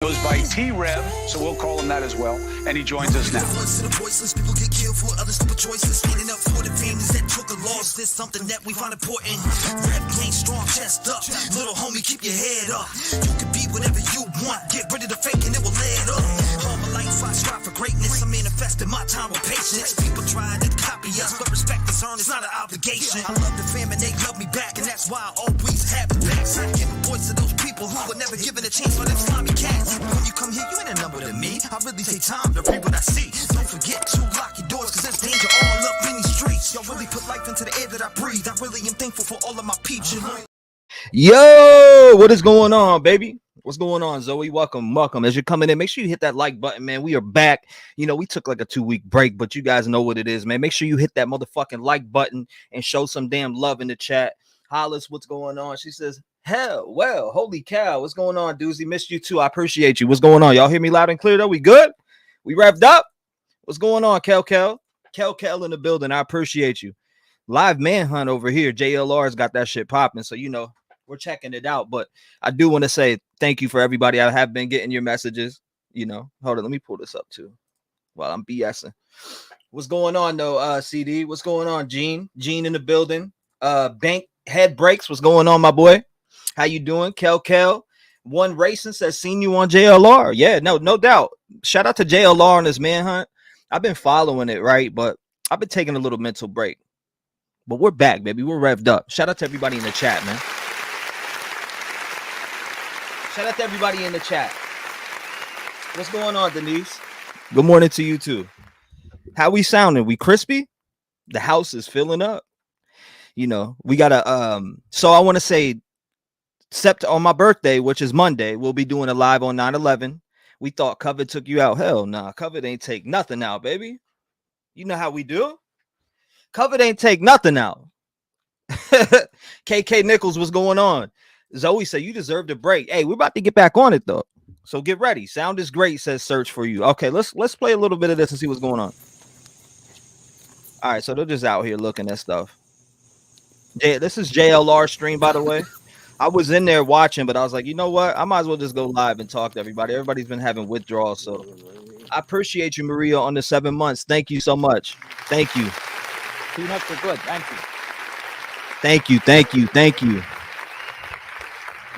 goes by T-REV, so we'll call him that as well. And he joins us now. People get killed for other stupid choices. Standing up for the families that took a loss. This something that we find important. Rep game strong, chest up. Little homie, keep your head up. You can be whatever you want. Get rid of the fake and it will lead up. All my life I strive for greatness. I manifested my time with patience. People try to copy us, but respect is earned. It's not an obligation. I love the fam and they love me back, and that's why I always have the backs. I give a voice to those people who were never given a chance for them slimy cats. When you come here, you ain't a number to me. I really take time to read what I see. Don't forget to lock your doors, cause there's danger all up in these streets. Y'all really put life into the air that I breathe. I really am thankful for all of my peeps. Yo, what is going on, baby? What's going on, Zoe? Welcome. As you're coming in, make sure you hit that like button, man. We are back. You know, we took like a 2-week break, but you guys know what it is, man. Make sure you hit that motherfucking like button and show some damn love in the chat. Hollis, what's going on? She says, hell, well, holy cow. What's going on, Doozy? Missed you too. I appreciate you. What's going on? Y'all hear me loud and clear, though? We good? We wrapped up? What's going on, Kel in the building? I appreciate you. Live Manhunt over here. JLR's got that shit popping, so, you know, we're checking it out. But I do want to say thank you for everybody. I have been getting your messages, you know. Hold on, let me pull this up, too, while I'm BSing. What's going on, though, CD? What's going on, Gene? Gene in the building. Bank Head Breaks. What's going on, my boy? How you doing? Kel. One Racing says, seen you on JLR. Yeah, no doubt. Shout out to JLR on this Manhunt. I've been following it, right? But I've been taking a little mental break. But we're back, baby. We're revved up. Shout out to everybody in the chat, man. Shout out to everybody in the chat. What's going on, Denise? Good morning to you, too. How we sounding? We crispy? The house is filling up. You know, we got to, so I want to say, except on my birthday, which is Monday, we'll be doing a live on 9/11. We thought COVID took you out. Hell nah, COVID ain't take nothing out, baby. You know how we do. COVID ain't take nothing out. KK Nichols, what's going on? Zoe said you deserved a break. Hey, we're about to get back on it though, so get ready. Sound is great, says search for you. Okay, let's play a little bit of this and see what's going on. All right, so they're just out here looking at stuff. This is JLR stream, by the way. I was in there watching, but I was like, you know what? I might as well just go live and talk to everybody. Everybody's been having withdrawals, so I appreciate you, Maria, on the 7 months. Thank you so much. Thank you. 2 months are good. Thank you. Thank you.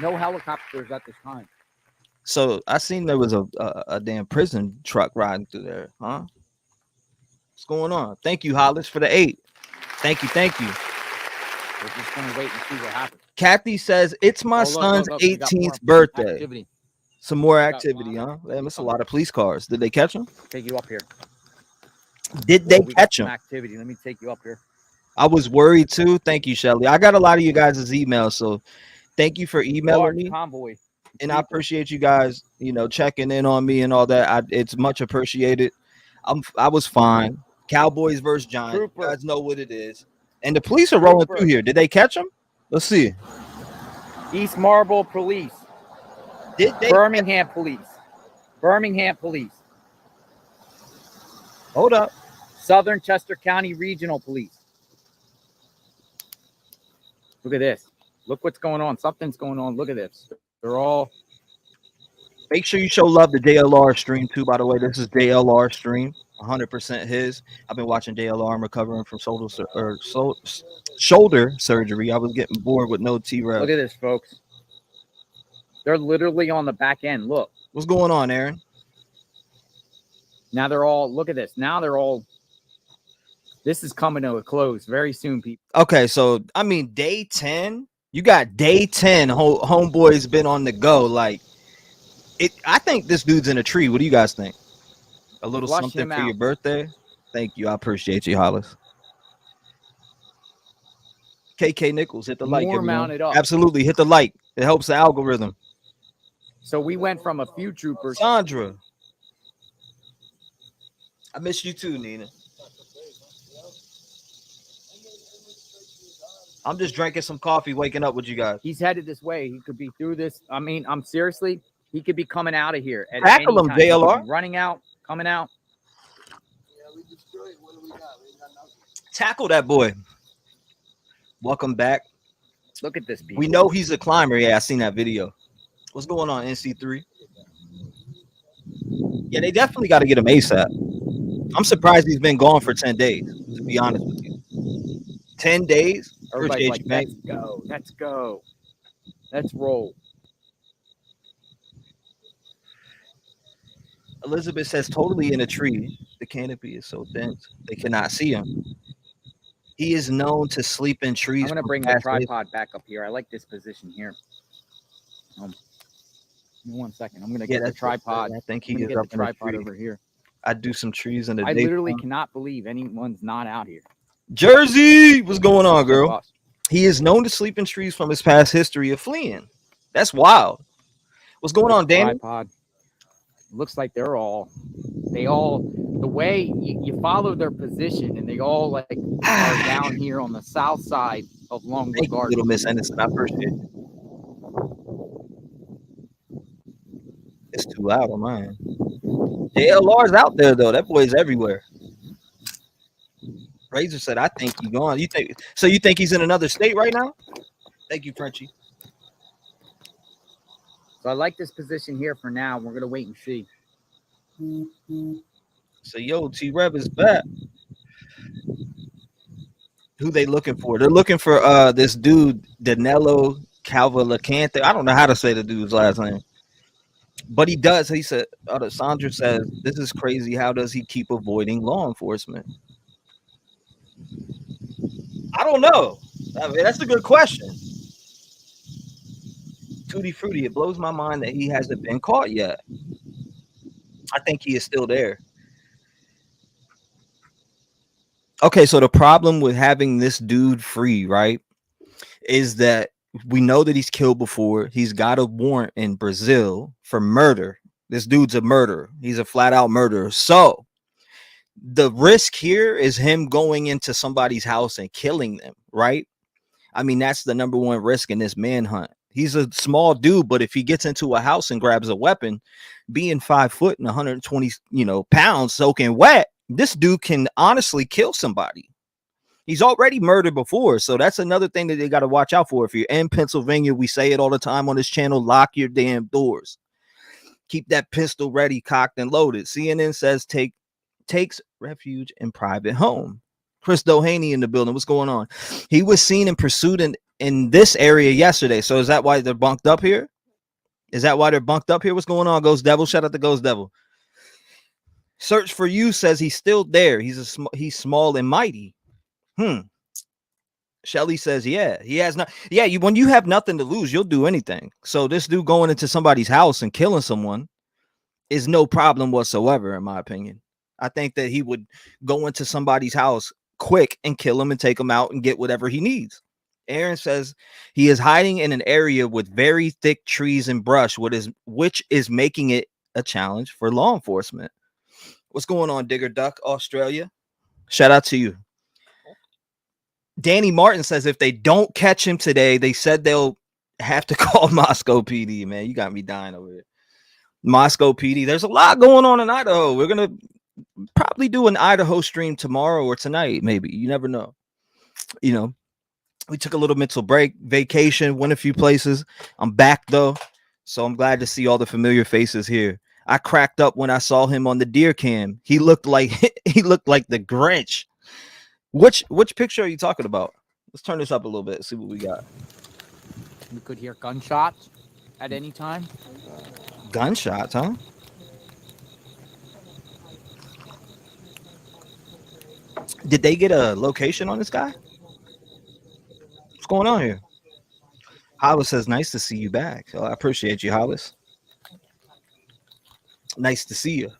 No helicopters at this time. So I seen there was a damn prison truck riding through there, huh? What's going on? Thank you, Hollis, for the 8. Thank you. We're just gonna wait and see what happens. Kathy says it's my son's 18th birthday. Activity. Some more activity, huh? Man, that's a lot of police cars. Did they catch him? Take you up here. Did they catch him? Activity. Let me take you up here. I was worried too. Thank you, Shelly. I got a lot of you guys' emails, so thank you for emailing me. Convoy. And I appreciate you guys, you know, checking in on me and all that. It's much appreciated. I was fine. Cowboys versus Giants. You guys know what it is. And the police are rolling through here. Did they catch him? Let's see. East Marlboro Police. Did they? Birmingham Police. Hold up. Southern Chester County Regional Police. Look at this. Look what's going on. Something's going on. Look at this. They're all. Make sure you show love to JLR stream too, by the way. This is JLR stream. 100% his. I've been watching JLR. I'm recovering from shoulder surgery. I was getting bored with no T-REV. Look at this, folks. They're literally on the back end. Look. What's going on, Aaron? Now they're all, look at this. Now they're all, this is coming to a close very soon, people. Okay, so, I mean, day 10, you got day 10, homeboy's been on the go. Like, I think this dude's in a tree. What do you guys think? A little something for your birthday? Thank you. I appreciate you, Hollis. KK Nichols, hit the like. Mounted up. Absolutely, hit the like. It helps the algorithm. So we went from a few troopers. Sandra. I miss you too, Nina. I'm just drinking some coffee, waking up with you guys. He's headed this way. He could be through this. I mean, I'm seriously, he could be coming out of here. Tackle him, JLR. Running out, coming out. Tackle that boy. Welcome back. Look at this. People. We know he's a climber. Yeah, I seen that video. What's going on, NC3? Yeah, they definitely got to get him ASAP. I'm surprised he's been gone for 10 days, to be honest with you. 10 days? Everybody's Appreciate like, you, man. let's go, let's go, let's roll. Elizabeth says totally in a tree. The canopy is so dense they cannot see him. He is known to sleep in trees. I'm gonna from bring the past days. tripod back up here. I like this position here. Give me 1 second. I'm gonna Yeah, get the that's what I tripod. said. I think I'm he gonna is get up the in a tripod tree. over here. I'd do some trees in the I day. literally cannot believe anyone's not out here. Jersey, what's going on, girl? Boss. He is known to sleep in trees from his past history of fleeing. That's wild. What's going on, Danny? Tripod. Looks like they all the way you follow their position, and they all like are down here on the south side of Longwood Thank you, Garden. little Miss Anderson. I appreciate it. It's too loud on mine. JLR's out there though. That boy's everywhere. Razor said, "I think he's gone." You think so? You think he's in another state right now? Thank you, Frenchie. So I like this position here for now. We're gonna wait and see. So yo, T-REV is back. Who they looking for? They're looking for this dude Danelo Cavalcante. I don't know how to say the dude's last name, but he does. He said, Sandra says, "This is crazy. How does he keep avoiding law enforcement?" I don't know. I mean, that's a good question. Tutti Frutti, it blows my mind that he hasn't been caught yet. I think he is still there. Okay, so the problem with having this dude free, right, is that we know that he's killed before. He's got a warrant in Brazil for murder. This dude's a murderer. He's a flat out murderer. So the risk here is him going into somebody's house and killing them, right? I mean, that's the number one risk in this manhunt. He's a small dude, but if he gets into a house and grabs a weapon, being 5 foot and 120, pounds soaking wet, this dude can honestly kill somebody. He's already murdered before, so that's another thing that they got to watch out for. If you're in Pennsylvania, we say it all the time on this channel, lock your damn doors. Keep that pistol ready, cocked and loaded. CNN says takes refuge in private home. Chris Doheny in the building. What's going on? He was seen and pursued in this area yesterday. So is that why they're bunked up here? Is that why they're bunked up here? What's going on, Ghost Devil? Shout out to Ghost Devil. Search for You says he's still there. He's small and mighty. Shelly says, yeah, he has not. Yeah, when you have nothing to lose, you'll do anything. So this dude going into somebody's house and killing someone is no problem whatsoever, in my opinion. I think that he would go into somebody's house quick and kill him and take him out and get whatever he needs. Aaron says he is hiding in an area with very thick trees and brush, which is making it a challenge for law enforcement. What's going on, Digger Duck, Australia? Shout out to you. Danny Martin says if they don't catch him today, they said they'll have to call Moscow PD. Man, you got me dying over here. Moscow PD. There's a lot going on in Idaho. We're going to probably do an Idaho stream tomorrow or tonight, maybe. You never know. We took a little mental break, vacation, went a few places. I'm back though, so I'm glad to see all the familiar faces here. I cracked up when I saw him on the deer cam. He looked like the Grinch. Which picture are you talking about? Let's turn this up a little bit, see what we got. We could hear gunshots at any time. Gunshots, huh? Did they get a location on this guy? What's going on here? Hollis says, nice to see you back. Oh, I appreciate you, Hollis. Nice to see you.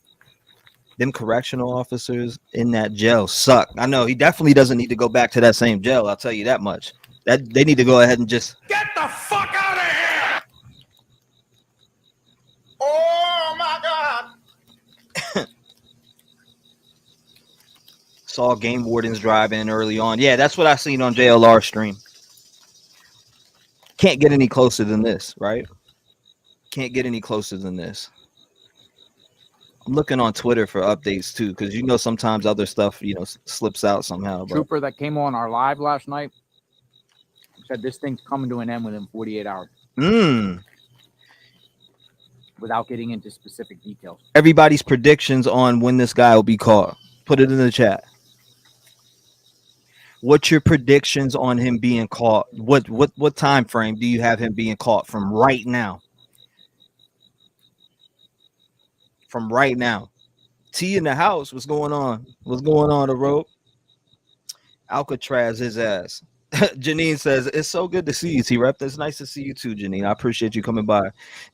Them correctional officers in that jail suck. I know he definitely doesn't need to go back to that same jail. I'll tell you that much. That they need to go ahead and just get the fuck out of here. Oh my God. Saw game wardens driving early on. Yeah, that's what I seen on JLR stream. Can't get any closer than this, right? Can't get any closer than this. I'm looking on Twitter for updates too, because sometimes other stuff slips out somehow. Trooper that came on our live last night said this thing's coming to an end within 48 hours. without getting into specific details. Everybody's predictions on when this guy will be caught. Put it in the chat. What's your predictions on him being caught? What time frame do you have him being caught from right now? From right now. T in the house. What's going on? What's going on, the rope? Alcatraz his ass. Janine says, it's so good to see you, T-REV. It's nice to see you too, Janine. I appreciate you coming by.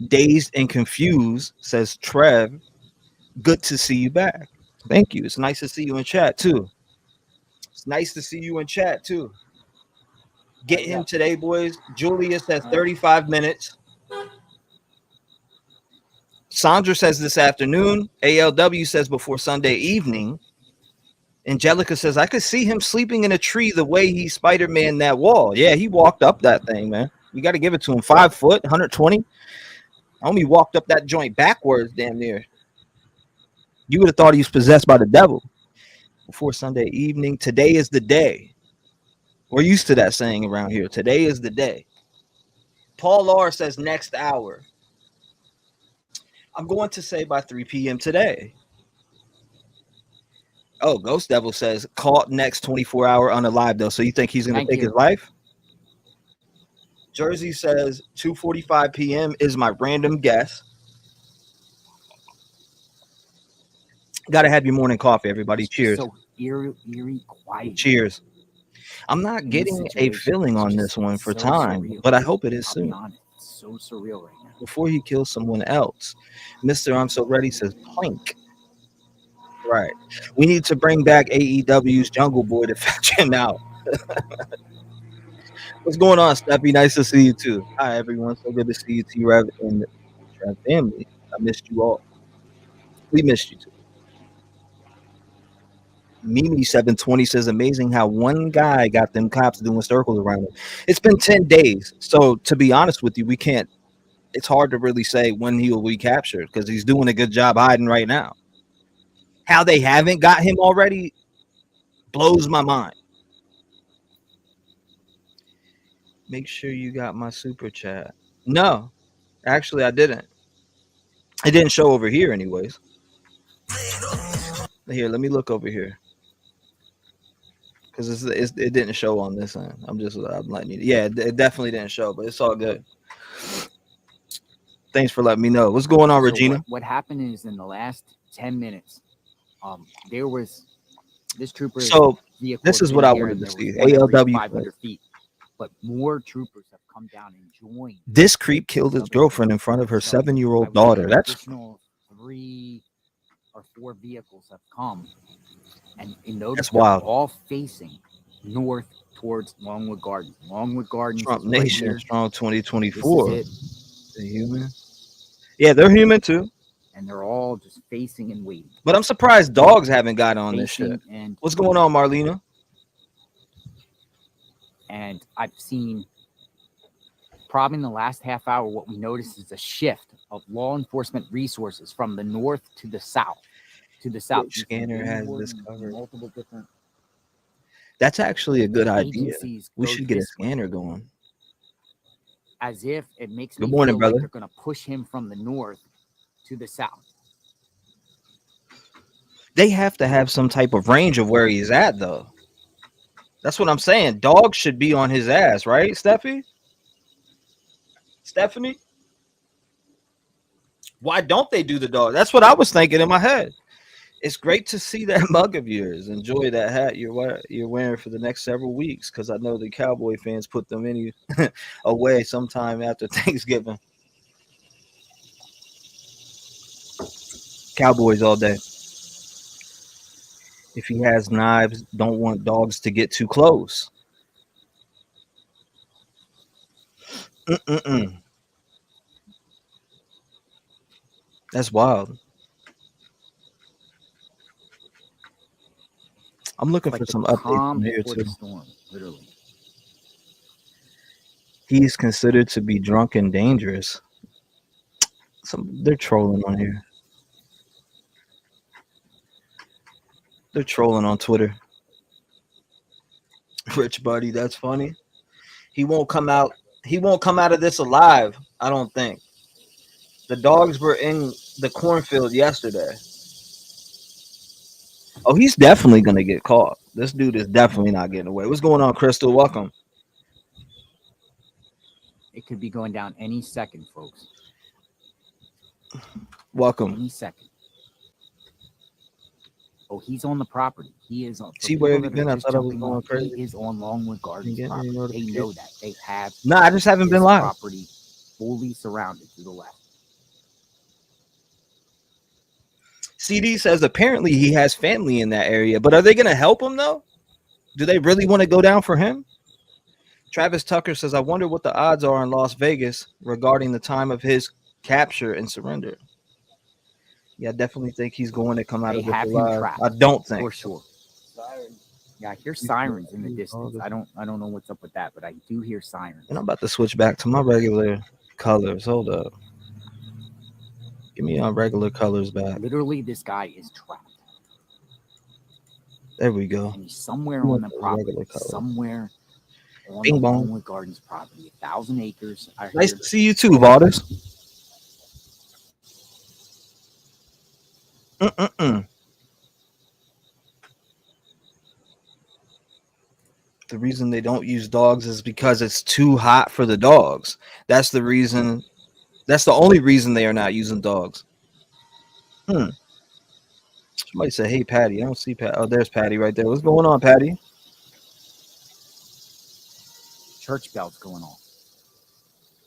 Dazed and Confused says, Trev, good to see you back. Thank you. It's nice to see you in chat too. It's nice to see you in chat too. Get him today, boys. Julia says 35 minutes. Sandra says this afternoon. ALW says before Sunday evening. Angelica says, I could see him sleeping in a tree the way he Spider-Man that wall. Yeah, he walked up that thing, man. You got to give it to him. 5 foot, 120. Homie walked up that joint backwards damn near. You would have thought he was possessed by the devil. Before Sunday evening. Today is the day. We're used to that saying around here. Today is the day. Paul R says next hour. I'm going to say by 3 p.m. today. Oh, Ghost Devil says caught next 24-hour unalive though. So you think he's going to take his life? Jersey says 2:45 p.m. is my random guess. Got to have your morning coffee, everybody. Cheers. So eerie quiet. Cheers. I'm not getting a feeling on this one for time, surreal. But I hope it is soon. It's so surreal right now. Before he kills someone else. Mr. I'm So Ready says plank. Right. We need to bring back AEW's Jungle Boy to fetch him out. What's going on, Steppy? Nice to see you too. Hi, everyone. So good to see you, T-REV and the T-REV family. I missed you all. We missed you too. Mimi720 says, amazing how one guy got them cops doing circles around him. It's been 10 days. So to be honest with you, we can't, it's hard to really say when he will be captured because he's doing a good job hiding right now. How they haven't got him already blows my mind. Make sure you got my super chat. No, actually I didn't. It didn't show over here anyways. Here, let me look over here. Because it didn't show on this end. I'm letting you. Yeah, it definitely didn't show, but it's all good. Thanks for letting me know. What's going on, Regina? What happened is in the last 10 minutes, there was this trooper. So this is what I wanted to see. ALW 500 feet, but more troopers have come down and joined. This creep killed his girlfriend in front of her 7-year-old daughter. That's 3 or 4 vehicles have come, and you notice that's wild. All facing north towards Longwood Gardens. Longwood Gardens. Trump Nation, right strong 2024. The human. Yeah, they're human too. And they're all just facing and waiting. But I'm surprised dogs haven't got on this shit. What's going on, Marlena? And I've seen probably in the last half hour, what we noticed is a shift of law enforcement resources from the north to the south. Which scanner has this covered? Multiple different. That's actually a good idea. We should get a scanner going. As if it makes me feel brother. Like they're going to push him from the north to the south. They have to have some type of range of where he's at, though. That's what I'm saying. Dogs should be on his ass, right, Stephanie? Why don't they do the dog? That's what I was thinking in my head. It's great to see that mug of yours. Enjoy that hat you're wearing for the next several weeks, because I know the Cowboy fans put them away sometime after Thanksgiving. Cowboys all day. If he has knives, don't want dogs to get too close. That's wild. I'm looking for some updates from here too. Storm, literally. He's considered to be drunk and dangerous. They're trolling on here. They're trolling on Twitter. Rich buddy, that's funny. He won't come out. He won't come out of this alive, I don't think. The dogs were in the cornfield yesterday. Oh, he's definitely gonna get caught. This dude is definitely not getting away. What's going on, Crystal? Welcome. It could be going down any second, folks. Welcome. Any second. Oh, he's on the property. He is on. See, where have you been? I thought I was going crazy. He is on Longwood Gardens Getting any property. They know that. They have. No, I just haven't been this live. property fully surrounded to the left. CD says apparently he has family in that area, but are they going to help him though? Do they really want to go down for him? Travis Tucker says, I wonder what the odds are in Las Vegas regarding the time of his capture and surrender. Yeah, I definitely think he's going to come out They of this have him alive. trapped, I don't think. for sure. Yeah, I hear sirens in the distance. I don't know what's up with that, but I do hear sirens. And I'm about to switch back to my regular colors. Hold up. Give me our regular colors back. Literally, this guy is trapped. There we go. And he's somewhere on the property. Somewhere on the Longwood Gardens property. 1,000 acres. Nice to see you too, Valdez. The reason they don't use dogs is because it's too hot for the dogs. That's the reason. That's the only reason they are not using dogs. Somebody said, hey, Patty. I don't see Patty. Oh, there's Patty right there. What's going on, Patty? Church bells going on.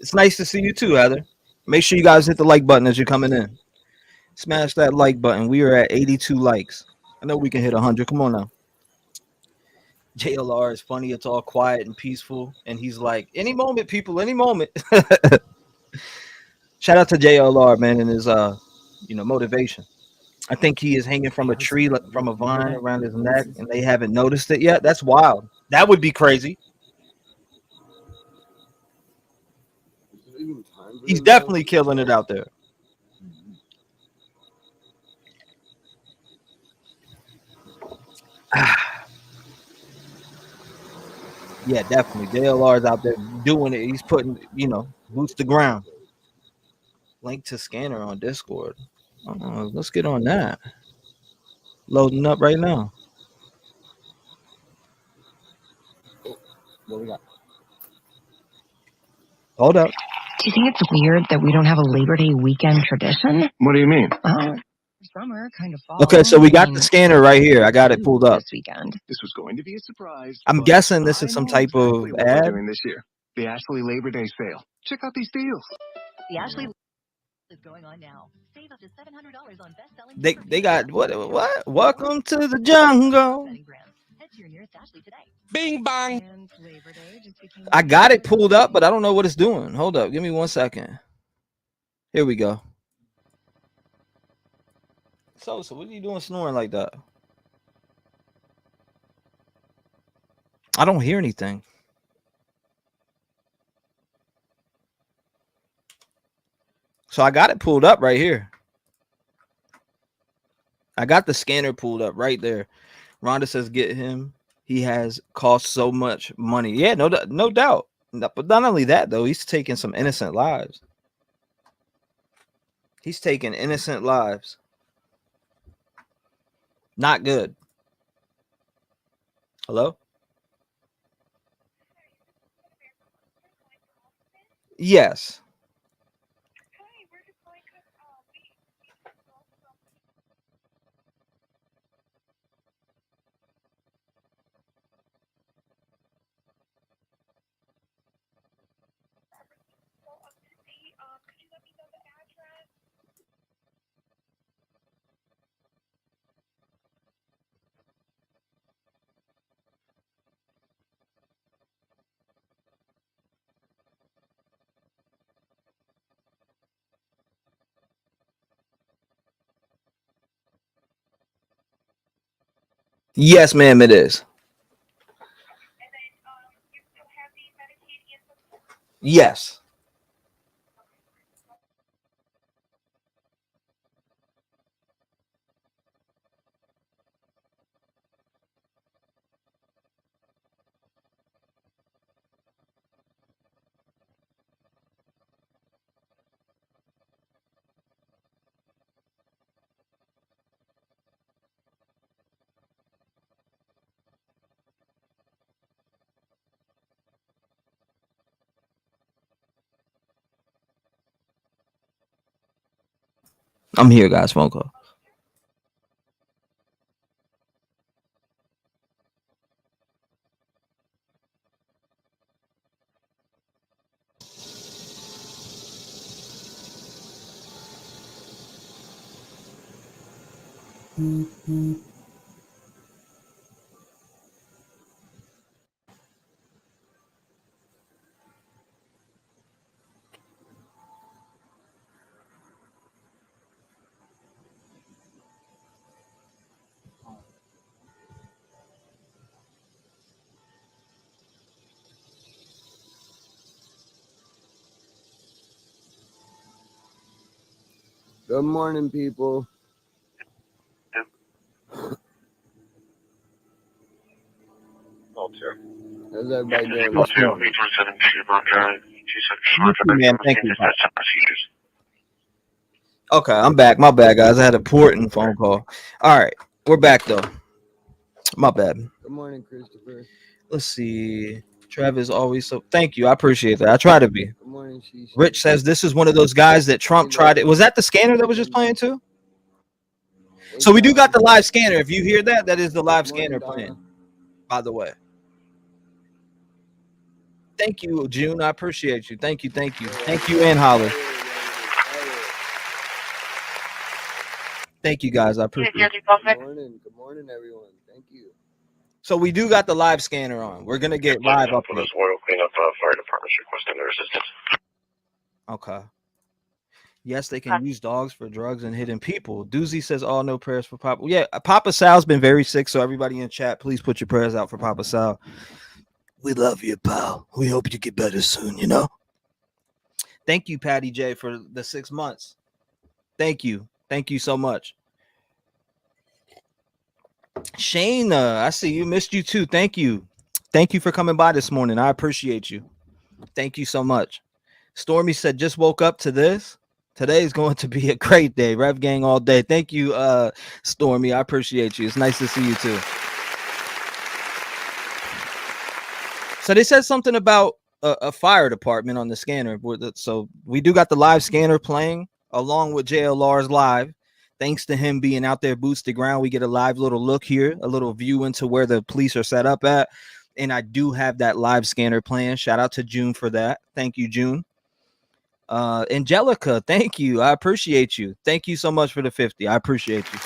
It's nice to see you too, Heather. Make sure you guys hit the like button as you're coming in. Smash that like button. We are at 82 likes. I know we can hit 100. Come on now. JLR is funny. It's all quiet and peaceful. And he's like, any moment, people, any moment. Shout out to JLR, man, and his motivation. I think he is hanging from a tree, from a vine around his neck, and they haven't noticed it yet. That's wild. That would be crazy. He's definitely killing it out there. Yeah, definitely. JLR is out there doing it. He's putting, boots to ground. Link to scanner on Discord. Let's get on that. Loading up right now. What we got? Hold up. Do you think it's weird that we don't have a Labor Day weekend tradition? What do you mean? Summer, kind of fall. Okay, so we got the scanner right here. I got it pulled up. This weekend. This was going to be a surprise. I'm guessing this is some type of what ad. we're doing this year. The Ashley Labor Day sale. Check out these deals. The Ashley is going on now. Save up to $700 on best-selling. They got what? Welcome to the jungle. Head to your nearest Ashley today. Bing bang. And Labor Day just became I got it pulled up, but I don't know what it's doing. Hold up. Give me 1 second. Here we go. So what are you doing snoring like that? I don't hear anything. So I got it pulled up right here. I got the scanner pulled up right there. Rhonda says, get him. He has cost so much money. Yeah, no doubt. But not only that, though, he's taking some innocent lives. He's taking innocent lives. Not good. Hello? Yes. Yes, ma'am, it is. Yes. I'm here, guys. Phone call. Good morning, people. How's everybody doing this morning? Man, thank you. Okay, I'm back. My bad, guys. I had a important phone call. All right, we're back though. My bad. Good morning, Christopher. Let's see. Travis always so. Thank you. I appreciate that. I try to be. Good morning, Shishi. Rich says this is one of those guys that Trump tried it. Was that the scanner that was just playing too? So we do got the live scanner. If you hear that, that is the live scanner playing. By the way. Thank you, June. I appreciate you. Thank you. Thank you. Thank you, and Holly. Thank you, guys. I appreciate it. Good morning, everyone. Thank you. So we do got the live scanner on. We're gonna get live up. This oil cleanup fire department's requesting their assistance. Okay. Yes, they can use dogs for drugs and hidden people. Doozy says, "All no prayers for Papa." Yeah, Papa Sal's been very sick, so everybody in chat, please put your prayers out for Papa Sal. We love you, pal. We hope you get better soon. You know. Thank you, Patty J, for the 6 months. Thank you. Thank you so much. Shayna, I see you. Missed you too. Thank you. Thank you for coming by this morning. I appreciate you. Thank you so much. Stormy said, just woke up to this. Today is going to be a great day. Rev Gang all day. Thank you, Stormy. I appreciate you. It's nice to see you too. So they said something about a fire department on the scanner. So we do got the live scanner playing along with JLR's live. Thanks to him being out there boots to ground, we get a live little look here, a little view into where the police are set up at. And I do have that live scanner playing. Shout out to June for that. Thank you, June. Angelica, thank you. I appreciate you. Thank you so much for the 50. I appreciate you.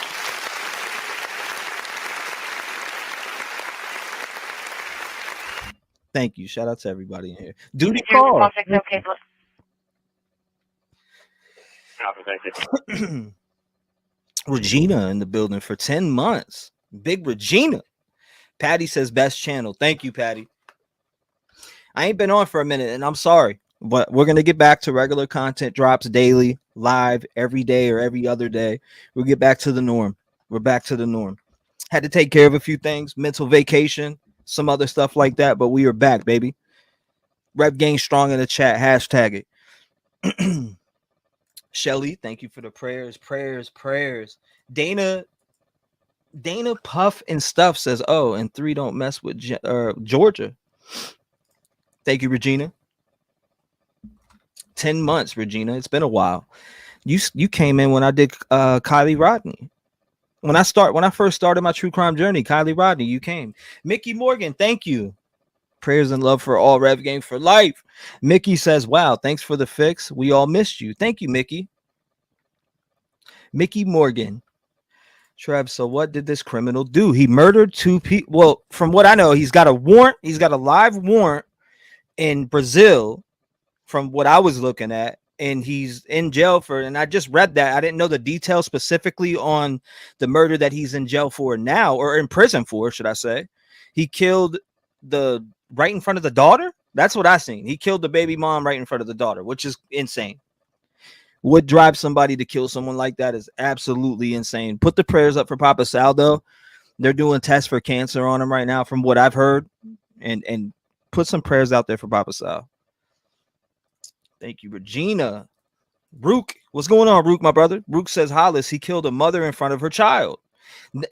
Thank you. Shout out to everybody in here. Duty call. Okay. Thank you. Regina in the building for 10 months. Big Regina. Patty says best channel. Thank you, Patty. I ain't been on for a minute and I'm sorry, but we're going to get back to regular content drops daily, live every day or every other day. We'll get back to the norm. We're back to the norm. Had to take care of a few things, mental vacation, some other stuff like that, but we are back, baby. Rep Gang strong in the chat. Hashtag it. Shelly, thank you for the prayers. Dana Puff and Stuff says, oh, and 3 don't mess with Georgia. Thank you, Regina. 10 months, Regina. It's been a while. You came in when I did Kylie Rodney. When I first started my true crime journey, Kylie Rodney, you came. Mickey Morgan, thank you. Prayers and love for all Rev Gang for life. Mickey says, wow, thanks for the fix. We all missed you. Thank you, Mickey. Mickey Morgan. Trev, so what did this criminal do? He murdered 2 people. Well, from what I know, he's got a warrant. He's got a live warrant in Brazil from what I was looking at. And he's in jail for, and I just read that. I didn't know the details specifically on the murder that he's in jail for now, or in prison for, should I say. He killed right in front of the daughter. That's what I seen. He killed the baby mom right in front of the daughter, which is insane. Would drive somebody to kill someone like that is absolutely insane. Put the prayers up for Papa Sal, though. They're doing tests for cancer on him right now, from what I've heard. And put some prayers out there for Papa Sal. Thank you, Regina. Rook, what's going on, Rook, my brother? Rook says Hollis, he killed a mother in front of her child.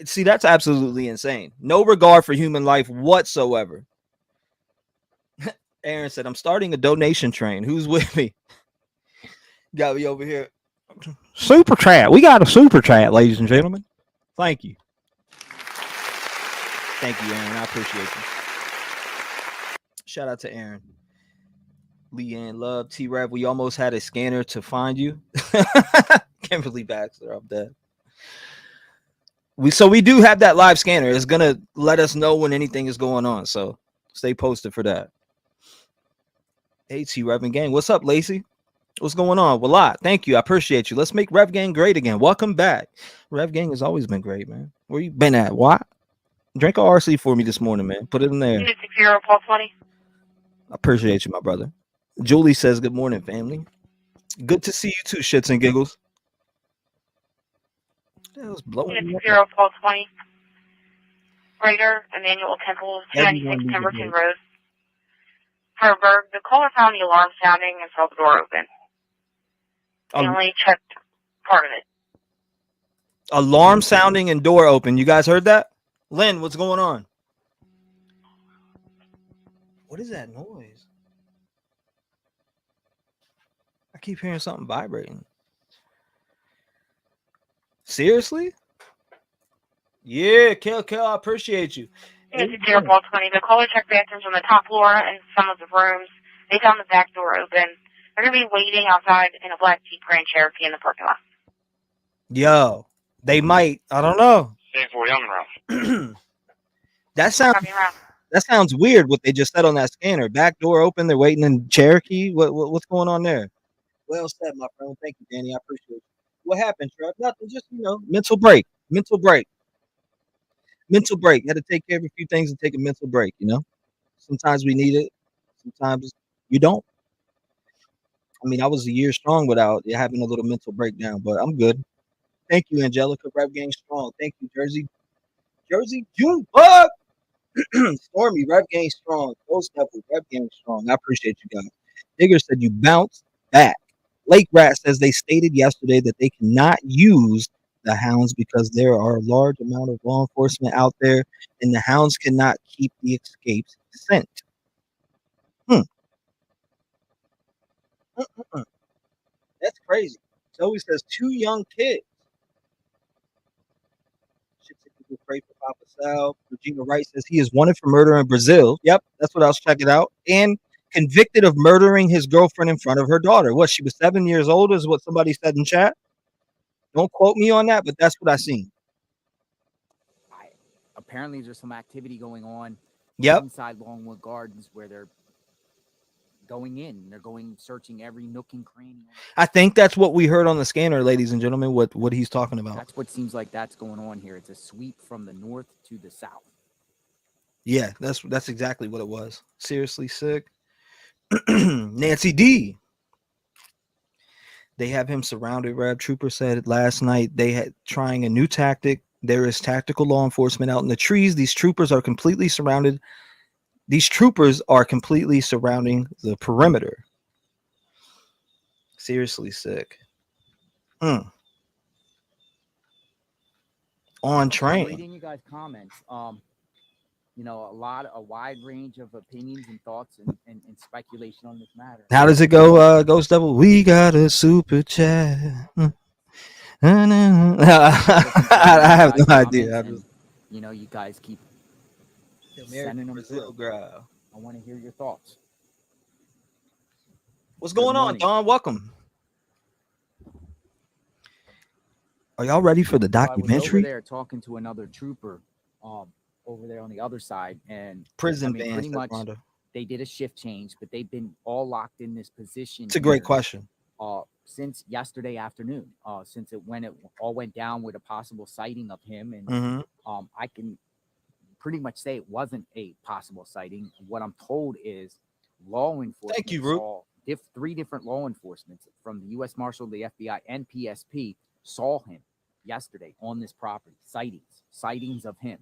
See, that's absolutely insane. No regard for human life whatsoever. Aaron said, I'm starting a donation train. Who's with me? Got me over here. Super chat. We got a super chat, ladies and gentlemen. Thank you. Thank you, Aaron. I appreciate you. Shout out to Aaron. Leanne Love, T-REV. We almost had a scanner to find you. Kimberly Baxter, I'm dead. We do have that live scanner. It's gonna let us know when anything is going on. So stay posted for that. Hey, T-REV Gang. What's up, Lacey? What's going on? Well, a lot. Thank you. I appreciate you. Let's make Rev Gang great again. Welcome back. Rev Gang has always been great, man. Where you been at? What? Drink a RC for me this morning, man. Put it in there. 60 Paul 20. I appreciate you, my brother. Julie says, good morning, family. Good to see you too, shits and giggles. That was blowing me 60 up. Paul 20. Writer, Emmanuel Temple, 296 Pemberton Road. Herberg, the caller found the alarm sounding and saw the door open. They only checked part of it. Alarm sounding and door open. You guys heard that? Lynn, what's going on? What is that noise? I keep hearing something vibrating. Seriously? Yeah, Kel, I appreciate you. 60 Paul 20. The caller checked bathrooms on the top floor and some of the rooms. They found the back door open. They're going to be waiting outside in a black Jeep Grand Cherokee in the parking lot. Yo, they might. I don't know. Same 40 on the round. That sounds weird. What they just said on that scanner. Back door open. They're waiting in Cherokee. What's going on there? Well said, my friend. Thank you, Danny. I appreciate it. What happened, Trev? Nothing. Just mental break. Mental break. You got to take care of a few things and take a mental break. Sometimes we need it. Sometimes you don't. I mean, I was a year strong without having a little mental breakdown, but I'm good. Thank you, Angelica. Rev Gang strong. Thank you, Jersey June Bug. Stormy, Rev Gang strong. Ghost Devil, Rev Gang strong. I appreciate you guys. Digger said you bounced back. Lake Rat says they stated yesterday that they cannot use the hounds because there are a large amount of law enforcement out there and the hounds cannot keep the escapes scent. That's crazy. Zoe says 2 young kids. Pray for Papa Sal. Regina Wright says he is wanted for murder in Brazil. Yep, that's what I was checking out. And convicted of murdering his girlfriend in front of her daughter. What, she was 7 years old is what somebody said in chat. Don't quote me on that, but that's what I seen. Apparently there's some activity going on inside Longwood Gardens where they're going in. They're searching every nook and cranny. I think that's what we heard on the scanner, ladies and gentlemen, what he's talking about. That's what seems like that's going on here. It's a sweep from the north to the south. Yeah, that's exactly what it was. Seriously sick. Nancy D. They have him surrounded. Rev Trooper said last night they had trying a new tactic. There is tactical law enforcement out in the trees. These troopers are completely surrounding the perimeter. Seriously sick. On train. Reading you guys' comments. A wide range of opinions and thoughts and speculation on this matter. How does it go, Ghost Devil? We got a super chat. I have no idea. And, you guys keep sending them through. I want to hear your thoughts. What's going on, Don? Welcome. Are y'all ready for the documentary? I was over there talking to another trooper over there on the other side, and prison pretty much they did a shift change, but they've been all locked in this position. It's a great question. Since yesterday afternoon, since it all went down with a possible sighting of him, and I can pretty much say it wasn't a possible sighting. What I'm told is law enforcement. Thank you, Root. 3 different law enforcement from the U.S. Marshal, the FBI, and PSP saw him yesterday on this property. Sightings of him.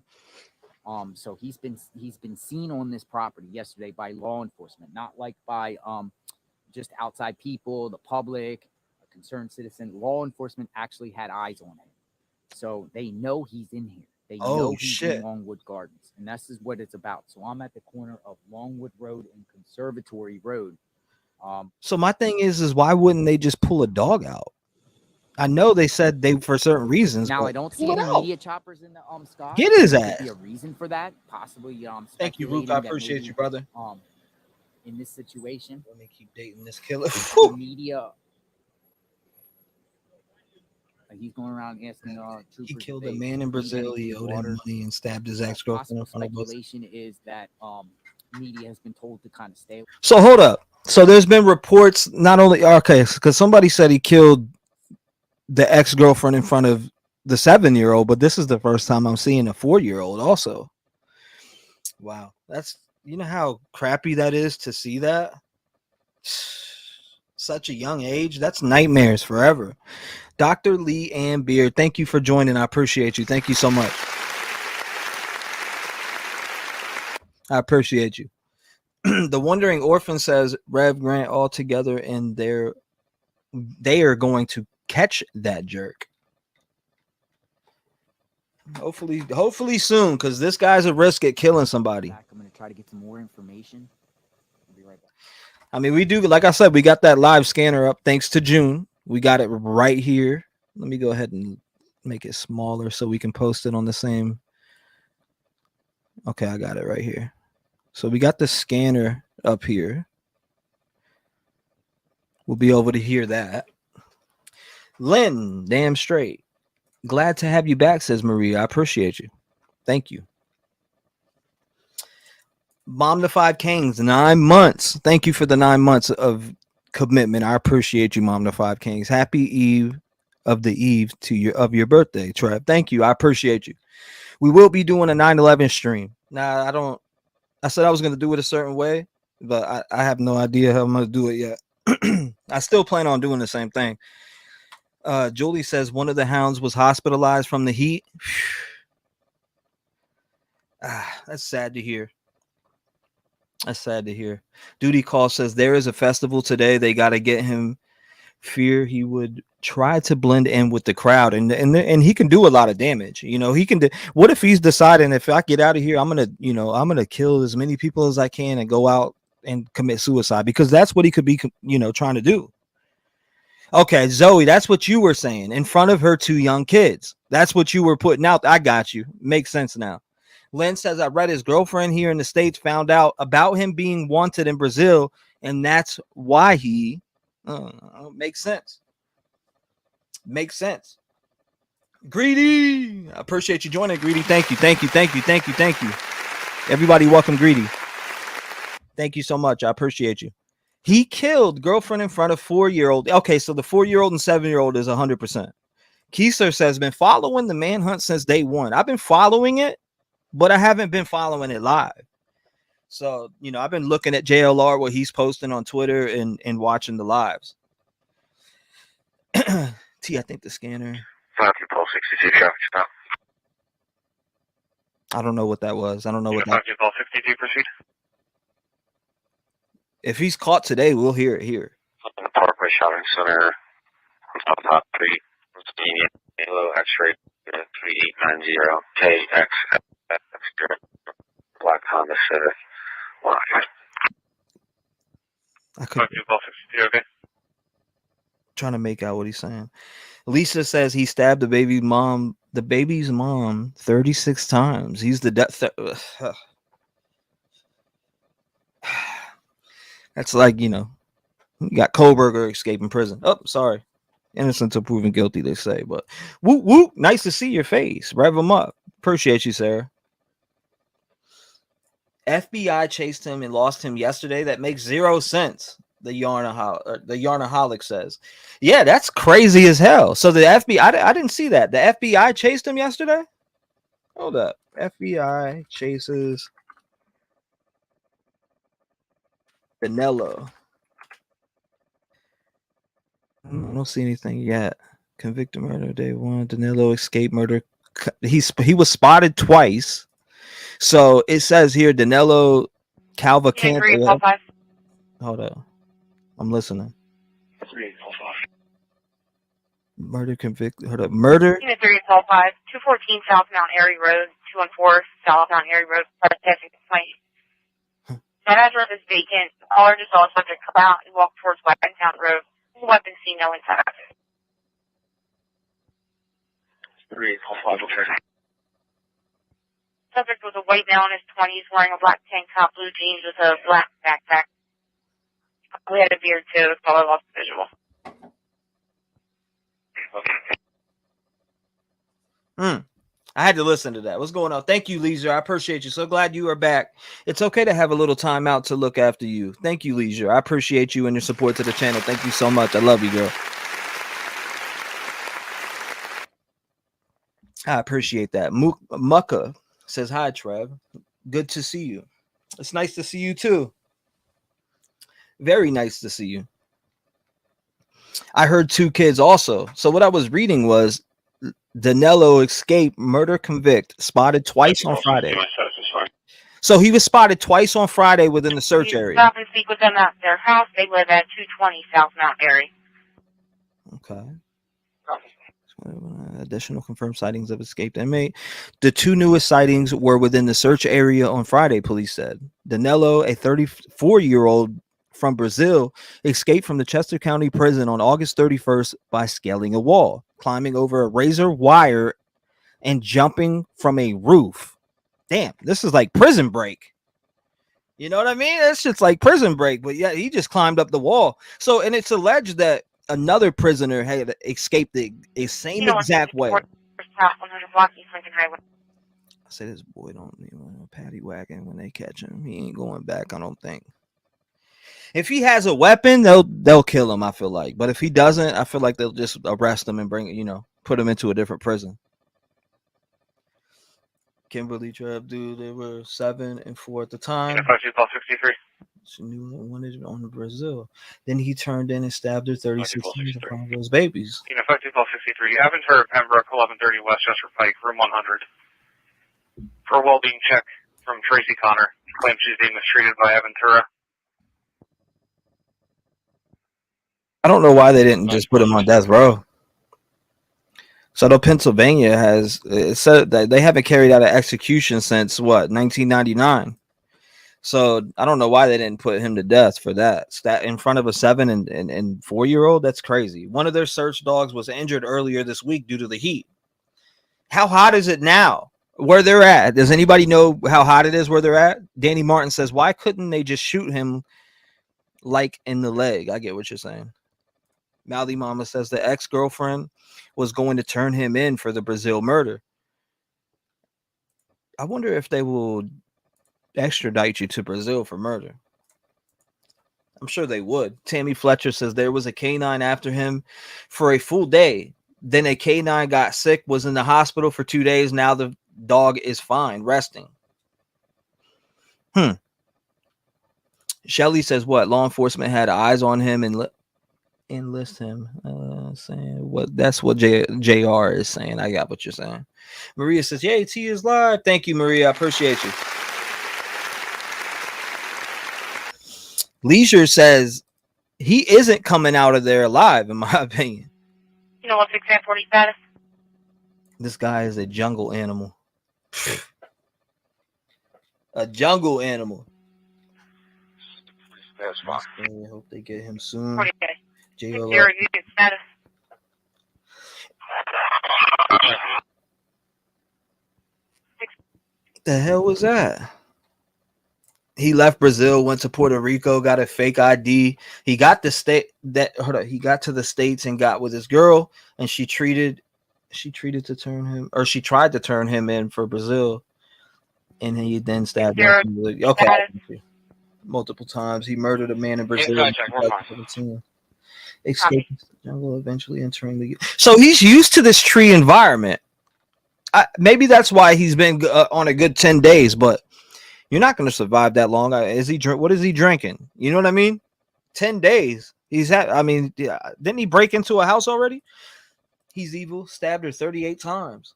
So he's been seen on this property yesterday by law enforcement, not like by just outside people, the public, a concerned citizen. Law enforcement actually had eyes on him, so they know he's in here. They know he's in Longwood Gardens, and this is what it's about. So I'm at the corner of Longwood Road and Conservatory Road. So my thing is why wouldn't they just pull a dog out? I know they said they for certain reasons. Now but I don't see pull it any out. media choppers in the sky. Get his There ass. could be a reason for that, possibly. Thank you, Rook. I appreciate you, brother. In this situation, Let me keep dating this killer. the media. He's going around asking troopers. He killed if a they man in need Brazil. He anything owed him water. money and stabbed his ex-girlfriend in Possible front of us. speculation is that media has been told to kind of stay. So hold up. So there's been reports not only because somebody said he killed the ex-girlfriend in front of the 7-year-old, but this is the first time I'm seeing a 4-year-old also. Wow, that's how crappy that is to see that. Such a young age. That's nightmares forever. Dr. Lee Ann Beard, thank you for joining. I appreciate you. Thank you so much. I appreciate you. The Wandering Orphan says Rev Grant all together and they are going to catch that jerk. Hopefully soon, because this guy's a risk at killing somebody. I'm going to try to get some more information. I'll be right back. I mean, we do, like I said, we got that live scanner up thanks to June. We got it right here. Let me go ahead and make it smaller so we can post it on the same. Okay, I got it right here. So we got the scanner up here. We'll be able to hear that. Lynn, damn straight. Glad to have you back, says Maria. I appreciate you. Thank you. Mom to 5 Kings, 9 months. Thank you for the 9 months of commitment. I appreciate you, Mom to 5 Kings. Happy eve of the eve of your birthday, Trev. Thank you. I appreciate you. We will be doing a 9/11 stream. Now, I said I was going to do it a certain way, but I have no idea how I'm going to do it yet. I still plan on doing the same thing. Julie says one of the hounds was hospitalized from the heat. That's sad to hear. That's sad to hear. Duty Call says there is a festival today. They got to get him. Fear he would try to blend in with the crowd, and he can do a lot of damage. He can do. What if he's deciding, if I get out of here, I'm gonna kill as many people as I can and go out and commit suicide, because that's what he could be, trying to do. Okay, Zoe, that's what you were saying in front of her 2 young kids. That's what you were putting out. I got you. Makes sense now. Lynn says, I read his girlfriend here in the States found out about him being wanted in Brazil, and that's why he makes sense. Makes sense. Greedy. I appreciate you joining, Greedy. Thank you. Everybody welcome Greedy. Thank you so much. I appreciate you. He killed girlfriend in front of 4-year-old. Okay, so the 4-year-old and 7-year-old is 100%. Keiser says, been following the Manhunt since day one. I've been following it, but I haven't been following it live. So, I've been looking at JLR, what he's posting on Twitter and watching the lives. T, I think the scanner. Pulse 62 traffic stop. I don't know what that was. I don't know what that. Pulse 62 proceed. If he's caught today, we'll hear it here. Parkway Shopping Center. Top 3. Yellow X-ray 3890 KX. Black Honda Civic. I could. Okay. Trying to make out what he's saying. Lisa says he stabbed the baby's mom 36 times. He's the death. That's like, you got Kohlberger escaping prison. Oh, sorry. Innocent until proven guilty, they say. But whoop, whoop. Nice to see your face. Rev him up. Appreciate you, Sarah. FBI chased him and lost him yesterday. That makes 0 sense. The Yarnaholic says, yeah, that's crazy as hell. So the FBI, I didn't see that. The FBI chased him yesterday. Hold up. FBI chases Danelo. I don't see anything yet. Convicted murder day 1. Danilo escaped murder. He was spotted twice. So it says here Danelo Cavalcante. Hold up. I'm listening. Murder convicted. Hold up. Murder. 3 call 5, 214 South Mount Airy Road, 214 South Mount Airy Road. That address is vacant. The caller just saw a subject come out and walk towards Wagontown Road. Weapon seen no inside. 3-5, okay. Subject was a white male in his 20s wearing a black tank top, blue jeans with a black backpack. We had a beard too, the color lost visual. I had to listen to that. What's going on? Thank you, Leisure. I appreciate you. So glad you are back. It's okay to have a little time out to look after you. Thank you, Leisure. I appreciate you and your support to the channel. Thank you so much. I love you, girl. I appreciate that. Mucka says, hi, Trev. Good to see you. It's nice to see you, too. Very nice to see you. I heard 2 kids also. So what I was reading was Danelo escape murder convict spotted twice on Friday. So he was spotted twice on Friday within the search area. Stop and speak with them at their house. They live at 220 South Mount Airy. Okay. Additional confirmed sightings of escaped inmate. The 2 newest sightings were within the search area on Friday, police said. Danelo, a 34-year-old from Brazil, escaped from the Chester County prison on August 31st by scaling a wall, climbing over a razor wire, and jumping from a roof. Damn, this is like Prison Break. You know what I mean? It's just like Prison Break, but yeah, he just climbed up the wall. So, and it's alleged that another prisoner had escaped the same exact way. I say this boy don't need a paddy wagon when they catch him. He ain't going back, I don't think. If he has a weapon, they'll kill him, I feel like. But if he doesn't, I feel like they'll just arrest him and put him into a different prison. Kimberly Trev, dude, they were 7 and 4 at the time. 5-2-63. She knew it wanted on Brazil. Then he turned in and stabbed her 36 times in front of those babies. 5-2-63. Aventura, Pembroke, 1130 Westchester Pike, room 100. For a well-being check from Tracy Connor. Claims she's being mistreated by Aventura. I don't know why they didn't just put him on death row. So Pennsylvania has said that they haven't carried out an execution since what, 1999. So I don't know why they didn't put him to death for that. Stat in front of a 7 and 4-year-old. That's crazy. One of their search dogs was injured earlier this week due to the heat. How hot is it now? Where they're at? Does anybody know how hot it is where they're at? Danny Martin says, why couldn't they just shoot him like in the leg? I get what you're saying. Mouthy Mama says the ex-girlfriend was going to turn him in for the Brazil murder. I wonder if they will extradite you to Brazil for murder. I'm sure they would. Tammy Fletcher says there was a canine after him for a full day. Then a canine got sick, was in the hospital for 2 days. Now the dog is fine, resting. Shelly says what? Law enforcement had eyes on him and enlist him. Saying what? That's what JR is saying. I got what you're saying. Maria says, "Yay, T is live." Thank you, Maria. I appreciate you. Leisure says he isn't coming out of there alive, in my opinion. You know what's exam 40 status? This guy is a jungle animal. A jungle animal. That's fine. I hope they get him soon. 40 JL. Zero unit status. The hell was that? He left Brazil, went to Puerto Rico, got a fake ID. He got the state that he got to the States and got with his girl, and she tried to turn him in for Brazil, and he then stabbed him. Okay, multiple times. He murdered a man in Brazil in 2017. Escaped the jungle, eventually entering the. So he's used to this tree environment. Maybe that's why he's been on a good 10 days, but you're not going to survive that long. What is he drinking? You know what I mean? 10 days. Didn't he break into a house already? He's evil. Stabbed her 38 times.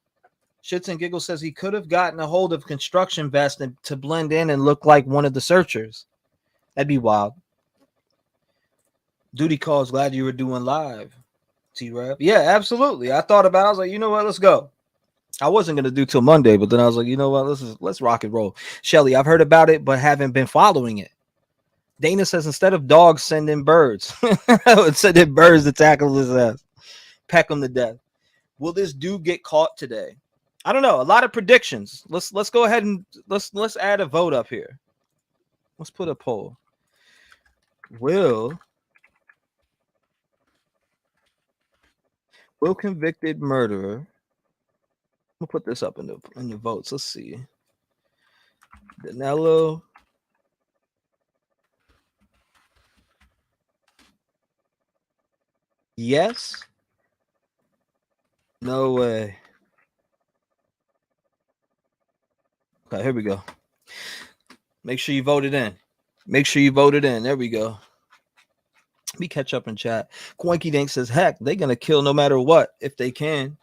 Shits and Giggles says he could have gotten a hold of construction vest to blend in and look like one of the searchers. That'd be wild. Duty calls. Glad you were doing live. T-REV. Yeah, absolutely. I thought about it. I was like, you know what? Let's go. I wasn't gonna do till Monday, but then I was like, you know what? Let's rock and roll. Shelly, I've heard about it, but haven't been following it. Dana says instead of dogs, send in birds. Send in birds to tackle his ass, peck him to death. Will this dude get caught today? I don't know. A lot of predictions. Let's go ahead and let's add a vote up here. Let's put a poll. Will convicted murderer? We'll put this up in the votes. Let's see. Danelo. Yes. No way. Okay, here we go. Make sure you voted in. Make sure you voted in. There we go. Let me catch up in chat. Quinky Dink says, heck, they're going to kill no matter what if they can.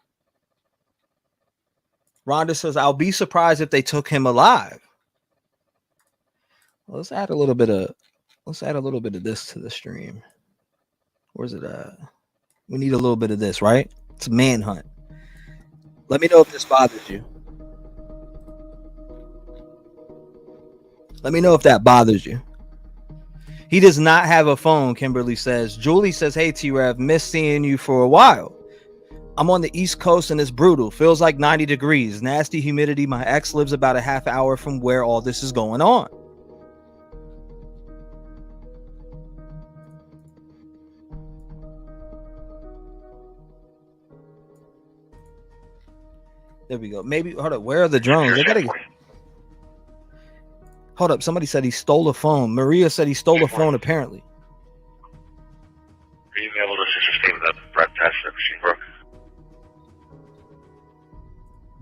Rhonda says, I'll be surprised if they took him alive. Well, let's add a little bit of this to the stream. Where's it at? We need a little bit of this, right? It's Manhunt. Let me know if this bothers you. Let me know if that bothers you. He does not have a phone, Kimberly says. Julie says, hey, T-REV, miss seeing you for a while. I'm on the East Coast and it's brutal. Feels like 90 degrees. Nasty humidity. My ex lives about a half hour from where all this is going on. There we go. Maybe, hold up. Where are the drones? I gotta get... Hold up. Somebody said he stole a phone. Maria said he stole a phone, apparently. Are you able to sustain the breath test that she broke?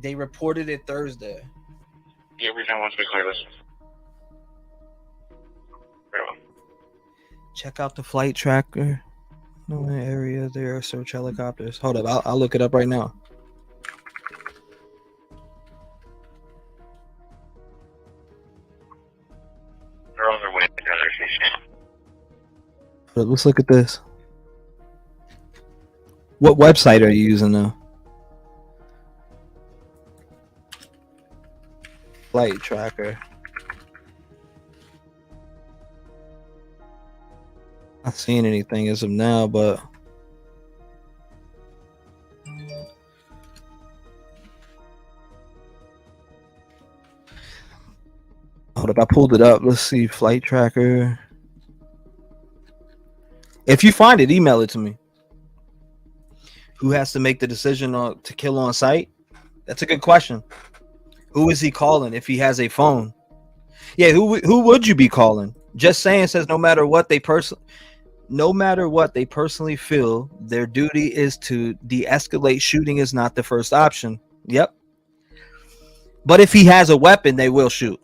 They reported it Thursday. Yeah, we don't want to clear this. Very well. Check out the flight tracker. No area there. Search helicopters. Hold up. I'll look it up right now. They're on their way to the other station. But let's look at this. What website are you using now? Flight tracker. Not seeing anything as of now, but hold up, I pulled it up. Let's see, flight tracker. If you find it, email it to me. Who has to make the decision to kill on site? That's a good question. Who is he calling if he has a phone? Yeah, who would you be calling? Just saying says no matter what they personally feel, their duty is to de-escalate. Shooting is not the first option. Yep. But if he has a weapon, they will shoot.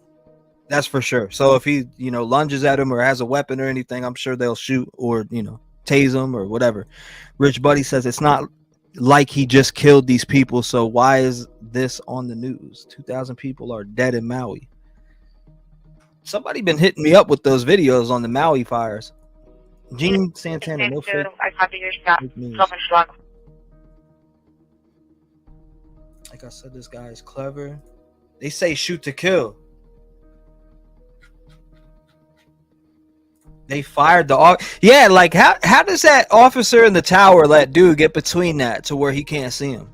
That's for sure. So if he, lunges at him or has a weapon or anything, I'm sure they'll shoot or, tase him or whatever. Rich Buddy says it's not like he just killed these people, so why is this on the news? 2,000 people are dead in Maui. Somebody been hitting me up with those videos on the Maui fires. Gene Santana, no fake. I copy your stop. Like I said, this guy is clever. They say shoot to kill. They fired the yeah, like how does that officer in the tower let dude get between that to where he can't see him?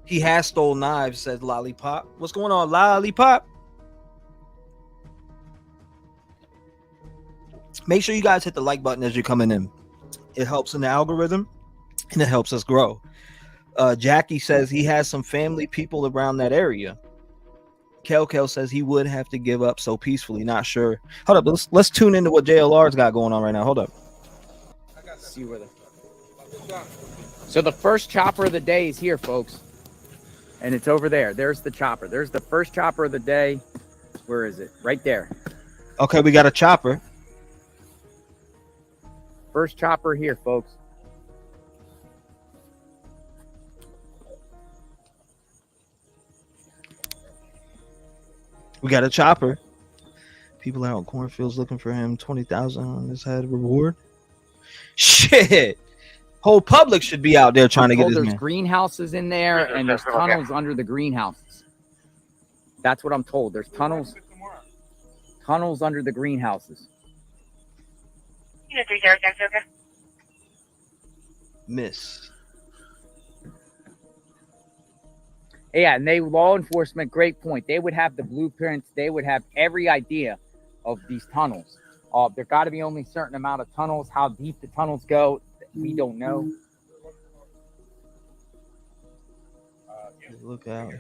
He has stole knives, said Lollipop. What's going on, Lollipop? Make sure you guys hit the like button as you're coming in. It helps in the algorithm and it helps us grow. Jackie says he has some family people around that area. Kel says he would have to give up so peacefully. Not sure. Hold up. Let's tune into what JLR's got going on right now. Hold up. See where so the first chopper of the day is here, folks. And it's over there. There's the chopper. There's the first chopper of the day. Where is it? Right there. Okay, we got a chopper. First chopper here, folks. We got a chopper. People out in cornfields looking for him. 20,000 on his head reward. Shit. Whole public should be out there trying to get this man. There's greenhouses in there and there's tunnels under the greenhouses. That's what I'm told. There's tunnels under the greenhouses. Unit 30, okay. Miss. Yeah, and law enforcement, great point. They would have the blueprints. They would have every idea of these tunnels. There got to be only a certain amount of tunnels. How deep the tunnels go, we don't know. Look out.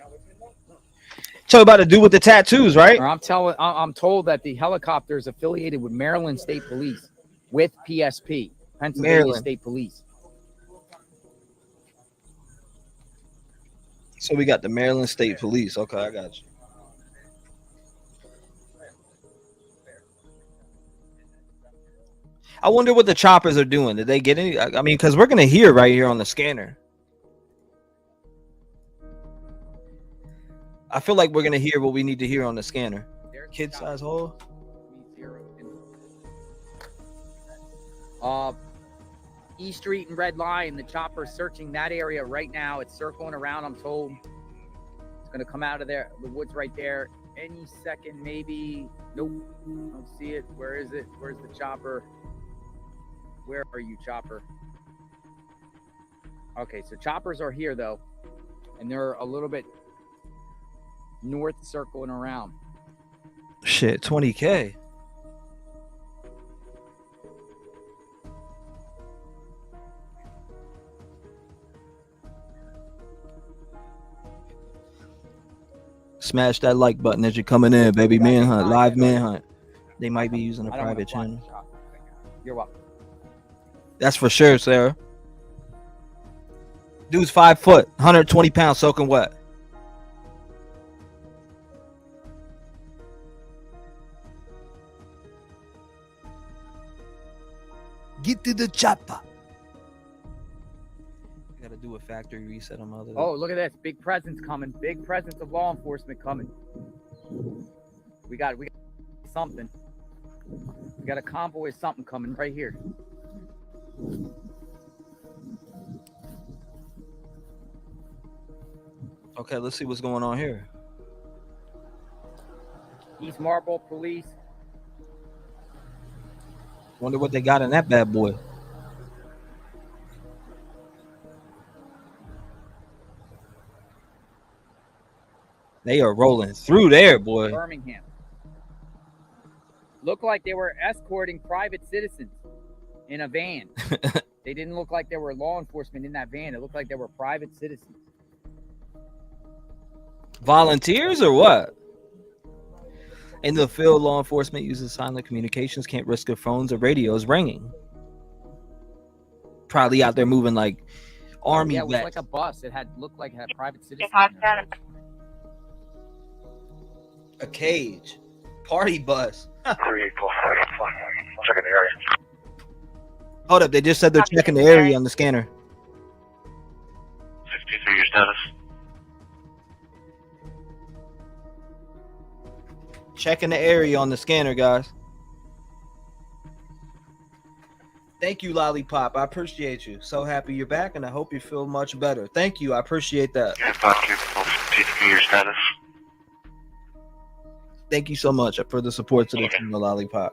So about to do with the tattoos, right? Or I'm told that the helicopter is affiliated with Maryland State Police, with PSP, Pennsylvania Maryland State Police. So we got the Maryland State Police. Okay, I got you. I wonder what the choppers are doing. Did they get any? I mean, because we're gonna hear right here on the scanner. I feel like we're gonna hear what we need to hear on the scanner. Kid size hole. E Street and Red Line. The chopper's searching that area right now. It's circling around. I'm told it's gonna come out of there. The woods right there. Any second, maybe. Nope. Don't see it. Where is it? Where's the chopper? Where are you, chopper? Okay, so choppers are here though, and they're a little bit north, circling around. Shit, 20K. Smash that like button as you're coming in, baby. Manhunt, live manhunt. They might be using a private channel. You're welcome. That's for sure, Sarah. Dude's 5 foot, 120 pounds, soaking wet. Get to the chopper. Gotta do a factory reset on other. Oh, look at this. Big presence coming. Big presence of law enforcement coming. We got something. We got a convoy of something coming right here. Okay, let's see what's going on here. East Marlboro Police. Wonder what they got in that bad boy. They are rolling through there, boy. Birmingham. Looked like they were escorting private citizens in a van. They didn't look like there were law enforcement in that van. It looked like there were private citizens. Volunteers or what? In the field, law enforcement uses silent communications, can't risk their phones or radios ringing. Probably out there moving like army. Yeah, it was vets. like a bus. It looked like it had private citizens. A cage. Party bus. 384. Checking the area. Hold up, they just said they're checking the area on the scanner. 63, your status. Checking the area on the scanner, guys. Thank you, Lollipop. I appreciate you. So happy you're back, and I hope you feel much better. Thank you. I appreciate that. 53, your status. Thank you so much for the support to the team, Lollipop.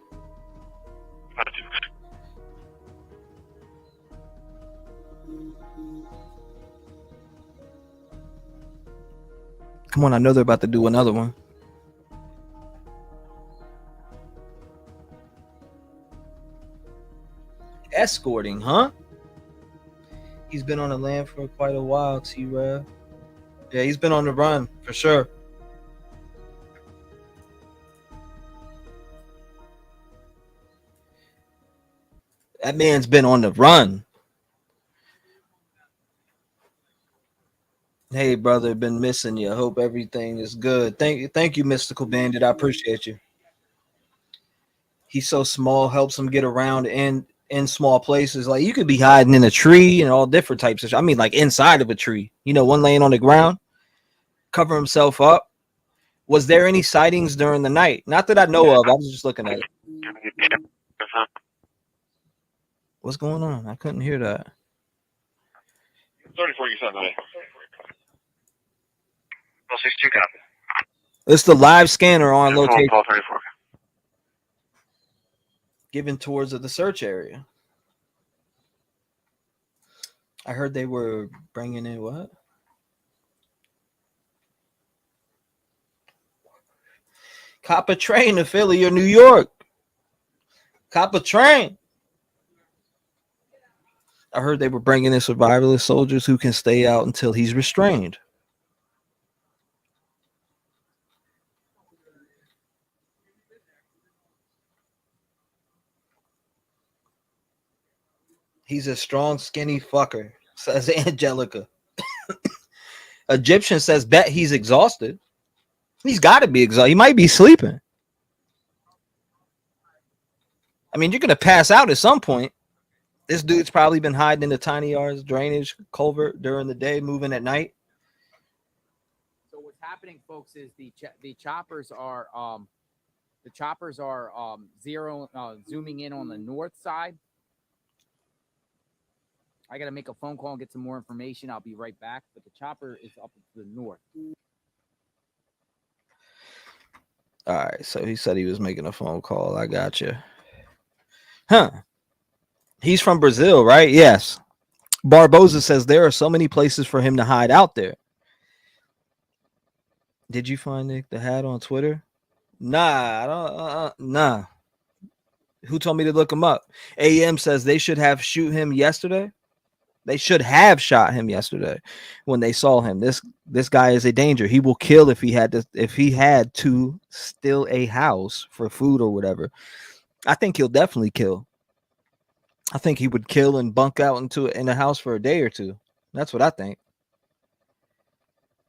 Come on, I know they're about to do another one. Escorting, huh? He's been on the land for quite a while, T-REV. Yeah, he's been on the run for sure. That man's been on the run. Hey, brother, been missing you. I hope everything is good. Thank you, Mystical Bandit. I appreciate you. He's so small, helps him get around in small places. Like you could be hiding in a tree and all different types of. I mean, like inside of a tree. You know, one laying on the ground, cover himself up. Was there any sightings during the night? Not that I know of. I was just looking at it. What's going on? I couldn't hear that. 34, you said that. 62, copy. It's the live scanner on location. 1234. Given tours of the search area. I heard they were bringing in what? Cop a train to Philly or New York. Cop a train. I heard they were bringing in survivalist soldiers who can stay out until he's restrained. He's a strong, skinny fucker, says Angelica. Egyptian says, bet he's exhausted. He's got to be exhausted. He might be sleeping. I mean, you're going to pass out at some point. This dude's probably been hiding in the tiny yards, drainage, culvert during the day, moving at night. So what's happening, folks, is the choppers are zooming in on the north side. I got to make a phone call and get some more information. I'll be right back. But the chopper is up to the north. All right. So he said he was making a phone call. I got you. Huh. He's from Brazil, right? Yes. Barboza says there are so many places for him to hide out there. Did you find Nick the hat on Twitter? Nah, I don't. Nah. Who told me to look him up? AM says they should have shoot him yesterday. They should have shot him yesterday when they saw him. This guy is a danger. He will kill if he had to steal a house for food or whatever. I think he'll definitely kill. I think he would kill and bunk out in a house for a day or two. That's what I think.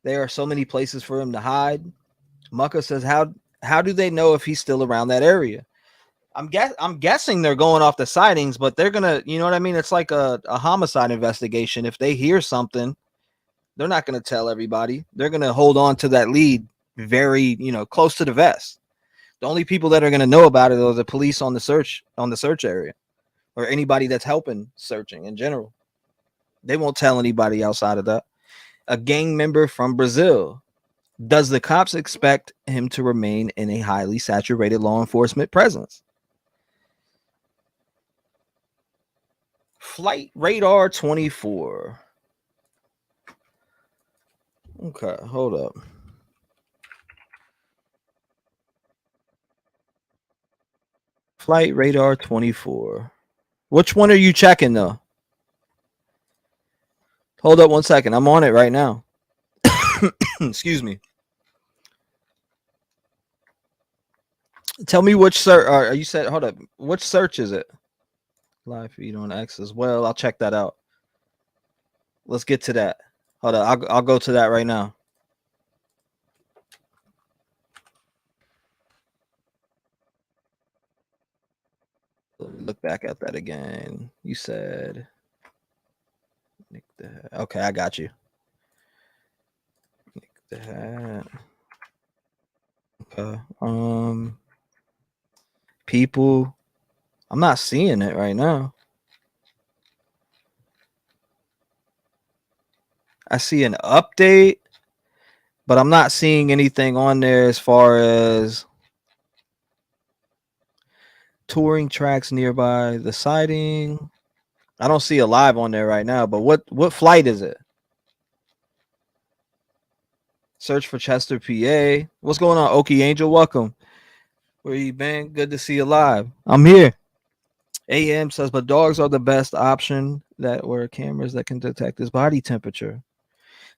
There are so many places for him to hide. Mucka says, how do they know if he's still around that area? I'm guessing they're going off the sightings, but they're gonna, you know what I mean? It's like a homicide investigation. If they hear something, they're not gonna tell everybody. They're gonna hold on to that lead very, close to the vest. The only people that are gonna know about it are the police on the search area, or anybody that's helping searching in general. They won't tell anybody outside of that. A gang member from Brazil. Does the cops expect him to remain in a highly saturated law enforcement presence? Flight radar 24. Okay, hold up. Flight radar 24. Which one are you checking though? Hold up 1 second. I'm on it right now. Excuse me. Tell me which search. You said, hold up. Which search is it? Live feed on X as well. I'll check that out. Let's get to that. Hold up. I'll go to that right now. Look back at that again. You said, okay, I got you. Nick the hat. Okay. People. I'm not seeing it right now. I see an update, but I'm not seeing anything on there as far as touring tracks nearby, the sighting. I don't see a live on there right now, but what flight is it? Search for Chester, PA. What's going on, Okie Angel? Welcome. Where you been? Good to see you live. I'm here. AM says, but dogs are the best option that were cameras that can detect his body temperature.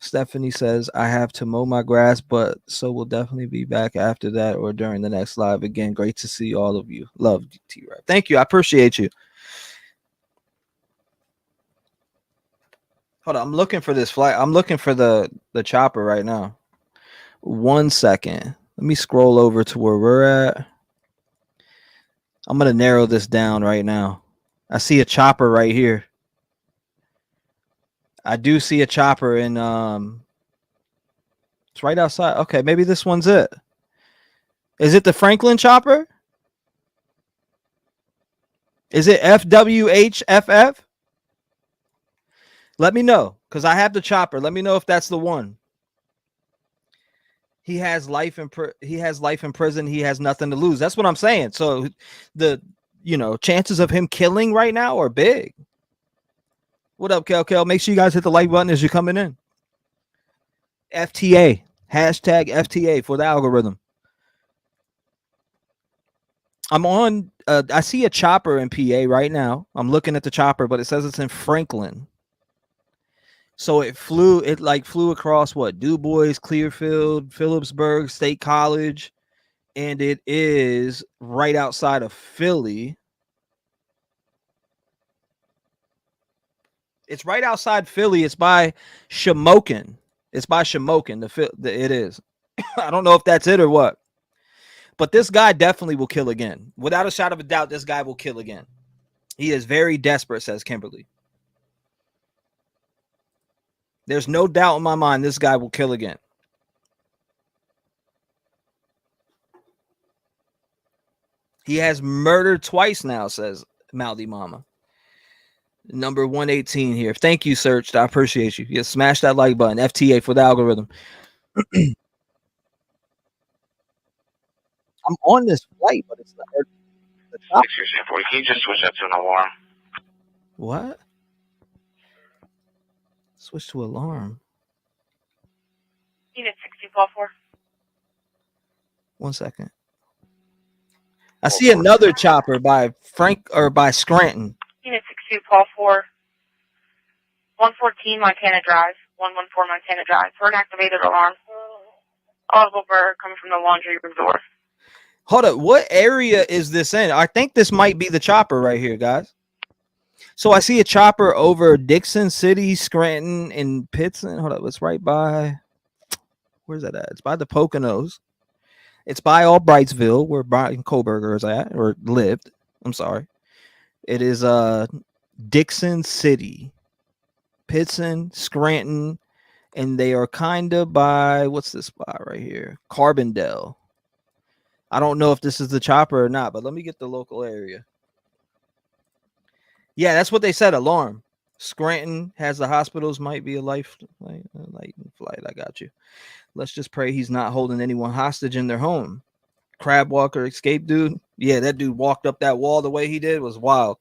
Stephanie says, I have to mow my grass, but so we'll definitely be back after that or during the next live. Again, great to see all of you. Love T-REV. Thank you. I appreciate you. Hold on. I'm looking for this flight. I'm looking for the chopper right now. 1 second. Let me scroll over to where we're at. I'm going to narrow this down right now. I see a chopper right here. I do see a chopper in it's right outside. Okay, maybe this one's it. Is it the Franklin chopper? Is it FWHFF? Let me know, because I have the chopper. Let me know if that's the one. He has life in prison. He has nothing to lose. That's what I'm saying. So the chances of him killing right now are big. What up, Kel? Make sure you guys hit the like button as you're coming in. FTA. Hashtag FTA for the algorithm. I'm on. I see a chopper in PA right now. I'm looking at the chopper, but it says it's in Franklin. So it flew across what? Du Bois, Clearfield, Phillipsburg, State College, and it is right outside of Philly. It's right outside Philly. It's by Shamokin. It's by Shamokin. It is. I don't know if that's it or what. But this guy definitely will kill again. Without a shadow of a doubt, this guy will kill again. He is very desperate, says Kimberly. There's no doubt in my mind this guy will kill again. He has murdered twice now, says Mouthy Mama. Number 118 here. Thank you, Searched. I appreciate you. Yeah, smash that like button. FTA for the algorithm. I'm on this flight, but it's not. 640. Can you just switch that to an alarm? What? Switch to alarm. Unit 6244. 1 second. I see another chopper by by Scranton. Unit 6244. 114 Montana Drive. 114 Montana Drive. For an activated alarm. Audible bird coming from the laundry room door. Hold up. What area is this in? I think this might be the chopper right here, guys. So I see a chopper over Dixon City, Scranton, and Pittston. Hold up. It's right by. Where's that at? It's by the Poconos. It's by Albrightsville, where Brian Koberger is at, or lived. I'm sorry. It is Dixon City, Pittston, Scranton, and they are kind of by, what's this spot right here? Carbondale. I don't know if this is the chopper or not, but let me get the local area. Yeah, that's what they said, alarm. Scranton has the hospitals, might be a light flight. I got you. Let's just pray he's not holding anyone hostage in their home. Crab walker escape dude. Yeah, that dude walked up that wall the way he did was wild.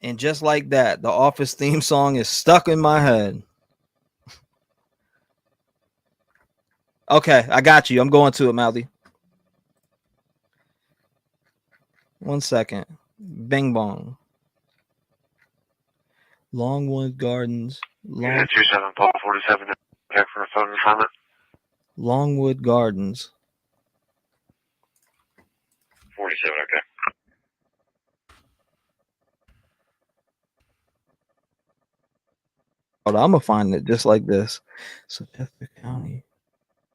And just like that, the Office theme song is stuck in my head. Okay, I got you. I'm going to it, Mouthy. 1 second. Bing bong. Longwood Gardens. Unit 27, Paul 47. Check for a phone informant. Longwood Gardens. 47, okay. Hold on, I'm gonna find it just like this. So Chester County.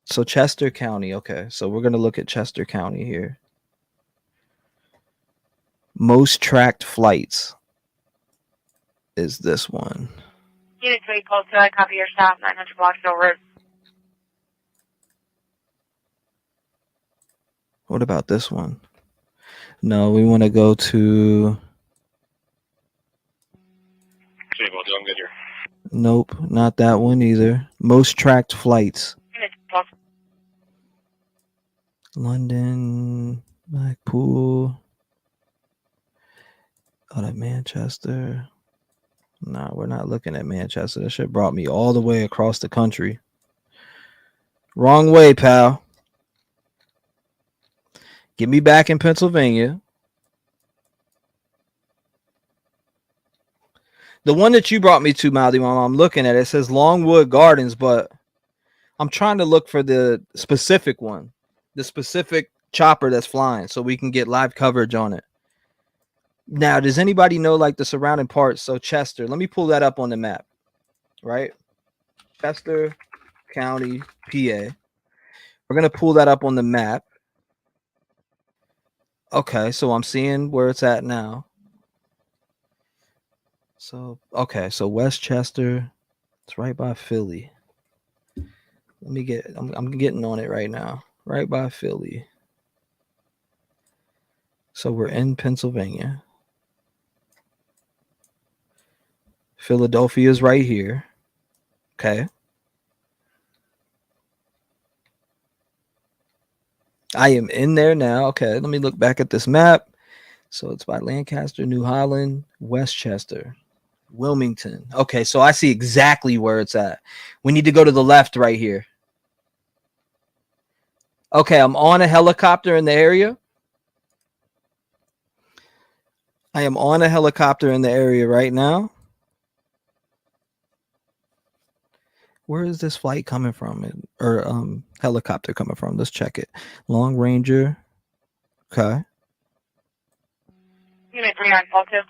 So Chester County. Okay, so we're gonna look at Chester County here. Most tracked flights is this one. Unit 3, Pulse 2, I copy your stop, 900 Blocksville Road. What about this one? No, we want to go to. I'm good here. Nope, not that one either. Most tracked flights. Unit 12. London, Blackpool. Out of Manchester. Nah, we're not looking at Manchester. That shit brought me all the way across the country. Wrong way, pal. Get me back in Pennsylvania. The one that you brought me to, Mouthy Mama, I'm looking at it. It says Longwood Gardens, but I'm trying to look for the specific one, the specific chopper that's flying, so we can get live coverage on it. Now, does anybody know like the surrounding parts? So Chester, let me pull that up on the map, right? Chester County, PA. We're going to pull that up on the map. Okay, so I'm seeing where it's at now. So, okay, so Westchester, it's right by Philly. Let me get, I'm getting on it right now. Right by Philly. So we're in Pennsylvania. Philadelphia's right here. Okay. I am in there now. Okay, let me look back at this map. So it's by Lancaster, New Holland, Westchester, Wilmington. Okay, so I see exactly where it's at. We need to go to the left right here. Okay, I'm on a helicopter in the area. I am on a helicopter in the area right now. Where is this flight coming from? Or helicopter coming from? Let's check it. Long Ranger. Okay. Unit 3942.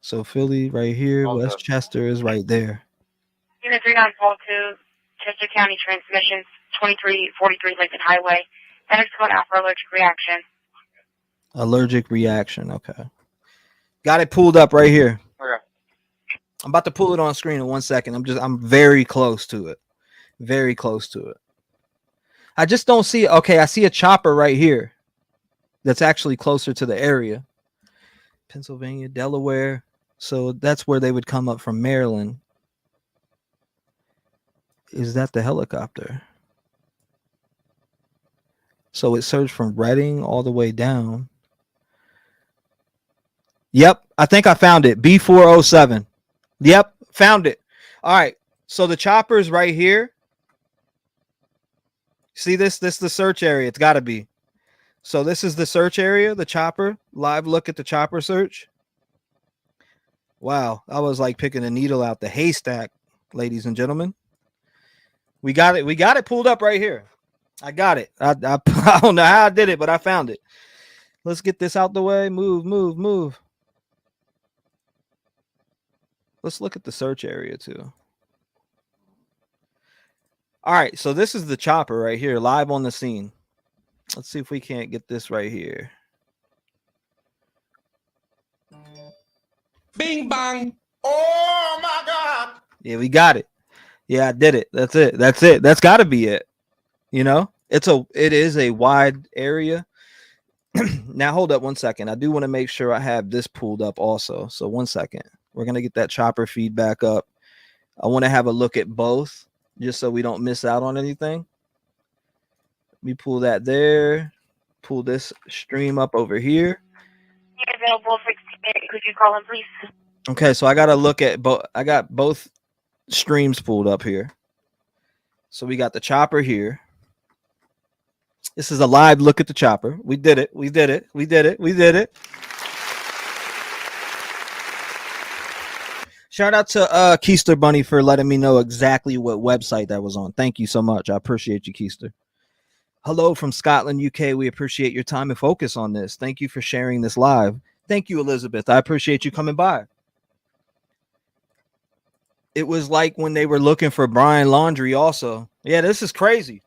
So Philly right here. Okay. Westchester is right there. Unit 3942, Chester County transmissions, 2343 Lincoln Highway. Center's going out for allergic reaction. Allergic reaction. Okay. Got it pulled up right here. Okay. I'm about to pull it on screen in 1 second. I'm very close to it. Very close to it. I just don't see it. Okay, I see a chopper right here. That's actually closer to the area. Pennsylvania, Delaware. So that's where they would come up from Maryland. Is that the helicopter? So it surged from Reading all the way down. Yep, I think I found it. B407. Yep, found it. All right. So the chopper's right here. See this? This is the search area. It's got to be. So this is the search area, the chopper. Live look at the chopper search. Wow, I was like picking a needle out the haystack, ladies and gentlemen. We got it. We got it pulled up right here. I got it. I don't know how I did it, but I found it. Let's get this out the way. Move, move, move. Let's look at the search area too. All right, so this is the chopper right here, live on the scene. Let's see if we can't get this right here. Bing bang. Oh my God. Yeah, we got it. Yeah, I did it. That's it. That's it. That's got to be it. You know, it is a wide area. Now, hold up 1 second. I do want to make sure I have this pulled up also. So 1 second. We're going to get that chopper feedback up. I want to have a look at both just so we don't miss out on anything. Let me pull that there. Pull this stream up over here. Available 68. Could you call him, please? Okay, so I got to look at both. I got both streams pulled up here. So we got the chopper here. This is a live look at the chopper. We did it. We did it. We did it. We did it. Shout out to Keister Bunny for letting me know exactly what website that was on. Thank you so much. I appreciate you, Keister. Hello from Scotland, UK. We appreciate your time and focus on this. Thank you for sharing this live. Thank you, Elizabeth. I appreciate you coming by. It was like when they were looking for Brian Laundrie also. Yeah, this is crazy.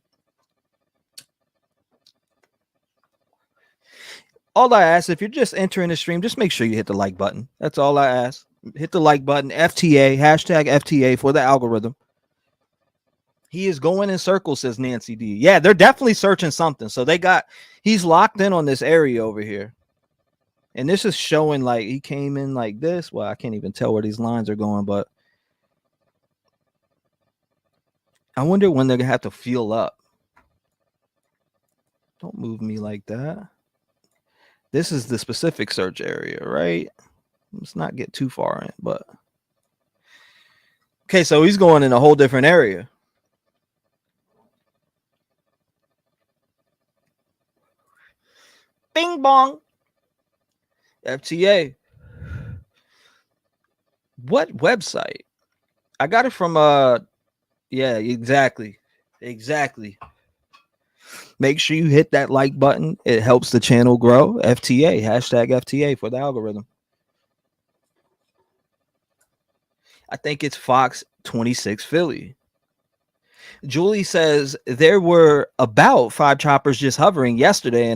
All I ask, if you're just entering the stream, just make sure you hit the like button. That's all I ask. Hit the like button, FTA, hashtag FTA for the algorithm. He is going in circles, says Nancy D. Yeah, they're definitely searching something. So he's locked in on this area over here. And this is showing like he came in like this. Well, I can't even tell where these lines are going, but I wonder when they're going to have to fuel up. Don't move me like that. This is the specific search area, right? Let's not get too far in, but okay, so he's going in a whole different area. Bing bong. FTA. What website? I got it from yeah, exactly. Make sure you hit that like button. It helps the channel grow. FTA, hashtag FTA for the algorithm. I think it's Fox 26 Philly. Julie says there were about 5 choppers just hovering yesterday,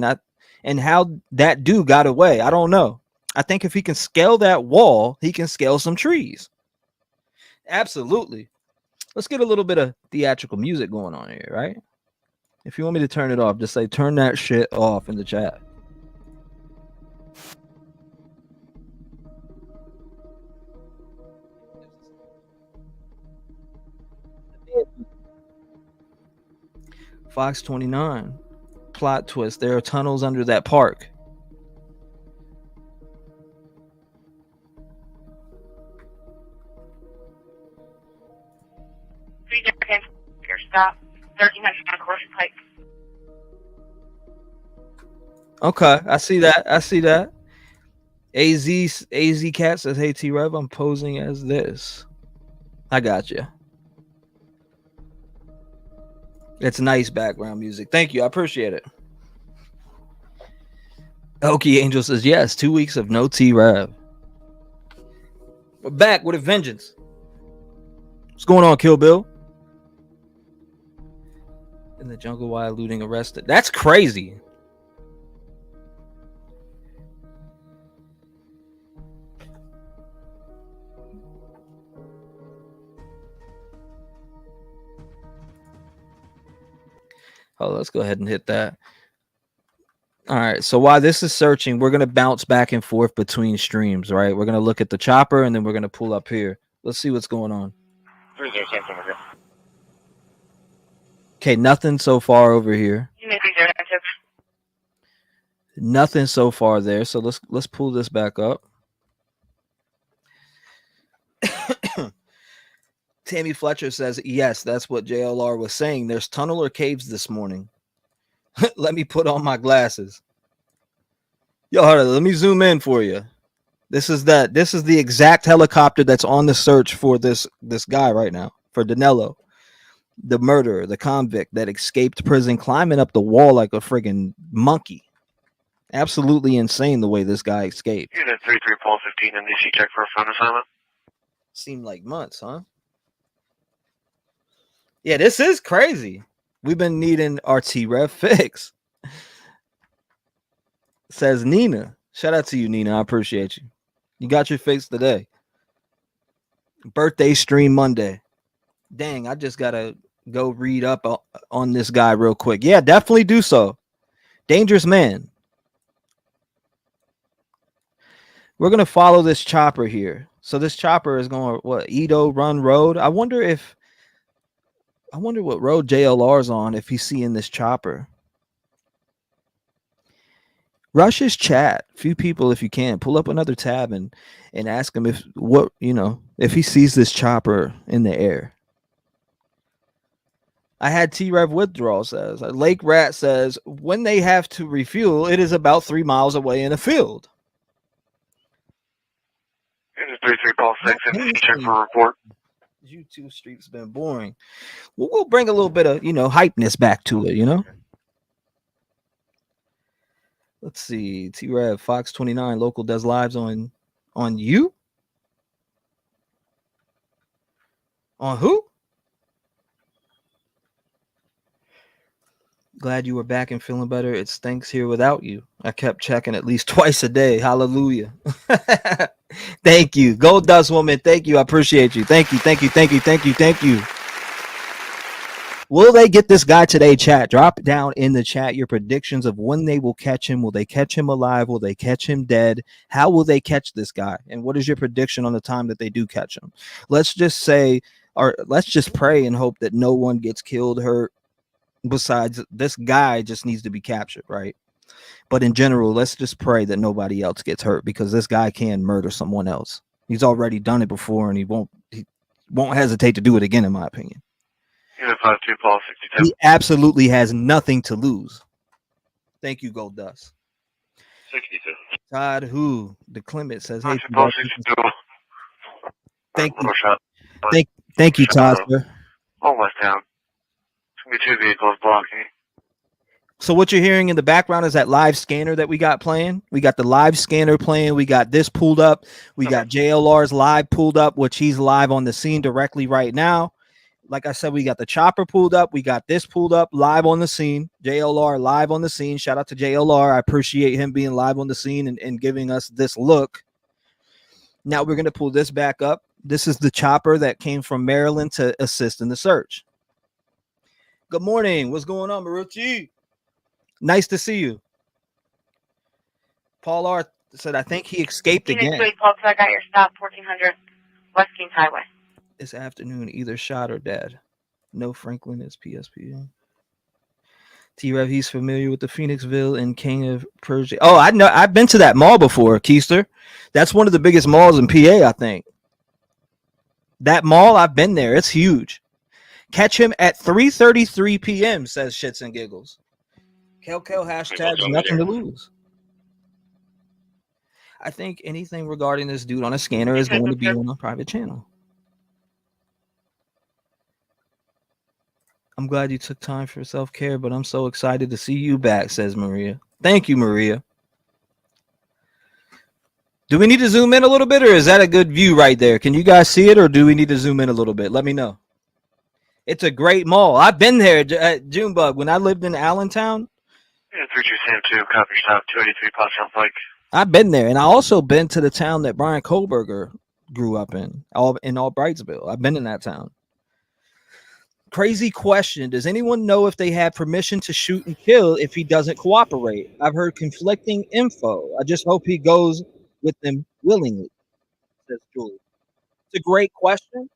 and how that dude got away, I don't know. I think if he can scale that wall, he can scale some trees. Absolutely. Let's get a little bit of theatrical music going on here, right? If you want me to turn it off, just say turn that shit off in the chat. Fox 29. Plot twist. There are tunnels under that park. Your stop. 1300 on Course Pike. Okay, I see that. I see that. AZ Cat says, "Hey T-REV, I'm posing as this." I got you. It's nice background music. Thank you. I appreciate it. Okie Angel says, "Yes, 2 weeks of no T-REV. We're back with a vengeance." What's going on, Kill Bill? In the jungle while looting arrested. That's crazy. Oh, let's go ahead and hit that. All right. So while this is searching, we're going to bounce back and forth between streams, right? We're going to look at the chopper and then we're going to pull up here. Let's see what's going on. Okay. Nothing so far over here. Nothing so far there. So let's pull this back up. Tammy Fletcher says, yes, that's what JLR was saying. There's tunnel or caves this morning. Let me put on my glasses. Yo, hold on, let me zoom in for you. This is the exact helicopter that's on the search for this guy right now, for Danelo, the murderer, the convict that escaped prison, climbing up the wall like a friggin' monkey. Absolutely insane the way this guy escaped. Unit 33 Paul 15 and DC check for a phone assignment. Seemed like months, huh? Yeah, this is crazy. We've been needing our T-REV fix. Says Nina. Shout out to you, Nina. I appreciate you. You got your fix today. Birthday stream Monday. Dang, I just gotta go read up on this guy real quick. Yeah, definitely do so. Dangerous man. We're gonna follow this chopper here. So this chopper is going Edo Run Road. I wonder what road JLR's on if he's seeing this chopper. Rush his chat. Few people, if you can, pull up another tab and ask him if he sees this chopper in the air. I had T-REV withdrawal says. Lake Rat says, when they have to refuel, it is about 3 miles away in a field. Unit 33 Paul 6 and DC check for a report. YouTube street's been boring. We'll bring a little bit of, hypeness back to it, Let's see. T-REV Fox 29 local does lives on you? On who? Glad you were back and feeling better. It stinks here without you. I kept checking at least twice a day. Hallelujah. Thank you. Gold Dust Woman. Thank you. I appreciate you. Thank you. Thank you. Thank you. Thank you. Thank you. Will they get this guy today, chat? Drop down in the chat your predictions of when they will catch him. Will they catch him alive? Will they catch him dead? How will they catch this guy? And what is your prediction on the time that they do catch him? Let's just say, or let's just pray and hope that no one gets killed, hurt. Besides, this guy just needs to be captured, right? But in general, let's just pray that nobody else gets hurt, because this guy can murder someone else. He's already done it before, and he won't hesitate to do it again, in my opinion. Unit 52 Paul 62. He absolutely has nothing to lose. Thank you, Gold Dust. 62. Todd Who the Clement says, hey, Paul 62. thank you, Todd, sir. All West Town. It's going to be 2 vehicles blocking. So what you're hearing in the background is that live scanner that we got playing. We got the live scanner playing. We got this pulled up. We got JLR's live pulled up, which he's live on the scene directly right now. Like I said, we got the chopper pulled up. We got this pulled up live on the scene. JLR live on the scene. Shout out to JLR. I appreciate him being live on the scene and giving us this look. Now we're going to pull this back up. This is the chopper that came from Maryland to assist in the search. Good morning. What's going on, Marucci? Nice to see you. Paul R. said, I think he escaped again. Paul, I got your stop, 1400 West Kings Highway. This afternoon, either shot or dead. No Franklin is PSP. T-REV, he's familiar with the Phoenixville and King of Persia. Oh, I know. I've been to that mall before, Keister. That's one of the biggest malls in PA, I think. That mall, I've been there. It's huge. Catch him at 3:33 p.m., says Shits and Giggles. Kel hashtags, nothing to lose. I think anything regarding this dude on a scanner is going to be on a private channel. I'm glad you took time for self-care, but I'm so excited to see you back, says Maria. Thank you, Maria. Do we need to zoom in a little bit, or is that a good view right there? Can you guys see it, or do we need to zoom in a little bit? Let me know. It's a great mall. I've been there at Junebug when I lived in Allentown. Yeah, 32 Sam 2, copy stop, 283 Potsdam Pike. I've been there, and I also been to the town that Brian Kohlberger grew up in Albrightsville. I've been in that town. Crazy question. Does anyone know if they have permission to shoot and kill if he doesn't cooperate? I've heard conflicting info. I just hope he goes with them willingly, says Julie. It's a great question.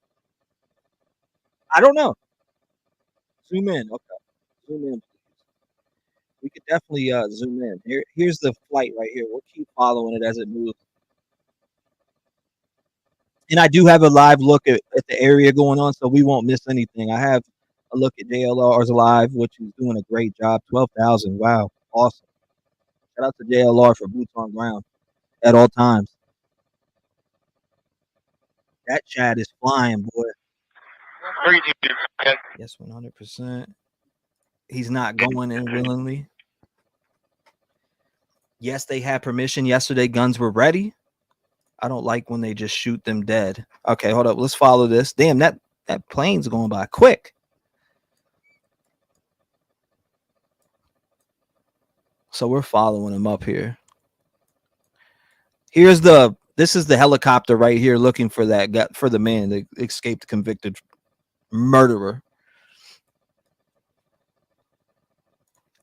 I don't know. Zoom in. Okay. Zoom in. We could definitely zoom in. Here's the flight right here. We'll keep following it as it moves. And I do have a live look at the area going on, so we won't miss anything. I have a look at JLR's live, which is doing a great job. 12,000. Wow. Awesome. Shout out to JLR for boots on ground at all times. That chat is flying, boy. 32, okay. Yes, 100%. He's not going in willingly. Yes, they had permission. Yesterday, guns were ready. I don't like when they just shoot them dead. Okay, hold up. Let's follow this. Damn, that plane's going by quick. So we're following him up here. This is the helicopter right here looking for the man that escaped convicted murderer.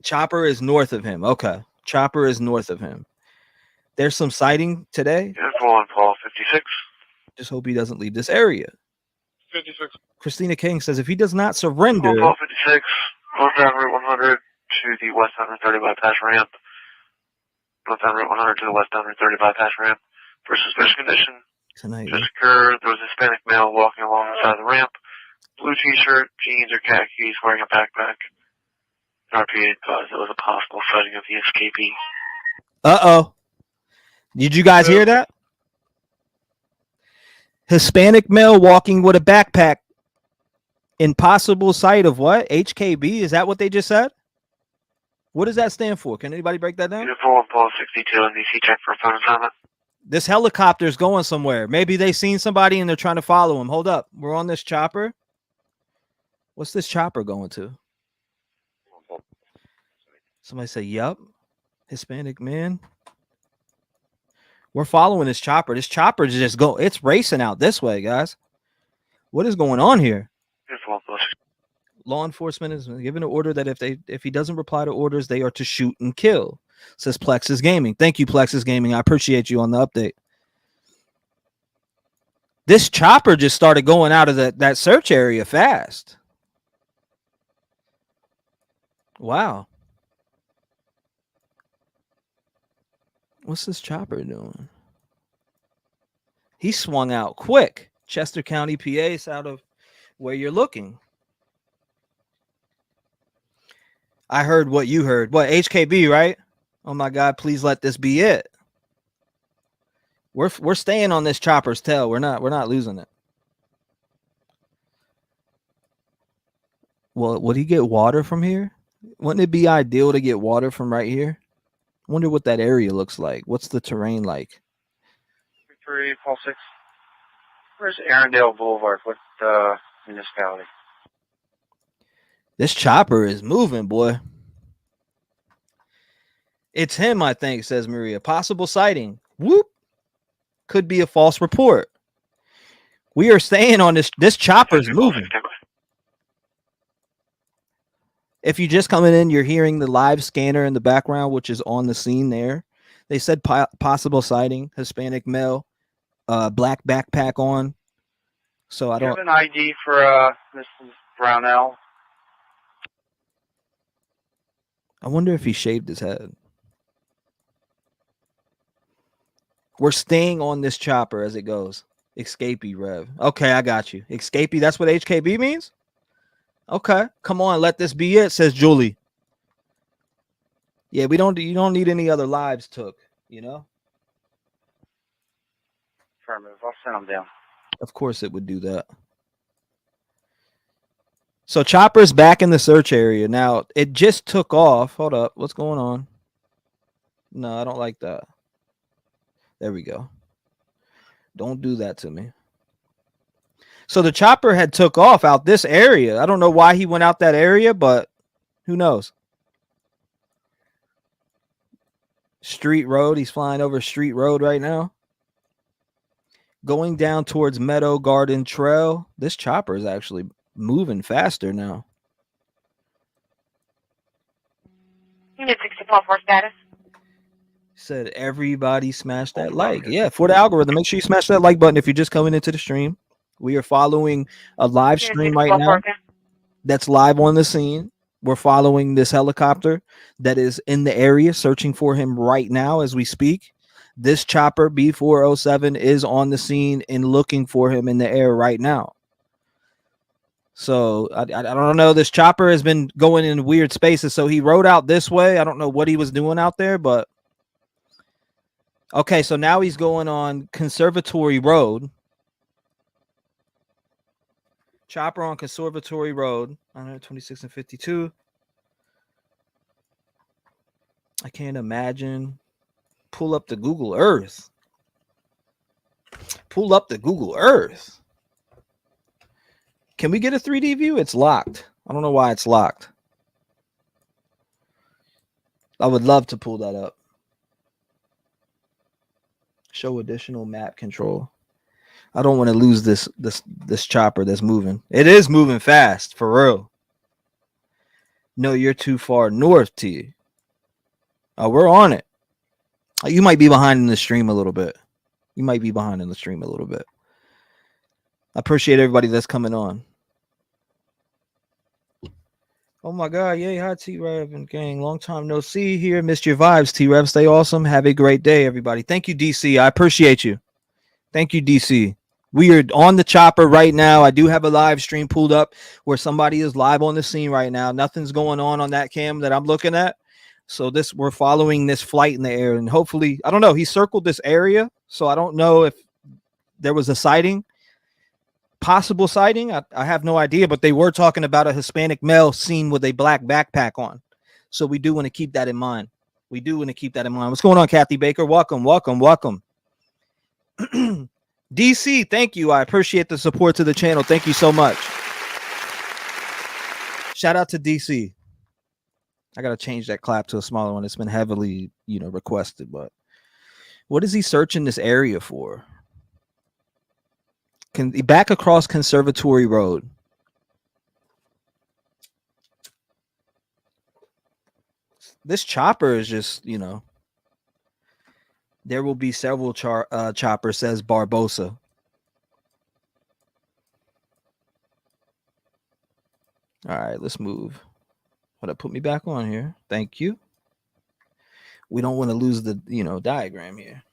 Chopper is north of him. Okay. Chopper is north of him. There's some sighting today. Yes, one, Paul 56. Just hope he doesn't leave this area. 56. Christina King says if he does not surrender. Paul 56, northbound Route 100 to the westbound Route 30 bypass ramp. Northbound Route 100 to the westbound Route 30 bypass ramp. For suspicious condition. Tonight. Just occurred. There was a Hispanic male walking along the side of the ramp. Blue t-shirt, jeans or khakis, wearing a backpack. RPA because it was a possible sighting of the escapee. Uh-oh. Did you guys hear that? Hispanic male walking with a backpack. Impossible sight of what? HKB? Is that what they just said? What does that stand for? Can anybody break that down? Uniform Paul 62 and DC check for phone assignment. This helicopter's going somewhere. Maybe they seen somebody and they're trying to follow him. Hold up. We're on this chopper. What's this chopper going to? Somebody say, yup. Hispanic man. We're following this chopper. This chopper is just go. It's racing out this way, guys. What is going on here? Law enforcement is given an order that if he doesn't reply to orders, they are to shoot and kill. Says Plexus Gaming. Thank you, Plexus Gaming. I appreciate you on the update. This chopper just started going out of that search area fast. Wow. What's this chopper doing? He swung out quick. Chester County, PA is out of where you're looking. I heard what you heard. What, HKB, right? Oh my God, please let this be it. We're staying on this chopper's tail. We're not losing it. Well, would he get water from here? Wouldn't it be ideal to get water from right here? I wonder what that area looks like. What's the terrain like? 3, Paul 6. Where's Arundel Boulevard? What municipality? This chopper is moving, boy. It's him, I think, says Maria. Possible sighting. Whoop. Could be a false report. We are staying on this. This chopper's moving. If you're just coming in, you're hearing the live scanner in the background, which is on the scene there. They said possible sighting, Hispanic male, black backpack on. So I don't have an ID for Mrs. Brownell. I wonder if he shaved his head. We're staying on this chopper as it goes. Escapee Rev. Okay, I got you. Escapee, that's what HKB means? Okay, come on, let this be it, says Julie. Yeah, you don't need any other lives took, you know? Affirmative. I'll send them down. Of course it would do that. So Chopper's back in the search area. Now, it just took off. Hold up. What's going on? No, I don't like that. There we go. Don't do that to me. So the chopper had took off out this area. I don't know why he went out that area, but who knows? Street Road. He's flying over Street Road right now. Going down towards Meadow Garden Trail. This chopper is actually moving faster now. Unit 624 status. Said everybody smash that like. Yeah, for the algorithm, make sure you smash that like button if you're just coming into the stream. We are following a live stream right now that's live on the scene. We're following this helicopter that is in the area, searching for him right now as we speak. This chopper B407 is on the scene and looking for him in the air right now. So I don't know. This chopper has been going in weird spaces. So he rode out this way. I don't know what he was doing out there, but okay. So now he's going on Conservatory Road. Chopper on Conservatory Road, 126 and 52. I can't imagine. Pull up the Google Earth. Pull up the Google Earth. Can we get a 3D view? It's locked. I don't know why it's locked. I would love to pull that up. Show additional map control. I don't want to lose this chopper that's moving. It is moving fast, for real. No, you're too far north, T. Oh, we're on it. You might be behind in the stream a little bit. You might be behind in the stream a little bit. I appreciate everybody that's coming on. Oh my God, yay, hi T-REV and gang. Long time no see here. Missed your vibes, T-REV. Stay awesome. Have a great day, everybody. Thank you, DC. I appreciate you. Thank you, DC. We are on the chopper right now. I do have a live stream pulled up where somebody is live on the scene right now. Nothing's going on that cam that I'm looking at. So we're following this flight in the air, and hopefully, I don't know. He circled this area, so I don't know if there was a sighting, possible sighting. I have no idea, but they were talking about a Hispanic male seen with a black backpack on. So we do want to keep that in mind. We do want to keep that in mind. What's going on, Kathy Baker? Welcome, welcome, welcome. DC, thank you. I appreciate the support to the channel. Thank you so much. Shout out to DC. I got to change that clap to a smaller one. It's been heavily, requested, but what is he searching this area for? Can he back across Conservatory Road? This chopper is just, there will be several choppers, says Barbosa. All right, let's move. Hold up, put me back on here. Thank you. We don't want to lose the, diagram here.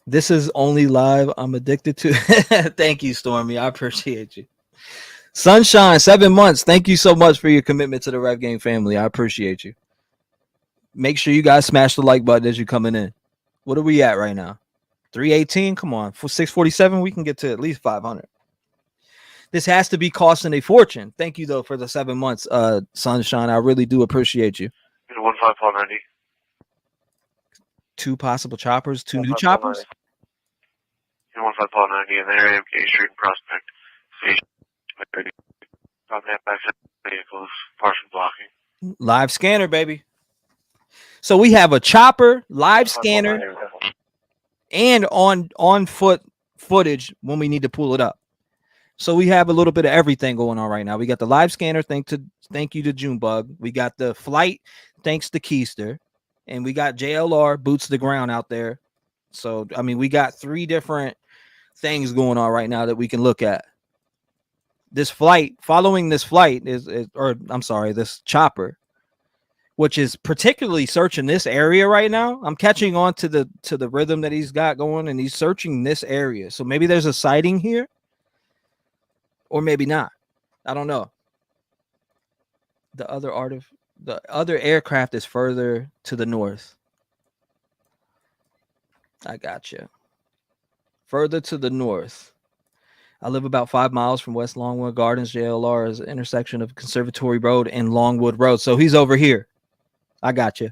This is only live. I'm addicted to. Thank you, Stormy. I appreciate you. Sunshine, 7 months. Thank you so much for your commitment to the Rev Game family. I appreciate you. Make sure you guys smash the like button as you're coming in. What are we at right now? 318. Come on. For 647, we can get to at least 500. This has to be costing a fortune. Thank you, though, for the 7 months, Sunshine. I really do appreciate you. 15490. 2 possible choppers, 2 new choppers. 15490 in the area of Gay Street and Prospect. Vehicles, partial blocking. Live scanner, baby. So we have a chopper, live scanner, and on foot footage when we need to pull it up. So we have a little bit of everything going on right now. We got the live scanner, thank you to Junebug. We got the flight, thanks to Keister. And we got JLR, boots to the ground out there. So, I mean, we got 3 different things going on right now that we can look at. This flight, following this flight this chopper, which is particularly searching this area right now. I'm catching on to the rhythm that he's got going, and he's searching this area. So maybe there's a sighting here, or maybe not. I don't know. The other aircraft is further to the north. I got you. Further to the north. I live about 5 miles from West Longwood Gardens. JLR is an intersection of Conservatory Road and Longwood Road. So he's over here. I got you.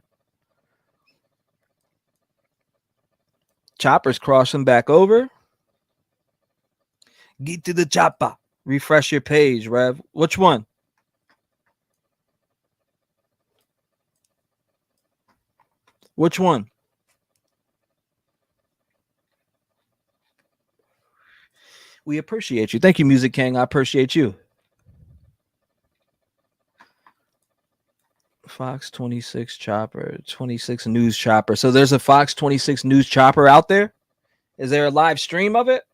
Chopper's crossing back over. Get to the chopper. Refresh your page, Rev. Which one? Which one? We appreciate you. Thank you, Music King. I appreciate you. Fox 26 chopper, 26 news chopper. So there's a Fox 26 news chopper out there? Is there a live stream of it?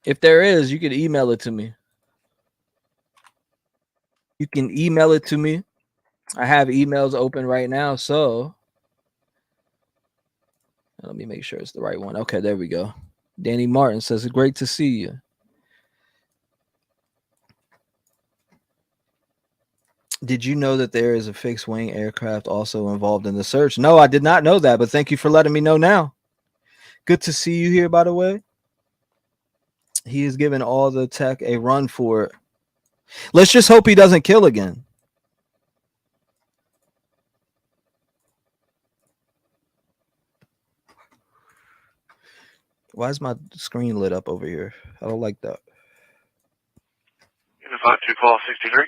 If there is, you can email it to me. You can email it to me. I have emails open right now, so let me make sure it's the right one. Okay, there we go. Danny Martin says, great to see you. Did you know that there is a fixed wing aircraft also involved in the search? No, I did not know that, but thank you for letting me know now. Good to see you here, by the way. He is giving all the tech a run for it. Let's just hope he doesn't kill again. Why is my screen lit up over here? I don't like that. 52 call 63.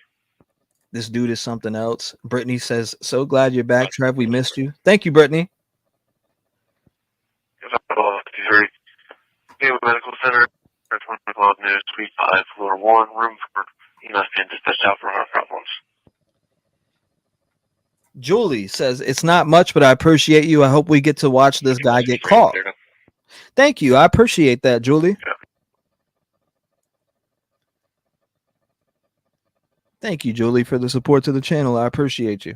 This dude is something else. Brittany says, so glad you're back, Trev. We missed you. Thank you, Brittany. Call 53. Gateway Medical Center, 20 Club News, Suite 5, Floor 1, Room 4. You must be dispatched out for our problems. Julie says, it's not much, but I appreciate you. I hope we get to watch this guy get caught. Thank you. I appreciate that, Julie. Yeah. Thank you, Julie, for the support to the channel. I appreciate you.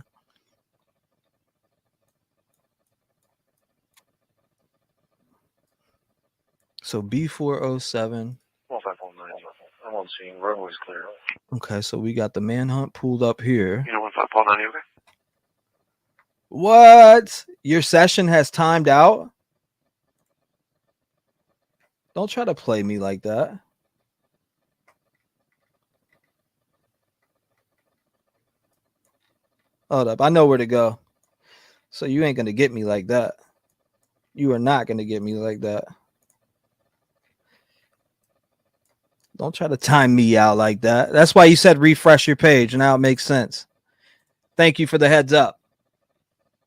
So B407. I'm on scene. Runway's clear. Okay, so we got the Manhunt pulled up here. You know 1549, okay? What? Your session has timed out? Don't try to play me like that. Hold up. I know where to go. So you ain't going to get me like that. You are not going to get me like that. Don't try to time me out like that. That's why you said refresh your page. Now it makes sense. Thank you for the heads up.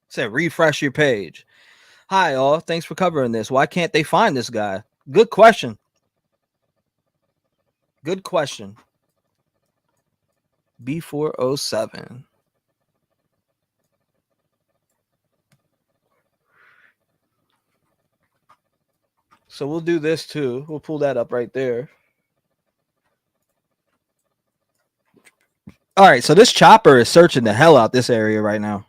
Said refresh your page. Hi, all. Thanks for covering this. Why can't they find this guy? Good question. Good question. B407. So we'll do this too. We'll pull that up right there. All right, so this chopper is searching the hell out this area right now.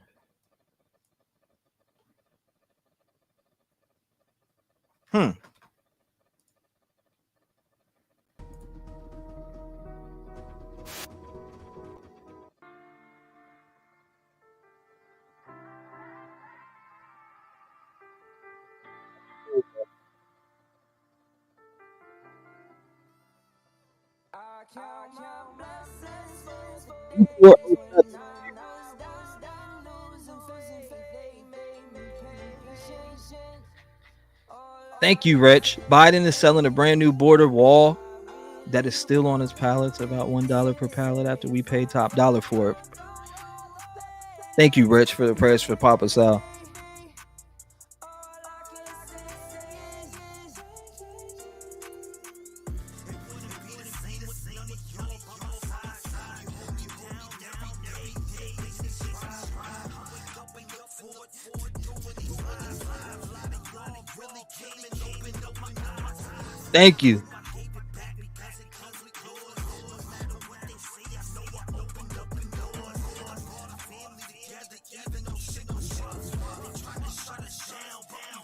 Thank you, Rich. Biden is selling a brand new border wall that is still on his pallets, about $1 per pallet after we pay top dollar for it. Thank you, Rich, for the prayers for Papa Sal. Thank you.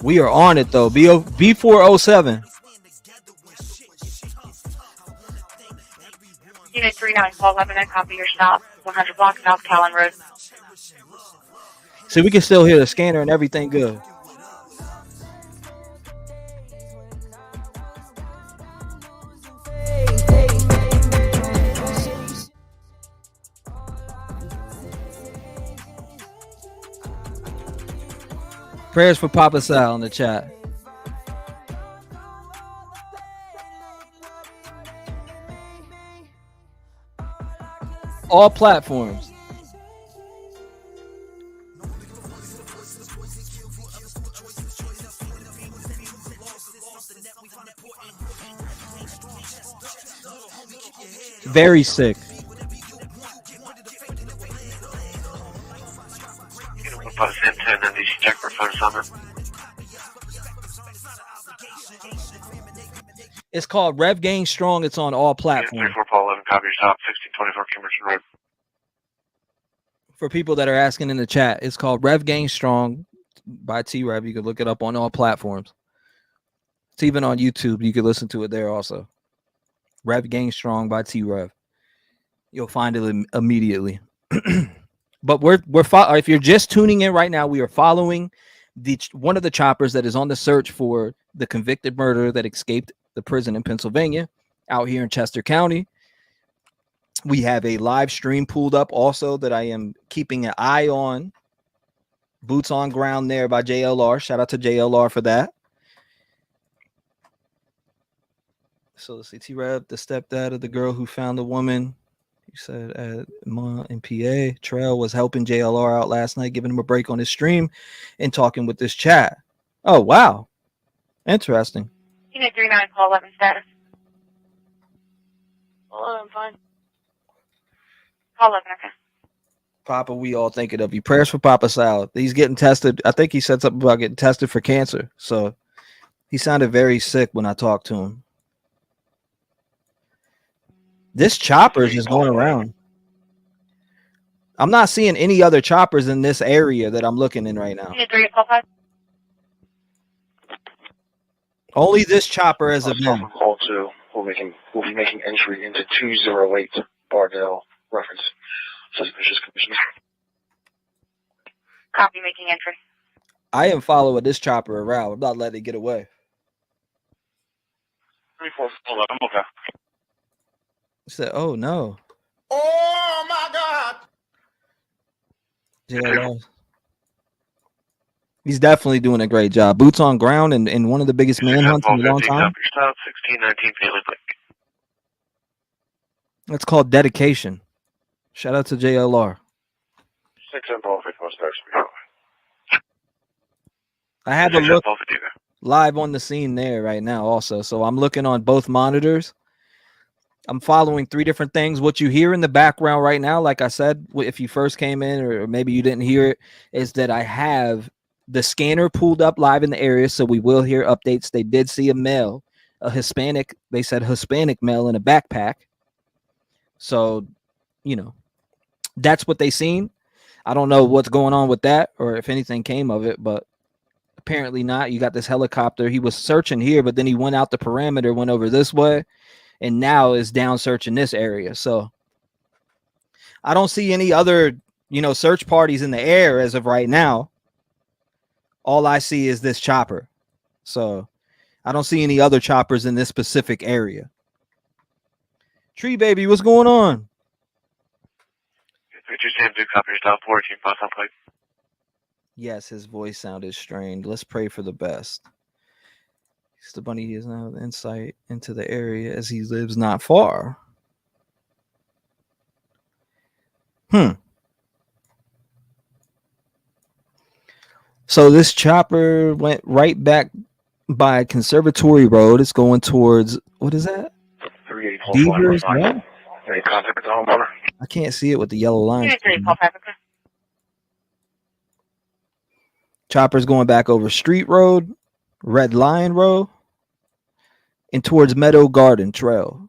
We are on it though. B407. Unit 39, call 11, copy your stop. 100 block South Callan Road. See, we can still hear the scanner and everything good. Prayers for Papa Sal in the chat. All platforms. Very sick. It's called Rev Gang Strong. It's on all platforms. 34 Paul 11, copy your top 1624 Kimerson Road. For people that are asking in the chat, it's called Rev Gang Strong by T-REV. You can look it up on all platforms. It's even on YouTube. You can listen to it there also. Rev Gang Strong by T-REV. You'll find it immediately. But if you're just tuning in right now, we are following one of the choppers that is on the search for the convicted murderer that escaped the prison in Pennsylvania out here in Chester County. We have a live stream pulled up also that I am keeping an eye on. Boots on ground there by JLR. Shout out to JLR for that. So let's see. T-REV, the stepdad of the girl who found the woman. He said at Ma in PA, Trail was helping JLR out last night, giving him a break on his stream and talking with this chat. Oh, wow. Interesting. Unit 39, Paul 11 status. Paul 11, fine. Paul 11, okay. Papa, we all thinking of you. Prayers for Papa Sal. He's getting tested. I think he said something about getting tested for cancer. So he sounded very sick when I talked to him. This chopper is just going around. I'm not seeing any other choppers in this area that I'm looking in right now. Unit 3, Paul 5. Only this chopper as of now. Call 2. We'll be making entry into 208 Bardell reference. Suspicious conditions. Copy, making entry. I am following this chopper around. I'm not letting it get away. 34 Paul 11, I'm okay. He said, oh no. Oh my God. JLR. He's definitely doing a great job. Boots on ground and one of the biggest manhunts in a long time. 1619 Paley Lake. That's called dedication. Shout out to JLR. 6 and Paul 51 starts. I have a look live on the scene there right now also. So I'm looking on both monitors. I'm following 3 different things. What you hear in the background right now, like I said, if you first came in or maybe you didn't hear it, is that I have the scanner pulled up live in the area. So we will hear updates. They did see a male, a Hispanic. They said Hispanic male in a backpack. So, you know, that's what they seen. I don't know what's going on with that or if anything came of it, but apparently not. You got this helicopter. He was searching here, but then he went out the perimeter, went over this way, and now is down searching this area. So I don't see any other, search parties in the air as of right now. All I see is this chopper. So I don't see any other choppers in this specific area. Tree Baby, what's going on? Yes, his voice sounded strained. Let's pray for the best. The bunny is now insight into the area as he lives not far. So this chopper went right back by Conservatory Road. It's going towards, what is that? Beavers, no? I can't see it with the yellow line. Chopper's going back over Street Road, Red Lion Road, and towards Meadow Garden Trail.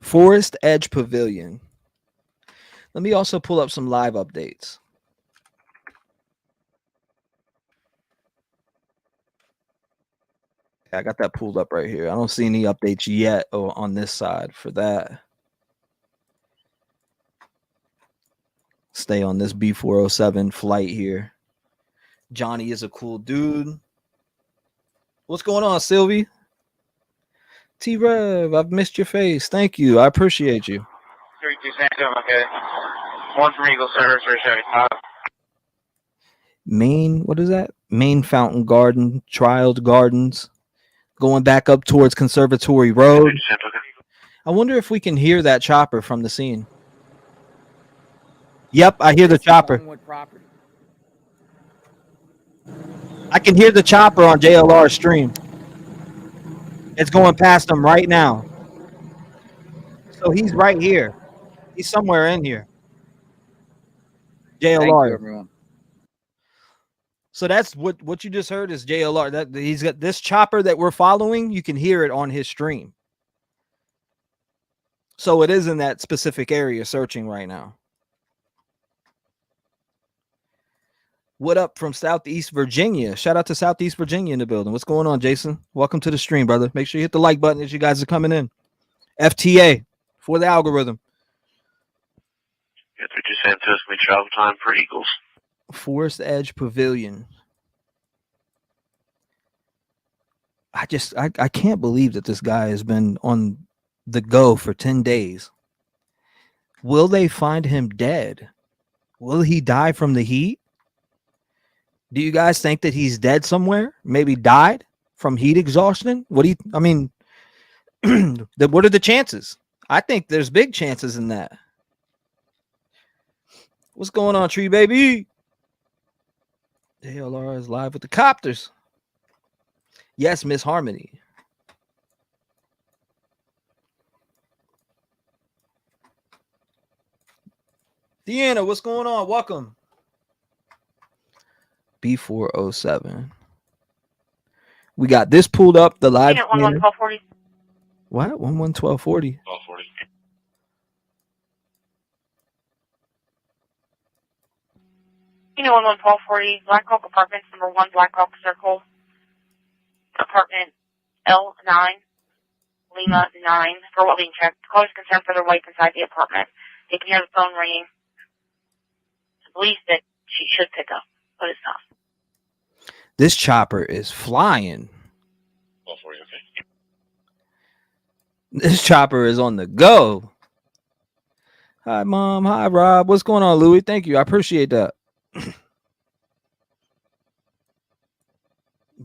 Forest Edge Pavilion. Let me also pull up some live updates. I got that pulled up right here. I don't see any updates yet on this side for that. stay on this B407 flight here. Johnny is a cool dude. What's going on, Sylvie? T-REV, I've missed your face. Thank you. I appreciate you. 32 Phantom, okay. 1 from Eagle Service, 375. Main, what is that? Main Fountain Garden, Child Gardens, going back up towards Conservatory Road. I wonder if we can hear that chopper from the scene. Yep, I hear the chopper. I can hear the chopper on JLR stream. It's going past him right now. So he's right here. He's somewhere in here. JLR. Thank you, everyone. So that's what you just heard is JLR. That he's got this chopper that we're following. You can hear it on his stream. So it is in that specific area searching right now. What up from Southeast Virginia? Shout out to Southeast Virginia in the building. What's going on, Jason? Welcome to the stream, brother. Make sure you hit the like button as you guys are coming in. FTA for the algorithm. Yeah, 32 Santos, we travel time for Eagles. Forest Edge Pavilion. I can't believe that this guy has been on the go for 10 days. Will they find him dead? Will he die from the heat? Do you guys think that he's dead somewhere? Maybe died from heat exhaustion? What are the chances? I think there's big chances in that. What's going on, Tree Baby? JLR is live with the copters. Yes, Miss Harmony. Deanna, what's going on? Welcome. B407. We got this pulled up. The live. Unit 111240. What? 111240. 1240. Unit 111240, Black Hawk Apartments, number 1 Black Hawk Circle, apartment L9, Lima 9, for well being checked. Callers concerned for their wife inside the apartment. They can hear the phone ringing. It's believed that she should pick up, but it's not. This chopper is flying. 1240, okay. This chopper is on the go. Hi, Mom. Hi, Rob. What's going on, Louis? Thank you. I appreciate that.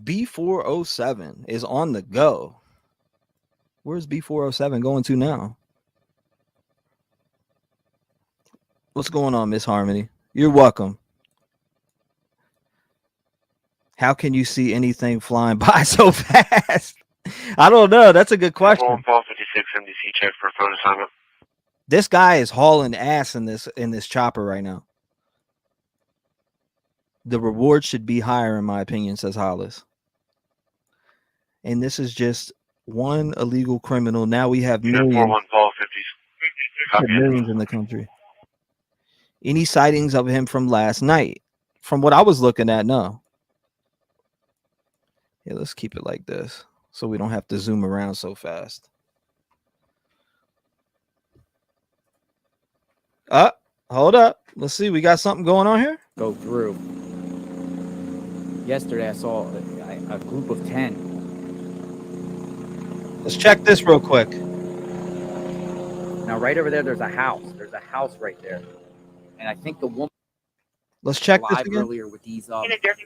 B407 is on the go. Where's B407 going to now? What's going on, Miss Harmony? You're welcome. How can you see anything flying by so fast? I don't know. That's a good question. 56 MDC check for phone assignment. This guy is hauling ass in this chopper right now. The reward should be higher, in my opinion, says Hollis. And this is just one illegal criminal. Now we have millions in the country. Any sightings of him from last night? From what I was looking at, no. Yeah, let's keep it like this so we don't have to zoom around so fast. Hold up. Let's see. We got something going on here. Go through. Yesterday, I saw a group of 10. Let's check this real quick. Now, right over there, there's a house. There's a house right there. And I think the woman. Let's check this live again. Earlier with these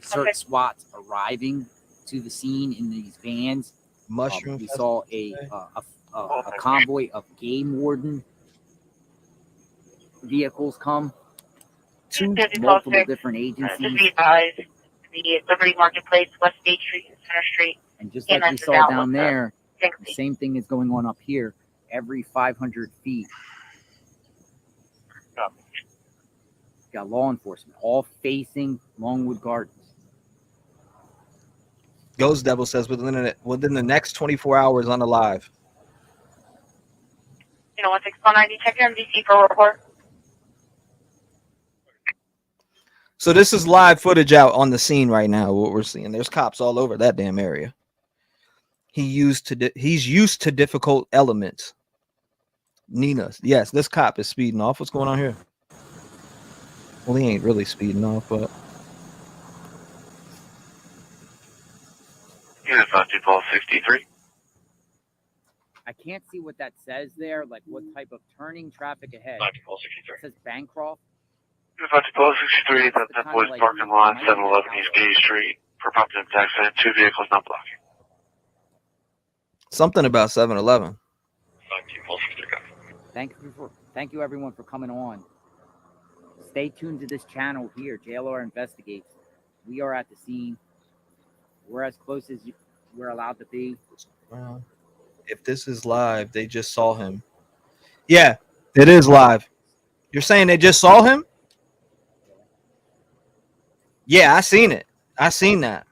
search SWATs arriving to the scene in these vans. Mushroom. We saw a convoy of game warden vehicles come. Multiple different agencies. Just be advised, the Liberty Marketplace, West State Street, and Center Street. And just like we saw down there, the same thing is going on up here. Every 500 feet, got law enforcement, all facing Longwood Gardens. Ghost Devil says within the next 24 hours on the live. You know, 1690, check your MDC for a report. So this is live footage out on the scene right now. What we're seeing, there's cops all over that damn area. He's used to difficult elements. Nina, yes, this cop is speeding off. What's going on here? Well, he ain't really speeding off, but Unit 5-63. I can't see what that says there. Like what type of turning traffic ahead? 5-63. It says Bancroft. Unit 5-63, that's the boys parking lot, 711 East Gay Street. For Pumpkin accident, 2 vehicles not blocking. something about 7-Eleven. 5-63. Thank you everyone for coming on. Stay tuned to this channel here, JLR Investigates. We are at the scene. We're as close as we're allowed to be. If this is live, they just saw him. Yeah, it is live. You're saying they just saw him? Yeah, I seen it. I seen that.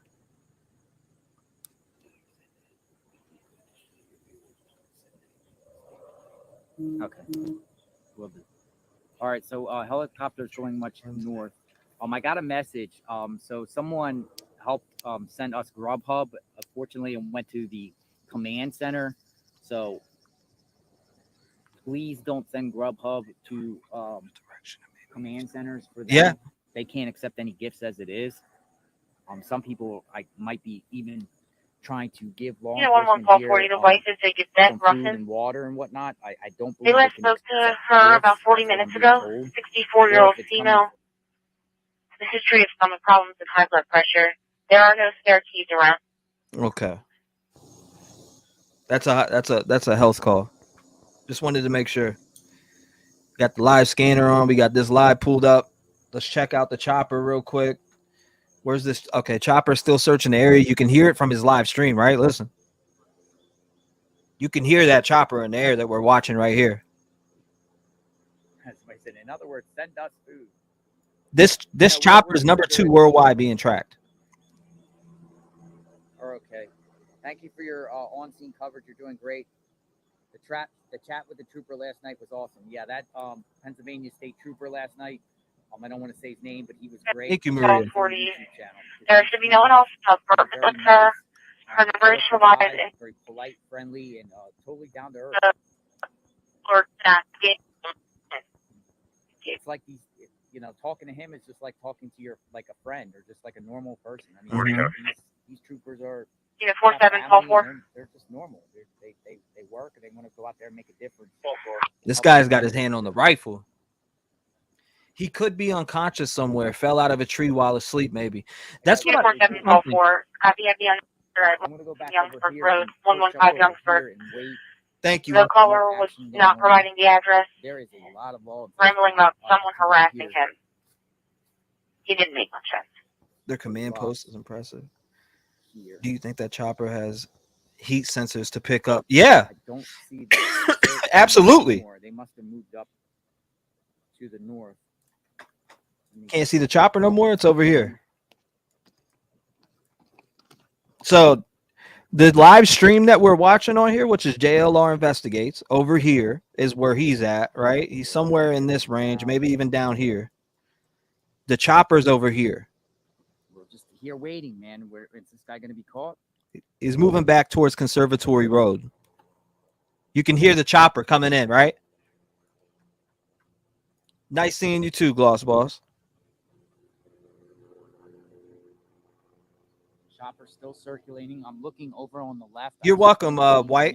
Okay. Will do. All right, so helicopter's going much north. I got a message. So someone helped send us Grubhub. Unfortunately, it went to the command center. So please don't send Grubhub to command centers for them. Yeah. They can't accept any gifts as it is. Some people might be even trying to give law enforcement here, devices they get sent, some food Ruffin. and water and whatnot. I don't They believe last can spoke to accept her about gifts. 40 That's what minutes I'm being ago. told. 64-year-old Or if it's female. The history of stomach problems and high blood pressure. There are no spare keys around. Okay. That's a health call. Just wanted to make sure. Got the live scanner on. We got this live pulled up. Let's check out the chopper real quick. Where's this? Okay, chopper's still searching the area. You can hear it from his live stream, right? Listen. You can hear that chopper in the air that we're watching right here. As I said, in other words, send us food. This chopper is number 2 worldwide being tracked. Okay. Thank you for your on-scene coverage. You're doing great. The chat with the trooper last night was awesome. Yeah, that Pennsylvania State Trooper last night. I don't want to say his name, but he was great. Thank you, Maria. 40. There should be no one else but her. Her number is provided. Very polite, friendly, and totally down to earth. Or that. It's like he's, talking to him is just like talking to like a friend or just like a normal person. I mean, these troopers are. 4744. They're just normal. They work and they want to go out there and make a difference. This guy's got his hand on the rifle. He could be unconscious somewhere, fell out of a tree while asleep, maybe. That's what 4744. Copy on I'm going to go back Youngsburg Road, 115 Youngsburg. Thank you. The caller was not providing the address, There is a lot of law rambling about someone harassing him. He didn't make much sense. Their command post is impressive. Do you think that chopper has heat sensors to pick up? Yeah. I don't see Absolutely. They must have moved up to the north. Can't see the chopper no more. It's over here. So the live stream that we're watching on here, which is JLR Investigates, over here is where he's at, right? He's somewhere in this range, maybe even down here. The chopper's over here. We're just here waiting, man. Where is this guy going to be caught? He's moving back towards Conservatory Road. You can hear the chopper coming in, right? Nice seeing you too, Gloss Boss. Chopper still circulating. I'm looking over on the left. You're welcome, White.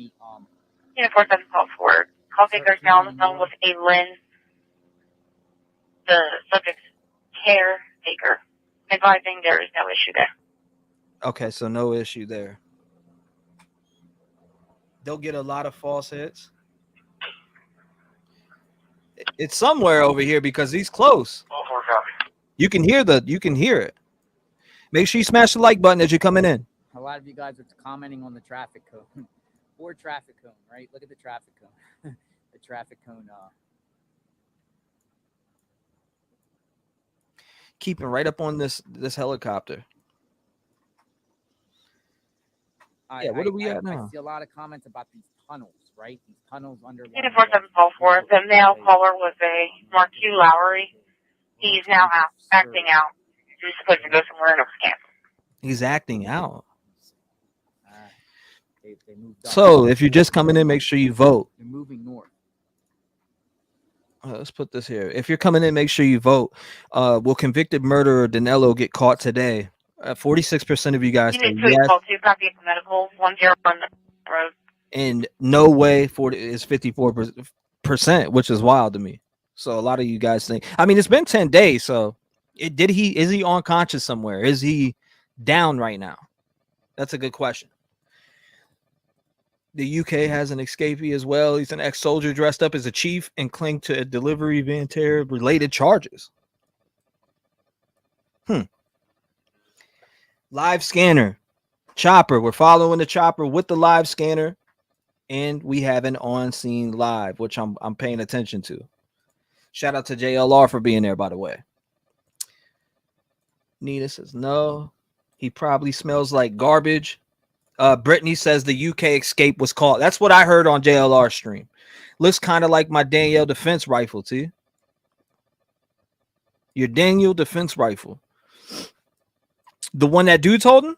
4744. Call takers now on the phone with a Lynn, the subject's caretaker, advising there is no issue there. Okay, so no issue there. They'll get a lot of false hits. It's somewhere over here because he's close. You can hear it. Make sure you smash the like button as you're coming in. A lot of you guys are commenting on the traffic cone. Or traffic cone, right? Look at the traffic cone. The traffic cone. Keeping right up on this helicopter. Yeah, what are we at now? I see a lot of comments about these tunnels, right? These tunnels under. 4744. The male caller was a Mark Q. Lowry. He's now acting out. He was supposed to go somewhere and it was canceled. He's acting out. They moved up. So if you're just coming in, make sure you vote. They're moving north. Let's put this here. If you're coming in, make sure you vote. Will convicted murderer Danelo get caught today? 46% of you guys You say need to yes. call 2, copy of medical, 101 road. And no way 40 is 54%, which is wild to me. So a lot of you guys think, I mean, it's been 10 days. So is he unconscious somewhere? Is he down right now? That's a good question. The UK has an escapee as well. He's an ex-soldier dressed up as a chief and clinging to a delivery van terror related charges. Live scanner. Chopper. We're following the chopper with the live scanner. And we have an on-scene live, which I'm paying attention to. Shout out to JLR for being there, by the way. Nina says no. He probably smells like garbage. Brittany says the UK escape was caught. That's what I heard on JLR stream. Looks kind of like my Daniel defense rifle, T. Your Daniel defense rifle. The one that dude's holding?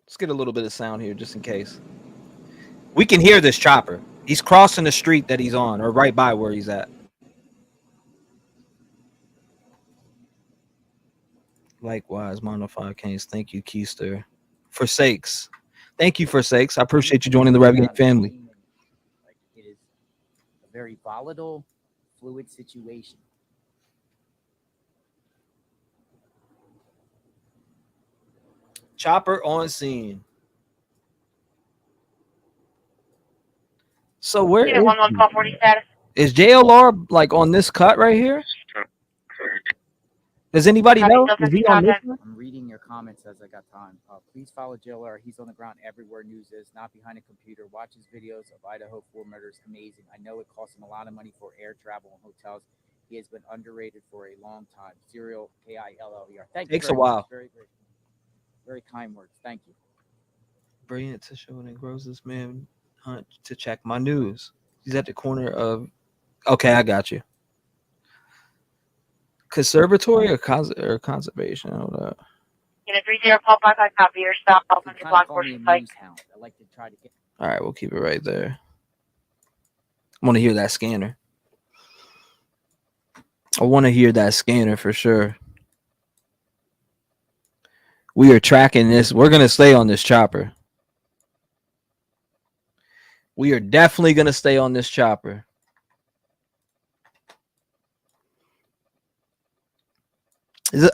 Let's get a little bit of sound here just in case. We can hear this chopper. He's crossing the street that he's on, or right by where he's at. Likewise, Mono 5 Kings. Thank you, Keister. Forsakes. Thank you, Forsakes. I appreciate you joining the Rev Gang family. Like, it is a very volatile, fluid situation. Chopper on scene. So where Unit 11-1240 status. is JLR, like on this cut right here? Does anybody know? Is he on this one? I'm reading your comments as I got time. Please follow JLR. He's on the ground everywhere news is, not behind a computer. Watch his videos of Idaho 4 murders. Amazing. I know it costs him a lot of money for air travel and hotels. He has been underrated for a long time. Serial KILLER. Thank you. Takes a while. Very, very, very kind words. Thank you. Brilliant to show and grows this man hunt to check my news. He's at the corner of. Okay, I got you. Conservatory or conservation? Hold up. Unit 30 call back. I copy your stop. You can kind of call me a news hound. I like to try to get. All right, we'll keep it right there. I want to hear that scanner. I want to hear that scanner for sure. We are tracking this. We're going to stay on this chopper. We are definitely going to stay on this chopper.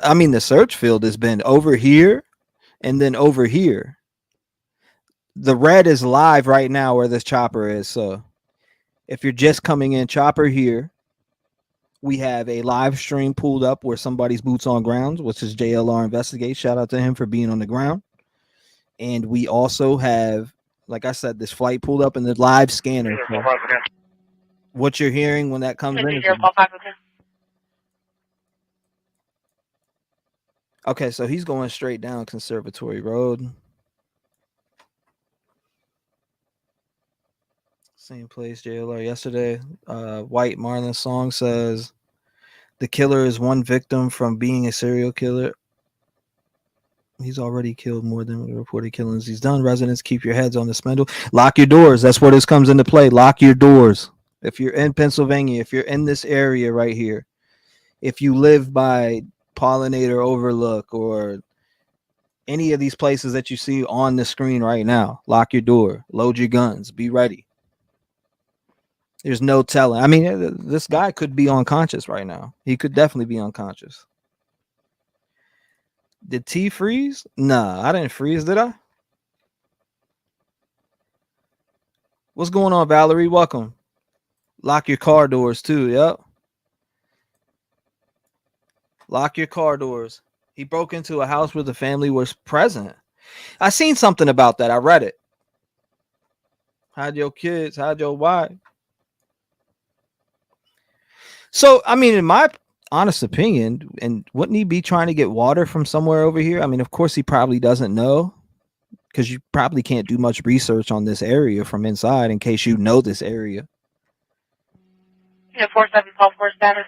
I mean, the search field has been over here and then over here. The red is live right now where this chopper is. So if you're just coming in, chopper here. We have a live stream pulled up where somebody's boots on ground, which is JLR Investigate. Shout out to him for being on the ground. And we also have, like I said, this flight pulled up in the live scanner. So what you're hearing when that comes in. Okay, so he's going straight down Conservatory Road. Same place, JLR yesterday. White Marlin song says the killer is one victim from being a serial killer. He's already killed more than the reported killings he's done. Residents, keep your heads on the spindle. Lock your doors. That's where this comes into play. Lock your doors. If you're in Pennsylvania, if you're in this area right here, if you live by Pollinator Overlook or any of these places that you see on the screen right now, lock your door. Load your guns. Be ready. There's no telling. I mean, this guy could be unconscious right now. He could definitely be unconscious. Did T freeze? Nah, I didn't freeze, did I? What's going on, Valerie? Welcome. Lock your car doors too. Yep. Lock your car doors. He broke into a house where the family was present. I seen something about that. I read it. Hide your kids. Hide your wife. So, I mean, in my honest opinion, and wouldn't he be trying to get water from somewhere over here? I mean, of course, he probably doesn't know because you probably can't do much research on this area from inside in case you know this area. Yeah, 4744 status.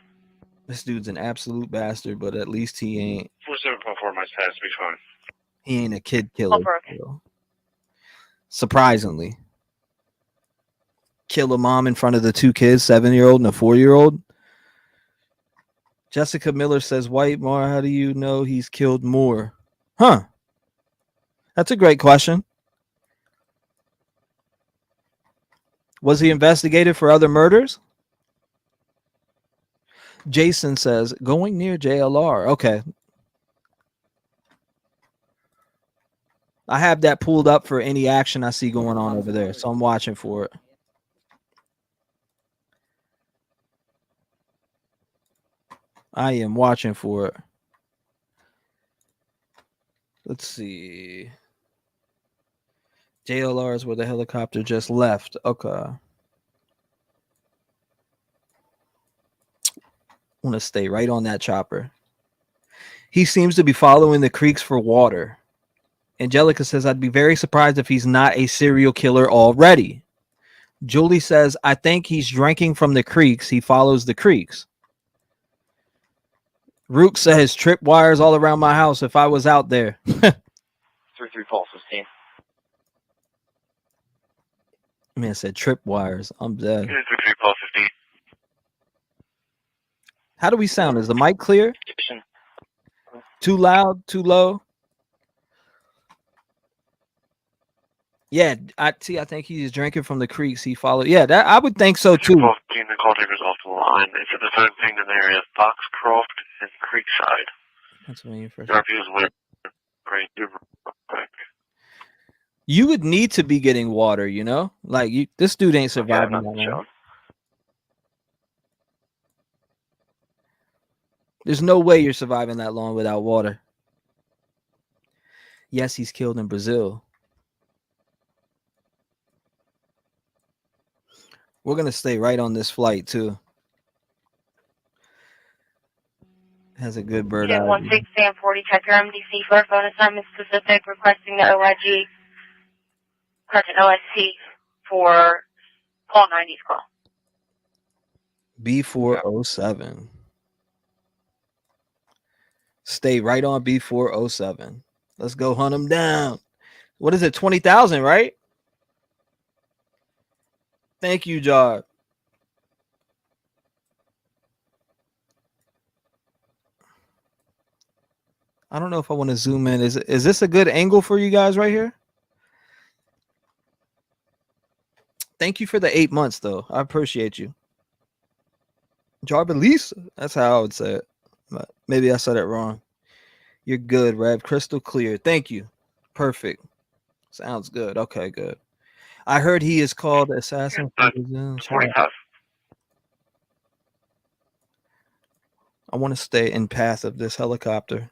This dude's an absolute bastard, but at least he ain't. 4744, my status be fine. He ain't a kid killer. Surprisingly. kill a mom in front of the two kids, 7-year-old and a 4-year-old. Jessica Miller says, White Mar, how do you know he's killed more? Huh. That's a great question. Was he investigated for other murders? Jason says, going near JLR. Okay. I have that pulled up for any action I see going on over there, so I'm watching for it. I am watching for it. Let's see. JLR is where the helicopter just left. Okay. I want to stay right on that chopper. He seems to be following the creeks for water. Angelica says, I'd be very surprised if he's not a serial killer already. Julie says, I think he's drinking from the creeks. He follows the creeks. Rook says, trip wires all around my house if I was out there. 3-3 Pulse 15. Man said trip wires. I'm dead. 3-3 Pulse 15. How do we sound? Is the mic clear? Too loud? Too low? Yeah, I think he's drinking from the creeks he followed. Yeah, that I would think so too. 15, the call taker's off the line. They said the third thing in the area, Foxcroft and Creekside. Pennsylvania first. You would need to be getting water, you know? Like this dude ain't surviving that long. There's no way you're surviving that long without water. Yes, he's killed in Brazil. We're going to stay right on this flight, too. Has a good bird eye. 216 Sam 40, check your MDC for a phone assignment specific, requesting the OIG, correction, OSC for call 90's call. B407. Stay right on B407. Let's go hunt him down. What is it? 20,000, right? Thank you, Jar. I don't know if I want to zoom in. Is this a good angle for you guys right here? Thank you for the 8 months, though. I appreciate you. Jarbalisa. That's how I would say it. But maybe I said it wrong. You're good, Rev. Crystal clear. Thank you. Perfect. Sounds good. Okay, good. I heard he is called Assassin. I want to stay in path of this helicopter.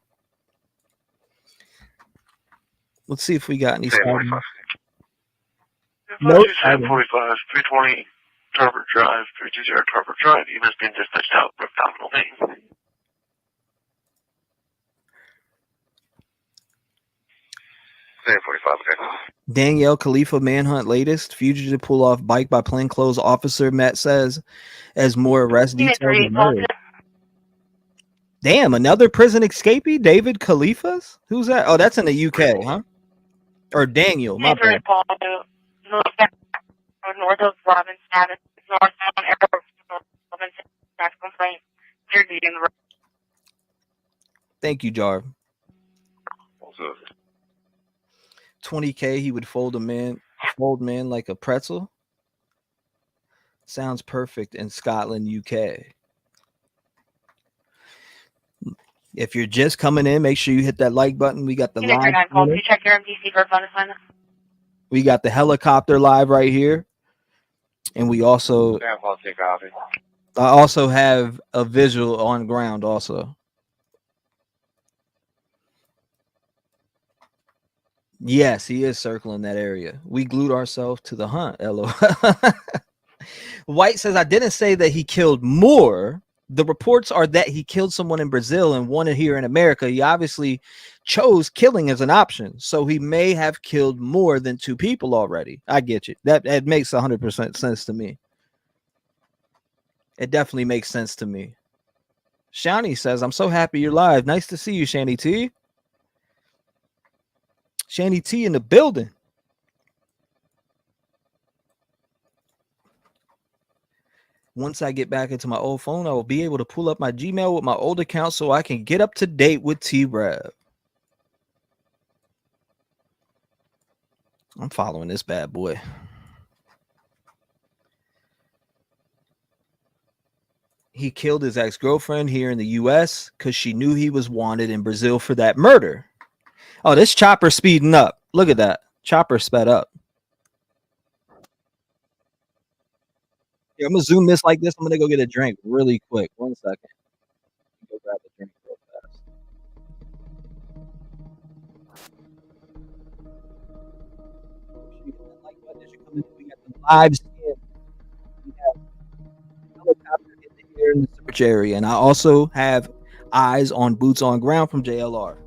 Let's see if we got any. No. 45, 320 Tarbert Drive, 320 Tarbert Drive. You must be dispatched out for abdominal pain. Same 45, okay. Danielle Khalifa manhunt latest. Fugitive pull off bike by plainclothes officer, Matt says, as more arrest details emerge. Damn, another prison escapee? David Khalifas? Who's that? Oh, that's in the UK, huh? Or Daniel, my bad. North of Robinson Avenue, north on Robinson, that's complaint. You're leading the road. Thank you, Jar. 20K, he would fold man like a pretzel. Sounds perfect in Scotland, UK. If you're just coming in, make sure you hit that like button. We got the live. Check your MDC for a phone assignment. We got the helicopter live right here. And we also I also have a visual on ground also. Yes, he is circling that area. We glued ourselves to the hunt. LOL. White says, I didn't say that he killed more. The reports are that he killed someone in Brazil and one here in America. He obviously chose killing as an option. So he may have killed more than 2 people already. I get you. That makes 100% sense to me. It definitely makes sense to me. Shani says, I'm so happy you're live. Nice to see you, Shani T. Shani T in the building. once I get back into my old phone, I will be able to pull up my Gmail with my old account so I can get up to date with T-REV. I'm following this bad boy. He killed his ex-girlfriend here in the U.S. because she knew he was wanted in Brazil for that murder. Oh, this chopper speeding up. Look at that. Chopper sped up. Yeah, I'm going to zoom this like this. I'm going to go get a drink really quick. 1 second. Go grab a drink real fast. We got the live scan. We have helicopter in the air in the search area. And I also have eyes on boots on ground from JLR.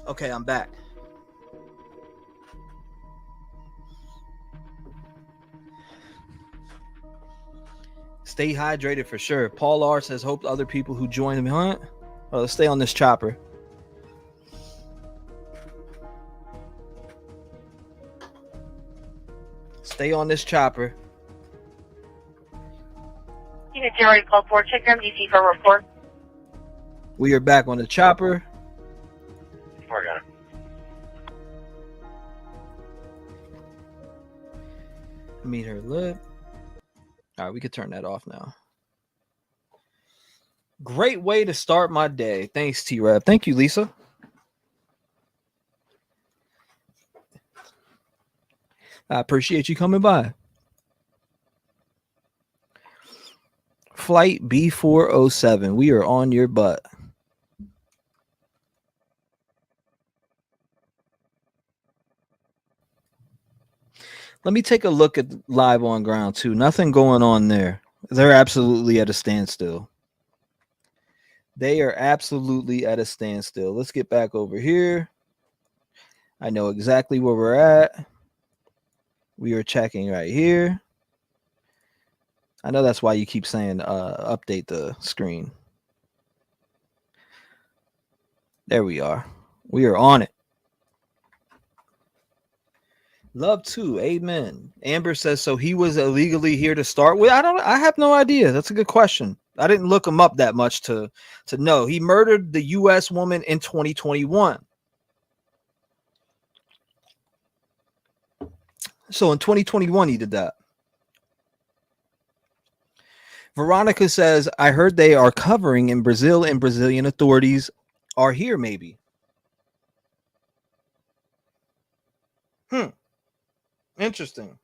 Okay, I'm back. Stay hydrated for sure. Paul R says, hope other people who join the hunt. Oh, let's stay on this chopper. Stay on this chopper. Unit 012 check MDC for report. We are back on the chopper. I got it. Meet her lip. All right, we could turn that off now. Great way to start my day. Thanks, T-REV. Thank you, Lisa. I appreciate you coming by. Flight B407. We are on your butt. Let me take a look at live on ground too. Nothing going on there. They're absolutely at a standstill. They are absolutely at a standstill. Let's get back over here. I know exactly where we're at. We are checking right here. I know that's why you keep saying update the screen. There we are. We are on it. Love too. Amen. Amber says, so he was illegally here to start with. I have no idea. That's a good question. I didn't look him up that much to know. He murdered the U.S. woman in 2021. So in 2021, he did that. Veronica says, I heard they are covering in Brazil and Brazilian authorities are here maybe. Interesting.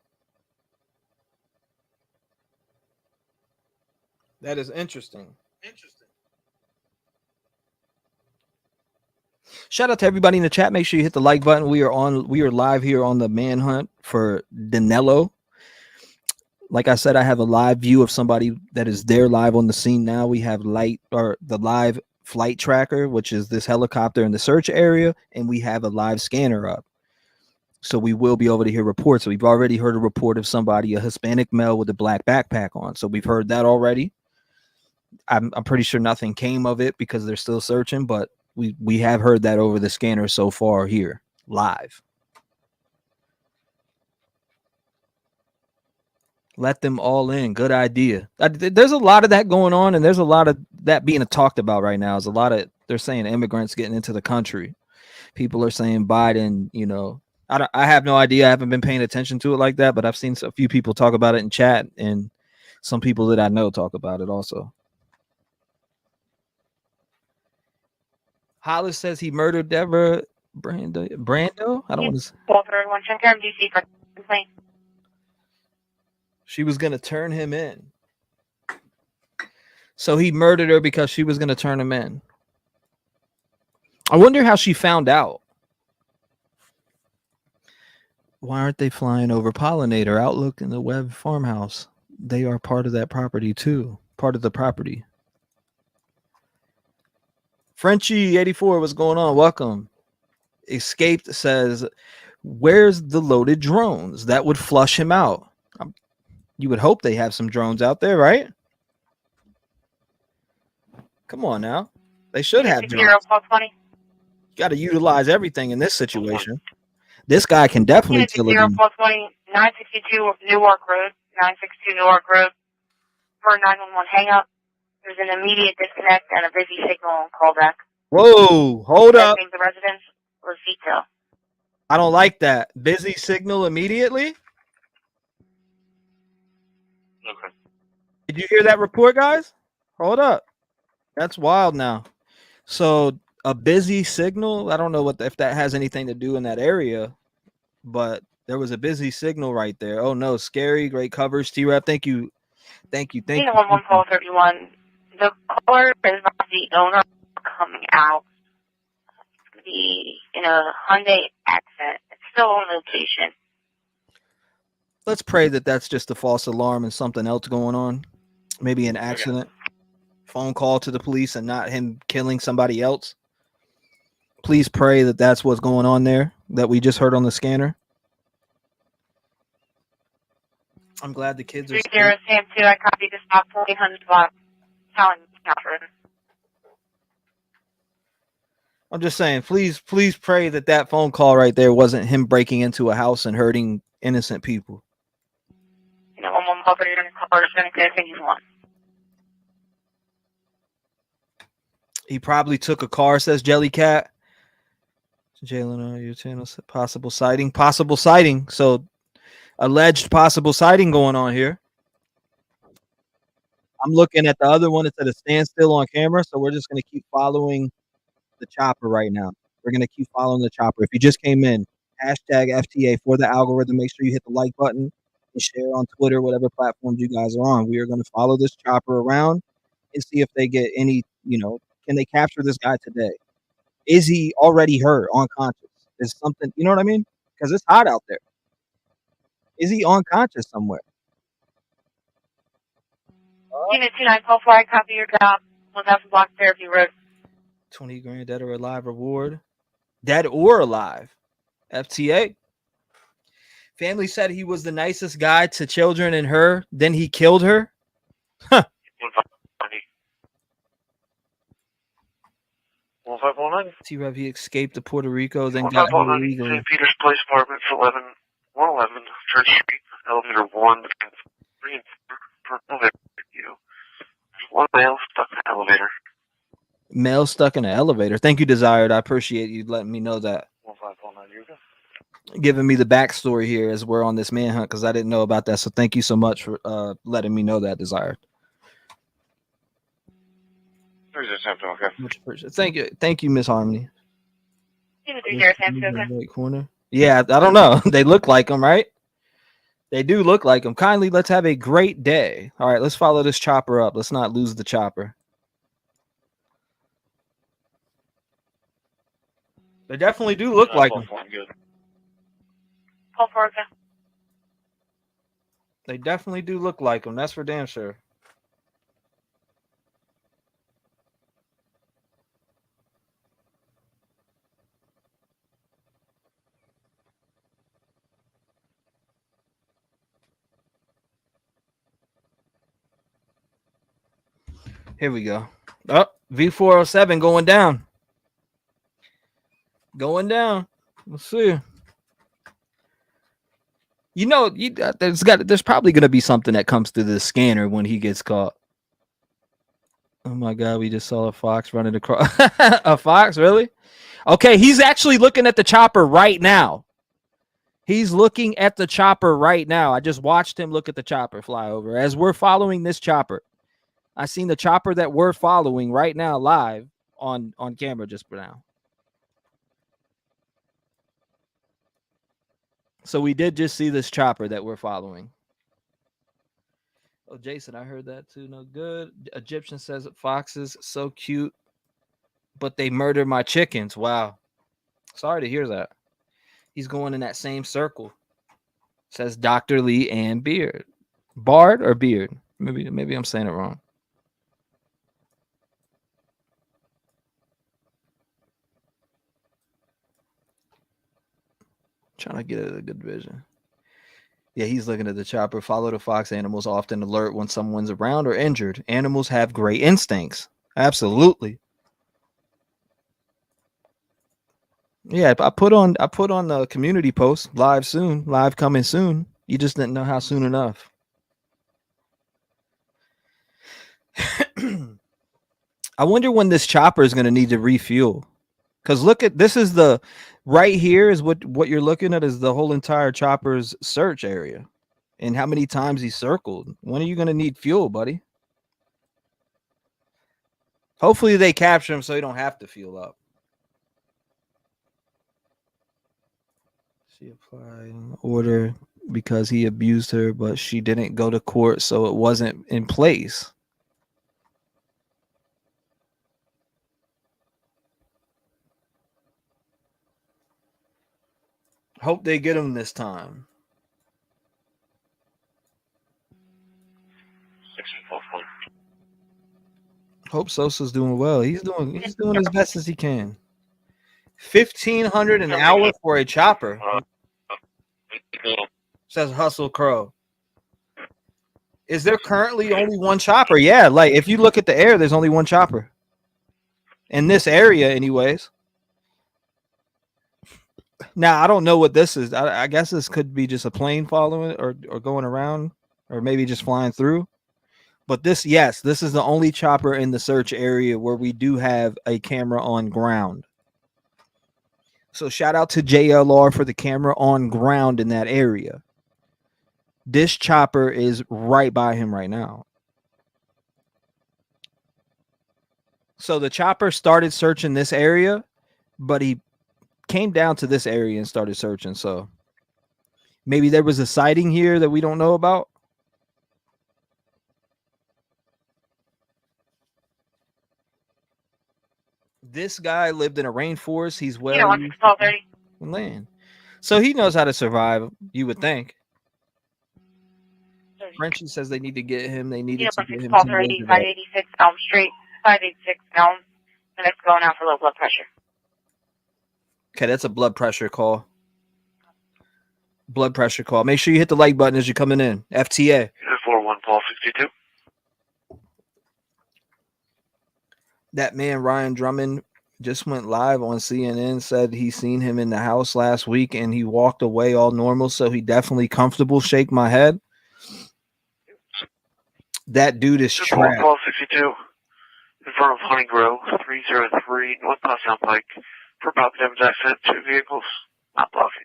That is interesting. Shout out to everybody in the chat. Make sure you hit the like button. We are live here on the Manhunt for Danelo. Like I said, I have a live view of somebody that is there live on the scene now. We have the live flight tracker, which is this helicopter in the search area, and we have a live scanner up. So we will be able to hear reports. So we've already heard a report of somebody, a Hispanic male with a black backpack on. So we've heard that already. I'm pretty sure nothing came of it because they're still searching, but we have heard that over the scanner so far here live. Let them all in. Good idea. There's a lot of that going on, and there's a lot of that being talked about right now. There's a lot of, they're saying immigrants getting into the country. People are saying Biden, you know, I have no idea. I haven't been paying attention to it like that, but I've seen a few people talk about it in chat, and some people that I know talk about it also. Hollis says he murdered Deborah Brando. I don't want to. 1231 check MDC for complaint. She was going to turn him in. So he murdered her because she was going to turn him in. I wonder how she found out. Why aren't they flying over Pollinator, Outlook, and the Webb farmhouse? They are part of that property too. Part of the property. Frenchie 84, what's going on? Welcome. Escaped says, where's the loaded drones? That would flush him out. You would hope they have some drones out there, right? Come on now. They should have drones. Got to utilize everything in this situation. This guy can definitely kill a dude. 962 Newark Road, 962 Newark Road. For 911 hang up. There's an immediate disconnect and a busy signal on callback. Whoa, hold up. The residence was detail. I don't like that. Busy signal immediately. Okay. Did you hear that report, guys? Hold up. That's wild now. So a busy signal. I don't know if that has anything to do in that area, but there was a busy signal right there. Oh no, scary. Great coverage, T-REV. Thank you. 11 call 31. The caller is not the owner coming out. The Hyundai Accent. It's still on location. Let's pray that that's just a false alarm and something else going on. Maybe an accident. Phone call to the police and not him killing somebody else. Please pray that that's what's going on there that we just heard on the scanner. I'm glad the kids are 30 Sam 2, I copy this stop 800 block. I'm just saying, please pray that phone call right there wasn't him breaking into a house and hurting innocent people. One operator in the car is going to get anything you want. He probably took a car, says Jellycat. Jalen, your channel possible sighting. Possible sighting. So alleged possible sighting going on here. I'm looking at the other one. It's at a standstill on camera, so we're just going to keep following the chopper right now. We're going to keep following the chopper. If you just came in, hashtag FTA for the algorithm. Make sure you hit the like button and share on Twitter, whatever platforms you guys are on. We are going to follow this chopper around and see if they get any, can they capture this guy today? Is he already hurt, unconscious? Is something, you know what I mean? Because it's hot out there. Is he unconscious somewhere? Unit 2944, I copy your job. 1000 block Fairview Road. 20 grand dead or alive reward. Dead or alive. FTA. Family said he was the nicest guy to children and her. Then he killed her. Huh. 1519. T-REV, he escaped to Puerto Rico, then got here 1519, illegally. St. Peter's Place Apartments, 111 Church Street, elevator 1, 3 and 4, for elevator. There's one male stuck in the elevator. Male stuck in an elevator. Thank you, Desired. I appreciate you letting me know that. 1519, you go. Giving me the backstory here as we're on this manhunt because I didn't know about that. So thank you so much for letting me know that, Desired. Okay. Thank you, Miss Harmony. Unit 30 Sam 2, okay. Right corner. Yeah, I don't know. They look like them, right? They do look like them. Kindly, let's have a great day. All right, let's follow this chopper up. Let's not lose the chopper. They definitely do look like them. Call for okay. They definitely do look like them. That's for damn sure. Here we go. Oh, V407 going down. Going down. Let's see. There's probably going to be something that comes through the scanner when he gets caught. Oh my God, we just saw a fox running across. A fox, really? Okay, he's actually looking at the chopper right now. He's looking at the chopper right now. I just watched him look at the chopper fly over. As we're following this chopper, I seen the chopper that we're following right now live on camera just for now. So we did just see this chopper that we're following. Oh, Jason, I heard that too. No good. Egyptian says foxes so cute, but they murdered my chickens. Wow. Sorry to hear that. He's going in that same circle. Says Dr. Lee and Beard. Bard or Beard? Maybe I'm saying it wrong. Trying to get a good vision. Yeah, he's looking at the chopper. Follow the fox. Animals often alert when someone's around or injured. Animals have great instincts. Absolutely. Yeah, I put on the community post live soon, live coming soon. You just didn't know how soon enough. I wonder when this chopper is going to need to refuel. Because look at this is the right here is what you're looking at is the whole entire chopper's search area and how many times he circled. When are you going to need fuel, buddy? Hopefully they capture him so you don't have to fuel up. She applied an order because he abused her, but she didn't go to court, so it wasn't in place. Hope they get him this time. Hope Sosa's doing well. He's doing as best as he can. 1,500 an hour for a chopper. Says Hustle Crow. Is there currently only one chopper? Yeah, like if you look at the air, there's only one chopper. In this area, anyways. Now, I don't know what this is. I guess this could be just a plane following or going around or maybe just flying through. But this is the only chopper in the search area where we do have a camera on ground. So shout out to JLR for the camera on ground in that area. This chopper is right by him right now. So the chopper started searching this area, but he came down to this area and started searching. So maybe there was a sighting here that we don't know about. This guy lived in a rainforest. He's well used to land. So he knows how to survive, you would think. Frenchie says they need to get him. They needed to get him. 586 Elm Street, 586 Elm, and it's going out for low blood pressure. Okay, that's a blood pressure call. Blood pressure call. Make sure you hit the like button as you're coming in. FTA. 41 Paul 62. That man, Ryan Drummond, just went live on CNN, said he seen him in the house last week and he walked away all normal. So he definitely comfortable. Shake my head. That dude is trapped. Paul 62. In front of Honey Grove, 303 North Potsdam Pike. For about Devon's accent, 2 vehicles, not blocking.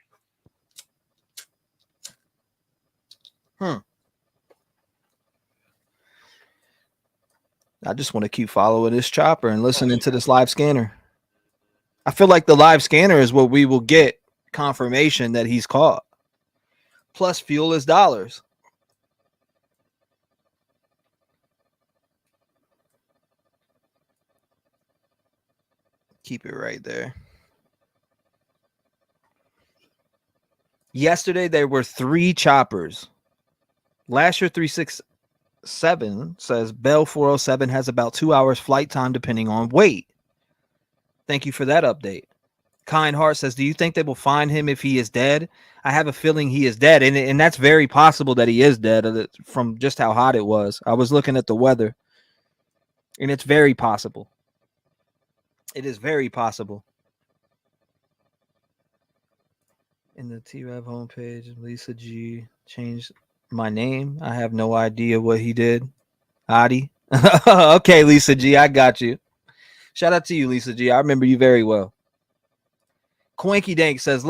I just want to keep following this chopper and listening to this live scanner. I feel like the live scanner is where we will get confirmation that he's caught. Plus, fuel is dollars. Keep it right there. Yesterday, there were 3 choppers. Last year, 367 says Bell 407 has about 2 hours flight time depending on weight. Thank you for that update. Kind Heart says, do you think they will find him if he is dead? I have a feeling he is dead, and that's very possible that he is dead from just how hot it was. I was looking at the weather, and it's very possible. It is very possible. In the T-REV homepage, Lisa G changed my name. I have no idea what he did. Adi. Okay, Lisa G, I got you. Shout out to you, Lisa G. I remember you very well. Quanky Dank says,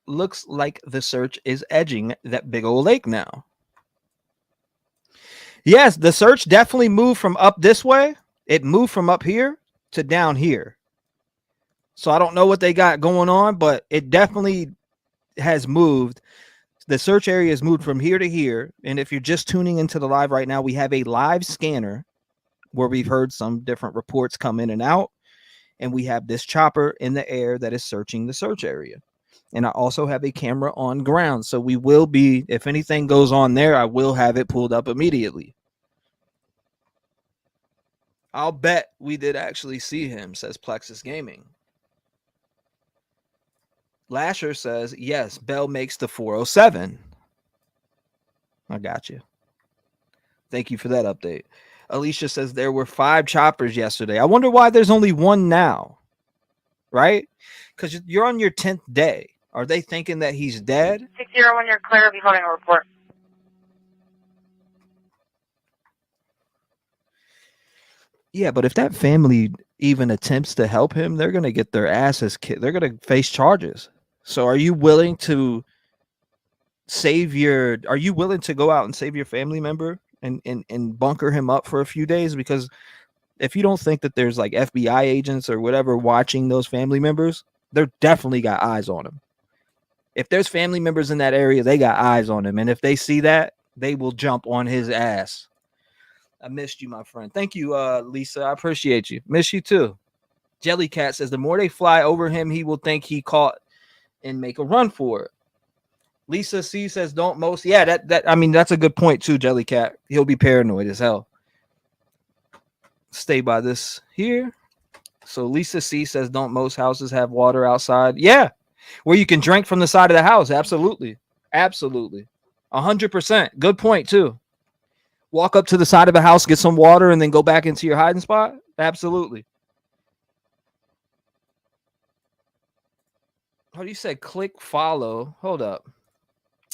looks like the search is edging that big old lake now. Yes, the search definitely moved from up this way. It moved from up here to down here. So I don't know what they got going on, but it definitely has moved. The search area has moved from here to here. And if you're just tuning into the live right now, we have a live scanner where we've heard some different reports come in and out. And we have this chopper in the air that is searching the search area. And I also have a camera on ground. So we will be, if anything goes on there, I will have it pulled up immediately. I'll bet we did actually see him, says Plexus Gaming. Lasher says, yes, Bell makes the 407. I got you. Thank you for that update. Alicia says there were 5 choppers yesterday. I wonder why there's only 1 now, right? Because you're on your 10th day. Are they thinking that he's dead? 60, when you're clear, be holding a report. Yeah, but if that family even attempts to help him, they're going to get their asses kicked. They're going to face charges. So are you willing to go out and save your family member and bunker him up for a few days? Because if you don't think that there's like FBI agents or whatever watching those family members, they're definitely got eyes on him. If there's family members in that area, they got eyes on him. And if they see that, they will jump on his ass. I missed you, my friend. Thank you, Lisa. I appreciate you. Miss you too. Jellycat says the more they fly over him, he will think he caught and make a run for it. Lisa C says don't most. Yeah, that's a good point too, Jellycat. He'll be paranoid as hell. Stay by this here. So Lisa C says don't most houses have water outside? Yeah, where you can drink from the side of the house. Absolutely. 100%. Good point too. Walk up to the side of the house, get some water, and then go back into your hiding spot? Absolutely. How do you say click follow? Hold up.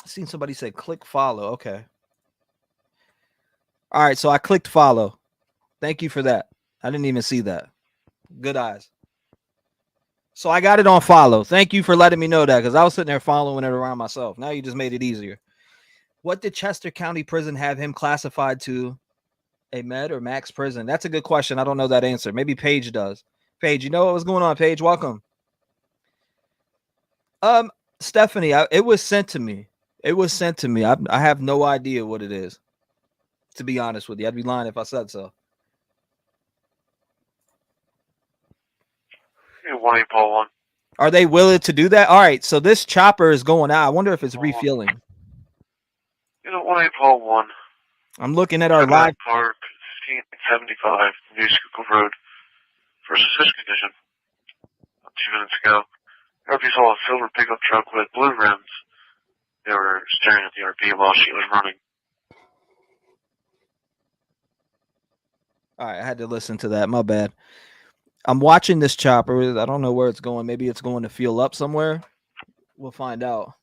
I seen somebody say click follow. Okay. All right, so I clicked follow. Thank you for that. I didn't even see that. Good eyes. So I got it on follow. Thank you for letting me know that, because I was sitting there following it around myself. Now you just made it easier. What did Chester County Prison have him classified to? A med or max prison? That's a good question. I don't know that answer. Maybe Paige does. Paige, you know what was going on? Paige, welcome. Stephanie, it was sent to me. I have no idea what it is. To be honest with you, I'd be lying if I said so. 1-8 Paul 1. Are they willing to do that? All right, so this chopper is going out. I wonder if it's refueling. 1-8 Paul 1. I'm looking at our live Park 1575 New Schuylkill Road for suspicious condition. 2 minutes ago. RP saw a silver pickup truck with blue rims. They were staring at the RP while she was running. All right, I had to listen to that. My bad. I'm watching this chopper. I don't know where it's going. Maybe it's going to fuel up somewhere. We'll find out.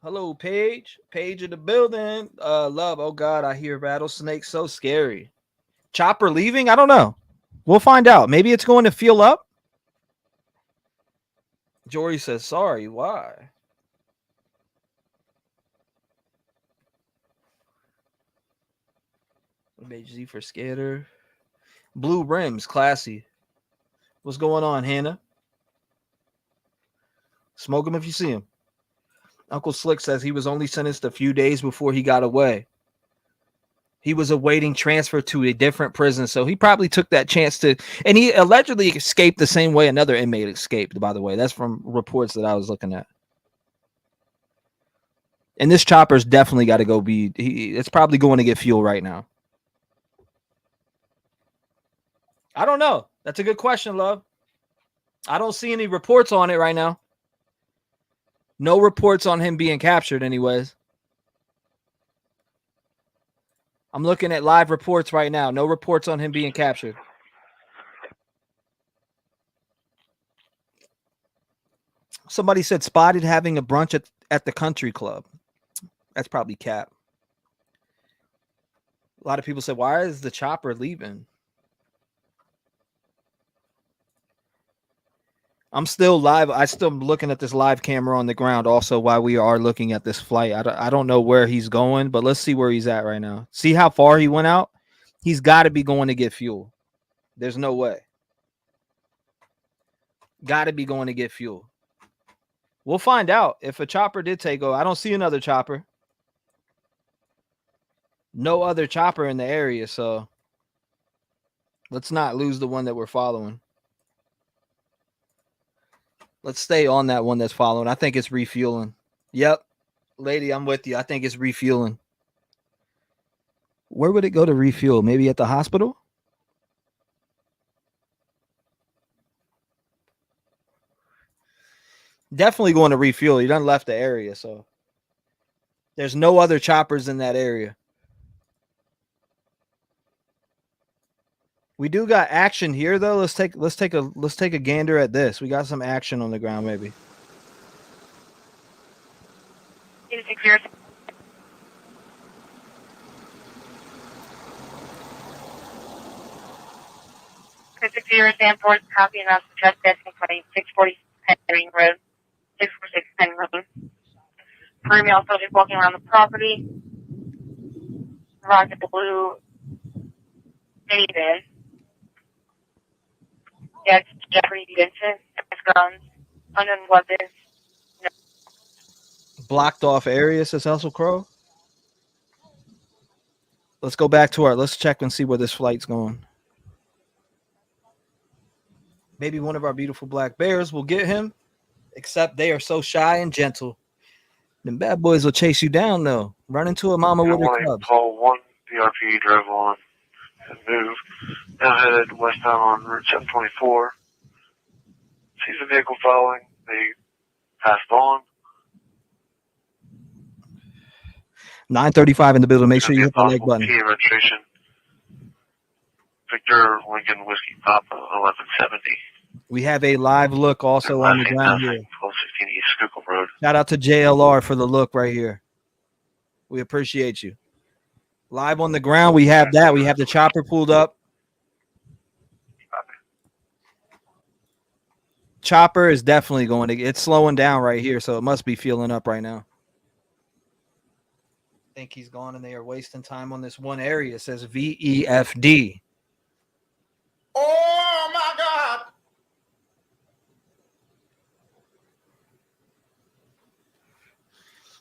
Hello, Paige. Paige in the building. Love. Oh, God, I hear rattlesnakes. So scary. Chopper leaving? I don't know. We'll find out. Maybe it's going to fuel up. Jory says, sorry. Why? Z for scatter. Blue rims. Classy. What's going on, Hannah? Smoke him if you see him. Uncle Slick says he was only sentenced a few days before he got away. He was awaiting transfer to a different prison, so he probably took that chance to, and he allegedly escaped the same way another inmate escaped, by the way. That's from reports that I was looking at. And this chopper's definitely got to go it's probably going to get fuel right now. I don't know. That's a good question, love. I don't see any reports on it right now. No reports on him being captured anyways. I'm looking at live reports right now. No reports on him being captured. Somebody said spotted having a brunch at the country club. That's probably cap. A lot of people said, why is the chopper leaving? I'm still live. I still looking at this live camera on the ground also while we are looking at this flight. I don't know where he's going, but let's see where he's at right now. See how far he went out? He's got to be going to get fuel. There's no way. Got to be going to get fuel. We'll find out if a chopper did take over. I don't see another chopper. No other chopper in the area, so let's not lose the one that we're following. Let's stay on that one that's following. I think it's refueling. Yep. Lady, I'm with you. I think it's refueling. Where would it go to refuel? Maybe at the hospital? Definitely going to refuel. You done left the area, so there's no other choppers in that area. We do got action here though. Let's take a gander at this. We got some action on the ground, maybe. Sanford, copy and suggest testing claim 640 Penning Road, 646 Penning Road. Female subject walking around the property. Rocket blue minivan. Yes, Jeffrey Vincent. Guns, unknown weapons. No. Blocked off area, says Hustle Crow. Let's go back to let's check and see where this flight's going. Maybe one of our beautiful black bears will get him, except they are so shy and gentle. Them bad boys will chase you down, though. Run into a mama with her cubs. Call 1, DRP drove on and moved. Now headed westbound on Route 724. Sees the vehicle following. They passed on. 935 in the building. Make sure you hit the like button. PA registration. Victor Lincoln Whiskey Papa 1170. We have a live look also on the ground here. 1216 East Schuylkill Road. Shout out to JLR for the look right here. We appreciate you. Live on the ground, we have that. We have the chopper pulled up. Chopper is definitely going to it's slowing down right here, so it must be fueling up right now. I think he's gone and they are wasting time on this one area. It says VEFD. Oh my God.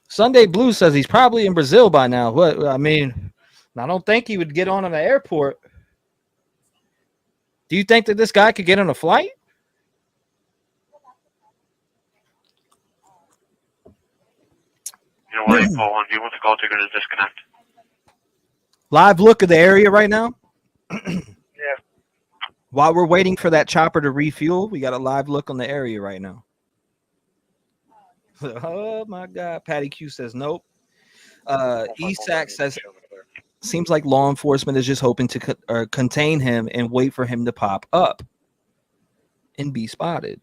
Sunday Blue says he's probably in Brazil by now. What I mean, I don't think he would get on the airport. Do you think that this guy could get on a flight? You know what, call 1. Do you want the call taker to disconnect? Live look at the area right now. Yeah. While we're waiting for that chopper to refuel, we got a live look on the area right now. Oh my God. Patty Q says nope. ESAC says seems like law enforcement is just hoping to contain him and wait for him to pop up and be spotted.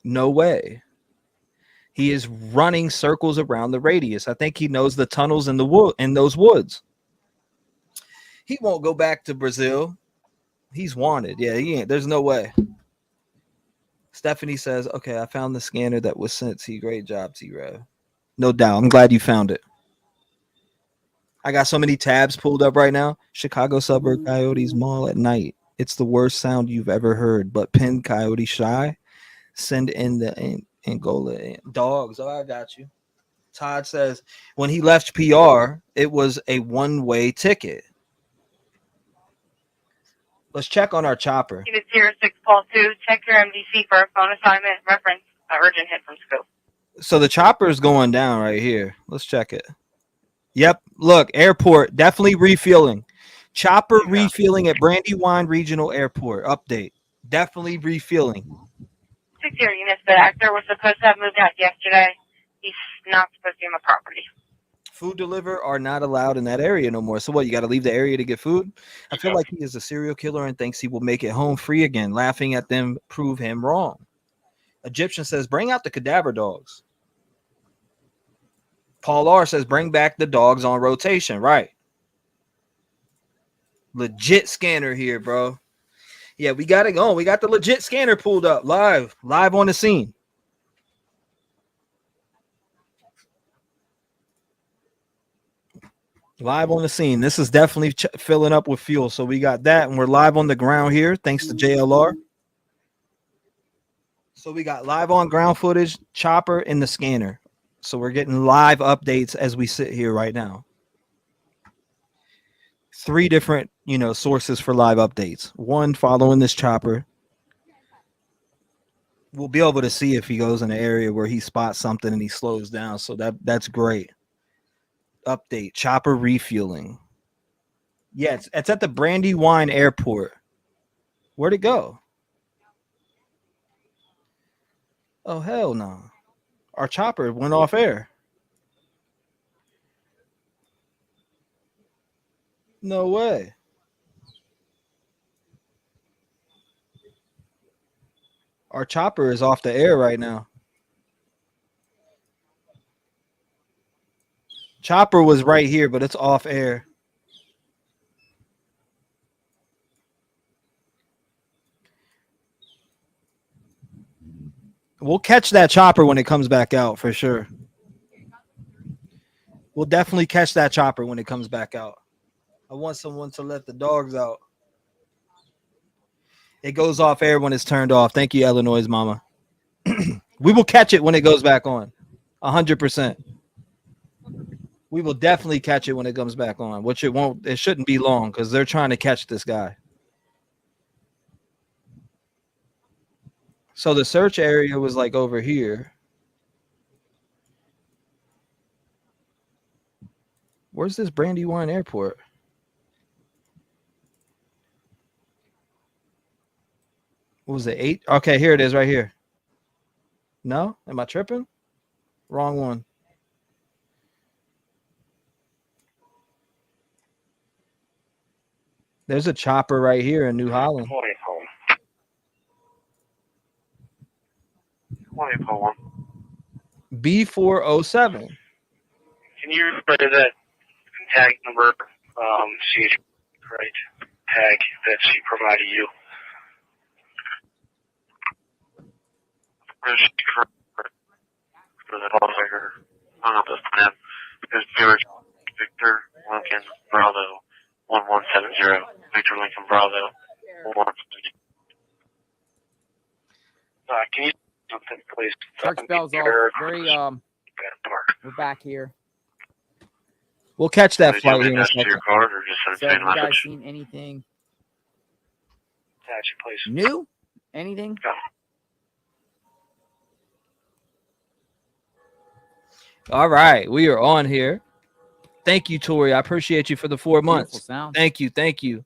No way. He is running circles around the radius. I think he knows the tunnels in the wood in those woods. He won't go back to Brazil. He's wanted. Yeah, he ain't. There's no way. Stephanie says, okay, I found the scanner that was sent to you. Great job, T-REV. No doubt. I'm glad you found it. I got so many tabs pulled up right now. Chicago Suburb Coyotes Mall at night. It's the worst sound you've ever heard. But pin Coyote shy. Send in the Angola dogs. Oh, I got you. Todd says when he left PR, it was a one-way ticket. Let's check on our chopper. Unit 06 Paul 2, check your MDC for a phone assignment reference, urgent hit from scope. So the chopper is going down right here. Let's check it. Yep. Look, airport definitely refueling. Chopper refueling at Brandywine Regional Airport. Update. Definitely refueling. 60 units, the actor was supposed to have moved out yesterday. He's not supposed to be on the property. Food deliver are not allowed in that area no more. So what, you got to leave the area to get food? I feel like he is a serial killer and thinks he will make it home free again. Laughing at them prove him wrong. Egyptian says, bring out the cadaver dogs. Paul R says, bring back the dogs on rotation. Right. Legit scanner here, bro. Yeah, we got it going. We got the legit scanner pulled up live on the scene. Live on the scene. This is definitely filling up with fuel. So we got that, and we're live on the ground here, thanks to JLR. So we got live on ground footage, chopper, and the scanner. So we're getting live updates as we sit here right now. 3 different, sources for live updates. One following this chopper. We'll be able to see if he goes in an area where he spots something and he slows down. So that's great. Update: chopper refueling. Yeah, it's at the Brandywine Airport. Where'd it go? Oh hell no! Our chopper went off air. No way. Our chopper is off the air right now. Chopper was right here, but it's off air. We'll catch that chopper when it comes back out for sure. We'll definitely catch that chopper when it comes back out. I want someone to let the dogs out. It goes off air when it's turned off. Thank you, Illinois mama. We will catch it when it goes back on. 100%. We will definitely catch it when it comes back on, which it shouldn't be long because they're trying to catch this guy. So the search area was like over here. Where's this Brandywine Airport? What was it, 8? Okay, here it is right here. No? Am I tripping? Wrong one. There's a chopper right here in New Holland. B407. Can you refer to that tag number, CH right tag that she provided you? For the officer hung up this plan because George Victor Lincoln Bravo 1170 Victor Lincoln Bravo 1170. Can you something please? Church bells off. Very we're back here. We'll catch that Did flight you here in a attach to second. your card or just send So a have you guys message? seen anything Attach it, please. new? Anything? Yeah. All right, we are on here. Thank you, Tori. I appreciate you for the 4 months. Sound. Thank you, thank you.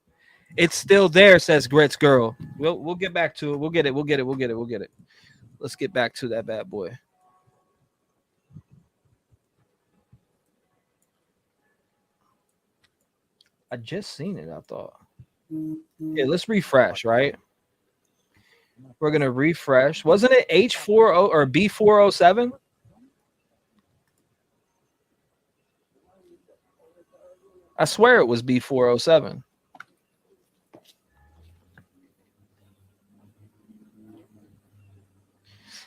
It's still there, says Grits Girl. We'll get back to it. We'll get it. Let's get back to that bad boy. I just seen it, I thought. Yeah, let's refresh, right? We're gonna refresh. Wasn't it H40 or B407? I swear it was B407.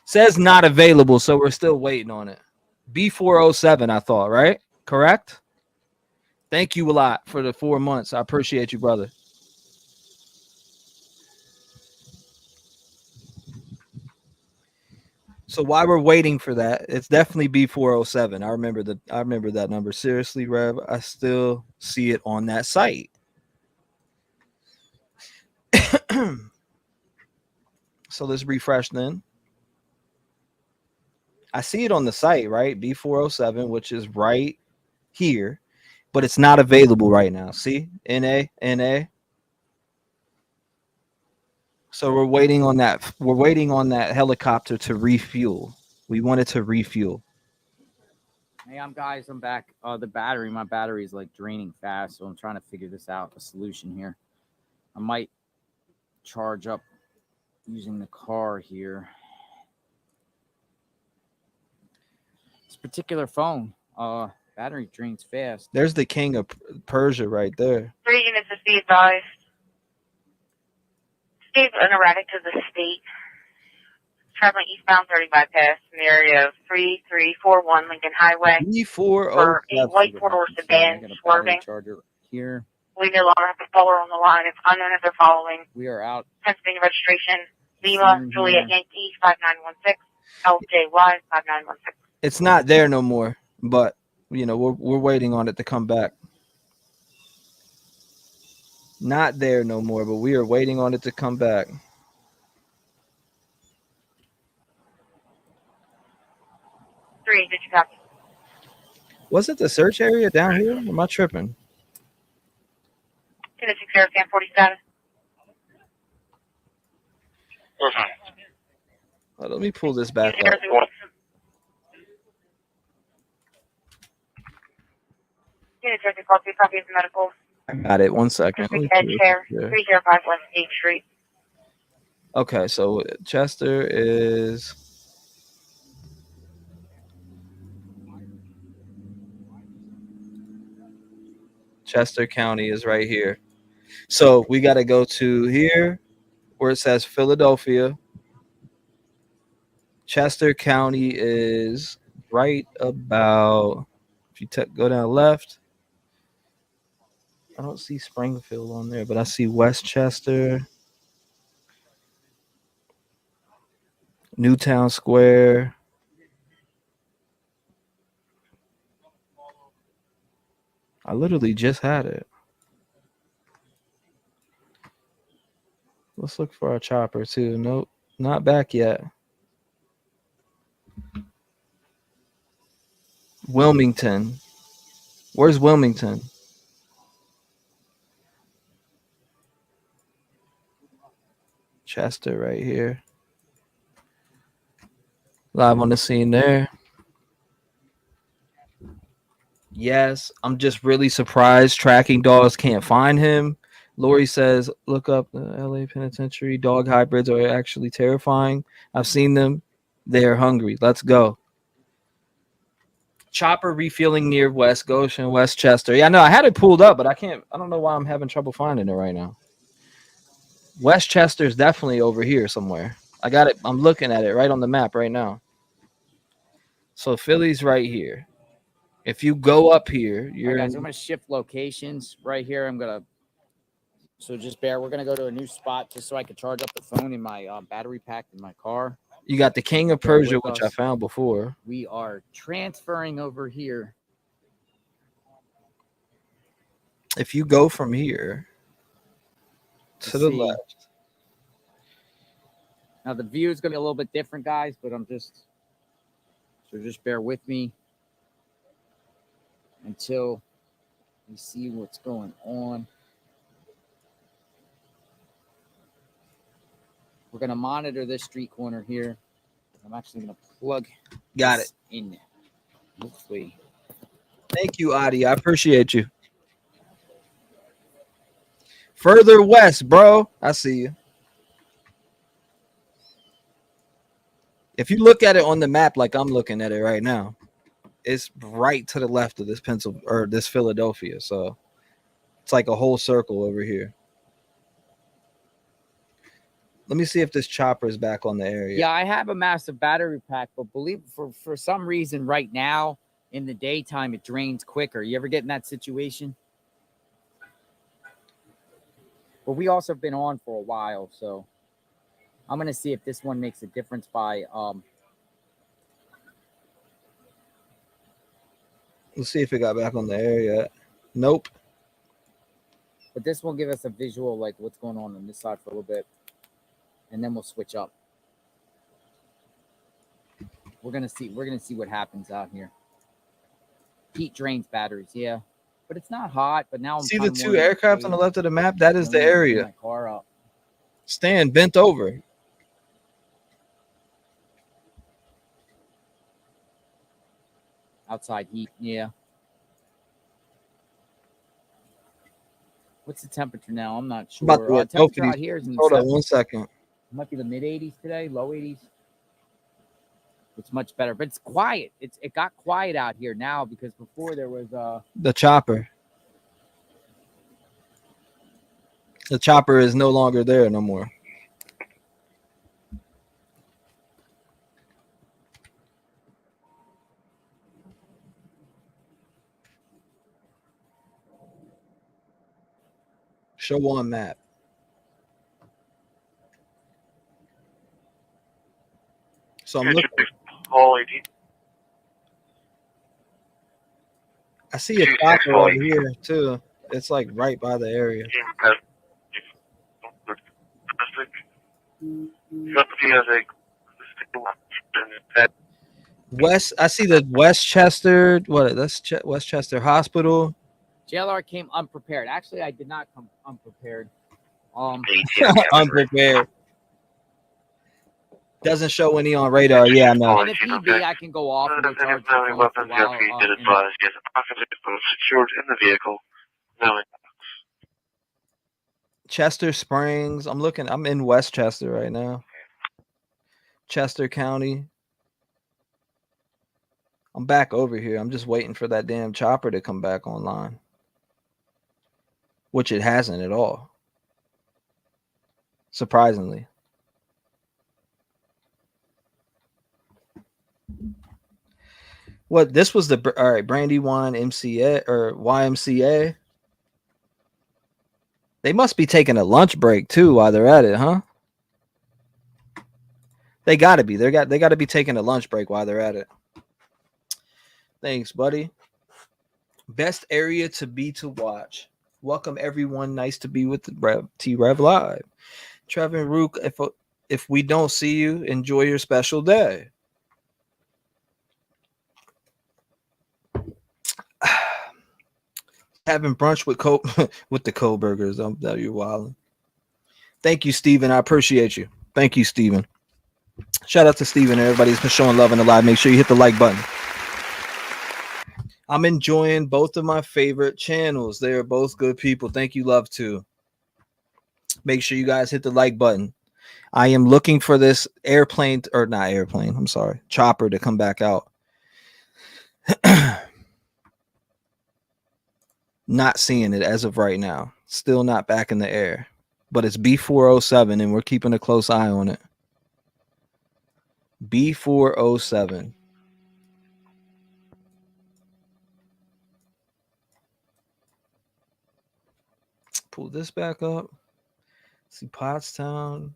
Says not available, so we're still waiting on it. B407, I thought, right? Correct? Thank you a lot for the 4 months. I appreciate you, brother. So while we're waiting for that, it's definitely B407. I remember that number. Seriously, Rev, I still see it on that site. So let's refresh then. I see it on the site, right? B407, which is right here, but it's not available right now. See? NA. So we're waiting on that. We're waiting on that helicopter to refuel. We want it to refuel. Hey, I'm back. My battery is like draining fast, so I'm trying to figure this out, a solution here. I might charge up using the car here. This particular phone, battery drains fast. There's the king of Persia right there. 3 units of be advised. Steve erratic to the state. Traveling eastbound 30 bypass in the area of 3341 Lincoln Highway. B407. For a white four-door sedan swerving. Charger here. We no longer have a caller on the line. It's unknown if they're following. We are out. Pennsylvania registration. Lima, Juliet Yankee 5916. LJY 5916. It's not there no more, but you know we're waiting on it to come back. Not there no more, but we are waiting on it to come back. 3, did you copy? Was it the search area down here? Am I tripping? 260, Sam 47. Let me pull this back up. Unit 30, call 2, copy of the medical. I got it. 1 second. Let me Head pull this chair, up here. 305 West 8th Street. Okay, so Chester is Chester County is right here. So we got to go to here where it says Philadelphia. Chester County is right about, if you go down left, I don't see Springfield on there, but I see Westchester, Newtown Square. I literally just had it. Let's look for our chopper too. Nope, not back yet. Wilmington. Where's Wilmington? Chester right here. Live on the scene there. Yes, I'm just really surprised tracking dogs can't find him. Lori says, look up the LA Penitentiary. Dog hybrids are actually terrifying. I've seen them. They're hungry. Let's go. Chopper refueling near West Goshen, Westchester. Yeah, no, I had it pulled up, but I don't know why I'm having trouble finding it right now. Westchester's definitely over here somewhere. I got it. I'm looking at it right on the map right now. So Philly's right here. If you go up here, you're All right, guys, I'm going to shift locations right here. So just bear. We're going to go to a new spot just so I can charge up the phone in my battery pack in my car. You got the King of Persia, which I found before. We are transferring over here. If you go from here to the left. Now, the view is going to be a little bit different, guys, but so just bear with me until we see what's going on. We're going to monitor this street corner here. I'm actually going to plug it in. Hopefully. Thank you, Adi. I appreciate you. Further west, bro. I see you. If you look at it on the map like I'm looking at it right now, it's right to the left of this Philadelphia. So it's like a whole circle over here. Let me see if this chopper is back on the area. Yeah, I have a massive battery pack, but believe for some reason right now in the daytime it drains quicker. You ever get in that situation? But we also have been on for a while, so I'm gonna see if this one makes a difference by Let's see if it got back on the area. Nope. But this will give us a visual like what's going on this side for a little bit. And then we'll switch up. We're gonna see what happens out here. Heat drains batteries, yeah. But it's not hot. But now I'm see the two aircraft on the left of the map? That is the area. My car up. Stand bent over. Outside heat, yeah. What's the temperature now? I'm not sure. Temperature out here is in hold on 1 second. It might be the mid 80s today, low 80s. It's much better, but it's quiet. It got quiet out here now because before there was the chopper. The chopper is no longer there no more. Show on map. So I'm looking. I see a chopper over here too. It's like right by the area. West. I see the Westchester. What? That's Westchester Hospital. JLR came unprepared. Actually, I did not come unprepared. Unprepared. Doesn't show any on radar. Yeah, I know. And if need be, I can go off and go charge the phone for a while. Did advise he has a pocket secured in the vehicle. No. Chester Springs. I'm looking. I'm in Westchester right now. Chester County. I'm back over here. I'm just waiting for that damn chopper to come back online, which it hasn't at all. Surprisingly. What, this was the all right, Brandywine MCA or YMCA. They must be taking a lunch break too while they're at it, huh? They gotta be. They gotta be taking a lunch break while they're at it. Thanks, buddy. Best area to be to watch. Welcome everyone. Nice to be with the T-REV Live. Trevor and Rook, if we don't see you, enjoy your special day. Having brunch with with the Kohlbergers. I'm telling you, wilding. Thank you, Steven. I appreciate you. Thank you, Steven. Shout out to Steven. Everybody's been showing love in the live. Make sure you hit the like button. I'm enjoying both of my favorite channels. They are both good people. Thank you, love too. Make sure you guys hit the like button. I am looking for this airplane, or not airplane, I'm sorry, chopper to come back out. Not seeing it as of right now. Still not back in the air. But it's B407 and we're keeping a close eye on it. B407. Pull this back up. See Pottstown.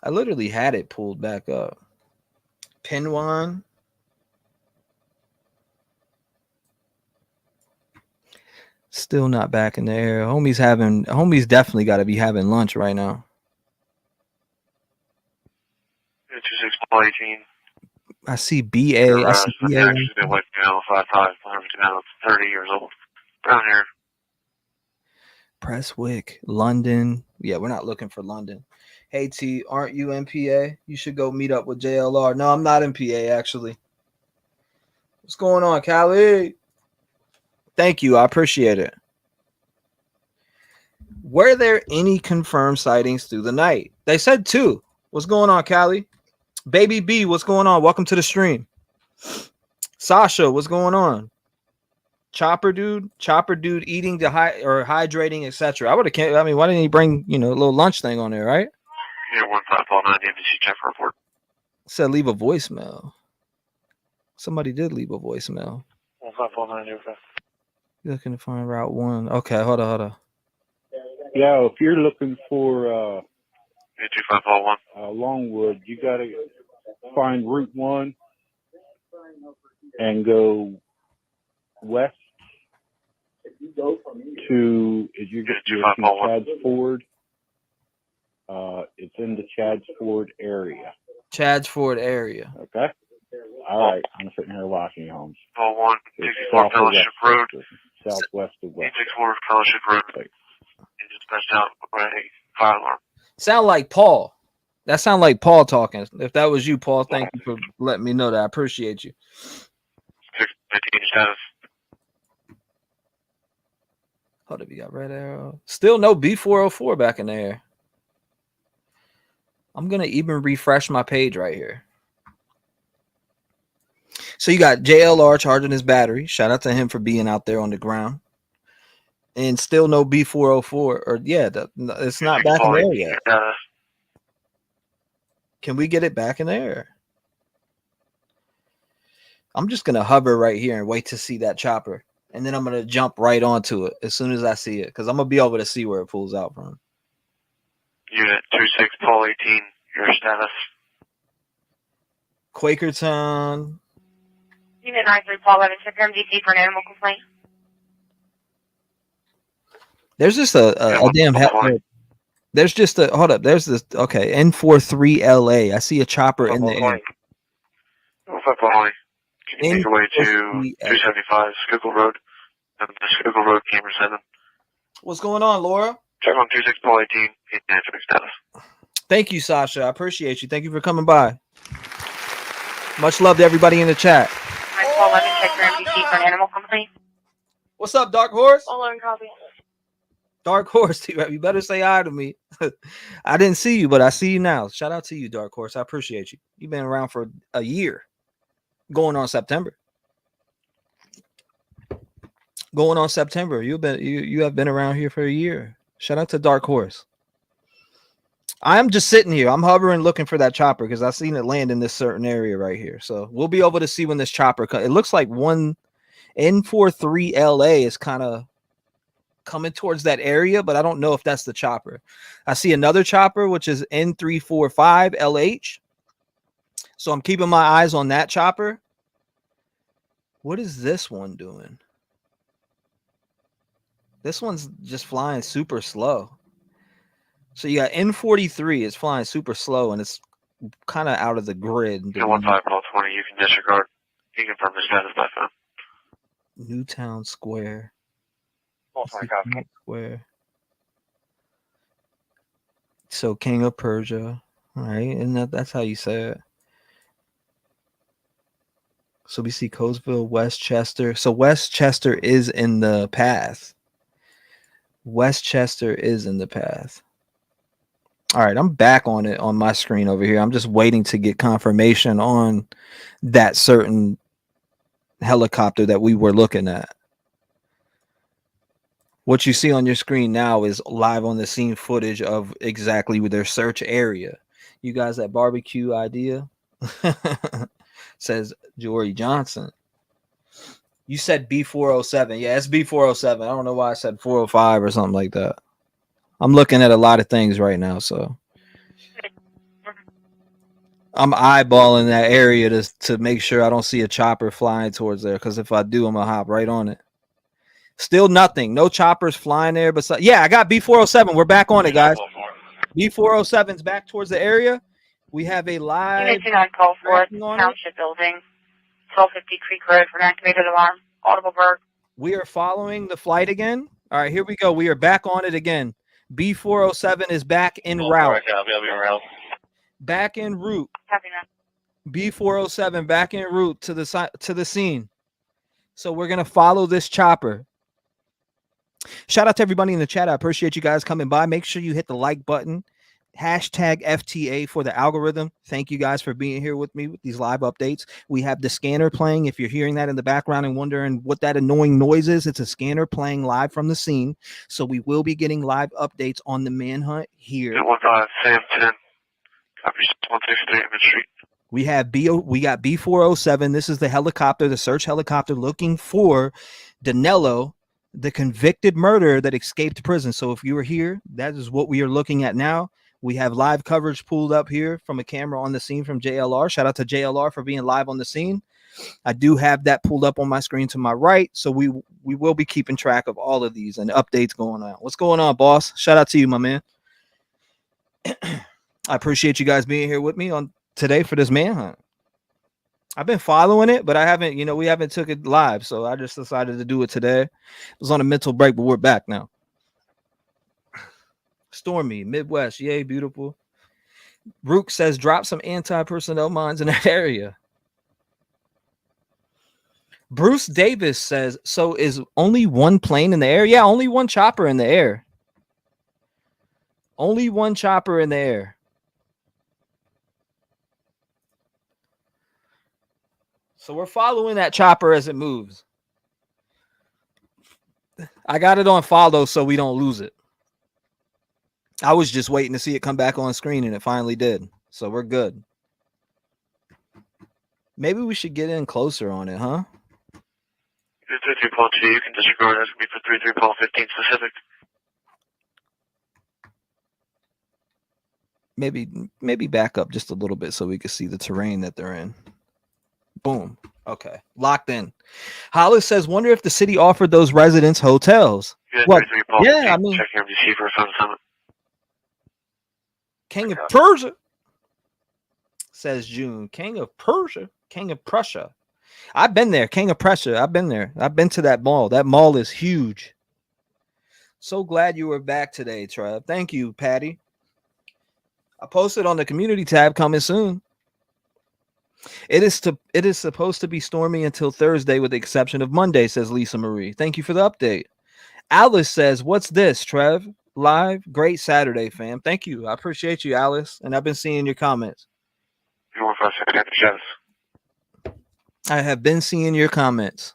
I literally had it pulled back up. Pinwan. Still not back in the air. Homie's definitely got to be having lunch right now. 26 Paul 18. I see BA. I see BA. Actually, they wiped me out 5'5", 30 years old. Down here. Presswick, London. Yeah, we're not looking for London. Hey T, aren't you in PA? You should go meet up with JLR. No, I'm not in PA actually. What's going on, Callie? Thank you. I appreciate it. Were there any confirmed sightings through the night? They said 2. What's going on, Callie? Baby B, what's going on? Welcome to the stream. Sasha, what's going on? Chopper dude eating the hydrating, etc. I would have. I mean, why didn't he bring a little lunch thing on there, right? Yeah, 1549 NBC check report. Said leave a voicemail. Somebody did leave a voicemail. 1549 okay. You're looking to find Route 1. Okay, hold on. Yeah, if you're looking for 2541 Longwood, you got to find Route 1 and go west to, as you get to Chad's Ford. It's in the Chad's Ford area. Chad's Ford area. Okay. All right. I'm sitting here watching you, Holmes. 01 64 Fellowship Road. Southwest of West. 64 Fellowship Road. And just press down for a fire alarm. Sound like Paul. That sound like Paul talking. If that was you, Paul, thank you for letting me know that. I appreciate you. 615 status. Hold up, you got red arrow. Still no B404 back in the air. I'm going to even refresh my page right here. So you got JLR charging his battery. Shout out to him for being out there on the ground. And still no B404. Or yeah, it's not back in the air yet. Can we get it back in the air? I'm just going to hover right here and wait to see that chopper. And then I'm going to jump right onto it as soon as I see it. Because I'm going to be able to see where it pulls out from. Unit 26 Paul 18, your status. Quakertown. Unit 93 Paul 11, check MDT for an animal complaint. There's just a damn There's just a hold up. There's this okay. N43LA. I see a chopper in the air. What's up, Mahoney? Can you make your way to 275 Schuylkill Road and the Schuylkill Road camera 7? What's going on, Laura? Check on 26-18 status. Thank you, Sasha. I appreciate you. Thank you for coming by. Much love to everybody in the chat. 11, check your MDC for an animal complaint. What's up, Dark Horse? 11, copy. Dark Horse, T-REV, you better say hi to me. I didn't see you, but I see you now. Shout out to you, Dark Horse. I appreciate you. You've been around for a year. Going on September. Going on September. You have been around here for a year. Shout out to Dark Horse. I'm just sitting here. I'm hovering looking for that chopper because I've seen it land in this certain area right here. So we'll be able to see when this chopper comes. It looks like one N43LA is kind of coming towards that area, but I don't know if that's the chopper. I see another chopper, which is N345LH. So I'm keeping my eyes on that chopper. What is this one doing? This one's just flying super slow. So you got N43 is flying super slow, and it's kind of out of the grid. 15 call 20, you can disregard. You can confirm the status by phone. Newtown Square. Square. So King of Persia, all right, and that's how you say it. So we see Colesville, Westchester. So Westchester is in the path. Westchester is in the path. All right, I'm back on it on my screen over here. I'm just waiting to get confirmation on that certain helicopter that we were looking at. What you see on your screen now is live on the scene footage of exactly their search area. You guys at Barbecue Idea says Jory Johnson. You said B407. Yeah, it's B407. I don't know why I said 405 or something like that. I'm looking at a lot of things right now, so I'm eyeballing that area to make sure I don't see a chopper flying towards there, because if I do, I'm gonna hop right on it. Still nothing. No choppers flying there. But yeah, I got B407. We're back on it, guys. B407's back towards the area. We have a live. Unit 29 call for Township Building, 1250 Creek Road for an activated alarm. Audible Berg. We are following the flight again. All right, here we go. We are back on it again. B407 is back en route. Back en route. B407 back en route to the scene. So we're gonna follow this chopper. Shout out to everybody in the chat. I appreciate you guys coming by. Make sure you hit the like button. Hashtag FTA for the algorithm. Thank you guys for being here with me with these live updates. We have the scanner playing. If you're hearing that in the background and wondering what that annoying noise is, it's a scanner playing live from the scene. So we will be getting live updates on the manhunt here. Sam 10. Copy 163 Image Street. We got B407. This is the helicopter, the search helicopter looking for Danelo, the convicted murderer that escaped prison. So if you were here, that is what we are looking at now. We have live coverage pulled up here from a camera on the scene from JLR. Shout out to JLR for being live on the scene. I do have that pulled up on my screen to my right. So we will be keeping track of all of these and updates going on. What's going on, boss? Shout out to you, my man. I appreciate you guys being here with me on today for this manhunt. I've been following it, but I haven't, we haven't took it live. So I just decided to do it today. It was on a mental break, but we're back now. Stormy, Midwest, yay, beautiful. Rook says, drop some anti-personnel mines in that area. Bruce Davis says, so is only one plane in the air? Yeah, only one chopper in the air. Only one chopper in the air. So we're following that chopper as it moves. I got it on follow so we don't lose it. I was just waiting to see it come back on screen, and it finally did. So we're good. Maybe we should get in closer on it, huh? 33 Paul 2, you can disregard. That's going to be for 33 Paul 15 specific. Maybe back up just a little bit so we can see the terrain that they're in. Boom. Okay. Locked in. Hollis says, wonder if the city offered those residents hotels. Yeah, 33 Paul 15, I mean, check your MDC for a phone summit. King of Persia, says June. King of Persia, King of Prussia. I've been there, King of Prussia. I've been there. I've been to that mall. That mall is huge. So glad you were back today, Trev. Thank you, Patty. I posted on the community tab coming soon. It is supposed to be stormy until Thursday with the exception of Monday, says Lisa Marie. Thank you for the update. Alice says, what's this, Trev? Live? Great Saturday, fam. Thank you. I appreciate you, Alice. And I've been seeing your comments. I have been seeing your comments.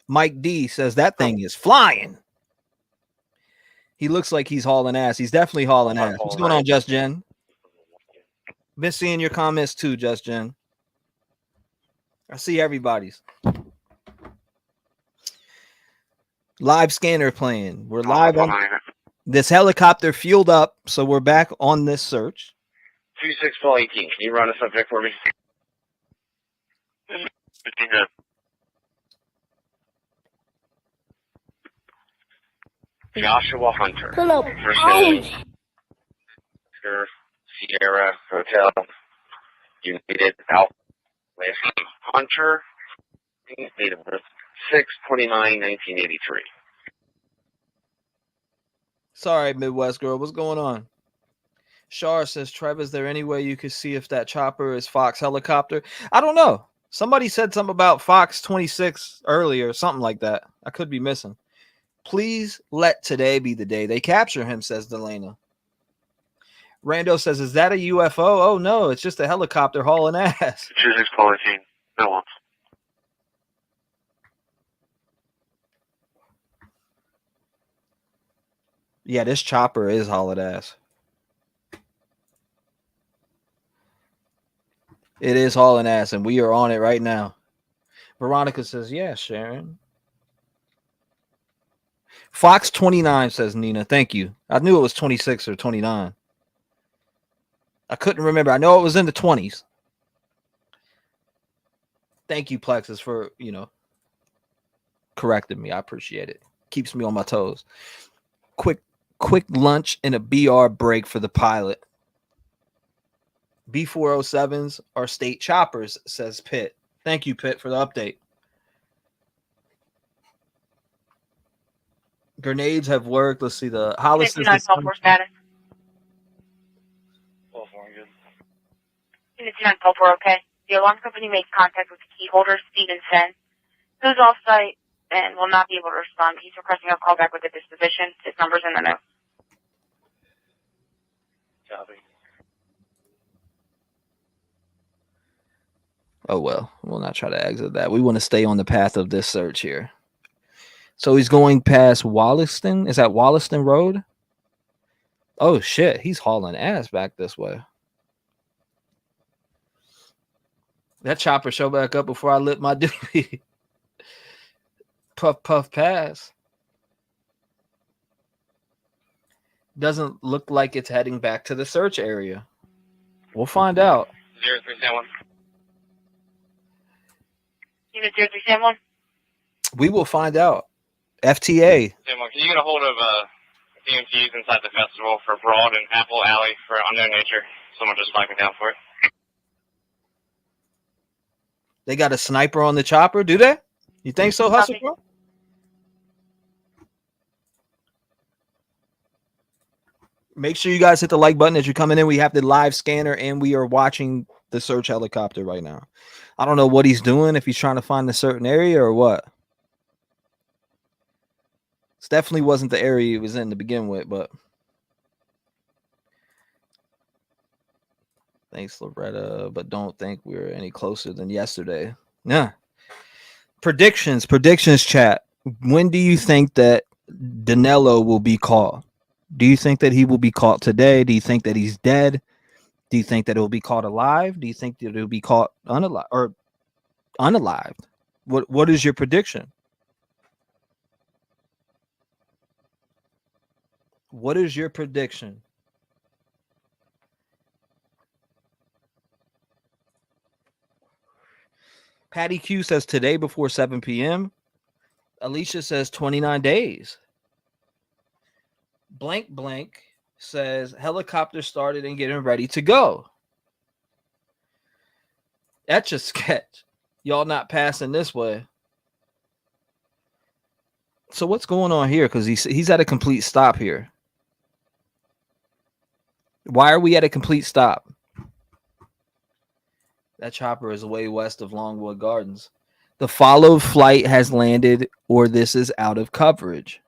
Mike D says that thing is flying. He looks like he's hauling ass. He's definitely hauling ass. What's going on, Just Jen? Been seeing your comments too, Just Jen. I see everybody's. Live scanner playing. We're live on this helicopter fueled up, so we're back on this search. 26-18. Can you run a subject for me? 15 minutes. Joshua Hunter. Hello. Versus Sierra Hotel United Alpha. Last name Hunter. Date of birth 6/29/1983. Sorry, Midwest girl. What's going on? Shar says, Trev, is there any way you could see if that chopper is Fox helicopter? I don't know. Somebody said something about Fox 26 earlier, something like that. I could be missing. Please let today be the day they capture him, says Delana. Rando says, is that a UFO? Oh, no, it's just a helicopter hauling ass. 26-18. No one. Yeah, this chopper is hauling ass. It is hauling ass, and we are on it right now. Veronica says, yeah, Sharon. Fox 29, says Nina. Thank you. I knew it was 26 or 29. I couldn't remember. I know it was in the 20s. Thank you, Plexus, for, correcting me. I appreciate it. Keeps me on my toes. Quick lunch and a BR break for the pilot. B407s are state choppers, says Pitt. Thank you, Pitt, for the update. Grenades have worked. Let's see the Hollis. Unit 10 status. Unit 10 we're okay. The alarm company makes contact with the key holder, Stevenson, who's off site and will not be able to respond. He's requesting a call back with a disposition. His number's in the note. Copy. Oh, well, we'll not try to exit that. We want to stay on the path of this search here. So he's going past Wollaston. Is that Wollaston Road? Oh, shit. He's hauling ass back this way. That chopper show back up before I lit my doobie. Puff, puff, pass. Doesn't look like it's heading back to the search area. We'll find out. 0371. Unit 0371. We will find out. FTA. Can you get a hold of DMTs inside the festival for Broad and Apple Alley for unknown nature? Someone just flagged me down for it. They got a sniper on the chopper, do they? You think so, Hustle Bro? Make sure you guys hit the like button as you're coming in. We have the live scanner and we are watching the search helicopter right now. I don't know what he's doing, if he's trying to find a certain area or what. This definitely wasn't the area he was in to begin with, but thanks, Loretta, but don't think we're any closer than yesterday. Yeah. Predictions, chat. When do you think that Danelo will be caught? Do you think that he will be caught today? Do you think that he's dead? Do you think that it will be caught alive? Do you think that it will be caught unalived or unalived? What is your prediction? What is your prediction? Patty Q says today before 7 p.m. Alicia says 29 days. Blank says helicopter started and getting ready to go. Etch a sketch. Y'all not passing this way. So what's going on here? Because he's at a complete stop here. Why are we at a complete stop? That chopper is way west of Longwood Gardens. The followed flight has landed, or this is out of coverage.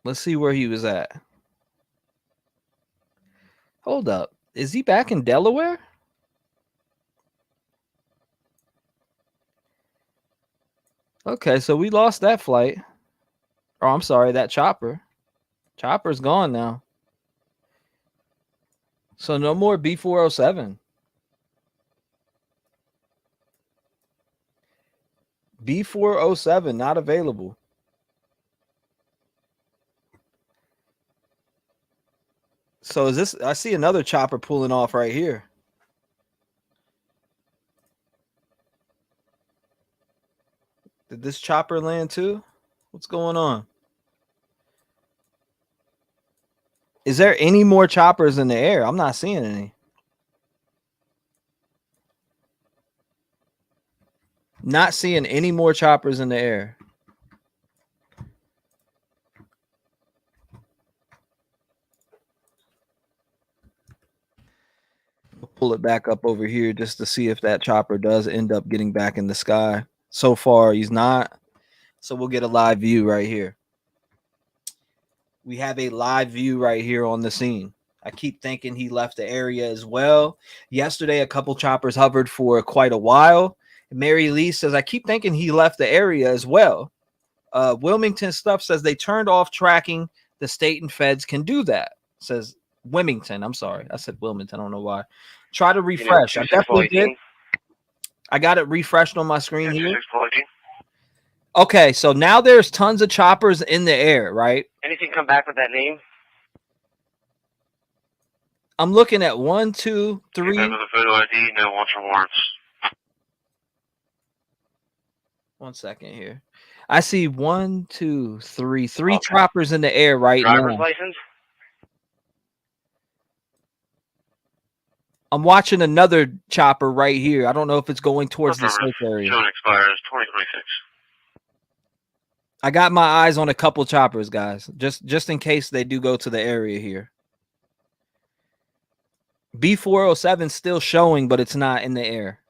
Let's see where he was at. Hold up. Is he back in Delaware? Okay, so we lost that flight. Oh, I'm sorry, that chopper. Chopper's gone now. So no more B407. B407 not available. So is this? I see another chopper pulling off right here. Did this chopper land too? What's going on? Is there any more choppers in the air? I'm not seeing any. Not seeing any more choppers in the air. We'll pull it back up over here just to see if that chopper does end up getting back in the sky. So far, he's not. So we'll get a live view right here. We have a live view right here on the scene. I keep thinking he left the area as well. Yesterday, a couple choppers hovered for quite a while. Mary Lee says, I keep thinking he left the area as well. Wilmington Stuff says they turned off tracking. The state and feds can do that. Says Wilmington. I'm sorry. I said Wilmington. I don't know why. Try to refresh. I definitely did. I got it refreshed on my screen here. Okay, so now there's tons of choppers in the air, right? Anything come back with that name? I'm looking at 1, 2, 3. Remember the photo ID, no wants or warrants. 1 second here. I see 1, 2, 3. Three choppers in the air right Driver's now. license? I'm watching another chopper right here. I don't know if it's going towards the search area. Showing expires 2026. I got my eyes on a couple choppers, guys, just in case they do go to the area here. B407 still showing, but it's not in the air.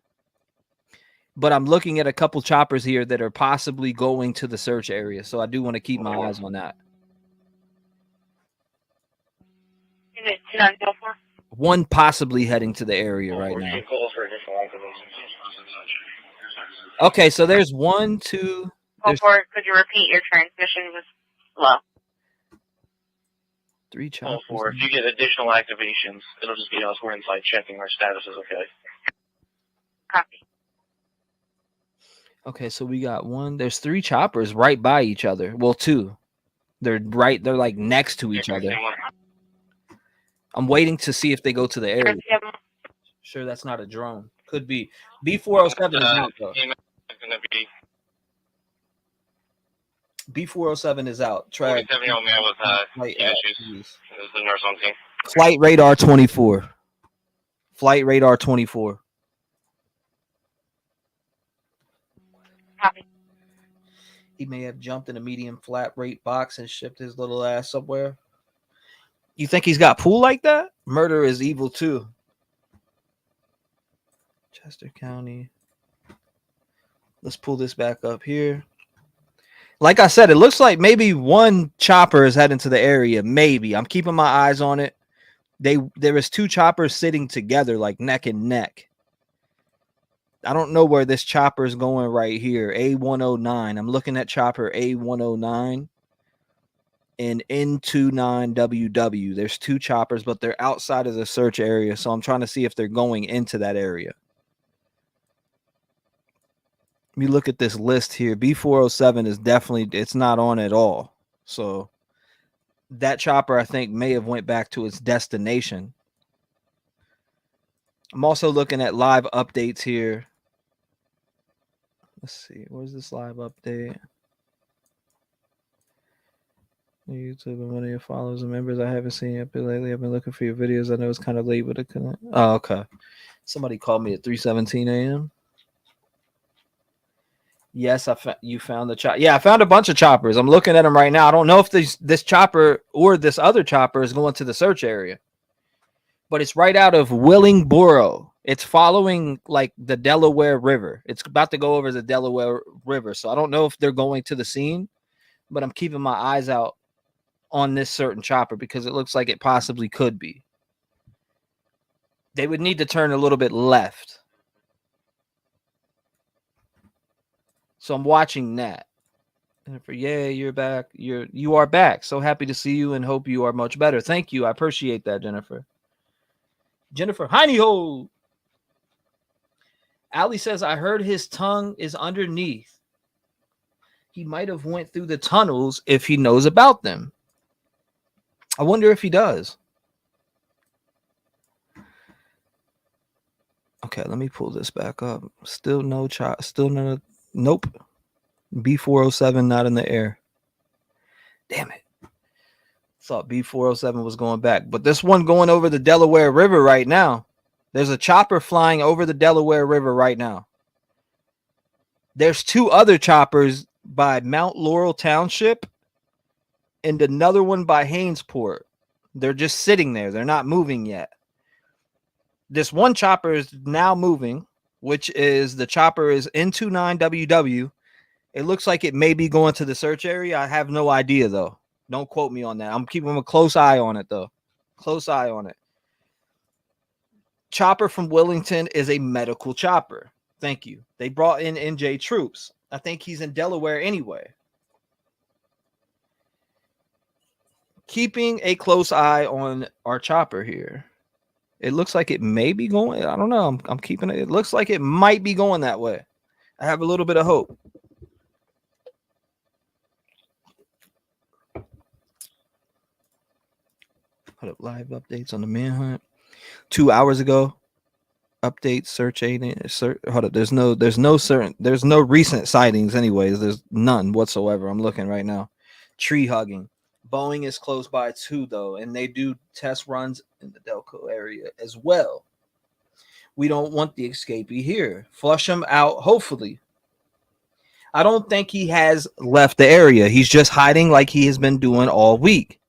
But I'm looking at a couple choppers here that are possibly going to the search area, so I do want to keep my eyes on that. Is it 2904? One possibly heading to the area right now. Okay, so there's 1, 2. Or could you repeat? Your transmission was low. 3 choppers. If you get additional activations, it'll just be us. We're inside checking our status is okay. Copy. Okay, so we got 1. There's 3 choppers right by each other. Well, 2. They're like next to each other. I'm waiting to see if they go to the area. Sure, that's not a drone. Could be. B407 is out, though. B407 is out. Try 47-year-old man with issues. There's the nurse on scene. Flight radar 24. Flight radar 24. Copy. He may have jumped in a medium flat rate box and shipped his little ass somewhere. You think he's got pool like that? Murder is evil too. Chester County. Let's pull this back up here. Like I said, it looks like maybe 1 chopper is heading to the area. Maybe. I'm keeping my eyes on it. There is 2 choppers sitting together like neck and neck. I don't know where this chopper is going right here. A109. I'm looking at chopper A109 and N29WW. There's 2 choppers, but they're outside of the search area. So I'm trying to see if they're going into that area. Let me look at this list here. B407 is definitely, it's not on at all. So that chopper, I think, may have went back to its destination. I'm also looking at live updates here. Let's see. Where's this live update? YouTube and one of your followers and members. I haven't seen you up here lately. I've been looking for your videos. I know it's kind of late, but it couldn't. Oh, okay. Somebody called me at 3:17 a.m. Yes, you found the chopper. Yeah, I found a bunch of choppers. I'm looking at them right now. I don't know if this chopper or this other chopper is going to the search area, but it's right out of Willingboro. It's following like the Delaware River. It's about to go over the Delaware River. So I don't know if they're going to the scene, but I'm keeping my eyes out on this certain chopper because it looks like it possibly could be. They would need to turn a little bit left. So I'm watching that. Jennifer, yeah, you're back. You are back. So happy to see you and hope you are much better. Thank you. I appreciate that, Jennifer. Jennifer, hiney ho. Ali says, I heard his tongue is underneath. He might have went through the tunnels if he knows about them. I wonder if he does. Okay, let me pull this back up. Still no chop. Still no. Nope. B407 not in the air. Damn it. Thought B407 was going back. But this one going over the Delaware River right now. There's a chopper flying over the Delaware River right now. There's two other choppers by Mount Laurel Township and another one by Hainesport. They're just sitting there. They're not moving yet. This one chopper is now moving, which is the chopper is N29WW. It looks like it may be going to the search area. I have no idea, though. Don't quote me on that. I'm keeping a close eye on it, though. Close eye on it. Chopper from Wellington is a medical chopper. Thank you. They brought in NJ troops. I think he's in Delaware anyway. Keeping a close eye on our chopper here. It looks like it may be going. I don't know. I'm keeping it. It looks like it might be going that way. I have a little bit of hope. Put up live updates on the Manhunt 2 hours ago. Update search agent. Hold up. There's no recent sightings. Anyways, there's none whatsoever. I'm looking right now. Tree hugging. Boeing is close by too, though, and they do test runs in the Delco area as well. We don't want the escapee here. Flush him out. Hopefully. I don't think he has left the area. He's just hiding like he has been doing all week.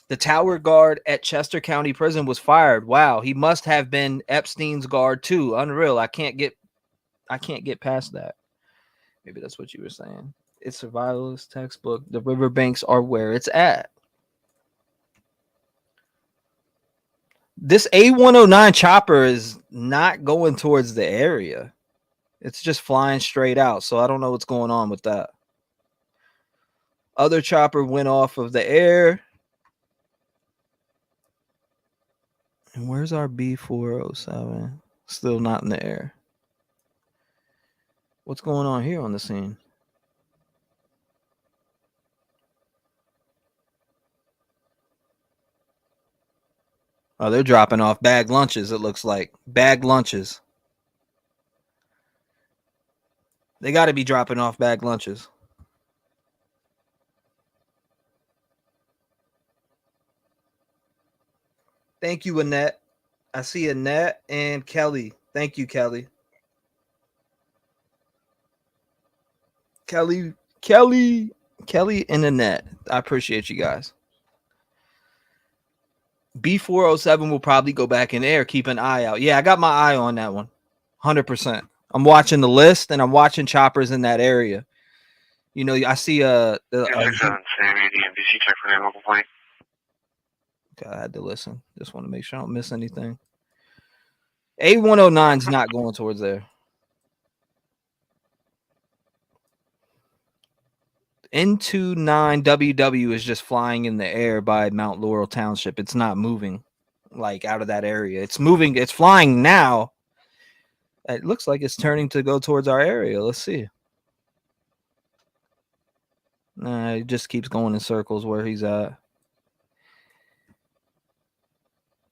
The tower guard at Chester County Prison was fired. Wow, he must have been Epstein's guard too. Unreal. I can't get past that. Maybe that's what you were saying. It's survivalist textbook. The riverbanks are where it's at. This A109 chopper is not going towards the area. It's just flying straight out. So I don't know what's going on with that. Other chopper went off of the air. And where's our B407? Still not in the air. What's going on here on the scene? Oh, they're dropping off bag lunches, it looks like. Bag lunches. They got to be dropping off bag lunches. Thank you, Annette. I see Annette and Kelly. Thank you, Kelly. Kelly and Annette. I appreciate you guys. B407 will probably go back in air. Keep an eye out. Yeah, I got my eye on that one. 100%. I'm watching the list and I'm watching choppers in that area. You know, I see Sammy DMVC check for name local plane. Okay, I had to listen. Just want to make sure I don't miss anything. A109's not going towards there. N29WW is just flying in the air by Mount Laurel Township. It's not moving like out of that area. It's moving. It's flying now. It looks like it's turning to go towards our area. Let's see. Nah, it just keeps going in circles where he's at.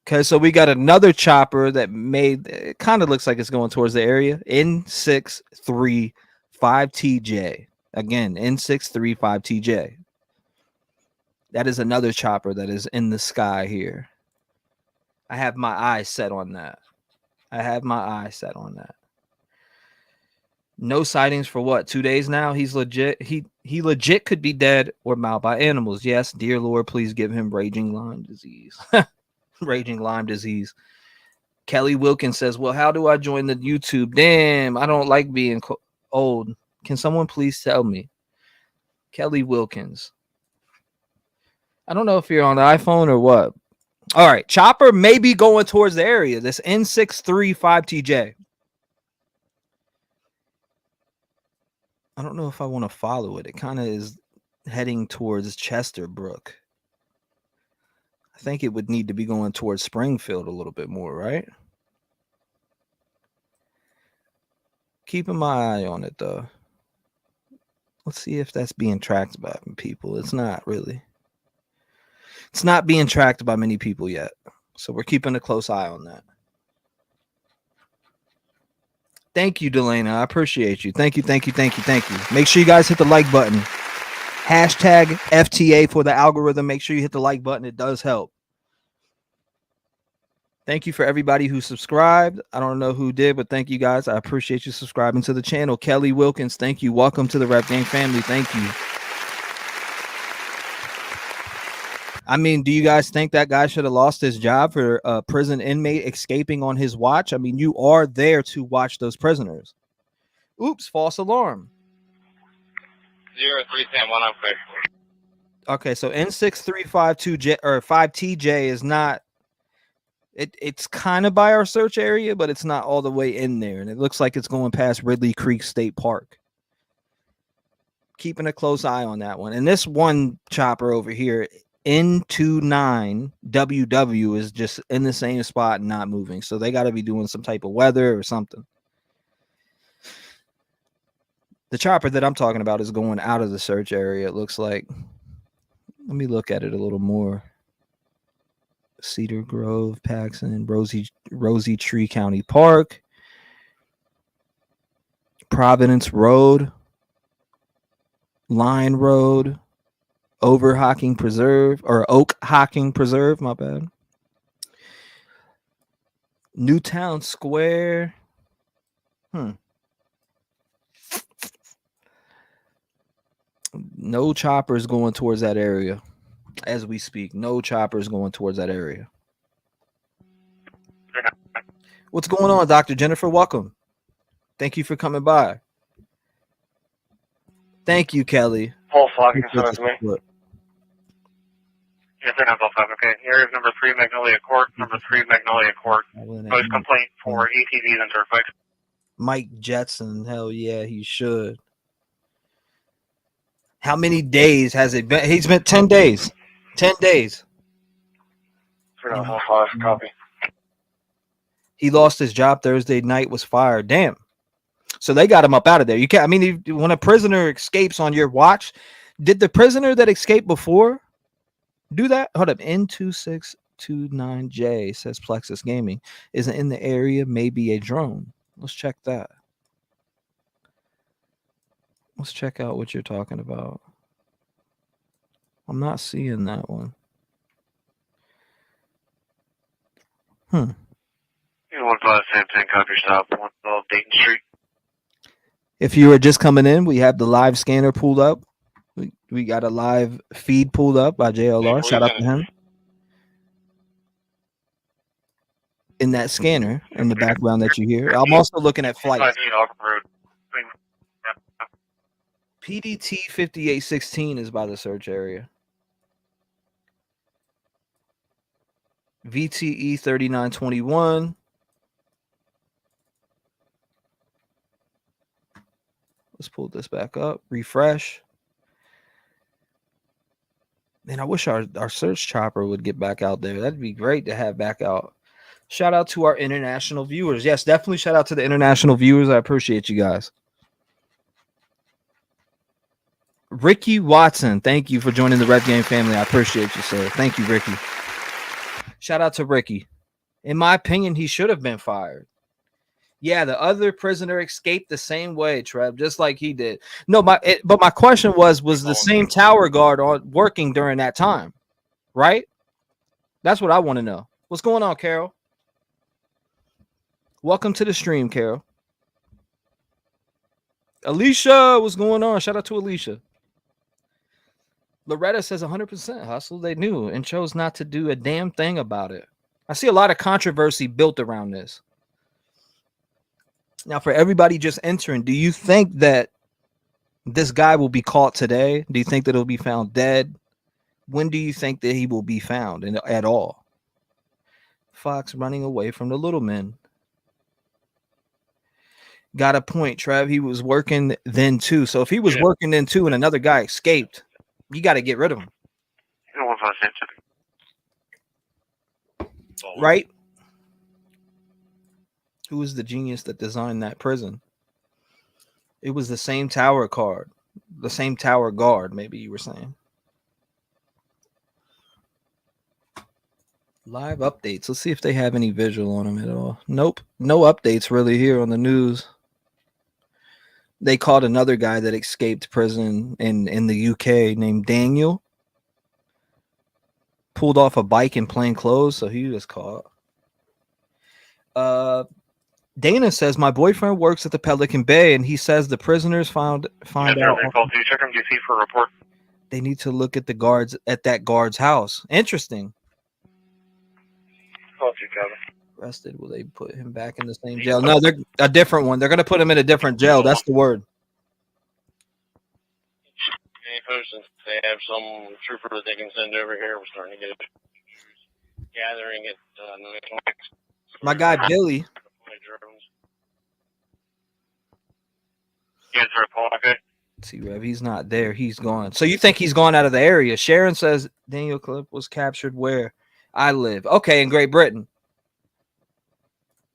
Okay, so we got another chopper that it kind of looks like it's going towards the area. N635TJ. Again, N635TJ. That is another chopper that is in the sky here. I have my eyes set on that. No sightings for what? 2 days now? He's legit. He legit could be dead or mauled by animals. Yes, dear Lord, please give him raging Lyme disease. Raging Lyme disease. Kelly Wilkins says, well, how do I join the YouTube? Damn, I don't like being old. Can someone please tell me? Kelly Wilkins. I don't know if you're on the iPhone or what. All right, chopper may be going towards the area. This N635TJ. I don't know if I want to follow it. It kind of is heading towards Chesterbrook. I think it would need to be going towards Springfield a little bit more, right? Keeping my eye on it, though. Let's see if that's being tracked by people. It's not really. It's not being tracked by many people yet. So we're keeping a close eye on that. Thank you, Delana. I appreciate you. Thank you. Make sure you guys hit the like button. Hashtag FTA for the algorithm. Make sure you hit the like button. It does help. Thank you for everybody who subscribed. I don't know who did, but thank you guys. I appreciate you subscribing to the channel. Kelly Wilkins, thank you. Welcome to the Rep Game family. Thank you. I mean, do you guys think that guy should have lost his job for a prison inmate escaping on his watch? I mean, you are there to watch those prisoners. Oops, false alarm. 03 Sam 1 clear. Okay, so N6352J or 5TJ is not. It's kind of by our search area, but it's not all the way in there, and it looks like it's going past Ridley Creek State Park. Keeping a close eye on that one, and this one chopper over here. N29WW is just in the same spot and not moving. So they got to be doing some type of weather or something. The chopper that I'm talking about is going out of the search area, it looks like. Let me look at it a little more. Cedar Grove, Paxson, Rosie Tree County Park, Providence Road, Line Road, Over Hocking Preserve or Oak Hocking Preserve, my bad. Newtown Square. No choppers going towards that area as we speak. No choppers going towards that area. What's going on, Dr. Jennifer? Welcome. Thank you for coming by. Thank you, Kelly. Paul Flock, you can send it to me. Yes, sir, not Paul. Okay, here is number 3 Magnolia Court. Number 3 Magnolia Court. Post complaint for ATVs and turf bikes. Mike Jetson, hell yeah, he should. How many days has it been? He's been 10 days. 10 days. Sir, not Paul 5, copy. He lost his job Thursday night, was fired. Damn. So they got him up out of there. You can't. I mean, when a prisoner escapes on your watch, did the prisoner that escaped before do that? Hold up. N2629J says Plexus Gaming isn't in the area. Maybe a drone. Let's check that. Let's check out what you're talking about. I'm not seeing that one. You want to same thing, copy stop, 112 Dayton Street. If you were just coming in, we have the live scanner pulled up. We got a live feed pulled up by JLR. Shout out to him. In that scanner in the background that you hear. I'm also looking at flights. PDT 5816 is by the search area. VTE 3921. Let's pull this back up. Refresh. Man, I wish our search chopper would get back out there. That'd be great to have back out. Shout out to our international viewers. Yes, definitely shout out to the international viewers. I appreciate you guys. Ricky Watson, thank you for joining the Rep Game family. I appreciate you, sir. Thank you, Ricky. Shout out to Ricky. In my opinion, he should have been fired. Yeah, the other prisoner escaped the same way, Trev, just like he did. No, but my question was the same tower guard working during that time, right? That's what I want to know. What's going on, Carol? Welcome to the stream, Carol. Alicia, what's going on? Shout out to Alicia. Loretta says 100% hustle. They knew and chose not to do a damn thing about it. I see a lot of controversy built around this. Now, for everybody just entering, do you think that this guy will be caught today? Do you think that he'll be found dead? When do you think that he will be found at all? Fox running away from the little men. Got a point, Trev. He was working then too. So if he was working then too and another guy escaped, you got to get rid of him. Right? Who was the genius that designed that prison? It was the same tower guard, maybe you were saying. Live updates. Let's see if they have any visual on them at all. Nope. No updates really here on the news. They caught another guy that escaped prison in the UK named Daniel. Pulled off a bike in plain clothes, so he was caught. Dana says, my boyfriend works at the Pelican Bay, and he says the prisoners find out. Do you check on DC for a report? They need to look at that guard's house. Interesting. Call you, Kevin. Arrested. Will they put him back in the same jail? No, they're a different one. They're going to put him in a different jail. That's the word. Any persons they have some trooper that they can send over here. We're starting to get gathering it. My guy Billy. T-REV, he's not there. He's gone. So you think he's gone out of the area? Sharon says Daniel Clip was captured where I live. Okay, in Great Britain.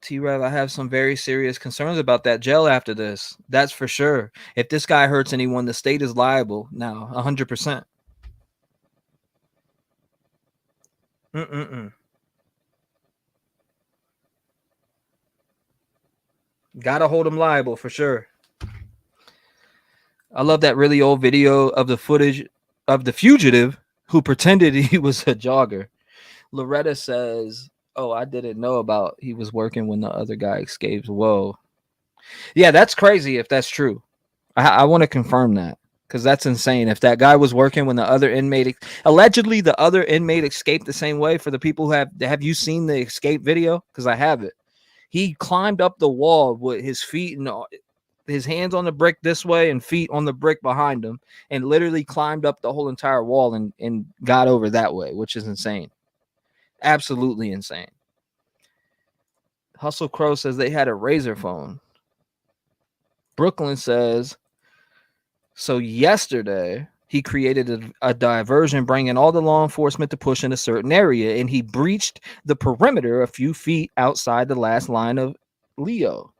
T-REV, I have some very serious concerns about that jail after this. That's for sure. If this guy hurts anyone, the state is liable now, 100%. Gotta hold him liable for sure. I love that really old video of the footage of the fugitive who pretended he was a jogger. Loretta says, oh, I didn't know about he was working when the other guy escaped. Whoa. Yeah, that's crazy if that's true. I want to confirm that because that's insane. If that guy was working when the other inmate, allegedly the other inmate escaped the same way. For the people who have you seen the escape video? Because I have it. He climbed up the wall with his feet and his hands on the brick this way and feet on the brick behind him and literally climbed up the whole entire wall and got over that way, which is insane. Absolutely insane. Hustle Crow says they had a razor phone. Brooklyn says, so yesterday he created a diversion, bringing all the law enforcement to push in a certain area, and he breached the perimeter a few feet outside the last line of Leo.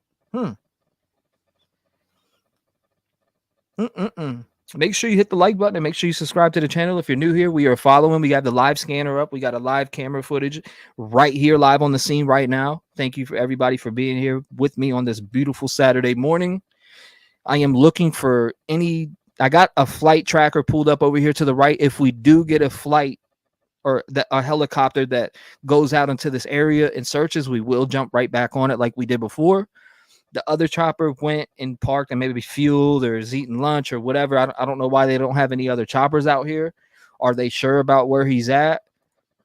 Make sure you hit the like button and make sure you subscribe to the channel. If you're new here, we are following. We have the live scanner up. We got a live camera footage right here, live on the scene right now. Thank you for everybody for being here with me on this beautiful Saturday morning. I am looking for I got a flight tracker pulled up over here to the right. If we do get a flight or a helicopter that goes out into this area and searches, we will jump right back on it like we did before. The other chopper went and parked and maybe fueled or is eating lunch or whatever. I don't know why they don't have any other choppers out here. Are they sure about where he's at?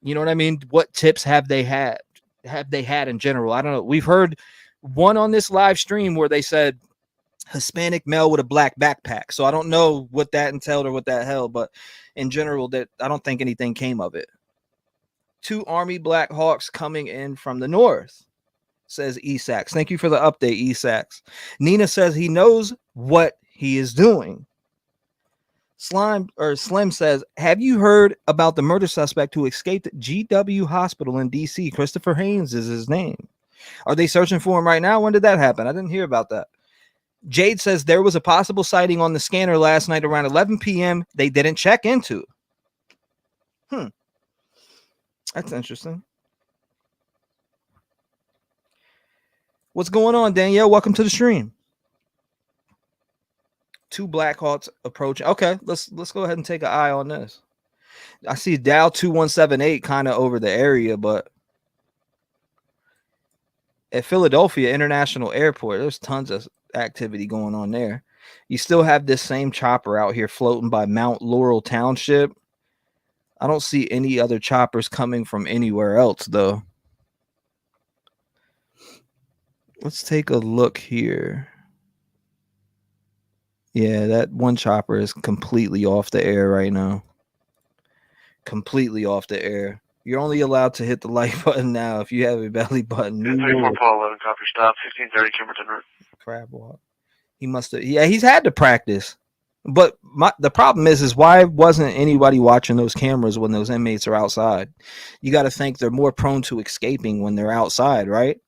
You know what I mean? What tips have they had? Have they had in general? I don't know. We've heard one on this live stream where they said Hispanic male with a black backpack. So I don't know what that entailed or what that held, but in general, that I don't think anything came of it. 2 Army Black Hawks coming in from the north, says Esax. Thank you for the update, Esax. Nina says he knows what he is doing. Slim says, have you heard about the murder suspect who escaped GW Hospital in DC? Christopher Haynes is his name. Are they searching for him right now? When did that happen? I didn't hear about that. Jade says there was a possible sighting on the scanner last night around 11 p.m. They didn't check into. That's interesting. What's going on, Danielle? Welcome to the stream. 2 Black Hawks approaching. Okay, let's go ahead and take an eye on this. I see Dow 2178 kind of over the area, but at Philadelphia International Airport, there's tons of activity going on there. You still have this same chopper out here floating by Mount Laurel Township. I don't see any other choppers coming from anywhere else, though. Let's take a look here. Yeah, that one chopper is completely off the air right now. Completely off the air. You're only allowed to hit the like button now if you have a belly button. 34 Paul 11, copy stop, 1630 Kimberton Road. Crab walk. He must have. Yeah, he's had to practice. But the problem is why wasn't anybody watching those cameras when those inmates are outside? You got to think they're more prone to escaping when they're outside, right?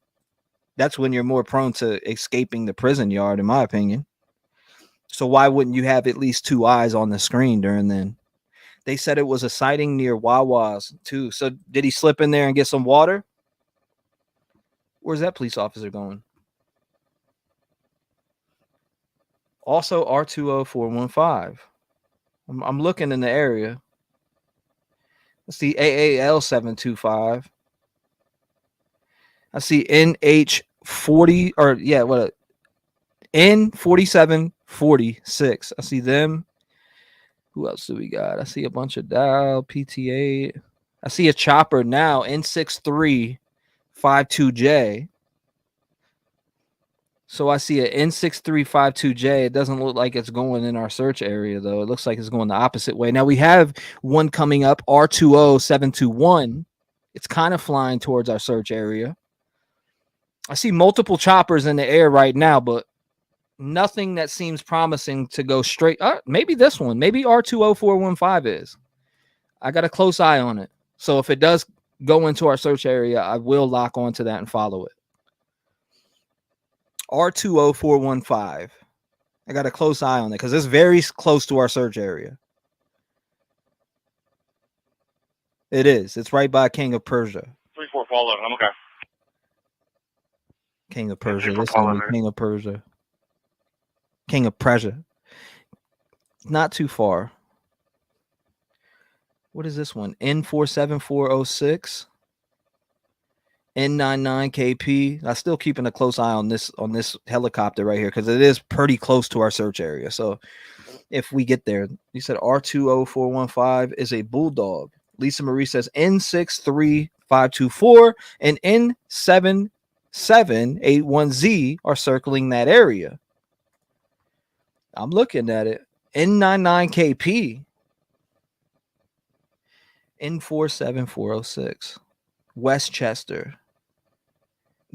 That's when you're more prone to escaping the prison yard, in my opinion. So why wouldn't you have at least 2 eyes on the screen during then? They said it was a sighting near Wawa's too. So did he slip in there and get some water? Where's that police officer going? Also R20415. I'm looking in the area. Let's see AAL 725. I see NH40 or yeah, what N4746. I see them. Who else do we got? I see a bunch of Dow, PTA. I see a chopper now, N6352J. So I see a N6352J. It doesn't look like it's going in our search area, though. It looks like it's going the opposite way. Now we have one coming up, R20721. It's kind of flying towards our search area. I see multiple choppers in the air right now, but nothing that seems promising to go straight. Maybe this one. Maybe R20415 is. I got a close eye on it. So if it does go into our search area, I will lock onto that and follow it. R20415. I got a close eye on it because it's very close to our search area. It is. It's right by King of Persia. 3-4 Paul 11. I'm okay. King of Persia. Listen to me. King of Persia. King of Persia. Not too far. What is this one? N47406. N99KP. I'm still keeping a close eye on this helicopter right here because it is pretty close to our search area. So if we get there, you said R20415 is a bulldog. Lisa Marie says N63524 and N7781Z are circling that area. I'm looking at it. N99KP. N47406. Westchester.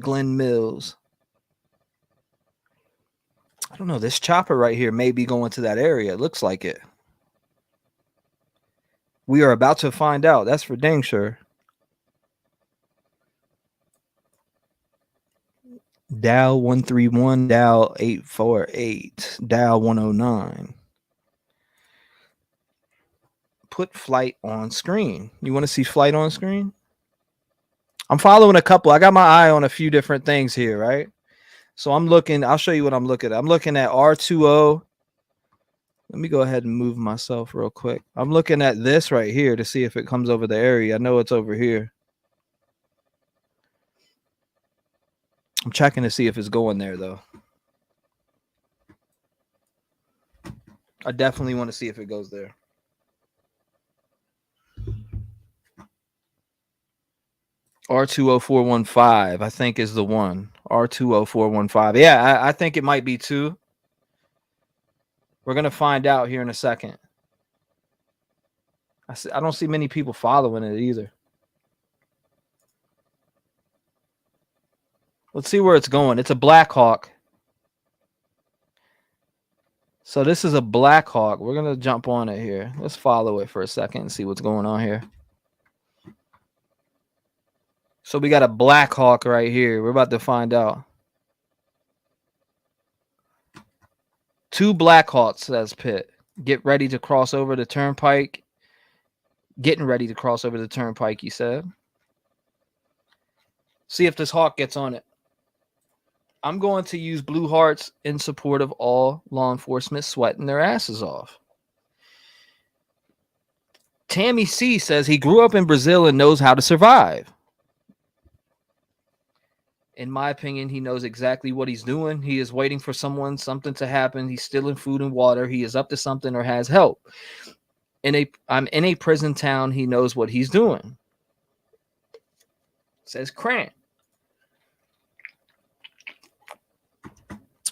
Glen Mills. I don't know. This chopper right here may be going to that area. It looks like it. We are about to find out. That's for dang sure. Dow 131, Dow 848, Dow 109. Put flight on screen. You want to see flight on screen? I'm following a couple. I got my eye on a few different things here, right? So I'm looking. I'll show you what I'm looking at. I'm looking at R20. Let me go ahead and move myself real quick. I'm looking at this right here to see if it comes over the area. I know it's over here. I'm checking to see if it's going there, though. I definitely want to see if it goes there. R20415, I think, is the one. R20415. Yeah, I think it might be too. We're going to find out here in a second. I don't see many people following it either. Let's see where it's going. It's a Black Hawk. So this is a Black Hawk. We're going to jump on it here. Let's follow it for a second and see what's going on here. So we got a Black Hawk right here. We're about to find out. 2 Black Hawks, says Pitt. Get ready to cross over the turnpike. Getting ready to cross over the turnpike, he said. See if this Hawk gets on it. I'm going to use blue hearts in support of all law enforcement sweating their asses off. Tammy C says he grew up in Brazil and knows how to survive. In my opinion, he knows exactly what he's doing. He is waiting for something to happen. He's stealing food and water. He is up to something or has help. I'm in a prison town. He knows what he's doing. Says Cran.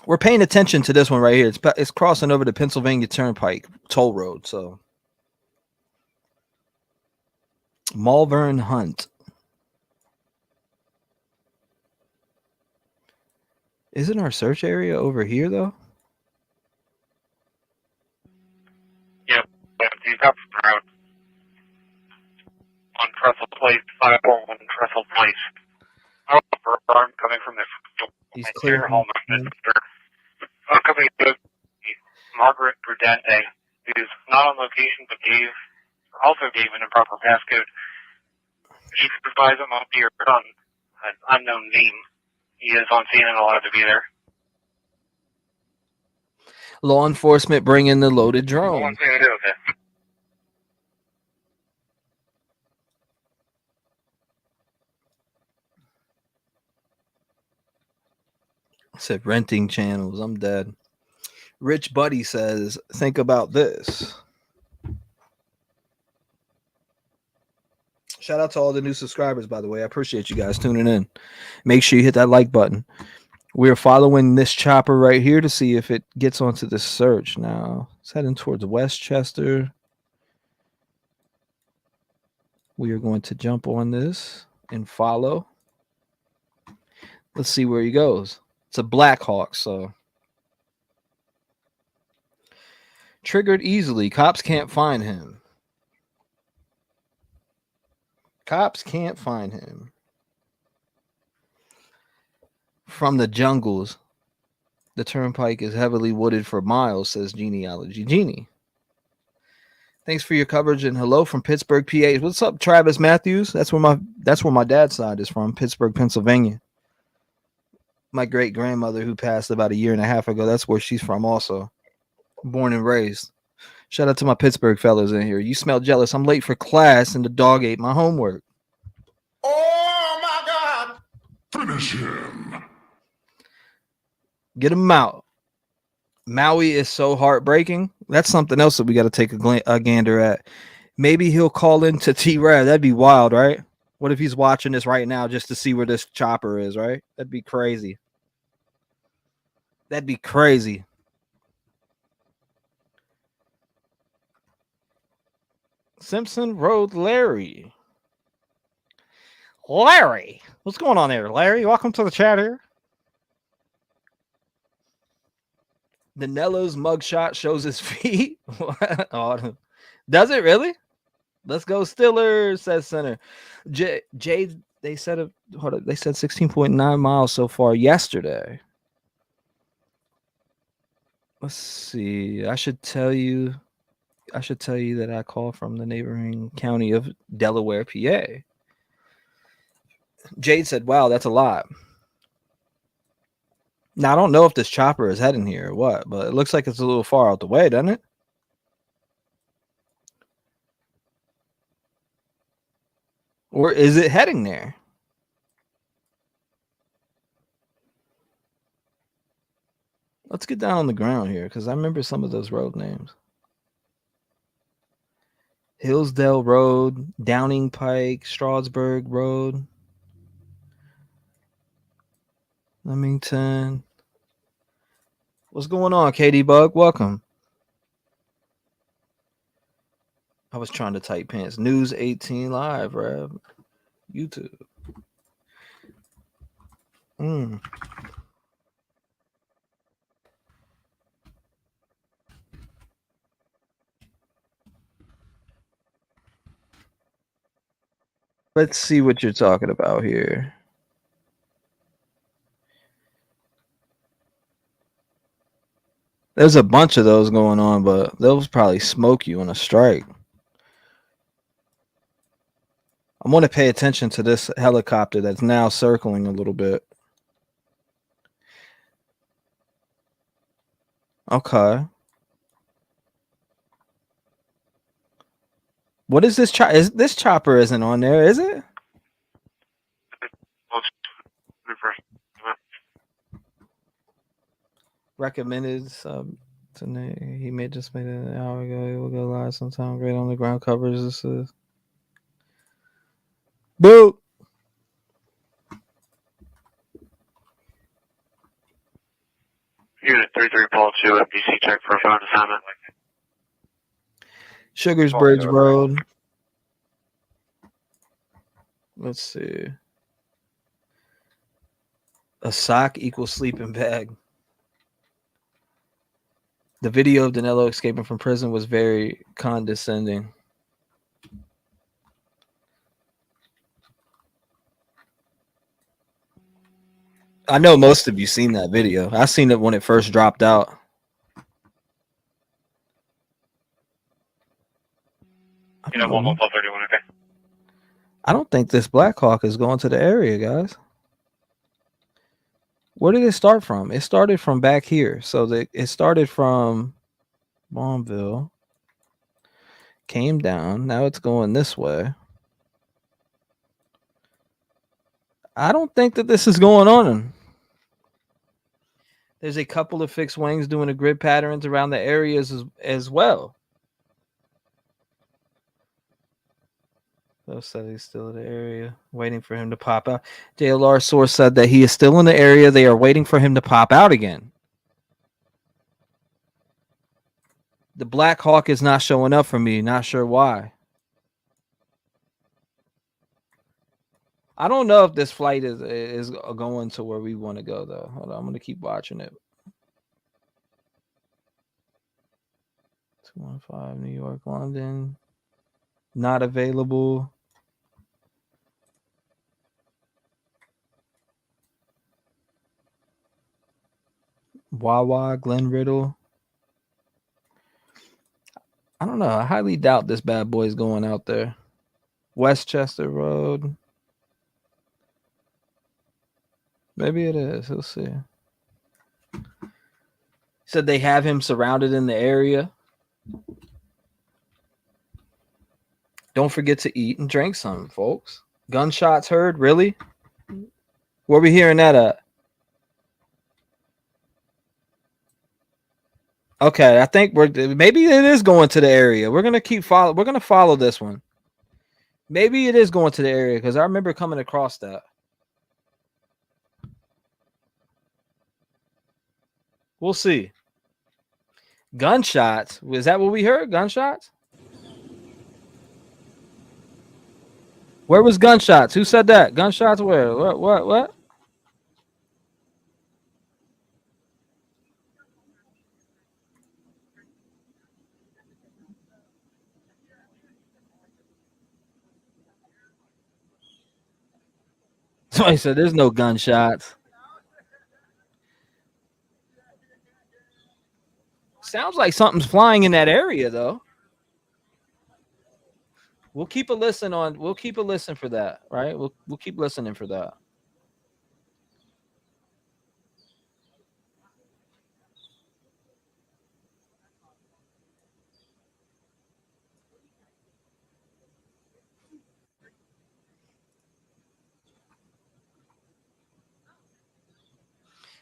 We're paying attention to this one right here. It's crossing over the Pennsylvania Turnpike toll road. So Malvern Hunt. Isn't our search area over here though? Yep, he's up the road. On Trestle Place, 541 Trestle Place. Arm coming from the He's clear. home. Coming to Margaret Prudente, who's not on location but also gave an improper passcode. She advised him on your son, an unknown name. He is on scene and allowed to be there. Law enforcement bring in the loaded drone. One thing to do with it. I said renting channels. I'm dead. Rich Buddy says, think about this. Shout out to all the new subscribers, by the way. I appreciate you guys tuning in. Make sure you hit that like button. We're following this chopper right here to see if it gets onto the search. Now, it's heading towards Westchester. We are going to jump on this and follow. Let's see where he goes. It's a Black Hawk, so triggered easily. Cops can't find him. Cops can't find him. From the jungles, the turnpike is heavily wooded for miles, says Genealogy Genie. Thanks for your coverage and hello from Pittsburgh, PA. What's up, Travis Matthews? That's where my dad's side is from, Pittsburgh, Pennsylvania. My great grandmother, who passed about a year and a half ago, that's where she's from also. Born and raised. Shout out to my Pittsburgh fellas in here. You smell jealous. I'm late for class and the dog ate my homework. Oh my God! Finish him. Get him out. Maui is so heartbreaking. That's something else that we got to take a gander at. Maybe he'll call into T-REV. That'd be wild, right? What if he's watching this right now just to see where this chopper is, right? That'd be crazy. That'd be crazy. Simpson Road Larry. Larry. What's going on there, Larry? Welcome to the chat here. Danelo's mugshot shows his feet. Oh, does it really? Let's go Steelers, says Center. Jade, they said 16.9 miles so far yesterday. Let's see. I should tell you that I call from the neighboring county of Delaware, PA. Jade said, wow, that's a lot. Now, I don't know if this chopper is heading here or what, but it looks like it's a little far out the way, doesn't it? Or is it heading there? Let's get down on the ground here because I remember some of those road names. Hillsdale Road, Downing Pike, Strasburg Road, Leamington. What's going on, KD Bug? Welcome. I was trying to type pants. News 18 Live, Rev. YouTube. Let's see what you're talking about here. There's a bunch of those going on, but those probably smoke you on a strike. I want to pay attention to this helicopter that's now circling a little bit. Okay. What is this? Is this chopper isn't on there? Is it? Recommended sub. He may just made it an hour ago. He will go live sometime. Great on the ground covers. This is. Boo. Unit 33 Paul 2 FBC check for a phone assignment. Sugars Bridge Road. Let's see. A sock equals sleeping bag. The video of Danelo escaping from prison was very condescending. I know most of you seen that video. I seen it when it first dropped out. You know, 11231, okay. I don't think this Black Hawk is going to the area, guys. Where did it start from? It started from back here. So it started from Bombville, came down. Now it's going this way. I don't think that this is going on. There's a couple of fixed wings doing the grid patterns around the areas as well. Those said he's still in the area, waiting for him to pop out. JLR source said that he is still in the area. They are waiting for him to pop out again. The Black Hawk is not showing up for me. Not sure why. I don't know if this flight is going to where we want to go, though. Hold on, I'm going to keep watching it. 215 New York, London. Not available. Wawa, Glen Riddle. I don't know. I highly doubt this bad boy is going out there. Westchester Road. Maybe it is. We'll see. Said they have him surrounded in the area. Don't forget to eat and drink something, folks. Gunshots heard? Really? Where we hearing that at? Okay, I think maybe it is going to the area. We're gonna follow this one. Maybe it is going to the area because I remember coming across that. We'll see. Gunshots. Was that what we heard? Gunshots? Where was gunshots? Who said that? Gunshots where? What? Somebody said there's no gunshots. Sounds like something's flying in that area, though. We'll keep a listen for that, right? We'll keep listening for that.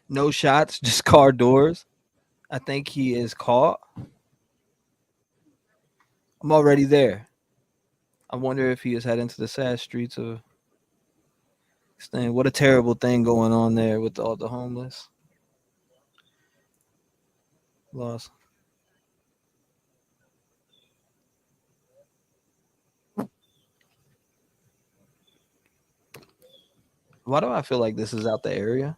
No shots, just car doors. I think he is caught. I'm already there. I wonder if he is heading to the sad streets of Spain. What a terrible thing going on there with all the homeless. Lost. Why do I feel like this is out the area?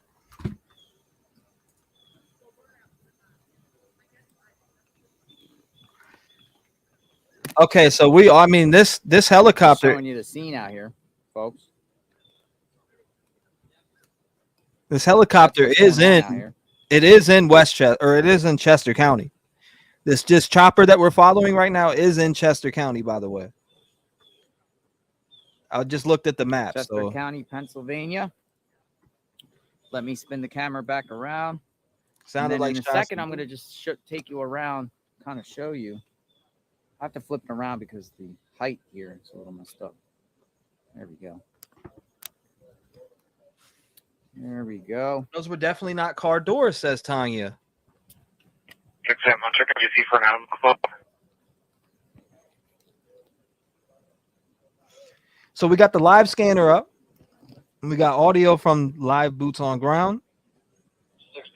Okay, so this helicopter. Showing you the scene out here, folks. This helicopter is in. It is in Westchester, or it is in Chester County. This chopper that we're following right now is in Chester County, by the way. I just looked at the map. Chester County, Pennsylvania. Let me spin the camera back around. Sounded like in a shots second, from- I'm gonna just take you around, kind of show you. I have to flip it around because the height here is a little messed up. There we go. There we go. Those were definitely not car doors, says Tanya. Check UC for now. So we got the live scanner up. And we got audio from live boots on ground.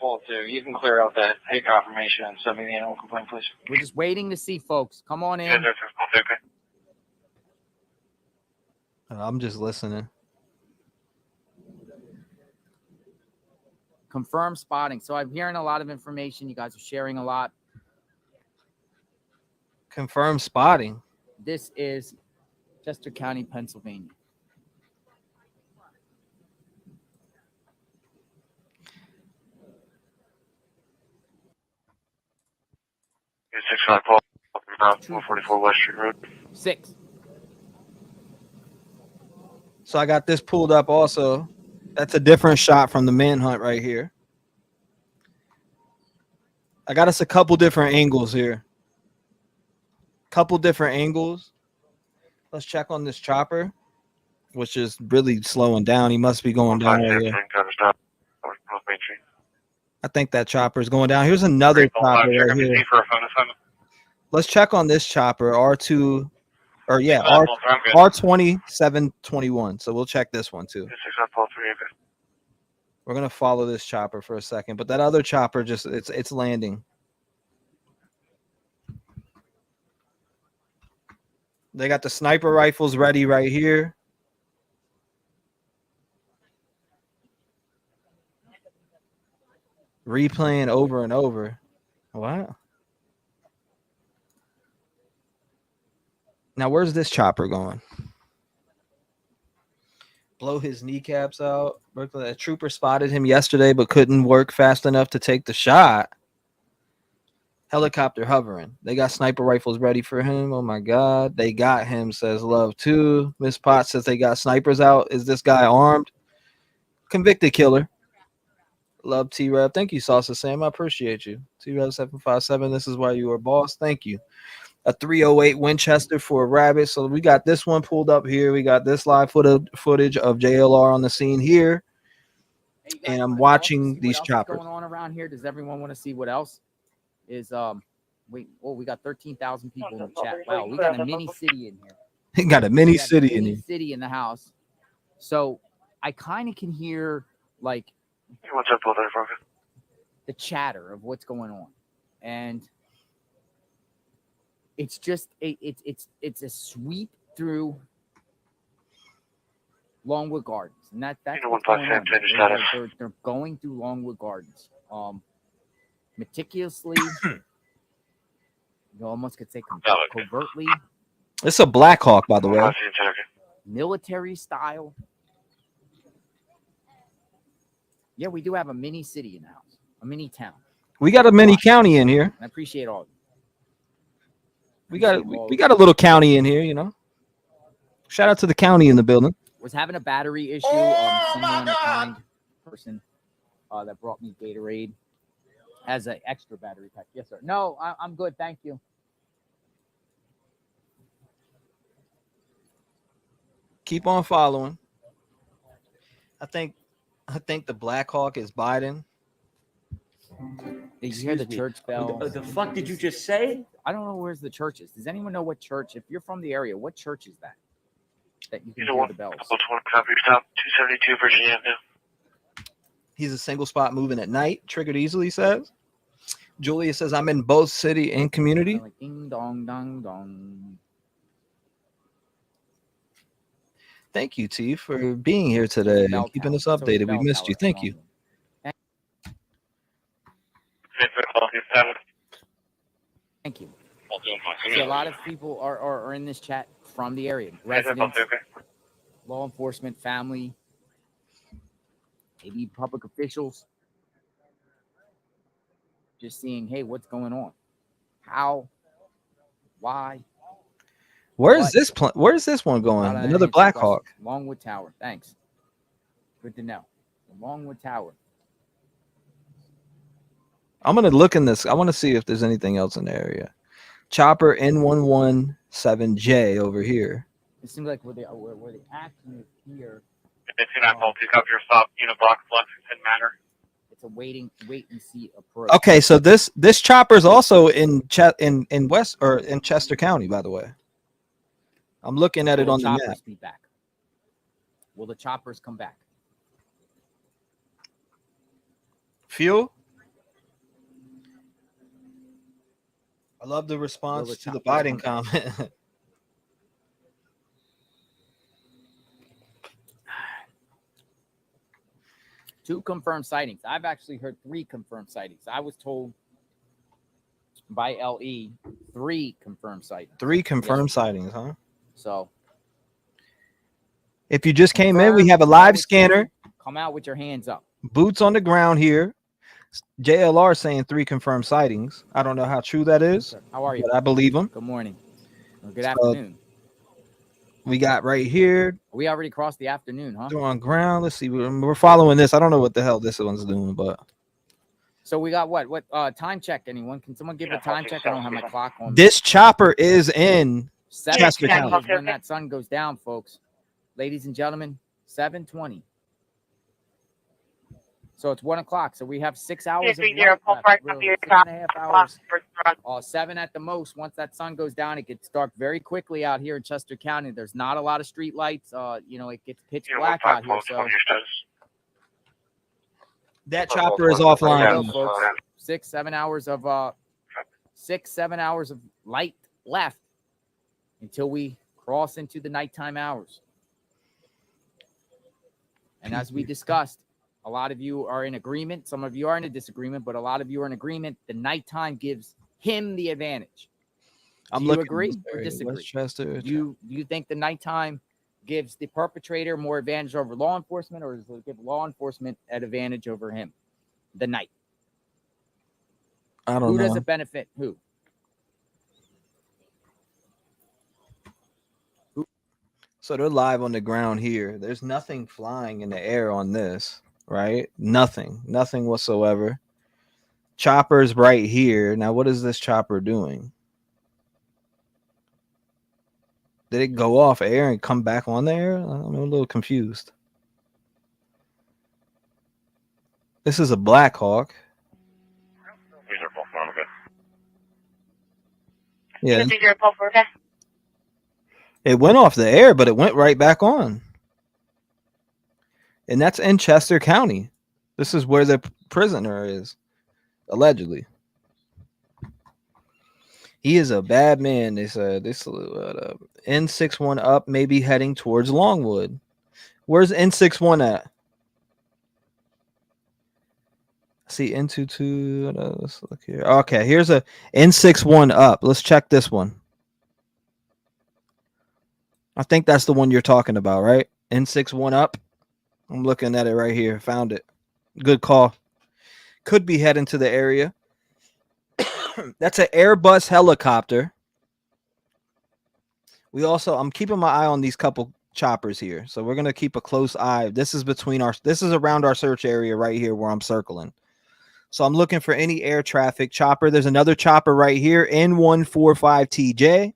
6.2. You can clear out that hate confirmation and send me the animal complaint, please. We're just waiting to see, folks. Come on in. I'm just listening. Confirm spotting. So I'm hearing a lot of information. You guys are sharing a lot. Confirm spotting. This is Chester County, Pennsylvania. It's 6 Paul, 144 West Street Road. 6. So I got this pulled up also. That's a different shot from the manhunt right here. I got us a couple different angles here. Couple different angles. Let's check on this chopper, which is really slowing down. He must be going down right here. I think that chopper is going down. Here's another chopper right here. Let's check on this chopper, R2, or yeah, R2721. So we'll check this one too. We're gonna follow this chopper for a second, but that other chopper just it's landing. They got the sniper rifles ready right here. Replaying over and over. Wow. Now, where's this chopper going? Blow his kneecaps out. A trooper spotted him yesterday, but couldn't work fast enough to take the shot. Helicopter hovering. They got sniper rifles ready for him. Oh, my God. They got him, says Love 2. Miss Potts says they got snipers out. Is this guy armed? Convicted killer. Love T-REV. Thank you, Salsa Sam. I appreciate you. T-REV 757. This is why you are boss. Thank you. A 308 Winchester for a rabbit. So we got this one pulled up here. We got this live footage of JLR on the scene here. Hey, and I'm watching these choppers. What's going on around here? Does everyone want to see what else is? We got 13,000 people in the chat. Wow, we got a mini city in here. He got a mini city in here. City in the house. So I kind of can hear like what's up, brother? the chatter of what's going on, and it's just it's a sweep through Longwood Gardens, and that's what's going on. They're going through Longwood Gardens, meticulously. You almost could say covertly. It's a Black Hawk, by the way. Military style. Yeah, we do have a mini city in the house, a mini town. We got a mini county in here. I appreciate all of you. We got a little county in here, you know. Shout out to the county in the building. Was having a battery issue. Someone, a kind person that brought me Gatorade as an extra battery pack. Yes, sir. No, I'm good. Thank you. Keep on following. I think the Black Hawk is Biden. Did you hear the church bell? The fuck did you just say? I don't know where's the church is. Does anyone know what church? If you're from the area, what church is that? That you can hear the bells. 272 Virginia Avenue. He's a single spot moving at night. Triggered easily, says. Julia says, I'm in both city and community. Like ding dong dong dong. Thank you, T, for being here today and keeping us updated. We missed you. Thank you. Thank you. See, a lot of people are in this chat from the area. Residents, law enforcement, family, maybe public officials. Just seeing, hey, what's going on? How? Why? Where's this one going? Another Black Hawk. Longwood Tower. Thanks. Good to know. The Longwood Tower. I'm gonna look in this. I want to see if there's anything else in the area. Chopper N117J over here. It seems like where the action is here. It's in that pick up your stop, block Lexington Manor. It's a wait and see approach. Okay, so this chopper is also in West or in Chester County, by the way. I'm looking at it on the map. Be back? Will the choppers come back? Fuel. I love the response to the Biden comment. 2 confirmed sightings. I've actually heard 3 confirmed sightings. I was told by LE 3 confirmed sightings. 3 confirmed sightings, huh? So if you just came in, we have a live scanner. Come out with your hands up. Boots on the ground here. JLR saying 3 confirmed sightings. I don't know how true that is. How are you? But I believe him. Good morning. Or good afternoon. We got right here. We already crossed the afternoon, huh? On ground. Let's see. We're following this. I don't know what the hell this one's doing, but so we got what time check? Anyone? Can someone give a time check? I don't have my clock on. This chopper is in 7 Chester County. when that sun goes down, folks. Ladies and gentlemen, 7:20. So it's 1 o'clock. So we have 6 hours. 6.5 hours. 7 at the most. Once that sun goes down, it gets dark very quickly out here in Chester County. There's not a lot of street lights. It gets pitch black out here. So that chopper is offline. Folks. 6-7 hours of 6-7 hours of light left until we cross into the nighttime hours. And as we discussed, a lot of you are in agreement. Some of you are in a disagreement, but a lot of you are in agreement. The nighttime gives him the advantage. Do you agree or disagree? Do you think the nighttime gives the perpetrator more advantage over law enforcement, or does it give law enforcement an advantage over him? The night. I don't know. Who does it benefit? Who? So they're live on the ground here. There's nothing flying in the air on this. Right? Nothing whatsoever. Chopper's right here. Now, what is this chopper doing? Did it go off air and come back on there? I'm a little confused. This is a Black Hawk. Yeah. It went off the air, but it went right back on. And that's in Chester County. This is where the prisoner is, allegedly. He is a bad man, they said. They saluted up. N61 up, maybe heading towards Longwood. Where's N61 at? See, N22. Let's look here. Okay, here's a N61 up. Let's check this one. I think that's the one you're talking about, right? N61 up. I'm looking at it right here. Found it. Good call. Could be heading to the area. That's an Airbus helicopter. I'm keeping my eye on these couple choppers here. So we're going to keep a close eye. This is around our search area right here where I'm circling. So I'm looking for any air traffic chopper. There's another chopper right here, N145TJ.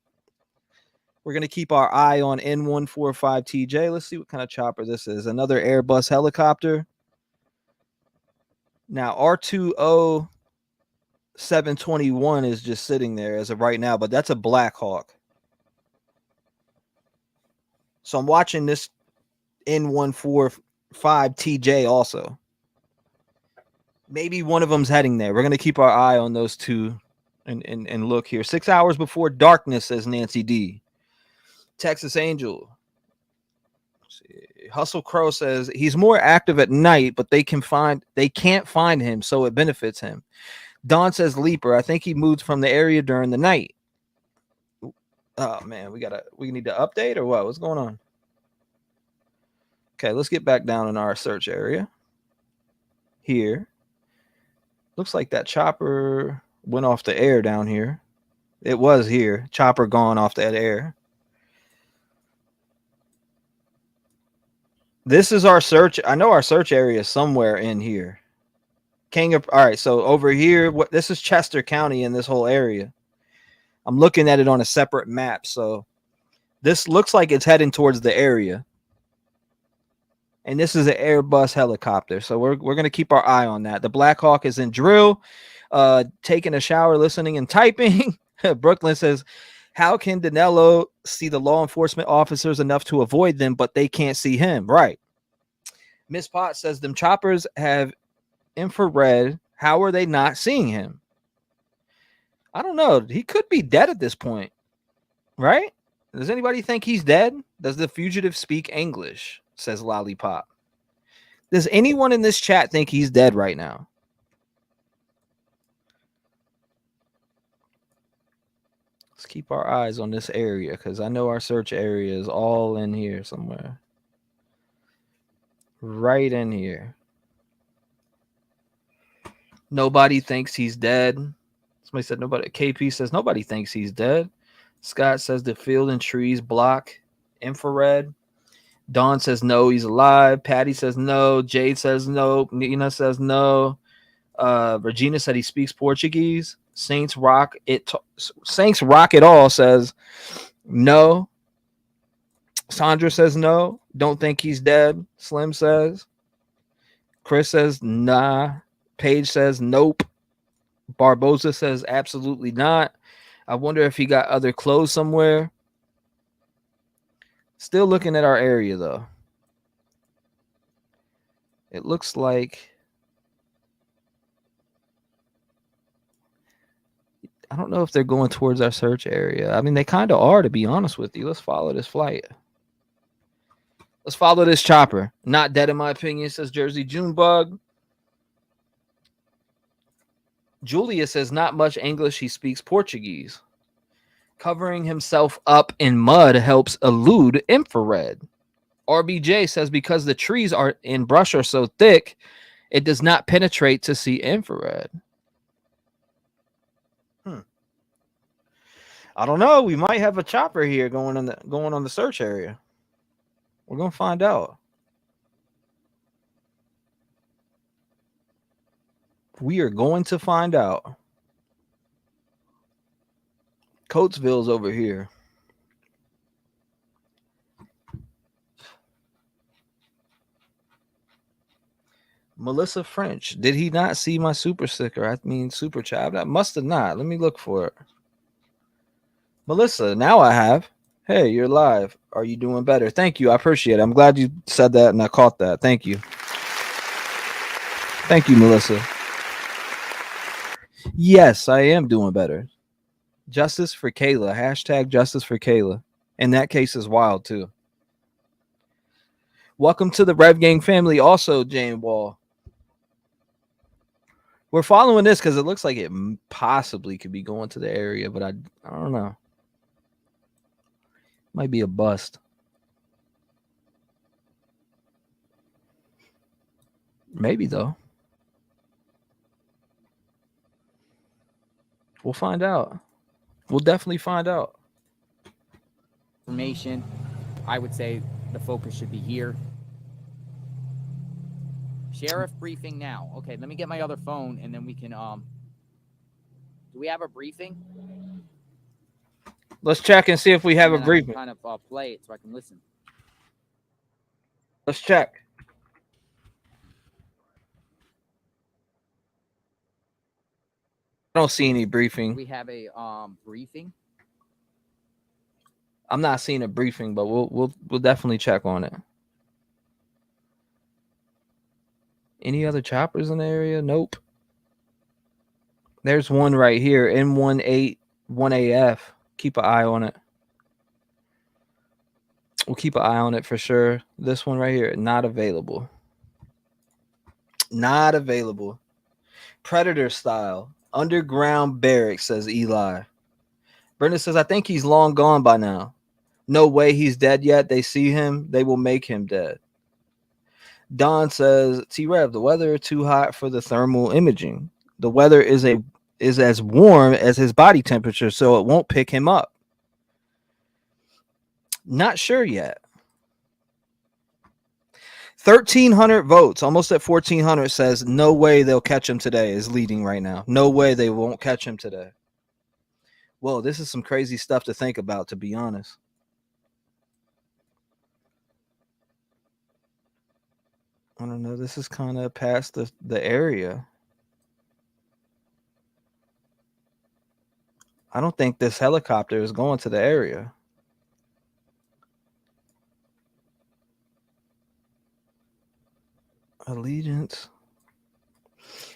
We're going to keep our eye on N145TJ. Let's see what kind of chopper this is. Another Airbus helicopter. Now, R20721 is just sitting there as of right now, but that's a Black Hawk. So I'm watching this N145TJ also. Maybe one of them's heading there. We're going to keep our eye on those two and look here. 6 hours before darkness, says Nancy D. Texas Angel. Let's see. Hustle Crow says he's more active at night, but they can't find him, so it benefits him. Don says Leaper. I think he moved from the area during the night. Oh man, we need to update or what? What's going on? Okay, let's get back down in our search area. Here. Looks like that chopper went off the air down here. It was here. Chopper gone off that air. This is our search. I know our search area is somewhere in here. All right, so over here, this is Chester County in this whole area. I'm looking at it on a separate map, so this looks like it's heading towards the area. And this is an Airbus helicopter, so we're going to keep our eye on that. The Black Hawk is in drill, taking a shower, listening, and typing. Brooklyn says, how can Danelo see the law enforcement officers enough to avoid them, but they can't see him? Right. Miss Potts says, them choppers have infrared. How are they not seeing him? I don't know. He could be dead at this point, right? Does anybody think he's dead? Does the fugitive speak English? Says Lollipop. Does anyone in this chat think he's dead right now? Let's keep our eyes on this area because I know our search area is all in here somewhere. Right in here. Nobody thinks he's dead. Somebody said nobody. KP says nobody thinks he's dead. Scott says the field and trees block infrared. Dawn says no, he's alive. Patty says no. Jade says no. Nina says no. Regina said he speaks Portuguese. Saints Rock It All says no. Sandra says no. Don't think he's dead. Slim says. Chris says nah. Paige says nope. Barboza says absolutely not. I wonder if he got other clothes somewhere. Still looking at our area though. It looks like I don't know if they're going towards our search area. I mean, they kind of are, to be honest with you. Let's follow this flight. Let's follow this chopper. Not dead in my opinion, says Jersey Junebug. Julia says not much English. He speaks Portuguese. Covering himself up in mud helps elude infrared. RBJ says because the trees are in brush are so thick, it does not penetrate to see infrared. I don't know. We might have a chopper here going on the search area. We're gonna find out. We are going to find out. Coatesville's over here. Melissa French. Did he not see my super sticker? I mean, super chat. That must have not. Let me look for it. Melissa, now I have. Hey, you're live. Are you doing better? Thank you. I appreciate it. I'm glad you said that and I caught that. Thank you. Thank you, Melissa. Yes, I am doing better. Justice for Kayla. Hashtag justice for Kayla. And that case is wild, too. Welcome to the Rev Gang family. Also, Jane Wall. We're following this because it looks like it possibly could be going to the area, but I don't know. Might be a bust. Maybe, though. We'll find out. We'll definitely find out. Information, I would say the focus should be here. Sheriff briefing now. Okay, let me get my other phone and then we can do we have a briefing? Let's check and see if we have a briefing. Kind of play it so I can listen. Let's check. I don't see any briefing. We have a briefing. I'm not seeing a briefing, but we'll definitely check on it. Any other choppers in the area? Nope. There's one right here, N181AF. Keep an eye on it. We'll keep an eye on it for sure. This one right here, not available. Not available. Predator style. Underground barracks, says Eli. Brenda says, I think he's long gone by now. No way he's dead yet. They see him. They will make him dead. Don says, T-REV, the weather is too hot for the thermal imaging. The weather is as warm as his body temperature, so it won't pick him up. Not sure yet. 1,300 votes, almost at 1,400, says no way they'll catch him today is leading right now. No way they won't catch him today. Whoa, this is some crazy stuff to think about, to be honest. I don't know. This is kind of past the area. I don't think this helicopter is going to the area. Allegiance.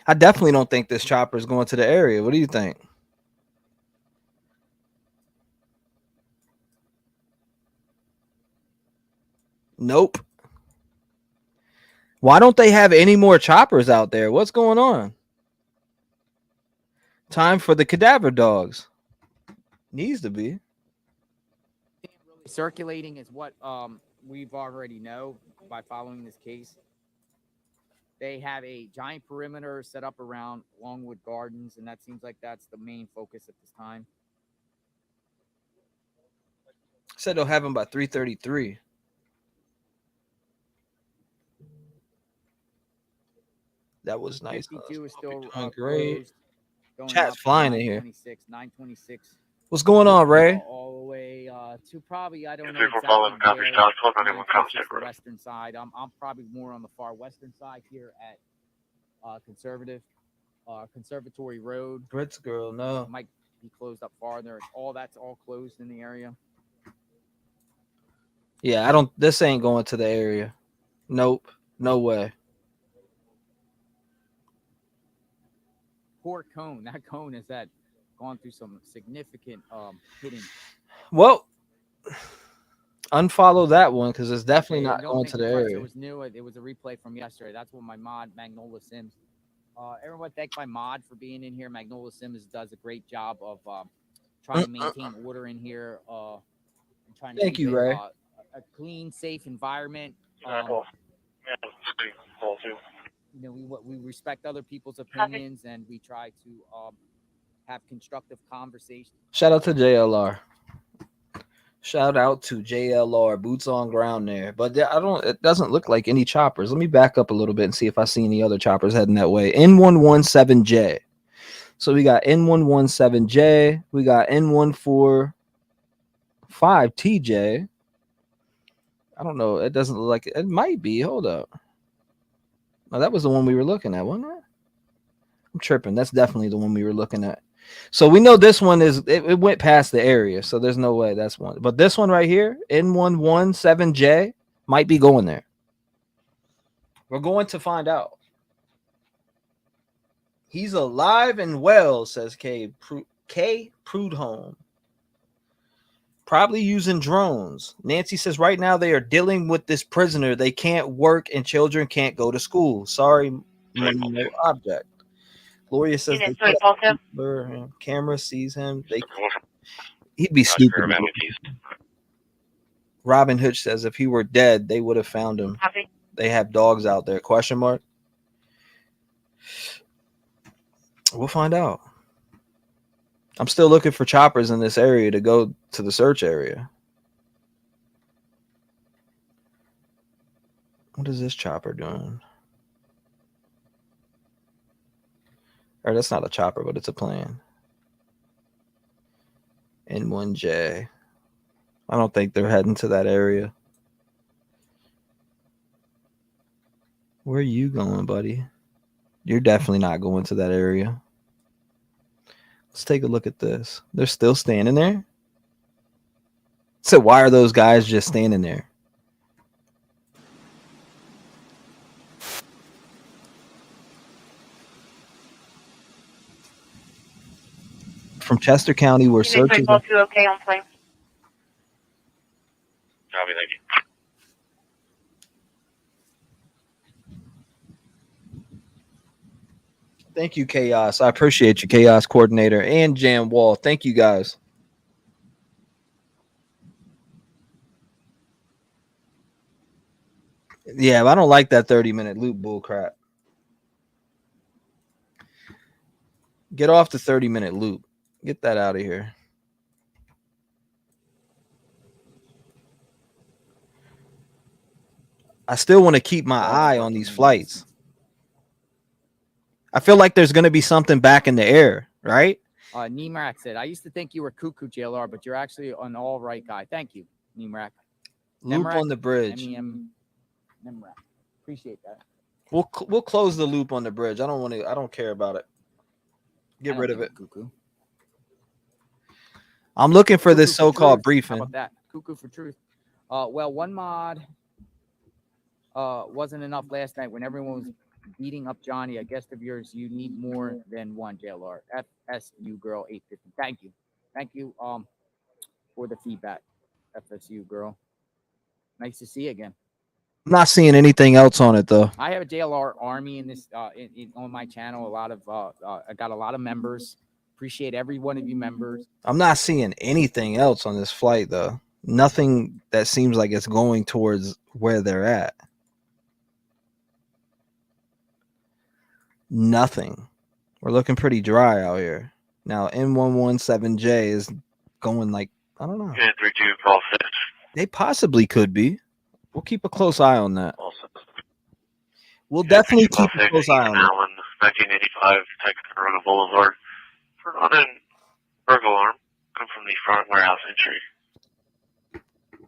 I definitely don't think this chopper is going to the area. What do you think? Nope. Why don't they have any more choppers out there? What's going on? Time for the cadaver dogs. Needs to be. Circulating is what we've already know by following this case. They have a giant perimeter set up around Longwood Gardens, and that seems like that's the main focus at this time. Said they'll have them by 3:33. That was nice. 52 is still great. Going Chat's up flying in here. 926. What's going on, Ray? All the way to probably, I don't know Vehicle following exactly copy where, stock 1291 Comstock the Road. western side. I'm probably more on the far western side here at Conservatory Road. Brits girl, no. Might be closed up farther. That's all closed in the area. Yeah, this ain't going to the area. Nope. No way. Poor cone. That cone has gone through some significant hitting. Well, unfollow that one because it's definitely not going to the area. It was new. It was a replay from yesterday. That's what my mod, Magnola Sims. Everyone thank my mod for being in here. Magnola Sims does a great job of trying to maintain order in here. And trying to Thank keep you, it, Ray. A clean, safe environment. We respect other people's opinions, and we try to have constructive conversations. Shout out to JLR. Shout out to JLR. Boots on ground there. But it doesn't look like any choppers. Let me back up a little bit and see if I see any other choppers heading that way. N117J. So we got N117J. We got N145TJ. I don't know. It doesn't look like it might be. Hold up. Oh, that was the one we were looking at, wasn't it? I'm tripping. That's definitely the one we were looking at. So we know this one it went past the area, so there's no way that's one. But this one right here, N117J, might be going there. We're going to find out. He's alive and well, says K Prudhomme. Probably using drones. Nancy says right now they are dealing with this prisoner. They can't work and children can't go to school. Sorry, no object. Gloria says camera sees him. He'd be stupid. Robin Hood says if he were dead, they would have found him. They have dogs out there. Question mark. We'll find out. I'm still looking for choppers in this area to go to the search area. What is this chopper doing? Or that's not a chopper, but it's a plane. N1J. I don't think they're heading to that area. Where are you going, buddy? You're definitely not going to that area. Let's take a look at this. They're still standing there. So why are those guys just standing there? From Chester County, we're searching. Okay on plane. Copy, thank you. Thank you, Chaos. I appreciate you, Chaos Coordinator and Jam Wall. Thank you, guys. Yeah, but I don't like that 30-minute loop bull crap. Get off the 30-minute loop. Get that out of here. I still want to keep my eye on these flights. I feel like there's going to be something back in the air, right? Nemrak said, I used to think you were cuckoo, JLR, but you're actually an all right guy. Thank you, Nemrak. Loop on the bridge. Nemrak. Appreciate that. We'll close the loop on the bridge. I don't care about it. Get rid of it. Cuckoo. I'm looking for this Cuckoo for so-called truth. briefing. How about that? Cuckoo for truth. Well, one mod wasn't enough last night when everyone was beating up Johnny. A guest of yours, you need more than one, JLR. FSU girl 850. Thank you. Thank you for the feedback. FSU girl. Nice to see you again. I'm not seeing anything else on it though. I have a JLR army in this on my channel. I got a lot of members. Appreciate every one of you members. I'm not seeing anything else on this flight though. Nothing that seems like it's going towards where they're at. Nothing. We're looking pretty dry out here. Now N117J is going like, I don't know. Yeah, 3-2, call 6. They possibly could be. We'll keep a close eye on that. We'll definitely keep a close eye on it. Allen, 1985, Texarkana Boulevard. For an burglar alarm, come from the front warehouse entry.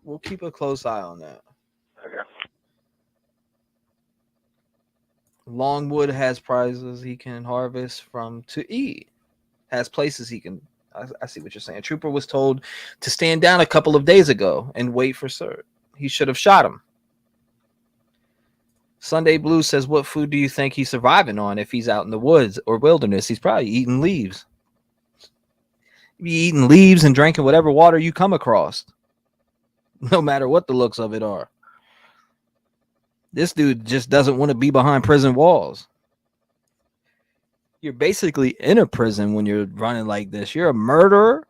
We'll keep a close eye on that. Okay. Longwood has prizes he can harvest from to eat. Has places he can. I see what you're saying. Trooper was told to stand down a couple of days ago and wait for cert. He should have shot him. Sunday Blue says, what food do you think he's surviving on if he's out in the woods or wilderness? He's probably eating leaves. He'd be eating leaves and drinking whatever water you come across. No matter what the looks of it are. This dude just doesn't want to be behind prison walls. You're basically in a prison when you're running like this. You're a murderer.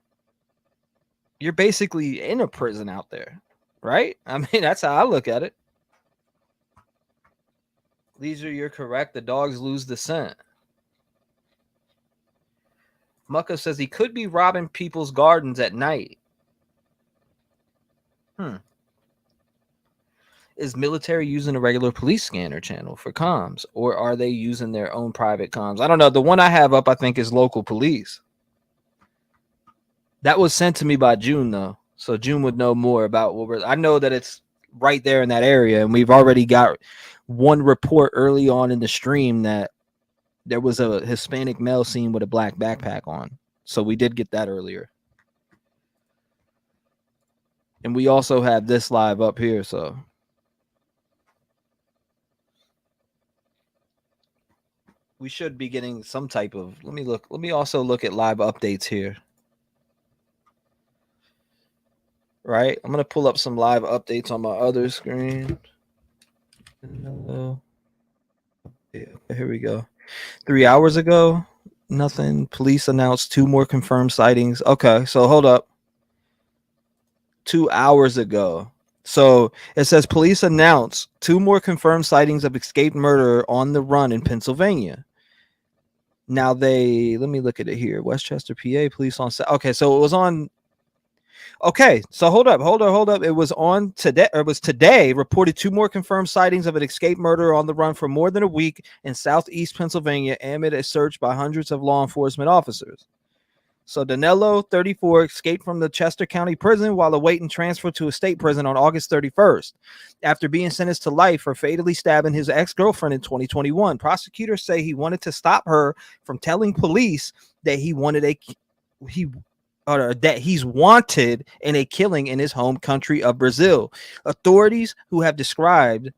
You're basically in a prison out there, right? I mean, that's how I look at it. Leisure, you're correct. The dogs lose the scent. Mucka says he could be robbing people's gardens at night. Is military using a regular police scanner channel for comms, or are they using their own private comms? I don't know. The one I have up, I think, is local police. That was sent to me by June, though. So June would know more about what we're... I know that it's right there in that area, and we've already got one report early on in the stream that there was a Hispanic male seen with a black backpack on. So we did get that earlier. And we also have this live up here, so... we should be getting some type of... Let me also look at live updates here. Right? I'm going to pull up some live updates on my other screen. Yeah, here we go. 3 hours ago, nothing. Police announced 2 more confirmed sightings. Okay, so hold up. 2 hours ago. So it says police announced 2 more confirmed sightings of escaped murderer on the run in Pennsylvania. Now let me look at it here. Westchester, PA, police on. Okay, so it was on. Okay, so hold up. It was on today. Or it was today. Reported 2 more confirmed sightings of an escaped murderer on the run for more than a week in southeast Pennsylvania amid a search by hundreds of law enforcement officers. So Danelo, 34, escaped from the Chester County prison while awaiting transfer to a state prison on August 31st. After being sentenced to life for fatally stabbing his ex-girlfriend in 2021, prosecutors say he wanted to stop her from telling police that that he's wanted in a killing in his home country of Brazil. Authorities who have described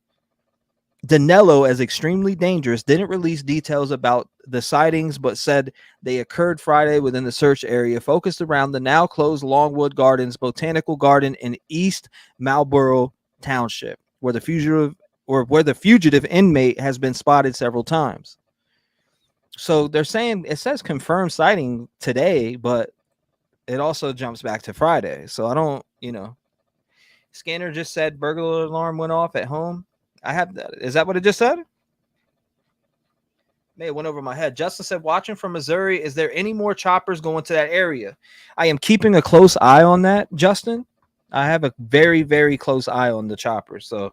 Danelo as extremely dangerous didn't release details about the sightings, but said they occurred Friday within the search area focused around the now closed Longwood Gardens Botanical Garden in East Marlborough Township, where the fugitive inmate has been spotted several times. So they're saying it says confirmed sighting today, but it also jumps back to Friday. So I don't, Scanner just said burglar alarm went off at home. I have that. Is that what it just said? May it went over my head. Justin said, watching from Missouri, is there any more choppers going to that area? I am keeping a close eye on that, Justin. I have a very, very close eye on the choppers. So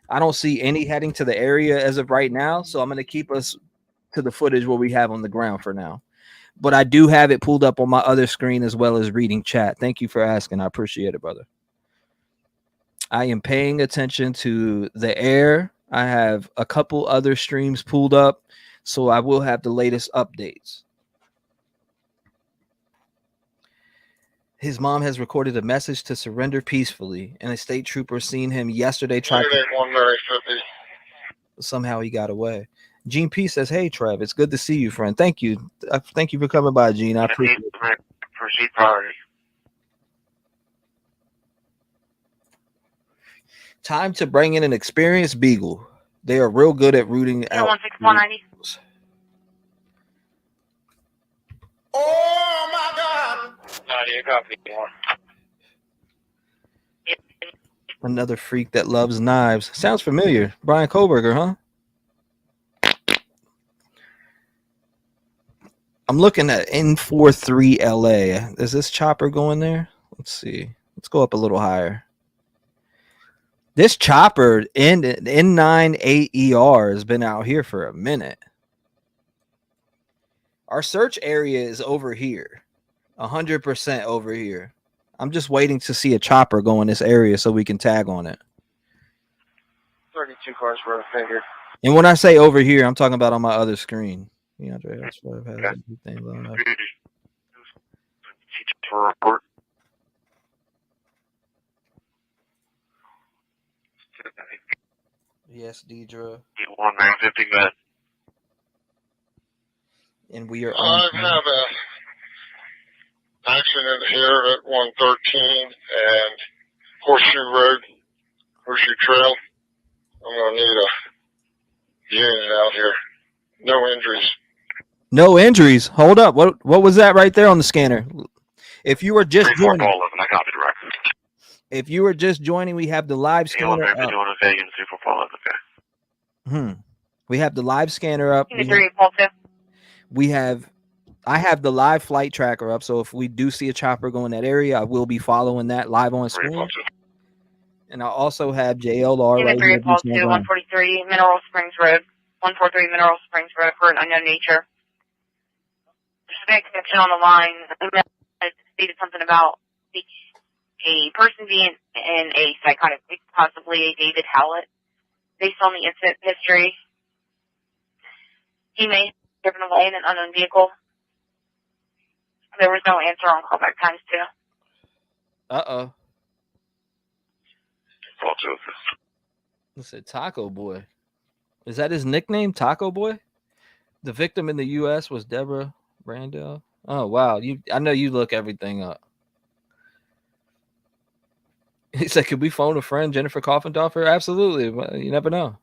I don't see any heading to the area as of right now, so I'm going to keep us to the footage what we have on the ground for now. But I do have it pulled up on my other screen as well as reading chat. Thank you for asking. I appreciate it, brother. I am paying attention to the air. I have a couple other streams pulled up, so I will have the latest updates. His mom has recorded a message to surrender peacefully, and a state trooper seen him yesterday try to... Somehow he got away. Gene P says, "Hey, Trev, it's good to see you, friend. Thank you. Thank you for coming by, Gene. I appreciate it." Proceed priority. Time to bring in an experienced beagle. They are real good at rooting out. 16190. Oh my God! 98 copy. Another freak that loves knives. Sounds familiar. Brian Koberger, huh? I'm looking at N43 LA. Is this chopper going there? Let's see. Let's go up a little higher. This chopper N98ER has been out here for a minute. Our search area is over here. 100% over here. I'm just waiting to see a chopper go in this area so we can tag on it. 32 cars for a figure. And when I say over here, I'm talking about on my other screen. Has everything lined up. For report. Yes, Deidre. 150 med. And we are I have a accident here at 113 and Horseshoe Road, Horseshoe Trail. I'm gonna need a unit out here. No injuries. No injuries. Hold up. What was that right there on the scanner? If you were just joining, I got it right. if you were just joining, we have the live scanner up. We have the live scanner up. I have the live flight tracker up. So if we do see a chopper go in that area, I will be following that live on screen. And I also have JLR right here. 143 Mineral Springs Road. 143 Mineral Springs Road for an unknown nature. There's a connection on the line. I stated something about a person being in a psychotic, possibly a David Howlett. Based on the incident history, he may have driven away in an unknown vehicle. There was no answer on callback times too. Let's say Taco Boy. Is that his nickname, Taco Boy? The victim in the U.S. was Deborah Randall. Oh wow, I know you look everything up. He said, "Could we phone a friend, Jennifer Coffendorfer?" Absolutely. Well, you never know.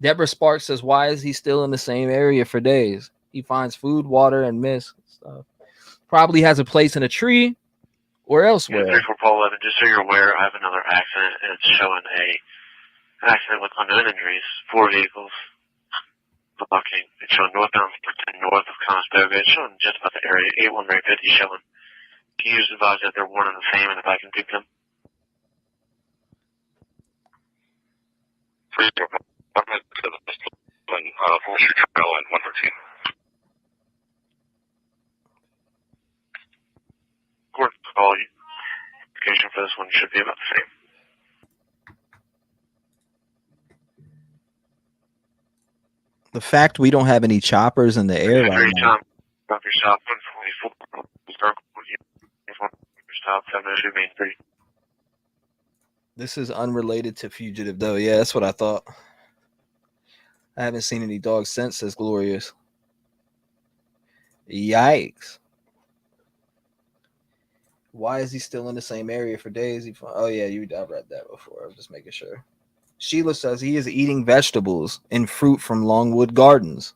Deborah Sparks says, "Why is he still in the same area for days? He finds food, water, and mist stuff. Probably has a place in a tree or elsewhere." Yeah, for Paul 11, just so you're aware, I have another accident, and it's showing an accident with unknown injuries. 4 vehicles blocking. It's showing northbound north of Conestoga. It's showing just about the area. 81 Ray 50 showing. Can you just advise that they're one and the same, and if I can pick them? Horseshoe Trail and 113. According to all location for this one should be about the same. The fact we don't have any choppers in the air right now. Stop your stop 144. Stop 702 Main Street. This is unrelated to Fugitive, though. Yeah, that's what I thought. I haven't seen any dogs since, says Glorious. Yikes. Why is he still in the same area for days? Oh, yeah, I've read that before. I was just making sure. Sheila says he is eating vegetables and fruit from Longwood Gardens.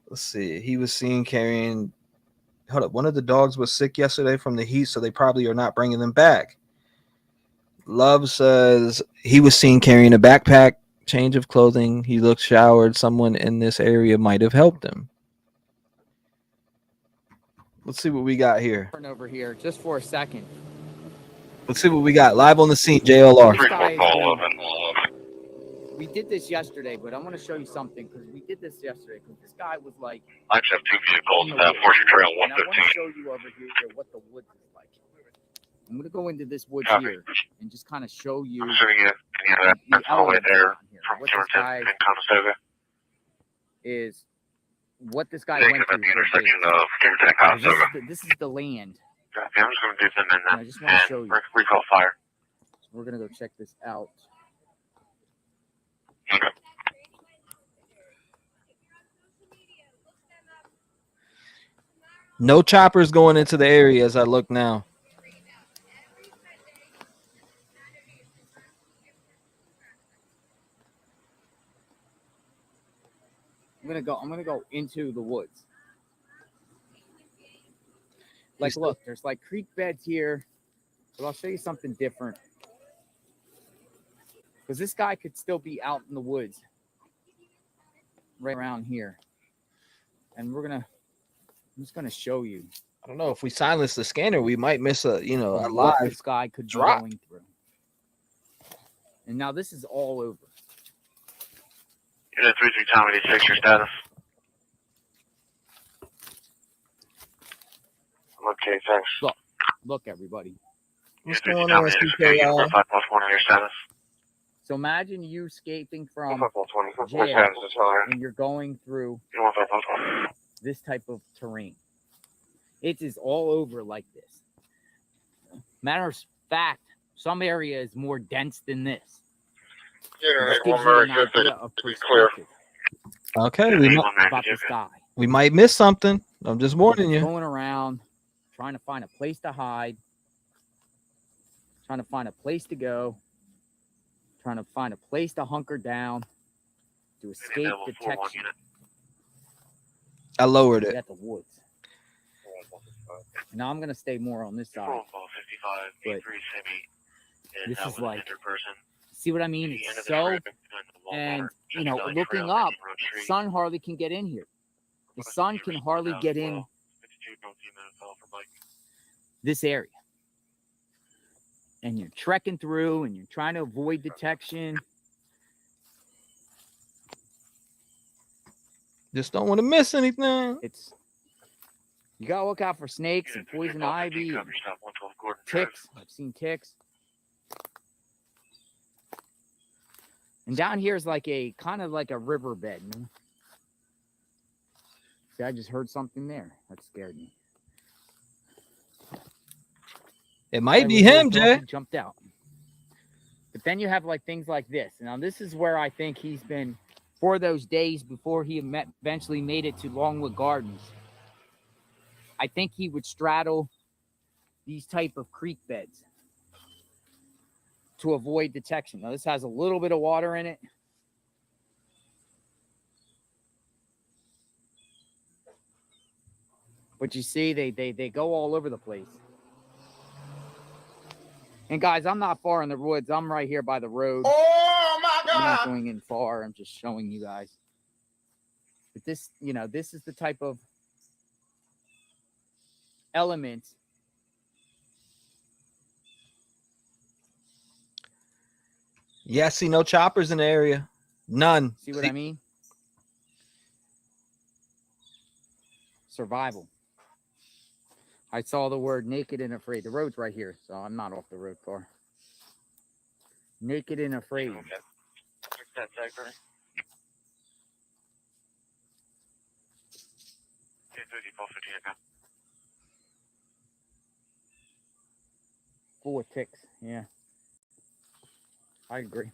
Let's see. He was seen carrying... Hold up. One of the dogs was sick yesterday from the heat, so they probably are not bringing them back. Love says he was seen carrying a backpack, change of clothing. He looked showered. Someone in this area might have helped him. Let's see what we got here. Turn over here just for a second. Let's see what we got live on the scene. JLR. This guy has been, we did this yesterday, but I'm going to show you something because we did this yesterday. Because this guy was like, I just have 2 vehicles at Horseshoe Trail and I want to 115. show you over here what the woods is like. I'm going to go into this woods Copy. here and just kind of show you. I'm assuming that's all the way there from What this 210 guy in Conestoga. is what this guy Take went him at through. the for a intersection bit. of 210 and Conestoga. This is the land. Copy. I'm just going to do them in I just want to show and you. recall fire. We're going to go check this out. Okay. No choppers going into the area as I look now. I'm gonna go into the woods. Like, look, there's like creek beds here, but I'll show you something different. Because this guy could still be out in the woods, right around here, and I'm just gonna show you. I don't know if we silence the scanner, we might miss a what live this guy could drop. be going through. And now this is all over. Unit 33 Tommy, 6 your status. Okay, thanks. Look, everybody. What's going on, CKL? 5 plus 1 on your status. So imagine you escaping from 5 plus 20. jail, Your status is higher. and you're going through You want 5 plus 1. this type of terrain. It is all over like this. Matter of fact, some area is more dense than this. Yeah, This well, gives you Mary an said idea that of it's clear. perspective Okay, about this guy. we might miss something. I'm just warning you. Going around, trying to find a place to hide, trying to find a place to go, trying to find a place to hunker down, to escape detection. I lowered it. At the woods. Now I'm gonna stay more on this side. But this is like, see what I mean? It's so, and looking up, sun hardly can get in here. The sun can hardly get in this area. And you're trekking through and you're trying to avoid detection. Just don't want to miss anything. You gotta look out for snakes and poison ivy and ticks. I've seen ticks. And down here is like a kind of like a riverbed. See, I just heard something there. That scared me. It might be him, Jay. Jumped out. But then you have like things like this. Now this is where I think he's been for those days before he eventually made it to Longwood Gardens. I think he would straddle these type of creek beds to avoid detection. Now this has a little bit of water in it. But you see, they go all over the place. And guys, I'm not far in the woods. I'm right here by the road. Oh my I'm not God! going in far. I'm just showing you guys. But this, this is the type of element. Yeah, see no choppers in the area. None. See what I mean? Survival. I saw the word naked and afraid. The road's right here, so I'm not off the road car. Naked and afraid. Full of ticks, yeah. I agree.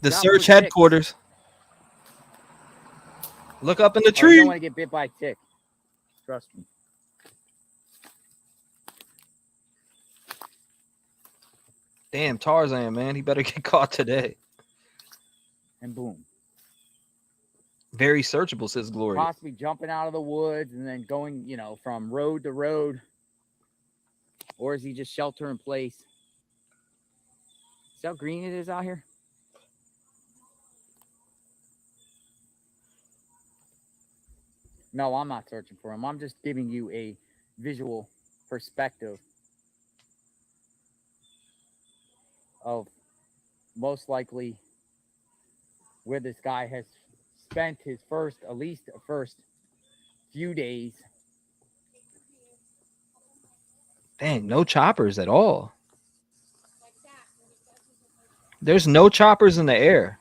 The Got search full of headquarters. Look up in the You tree. don't want to get bit by a tick. Trust me. Damn, Tarzan, man. He better get caught today. And boom. Very searchable, says Gloria. Possibly jumping out of the woods and then going, from road to road. Or is he just shelter in place? See how green it is out here? No, I'm not searching for him. I'm just giving you a visual perspective of most likely where this guy has spent his at least first few days. Dang, no choppers at all. There's no choppers in the air.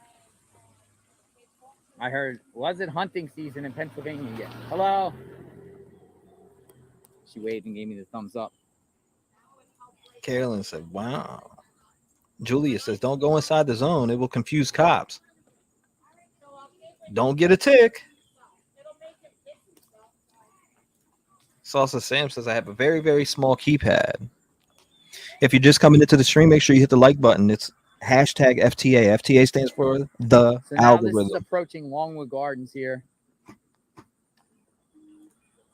I heard, was it hunting season in Pennsylvania yet? Hello? She waved and gave me the thumbs up. Carolyn said, wow. Julia says, don't go inside the zone. It will confuse cops. Don't get a tick. Salsa Sam says, I have a very, very small keypad. If you're just coming into the stream, make sure you hit the like button. It's hashtag FTA. FTA stands for the So now this is algorithm. approaching Longwood Gardens here.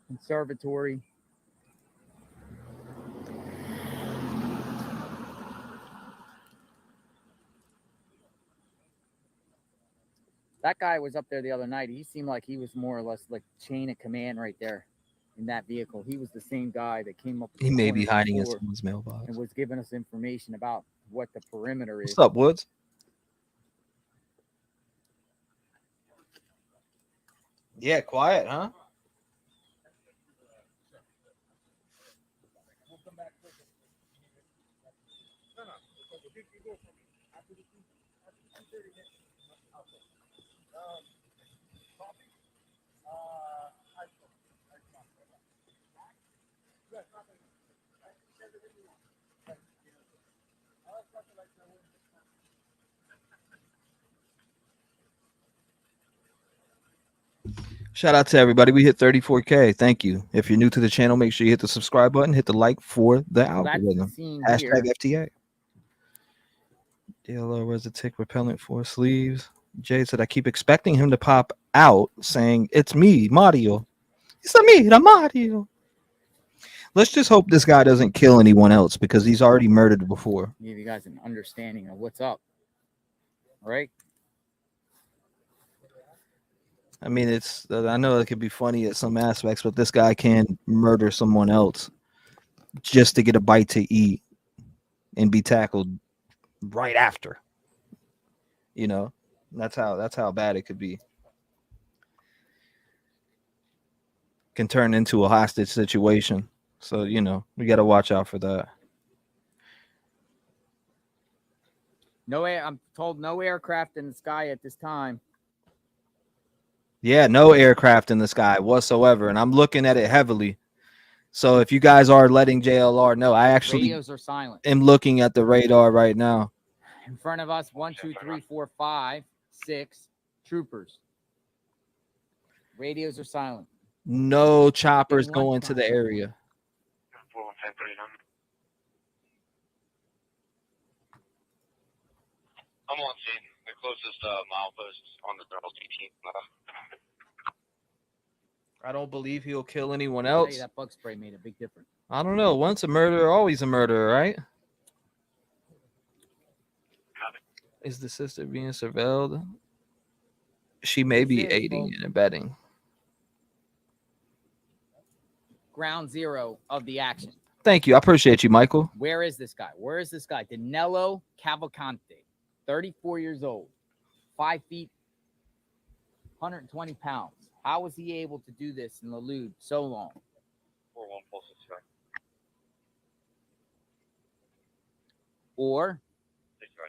Conservatory. That guy was up there the other night. He seemed like he was more or less like chain of command right there in that vehicle. He was the same guy that came up. He may be hiding in someone's mailbox and was giving us information about what the perimeter is. What's up, Woods? Yeah, quiet, huh? Shout out to everybody. We hit 34K. Thank you. If you're new to the channel, make sure you hit the subscribe button, hit the like for the algorithm. Hashtag FTA. DLO, where's the tick repellent for sleeves? Jay said, I keep expecting him to pop out saying, it's me, Mario. It's me, the Mario. Let's just hope this guy doesn't kill anyone else because he's already murdered before. Give you guys an understanding of what's up. All right. I mean, I know it could be funny at some aspects, but this guy can murder someone else just to get a bite to eat and be tackled right after. You know, that's how bad it could be. Can turn into a hostage situation. So, you know, we got to watch out for that. I'm told no aircraft in the sky at this time. Yeah, no aircraft in the sky whatsoever. And I'm looking at it heavily. So if you guys are letting JLR know, I actually Radios are silent. am looking at the radar right now. In front of us, 1, 2, 3, 4, 5, 6 troopers. Radios are silent. No choppers going to the area. I'm on scene. The closest milepost on the Darrell's 18th. I don't believe he'll kill anyone I'll tell else. you, that bug spray made a big difference. I don't know. Once a murderer, always a murderer, right? Is the sister being surveilled? She may be aiding and abetting. Ground zero of the action. Thank you. I appreciate you, Michael. Where is this guy? Where is this guy? Danelo Cavalcante, 34 years old, 5 feet, 120 pounds. How was he able to do this and elude so long? 4146. Or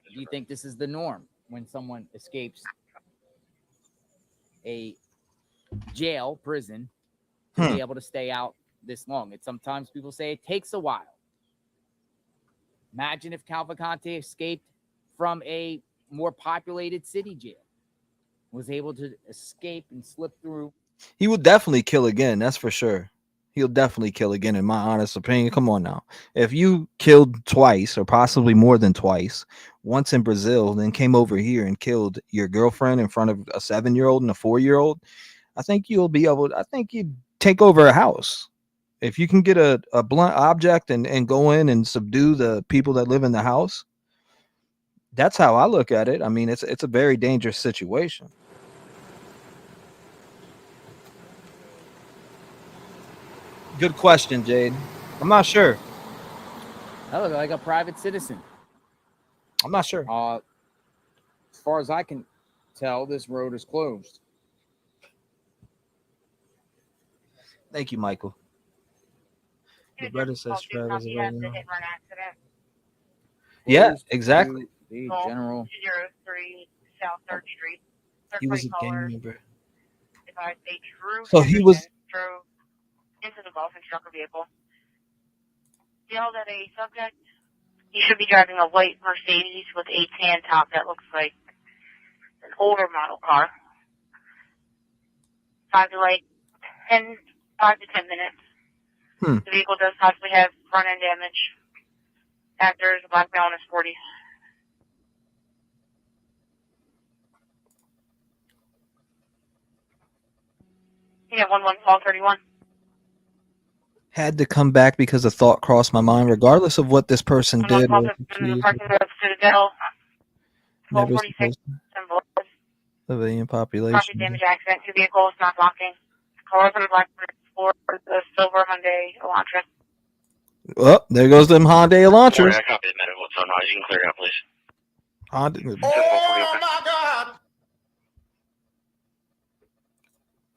do you think this is the norm when someone escapes a jail, prison, to be able to stay out this long? And sometimes people say it takes a while. Imagine if Cavalcante escaped from a more populated city jail, was able to escape and slip through. He will definitely kill again. That's for sure. He'll definitely kill again, in my honest opinion. Come on now. If you killed twice or possibly more than twice, once in Brazil, then came over here and killed your girlfriend in front of a 7-year-old and a 4-year-old, I think you'll be able, I think you'd take over a house. If you can get a blunt object and go in and subdue the people that live in the house, that's how I look at it. I mean, it's a very dangerous situation. Good question, Jade. I'm not sure. That looked like a private citizen. I'm not sure. As far as I can tell, this road is closed. Thank you, Michael. Roberta says Travis is right now. Yeah, exactly. The general. 203 South 3rd Street. He was a gang member. They drove So he was drove into the Gulf and struck a vehicle. Yelled at a subject. He should be driving a white Mercedes with a tan top that looks like an older model car. 5 to 10 minutes. The vehicle does possibly have front end damage. Actor is a black male in his 40s. Yeah, 11231. had to come back because a thought crossed my mind, regardless of what this person did. In the parking lot of Citadel. Never 1246. Civilian population. Property damage accident. 2 vehicles not blocking. Colors of the black for the silver Hyundai Elantra. Oh, there goes them Hyundai Elantras. I copy admitted. What's on? You can clear out, please. Oh my God!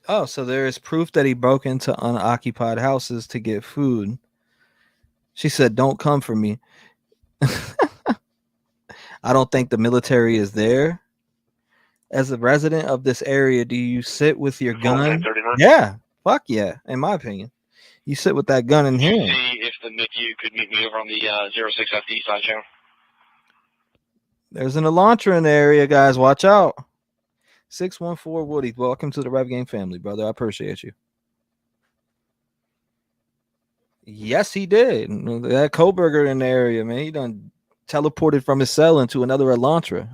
Oh, so there is proof that he broke into unoccupied houses to get food. She said, "Don't come for me." I don't think the military is there. As a resident of this area, do you sit with your gun? Yeah, fuck yeah. In my opinion, you sit with that gun in hand. See if the MICU could meet me over on the 06FD side channel. There's an Elantra in the area, guys. Watch out. 614 Woody. Welcome to the Rev Game family, brother. I appreciate you. Yes, he did. That Koberger in the area, man. He done teleported from his cell into another Elantra.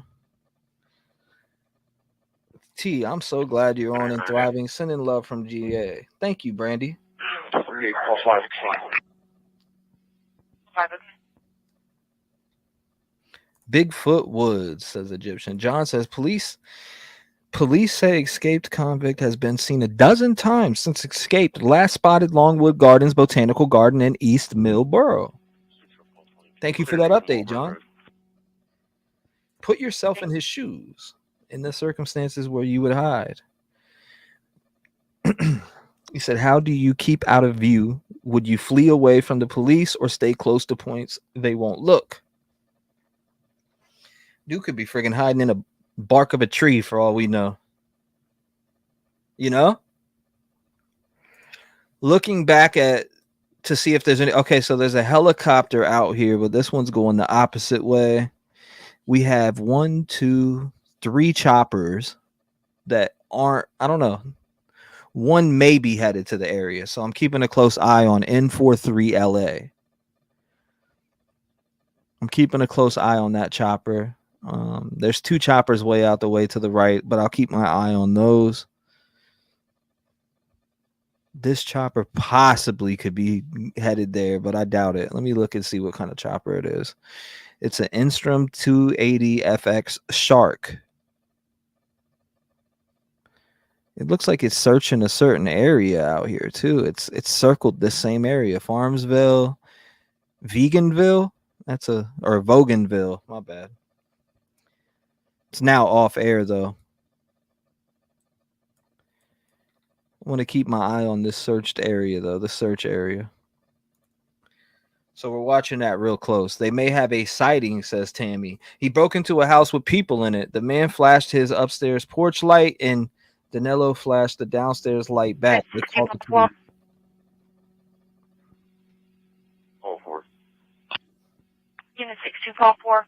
T, I'm so glad you're on and thriving. Sending love from GA. Thank you, Brandy. Bigfoot Woods, says Egyptian. John says police say escaped convict has been seen a dozen times since escaped. Last spotted Longwood Gardens Botanical Garden in East Millboro. Thank you for that update, John. Put yourself in his shoes in the circumstances where you would hide. He said, how do you keep out of view? Would you flee away from the police or stay close to points they won't look? Dude could be friggin' hiding in a bark of a tree for all we know. You know? Looking back to see if there's any. Okay, so there's a helicopter out here, but this one's going the opposite way. We have 1, 2, 3 choppers that aren't, I don't know. One may be headed to the area. So I'm keeping a close eye on N43LA. I'm keeping a close eye on that chopper. There's 2 choppers way out the way to the right, but I'll keep my eye on those. This chopper possibly could be headed there, but I doubt it. Let me look and see what kind of chopper it is. It's an Instrom 280 FX Shark. It looks like it's searching a certain area out here too. It's circled this same area. Farmsville, Veganville. Or Voganville. My bad. It's now off air though. I want to keep my eye on this searched area though, the search area. So we're watching that real close. They may have a sighting, says Tammy. He broke into a house with people in it. The man flashed his upstairs porch light and Danelo flashed the downstairs light back. They called the police. Unit 6244,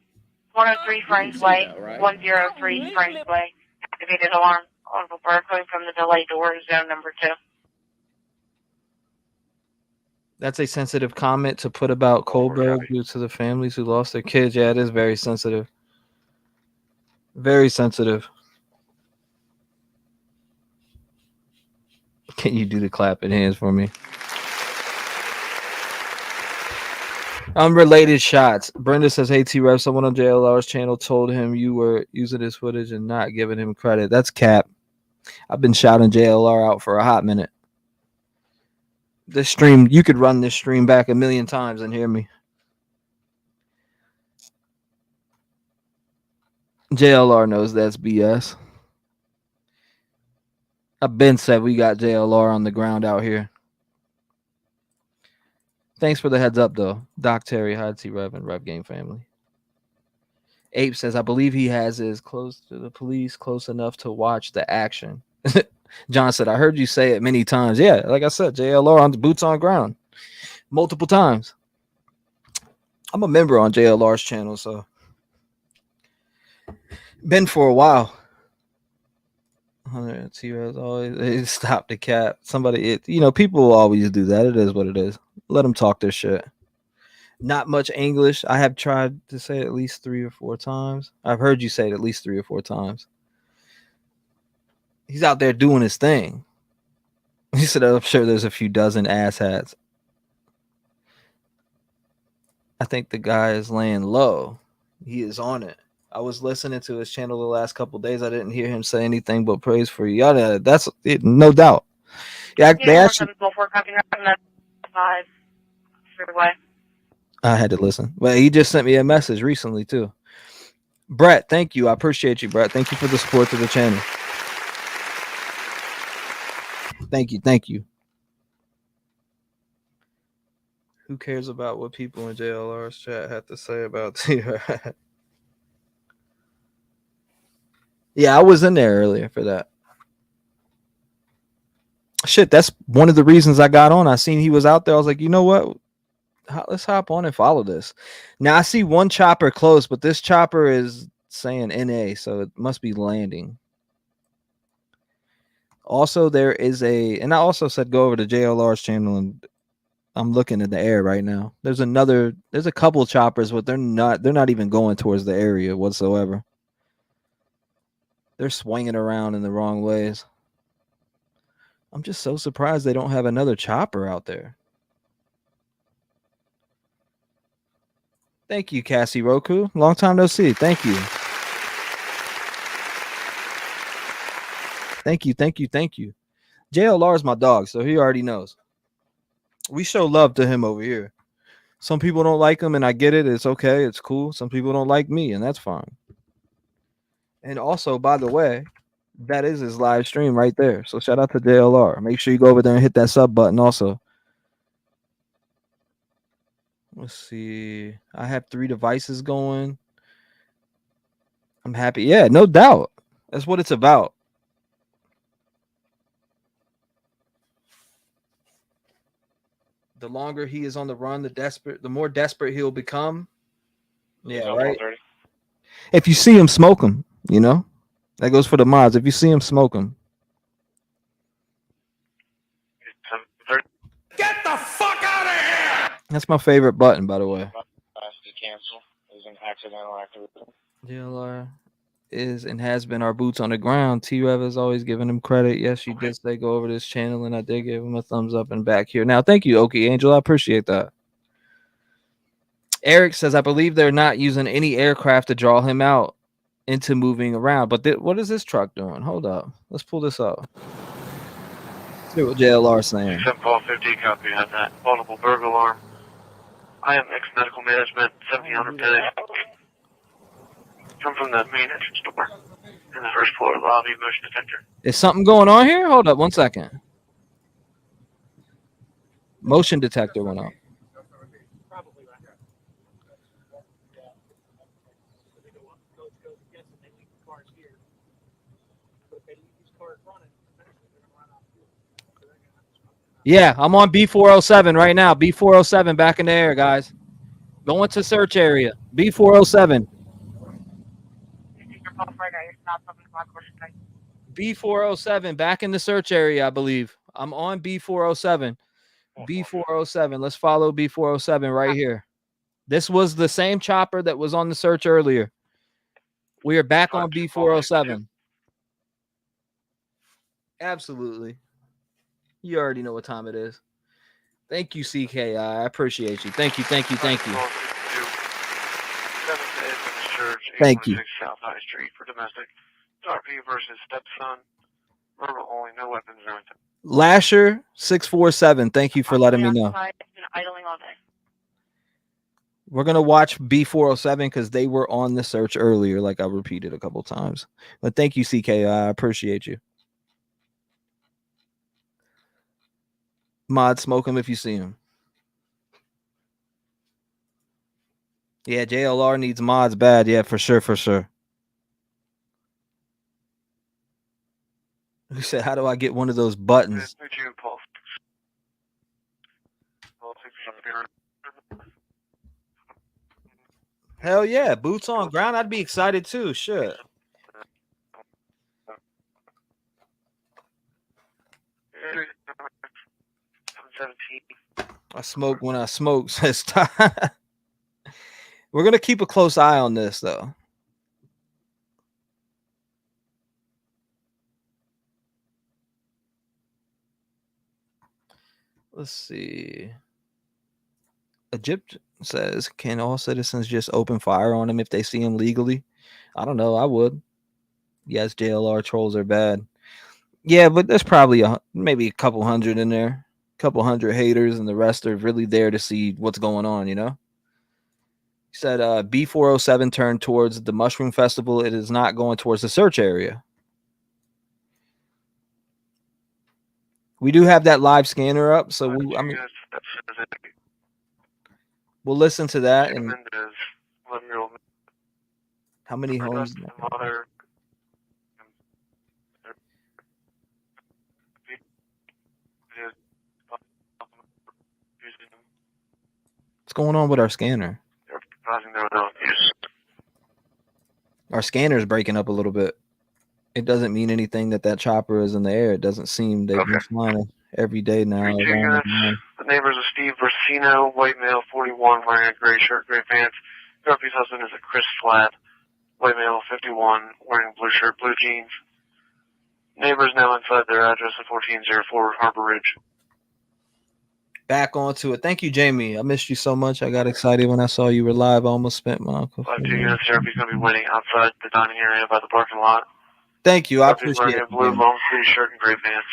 103 Frames Way, 103 Frames Way. Activated alarm on the bird coming from the delay door, zone number 2. That's a sensitive comment to put about Kohlberg due to the families who lost their kids. Yeah, it is very sensitive. Very sensitive. Can you do the clapping hands for me? Unrelated shots. Brenda says, hey, T-REV, someone on JLR's channel told him you were using his footage and not giving him credit. That's cap. I've been shouting JLR out for a hot minute. This stream, you could run this stream back 1,000,000 times and hear me. JLR knows that's BS. I've been said we got JLR on the ground out here. Thanks for the heads up, though. Doc Terry, hi T-REV and Rev Game family. Ape says, I believe he has his close to the police, close enough to watch the action. John said, I heard you say it many times. Yeah, like I said, JLR on the boots on ground multiple times. I'm a member on JLR's channel, so been for a while. T-REV's always stop the cap. Somebody, people will always do that. It is what it is. Let them talk their shit. Not much English. I have tried to say it at least 3 or 4 times. I've heard you say it at least 3 or 4 times. He's out there doing his thing. He said, I'm sure there's a few dozen asshats. I think the guy is laying low. He is on it. I was listening to his channel the last couple of days. I didn't hear him say anything but praise for you. Yeah, that's it, no doubt. Yeah, they actually. I had to listen. But he just sent me a message recently too. Brett, thank you. I appreciate you, Brett. Thank you for the support to the channel. Thank you. Who cares about what people in JLR's chat have to say about T-REV? Yeah, I was in there earlier for that. Shit, that's one of the reasons I got on. I seen he was out there. I was like, you know what? Let's hop on and follow this. Now I see one chopper close, but this chopper is saying NA, so it must be landing. Also, there is and I also said go over to JLR's channel, and I'm looking in the air right now. There's a couple choppers, but they're not even going towards the area whatsoever. They're swinging around in the wrong ways. I'm just so surprised they don't have another chopper out there. Thank you, Cassie Roku. Long time no see. Thank you. Thank you. JLR is my dog, so he already knows. We show love to him over here. Some people don't like him, and I get it. It's okay. It's cool. Some people don't like me, and that's fine. And also, by the way, that is his live stream right there. So shout out to JLR. Make sure you go over there and hit that sub button also. Let's see. I have 3 devices going. I'm happy. Yeah, no doubt. That's what it's about. The longer he is on the run, the more desperate he'll become. Yeah, right. If you see him, smoke him. That goes for the mods. If you see him, smoke him. Get the fuck out of here! That's my favorite button, by the way. Cancel is an accidental activity. JLR is and has been our boots on the ground. T-REV has always given him credit. Yes, you did say go over this channel, and I did give him a thumbs up and back here. Now, thank you, Okie Angel. I appreciate that. Eric says, I believe they're not using any aircraft to draw him out into moving around. But what is this truck doing? Hold up. Let's pull this up. See what JLR is saying. 7-50, copy on that. Multiple burglar alarm. I am ex-medical management, 1700 pennies. Come from the main entrance door in the first floor lobby, motion detector. Is something going on here? Hold up 1 second. Motion detector went up. Yeah, I'm on B407 right now. B407 back in the air, guys. Going to search area. B407. B407 back in the search area, I believe. I'm on B407. B407. Let's follow B407 right here. This was the same chopper that was on the search earlier. We are back on B407. Absolutely. You already know what time it is. Thank you, CKI. I appreciate you. Thank you. Thank you. Church, Thank you. South High Street for domestic. RP versus stepson. Verbal only, no weapons or anything. Lasher 647. Thank you for letting me know. Outside and idling all day. We're gonna watch B407 because they were on the search earlier, like I repeated a couple times. But thank you, CK. I appreciate you. Mod, smoke him if you see him. Yeah, JLR needs mods bad. Yeah, for sure, for sure. Who said, how do I get one of those buttons? Hell yeah, boots on ground. I'd be excited too. Shit. I smoke when I smoke. Says we're gonna keep a close eye on this though. Let's see. Egypt says, can all citizens just open fire on him if they see him legally? I don't know. I would. Yes, JLR trolls are bad. Yeah, but there's probably maybe a couple hundred in there, couple hundred haters, and the rest are really there to see what's going on, you know? He said B407 turned towards the Mushroom Festival. It is not going towards the search area. We do have that live scanner up, so we'll listen to that. And how many homes? What's going on with our scanner? Our scanner's breaking up a little bit. It doesn't mean anything that chopper is in the air. It doesn't seem they've been flying every day now. The neighbors of Steve Versino, white male, 41, wearing a gray shirt, gray pants. Duffy's husband is a Chris Flat, white male, 51, wearing blue shirt, blue jeans. Neighbors now inside their address of 1404 Harbor Ridge. Back onto it. Thank you, Jamie. I missed you so much. I got excited when I saw you were live. I almost spent my uncle. 5-2 units, Duffy's going to be waiting outside the dining area by the parking lot. Thank you. I Duffy's appreciate wearing it. a blue long sleeve shirt and gray pants.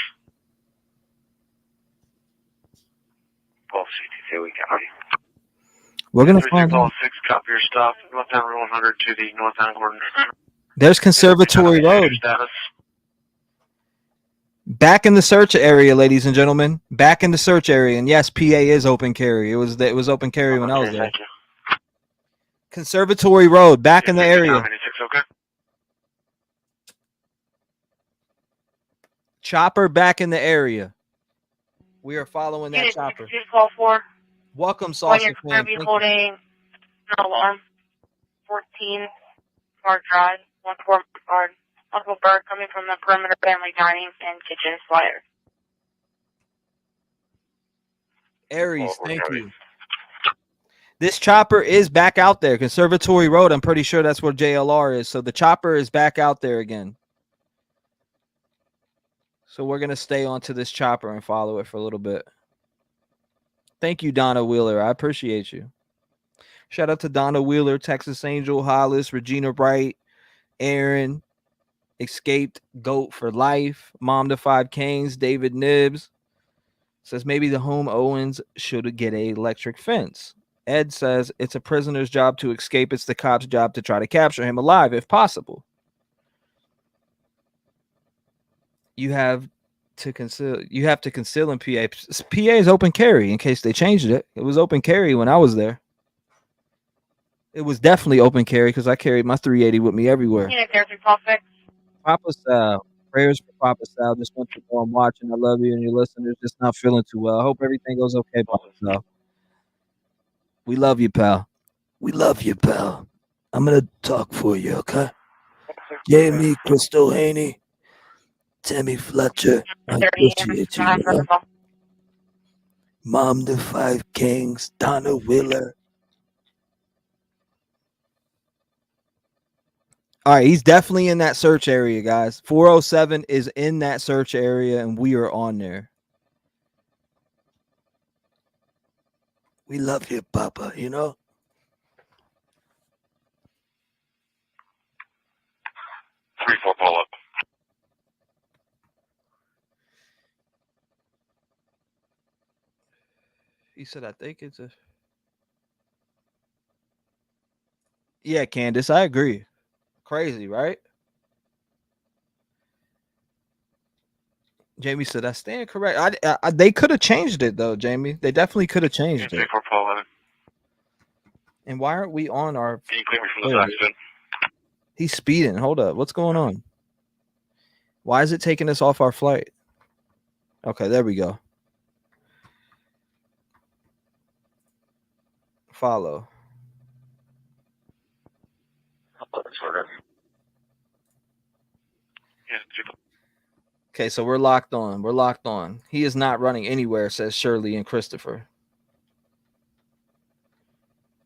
12 CTC, we got it. We're going to find out. 6, copy your stop. Left down Route 100 to the northbound Gordon. There's Conservatory Road. Back in the search area, ladies and gentlemen. Back in the search area. And yes, PA is open carry. It was open carry when I was there. Thank you. Conservatory Road, back in the area. 96, okay. Chopper back in the area. We are following that chopper. 212-4. Welcome, Saucer fan. Be holding an alarm. 14 Park Drive, 14 Guard. Uncle Bert coming from the perimeter family dining and kitchen flyer. Aries, thank you. This chopper is back out there. Conservatory Road. I'm pretty sure that's where JLR is. So the chopper is back out there again. So we're going to stay onto this chopper and follow it for a little bit. Thank you, Donna Wheeler. I appreciate you. Shout out to Donna Wheeler, Texas Angel, Hollis, Regina Bright, Aaron, Escaped Goat for Life, Mom to 5 Canes, David Nibbs. Says maybe the home Owens should get a electric fence. Ed says it's a prisoner's job to escape. It's the cop's job to try to capture him alive if possible. You have to conceal in PA. PA is open carry in case they changed it. It was open carry when I was there. It was definitely open carry because I carried my 380 with me everywhere. Papa Sal. Prayers for Papa Sal. Just want you to know I'm watching. I love you and your listeners. Just not feeling too well. I hope everything goes okay, Papa Sal. We love you, pal. We love you, pal. I'm going to talk for you, okay? Jamie, Crystal Haney, Tammy Fletcher. I appreciate you, man. Mom to 5 Kings, Donna Wheeler. All right, he's definitely in that search area, guys. 407 is in that search area, and we are on there. We love you, Papa, you know? Pull up. He said, I think it's a. Yeah, Candace, I agree. Crazy, right? Jamie said, I stand correct. They could have changed it, though, Jamie. They definitely could have changed it. And why aren't we on our. Can you clear me from this accident? He's speeding. Hold up. What's going on? Why is it taking us off our flight? Okay, there we go. Follow. Okay, so we're locked on. We're locked on. He is not running anywhere, says Shirley and Christopher.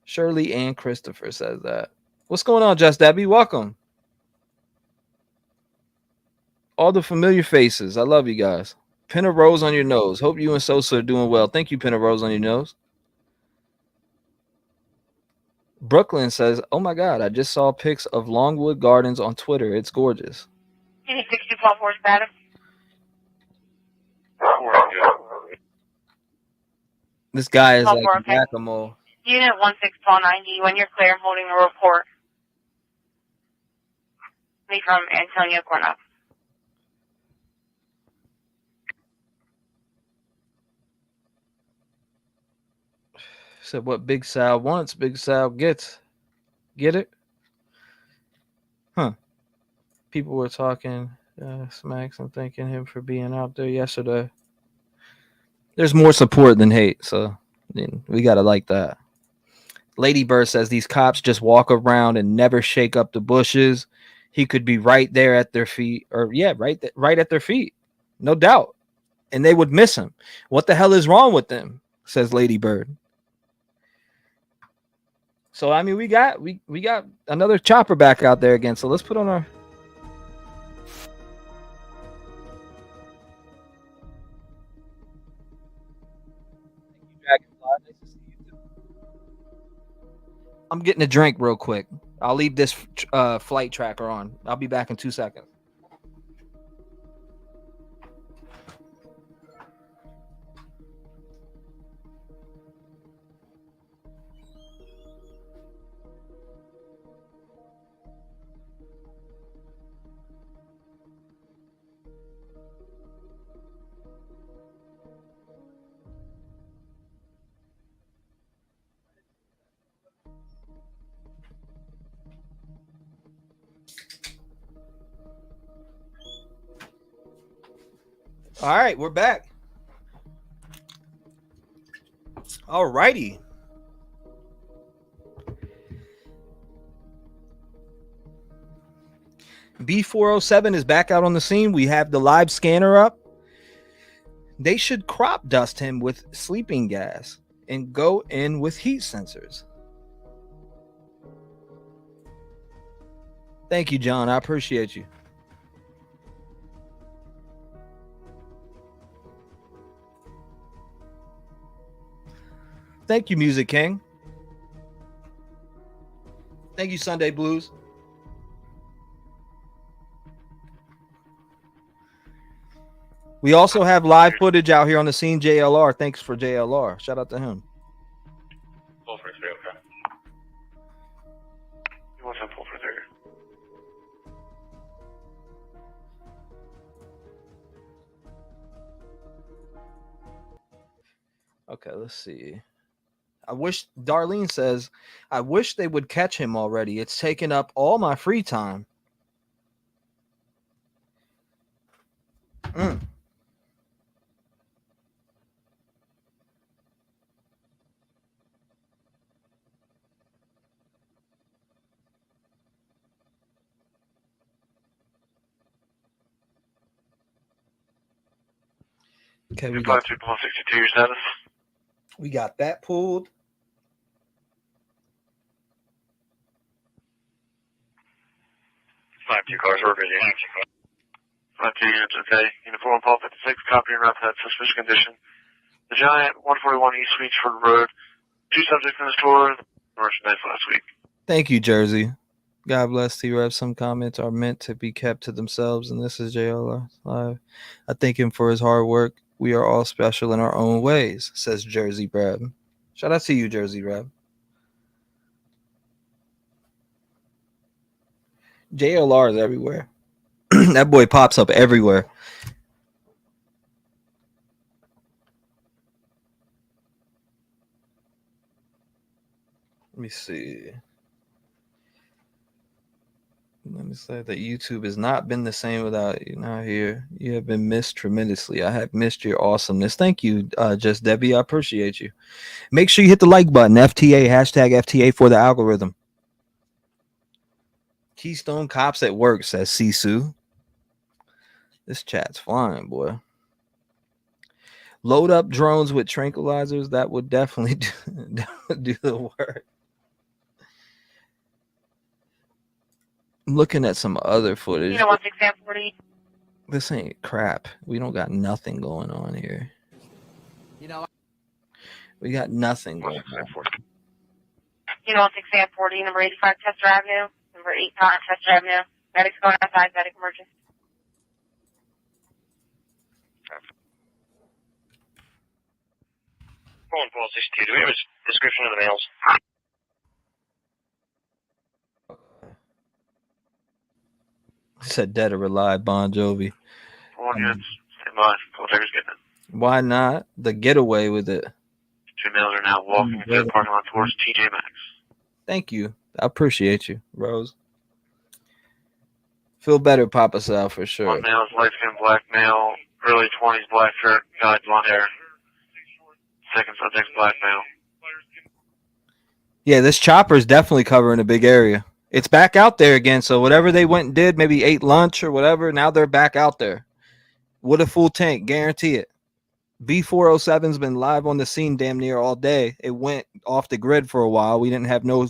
Shirley and Christopher says that. What's going on, Just Debbie? Welcome. All the familiar faces. I love you guys. Pin a rose on your nose. Hope you and Sosa are doing well. Thank you, Pin a rose on your nose. Brooklyn says, oh my God, I just saw pics of Longwood Gardens on Twitter. It's gorgeous. Unit 6244 status. This guy is like Okay. whack-a-mole. Unit 1690, when you're clear, holding a report. Me from Antonio Cornell. Said what Big Sal wants, Big Sal gets. Get it? Huh. People were talking smacks and thanking him for being out there yesterday. There's more support than hate, so we got to like that. Lady Bird says these cops just walk around and never shake up the bushes. He could be right there at their feet, or right at their feet, no doubt, and they would miss him. What the hell is wrong with them? Says Lady Bird. So I mean, we got another chopper back out there again. So let's put on our. I'm getting a drink real quick. I'll leave this flight tracker on. I'll be back in 2 seconds. All right, we're back. All righty. B407 is back out on the scene. We have the live scanner up. They should crop dust him with sleeping gas and go in with heat sensors. Thank you, John. I appreciate you. Thank you, Music King. Thank you, Sunday Blues. We also have live footage out here on the scene. JLR. Thanks for JLR. Shout out to him. Pull for 3, okay. You want some pull for 3? Okay, let's see. Darlene says, I wish they would catch him already. It's taken up all my free time. Okay, we got 52 your status. We got that pulled. Five two cars, we're busy. 52 units, okay. Uniform Paul 56, copy and route to that suspicious condition. The Giant, 141 East Sweetsford Road. 2 subjects in the store. Merchandise last week. Thank you, Jersey. God bless T-REV. Some comments are meant to be kept to themselves, and this is JLR Live. I thank him for his hard work. We are all special in our own ways, says Jersey Breb. Shout out to you, Jersey Breb. JLR is everywhere. That boy pops up everywhere. Let me see. Let me say that YouTube has not been the same without you. Now here, you have been missed tremendously. I have missed your awesomeness. Thank you, Just Debbie. I appreciate you. Make sure you hit the like button. FTA, hashtag FTA for the algorithm. Keystone Cops at Work, says Sisu. This chat's flying, boy. Load up drones with tranquilizers. That would definitely do the work. I'm looking at some other footage. You know what's example 40? This ain't crap. We don't got nothing going on here. You know, we got nothing going on. You know what's example 40, number 85 Chester Avenue, number 8 Cotton Chester Avenue. Medics going outside, medic emergency. Phone policy 2. Do we have a description of the males? He said dead or alive, Bon Jovi. 1 units, stand by. Full-taker's getting it. Why not? The getaway with it. 2 males are now walking into the parking lot towards TJ Maxx. Thank you. I appreciate you, Rose. Feel better, Papa Sal, for sure. 1 male is light-skinned black male, early 20s, black shirt, dyed blonde hair. Second subject's black male. Yeah, this chopper is definitely covering a big area. It's back out there again. So whatever they went and did, maybe ate lunch or whatever, now they're back out there with a full tank. Guarantee it. B407's been live on the scene damn near all day. It went off the grid for a while. We didn't have no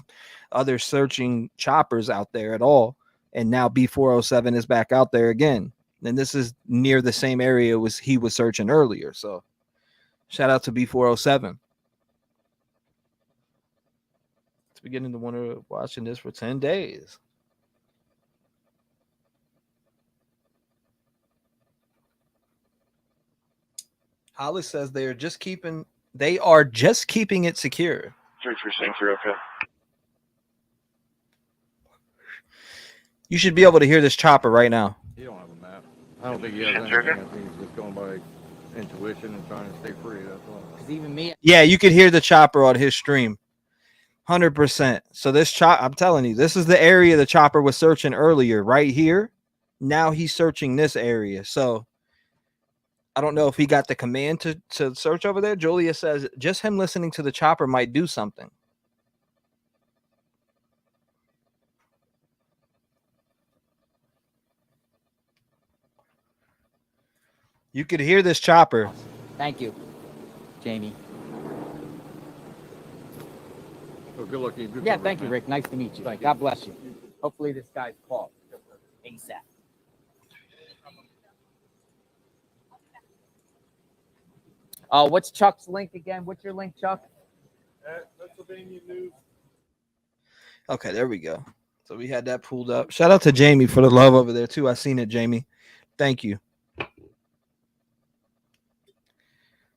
other searching choppers out there at all. And now B407 is back out there again. And this is near the same area he was searching earlier. So shout out to B407. It's beginning to wonder watching this for 10 days. Hollis says they are just keeping it secure. 3363, okay. You should be able to hear this chopper right now. You don't have a map. I don't think he has anything. I think he's just going by intuition and trying to stay free. That's all. Because even me. Yeah, you could hear the chopper on his stream. 100%. So this I'm telling you, this is the area the chopper was searching earlier, right here. Now he's searching this area. So I don't know if he got the command to search over there. Julia says just him listening to the chopper might do something. You could hear this chopper. Thank you, Jamie. So good luck. Yeah, thank you, Rick. Nice to meet you. God bless you. Hopefully this guy's called ASAP. What's Chuck's link again? What's your link, Chuck? Pennsylvania News. Okay, there we go. So we had that pulled up. Shout out to Jamie for the love over there too. I seen it, Jamie. Thank you.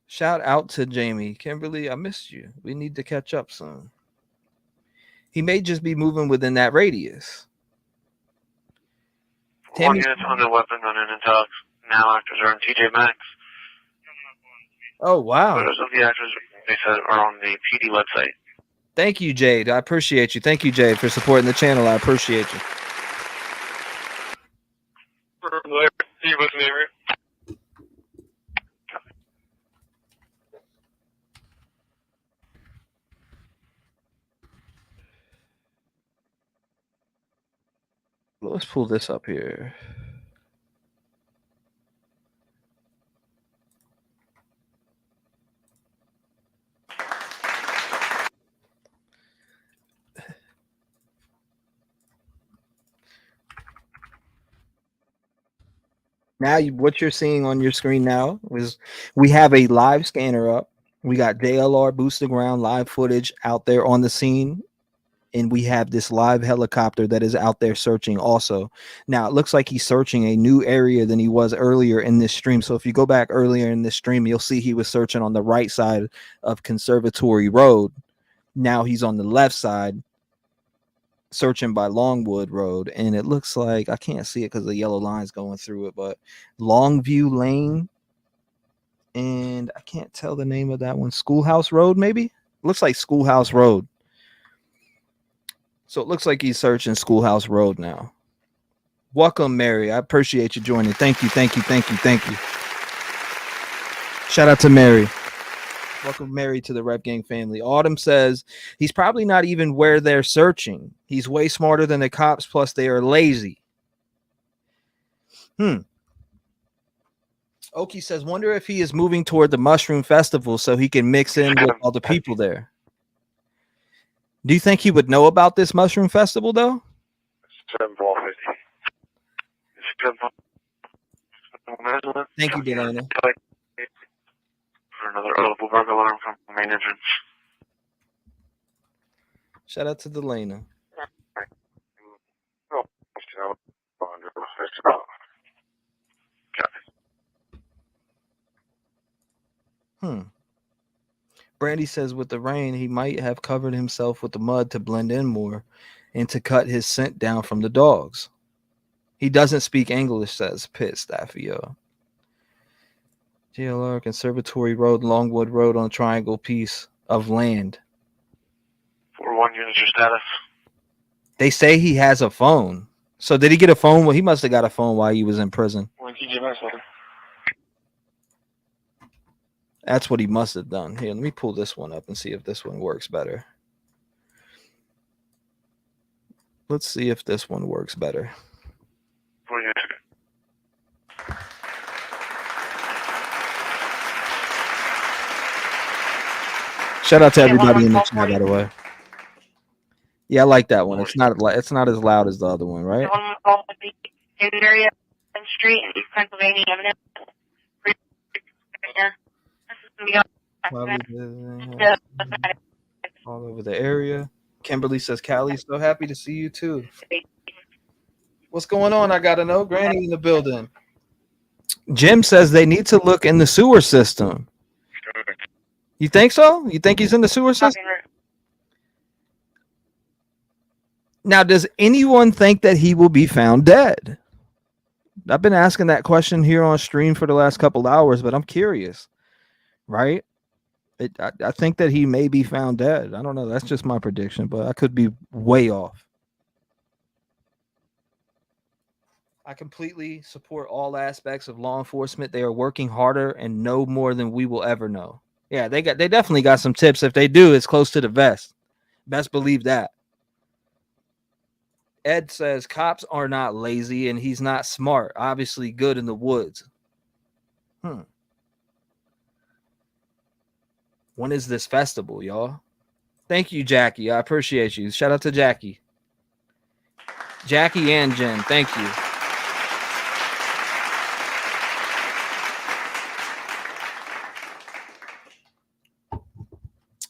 Shout out to Jamie. Kimberly, I missed you. We need to catch up soon. He may just be moving within that radius. 1 unit's under weapons on an intox. Now actors are in TJ Maxx. Oh, wow. Photos of the actors, they said, are on the PD website. Thank you, Jade. I appreciate you. Thank you, Jade, for supporting the channel. I appreciate you. See you with me, Rick. Let's pull this up here. Now, what you're seeing on your screen now is we have a live scanner up. We got JLR boost to ground live footage out there on the scene and we have this live helicopter that is out there searching also. Now it looks like he's searching a new area than he was earlier in this stream. So if you go back earlier in this stream, you'll see he was searching on the right side of Conservatory Road. Now he's on the left side searching by Longwood Road, and it looks like I can't see it because the yellow line's going through it, but Longview Lane, and I can't tell the name of that one. Schoolhouse Road, maybe? Looks like Schoolhouse Road. So it looks like he's searching Schoolhouse Road now. Welcome, Mary. I appreciate you joining. Thank you. Shout out to Mary. Welcome, Mary, to the Rep Gang family. Autumn says he's probably not even where they're searching. He's way smarter than the cops, plus they are lazy. Oki says, wonder if he is moving toward the Mushroom Festival so he can mix in with all the people there. Do you think he would know about this Mushroom Festival, though? Thank you, Danelo. For another audible bug alarm from the main entrance. Shout out to Delana. Brandy says with the rain, he might have covered himself with the mud to blend in more and to cut his scent down from the dogs. He doesn't speak English, says Pitt Staffio. JLR, Conservatory Road, Longwood Road on triangle piece of land. 4-1 units, your status. They say he has a phone. So did he get a phone? Well, he must have got a phone while he was in prison. That's what he must have done. Here, let me pull this one up and see if this one works better. Let's see if this one works better. 4 units. Shout out to everybody in the chat, by the way. Yeah, I like that one. It's not as loud as the other one, right? Area Street in East Pennsylvania Avenue. All over the area. Kimberly says, Callie, so happy to see you too. What's going on? I gotta know. Granny in the building. Jim says they need to look in the sewer system. You think so? You think he's in the sewer system? Now, does anyone think that he will be found dead? I've been asking that question here on stream for the last couple hours, but I'm curious, right? I think that he may be found dead. I don't know. That's just my prediction, but I could be way off. I completely support all aspects of law enforcement. They are working harder and know more than we will ever know. Yeah, they definitely got some tips. If they do, it's close to the vest. Best believe that. Ed says cops are not lazy and he's not smart. Obviously good in the woods. When is this festival, y'all? Thank you, Jackie. I appreciate you. Shout out to Jackie. Jackie and Jen, thank you.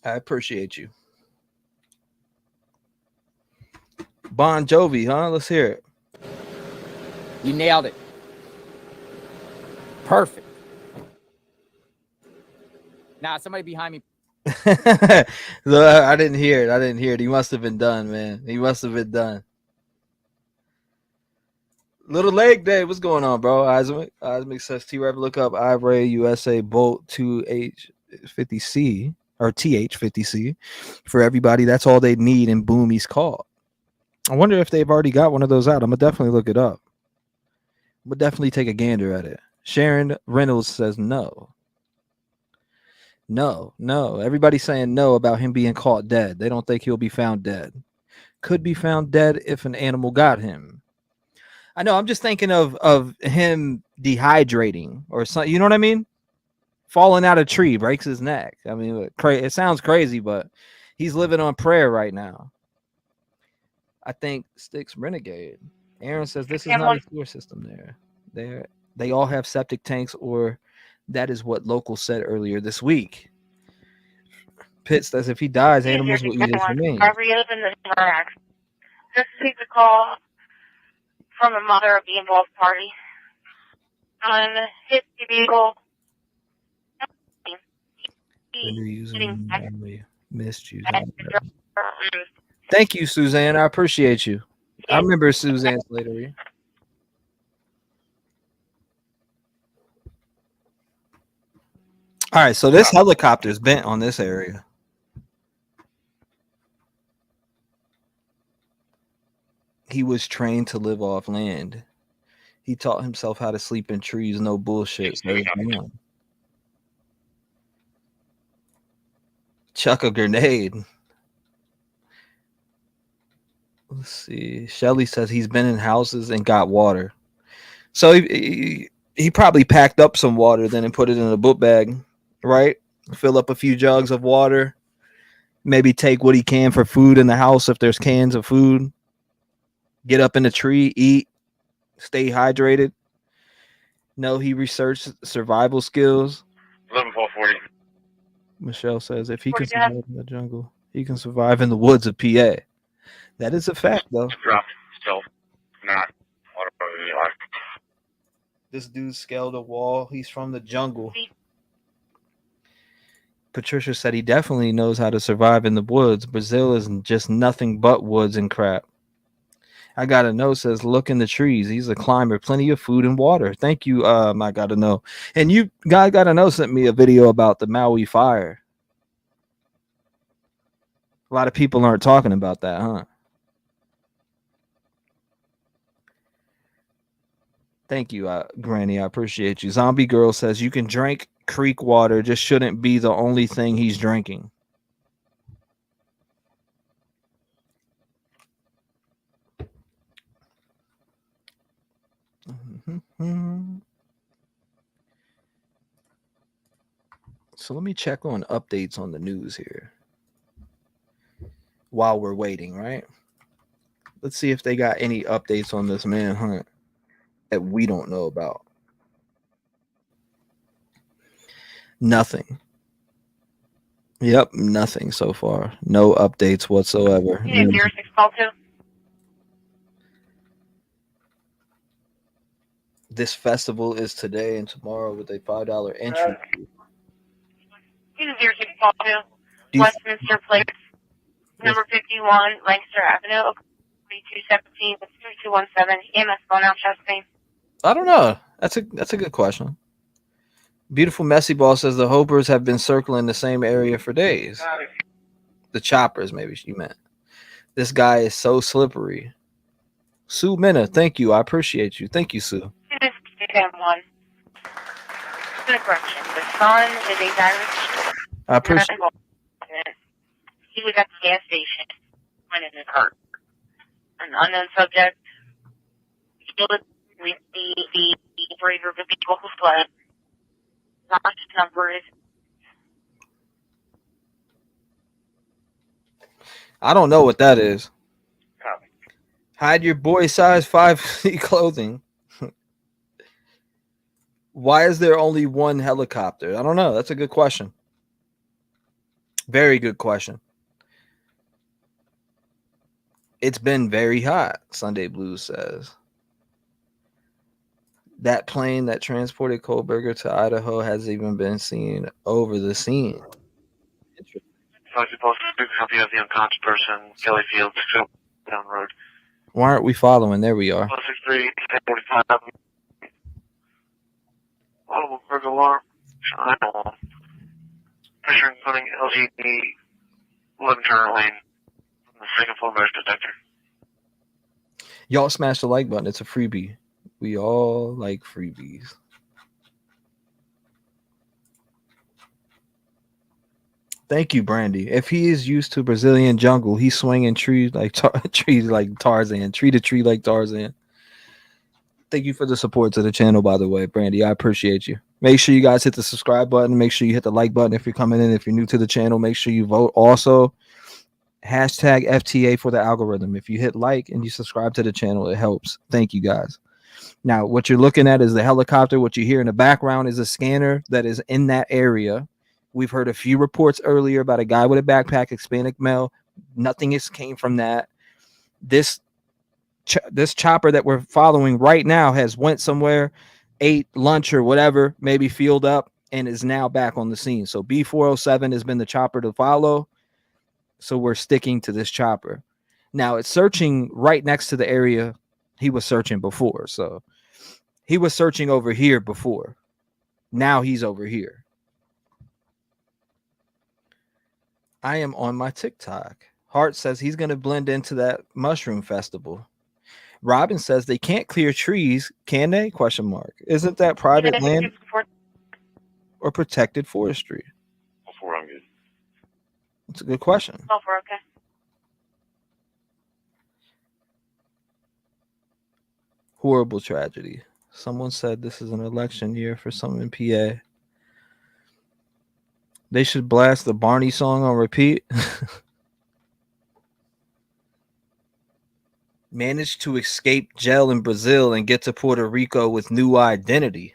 I appreciate you. Bon Jovi, huh? Let's hear it. You nailed it. Perfect. Nah, somebody behind me. I didn't hear it. He must have been done, man. He must have been done. Little Leg Day. What's going on, bro? Isaac says T-REV, look up iRay USA Bolt 2H50C or TH50C for everybody. That's all they need, and boom, he's caught. I wonder if they've already got one of those out. I'm gonna definitely look it up. I'm gonna definitely take a gander at it. Sharon Reynolds says no. No. Everybody's saying no about him being caught dead. They don't think he'll be found dead. Could be found dead if an animal got him. I know. I'm just thinking of him dehydrating or something. You know what I mean? Falling out of a tree, breaks his neck. I mean, it sounds crazy, but he's living on prayer right now. I think Sticks Renegade. Aaron says this is not a sewer system there. They all have septic tanks, or that is what locals said earlier this week. Pitts says if he dies, animals will eat his remains. I reopened the Iraq. Just received a call from the mother of the involved party. Hit the vehicle. Missed you. Thank you, Suzanne. I appreciate you. I remember Suzanne's later. All right, so this helicopter's bent on this area. He was trained to live off land. He taught himself how to sleep in trees. No bullshit. So chuck a grenade. Let's see. Shelly says he's been in houses and got water. So he probably packed up some water then and put it in a book bag, right? Fill up a few jugs of water. Maybe take what he can for food in the house if there's cans of food. Get up in the tree, eat, stay hydrated. No, he researched survival skills. 11:40. Michelle says if he can survive in the jungle, he can survive in the woods of PA. That is a fact, though. Dropped still not. This dude scaled a wall. He's from the jungle. Patricia said he definitely knows how to survive in the woods. Brazil is just nothing but woods and crap. I got a note says, look in the trees. He's a climber. Plenty of food and water. Thank you. I got to know. And you guys got to know sent me a video about the Maui fire. A lot of people aren't talking about that, huh? Thank you, Granny. I appreciate you. Zombie Girl says you can drink creek water, just shouldn't be the only thing he's drinking. So let me check on updates on the news here while we're waiting, right? Let's see if they got any updates on this manhunt that we don't know about. Nothing. Yep, nothing so far. No updates whatsoever. This festival is today and tomorrow with a $5 entry fee. 0642, Westminster Place, number 51, Lancaster Avenue, 3217, 3217, EMS phone out, chest pain. I don't know. That's a good question. Beautiful Messy Ball says the Hopers have been circling the same area for days. The choppers, maybe she meant. This guy is so slippery. Sue Minna, thank you. I appreciate you. Thank you, Sue. One. The correction. The son is a direct. I appreciate. He was at the gas station when it occurred. An unknown subject killed the operator of the vehicle who fled. Not number is. I don't know what that is. Hide your boy size 5 clothing. Why is there only one helicopter? I don't know. That's a good question. Very good question. It's been very hot, Sunday Blues says. That plane that transported Kohlberger to Idaho has even been seen over the scene. So I suppose copy of the unconscious person, Kelly Fields, down the road. Why aren't we following? There we are. 163, 1045. Audible burglar alarm. I know. Pressure including LGD 11 turn lane from the second floor measure detector. Y'all smash the like button. It's a freebie. We all like freebies. Thank you, Brandy. If he is used to Brazilian jungle, he's swinging trees like trees like Tarzan, tree to tree like Tarzan. Thank you for the support to the channel, by the way, Brandy. I appreciate you. Make sure you guys hit the subscribe button. Make sure you hit the like button if you're coming in. If you're new to the channel, make sure you vote. Also, hashtag FTA for the algorithm. If you hit like and you subscribe to the channel, it helps. Thank you, guys. Now, what you're looking at is the helicopter. What you hear in the background is a scanner that is in that area We've heard a few reports earlier about a guy with a backpack, Hispanic male. Nothing has came from that. This chopper that we're following right now has went somewhere, ate lunch or whatever, maybe fueled up, and is now back on the scene. So B407 has been the chopper to follow. So we're sticking to this chopper. Now it's searching right next to the area he was searching before. So he was searching over here before. Now he's over here. I am on my TikTok. Hart says he's going to blend into that mushroom festival. Robin says they can't clear trees, can they? Question mark. Isn't that private land or protected forestry? Before I'm good. That's a good question. Oh, for okay. Horrible tragedy. Someone said this is an election year for some in PA. They should blast the Barney song on repeat. Managed to escape jail in Brazil and get to Puerto Rico with new identity.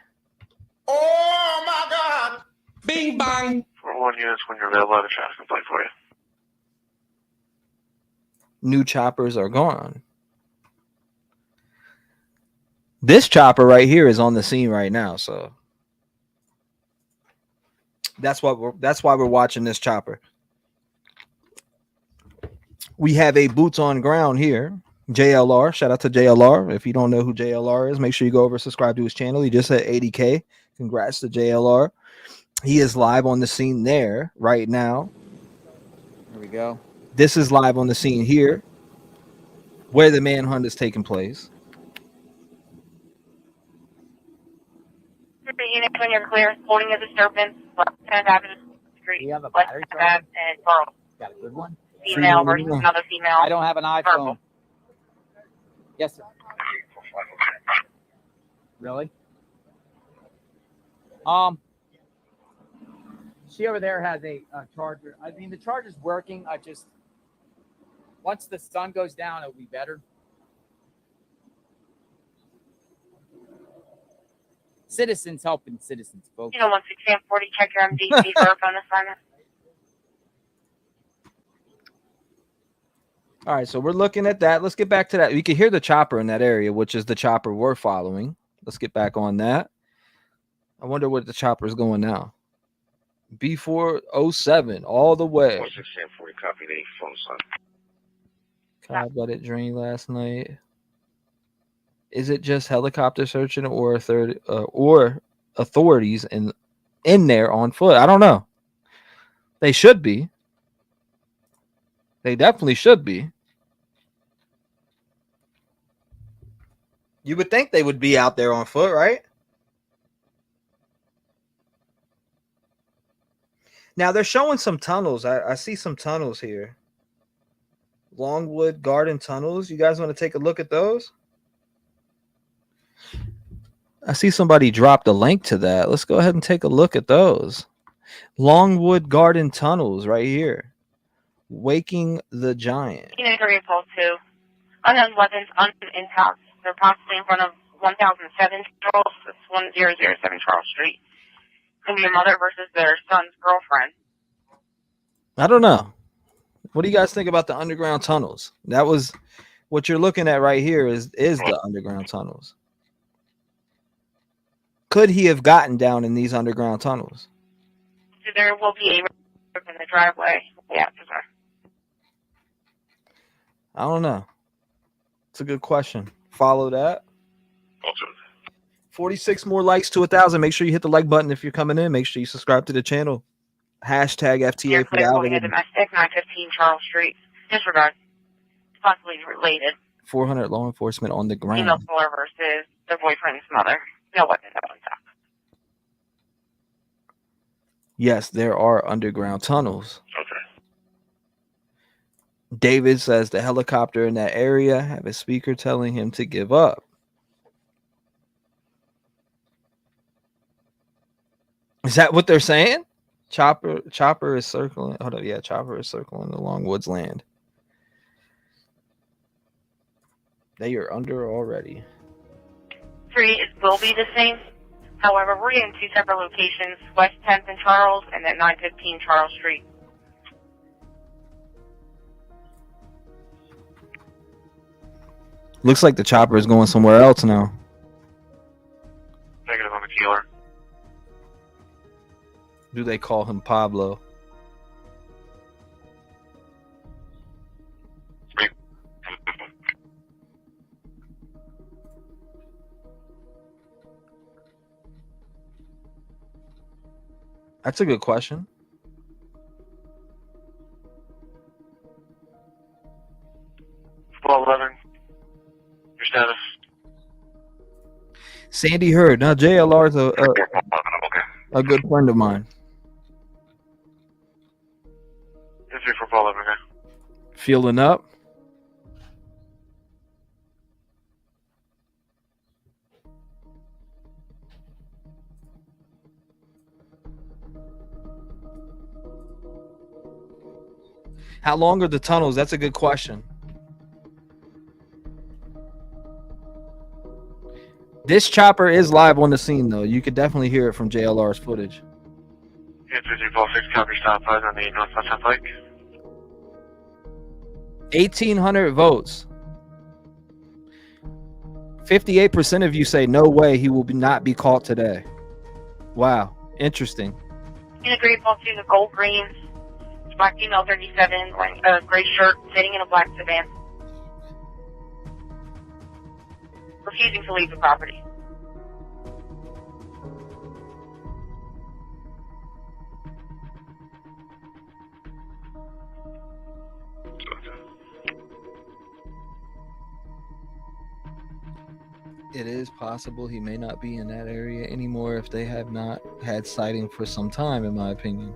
Oh my God! Bing bang! For 1 units when you're available, the traffic can play for you. New choppers are gone. This chopper right here is on the scene right now, so that's why we're watching this chopper. We have a boots on ground here. JLR, shout out to JLR. If you don't know who JLR is, make sure you go over and subscribe to his channel. He just hit 80K. Congrats to JLR. He is live on the scene there right now. Here we go. This is live on the scene here where the manhunt is taking place. Units when you're clear, holding a disturbance, left 10th Avenue Street, You have a West battery 10th charger? and Pearl. Got a good one? Female versus another female. I don't have an iPhone. Purple. Yes, sir. Really? She over there has a charger. I mean, the charger's working. I just, once the sun goes down, it'll be better. Citizens helping citizens, folks. You know, 16840, check your MDC for phone assignment. All right, so we're looking at that. Let's get back to that. You can hear the chopper in that area, which is the chopper we're following. Let's get back on that. I wonder where the chopper is going now. B407 all the way. 16840, copy the phone sign. Cobb let it drain last night. Is it just helicopter searching or authorities in there on foot? I don't know. They should be. They definitely should be. You would think they would be out there on foot, right? Now they're showing some tunnels. I see some tunnels here. Longwood Garden tunnels. You guys want to take a look at those? I see somebody dropped a link to that. Let's go ahead and take a look at those. Longwood Garden tunnels right here. Waking the Giant. Unit 302. Unknown weapons, unknown impacts. They're possibly in front of 1007 Charles. It's 1007 Charles Street. Could be your mother versus their son's girlfriend. I don't know. What do you guys think about the underground tunnels? That was what you're looking at right here is the underground tunnels. Could he have gotten down in these underground tunnels? So there will be a in the driveway. Yeah, sir. I don't know. It's a good question. Follow that. 46 more likes to 1,000. Make sure you hit the like button if you're coming in. Make sure you subscribe to the channel. Hashtag FTA for the algorithm. Domestic 915 Charles Street. Disregard. Possibly related. 400 law enforcement on the Female ground. caller versus their boyfriend's mother. No weapon, no contact. Yes, there are underground tunnels. David says the helicopter in that area have a speaker telling him to give up. Is that what they're saying? Chopper is circling. Hold up, yeah, Chopper is circling the Longwoods land. They are under already. 3 will be the same. However, we're in two separate locations, West 10th and Charles, and then 915 Charles Street. Looks like the chopper is going somewhere else now. Negative on the killer. Do they call him Pablo? That's a good question. Well, 11. Your status? Sandy Hurd. Now JLR is a good friend of mine. It's 34511, okay. Feeling up. How long are the tunnels? That's a good question. This chopper is live on the scene, though. You could definitely hear it from JLR's footage. It's 346, copy stop 5 on the Northwest South Lake. 1,800 votes. 58% of you say no way he will not be caught today. Wow, interesting. In a gray policy, the gold green, black female 37, wearing a gray shirt, sitting in a black sedan. Refusing to leave the property. It is possible he may not be in that area anymore if they have not had sighting for some time, in my opinion.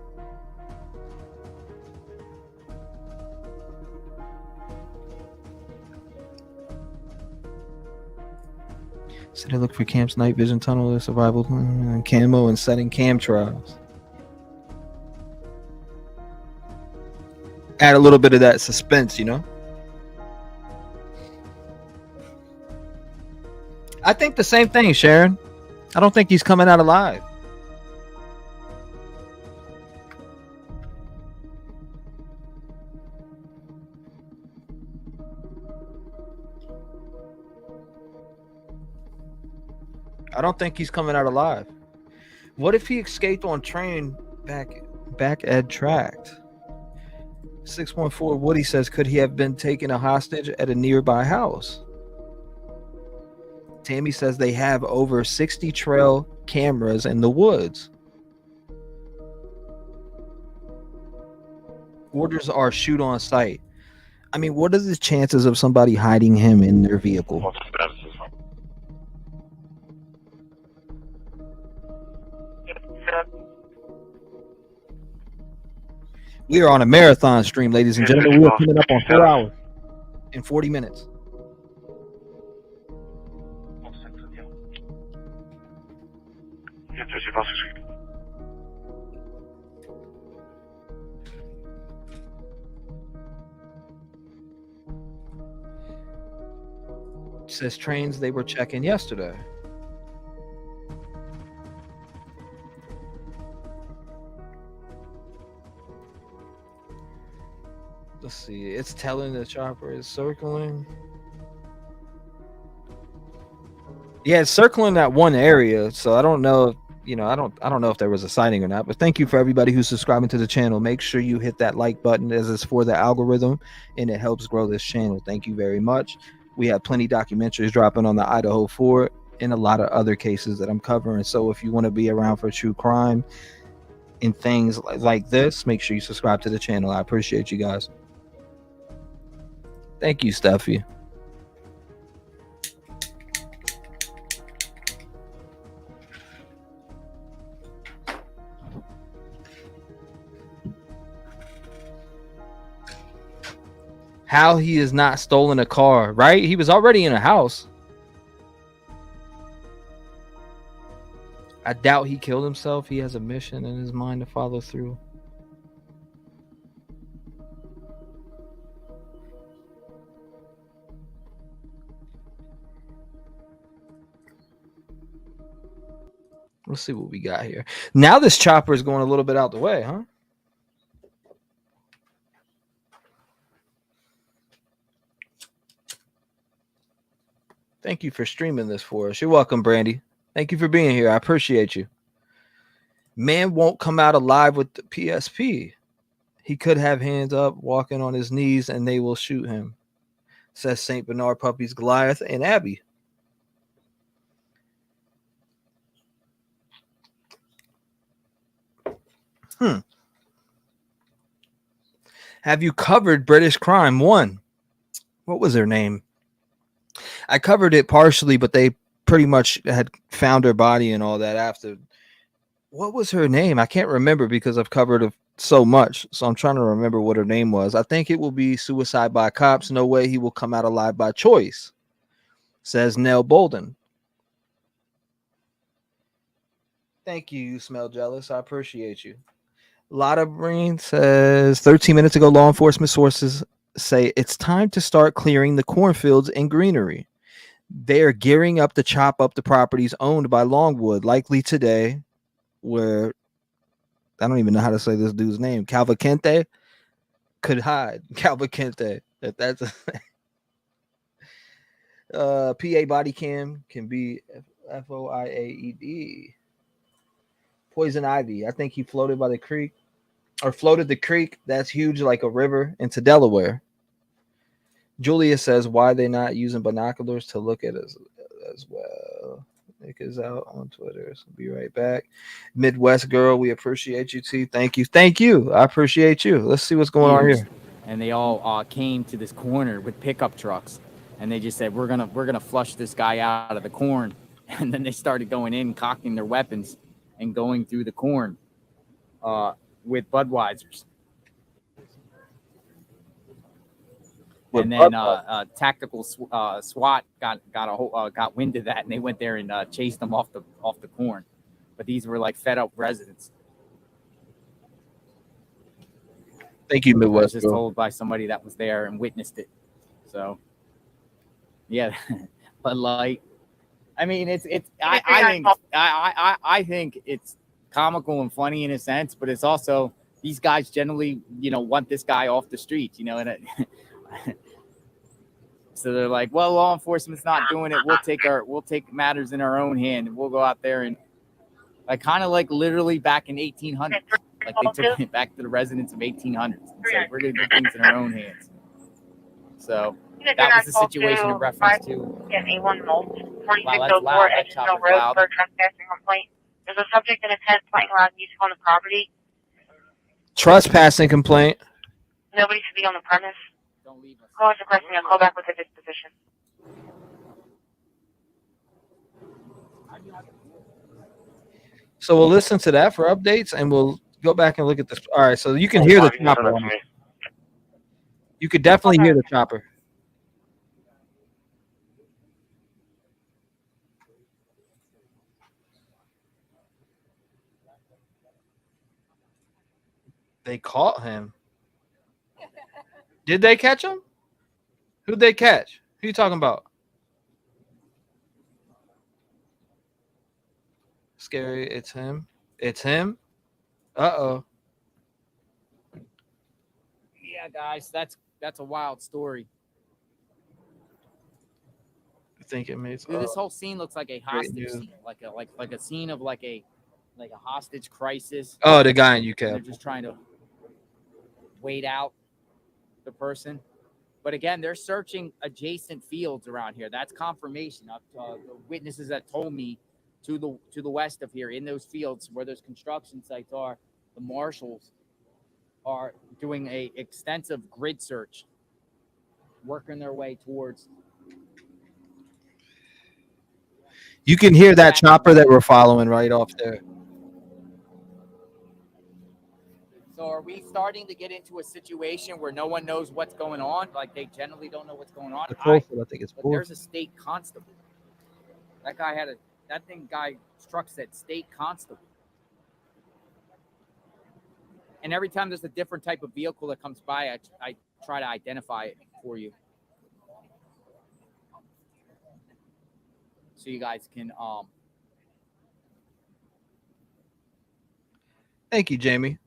So they look for camps, night vision, tunnel, survival, camo, and setting cam trials. Add a little bit of that suspense, you know? I think the same thing, Sharon. I don't think he's coming out alive. I don't think he's coming out alive. What if he escaped on train back at tract? 614 Woody says, could he have been taken a hostage at a nearby house? Tammy says they have over 60 trail cameras in the woods. Orders are shoot on sight. I mean, what are the chances of somebody hiding him in their vehicle? We are on a marathon stream, ladies and gentlemen. We are coming up on 4 hours and 40 minutes. Says trains they were checking yesterday. Let's see. It's telling the chopper is circling. Yeah, it's circling that one area. So I don't know. I don't know if there was a sighting or not. But thank you for everybody who's subscribing to the channel. Make sure you hit that like button, as it's for the algorithm and it helps grow this channel. Thank you very much. We have plenty documentaries dropping on the Idaho 4 and a lot of other cases that I'm covering. So if you want to be around for true crime and things like this, make sure you subscribe to the channel. I appreciate you guys. Thank you, Steffi. How he has not stolen a car, right? He was already in a house. I doubt he killed himself. He has a mission in his mind to follow through. Let's see what we got here. Now this chopper is going a little bit out the way, huh? Thank you for streaming this for us. You're welcome, Brandy. Thank you for being here. I appreciate you. Man won't come out alive with the PSP. He could have hands up, walking on his knees, and they will shoot him, says St. Bernard Puppies, Goliath, and Abby. Have you covered British Crime 1? What was her name? I covered it partially, but they pretty much had found her body and all that after. What was her name? I can't remember because I've covered it so much. So I'm trying to remember what her name was. I think it will be Suicide by Cops. No way he will come out alive by choice, says Nell Bolden. Thank you. You smell jealous. I appreciate you. Lotta Breen says 13 minutes ago, law enforcement sources say it's time to start clearing the cornfields and greenery. They are gearing up to chop up the properties owned by Longwood, likely today, where I don't even know how to say this dude's name. Cavalcante could hide. Cavalcante. That's a PA body cam can be FOIAED. Poison Ivy. I think he floated by the creek or floated the creek. That's huge, like a river into Delaware. Julia says, why are they not using binoculars to look at us as well? Nick is out on Twitter. So be right back. Midwest girl, we appreciate you, T. Thank you. Thank you. I appreciate you. Let's see what's going on here. And they all came to this corner with pickup trucks, and they just said, we're gonna flush this guy out of the corn. And then they started going in, cocking their weapons, and going through the corn with Budweisers. And then tactical SWAT got wind of that, and they went there and chased them off the corn. But these were like fed up residents. Thank you, Midwest. I was just told by somebody that was there and witnessed it. So, yeah, but like, I mean, I think it's comical and funny in a sense, but it's also these guys generally, want this guy off the streets, and so they're like, well, law enforcement's not doing it. We'll take matters in our own hand, and we'll go out there and kind of like literally back in 1800s, like they took it back to the residents of 1800s and said, we're going to do things in our own hands. So that was the situation in reference to. A1 Molt, 4604 loud. Edgesville Road for a trespassing complaint. There's a subject in a tent playing loud music on the property. Trespassing complaint. Nobody should be on the premise. Don't leave us. Call us requesting a call back with a disposition. So we'll listen to that for updates, and we'll go back and look at this. All right, so you can hear the chopper. You could definitely hear the chopper. They caught him. Did they catch him? Who'd they catch? Who you talking about? Scary. It's him. It's him. Uh-oh. Yeah, guys, that's a wild story. I think it makes this whole scene looks like a hostage scene, like a scene of like a hostage crisis. Oh, the guy in UK. They're just trying to wait out the person. But again, they're searching adjacent fields around here. That's confirmation of the witnesses that told me to the west of here in those fields where those construction sites are. The marshals are doing a extensive grid search, working their way towards. You can hear that chopper that we're following right off there. So are we starting to get into a situation where no one knows what's going on? Like they generally don't know what's going on. I think it's but there's a state constable. That guy struck said state constable. And every time there's a different type of vehicle that comes by, I try to identify it for you. So you guys can Thank you, Jamie.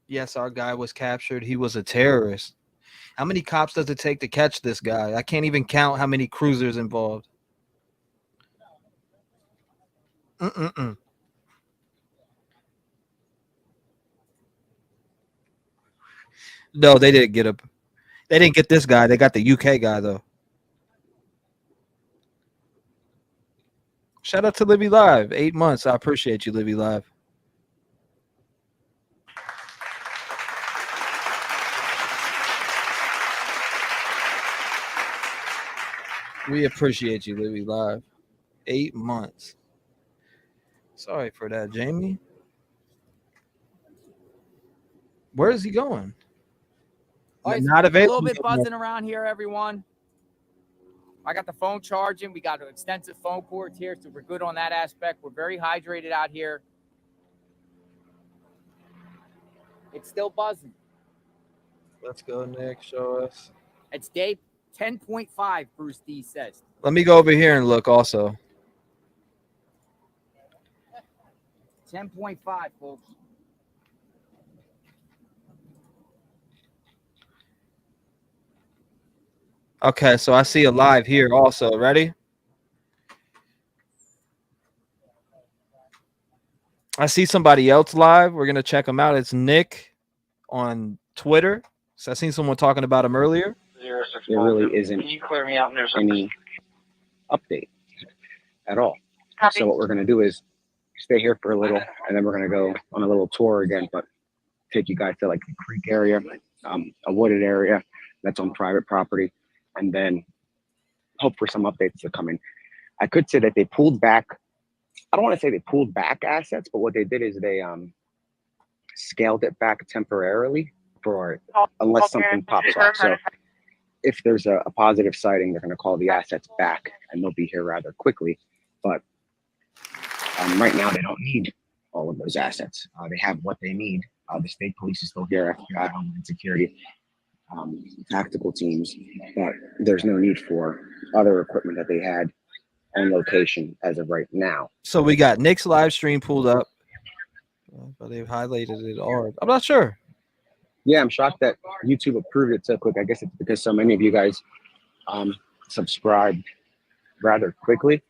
Yes, our guy was captured. He was a terrorist. How many cops does it take to catch this guy? I can't even count how many cruisers involved. No, they didn't get him. They didn't get this guy. They got the UK guy, though. Shout out to Livy Live. 8 months. I appreciate you, Livy Live. We appreciate you, Livy Live. 8 months. Sorry for that, Jamie. Where is he going? All right, Not so available. a little bit buzzing around here, everyone. I got the phone charging. We got an extensive phone cords here, so we're good on that aspect. We're very hydrated out here. It's still buzzing. Let's go, Nick. Show us. It's day 10.5, Bruce D says. Let me go over here and look also. 10.5, folks. Okay, so I see a live here also. Ready? I see somebody else live. We're going to check him out. It's Nick on Twitter. So I seen someone talking about him earlier. There really isn't any update at all. So what we're going to do is stay here for a little, and then we're going to go on a little tour again, but take you guys to like the creek area, a wooded area that's on private property, and then hope for some updates to come in. I could say that they pulled back. I don't want to say they pulled back assets, but what they did is they scaled it back temporarily for unless something pops up. So if there's a positive sighting, they're going to call the assets back, and they'll be here rather quickly. But right now, they don't need all of those assets. They have what they need. The state police is still here, FBI, Homeland Security, tactical teams, but there's no need for other equipment that they had on location as of right now. So we got Nick's live stream pulled up, but they've highlighted it hard. I'm not sure. Yeah, I'm shocked that YouTube approved it so quick. I guess it's because so many of you guys subscribed rather quickly.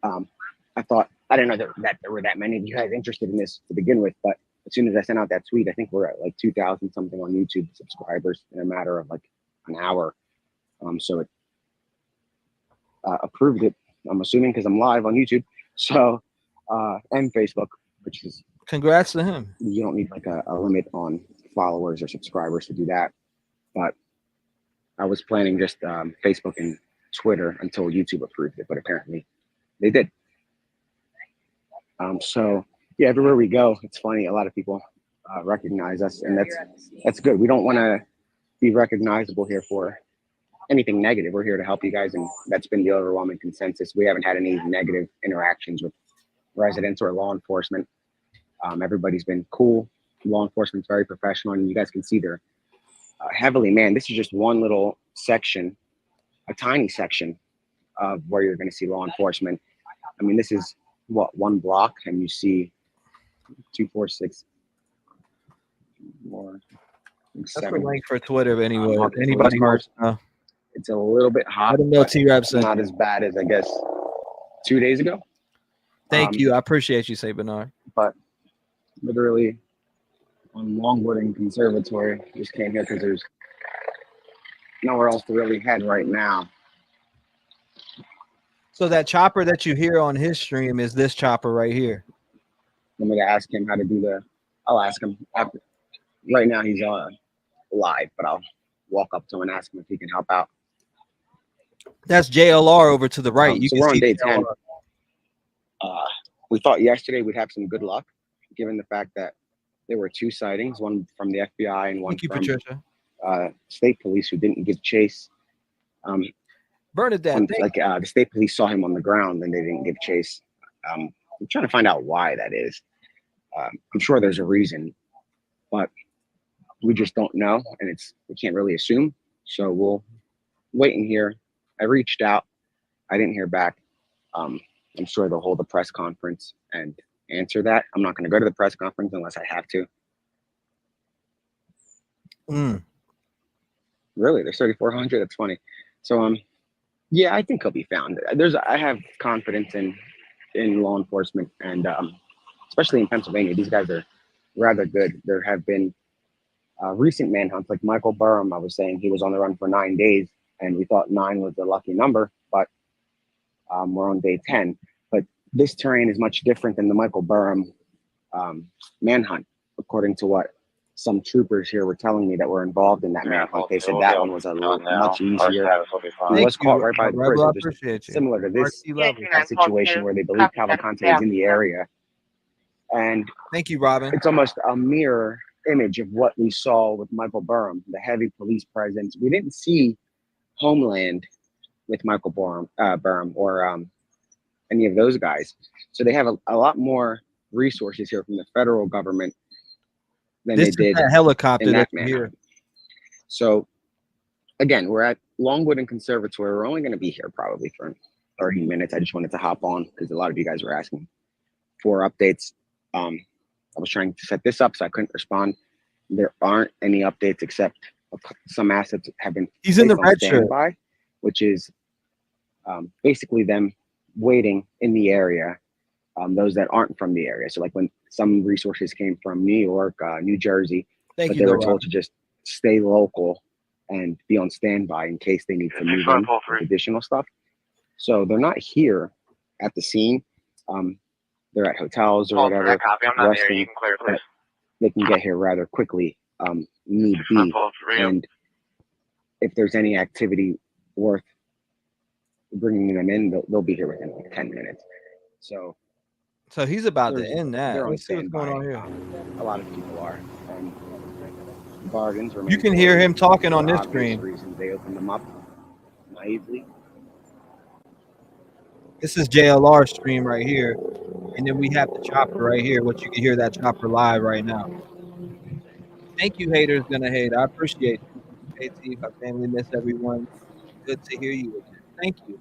I didn't know that there were that many of you guys interested in this to begin with, but as soon as I sent out that tweet, I think we're at like 2,000 something on YouTube subscribers in a matter of like an hour. So it approved it, I'm assuming, because I'm live on YouTube. So, and Facebook, which is congrats to him. You don't need like a limit on followers or subscribers to do that. But I was planning just Facebook and Twitter until YouTube approved it, but apparently they did. So yeah, everywhere we go, it's funny. A lot of people recognize us, and that's good. We don't want to be recognizable here for anything negative. We're here to help you guys, and that's been the overwhelming consensus. We haven't had any negative interactions with residents or law enforcement. Everybody's been cool. Law enforcement's very professional, and you guys can see they're heavily manned. This is just one little section, a tiny section of where you're going to see law enforcement. I mean, this is what, one block, and you see 2, 4, 6 more. That's the link for Twitter anyway. Anybody wants to know. It's a little bit hot. I don't know, T-REV. Not as bad as I guess 2 days ago. Thank you. I appreciate you, Say Bernard. But literally on Longwood and Conservatory, just came here because there's nowhere else to really head right now. So that chopper that you hear on his stream is this chopper right here. I'm gonna ask him how to do I'll ask him after. Right now he's live, but I'll walk up to him and ask him if he can help out. That's JLR over to the right. You so can we're on see day 10. We thought yesterday we'd have some good luck, given the fact that there were 2 sightings, one from the FBI and one from state police who didn't give chase. Bernadette, the state police saw him on the ground and they didn't give chase. I'm trying to find out why that is. I'm sure there's a reason, but we just don't know, and we can't really assume. So we'll wait in here. I reached out. I didn't hear back. I'm sure they'll hold a press conference and answer that. I'm not going to go to the press conference unless I have to. Really? There's 3,400? That's funny. So, yeah, I think he'll be found. I have confidence in law enforcement, and especially in Pennsylvania. These guys are rather good. There have been recent manhunts, like Michael Burham. I was saying he was on the run for 9 days, and we thought 9 was the lucky number, but we're on day 10. But this terrain is much different than the Michael Burham manhunt, according to what some troopers here were telling me that were involved in that manhunt. They said that one was much easier. He was caught right by the prison, just similar to this situation where they believe Cavalcante is in the area. And thank you, Robin. It's almost a mirror image of what we saw with Michael Burham, the heavy police presence. We didn't see Homeland with Michael Burham or any of those guys. So they have a lot more resources here from the federal government than they did that helicopter in that that's here. So again, we're at Longwood and Conservatory. We're only going to be here probably for 30 minutes. I just wanted to hop on because a lot of you guys were asking for updates. I was trying to set this up, so I couldn't respond. There aren't any updates except some assets have been He's in the placed on red shirt, standby, which is basically them waiting in the area. Those that aren't from the area. So like when some resources came from New York, New Jersey, but they were told to just stay local and be on standby in case they need to move in with additional stuff. So they're not here at the scene. They're at hotels or whatever. Resting, but they can get here rather quickly, need be. And if there's any activity worth bringing them in, they'll be here within like 10 minutes. So he's about to end that. Let's see what's going on here. A lot of people are. And bargains. You can hear him talking on this screen. Reasons they opened them up naively. This is JLR stream right here, and then we have the chopper right here. What you can hear that chopper live right now. Thank you, haters gonna hate. I appreciate you. KT, my family, miss everyone. Good to hear you again. Thank you.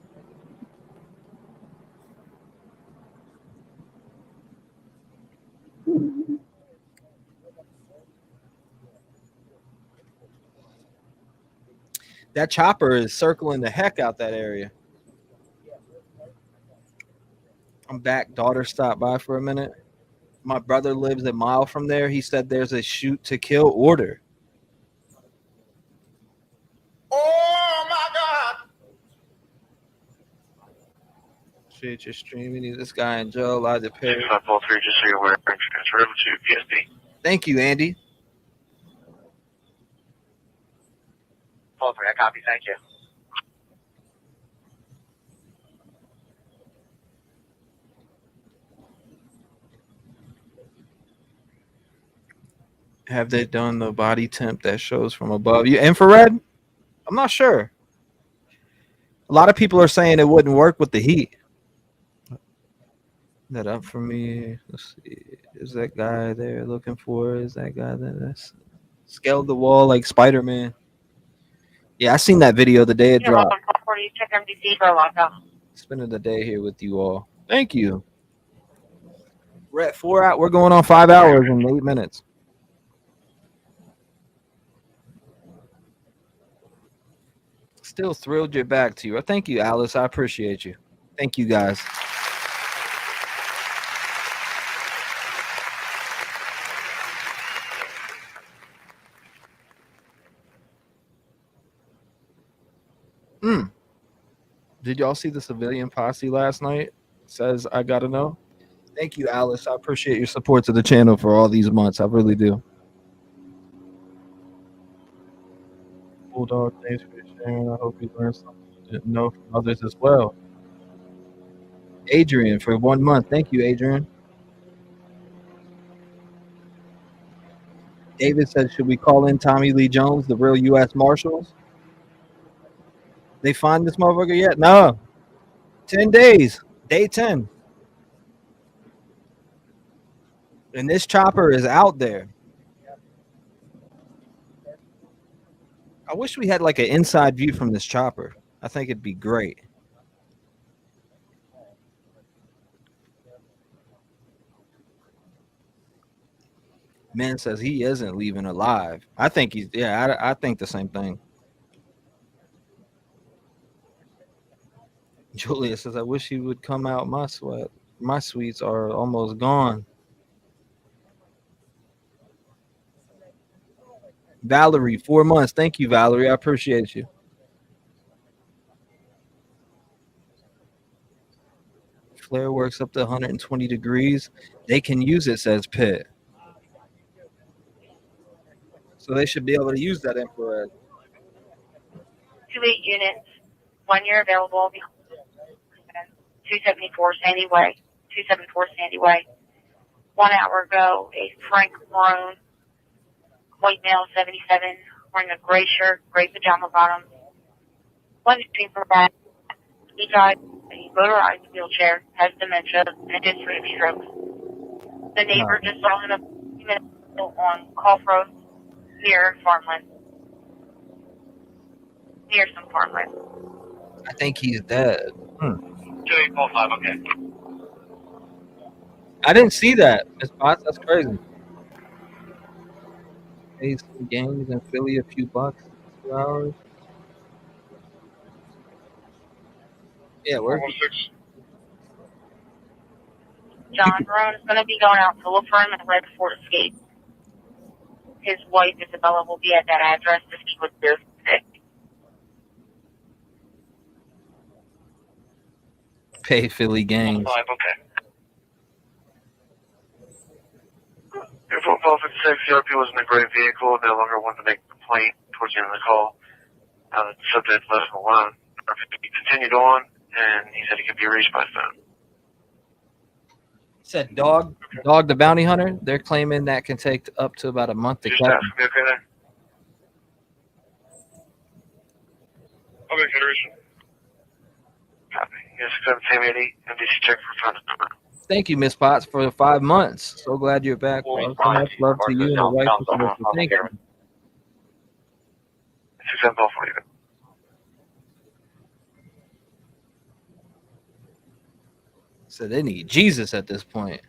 That chopper is circling the heck out that area. I'm back. Daughter stopped by for a minute. My brother lives a mile from there. He said there's a shoot to kill order. Oh my God! Shit, you're streaming. This guy in jail, Elijah Perry. 543, just so you're aware. Transfer over to PSP. Thank you, Andy. 43, I copy. Thank you. Have they done the body temp that shows from above? You infrared? I'm not sure. A lot of people are saying it wouldn't work with the heat. That up for me. Let's see. Is that guy there looking for? Is that guy there? That's scaled the wall like Spider-Man. Yeah, I seen that video the day it dropped. Check MDC for lockout. Spending the day here with you all. Thank you. We're at 4 hours. We're going on 5 hours and 8 minutes. Still thrilled you're back to you. Thank you, Alice. I appreciate you. Thank you, guys. Did y'all see the civilian posse last night? Says I gotta know. Thank you, Alice. I appreciate your support to the channel for all these months. I really do. Bulldog, thanks for sharing. I hope you learned something you didn't know from others as well. Adrian for 1 month. Thank you, Adrian. David said, should we call in Tommy Lee Jones, the real U.S. Marshals? They find this motherfucker yet? No. 10 days. Day 10. And this chopper is out there. I wish we had like an inside view from this chopper. I think it'd be great. Man says he isn't leaving alive. I think he's, yeah, I think the same thing. Julia says, I wish he would come out my sweat. My sweets are almost gone. Valerie, 4 months. Thank you, Valerie. I appreciate you. Flare works up to 120 degrees. They can use it, says Pitt. So they should be able to use that infrared. 28 units. 1 year available. 274 Sandy Way. 274 Sandy Way. 1 hour ago, a Frank Maroon, white male, 77, wearing a gray shirt, gray pajama bottoms. One between for back. He drives a motorized wheelchair, has dementia, and history of strokes. The neighbor just saw him a few minutes ago on Cough Road near farmland. Near some farmland. I think he's dead. 2845, okay. I didn't see that. Miss Potts, that's crazy. Hey, some games in Philly, a few bucks, 2 hours. Yeah, we're John Roan is going to be going out to look for him right before escape. His wife, Isabella, will be at that address to speak with you. pay Philly games. Okay. Well, if it's safe, CRP was in a gray vehicle, no longer wanted to make a complaint towards the end of the call. The subject left him alone. He continued on, and he said he could be reached by phone. Said Dog the Bounty Hunter. They're claiming that can take up to about a month to catch him. Be okay there? Okay, Federation. Copy. Yes, 780, NBC check for phone number. Thank you, Miss Potts, for the 5 months. So glad you're back. Bro. So much love to you and the wife. Thank you. 6744, you. So they need Jesus at this point.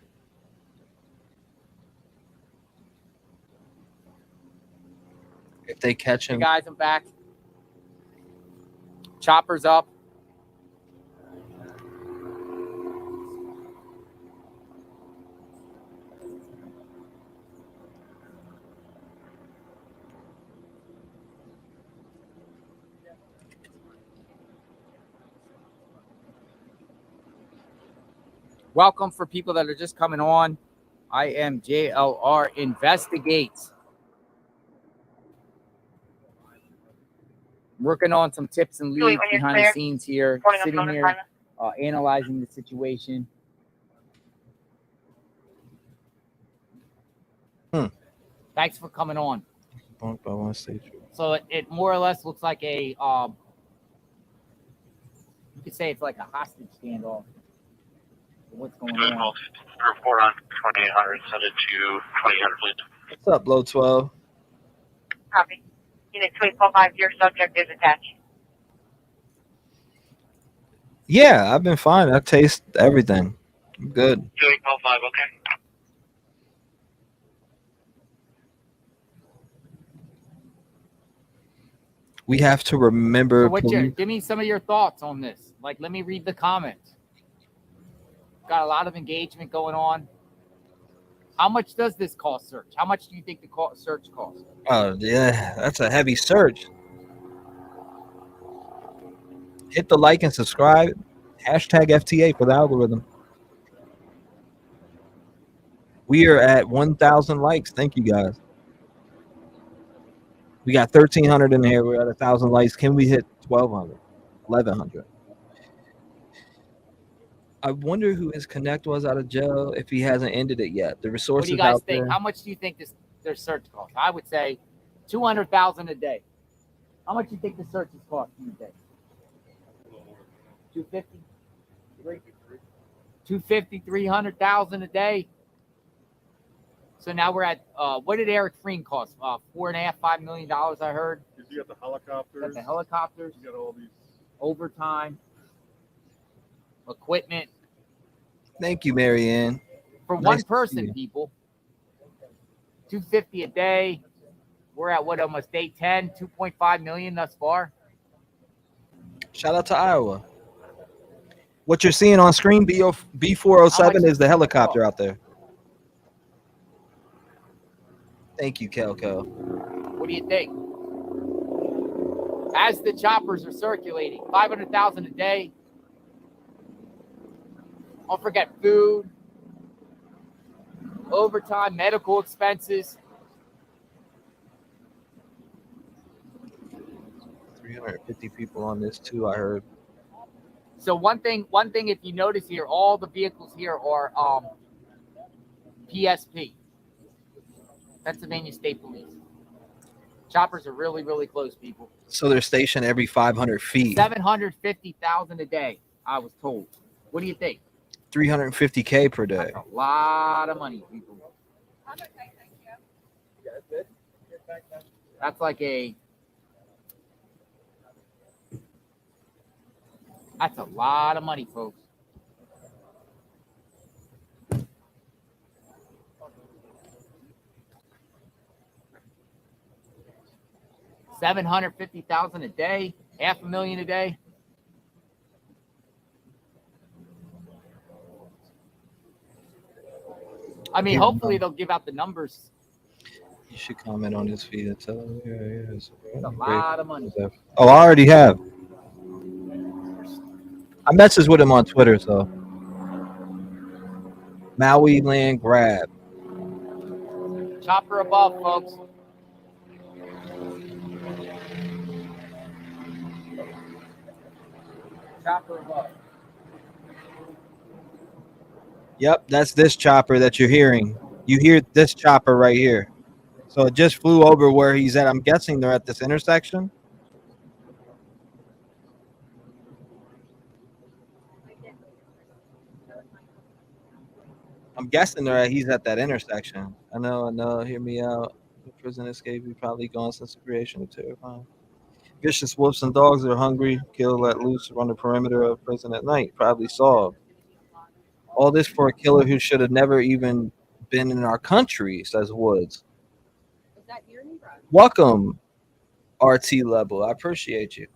If they catch him. Hey guys, I'm back. Chopper's up. Welcome for people that are just coming on. I am JLR Investigates. Working on some tips and leads behind the scenes here, sitting here, analyzing the situation. Thanks for coming on. So it more or less looks like a, you could say it's like a hostage standoff. What's going on? Report on 2800, send it to 2800, please. What's up, Low 12? Copy. Unit 2845, your subject is attached. Yeah, I've been fine. I taste everything. I'm good. 2845, okay. We have to remember. So give me some of your thoughts on this. Like, let me read the comments. Got a lot of engagement going on. How much does this cost search? How much do you think the search costs? Oh, yeah, that's a heavy search. Hit the like and subscribe. Hashtag FTA for the algorithm. We are at 1,000 likes. Thank you, guys. We got 1,300 in here. We're at 1,000 likes. Can we hit 1,200, 1,100? I wonder who his connect was out of jail if he hasn't ended it yet. The resources. What do you guys out think? there. How much do you think their search costs? I would say $200,000 a day. How much do you think the searches cost in a day? 250, 250, 300,000 a day. So now we're at what did Eric Freen cost? $4.5, $5 million. I heard. You got the helicopters. Got the helicopters. You got all these overtime, equipment. Thank you, Marianne. For Nice one to see person, you. people. 250 a day. We're at what, almost day 10, 2.5 million thus far. Shout out to Iowa. What you're seeing on screen, B407, is the helicopter out there. Thank you, Kelko. What do you think? As the choppers are circulating, 500,000 a day. Don't forget food, overtime, medical expenses. 350 people on this too, I heard. So one thing, if you notice here, all the vehicles here are PSP, Pennsylvania State Police. Choppers are really, really close, people. So they're stationed every 500 feet. 750,000 a day, I was told. What do you think? 350K per day. That's a lot of money, people. That's like that's a lot of money, folks. $750,000 a day, $500,000 a day. I mean, hopefully they'll give out the numbers. You should comment on this feed and tell them. It's a lot of money. Oh, I already have. I messaged with him on Twitter, so. Maui land grab. Chopper above, folks. Chopper above. Yep, that's this chopper that you're hearing. You hear this chopper right here. So it just flew over where he's at. I'm guessing they're at this intersection. I'm guessing he's at that intersection. I know. Hear me out. The prison escape. He probably gone since the creation of terrifying. Vicious wolves and dogs that are hungry, kill, let loose, run the perimeter of prison at night. Probably solved. All this for a killer who should have never even been in our country, says Woods. Welcome, RT Level. I appreciate you.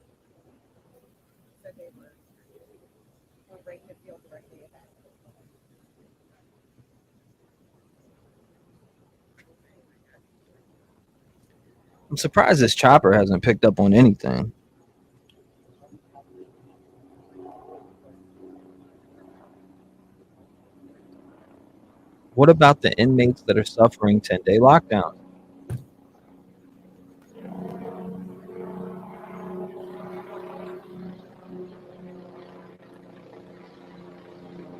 I'm surprised this chopper hasn't picked up on anything. What about the inmates that are suffering 10-day lockdown?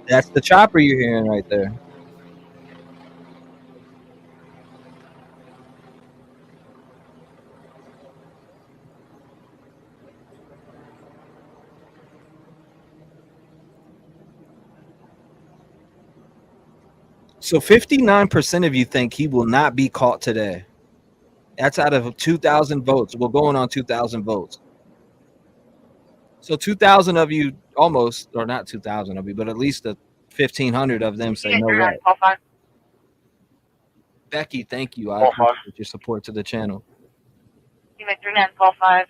That's the chopper you're hearing right there. So 59% of you think he will not be caught today. That's out of 2,000 votes. We're going on 2,000 votes. So 2,000 of you, almost, or not 2,000 of you, but at least 1,500 of them say no way. Becky, thank you. I appreciate your support to the channel. Unit 3945.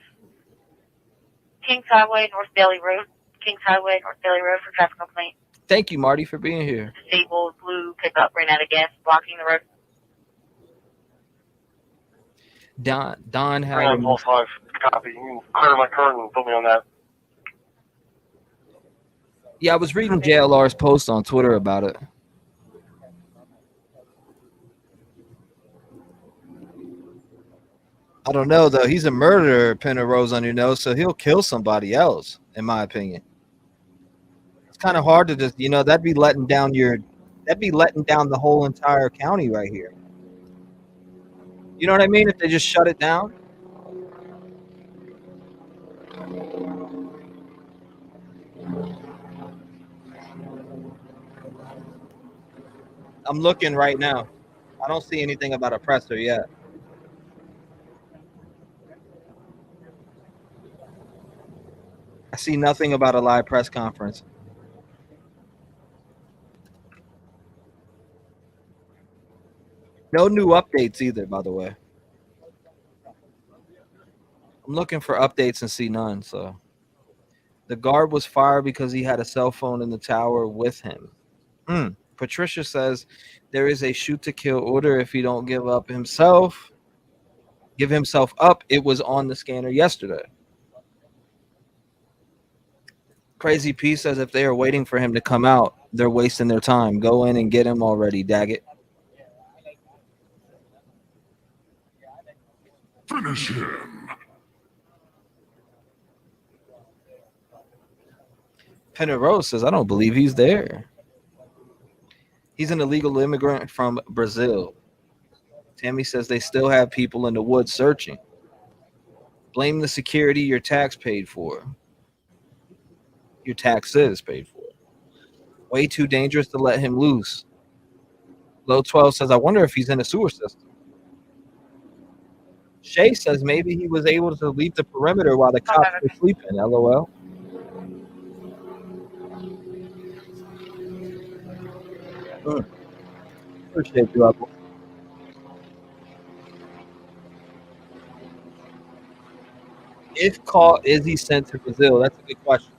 Kings Highway, North Bailey Road. Kings Highway, North Bailey Road for traffic complaint. Thank you, Marty, for being here. Disabled blue pickup ran out of gas, blocking the road. Don had 3945. Copy. You can clear my car and put me on that. Yeah, I was reading JLR's post on Twitter about it. I don't know, though. He's a murderer, pin a rose on your nose, so he'll kill somebody else, in my opinion. It's kind of hard to just, that'd be letting down the whole entire county right here. You know what I mean? If they just shut it down. I'm looking right now. I don't see anything about a presser yet. I see nothing about a live press conference. No new updates either, by the way. I'm looking for updates and see none. So the guard was fired because he had a cell phone in the tower with him. Patricia says there is a shoot to kill order if he don't give himself up. It was on the scanner yesterday. Crazy P says if they are waiting for him to come out, they're wasting their time. Go in and get him already, Daggett. Finish him. Penarose says, I don't believe he's there. He's an illegal immigrant from Brazil. Tammy says they still have people in the woods searching. Blame the security your tax paid for. Your taxes paid for. Way too dangerous to let him loose. Low 12 says, I wonder if he's in a sewer system. Shay says maybe he was able to leave the perimeter while the cops were sleeping. LOL. Appreciate you, Apple. If caught, is he sent to Brazil? That's a good question.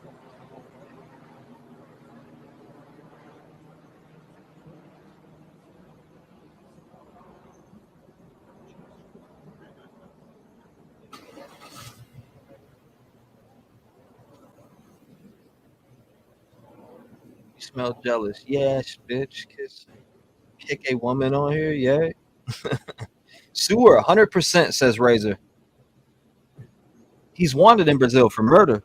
You smell jealous. Yes, bitch. Kick a woman on here. Yeah. Sewer, 100%, says Razor. He's wanted in Brazil for murder.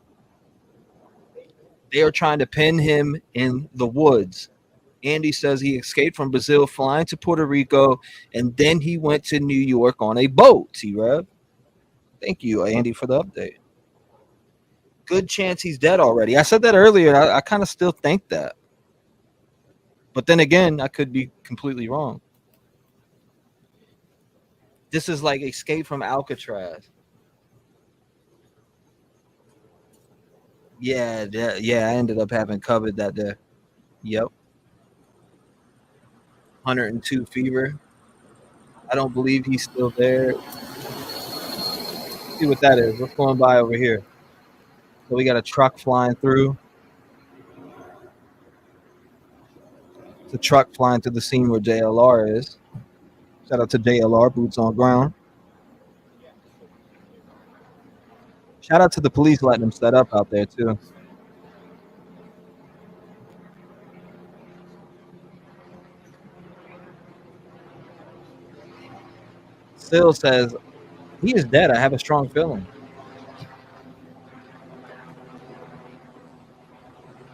They are trying to pin him in the woods. Andy says he escaped from Brazil, flying to Puerto Rico, and then he went to New York on a boat, T-REV. Thank you, Andy, for the update. Good chance he's dead already. I said that earlier. I kind of still think that. But then again, I could be completely wrong. This is like Escape from Alcatraz. Yeah, I ended up having COVID that day. Yep. 102 fever. I don't believe he's still there. Let's see what that is. What's going by over here? So we got a truck flying through. It's a truck flying to the scene where JLR is. Shout out to JLR, boots on ground. Shout out to the police letting them set up out there too. Still says he is dead. I have a strong feeling.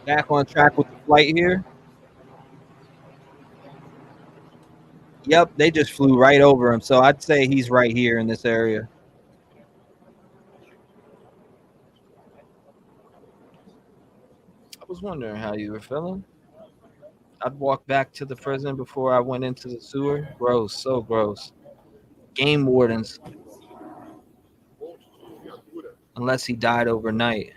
Back on track with the flight here. Yep, they just flew right over him. So I'd say he's right here in this area. I was wondering how you were feeling. I'd walk back to the prison before I went into the sewer. Gross, so gross. Game wardens. Unless he died overnight.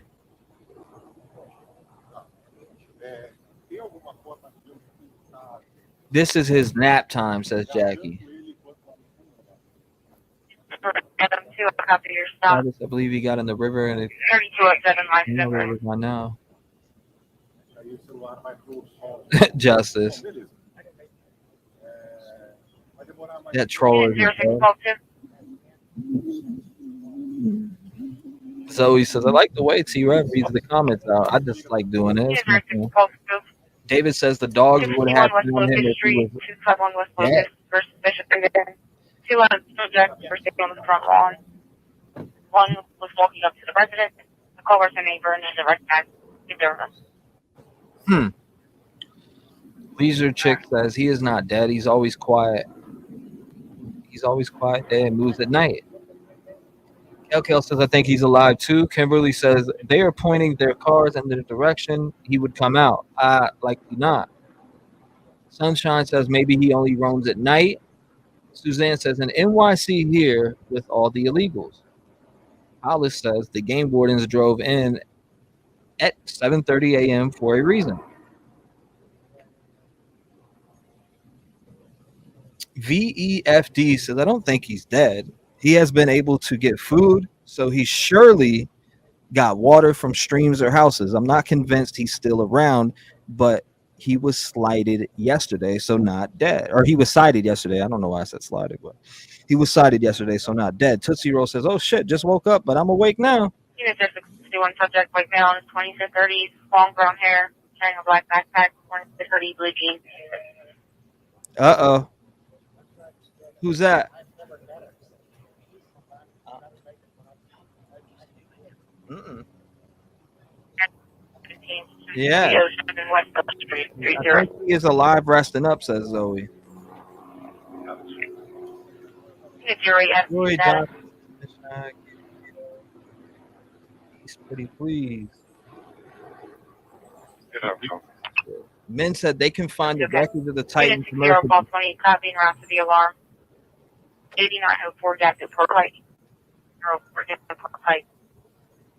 This is his nap time, says Jackie. Adam 2, I'll copy your stop. I believe he got in the river and 3207 where was I now? Justice. That troll is Zoe says, I like the way T-REV reads the comments out. I just like doing this. David says the dogs would have known him if he was 251 West Locust versus Bishop and 2 subjects were sitting on the front lawn. One was walking up to the resident. The call was a neighbor and then the right back to their Leisure Chick says he is not dead. He's always quiet. He's always quiet there and moves at night. Kel says, I think he's alive too. Kimberly says they are pointing their cars in the direction he would come out. Likely not. Sunshine says maybe he only roams at night. Suzanne says an NYC here with all the illegals. Hollis says the game wardens drove in at 7:30 a.m. for a reason. VEFD says, I don't think he's dead. He has been able to get food, so he surely got water from streams or houses. I'm not convinced he's still around, but he was slighted yesterday, so not dead. Or he was sighted yesterday. I don't know why I said slighted, but he was sighted yesterday, so not dead. Tootsie Roll says, oh shit, just woke up, but I'm awake now. Unit 61 subject like male in his 20s to 30s, long brown hair, carrying a black backpack, 20 to 30, blue jeans. Uh-oh. Who's that? Mm-mm. Yeah. I think he is alive, resting up, says Zoe. Zoe Johnson. He's pretty pleased. Men said they can find the records of the Titan commercial. 20, copy and route to the alarm. 8904 Jack Report Light.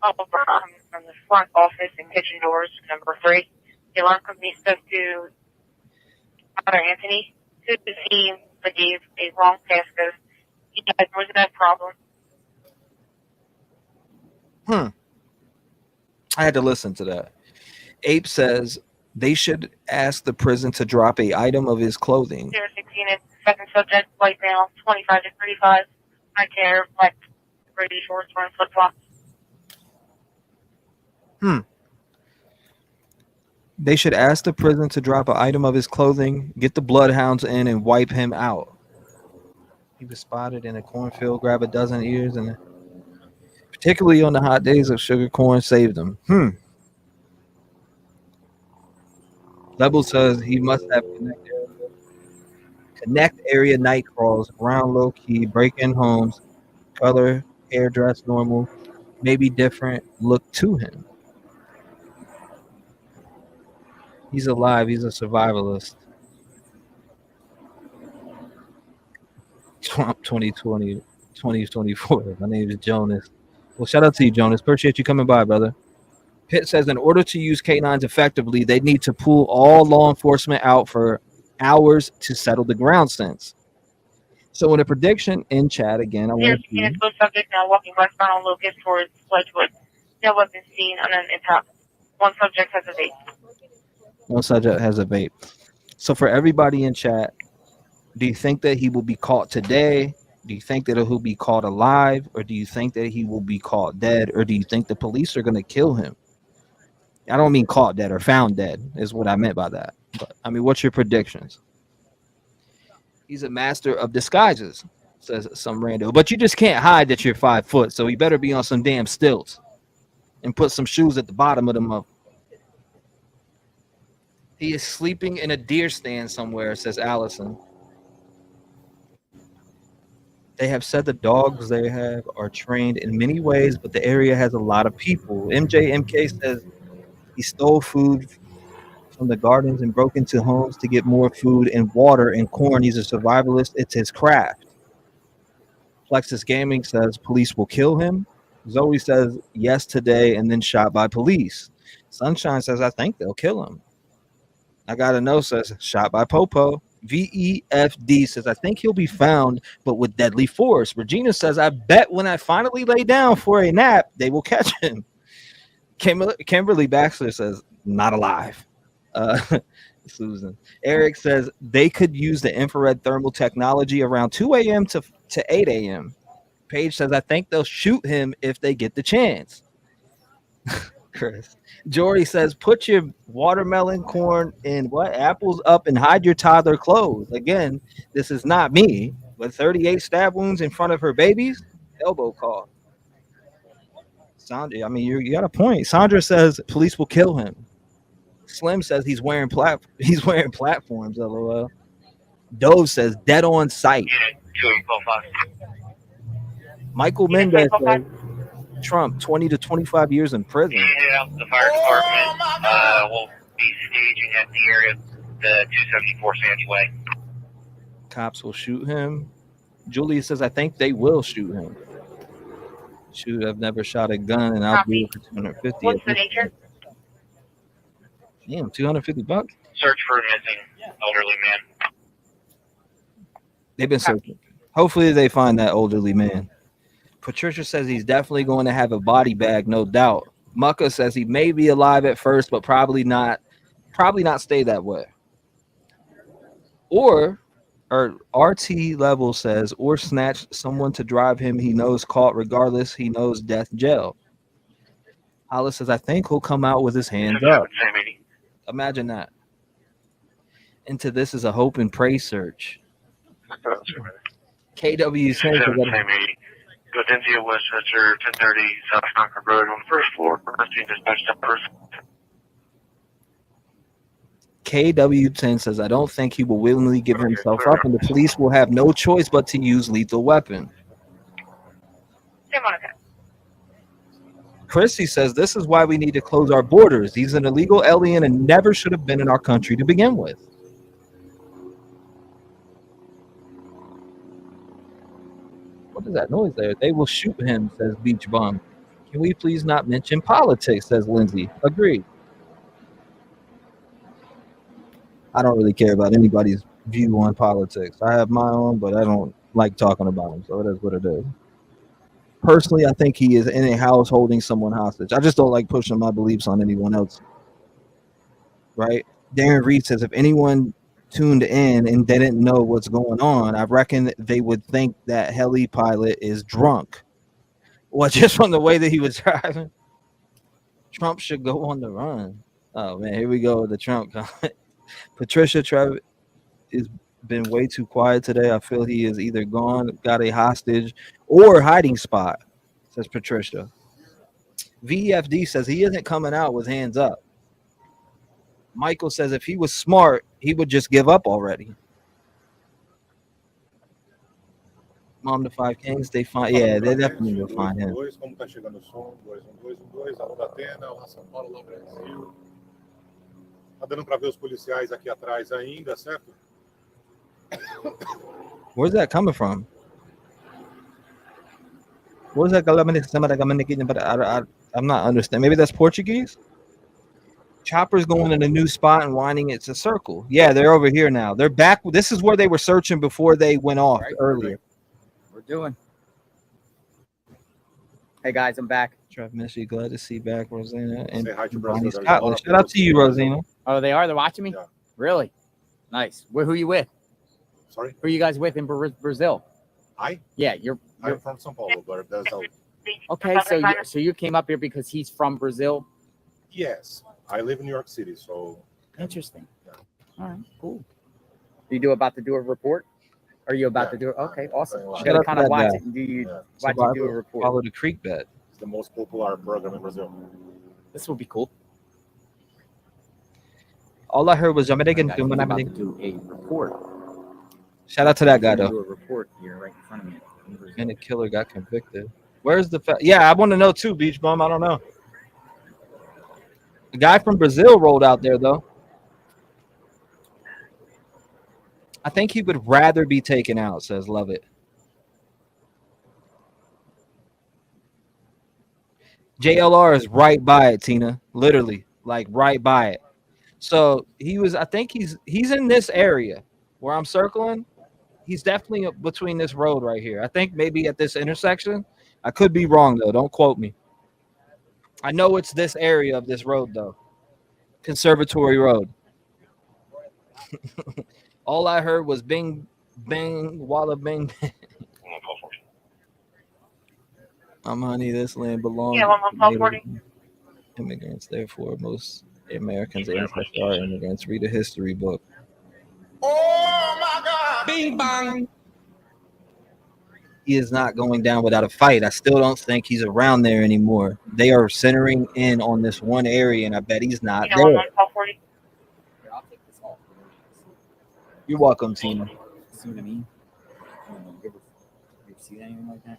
From the front office and kitchen doors, number 3. The alarm company spoke to Father Anthony, who he gave a wrong passcode. He died. Was that a problem? I had to listen to that. Ape says they should ask the prison to drop a item of his clothing. 016 second subject, white male, 25 to 35. Black hair, black gray shorts, wearing flip flops. They should ask the prison to drop an item of his clothing, get the bloodhounds in, and wipe him out. He was spotted in a cornfield, grab a dozen ears, and particularly on the hot days of sugar corn, saved him. Level says he must have connect area night crawls, around low key, break in homes, color, hair dress normal, maybe different look to him. He's alive. He's a survivalist. Trump 2020, 2024. My name is Jonas. Well, shout out to you, Jonas. Appreciate you coming by, brother. Pitt says in order to use canines effectively, they need to pull all law enforcement out for hours to settle the ground sense. So in a prediction in chat, again, I want to see. Subject now walking westbound on Locust towards Wedgwood. No weapons seen on an top. One subject has a vape. One subject has a vape. So for everybody in chat, do you think that he will be caught today? Do you think that he'll be caught alive? Or do you think that he will be caught dead? Or do you think the police are going to kill him? I don't mean caught dead or found dead is what I meant by that. But I mean, what's your predictions? He's a master of disguises, says some rando. But you just can't hide that you're 5 foot. So he better be on some damn stilts and put some shoes at the bottom of them up. He is sleeping in a deer stand somewhere, says Allison. They have said the dogs they have are trained in many ways, but the area has a lot of people. MJMK says he stole food from the gardens and broke into homes to get more food and water and corn. He's a survivalist. It's his craft. Plexus Gaming says police will kill him. Zoe says yes today and then shot by police. Sunshine says I think they'll kill him. I gotta know says shot by Popo. VEFD says I think he'll be found, but with deadly force. Regina says I bet when I finally lay down for a nap, they will catch him. Kimberly Baxter says not alive. Susan. Eric says they could use the infrared thermal technology around 2 a.m. to 8 a.m. Paige says I think they'll shoot him if they get the chance. Chris. Jory says put your watermelon, corn, and apples up and hide your toddler clothes. Again, this is not me, but 38 stab wounds in front of her babies. Elbow call. Sandra, I mean you got a point. Sandra says police will kill him. Slim says he's wearing platforms. LOL. Dove says dead on sight. Michael Mendez says Trump 20 to 25 years in prison. Yeah, the fire department will be staging at the area, the 274 Sandy Way. Cops will shoot him. Julia says I think they will shoot him. Shoot, I've never shot a gun and I'll do it for 250. What's the nature? Damn, $250. Search for a missing elderly man. They've been searching. Hopefully they find that elderly man. Patricia says he's definitely going to have a body bag, no doubt. Mucka says he may be alive at first, but probably not stay that way. Or RT level says, or snatch someone to drive him he knows caught regardless, he knows death jail. Hollis says, I think he'll come out with his hands up. Imagine that. Into this is a hope and pray search. KW says Go to India, Westchester, 1030 South Concord Road on the first floor. Resting dispatch that person. KW10 says, I don't think he will willingly give himself up, and the police will have no choice but to use lethal weapon. Chrissy says, this is why we need to close our borders. He's an illegal alien and never should have been in our country to begin with. What is that noise there? They will shoot him, says Beach Bum. Can we please not mention politics, says Lindsay. Agreed. I don't really care about anybody's view on politics. I have my own, but I don't like talking about them, so it is what it is. Personally, I think he is in a house holding someone hostage. I just don't like pushing my beliefs on anyone else. Right? Darren Reed says, if anyone tuned in and didn't know what's going on, I reckon they would think that heli pilot is drunk. Well, just from the way that he was driving. Trump should go on the run. Oh, man, here we go with the Trump comment. Patricia Trevor has been way too quiet today. I feel he is either gone, got a hostage, or hiding spot, says Patricia. VFD says he isn't coming out with hands up. Michael says if he was smart, he would just give up already. Mom to 5 Kings, they find, yeah, they definitely will find him. Tá dando para ver os policiais aqui atrás ainda, certo? Where's that coming from? Where's that? I'm not understanding. Maybe that's Portuguese? Chopper's going in a new spot and winding it's a circle. Yeah, they're over here now. They're back. This is where they were searching before they went off earlier. We're doing. Hey guys, I'm back. Trev Missy, glad to see back Rosina and Say hi to Bonnie Brazil. Scotland. Shout out to you, Rosina. Oh, they are? They're watching me? Yeah. Really? Nice. Who are you with? Sorry? Who are you guys with in Brazil? Yeah, I'm from São Paulo, but there's a... Okay, so you came up here because he's from Brazil? Yes, I live in New York City, so... Interesting. Yeah. All right, cool. You about to do a report? Are you about to do it? Okay, awesome. You gotta kind of watch it and watch you do a report. Follow the creek bed. It's the most popular program in Brazil. This will be cool. All I heard was about to do a report. Shout out to that guy Do though. a report here right in front of me. And the killer got convicted. Where's the yeah, I want to know too, Beach Bum. I don't know. The guy from Brazil rolled out there though. I think he would rather be taken out, says Love It. JLR is right by it, Tina. Literally, like right by it. So I think he's in this area where I'm circling. He's definitely between this road right here. I think maybe at this intersection. I could be wrong though. Don't quote me. I know it's this area of this road though. Conservatory Road. All I heard was bing, bang, walla, bing, bang. I'm honey, this land belongs to immigrants. Therefore, most Americans are immigrants. Read a history book. Oh my God! Bing bang! He is not going down without a fight. I still don't think he's around there anymore. They are centering in on this one area, and I bet he's not there. You're welcome, Tina. See what I mean? You ever see anything like that?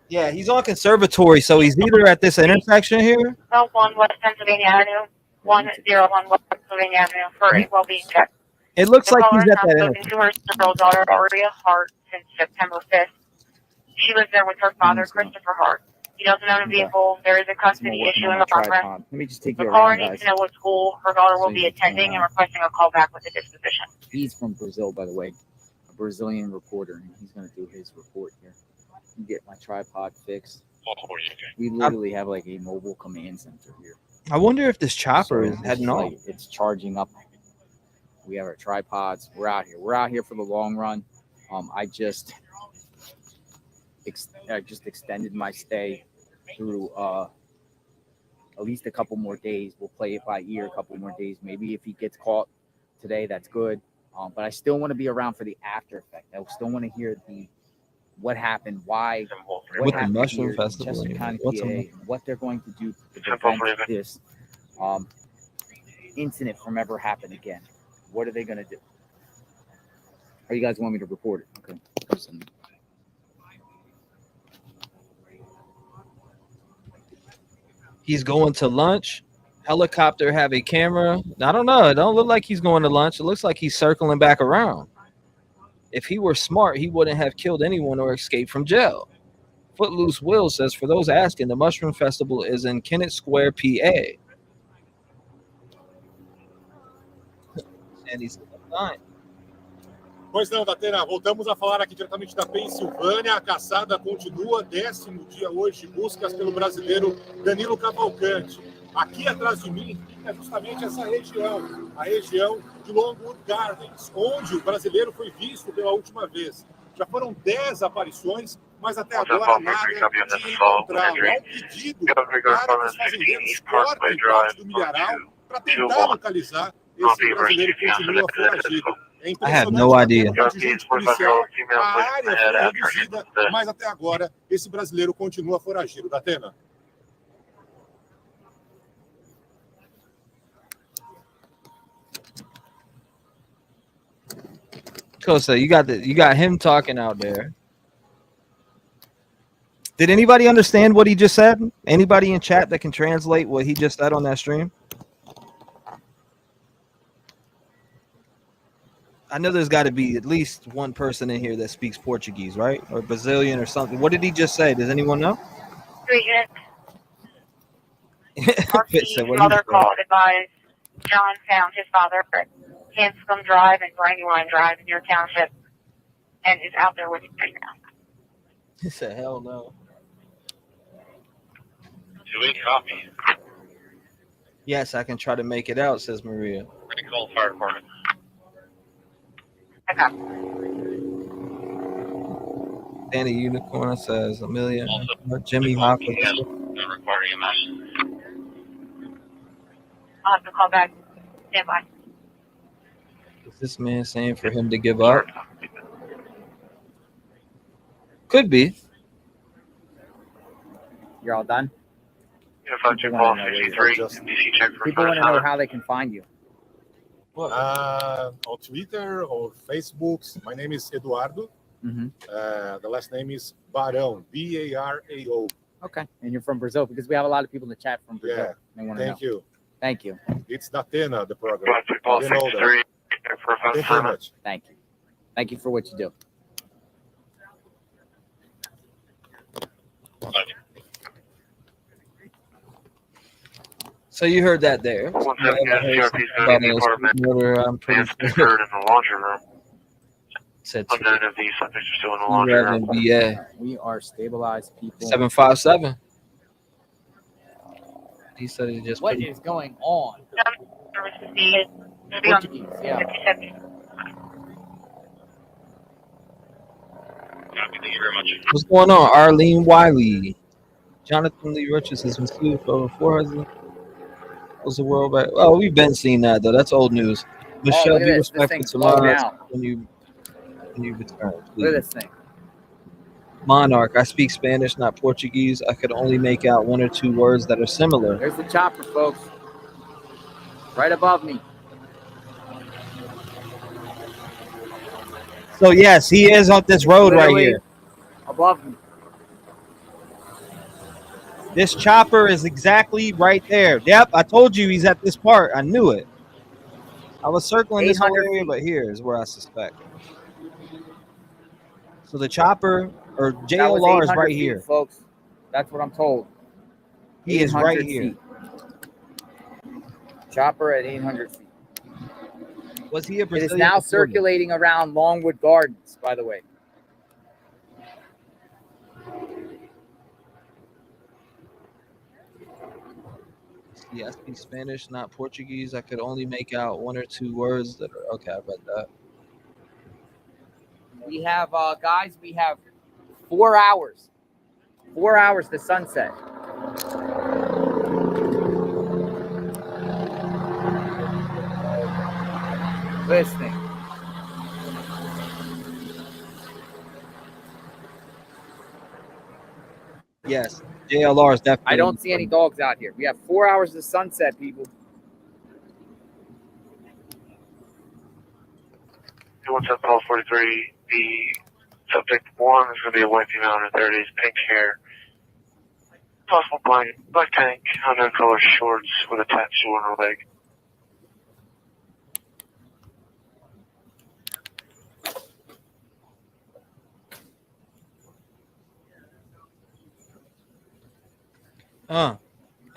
Yeah, he's on Conservatory, so he's either at this intersection here. 1 West Pennsylvania Avenue, 101 West Pennsylvania Avenue for a well-being check. It looks like he's at that intersection. To her 7-year-old daughter, Aurea Hart, since September 5th. She lives there with her father, Christopher Hart. He doesn't own a vehicle. There is a custody issue in the progress. Let me just take The you caller around, needs guys. to know what school her daughter will be attending and requesting a call back with a disposition. He's from Brazil, by the way. Brazilian reporter, and he's going to do his report here. Get my tripod fixed. We literally have like a mobile command center here. I wonder if this chopper is it's heading off. like, it's charging up. We have our tripods. We're out here. We're out here for the long run. I just extended my stay through at least a couple more days. We'll play it by ear a couple more days. Maybe if he gets caught today, that's good. But I still want to be around for the after effect. I still want to hear what happened, why, With the Mushroom Festival, Chester County, what's PA, what they're going to do to prevent this incident from ever happening again. What are they going to do? Or you guys want me to report it? Okay. He's going to lunch. Helicopter have a camera. I don't know. It don't look like he's going to lunch. It looks like he's circling back around. If he were smart, he wouldn't have killed anyone or escaped from jail. Footloose Will says, for those asking, the Mushroom Festival is in Kennett Square, PA. And he's fine. Pois não, Datena, voltamos a falar aqui diretamente da Pensilvânia. A caçada continua, 10º dia hoje de buscas pelo brasileiro Danilo Cavalcante. Aqui atrás de mim é justamente essa região, a região de Longwood Gardens, onde o brasileiro foi visto pela última vez. Já foram 10 aparições, mas até agora nada de encontrá-lo. Há um pedido para que os fazendeiros cortem parte do milharal para tentar localizar esse brasileiro que continua foragido. I have no idea. A área foi reduzida, mas até agora esse brasileiro continua foragido. Datena. Kosa, you got him talking out there. Did anybody understand what he just said? Anybody in chat that can translate what he just said on that stream? I know there's got to be at least one person in here that speaks Portuguese, right? Or Brazilian or something. What did he just say? Does anyone know? 3 units. So what Mother called, advised John found his father at Hanscom Drive and Brandywine Drive in your township and is out there with him right now. He said, hell no. 2-week copy. Yes, I can try to make it out, says Maria. Pretty cool fire department. Okay. Danny Unicorn says Amelia. Also, Jimmy Hopkins. Don't require EMS. I'll have to call back. Stand by. Is this man saying for him to give up? Could be. You're all done? Yeah, 524 53. DC check for People want to know how they can find you. On Twitter or Facebook. My name is Eduardo. The last name is Barão, B-A-R-A-O. Okay. And you're from Brazil because we have a lot of people in the chat from Brazil. Yeah. They want to Thank know. you. Thank you. It's Datena, the program. Thank you very much. Thank you. Thank you for what you do. So you heard that there. I'm pretty sure. In the laundry room. Said unknown if these subjects are still in the laundry room. Yeah. We are stabilized people. 757. He said he just. What is going on? Portuguese, yeah. Thank you very much. What's going on, Arlene Wiley? Jonathan Lee Richards has been sued for over 400. Was the world back? Oh, we've been seeing that though. That's old news. Michelle, be respectful to Monarch when you return. Please. Look at this thing. Monarch, I speak Spanish, not Portuguese. I could only make out 1 or 2 words that are similar. There's the chopper, folks. Right above me. So yes, he is on this road right here. Above me. This chopper is exactly right there. Yep, I told you he's at this part. I knew it. I was circling this whole area, but here is where I suspect. So the chopper or JLR is right feet, here, folks. That's what I'm told. He is right here. Feet. Chopper at 800 feet. Was he a It Brazilian? is now before this? circulating around Longwood Gardens, by the way. Yeah, I speak Spanish, not Portuguese. I could only make out one or two words that are okay. I read that. We have, guys, we have 4 hours. 4 hours to sunset. Listening. Yes, JLR is definitely. I don't see any dogs out here. We have 4 hours to sunset, people. What's up, Paul 43? The subject 1 is going to be a white female in her 30s, pink hair, possible black tank, unknown color shorts with a tattoo on her leg.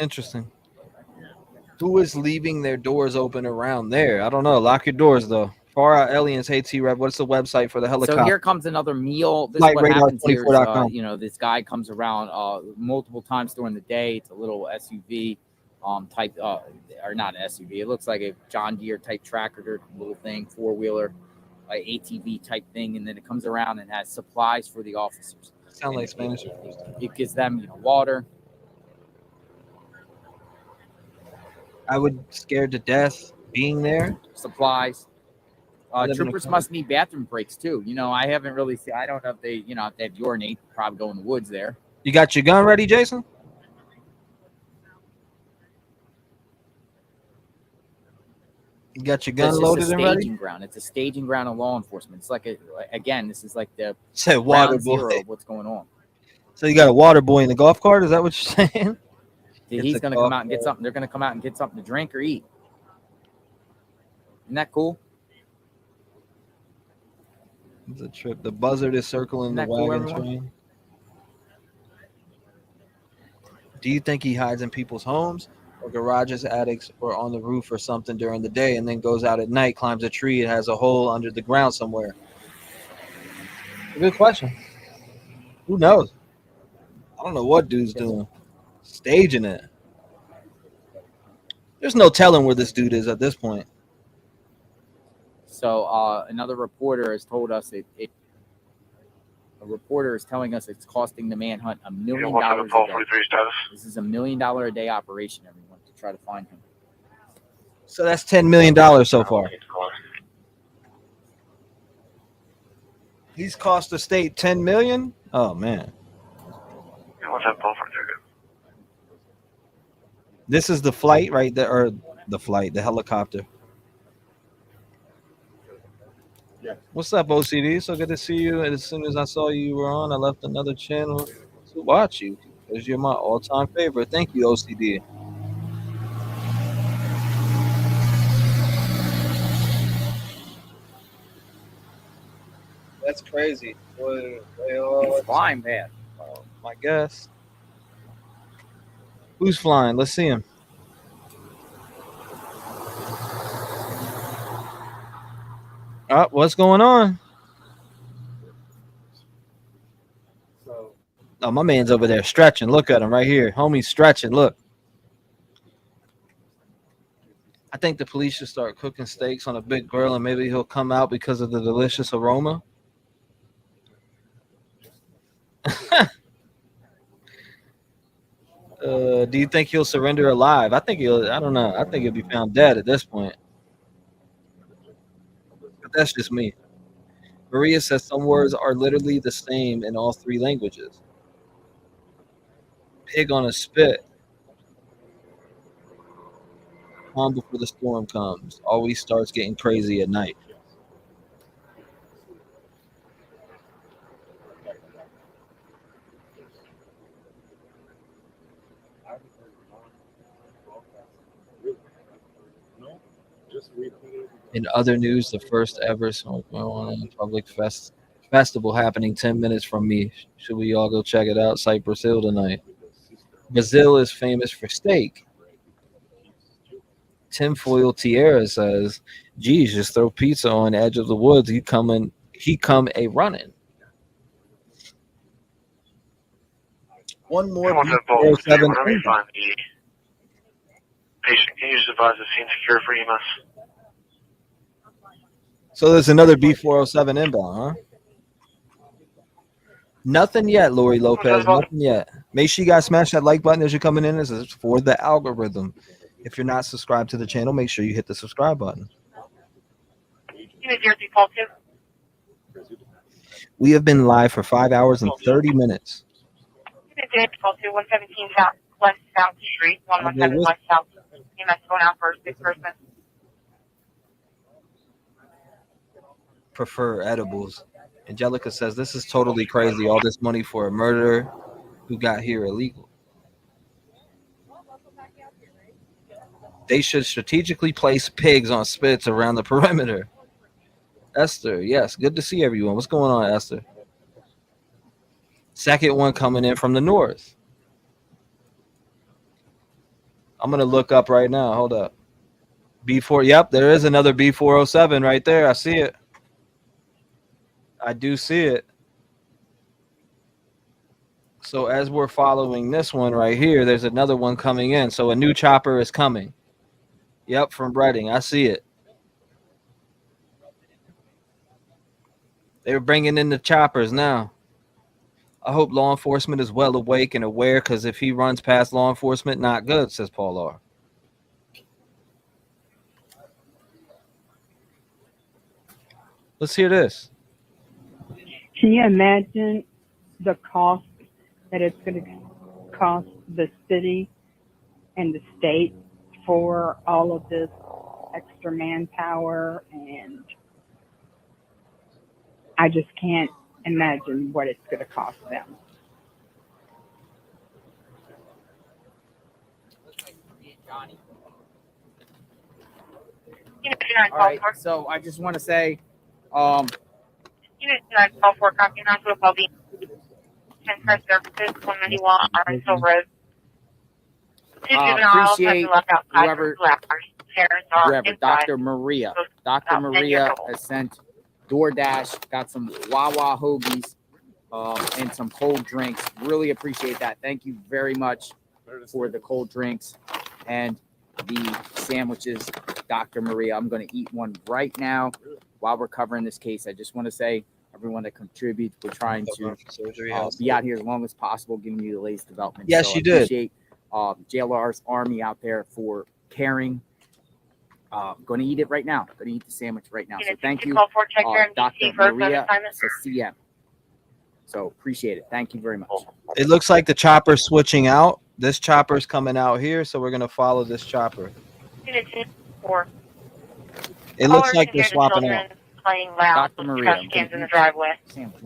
Interesting. Who is leaving their doors open around there? I don't know. Lock your doors though. Far out aliens. Hey T-REV, what's the website for the helicopter? So here comes another meal. This is Flight what radar happens here. Is, 24.com. you know, this guy comes around multiple times during the day. It's a little SUV type, or not an SUV. It looks like a John Deere type tractor little thing, 4-wheeler, ATV type thing, and then it comes around and has supplies for the officers. Sound like Spanish. It gives them, you know, water. I would scared to death being there. Supplies. live in a Troopers country- must need bathroom breaks too. You know, I haven't really seen. I don't know if they, you know, if they have urinate. Probably go in the woods there. You got your gun ready, Jason? You got your gun It's just loaded a and ready? staging ground. It's a staging ground of law enforcement. It's like again, this is like the Said water ground boy. zero of what's going on. So you got a water boy in the golf cart? Is that what you're saying? He's going to come out and get something. They're going to come out and get something to drink or eat. Isn't that cool? It's a trip. The buzzard is circling the Isn't that cool, wagon everyone? train. Do you think he hides in people's homes or garages, attics, or on the roof or something during the day and then goes out at night, climbs a tree, and has a hole under the ground somewhere? A good question. Who knows? I don't know what dude's doing. Staging it. There's no telling where this dude is at this point. So another reporter has told us a reporter is telling us it's costing the Manhunt $1 million What's up, a Paul day. 43 status? This is $1 million a day operation, everyone, to try to find him. So that's $10 million so far. He's cost the state $10 million? Oh man. What's up, Paul 43? This is the flight right there, or the helicopter. Yeah. What's up, OCD? So good to see you. And as soon as I saw you were on, I left another channel to watch you because you're my all-time favorite. Thank you, OCD. That's crazy. He's flying bad. My guess. Who's flying? Let's see him. What's going on? Oh, my man's over there stretching. Look at him right here. Homie's stretching. Look. I think the police should start cooking steaks on a big grill, and maybe he'll come out because of the delicious aroma. Do you think he'll surrender alive? I don't know. I think he'll be found dead at this point. But that's just me. Maria says some words are literally the same in all three languages. Pig on a spit. Calm before the storm comes. Always starts getting crazy at night. In other news, the first ever smoke marijuana public festival happening 10 minutes from me. Should we all go check it out? Site Brazil tonight. Brazil is famous for steak. Tinfoil Tierra says, Geez, just throw pizza on the edge of the woods. He come a running. One more B407 Whenever you inbound. find the patient, can you just advise the scene secure for EMS? So there's another B407 inbound, huh? Nothing yet, Lori Lopez. Nothing yet. Make sure you guys smash that like button as you're coming in. This is for the algorithm. If you're not subscribed to the channel, make sure you hit the subscribe button. We have been live for 5 hours and 30 minutes. 117 South West South Street, 117 West South. EMS going out for a sick person. Prefer edibles. Angelica says this is totally crazy. All this money for a murderer who got here illegal. They should strategically place pigs on spits around the perimeter. Esther, yes, good to see everyone. What's going on, Esther? Second one coming in from the north. I'm going to look up right now. Hold up. B4, yep, there is another B407 right there. I see it. I do see it. So as we're following this one right here, there's another one coming in. So a new chopper is coming. Yep, from Reading. I see it. They're bringing in the choppers now. I hope law enforcement is well awake and aware, because if he runs past law enforcement, not good, says Paul R. Let's hear this. Can you imagine the cost that it's going to cost the city and the state for all of this extra manpower? And I just can't imagine what it's going to cost them. All right, so I just want to say, Unit 944, copy, hospital call B. 10 Press Services, 191 Arlington Road. Two juveniles have appreciate been left outside whoever, for 2 hours. Parents are whoever, inside. Dr. Maria. Dr. Maria has sent DoorDash, got some Wawa hoagies and some cold drinks. Really appreciate that. Thank you very much for the cold drinks and the sandwiches, Dr. Maria. I'm going to eat one right now while we're covering this case. I just want to say, everyone that contributes, we're trying to be out here as long as possible, giving you the latest developments. Yes, so you I did. appreciate JLR's Army out there for caring. Going to eat it right now. Going to eat the sandwich right now. So thank you, Dr. Maria CM. So appreciate it. Thank you very much. It looks like the chopper's switching out. This chopper's coming out here, so we're going to follow this chopper. Unit 4. It looks like they're swapping out. Playing loud Dr. Maria, trash cans in the driveway. Sandwich.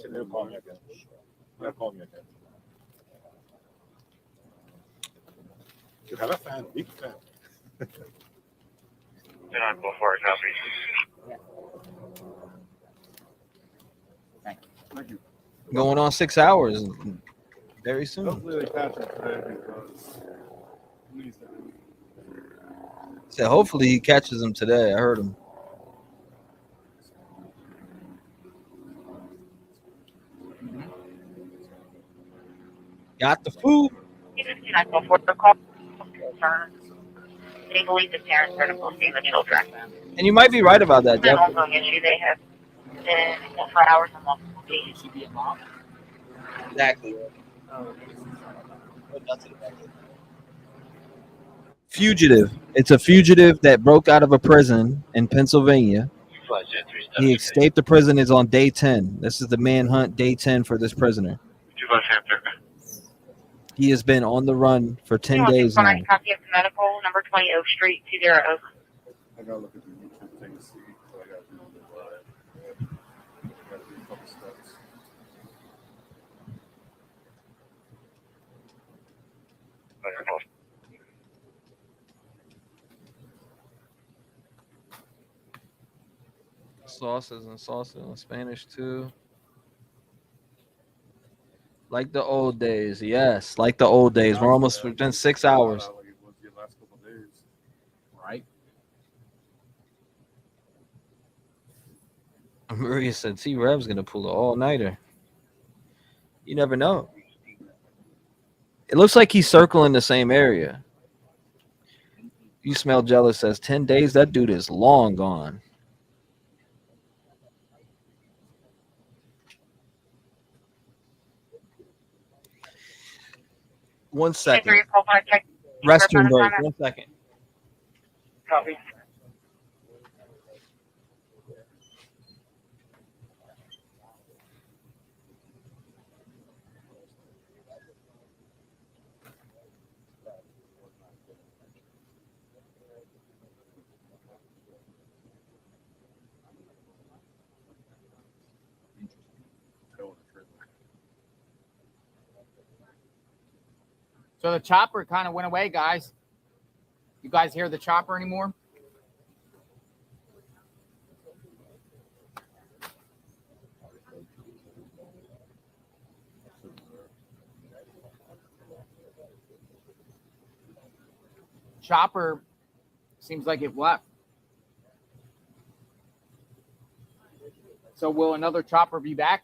They'll call me again. They'll call me again. You have a fan, big fan. 944, copy. Thank you. Going on 6 hours very soon. Hopefully they catch him today because he needs to. Said hopefully he catches him today. I heard him. Got the food. Unit 944, call concern. They believe the parents are abusing the children. And you might be right about that, An Jeff. ongoing issue. They have been for hours and multiple days. Exactly. Fugitive. It's a fugitive that broke out of a prison in Pennsylvania. He escaped the prison. Is on day 10. This is the manhunt day 10 for this prisoner. He has been on the run for 10 days now. Copy of the medical, number 20 Oak Street, 20 Oak. I gotta look at the YouTube thing to see what I gotta do with the live. I gotta do a couple steps. Sauces and sauces in Spanish too. Like the old days, yes. Like the old days. We're almost within 6 hours. Right. Maria said T-REV's gonna pull an all-nighter. You never know. It looks like he's circling the same area. You smell jealous says 10 days. That dude is long gone. One second. Restroom break. 1 second. Copy. So the chopper kind of went away, guys. You guys hear the chopper anymore? Chopper seems like it left. So will another chopper be back?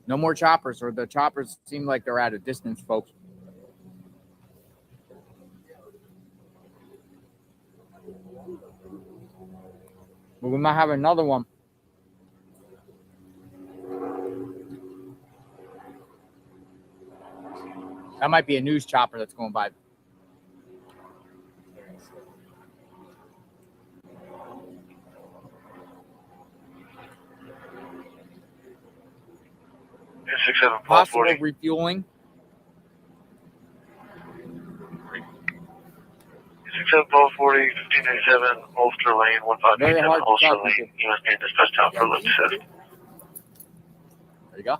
No more choppers, or the choppers seem like they're at a distance, folks. But we might have another one. That might be a news chopper that's going by. Possible refueling. 6740, 1597, Ulster Lane, 1587, Ulster Lane. You must be dispatched out for loop assist. There you go.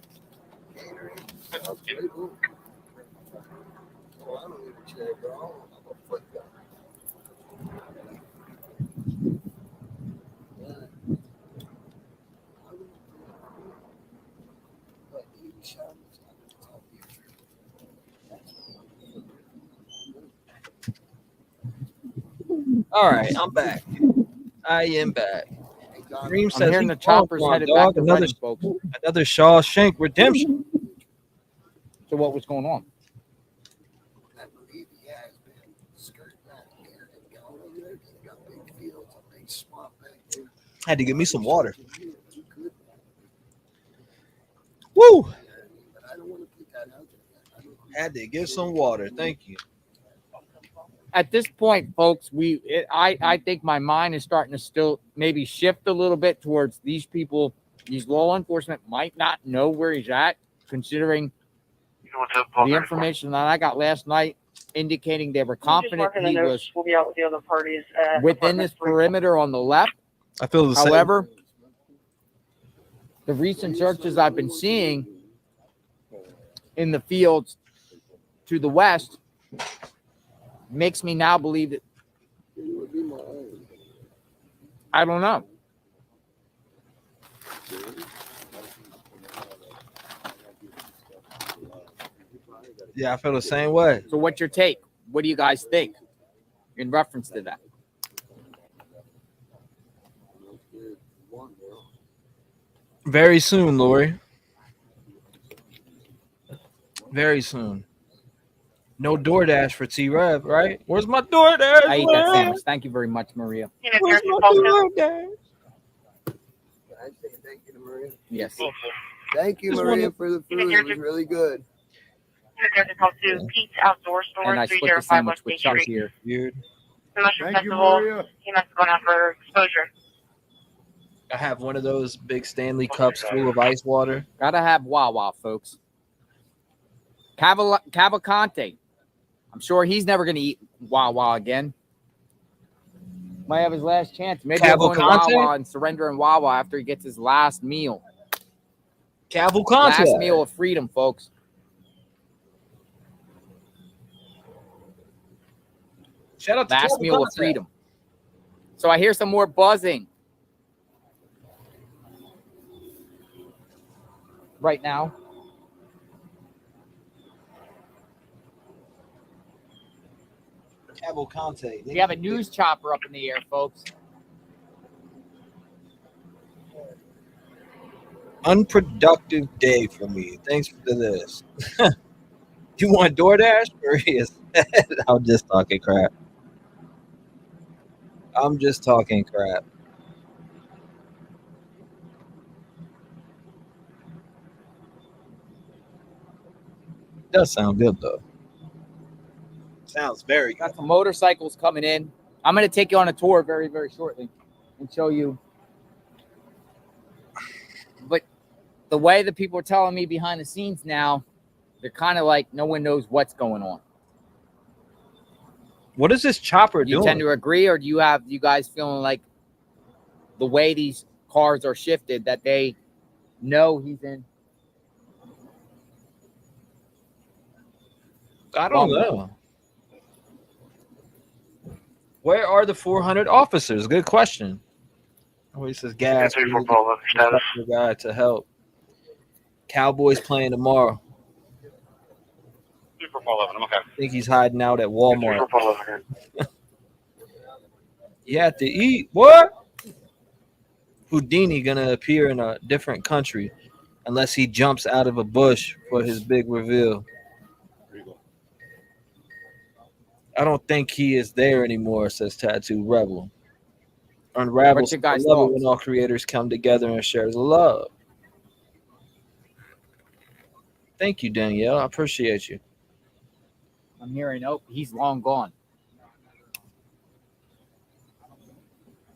All right, I'm back. I am back. Dream I'm says hearing he the choppers on, headed dog. back to Another, Reading, folks. another Shawshank Redemption. So what was going on? Had to give me some water. Woo! Had to get some water. Thank you. At this point, folks, I think my mind is starting to still maybe shift a little bit towards these people. These law enforcement might not know where he's at, considering the information that I got last night indicating they were confident he was We'll be out with the other parties within this perimeter on the left. I feel the same. However, the recent searches I've been seeing in the fields to the west makes me now believe that I don't know. Yeah, I feel the same way. So what's your take? What do you guys think in reference to that? Very soon, Lori. Very soon. No DoorDash for T-REV, right? Where's my DoorDash? I ate that sandwich. Thank you very much, Maria. Where's my DoorDash? Thank you to Maria. Yes. Thank you, Maria, for the food. It was really good. To Pete's Outdoor Store, And I split the 3051 sandwich with State Chuck Street. here. Weird. Promotion Thank you, Festival. Maria. He must have gone out for exposure. I have one of those big Stanley cups full of ice water. Gotta have Wawa, folks. Cavalcante. I'm sure he's never going to eat Wawa again. Might have his last chance. Maybe he'll go into Cavalcante? Wawa and surrender in Wawa after he gets his last meal. Cavalcante. Last meal of freedom, folks. Shout out to Last meal of Cavalcante. freedom. So I hear some more buzzing right now. Cavalcante. We have a news chopper up in the air, folks. Unproductive day for me. Thanks for this. You want DoorDash? Or is I'm just talking crap. I'm just talking crap. Does sound good though. Sounds very good. Got some motorcycles coming in. I'm going to take you on a tour very, very shortly and show you. But the way that people are telling me behind the scenes now, they're kind of like no one knows what's going on. What is this chopper You doing? tend to agree, or do you guys feeling like the way these cars are shifted that they know he's in? I don't know. Where are the 400 officers? Good question. Oh, he says gas. Guy to help. Cowboys playing tomorrow. Super 411. I'm okay. I think he's hiding out at Walmart. You have to eat. What? Houdini gonna appear in a different country unless he jumps out of a bush for his big reveal. I don't think he is there anymore, says Tattoo Rebel. Unravel. What's your guys' I love it thoughts? when all creators come together and share the love. Thank you, Danielle. I appreciate you. I'm hearing, oh, he's long gone.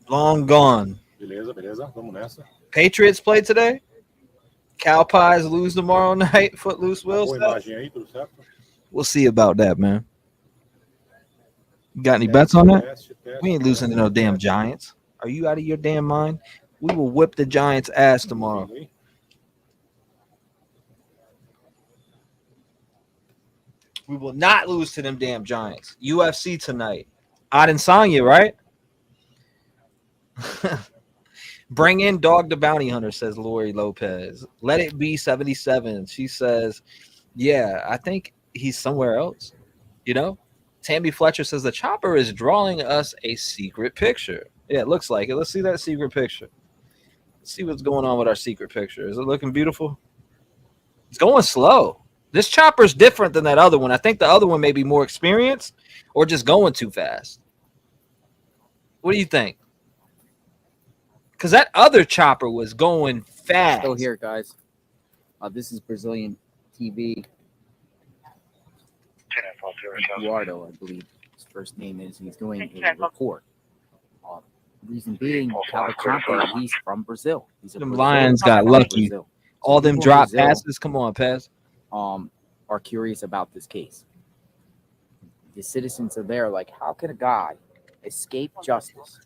Long gone. Beleza, beleza. Vamos nessa. Patriots play today. Cow pies lose tomorrow night. Footloose will. Boa imagem aí, tudo certo? We'll see about that, man. You got any bets on that? We ain't losing to no damn Giants. Are you out of your damn mind? We will whip the Giants' ass tomorrow. We will not lose to them damn Giants. UFC tonight. Adesanya, right? Bring in Dog the Bounty Hunter, says Lori Lopez. Let it be 77. She says, yeah, I think he's somewhere else. You know? Tammy Fletcher says the chopper is drawing us a secret picture. Yeah, it looks like it. Let's see that secret picture. Let's see what's going on with our secret picture. Is it looking beautiful? It's going slow. This chopper's different than that other one. I think the other one may be more experienced or just going too fast. What do you think? Because that other chopper was going fast. Still here, guys. This is Brazilian TV. Eduardo, I believe his first name is. He's doing a report. Reason being, Cavalcante, he's from Brazil. He's a Them Brazilian Lions got from lucky. Brazil. All them people in drop Brazil, passes. Come on, pass. Are curious about this case. The citizens are there like, how can a guy escape justice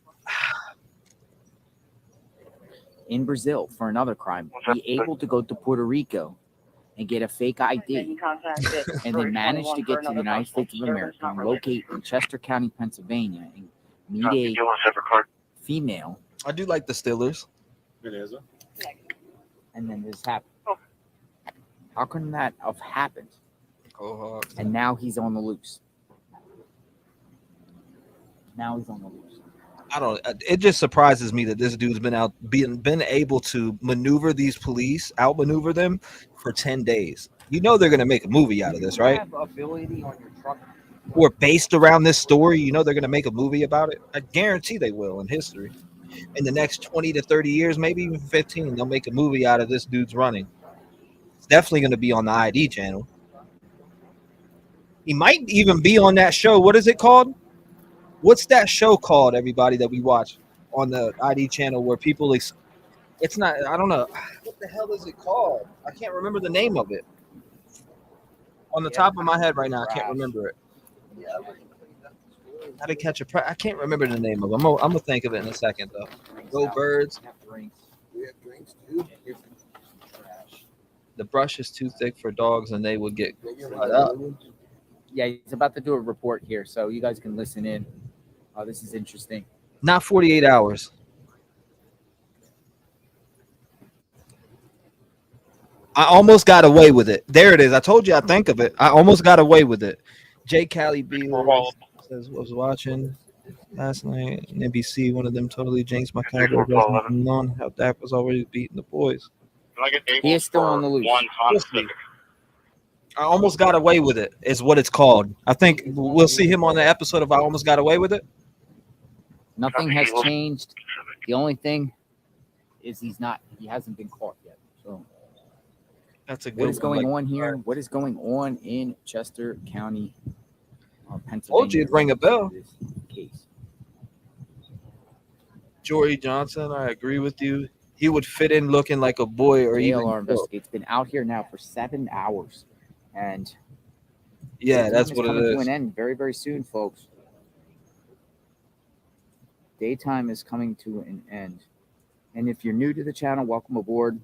in Brazil for another crime, be able to go to Puerto Rico and get a fake ID, and then manage to get to the United States of America and locate in Chester County, Pennsylvania, and meet a female. I do like the Steelers. Beleza. And then this happened. How can that have happened? Oh, and now he's on the loose. Now he's on the loose. I don't. It just surprises me that this dude's been able to maneuver these police, outmaneuver them for 10 days. You know they're gonna make a movie out of this, right? Have ability on your truck. Or based around this story, you know they're gonna make a movie about it. I guarantee they will in history. In the next 20 to 30 years, maybe even 15, they'll make a movie out of this dude's running. It's definitely gonna be on the ID channel. He might even be on that show. What is it called? What's that show called, everybody, that we watch on the ID channel where people it's not, I don't know. What the hell is it called? I can't remember the name of it. On the top of my head right now, I can't remember it. How to Catch a I can't remember the name of it. I'm gonna think of it in a second though. Go Birds. The brush is too thick for dogs and they would get cut up. Yeah, he's about to do a report here, so you guys can listen in. This is interesting. Not 48 hours. I almost got away with it. There it is. I told you I think of it. I almost got away with it. J. Cali B Says was watching last night on NBC. One of them totally jinxed my Three, Cowboys. four, Paul, 11. On how Dak was already beating the boys. Can I get He tables is still for on the loose. one We'll Honda see. Civic? I almost got away with it. Is what it's called. I think we'll see him on the episode of I Almost Got Away with It. Nothing has changed. The only thing is he hasn't been caught yet. So that's a good what is going one. on here? What is going on in Chester County, Pennsylvania? Told you it'd ring a bell. This case. Jory Johnson, I agree with you. He would fit in looking like a boy or even. JLR Investigate's been out here now for 7 hours, and yeah, that's is what it coming to is. an end very, very soon, folks. Daytime is coming to an end, and if you're new to the channel, welcome aboard.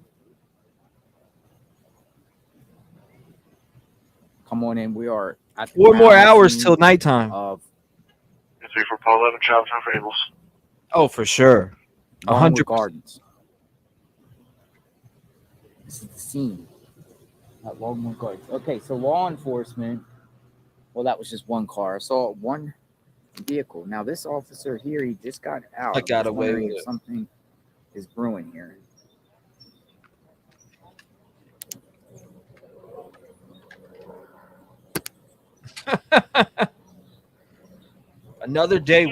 Come on in. We are at 4 more ground hours scene till nighttime. Of 3 for Paul 11, travel time for Ables. Oh, for sure. 100 Gardens. This is the scene at Longwood Gardens. Okay, so law enforcement. Well, that was just one car. I saw one vehicle. Now, this officer here, he just got out. I got away with it. Something is brewing here. Another day.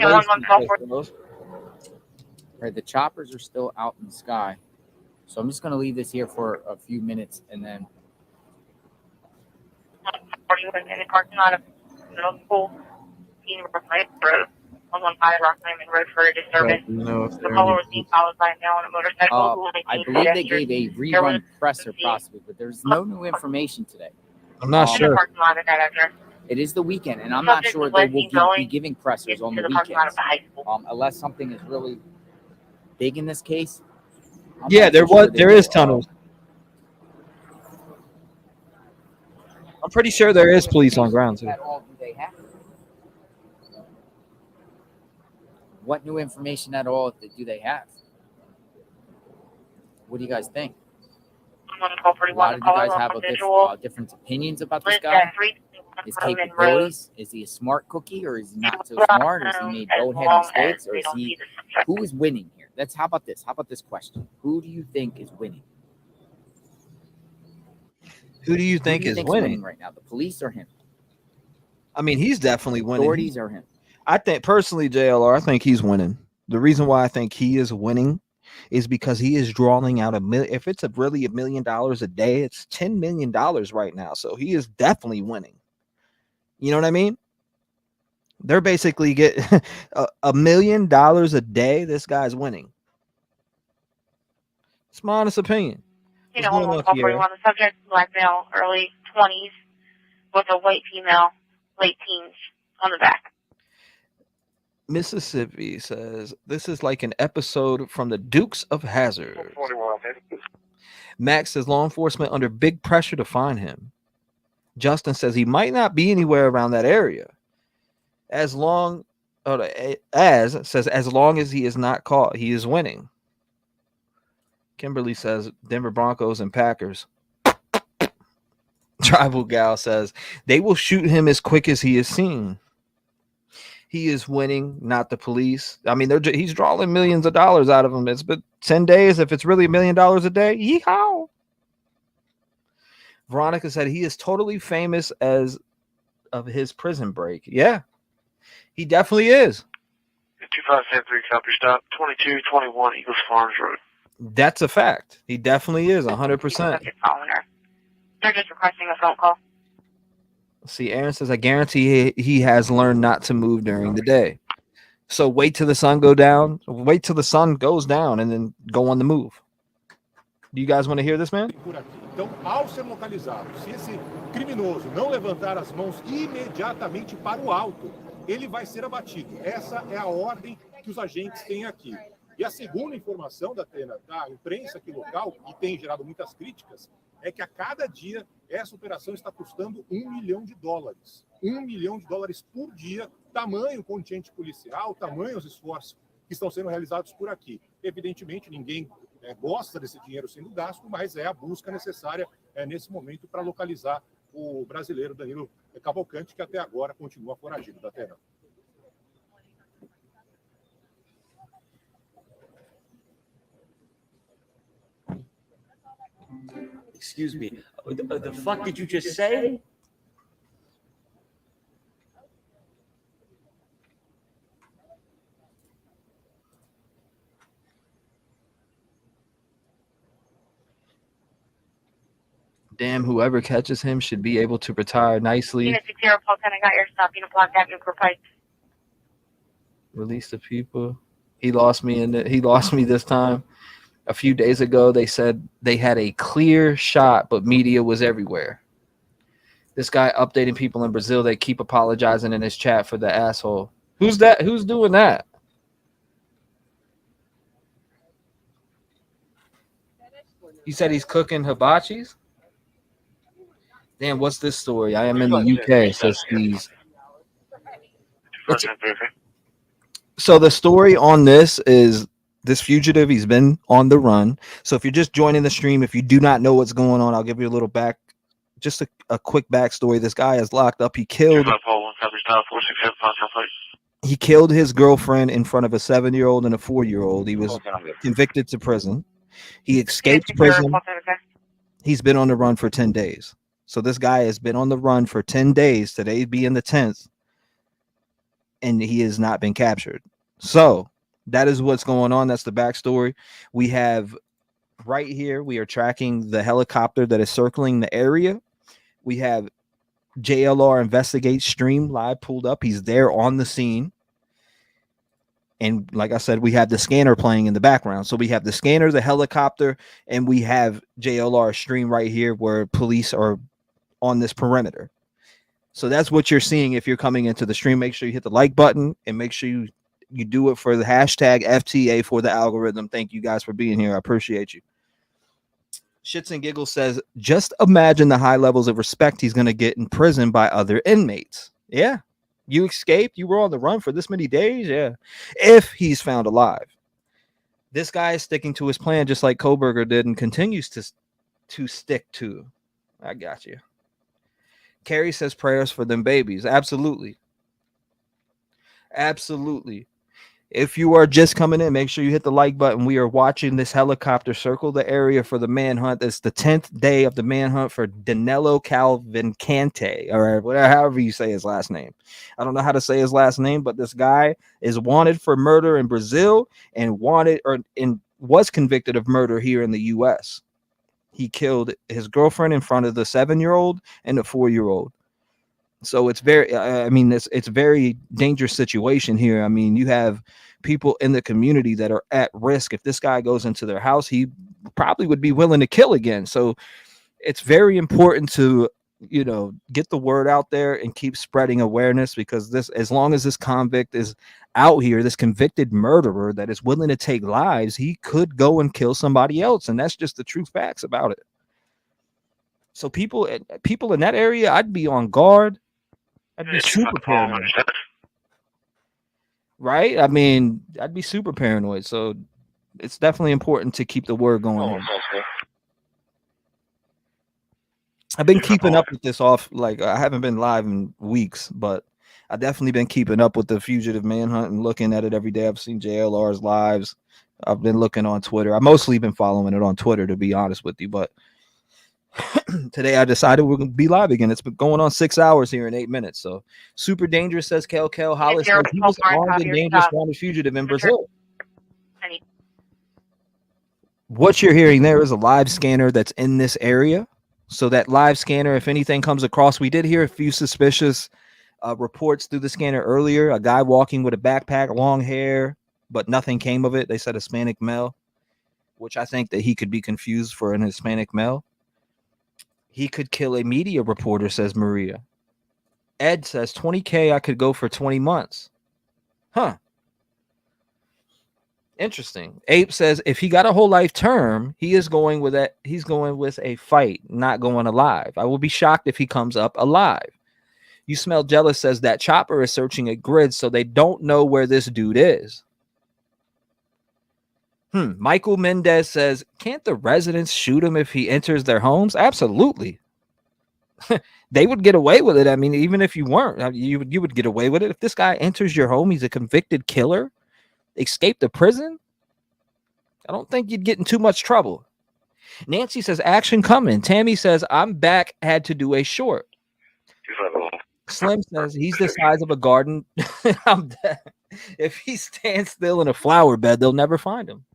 Right, the choppers are still out in the sky. So I'm just going to leave this here for a few minutes and then. 41 in the parking lot of middle school, Road, 115 Rock Diamond Road for a disturbance. The caller was being followed by a male on a motorcycle. I believe they gave a rerun presser possibly, but there's no new information today. I'm not sure. It is the weekend, and I'm not sure they will be giving pressers on the weekends unless something is really big in this case. Yeah, there is tunnels. I'm pretty sure there is police on ground too. What new information at all do they have? What do you guys think? A lot of you guys have different opinions about this guy. His capabilities. Is he a smart cookie, or is he not so smart? Or has he made bonehead mistakes, or is he? Who is winning here? How about this? How about this question? Who do you think is winning? Who do you think is winning right now? The police or him? I mean, he's definitely winning. Authorities or him? I think personally, JLR, I think he's winning. The reason why I think he is winning is because he is drawing out if it's really $1 million a day, it's $10 million right now. So he is definitely winning. You know what I mean? They're basically getting $1 million a day. This guy's winning. It's my honest opinion. You know, on call 41, the subject, black male, early 20s, with a white female, late teens, on the back. Mississippi says, this is like an episode from the Dukes of Hazzard. Max says, law enforcement under big pressure to find him. Justin says he might not be anywhere around that area. As long as he is not caught, he is winning. Kimberly says Denver Broncos and Packers. Tribal Gal says they will shoot him as quick as he is seen. He is winning, not the police. I mean, he's drawing millions of dollars out of them. It's been 10 days. If it's really $1 million a day, yeehaw. Veronica said he is totally famous as of his prison break. Yeah, he definitely is. 2573 copy stop 2221 Eagles Farms Road. That's a fact. He definitely is 100%. They're just requesting a phone call. See, Aaron says, I guarantee he has learned not to move during the day. So wait till the sun goes down, and then go on the move. Do you guys want to hear this, man? Então, ao ser localizado, se esse criminoso não levantar as mãos imediatamente para o alto, ele vai ser abatido. Essa é a ordem que os agentes têm aqui. E a segunda informação da imprensa aqui local, que tem gerado muitas críticas, é que a cada dia essa operação está custando $1 milhão. $1 milhão por dia, tamanho contingente policial, tamanho os esforços que estão sendo realizados por aqui. Evidentemente, ninguém gosta desse dinheiro sendo gasto, mas é a busca necessária nesse momento para localizar o brasileiro Danilo Cavalcante, que até agora continua foragido da Terra. Excuse me. The fuck did you just say? Damn, whoever catches him should be able to retire nicely. Unit 60, Paul 10, I got your stop. Unit block that nuclear pipe. Release the people. He lost me he lost me this time. A few days ago, they said they had a clear shot, but media was everywhere. This guy updating people in Brazil, they keep apologizing in his chat for the asshole. Who's that? Who's doing that? He said he's cooking hibachis. Damn, what's this story? I am in the UK, says Steve. So the story on this is this fugitive, he's been on the run. So if you're just joining the stream, if you do not know what's going on, I'll give you a little just a quick backstory. This guy is locked up. He killed his girlfriend in front of a 7-year-old and a 4-year-old. He was convicted to prison. He escaped prison. He's been on the run for 10 days. So this guy has been on the run for 10 days. Today being the 10th. And he has not been captured. So that is what's going on. That's the backstory. We have right here, we are tracking the helicopter that is circling the area. We have JLR Investigate stream live pulled up. He's there on the scene. And like I said, we have the scanner playing in the background. So we have the scanner, the helicopter, and we have JLR stream right here where police are on this perimeter. So that's what you're seeing if you're coming into the stream. Make sure you hit the like button and make sure you do it for the hashtag FTA for the algorithm. Thank you guys for being here. I appreciate you. Shits and Giggles says, just imagine the high levels of respect he's going to get in prison by other inmates. Yeah. You escaped. You were on the run for this many days. Yeah. If he's found alive. This guy is sticking to his plan just like Koberger did and continues to stick to. I got you. Carrie says prayers for them babies. Absolutely. Absolutely. If you are just coming in, make sure you hit the like button. We are watching this helicopter circle the area for the manhunt. It's the 10th day of the manhunt for Danelo Cavalcante, or whatever, however you say his last name. I don't know how to say his last name, but this guy is wanted for murder in Brazil and was convicted of murder here in the U.S. He killed his girlfriend in front of the 7-year-old and the 4-year-old. So it's very, it's a very dangerous situation here. I mean, you have people in the community that are at risk. If this guy goes into their house, he probably would be willing to kill again. So it's very important to, get the word out there and keep spreading awareness, because as long as this convict is out here, this convicted murderer that is willing to take lives, he could go and kill somebody else. And that's just the true facts about it. So people in that area, I'd be on guard. I'd be super paranoid. Right? I mean, I'd be super paranoid. So it's definitely important to keep the word going. I've been keeping up with this I haven't been live in weeks, but I've definitely been keeping up with the fugitive manhunt and looking at it every day. I've seen JLR's lives. I've been looking on Twitter. I've mostly been following it on Twitter, to be honest with you, but today I decided we're going to be live again. It's been going on 6 hours here in 8 minutes. So super dangerous, says Kel Hollis. He was armed and dangerous wanted fugitive in Brazil. What you're hearing there is a live scanner that's in this area. So that live scanner, if anything comes across, we did hear a few suspicious reports through the scanner earlier. A guy walking with a backpack, long hair, but nothing came of it. They said Hispanic male, which I think that he could be confused for an Hispanic male. He could kill a media reporter, says Maria. Ed says 20K, I could go for 20 months. Huh. Interesting. Ape says if he got a whole life term, he's going with a fight, not going alive. I will be shocked if he comes up alive. You Smell Jealous says that chopper is searching a grid, so they don't know where this dude is. Michael Mendez says, can't the residents shoot him if he enters their homes? Absolutely. They would get away with it. I mean, even if you weren't, you would get away with it. If this guy enters your home, he's a convicted killer, escaped the prison, I don't think you'd get in too much trouble. Nancy says, action coming. Tammy says, I'm back, had to do a short. Slim says, he's the size of a garden. I'm dead. If he stands still in a flower bed, they'll never find him.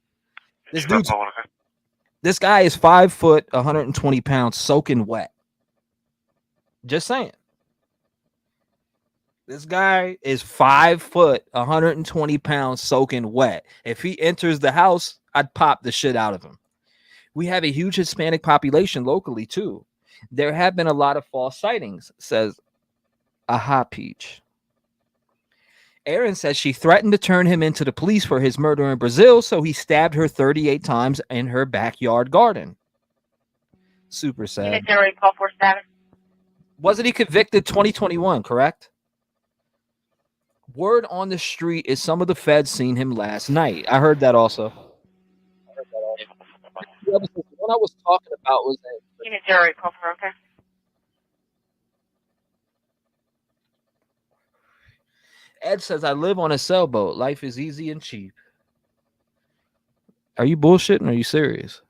This guy is 5 foot, 120 pounds, soaking wet. Just saying. This guy is 5 foot, 120 pounds, soaking wet. If he enters the house, I'd pop the shit out of him. We have a huge Hispanic population locally, too. There have been a lot of false sightings, says Aha Peach. Aaron says she threatened to turn him into the police for his murder in Brazil, so he stabbed her 38 times in her backyard garden. Super sad. Wasn't he convicted 2021, correct? Word on the street is some of the feds seen him last night. I heard that also. What I was talking about was that Ed says, I live on a sailboat. Life is easy and cheap. Are you bullshitting or are you serious?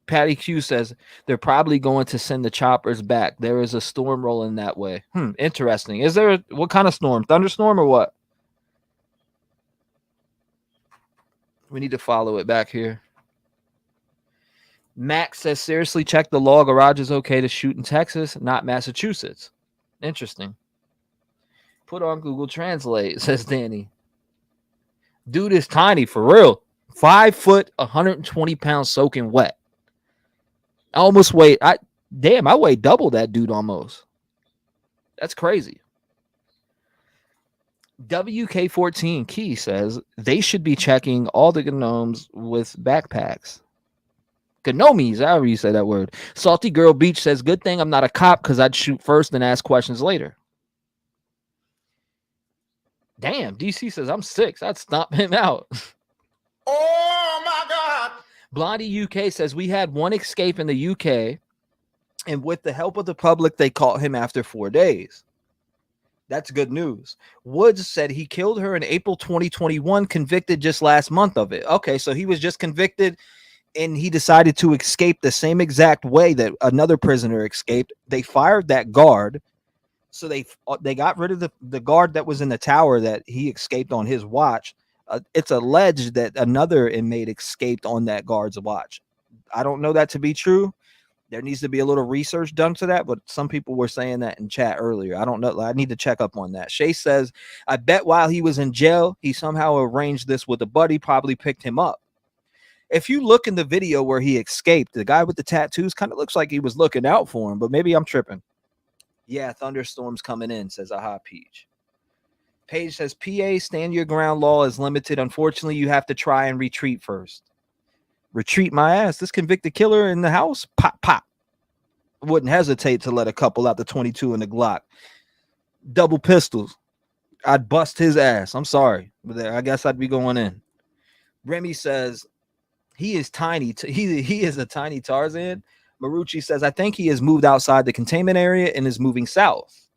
Patty Q says, they're probably going to send the choppers back. There is a storm rolling that way. Interesting. Is there what kind of storm? Thunderstorm or what? We need to follow it back here. Max says, seriously, check the law. Garage is okay to shoot in Texas, not Massachusetts. Interesting. Put on Google Translate, says Danny. Dude is tiny for real. 5 foot, 120 pounds, soaking wet. I almost weighed. I weighed double that dude almost. That's crazy. WK14 Key says they should be checking all the gnomes with backpacks. Gnomies, however you say that word. Salty Girl Beach says, good thing I'm not a cop because I'd shoot first and ask questions later. Damn, DC says, I'm 6. I'd stomp him out. Oh, my God. Blondie UK says, we had one escape in the UK, and with the help of the public, they caught him after 4 days. That's good news. Woods said he killed her in April 2021, convicted just last month of it. Okay, so he was just convicted, and he decided to escape the same exact way that another prisoner escaped. They fired that guard. So they got rid of the guard that was in the tower that he escaped on his watch. It's alleged that another inmate escaped on that guard's watch. I don't know that to be true. There needs to be a little research done to that, but some people were saying that in chat earlier. I don't know. I need to check up on that. Shay says, I bet while he was in jail, he somehow arranged this with a buddy, probably picked him up. If you look in the video where he escaped, the guy with the tattoos kind of looks like he was looking out for him, but maybe I'm tripping. Yeah, thunderstorms coming in, says Aha Peach. Paige says, PA, stand your ground law is limited. Unfortunately, you have to try and retreat first. Retreat my ass. This convicted killer in the house? Pop, pop. Wouldn't hesitate to let a couple out the 22 and the Glock. Double pistols. I'd bust his ass. I'm sorry. But I guess I'd be going in. Remy says, he is tiny. He is a tiny Tarzan. Marucci says, I think he has moved outside the containment area and is moving south.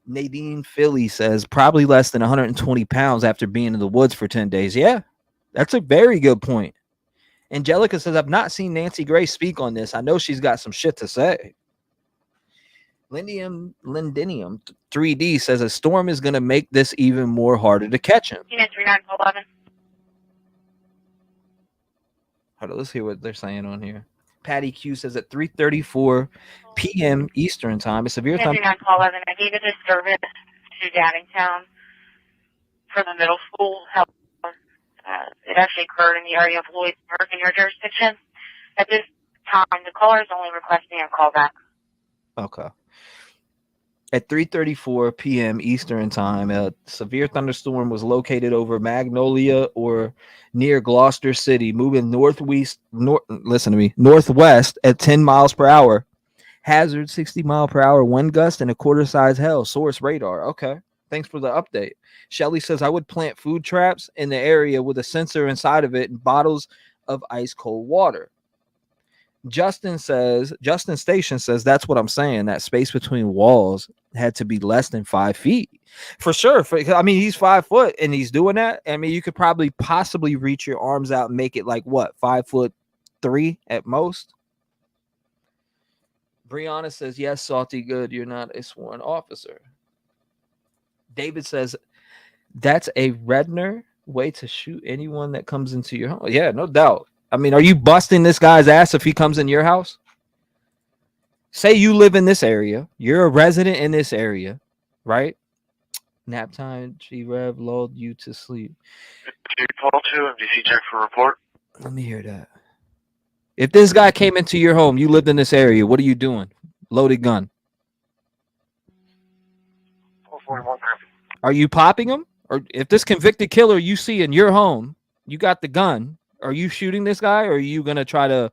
Nadine Philly says, probably less than 120 pounds after being in the woods for 10 days. Yeah, that's a very good point. Angelica says, I've not seen Nancy Gray speak on this. I know she's got some shit to say. Lindinium 3D says, a storm is going to make this even more harder to catch him. Unit 3911. Hold on, let's hear what they're saying on here. Patty Q says at 3:34 p.m. Eastern time, a severe Unit 3911. I gave a disturbance to Daddingtown for the middle school. It actually occurred in the area of Lloydsburg in your jurisdiction. At this time, the caller is only requesting a callback. Okay. At 3:34 p.m. Eastern time, a severe thunderstorm was located over Magnolia or near Gloucester City, moving northwest at 10 miles per hour. Hazard 60 mile per hour wind gust and a quarter size hail. Source radar. Okay. Thanks for the update. Shelly says, I would plant food traps in the area with a sensor inside of it and bottles of ice cold water. Justin Station says, that's what I'm saying. That space between walls had to be less than 5 feet. For sure. I mean, he's 5 foot and he's doing that. I mean, you could probably possibly reach your arms out and make it like what, 5 foot 3 at most. Brianna says, yes, Salty, good. You're not a sworn officer. David says, that's a Redner way to shoot anyone that comes into your home. Yeah, no doubt. I mean, are you busting this guy's ass if he comes in your house? Say you live in this area. You're a resident in this area, right? Nap time, T-REV lulled you to sleep. Did you call to MDC check for report? Let me hear that. If this guy came into your home, you lived in this area, what are you doing? Loaded gun. 441. Are you popping him? Or if this convicted killer you see in your home, you got the gun, are you shooting this guy, or are you going to try to,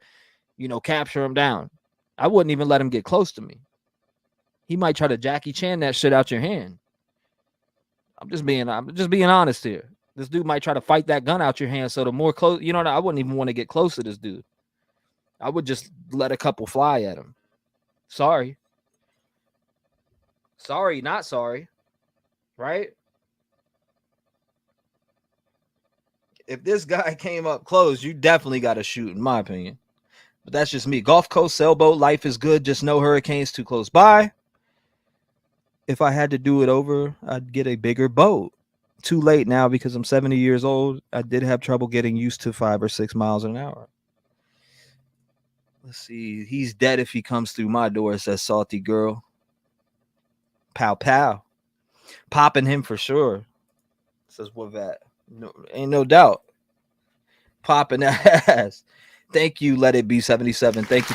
capture him down? I wouldn't even let him get close to me. He might try to Jackie Chan that shit out your hand. I'm just being honest here. This dude might try to fight that gun out your hand. So the more close, I wouldn't even want to get close to this dude. I would just let a couple fly at him. Sorry, not sorry. Right? If this guy came up close, you definitely got to shoot, in my opinion. But that's just me. Gulf Coast sailboat, life is good. Just no hurricanes too close by. If I had to do it over, I'd get a bigger boat. Too late now because I'm 70 years old. I did have trouble getting used to 5 or 6 miles an hour. Let's see. He's dead if he comes through my door, says Salty Girl. Pow, pow. Popping him for sure, says Wavat. No, ain't no doubt. Popping that ass. Thank you, Let It Be 77. Thank you.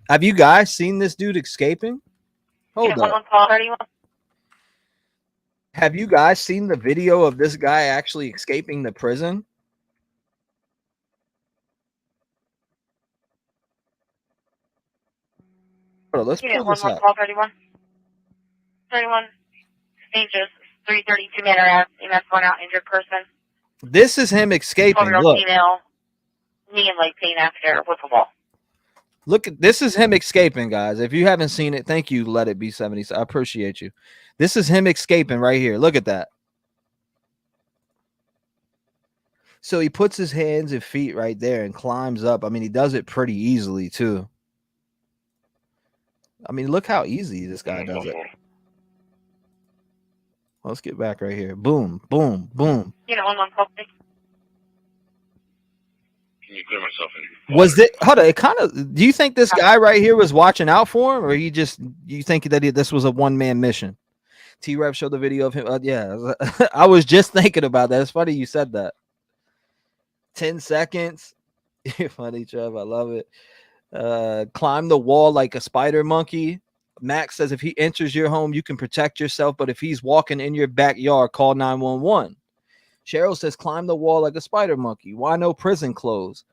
Have you guys seen this dude escaping? Hold up. Have you guys seen the video of this guy actually escaping the prison? Hold on, let's pull this up. 31. 31 stages, 332 Manor Ave, EMS going out, injured person. This is him escaping. 12-year-old Look. female, knee and leg pain after whiffle ball. Look, this is him escaping, guys. If you haven't seen it, thank you, Let It Be 70. I appreciate you. This is him escaping right here. Look at that. So he puts his hands and feet right there and climbs up. I mean, he does it pretty easily, too. I mean, look how easy this guy does it. Let's get back right here. Boom, boom, boom. Unit 114. Can you clear myself in? Was it? Hold on. It kind of. Do you think this guy right here was watching out for him, or you think that this was a one-man mission? T-REV showed the video of him. Yeah, I was just thinking about that. It's funny you said that. 10 seconds. You're funny, Trev. I love it. Climb the wall like a spider monkey. Max says if he enters your home, you can protect yourself, but if he's walking in your backyard, call 911. Cheryl says climb the wall like a spider monkey. Why no prison clothes?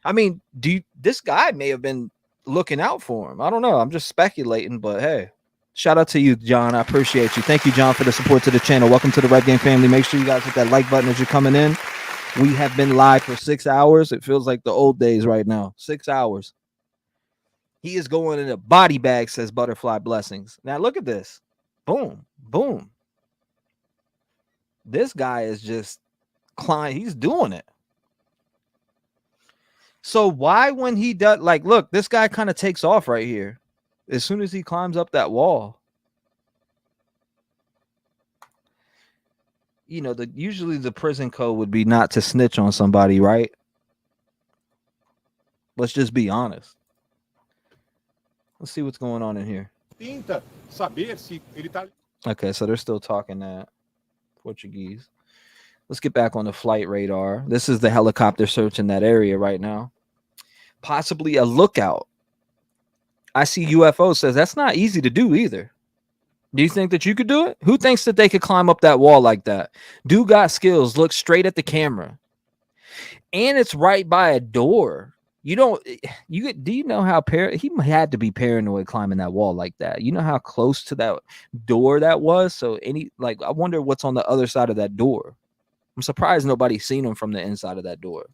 I mean, this guy may have been looking out for him. I don't know. I'm just speculating, but hey, shout out to you, John. I appreciate you. Thank you, John, for the support to the channel. Welcome to the Red Game family. Make sure you guys hit that like button as you're coming in. We have been live for 6 hours. It feels like the old days right now. 6 hours. He is going in a body bag, says Butterfly Blessings. Now look at this. Boom, boom. This guy is just climbing. He's doing it. So why when he does, like, look, this guy kind of takes off right here. As soon as he climbs up that wall. Usually the prison code would be not to snitch on somebody, right? Let's just be honest. Let's see what's going on in here. Okay, so they're still talking that Portuguese. Let's get back on the flight radar. This is the helicopter search in that area right now. Possibly a lookout. I see UFO says that's not easy to do either. Do you think that you could do it? Who thinks that they could climb up that wall like that? Dude got skills. Look straight at the camera. And it's right by a door. Do you know how he had to be paranoid climbing that wall like that? You know how close to that door that was? So I wonder what's on the other side of that door. I'm surprised nobody's seen him from the inside of that door.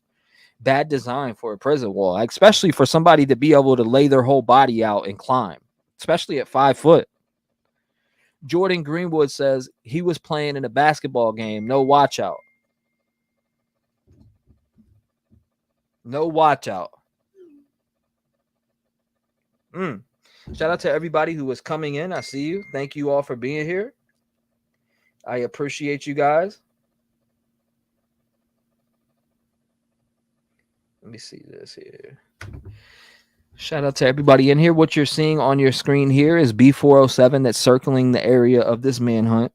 Bad design for a prison wall, especially for somebody to be able to lay their whole body out and climb, especially at 5 foot. Jordan Greenwood says he was playing in a basketball game. No watch out. No watch out. Shout out to everybody who was coming in. I see you. Thank you all for being here. I appreciate you guys. Let me see this here. Shout out to everybody in here. What you're seeing on your screen here is B407 that's circling the area of this manhunt.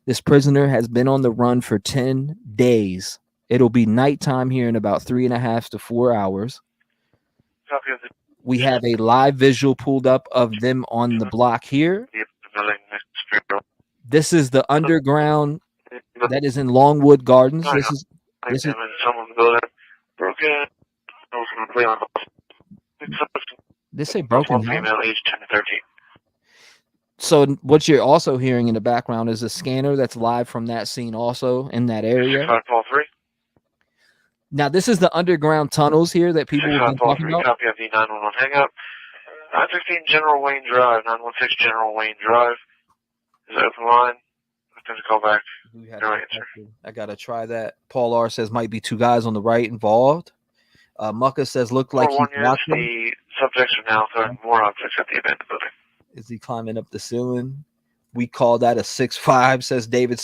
This prisoner has been on the run for 10 days. It'll be nighttime here in about 3.5 to 4 hours. Copy of the We have a live visual pulled up of them on the block here. This is the underground that is in Longwood Gardens. This is someone building broken. they say broken house. Female, age 10 to 13. So what you're also hearing in the background is a scanner that's live from that scene also in that area. 6543. Now this is the underground tunnels here that people have been talking 6543. about. Copy of the 911 hangout. 916 General Wayne Drive. 916 General Wayne Drive. Is that open line? I have to call back. No answer. I gotta try that. Paul R says might be 2 guys on the right involved. Mucka says look like he's 1 years. watching. The subjects are now throwing more objects at the abandoned building. Is he climbing up the ceiling? We call that a 6'5", says David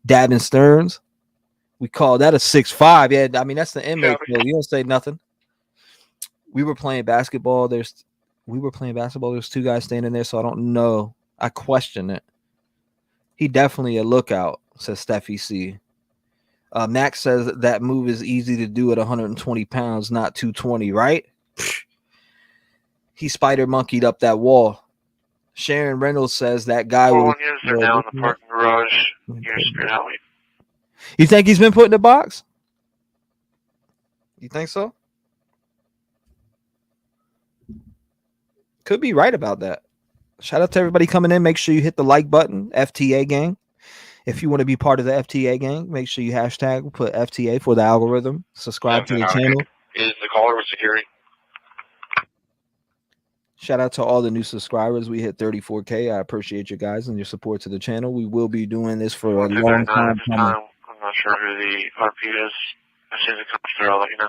Davin Stearns. We call that a 6'5". Yeah, I mean that's the inmate. So you don't say nothing. We were playing basketball. There's 2 guys standing there, so I don't know. I question it. He definitely a lookout, says Steffi C. Max says that move is easy to do at 120 pounds, not 220, right? He spider monkeyed up that wall. Sharon Reynolds says that guy was. 1 years. They're now in the parking garage near Spirit Alley. You think he's been put in the box? You think so? Could be right about that. Shout out to everybody coming in. Make sure you hit the like button, FTA gang. If you want to be part of the FTA gang, make sure you hashtag put FTA for the algorithm. Subscribe to the channel. Is the caller with security? Shout out to all the new subscribers. We hit 34K. I appreciate you guys and your support to the channel. We will be doing this for a long time. I'm not sure who the RP is. As soon as it comes through, I'll let you know.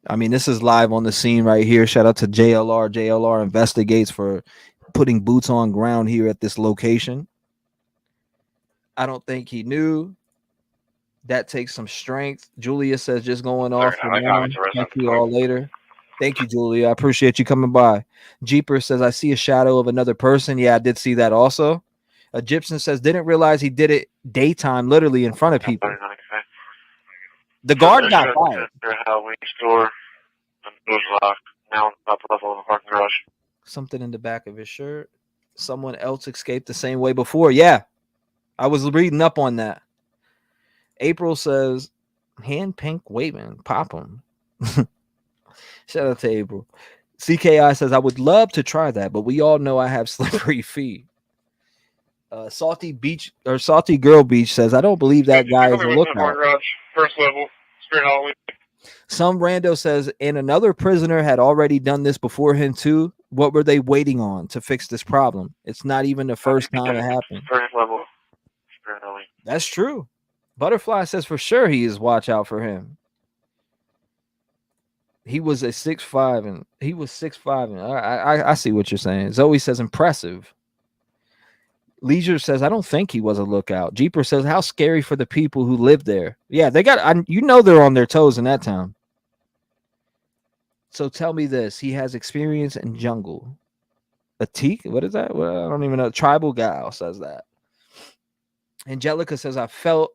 I mean, this is live on the scene right here. Shout out to JLR. JLR Investigates for putting boots on ground here at this location. I don't think he knew. That takes some strength. Julia says just going off. Thank you all later. Thank you, Julia. I appreciate you coming by. Jeeper says, I see a shadow of another person. Yeah, I did see that also. Egyptian says, didn't realize he did it daytime, literally in front of people. The guard got fired. Halloween store. The door's locked. Now up level in the parking garage. Something in the back of his shirt. Someone else escaped the same way before. Yeah, I was reading up on that. April says, hand pink waving, pop him. Shout out to April. CKI says, I would love to try that, but we all know I have slippery feet. Salty Girl Beach says, I don't believe that guy is a lookout. First level, Spirit Halloween. Some rando says, and another prisoner had already done this before him too. What were they waiting on to fix this problem? It's not even the first time it happened. First level, Spirit Halloween. That's true. Butterfly says for sure he is watch out for him. He was a 6'5", and he was 6'5", and I see what you're saying. Zoe says impressive. Leisure says I don't think he was a lookout. Jeeper says how scary for the people who live there. Yeah, they got they're on their toes in that town. So tell me this: he has experience in jungle. A teak? What is that? Well, I don't even know. Tribal gal says that. Angelica says I felt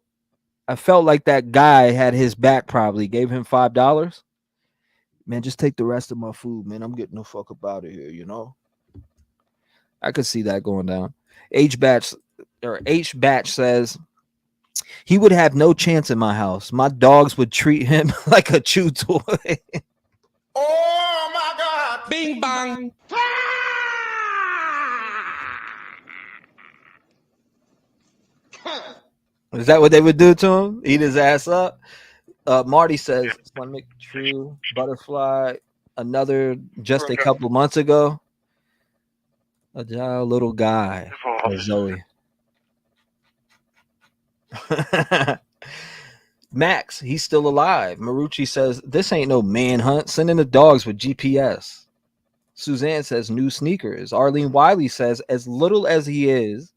like that guy had his back. Probably gave him $5. Man, just take the rest of my food, man. I'm getting the fuck up out of here, you know? I could see that going down. H Batch says he would have no chance in my house. My dogs would treat him like a chew toy. Oh my God! Bing bang! Is that what they would do to him? Eat his ass up? Marty says, Slimmick, true, butterfly, another just a couple months ago. A little guy. Zoe. Max, he's still alive. Marucci says, this ain't no manhunt. Send in the dogs with GPS. Suzanne says, new sneakers. Arlene Wiley says, as little as he is,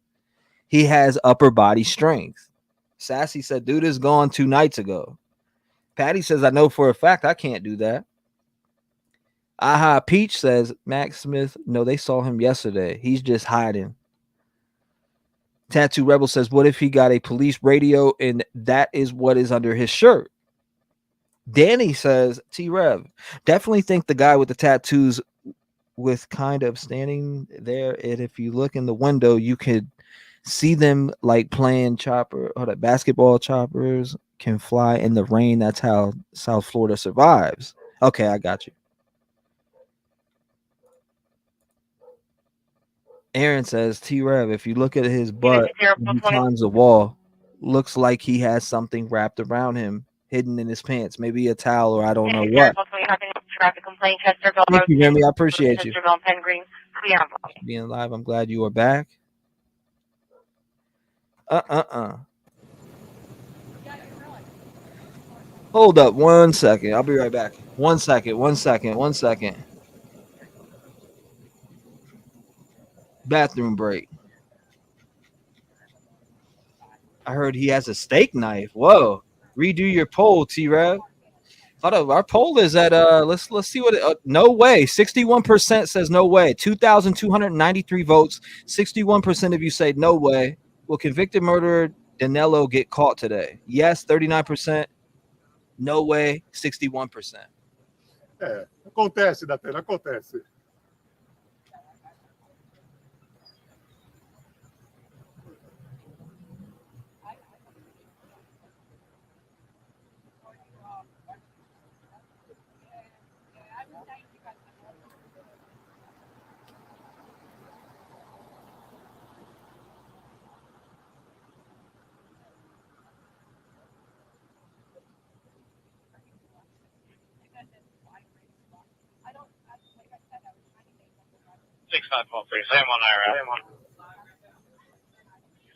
he has upper body strength. Sassy said, dude is gone 2 nights ago. Patty says, I know for a fact I can't do that. Aha Peach says, Max Smith, no, they saw him yesterday. He's just hiding. Tattoo Rebel says, what if he got a police radio and that is what is under his shirt? Danny says, T-REV, definitely think the guy with the tattoos with kind of standing there, and if you look in the window, you could see them like playing basketball. Choppers can fly in the rain. That's how South Florida survives. Okay, I got you. Aaron says, T-REV, if you look at his butt, he climbs the wall. Looks like he has something wrapped around him, hidden in his pants. Maybe a towel or I don't know what. Thank you, Remy. I appreciate you. Being live, I'm glad you are back. Hold up 1 second. I'll be right back. 1 second. 1 second. 1 second. Bathroom break. I heard he has a steak knife. Whoa. Redo your poll, T-REV. Our poll is at let's see what no way. 61% says no way. 2,293 votes. 61% of you say no way. Will convicted murderer Danelo get caught today? Yes, 39%. No way, 61%. Acontece, Datena, acontece. Same on IRA.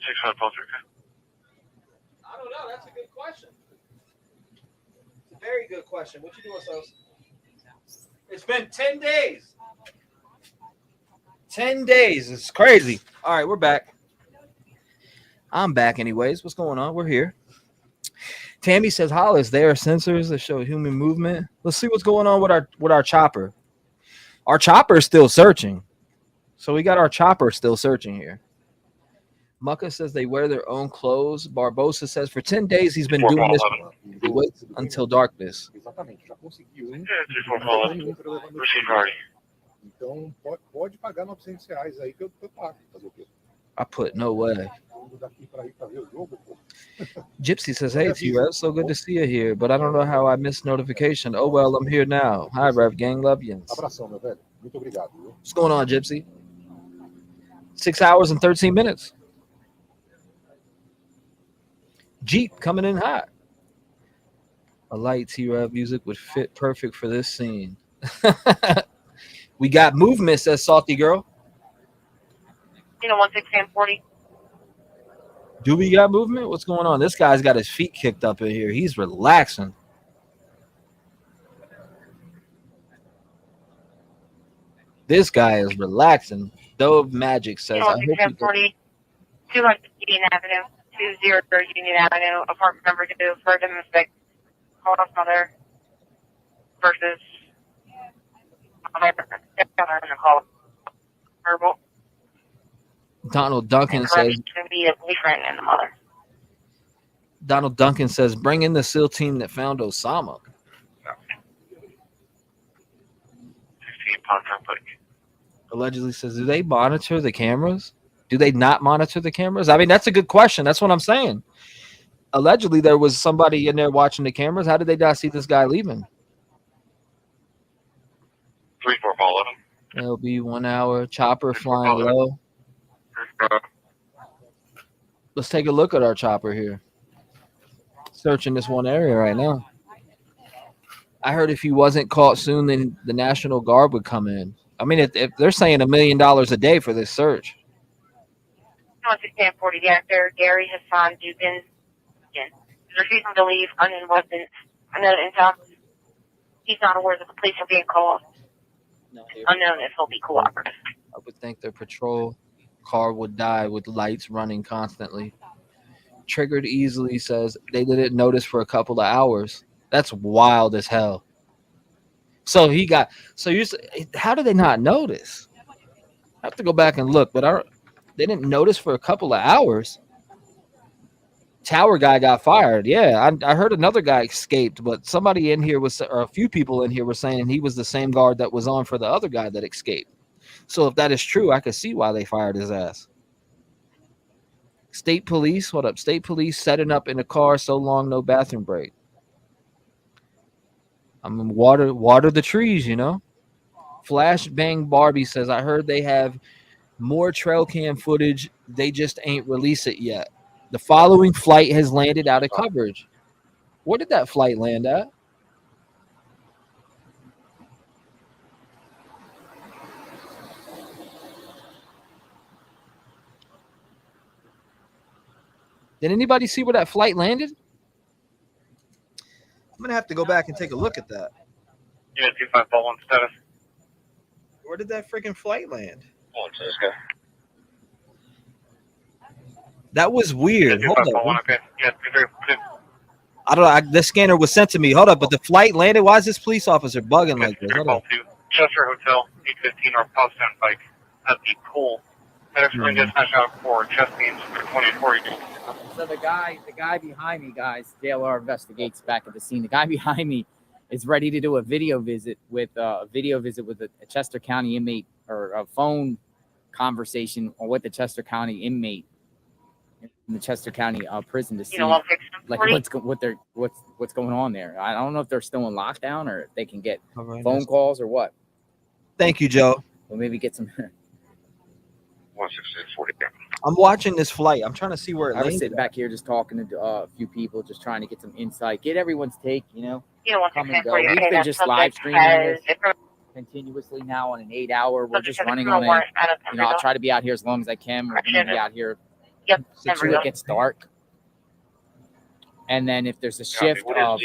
6543. I don't know. That's a good question. It's a very good question. What you doing, Sos? It's been 10 days. 10 days. It's crazy. All right, we're back. I'm back anyways. What's going on? We're here. Tammy says, Hollis, there are sensors that show human movement. Let's see what's going on with our chopper. Our chopper is still searching. So we got our chopper still searching here. Mucka says they wear their own clothes. Barbosa says for 10 days he's been doing this. He waits until darkness. Então, pode pagar R$900 aí que eu pago. Fazer o quê? I put no way. Gypsy says, hey, T-REV, so good to see you here, but I don't know how I missed notification. Oh, well, I'm here now. Hi, Rev Gang, love you. Abração, meu velho. Muito obrigado. What's going on, Gypsy? 6 hours and 13 minutes. Jeep coming in hot. A light T-REV music would fit perfect for this scene. We got movement, says Salty Girl. 1640. Do we got movement? What's going on? This guy's got his feet kicked up in here. He's relaxing. This guy is relaxing. Dove Magic says, I hope you 1640, 200 Union Avenue, 20 Union Avenue, apartment number 2, for domestic. Call us mother versus verbal. Donald Duncan says, be a boyfriend and the mother. Donald Duncan says, bring in the SEAL team that found Osama. 16 Pond Complex. Allegedly says, do they monitor the cameras? Do they not monitor the cameras? I mean, that's a good question. That's what I'm saying. Allegedly, there was somebody in there watching the cameras. How did they not see this guy leaving? 34 followed him. It'll be 1 hour. Chopper flying low. Let's take a look at our chopper here. Searching this one area right now. I heard if he wasn't caught soon, then the National Guard would come in. I mean, if they're saying $1 million a day for this search. 1640, the actor Gary Hassan Dugan. He's refusing to leave unknown weapons. Unknown intel. He's not aware that the police are being called. Unknown if he'll be cooperative. I would think their patrol car would die with lights running constantly. Triggered easily says they didn't notice for a couple of hours. That's wild as hell. So he got. So you. How did they not notice? I have to go back and look, but they didn't notice for a couple of hours. Tower guy got fired. Yeah, I heard another guy escaped, but somebody in here was, or a few people in here were saying he was the same guard that was on for the other guy that escaped. So if that is true, I could see why they fired his ass. State police, what up? State police setting up in a car so long, no bathroom break. I mean, water the trees, you know. Flashbang Barbie says, I heard they have more trail cam footage. They just ain't release it yet. The following flight has landed out of coverage. Where did that flight land at? Did anybody see where that flight landed? I'm gonna have to go back and take a look at that. Yeah, 2541 status. Where did that freaking flight land? Hold on to this guy. That was weird. Hold up. 2541, okay. Yeah, I don't know. The scanner was sent to me. Hold up, but the flight landed. Why is this police officer bugging like this? Hold up. Chester Hotel, 815 North Pottstown Pike at the pool. There's going to dispatch out for chest beams for 2040. So the guy behind me, guys, JLR investigates back at the scene. The guy behind me is ready to do a video visit with a Chester County inmate, or a phone conversation with the Chester County inmate in the Chester County prison to see like what's going on there. I don't know if they're still in lockdown or if they can get phone calls or what. Thank you, Joe. We'll maybe get some. 16840. I'm watching this flight. I'm trying to see where it I was landed. sitting back here just talking to a few people, just trying to get some insight, get everyone's take, you know. Come and go. We've been just live streaming this continuously now on an 8-hour. We're just running on it. You know, I'll try to be out here as long as I can. We're going to be out here until it gets dark. And then if there's a shift of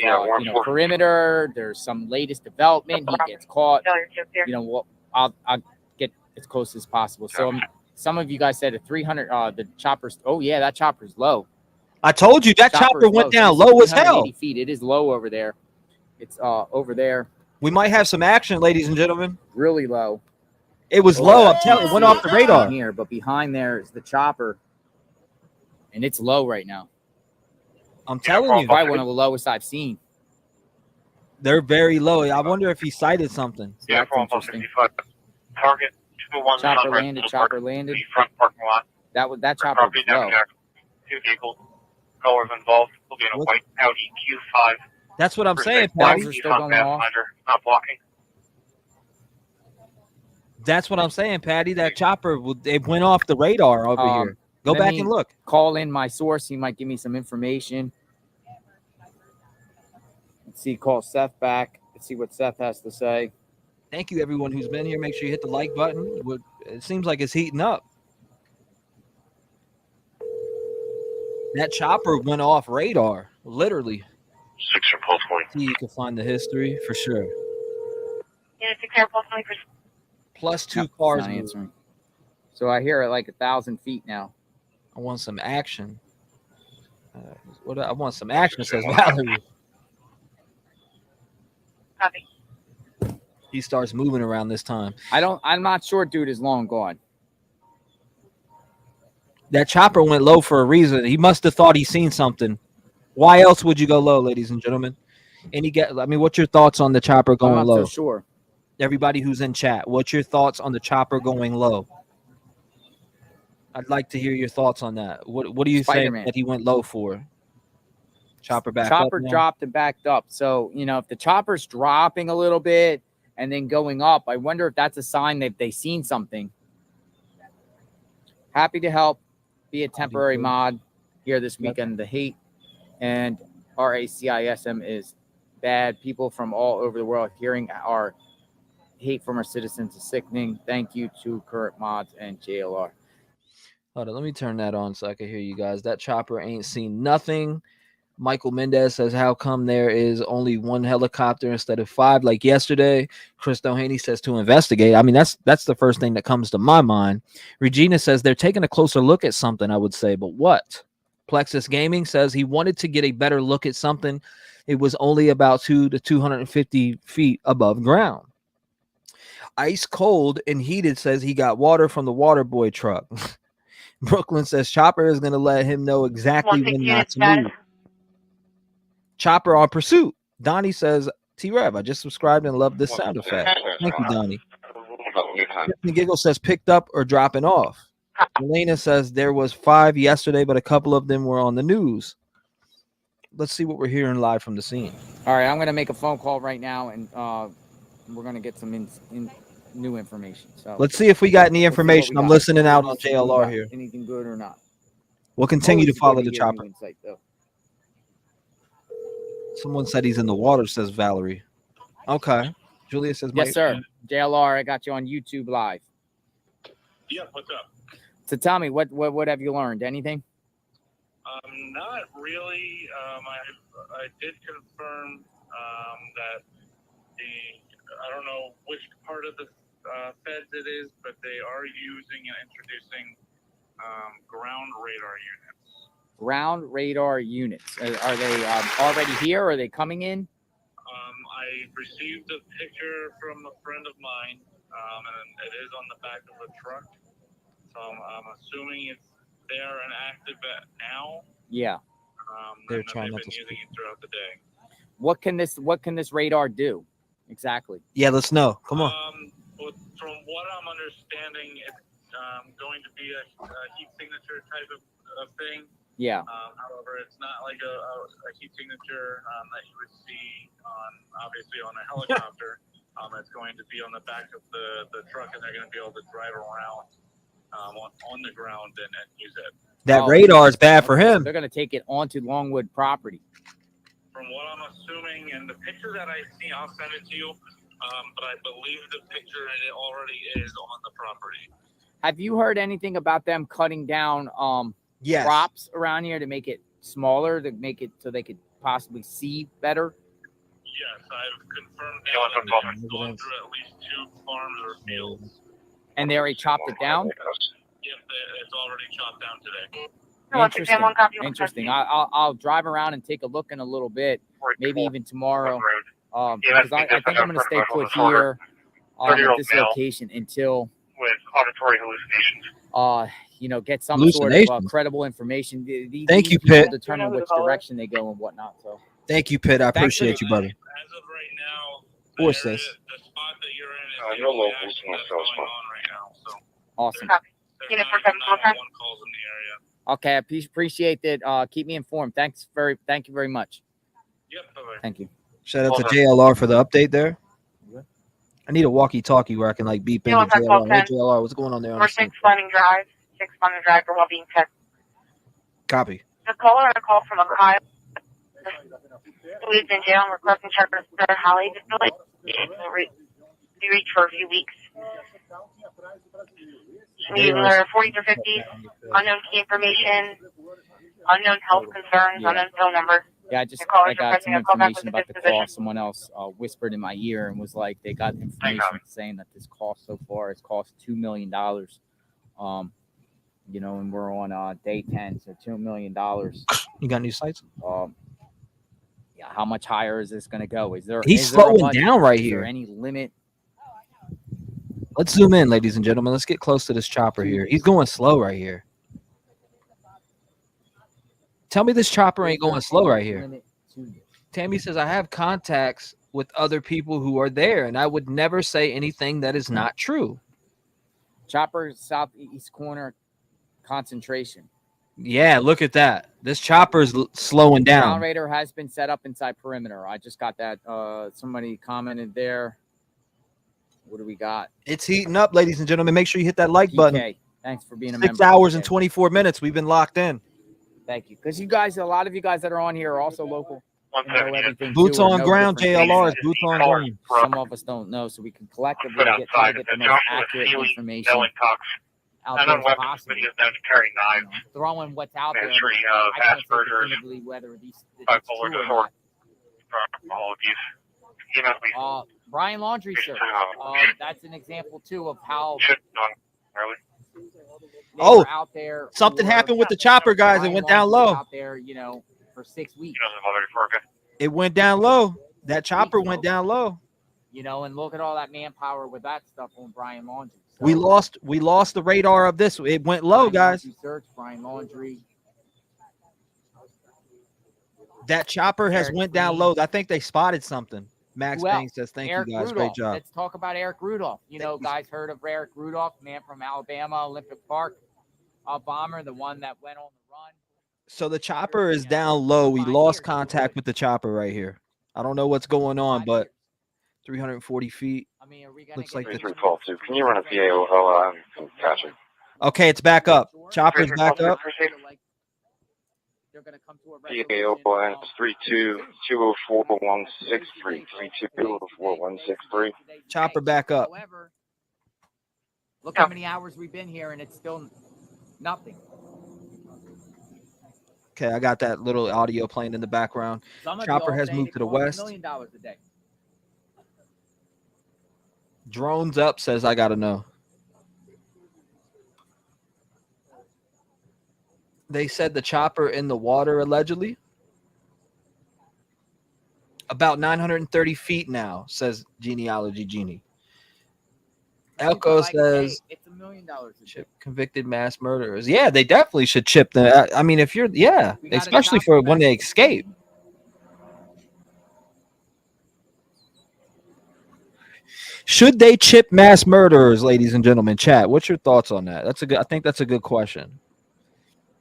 perimeter, there's some latest development, he gets caught. You know, I'll get as close as possible. So some of you guys said a 300. The chopper's. Oh yeah, that chopper's low. I told you that chopper went down low as hell. 80 feet. It is low over there. It's over there. We might have some action, ladies and gentlemen. Really low. It was low. I'm telling you, it went off the radar. Here, but behind there is the chopper, and it's low right now. I'm telling you, probably one of the lowest I've seen. They're very low. I wonder if he cited something. Yeah, for 55. Target 201. Chopper landed. The front parking lot. That chopper was low. 2 vehicles. Colors involved. Will be in a white Audi Q5. That's what I'm saying, Patty. Not blocking. That's what I'm saying, Patty. That chopper, it went off the radar over here. Go back and look. Call in my source. He might give me some information. Let's see. Call Seth back. Let's see what Seth has to say. Thank you, everyone who's been here. Make sure you hit the like button. It seems like it's heating up. That chopper went off radar, literally. 6 or pulse point. See, you can find the history for sure. Yeah, 6 or pulse point. Plus 2 cars. Answering. So I hear it like 1,000 feet now. I want some action. I want some action, says Valerie. Copy. He starts moving around this time. I'm not sure dude is long gone. That chopper went low for a reason. He must have thought he seen something. Why else would you go low, ladies and gentlemen? What's your thoughts on the chopper going I'm low? not so sure. Everybody who's in chat, what's your thoughts on the chopper going low? I'd like to hear your thoughts on that. What do you think that he went low for? Chopper back up. Chopper dropped and backed up. So, if the chopper's dropping a little bit and then going up, I wonder if that's a sign that they've seen something. Happy to help. Be a temporary mod here this weekend. The hate and racism is bad. People from all over the world hearing our hate from our citizens is sickening. Thank you to current mods and JLR. Hold on, let me turn that on so I can hear you guys. That chopper ain't seen nothing. Michael Mendez says, how come there is only one helicopter instead of 5 like yesterday? Chris Doheny says to investigate. I mean, that's the first thing that comes to my mind. Regina says they're taking a closer look at something, I would say, but what? Plexus Gaming says he wanted to get a better look at something. It was only about 2 to 250 feet above ground. Ice Cold and Heated says he got water from the water boy truck. Brooklyn says Chopper is going to let him know exactly when not to move. Chopper on pursuit. Donnie says, T-REV, I just subscribed and love this sound effect. Thank you, Donnie. Tiffany Giggle says picked up or dropping off. Elena says there was 5 yesterday, but a couple of them were on the news. Let's see what we're hearing live from the scene. All right, I'm going to make a phone call right now, and we're going to get some new information. So let's see if we got any information. I'm listening out on JLR here. Anything good or not? We'll continue to follow the chopper. Someone said he's in the water, says Valerie. Okay. Julia says, yes, sir. JLR, I got you on YouTube Live. Yeah, what's up? So tell me, what have you learned? Anything? Not really. I did confirm that I don't know which part of the feds it is, but they are using and introducing ground radar units. Ground radar units. Are they already here? Or are they coming in? I received a picture from a friend of mine, and it is on the back of a truck. So I'm assuming it's there and active now. Yeah. They're trying not to using it throughout the day. What can this radar do exactly? Yeah, let's know. Come on. From what I'm understanding, it's going to be a heat signature type of thing. Yeah. However, it's not like a heat signature that you would see obviously on a helicopter. It's going to be on the back of the truck, and they're going to be able to drive around on the ground and use it. That radar is bad for him. They're going to take it onto Longwood property. From what I'm assuming, and the picture that I see, I'll send it to you. But I believe the picture it already is on the property. Have you heard anything about them cutting down crops around here to make it smaller, to make it so they could possibly see better? Yes, I've confirmed that it's going through at least 2 farms or fields. And they already chopped it down? Yep, it's already chopped down today. Interesting. I'll drive around and take a look in a little bit, maybe even tomorrow. Because I think I'm going to stay put here at this location until with auditory hallucinations. Get some sort of credible information. Thank you, people Pitt. Determine which direction they go and whatnot. So thank you, Pitt. I appreciate you, brother. As of right now, Or sis. the spot that you're in is the only action that's going on right now. So awesome. There's not even 911 calls in the area. Okay, I appreciate that. Keep me informed. Thank you very much. Yep. Bye-bye. Thank you. Shout out to JLR for the update there. I need a walkie-talkie where I can like beep in to JLR. Hey, JLR, what's going on there? Number 6 Fleming Drive. 6 Fleming Drive for well-being check. Copy. The caller had a call from Ohio. We've been jail and requesting checkers for the Holly facility. Be reached for a few weeks. Either 40s or 50s, unknown key information, unknown health concerns, unknown phone number. Yeah, I got some information about the call. Someone else whispered in my ear and was like, they got information saying that this call so far has cost $2 million. And we're on day 10, so $2 million. You got new sites? Yeah, how much higher is this going to go? He's slowing down right here. Is here. there any limit? Let's zoom in, ladies and gentlemen. Let's get close to this chopper here. He's going slow right here. Tell me this chopper ain't going slow right here. Tammy says, I have contacts with other people who are there, and I would never say anything that is not true. Chopper southeast corner concentration. Yeah, look at that. This chopper is slowing down. Ground radar has been set up inside perimeter. I just got that. Somebody commented there. What do we got? It's heating up, ladies and gentlemen. Make sure you hit that like button. Thanks for being a member. 6 hours and 24 minutes. We've been locked in. Thank you. Because a lot of you guys that are on here are also local. Boots on ground, JLR is boots on ground. Some of us don't know, so we can collectively try to get the most accurate information out I there know as weapons, possible. but he is known to carry knives. Throwing what's out there. History I of can't fast say burgers, definitively whether it's bipolar true or disorder, not. alcohol abuse. He must be Brian Laundrie, sir. That's an example too of how early. they were out there. Something for- happened with the chopper, guys. Brian It went down Laundrie low. was out there, for 6 weeks. It went down low. That chopper went down low. And look at all that manpower with that stuff on Brian Laundrie. So, We lost the radar of this. It went low, Brian guys. Laundrie search, Brian Laundrie. That chopper has Eric went down Green. low. I think they spotted something. Max Who Payne else? says, "Thank Eric you, guys. Rudolph. Great job." Let's talk about Eric Rudolph. Guys heard of Eric Rudolph, man from Alabama, Olympic Park, bomber, the one that went on the run. So the chopper is down low. We lost contact with the chopper right here. I don't know what's going on, but 340 feet. Looks like the 312-2. Can you run a PA and catch it? Okay, it's back up. Chopper's back up. They're going to come to a PA and 32-204-163. 32-204-163. Chopper back up. However, look how many hours we've been here, and it's still nothing. Okay, I got that little audio playing in the background. Chopper has moved to the west. $1 million a day. Drones up says I gotta know. They said the chopper in the water allegedly. About 930 feet now, says Genealogy Genie. Elko says it's $1 million a day. chip convicted mass murderers. Yeah, they definitely should chip them. I mean, if you're especially for when they escape. Should they chip mass murderers, ladies and gentlemen? Chat. What's your thoughts on that? I think that's a good question.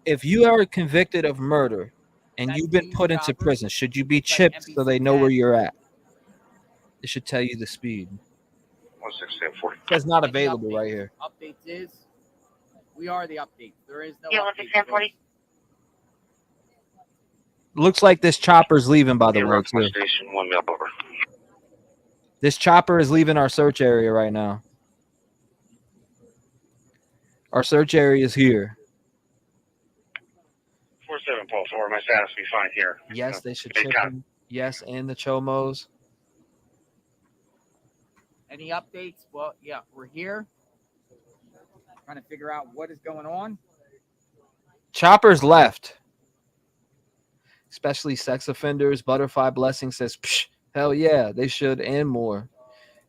If you are convicted of murder and you've been put into prison, should you be chipped so they know where you're at? It should tell you the speed. 168-40. It's not available right here. Updates is we are the update. There is no Olympic update. 1040. Looks like this chopper's leaving, by the way, too. Station 1 mile over. This chopper is leaving our search area right now. Our search area is here. 47 Pulse, or my status be fine here. Yes, they should chip him. Yes, and the Chomos. Any updates? Well, yeah, we're here. Trying to figure out what is going on. Chopper's left. Especially sex offenders. Butterfly Blessing says, psh, hell yeah, they should and more.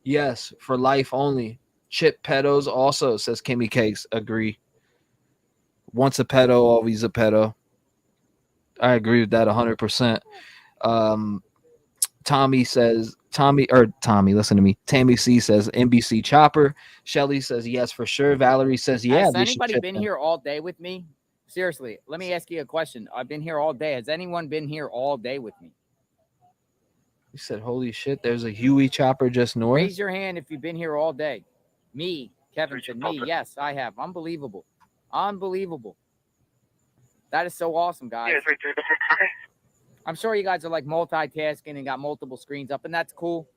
Yes, for life only. Chip pedos also, says Kimmy Cakes. Agree. Once a pedo, always a pedo. I agree with that 100%. Tommy, listen to me. Tammy C says NBC chopper. Shelly says yes for sure. Valerie says yeah. Has anybody been here all day with me? Seriously, let me ask you a question. I've been here all day. Has anyone been here all day with me? You said, holy shit, there's a Huey chopper just north. Raise your hand if you've been here all day. Me, Kevin said me. Yes, I have. Unbelievable. Unbelievable. That is so awesome, guys. I'm sure you guys are like multitasking and got multiple screens up, and that's cool.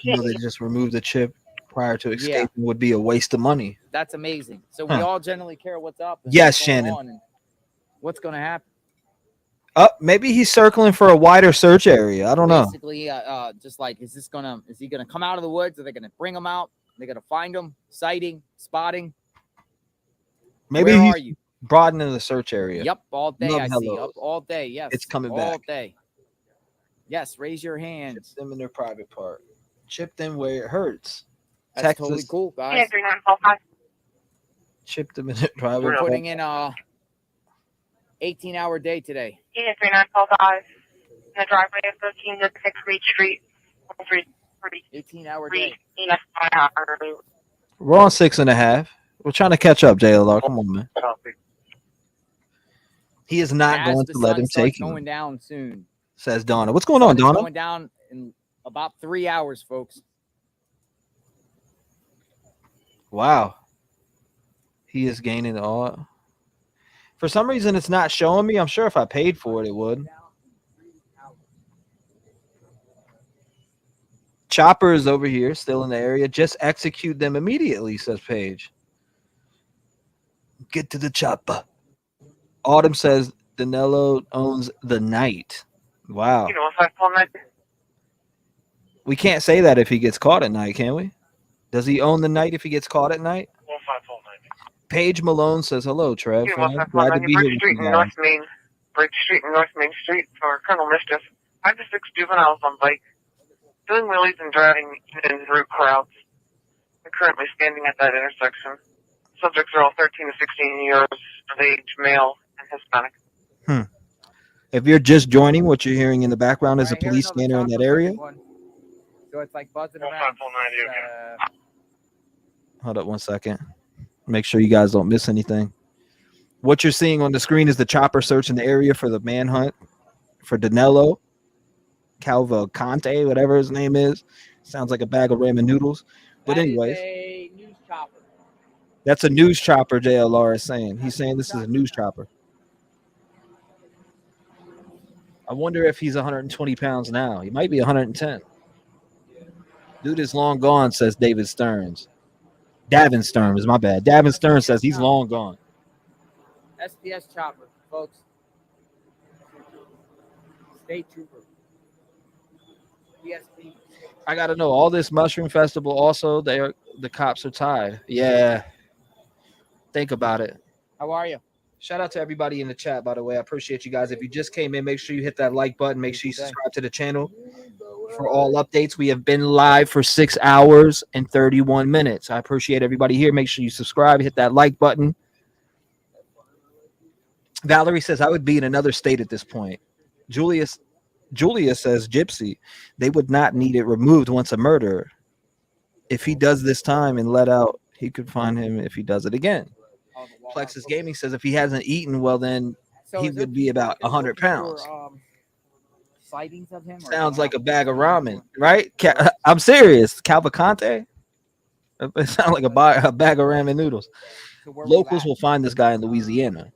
You know, they just removed the chip prior to escaping would be a waste of money. That's amazing. So we all generally care what's up. And Yes, what's going Shannon. on and what's going to happen? Maybe he's circling for a wider search area. I don't know. Basically, just like, is he gonna come out of the woods? Are they gonna bring him out? They're gonna find him, sighting, spotting. Maybe Where he's are you? broadening the search area. Yep, all day. Love I see. hellos. Up all day. Yes, It's coming all back. day. Yes, raise your hands. Chip them in their private part. Chip them where it hurts. That's Texas. totally cool, Yeah, guys. 3945. Chip them in their private We're part. putting in 18-hour day today. Yeah, 3945. In the driveway of 13 to 6 Reed Street. 18-hour day. We're on 6.5. We're trying to catch up, JLR. Come on, man. He is not As going the to let sun him starts take him, going down soon. says Donna. What's going on, Sun is Donna? Going down in about 3 hours, folks. Wow. He is gaining all. For some reason, it's not showing me. I'm sure if I paid for it, it would. Chopper is over here, still in the area. Just execute them immediately, says Paige. Get to the chopper. Autumn says Danelo owns the night. Wow. You know, if I pull night. We can't say that if he gets caught at night, can we? Does he own the night if he gets caught at night? Paige Malone says, hello, Trev. You know, if I Fam. pull Glad to night. be here Bridge with Street you and guys. North Main. Bridge Street and North Main Street for Colonel Mischief. 5 to 6 juveniles on bike. Doing wheelies and driving in route crowds. They're currently standing at that intersection. Subjects are all 13 to 16 years of age, male, and Hispanic. If you're just joining, what you're hearing in the background is a Right, here, police another scanner in that chopper, area. everyone. So it's like buzzing around. Hold up 1 second. Make sure you guys don't miss anything. What you're seeing on the screen is the chopper searching the area for the manhunt for Danelo, Cavalcante, whatever his name is. Sounds like a bag of ramen noodles. But That is anyways, a news chopper. that's a news chopper, JLR is saying. He's saying this is a news chopper. I wonder if he's 120 pounds now. He might be 110. Dude is long gone, says David Stearns. Davin Stearns, my bad. Davin Stearns says he's long gone. SPS chopper, folks. State trooper. PSP. I gotta know all this mushroom festival. Also, the cops are tied. Yeah, think about it. How are you? Shout out to everybody in the chat, by the way. I appreciate you guys. If you just came in, make sure you hit that like button. Make sure you subscribe to the channel for all updates. We have been live for 6 hours and 31 minutes. I appreciate everybody here. Make sure you subscribe, hit that like button. Valerie says, I would be in another state at this point. Julia says, Gypsy, they would not need it removed once a murderer. If he does this time and let out, he could find him if he does it again. Plexus Gaming says if he hasn't eaten, well, then he would be about 100 pounds. Sightings of him? Sounds like a bag of ramen, right? I'm serious. Cavalcante? It sounds like a bag of ramen noodles. Locals will find this guy in Louisiana.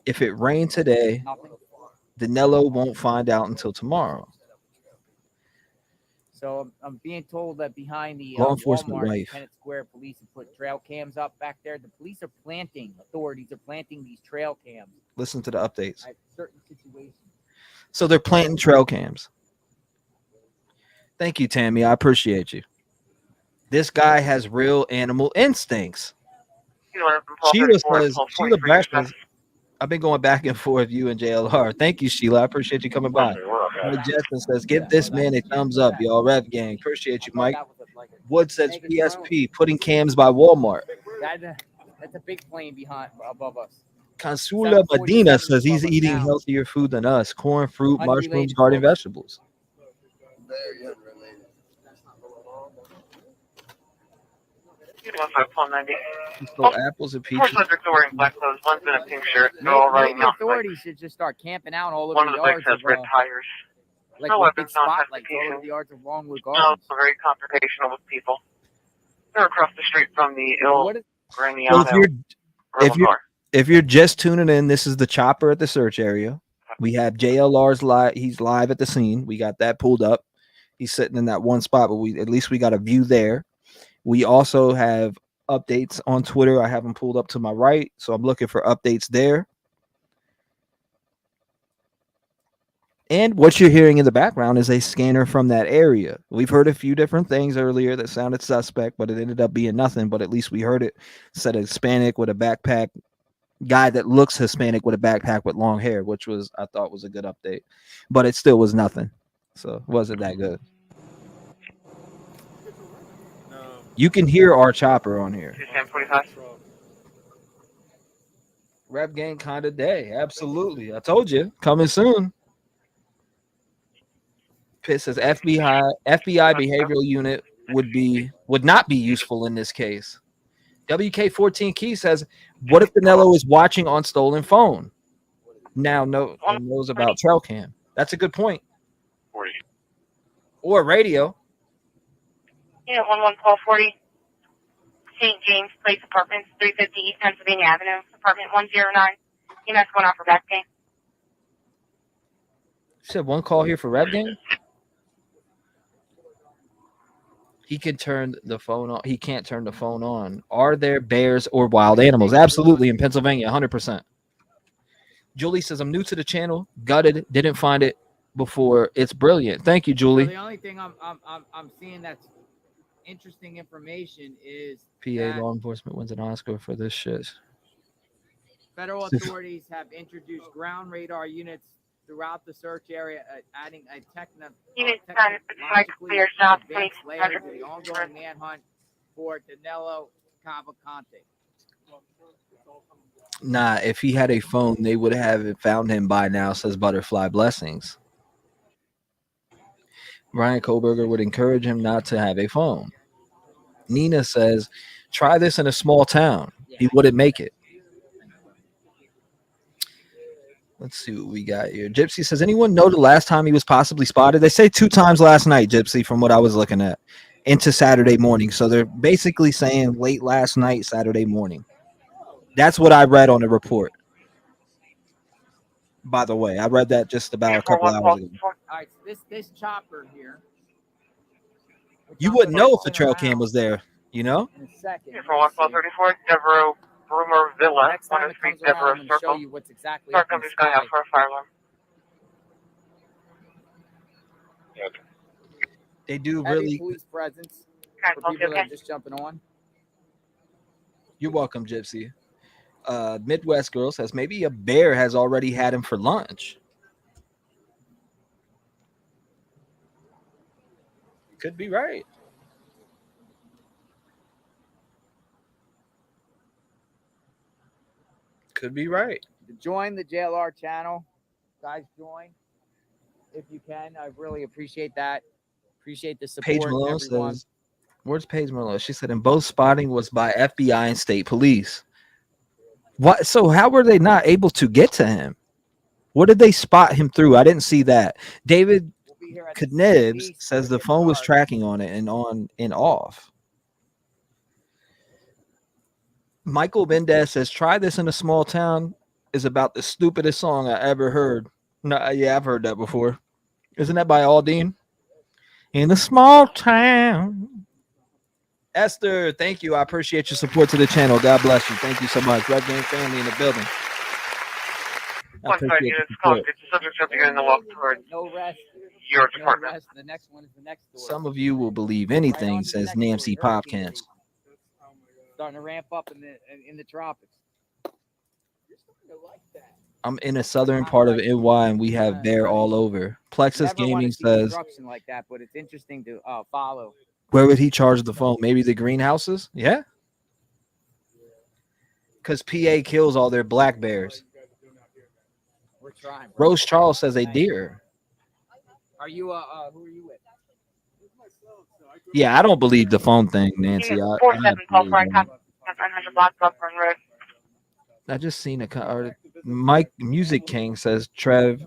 If it rained today, Danelo won't find out until tomorrow. So I'm being told that behind the Law enforcement Walmart, wife. Kennett Square, police have put trail cams up back there. The police are authorities are planting these trail cams. Listen to the updates. At certain situations. So they're planting trail cams. Thank you, Tammy. I appreciate you. This guy has real animal instincts. Sheila says, I've been going back and forth, you and JLR. Thank you, Sheila. I appreciate you coming by. Mike Justin says, give this man a thumbs up, y'all. Rev Gang. Appreciate you, Mike. Wood says, PSP, putting cams by Walmart. That's a big plane above us. Consula Medina says he's eating healthier food than us. Corn, fruit, mushrooms, garden vegetables. He stole apples and peaches. 4 subjects are wearing black clothes. One's in a pink shirt. They're all riding Maybe mountain bikes. authorities should just start camping out all over One the of the bikes yards has red tires. like No with big weapons, no spotlights all intoxication. over the yards of Longwood No, Gardens. very confrontational with people. They're across the street from the So if you're just tuning in, this is the chopper at the search area. We have JLR's live. He's live at the scene. We got that pulled up. He's sitting in that one spot, but at least we got a view there. We also have updates on Twitter. I have them pulled up to my right, so I'm looking for updates there. And what you're hearing in the background is a scanner from that area. We've heard a few different things earlier that sounded suspect, but it ended up being nothing. But at least we heard it. Said a Hispanic with a backpack, guy that looks Hispanic with a backpack with long hair, which I thought was a good update. But it still was nothing. So it wasn't that good. You can hear our chopper on here. Rep game kind of day. Absolutely. I told you. Coming soon. Pitt says FBI behavioral unit would not be useful in this case. WK14 Key says, what if Danelo is watching on stolen phone? Now knows about trail cam. That's a good point. 40. Or radio. Yeah, 11-1240. St. James Place Apartments, 350 East Pennsylvania Avenue, Apartment 109. EMS going out for Rev Gang. You said one call here for Rev Gang? He can turn the phone on. He can't turn the phone on. Are there bears or wild animals? Absolutely, in Pennsylvania, 100%. Julie says, I'm new to the channel. Gutted. Didn't find it before. It's brilliant. Thank you, So Julie. the only thing I'm seeing that's interesting information is PA that law enforcement wins an Oscar for this shit. federal authorities have introduced ground radar units throughout the search area, adding a technologically advanced layer to the ongoing manhunt for Danelo Cavalcante. Nah, if he had a phone, they would have found him by now, says Butterfly Blessings. Ryan Koberger would encourage him not to have a phone. Nina says, try this in a small town. He wouldn't make it. Let's see what we got here. Gypsy says, anyone know the last time he was possibly spotted? They say 2 times last night, Gypsy, from what I was looking at, into Saturday morning. So they're basically saying late last night, Saturday morning. That's what I read on the report. By the way, I read that just about a couple hours ago. All right, so this chopper here. You wouldn't know if the trail cam was there, you know? In a second. For 134, Devereaux, Broomer Villa, Next time it 103 comes around, Devereaux I'm going to show Circle. you what's exactly Car up in the company's going out sky. for a fire alarm. They do Heavy really. police presence for Okay, people that okay. are just jumping on. You're welcome, Gypsy. Midwest Girl says maybe a bear has already had him for lunch. Could be right. Could be right. Join the JLR channel. Guys, join if you can. I really appreciate that. Appreciate the Paige support, Malone everyone. says, where's Paige Malone? She said, in both spotting was by FBI and state police. What? So how were they not able to get to him? What did they spot him through? I didn't see that. David Knebs says the phone was tracking on it and on and off. Michael Mendez says, try this in a small town is about the stupidest song I ever heard. No, yeah, I've heard that before. Isn't that by Aldine? In a small town. Esther, thank you. I appreciate your support to the channel. God bless you. Thank you so much. Red Game family in the building. I 1 5 appreciate units, the call support. 50 subjects are beginning to walk towards No rest. your No department. rest. The next one is the next door. Some of you will believe anything, says Nancy Popkins. Starting to ramp up in the tropics. I'm in a southern part of NY and we have bear all over. Plexus Never want Gaming to see says, construction like that, but it's interesting to follow. where would he charge the phone? Maybe the greenhouses? Yeah. Because PA kills all their black bears. We're trying. Bro. Rose Charles says a deer. Are you who are you with? Yeah, I don't believe the phone thing, Nancy. Unit I 47, call for contact 900 block Buckburn Road. just seen Mike Music King says Trev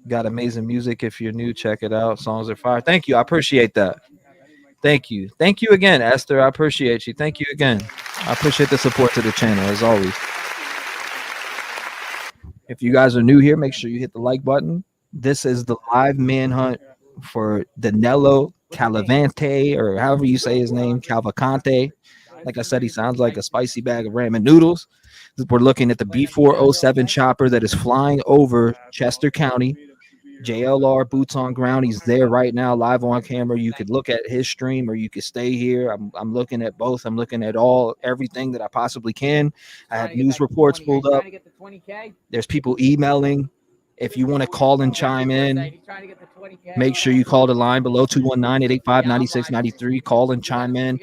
got amazing music. If you're new, check it out. Songs are fire. Thank you. I appreciate that. Thank you. Thank you again, Esther. I appreciate you. Thank you again. I appreciate the support to the channel as always. If you guys are new here, make sure you hit the like button. This is the live manhunt for Danelo Cavalcante, or however you say his name, Cavalcante. Like I said, he sounds like a spicy bag of ramen noodles. We're looking at the B407 chopper that is flying over Chester County. JLR boots on ground. He's there right now, live on camera. You could look at his stream or you could stay here. I'm looking at both. I'm looking at everything that I possibly can. I have news reports pulled up. There's people emailing. If you want to call and chime in, make sure you call the line below 219-885-9693. Call and chime in.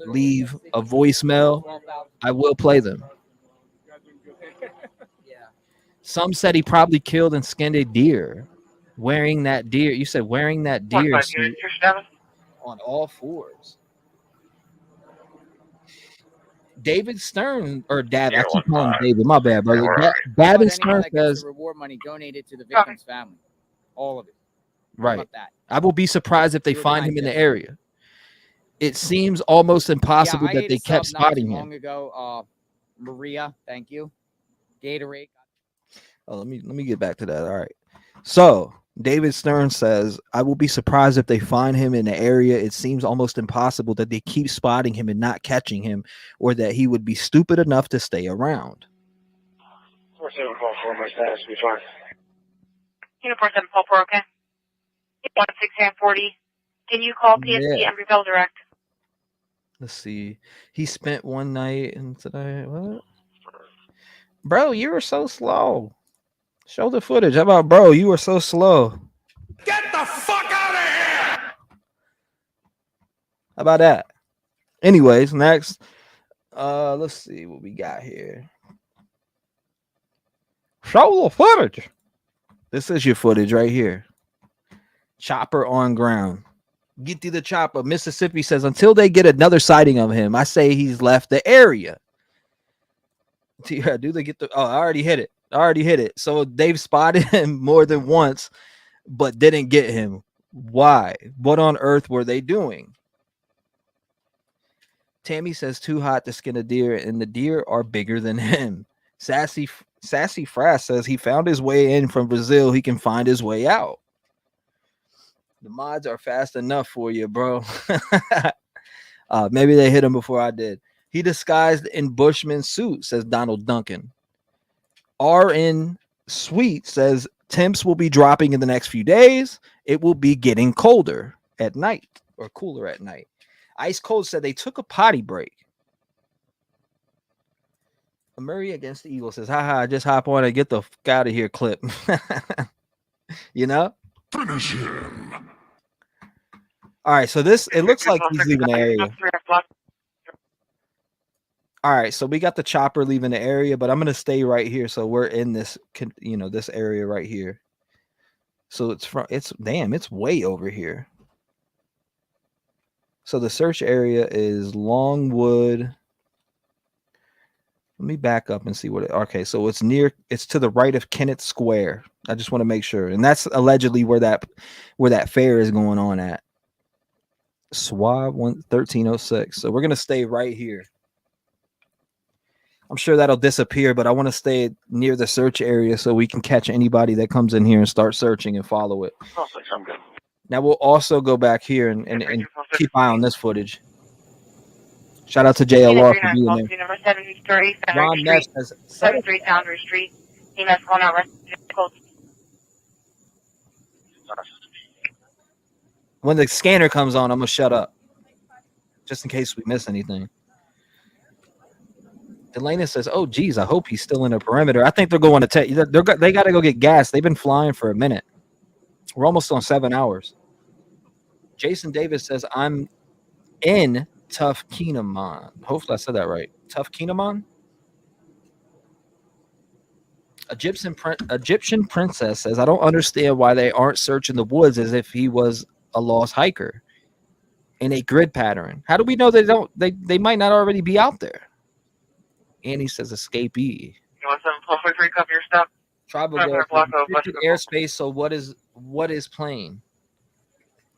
Leave a voicemail. I will play them. Some said he probably killed and skinned a deer. Wearing that deer, you said wearing that deer suit on all fours. David Stern, or Dab, I keep calling him David. My bad, brother. Davin Stern says reward money donated to the victim's family. All of it. Right. I will be surprised if they find him in the area. It seems almost impossible that they kept spotting him. Long ago, Maria, thank you. Gatorade. Oh, let me get back to that. All right. So David Stern says, I will be surprised if they find him in the area. It seems almost impossible that they keep spotting him and not catching him, or that he would be stupid enough to stay around. 4744, my status will be fine. Unit 4744, okay. 1640. Can you call PSP Yeah. and Embry-Bell Direct? Let's see. He spent one night and today. What? Bro, you were so slow. Show the footage. How about, bro, you were so slow. Get the fuck out of here! How about that? Anyways, next. Let's see what we got here. Show the footage. This is your footage right here. Chopper on ground. Get to the chopper. Mississippi says, until they get another sighting of him, I say he's left the area. Yeah, do they get the... Oh, I already hit it. So they've spotted him more than once, but didn't get him. Why? What on earth were they doing? Tammy says, too hot to skin a deer, and the deer are bigger than him. Sassy Frass says he found his way in from Brazil. He can find his way out. The mods are fast enough for you, bro. Maybe they hit him before I did. He disguised in Bushman's suit, says Donald Duncan. RN Sweet says temps will be dropping in the next few days. It will be getting colder at night, or cooler at night. Ice Cold said they took a potty break. Murray against the Eagles says, haha, just hop on and get the fuck out of here clip. You know? Finish him. All right, so this, it looks like he's leaving the area. All right, so we got the chopper leaving the area, but I'm going to stay right here. So we're in this, you know, this area right here. So it's way over here. So the search area is Longwood. Let me back up and see what it, okay, so it's to the right of Kenneth Square. I just want to make sure. And that's allegedly where that fair is going on at. Swab 1306. So we're going to stay right here. I'm sure that'll disappear, but I want to stay near the search area so we can catch anybody that comes in here and start searching and follow it. I'm good. Now we'll also go back here and keep eye on this footage. Shout out to JLR for being there. Number 73, Ron Street, Ness says 73 Foundry Street. EMS calling out cold. When the scanner comes on, I'm gonna shut up, just in case we miss anything. Elena says, "Oh, geez, I hope he's still in the perimeter." I think they're going to take. They got to go get gas. They've been flying for a minute. We're almost on 7 hours. Jason Davis says, "I'm in Tough Keenamon." Hopefully, I said that right. Tough Keenamon. Egyptian princess says, "I don't understand why they aren't searching the woods as if he was a lost hiker in a grid pattern. How do we know they don't? They might not already be out there." Annie says, "Escapee." You want some +3 cover your stuff? Tribal airspace. So what is plane?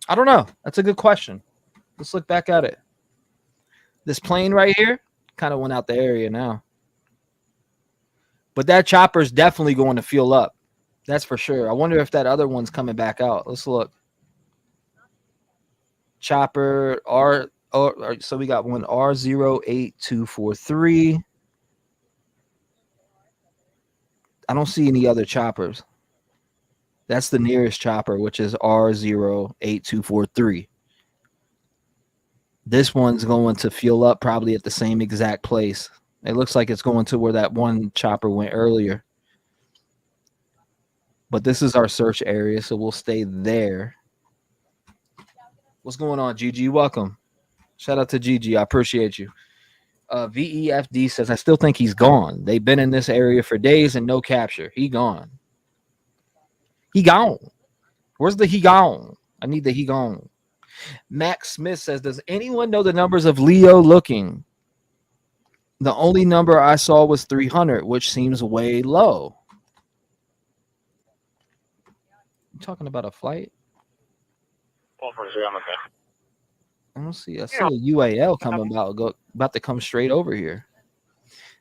I don't know. That's a good question. Let's look back at it. This plane right here kind of went out the area now. But that chopper is definitely going to fuel up. That's for sure. I wonder if that other one's coming back out. Let's look. Chopper so we got one R08243. I don't see any other choppers. That's the nearest chopper, which is R08243. This one's going to fuel up probably at the same exact place. It looks like it's going to where that one chopper went earlier. But this is our search area, so we'll stay there. What's going on, Gigi? Welcome. Shout out to Gigi. I appreciate you. VEFD says, "I still think he's gone. They've been in this area for days and no capture. He gone. He gone. Where's the he gone? I need the he gone." Max Smith says, "Does anyone know the numbers of Leo looking? The only number I saw was 300, which seems way low." You talking about a flight? I don't see. I see a UAL coming about to come straight over here.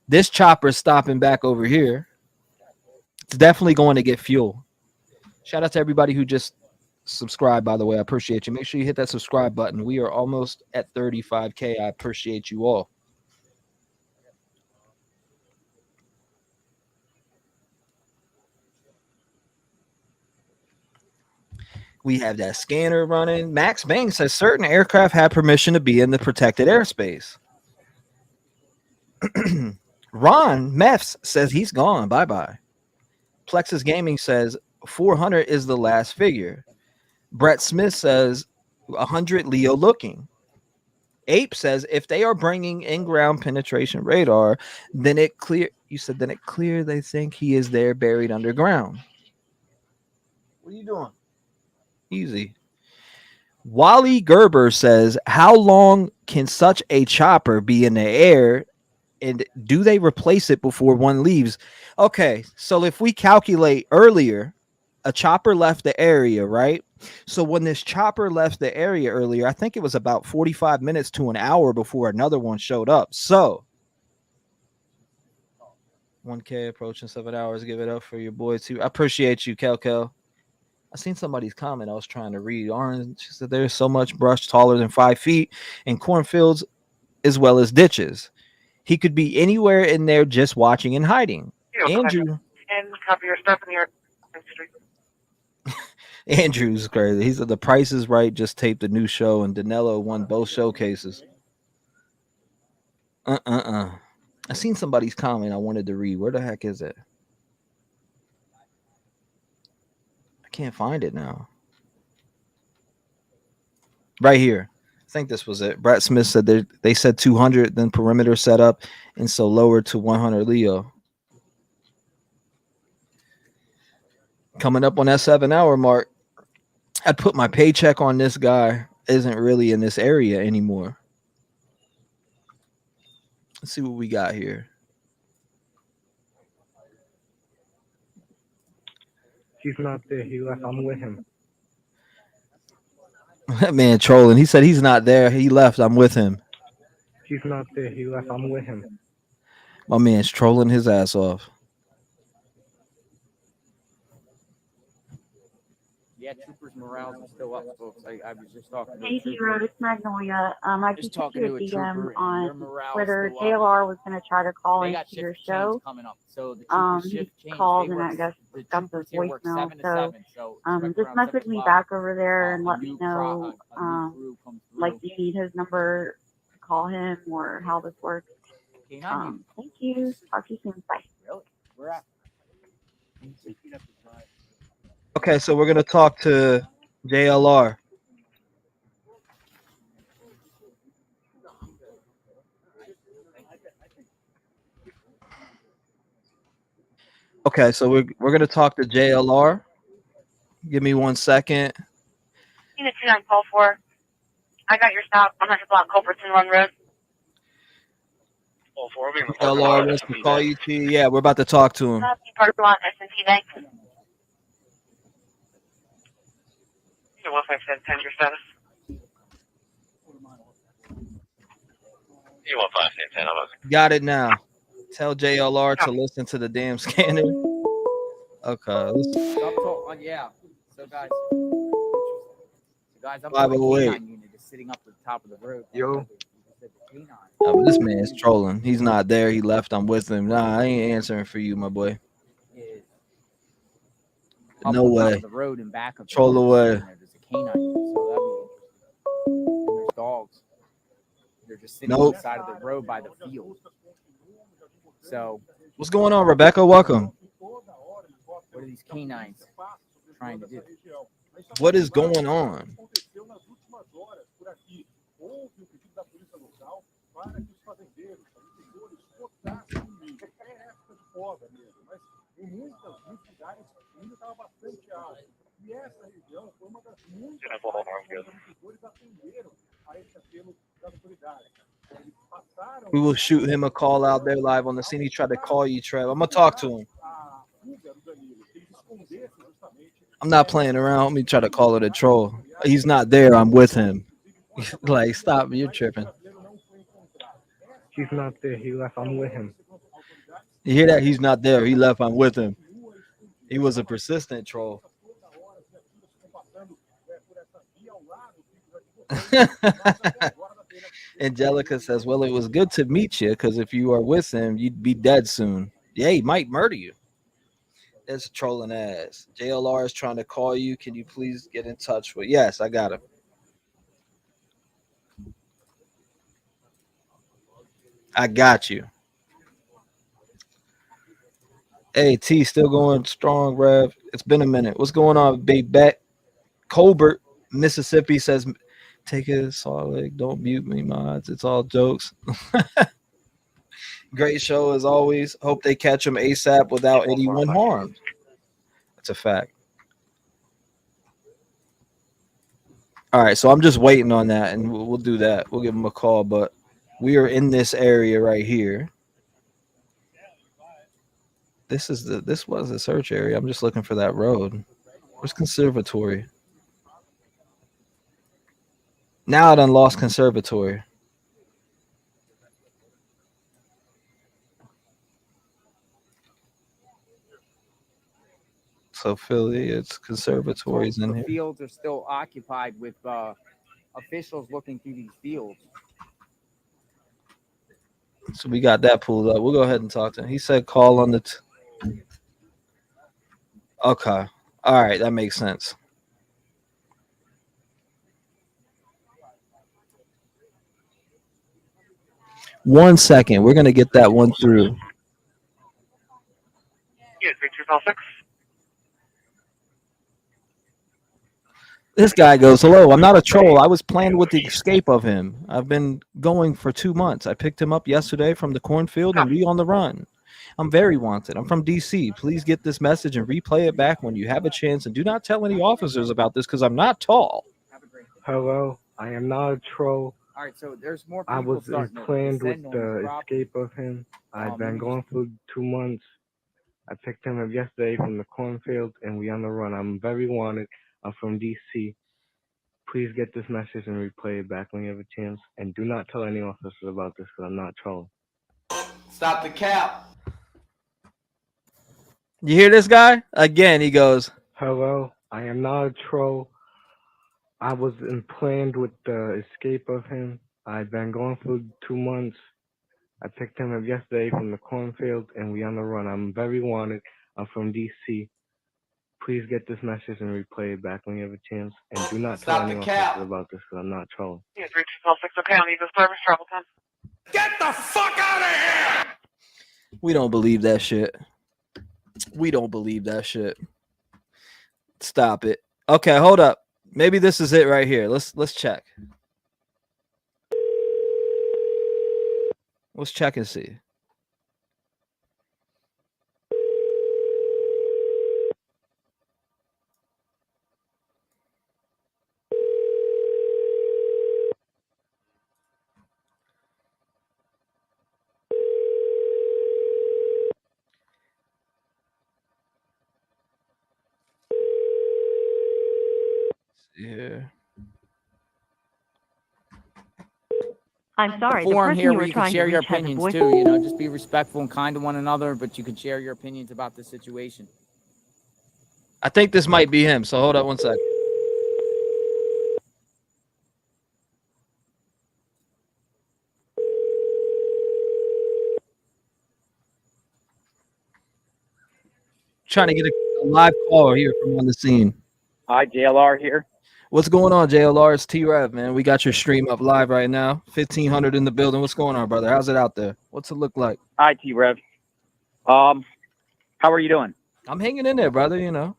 This chopper is stopping back over here. It's definitely going to get fuel. Shout out to everybody who just subscribed, by the way. I appreciate you. Make sure you hit that subscribe button. We are almost at 35K. I appreciate you all. We have that scanner running. Max Bang says certain aircraft have permission to be in the protected airspace. Ron Meffs says he's gone. Bye-bye. Plexus Gaming says 400 is the last figure. Brett Smith says 100 Leo looking. Ape says if they are bringing in-ground penetration radar, then it clear. You said then it clear they think he is there buried underground. What are you doing? Easy. Wally Gerber says, how long can such a chopper be in the air, and do they replace it before one leaves? Okay, so if we calculate earlier, a chopper left the area, right? So when this chopper left the area earlier, I think it was about 45 minutes to an hour before another one showed up. So 1K approaching 7 hours. Give it up for your boy too. I appreciate you, Kel. I seen somebody's comment I was trying to read. Orange said there's so much brush taller than 5 feet in cornfields as well as ditches. He could be anywhere in there just watching and hiding. Andrew. And copy your stuff in your Andrew's crazy. He said the Price is Right just taped a new show and Danelo won both showcases. I seen somebody's comment I wanted to read. Where the heck is it? I can't find it now. Right here. I think this was it. Brett Smith said they said 200, then perimeter setup, and so lower to 100 Leo. Coming up on that 7-hour mark, I'd put my paycheck on this guy isn't really in this area anymore. Let's see what we got here. He's not there. He left. I'm with him. That man trolling. He said he's not there. He left. I'm with him. He's not there. He left. I'm with him. My man's trolling his ass off. Yeah, troopers' morale is still up, folks. I was just talking to Hey, T-REV, it's Magnolia. I just sent you a DM on Twitter. still up. JLR was going to try to call They got into your shift show. change coming up. So the troopers He shift change, called they and I work- guess the got the troopers here work voicemail. 7 to So 7, so just expect around message 7 me o'clock. back over there and A let me new know, crew comes like, through. you need his number to call him or how this works. Thank you. Talk to you soon. Bye. Really? We're at. Okay, so we're gonna talk to JLR. Okay, so we're gonna talk to JLR. Give me 1 second. Unit 2944. I got your stop. 100 block Culbertson Run Road. JLR wants to call you. Yeah, we're about to talk to him. Park lot S&T Bank. Unit 157, send your status. U1510, Got it now. Tell JLR to listen to the damn scanner. Okay. Yeah. So guys, I'm 508. the K9 unit is sitting up at the top of the road. Yo. Oh, this man is trolling. He's not there. He left. I'm with him. Nah, I ain't answering for you, my boy. No way. The road and back of Troll away. There's a K9 unit, so that'd be interesting. And there's dogs. They're just sitting Nope. on the side of the road by the field. So What's going on, Rebecca? Welcome. what are these canines trying to do? What is going on? We will shoot him a call out there live on the scene. He tried to call you, Trev. I'm gonna talk to him. I'm not playing around. Let me try to call it a troll. He's not there. I'm with him. Like, stop. You're tripping. He's not there. He left. I'm with him. You hear that? He's not there. He left. I'm with him. He was a persistent troll. Angelica says, well, it was good to meet you, because if you are with him, you'd be dead soon. Yeah, he might murder you. It's trolling ass. JLR is trying to call you. Can you please get in touch with? Yes, I got him. I got you. Hey, T, still going strong, Rev. It's been a minute. What's going on, big bet? Colbert, Mississippi says, take it solid. Don't mute me, mods. It's all jokes. Great show as always. Hope they catch him ASAP without anyone harmed. That's a fact. All right, so I'm just waiting on that, and we'll do that. We'll give him a call, but we are in this area right here. This was the search area. I'm just looking for that road. Where's Conservatory? Now I done lost Conservatory. So Philly, it's conservatories in The here. fields are still occupied with officials looking through these fields. So we got that pulled up. We'll go ahead and talk to him. He said call on the okay. All right, that makes sense. One second. We're gonna get that one through. Yes, 3256. This guy goes, hello, I'm not a troll. I was planned with the escape of him. I've been going for 2 months. I picked him up yesterday from the cornfield and we on the run. I'm very wanted. I'm from DC. Please get this message and replay it back when you have a chance. And do not tell any officers about this because I'm not tall. Hello, I am not a troll. All right, so there's more I people was starting to planned with descend on the this property. escape of him. I've been let me going for 2 months. I picked him up yesterday from the cornfield, and we on the run. I'm very wanted. I'm from DC. Please get this message and replay it back when you have a chance. And do not tell any officers about this because I'm not trolling. Stop the cap. You hear this guy? Again, he goes, hello, I am not a troll. I was planned with the escape of him. I've been going for 2 months. I picked him up yesterday from the cornfield, and we on the run. I'm very wanted. I'm from DC. Please get this message and replay it back when you have a chance. And do not tell any officers about this because I'm not trolling. Yes, 3256. Okay, I'll need the service travel time. Get the fuck out of here! we don't believe that shit. We don't believe that shit. Stop it. Okay, hold up. Maybe this is it right here. Let's check. Let's check and see. Yeah. I'm sorry. The Forum person here you where were you can trying share to your reach has a opinions voice. too. You know, just be respectful and kind to one another, but you can share your opinions about the situation. I think this might be him. So hold up one second. Trying to get a live caller here from on the scene. Hi, JLR here. What's going on, JLR? It's T-REV, man. We got your stream up live right now. 1,500 in the building. What's going on, brother? How's it out there? What's it look like? Hi, T-REV. How are you doing? I'm hanging in there, brother. You know,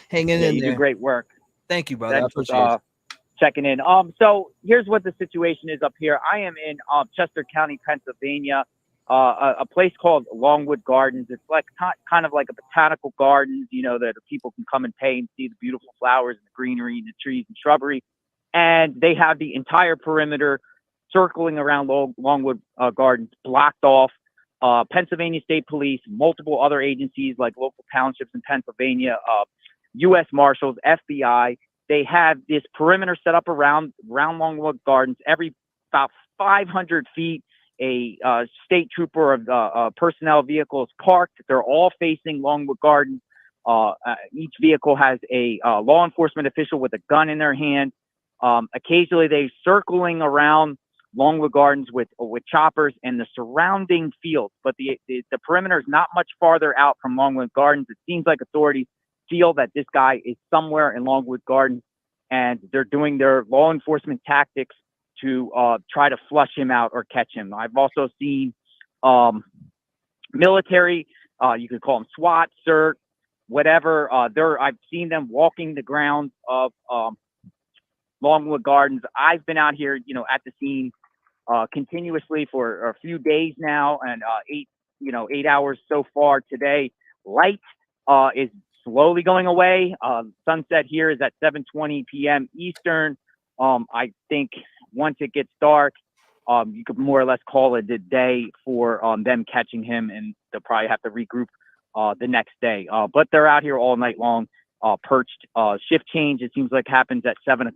hanging in you there. do great work. Thank you, brother. Thanks I appreciate it. checking in. So here's what the situation is up here. I am in Chester County, Pennsylvania, a place called Longwood Gardens. It's like kind of like a botanical gardens, you know, that people can come and pay and see the beautiful flowers and the greenery and the trees and shrubbery. And they have the entire perimeter circling around Longwood Gardens blocked off. Pennsylvania State Police, multiple other agencies like local townships in Pennsylvania, U.S. Marshals, FBI. They have this perimeter set up around Longwood Gardens. Every about 500 feet, a state trooper of personnel vehicle is parked. They're all facing Longwood Gardens. Each vehicle has a law enforcement official with a gun in their hand. Occasionally, they're circling around Longwood Gardens with choppers and the surrounding fields, but the perimeter is not much farther out from Longwood Gardens. It seems like authorities feel that this guy is somewhere in Longwood Gardens, and they're doing their law enforcement tactics to try to flush him out or catch him. I've also seen military, you could call them SWAT, CERT, whatever. I've seen them walking the grounds of Longwood Gardens. I've been out here, at the scene continuously for a few days now, and 8 hours so far today. Light is slowly going away. Sunset here is at 7:20 p.m. Eastern. I think once it gets dark, you could more or less call it a day for them catching him, and they'll probably have to regroup the next day. But they're out here all night long, perched. Shift change, it seems like, happens at 7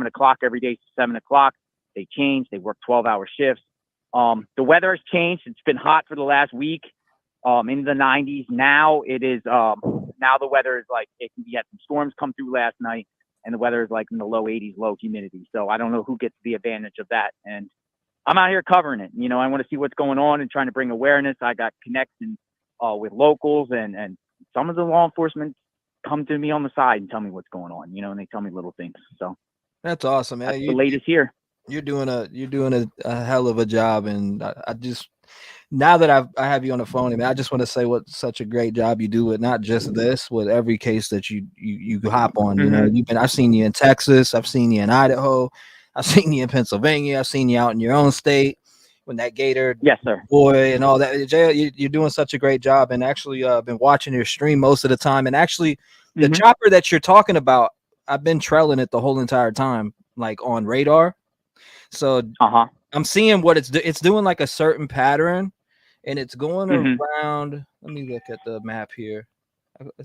o'clock every day. 7 o'clock, they change. They work 12-hour shifts. The weather has changed. It's been hot for the last week, in the 90s. Now it is. Now the weather is like, we had some storms come through last night, and the weather is like in the low 80s, low humidity. So I don't know who gets the advantage of that. And I'm out here covering it. I want to see what's going on and trying to bring awareness. I got connections with locals, and some of the law enforcement come to me on the side and tell me what's going on, and they tell me little things. So that's awesome, man. That's the latest here. You're doing a hell of a job, and I just, now that I have you on the phone, man, I just want to say what such a great job you do with not just this, with every case that you hop on. I've seen you in Texas, I've seen you in Idaho, I've seen you in Pennsylvania, I've seen you out in your own state when that Gator, yes sir, boy, and all that. Jay, you're doing such a great job, and actually I've been watching your stream most of the time, and actually the chopper that you're talking about, I've been trailing it the whole entire time, like on radar. So I'm seeing what it's doing, like a certain pattern, and it's going around. Let me look at the map here.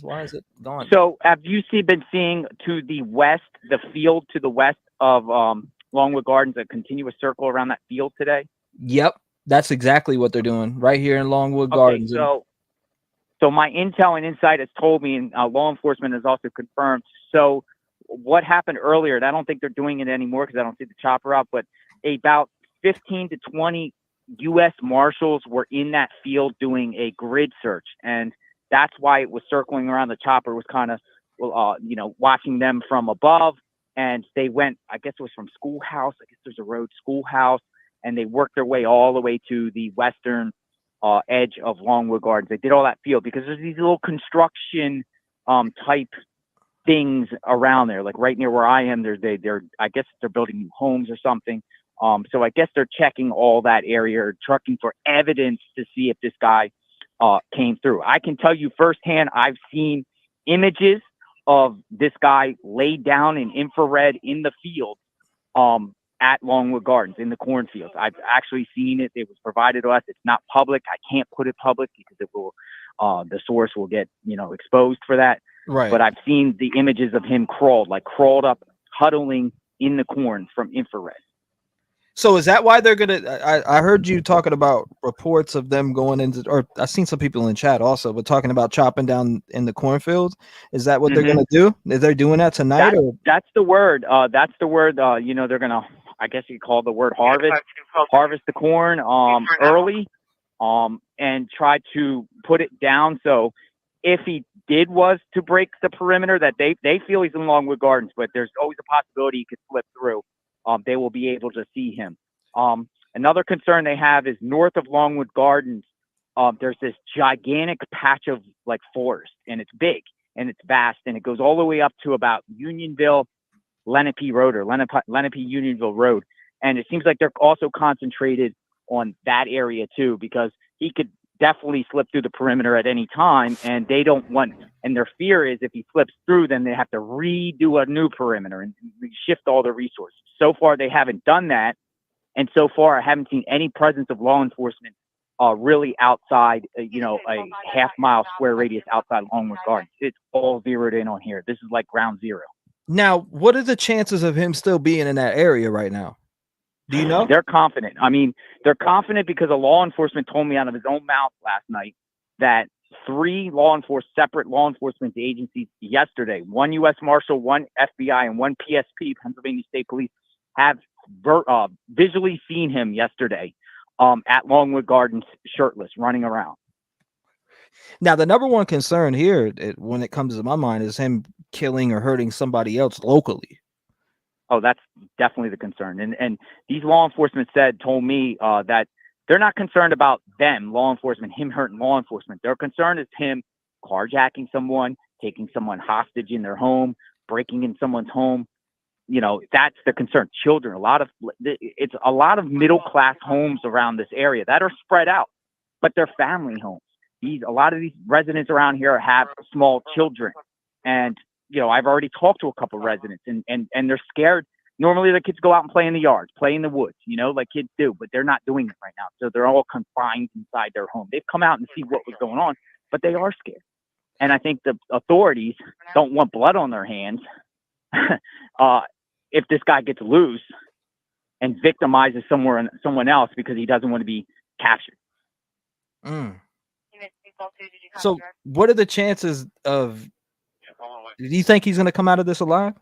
Why is it gone? So have you been seeing to the west, the field to the west of Longwood Gardens, a continuous circle around that field today? Yep, that's exactly what they're doing right here in Longwood Gardens. So my intel and insight has told me, and law enforcement has also confirmed. So what happened earlier, and I don't think they're doing it anymore because I don't see the chopper out, but about 15 to 20 U.S. Marshals were in that field doing a grid search, and that's why it was circling around. The chopper was kind of, watching them from above, and they went, I guess it was from Schoolhouse. I guess there's a road, Schoolhouse, and they worked their way all the way to the western edge of Longwood Gardens. They did all that field because there's these little construction type things around there, like right near where I am. They're I guess they're building new homes or something. So I guess they're checking all that area, or checking for evidence to see if this guy came through. I can tell you firsthand, I've seen images of this guy laid down in infrared in the field at Longwood Gardens in the cornfields. I've actually seen it. It was provided to us. It's not public. I can't put it public because it will, the source will get, exposed for that. Right. But I've seen the images of him crawled up, huddling in the corn from infrared. So is that why they're gonna? I heard you talking about reports of them going into, or I've seen some people in chat also, but talking about chopping down in the cornfields. Is that what they're gonna do? Is they doing that tonight? That's the word. That's the word. They're gonna, I guess you call the word harvest the corn early, and try to put it down. So if he was to break the perimeter, that they feel he's in Longwood Gardens, but there's always a possibility he could slip through. They will be able to see him. Another concern they have is north of Longwood Gardens, there's this gigantic patch of like forest, and it's big and it's vast, and it goes all the way up to about Unionville, Lenape Road, or Lenape Unionville Road. And it seems like they're also concentrated on that area too, because he could definitely slip through the perimeter at any time, and they don't want, and their fear is if he slips through, then they have to redo a new perimeter and shift all the resources. So far, they haven't done that, and so far, I haven't seen any presence of law enforcement really outside, a half-mile square radius outside Longwood Gardens. It's all zeroed in on here. This is like ground zero. Now, what are the chances of him still being in that area right now? Do you know? They're confident. I mean, they're confident because a law enforcement told me out of his own mouth last night that 3 separate law enforcement agencies yesterday, 1 U.S. Marshal, 1 FBI, and 1 PSP, Pennsylvania State Police, have visually seen him yesterday at Longwood Gardens shirtless, running around. Now, the number one concern here, when it comes to my mind, is him killing or hurting somebody else locally. Oh, that's definitely the concern. And these law enforcement told me that they're not concerned about them, law enforcement, him hurting law enforcement. Their concern is him carjacking someone, taking someone hostage in their home, breaking in someone's home. You know, that's the concern. Children, it's a lot of middle class homes around this area that are spread out, but they're family homes. A lot of these residents around here have small children, and you know, I've already talked to a couple residents, and they're scared. Normally, the kids go out and play in the yards, play in the woods, you know, like kids do, but they're not doing it right now. So they're all confined inside their home. They've come out and see what was going on, but they are scared. And I think the authorities don't want blood on their hands if this guy gets loose and victimizes someone else because he doesn't want to be captured. Mm. So what are the chances of, do you think he's going to come out of this alive?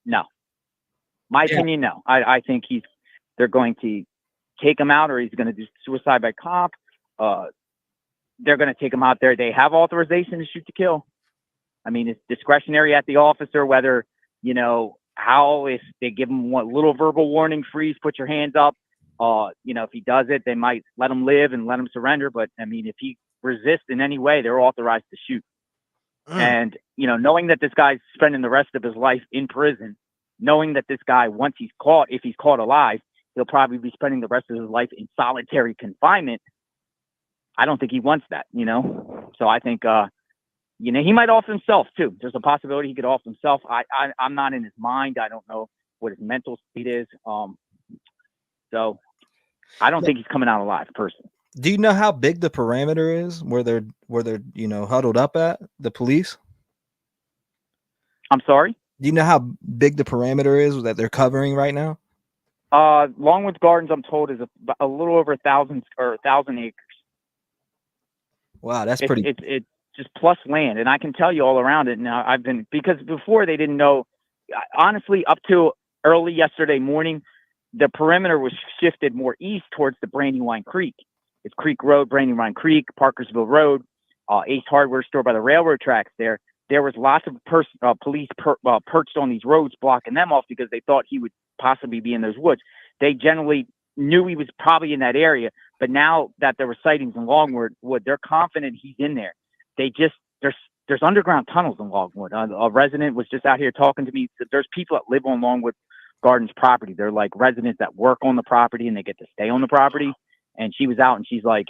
No. My opinion, no. I think they're going to take him out, or he's going to do suicide by cop. They're going to take him out there. They have authorization to shoot to kill. I mean, it's discretionary at the officer whether, you know, if they give him one little verbal warning, freeze, put your hands up. You know, if he does it, they might let him live and let him surrender. But I mean, if he resists in any way, they're authorized to shoot. And, you know, knowing that this guy's spending the rest of his life in prison, knowing that this guy, once he's caught, if he's caught alive, he'll probably be spending the rest of his life in solitary confinement. I don't think he wants that, you know? So I think, you know, he might off himself too. There's a possibility he could off himself. I'm not in his mind. I don't know what his mental state is. So I don't think he's coming out alive, personally. Do you know how big the parameter is where they're you know, huddled up at, the police? I'm sorry? Do you know how big the parameter is that they're covering right now? Longwood Gardens, I'm told, is a little over 1,000 acres. Wow, that's pretty. It's just plus land, and I can tell you all around it now. Because before they didn't know. Honestly, up to early yesterday morning, the perimeter was shifted more east towards the Brandywine Creek. It's Creek Road, Brandywine Creek, Parkersville Road, Ace Hardware Store by the railroad tracks there. There was lots of police perched on these roads, blocking them off because they thought he would possibly be in those woods. They generally knew he was probably in that area, but now that there were sightings in Longwood, they're confident he's in there. There's underground tunnels in Longwood. A resident was just out here talking to me. There's people that live on Longwood Gardens property. They're like residents that work on the property and they get to stay on the property. And she was out and she's like,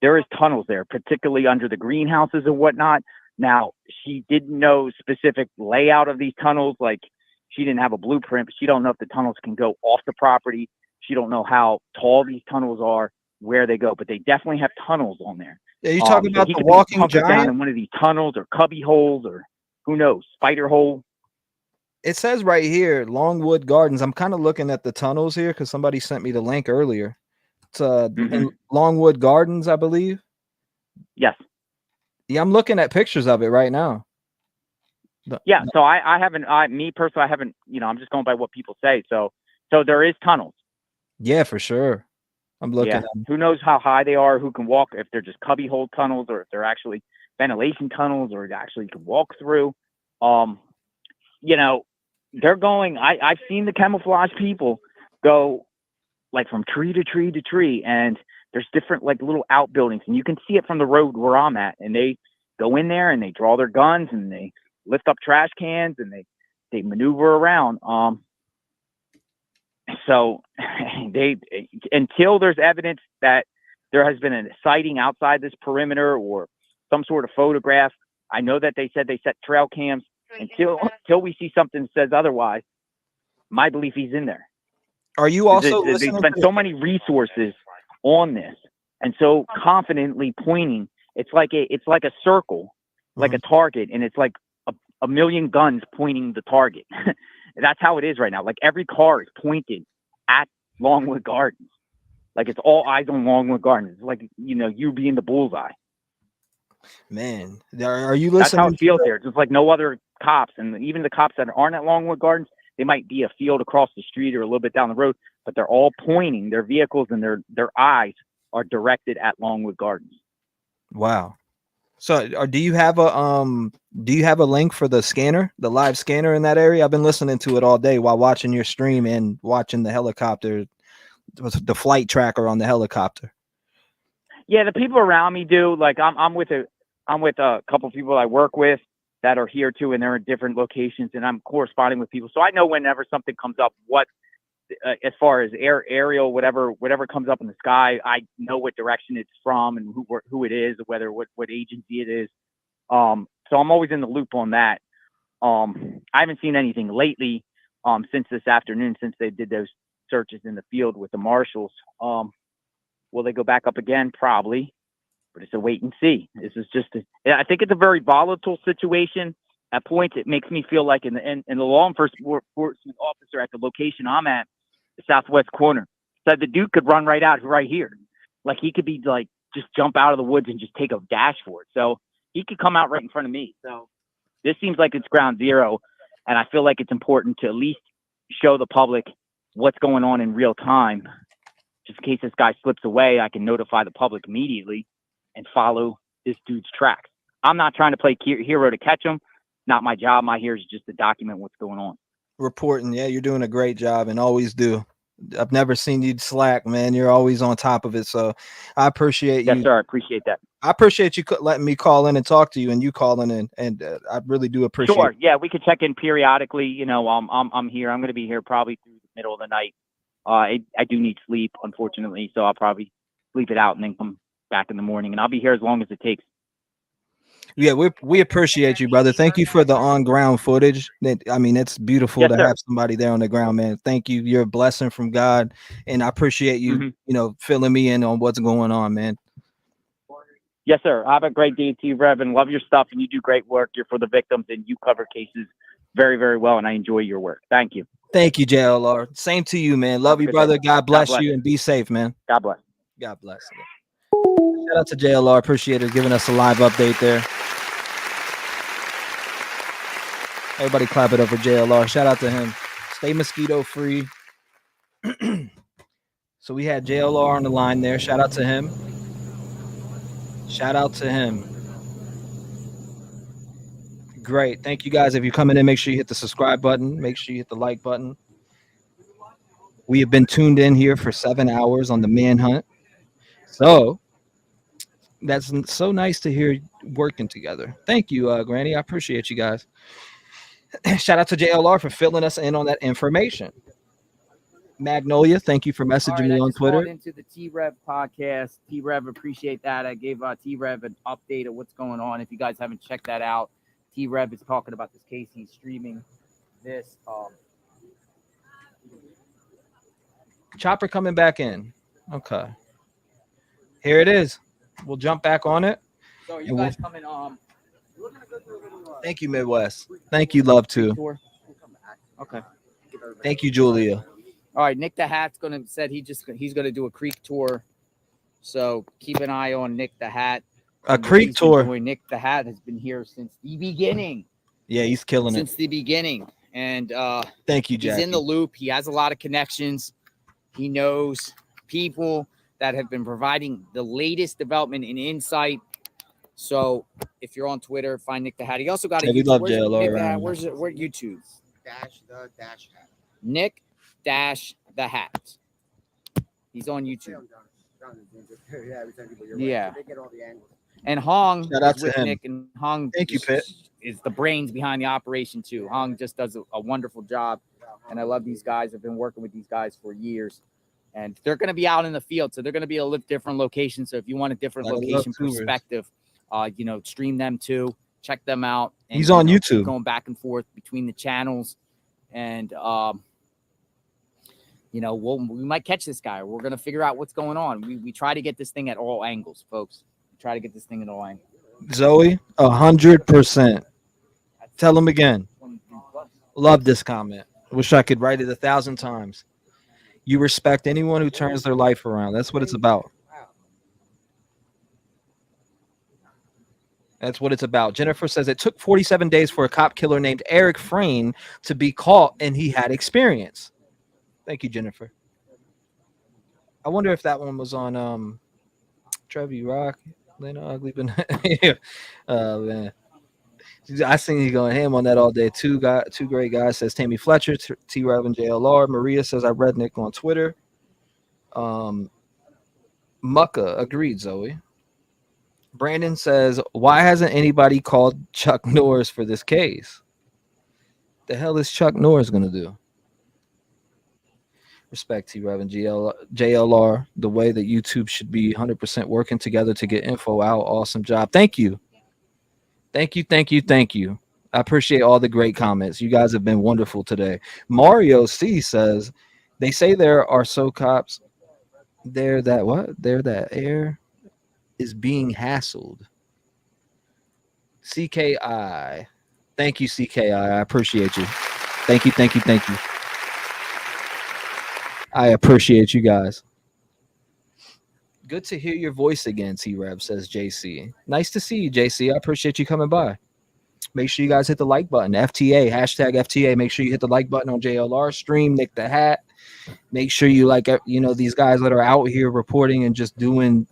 there is tunnels there, particularly under the greenhouses and whatnot. Now, she didn't know specific layout of these tunnels. Like, she didn't have a blueprint, but she don't know if the tunnels can go off the property. She don't know how tall these tunnels are, where they go, but they definitely have tunnels on there. Yeah, you talking about so the walking giant? Down in one of these tunnels or cubby holes or who knows, spider hole. It says right here, Longwood Gardens. I'm kind of looking at the tunnels here because somebody sent me the link earlier. It's in Longwood Gardens, I believe. Yes. Yeah, I'm looking at pictures of it right now. Yeah, so I haven't, me personally, I haven't, you know, I'm just going by what people say. So there is tunnels. Yeah, for sure. I'm looking at them. Who knows how high they are, who can walk, if they're just cubby hole tunnels or if they're actually ventilation tunnels or actually you can walk through. You know, they're going, I've seen the camouflage people go like from tree to tree to tree, and there's different like little outbuildings, and you can see it from the road where I'm at, and they go in there and they draw their guns and they lift up trash cans and they maneuver around. So until there's evidence that there has been a sighting outside this perimeter or some sort of photograph, I know that they said they set trail cams. Until we see something that says otherwise, my belief he's in there. Are you also they spent so many resources on this and so confidently pointing? It's like a circle, like a target, and it's like a million guns pointing the target. That's how it is right now. Like every car is pointed at Longwood Gardens. Like it's all eyes on Longwood Gardens. It's like, you know, you being the bullseye. Man, are you That's how listening? it feels there. Just like no other cops, and even the cops that aren't at Longwood Gardens, they might be a field across the street or a little bit down the road, but they're all pointing their vehicles and their eyes are directed at Longwood Gardens. Wow. So, do you have a link for the scanner, the live scanner in that area? I've been listening to it all day while watching your stream and watching the helicopter, the flight tracker on the helicopter. Yeah, the people around me do. Like I'm with a couple of people I work with that are here too, and they're in different locations, and I'm corresponding with people, so I know whenever something comes up, what as far as aerial, whatever comes up in the sky, I know what direction it's from and who it is, whether what agency it is. So I'm always in the loop on that. I haven't seen anything lately since this afternoon, since they did those searches in the field with the marshals. Will they go back up again? Probably, but it's a wait and see. This is I think it's a very volatile situation. At points, it makes me feel like in the law enforcement officer at the location I'm at, the southwest corner, said the dude could run right out right here. Like he could be like, just jump out of the woods and just take a dash for it. So he could come out right in front of me. So this seems like it's ground zero. And I feel like it's important to at least show the public what's going on in real time. Just in case this guy slips away, I can notify the public immediately and follow this dude's tracks. I'm not trying to play hero to catch him. Not my job. My here is just to document what's going on. Reporting. Yeah, you're doing a great job and always do. I've never seen you slack, man. You're always on top of it. So I appreciate you. Yes, sir. I appreciate that. I appreciate you letting me call in and talk to you, and you calling in, and I really do appreciate. Sure. Yeah, we could check in periodically. You know, I'm here. I'm going to be here probably through the middle of the night. I do need sleep, unfortunately, so I'll probably sleep it out and then come back in the morning, and I'll be here as long as it takes. Yeah, we appreciate you, brother. Thank you for the on-ground footage. I mean, it's beautiful Yes, to sir. have somebody there on the ground, man. Thank you. You're a blessing from God, and I appreciate you, filling me in on what's going on, man. Yes, sir. Have a great day, T-REV, and love your stuff, and you do great work. You're for the victims, and you cover cases very, very well, and I enjoy your work. Thank you. Thank you, JLR. Same to you, man. Love you, brother. God bless you, and be safe, man. God bless. God bless. Shout out to JLR. Appreciate it giving us a live update there. Everybody clap it up for JLR. Shout out to him. Stay mosquito free. So we had JLR on the line there. Shout out to him. Shout out to him. Great. Thank you guys. If you're coming in, make sure you hit the subscribe button. Make sure you hit the like button. We have been tuned in here for 7 hours on the Manhunt. So that's so nice to hear working together. Thank you, Granny. I appreciate you guys. Shout out to JLR for filling us in on that information. Magnolia, thank you for messaging me on Twitter. Called into the T-REV podcast. T-REV, appreciate that. I gave T-REV an update of what's going on. If you guys haven't checked that out, T-REV is talking about this case. He's streaming this. Chopper coming back in. Okay. Here it is. We'll jump back on it. So you guys coming Thank you, Midwest. Thank you, Love too. Okay. Thank you, Julia. All right, Nick the Hat's he's gonna do a creek tour. So keep an eye on Nick the Hat. A creek tour. Nick the Hat has been here since the beginning. Yeah, he's killing it. Since the beginning. And thank you, Jack. He's in the loop. He has a lot of connections. He knows people that have been providing the latest development and insight. So if you're on Twitter, find Nick the Hat. He also got a we YouTube. love Where's JLR Nick the Hat? around. Where's it? Where YouTube? Hat. Nick Dash the Hat. He's on YouTube. Yeah. They get all the angles. And Hong Shout out is to with him. Nick, and Hong Thank you, Pitt. is the brains behind the operation too. Hong just does a wonderful job, and I love these guys. I've been working with these guys for years, and they're going to be out in the field, so they're going to be a different location. So if you want a different location perspective, stream them too. Check them out. And, He's on YouTube. Going back and forth between the channels, and we might catch this guy. We're going to figure out what's going on. We try to get this thing at all angles, folks. We try to get this thing at all angles. Zoe, 100%. Tell him again. Love this comment. Wish I could write it 1,000 times. You respect anyone who turns their life around. That's what it's about. That's what it's about. Jennifer says it took 47 days for a cop killer named Eric Frayne to be caught, and he had experience. Thank you, Jennifer. I wonder if that one was on Trevi Rock, Lena Ugly, but man. I seen you going ham on that all day. Two great guys, says Tammy Fletcher, T-REV and JLR. Maria says I read Nick on Twitter. Mucka agreed, Zoe. Brandon says, why hasn't anybody called Chuck Norris for this case? The hell is Chuck Norris gonna do? Respect T-REV and JLR. The way that YouTube should be 100% working together to get info out. Awesome job. Thank you. Thank you. I appreciate all the great comments. You guys have been wonderful today. Mario C says, they say there are so cops there that what? There that air is being hassled. CKI. Thank you, CKI. I appreciate you. Thank you. I appreciate you guys. Good to hear your voice again, T-REV, says JC. Nice to see you, JC. I appreciate you coming by. Make sure you guys hit the like button. FTA, hashtag FTA. Make sure you hit the like button on JLR stream, Nick the Hat. Make sure you like, these guys that are out here reporting and just doing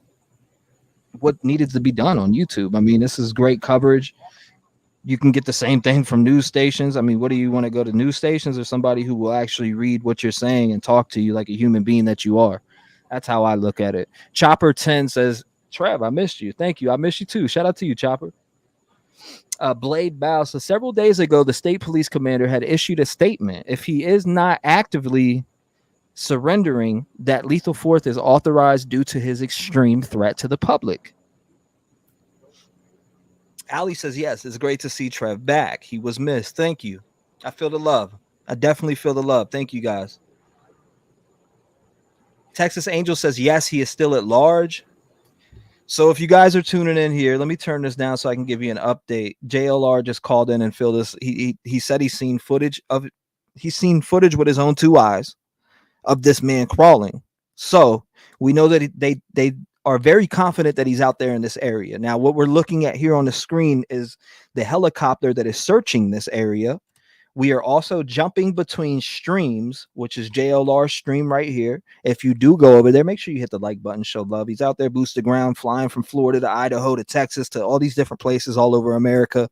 what needed to be done on YouTube. I mean, this is great coverage. You can get the same thing from news stations. I mean, what do you want to go to news stations or somebody who will actually read what you're saying and talk to you like a human being that you are? That's how I look at it. Chopper 10 says, Trev, I missed you. Thank you. I miss you too. Shout out to you, Chopper. Blade Bow. So several days ago, the state police commander had issued a statement. If he is not actively surrendering, that lethal force is authorized due to his extreme threat to the public. Ali says, yes, it's great to see Trev back. He was missed. Thank you. I feel the love. I definitely feel the love. Thank you, guys. Texas Angel says, yes, he is still at large. So if you guys are tuning in here, let me turn this down so I can give you an update. JLR just called in and filled us. He said he's seen footage with his own two eyes of this man crawling. So we know that they are very confident that he's out there in this area. Now, what we're looking at here on the screen is the helicopter that is searching this area. We are also jumping between streams, which is JLR stream right here. If you do go over there, make sure you hit the like button, show love. He's out there, boost the ground, flying from Florida to Idaho to Texas to all these different places all over America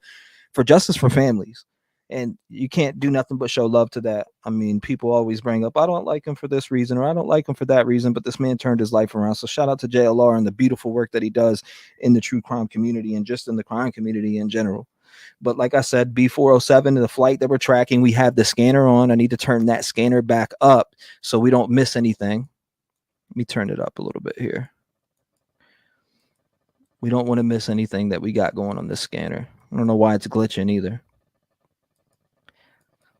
for justice for families. And you can't do nothing but show love to that. I mean, people always bring up, I don't like him for this reason, or I don't like him for that reason, but this man turned his life around. So shout out to JLR and the beautiful work that he does in the true crime community and just in the crime community in general. But like I said, B407, the flight that we're tracking, we have the scanner on. I need to turn that scanner back up so we don't miss anything. Let me turn it up a little bit here. We don't want to miss anything that we got going on this scanner. I don't know why it's glitching either.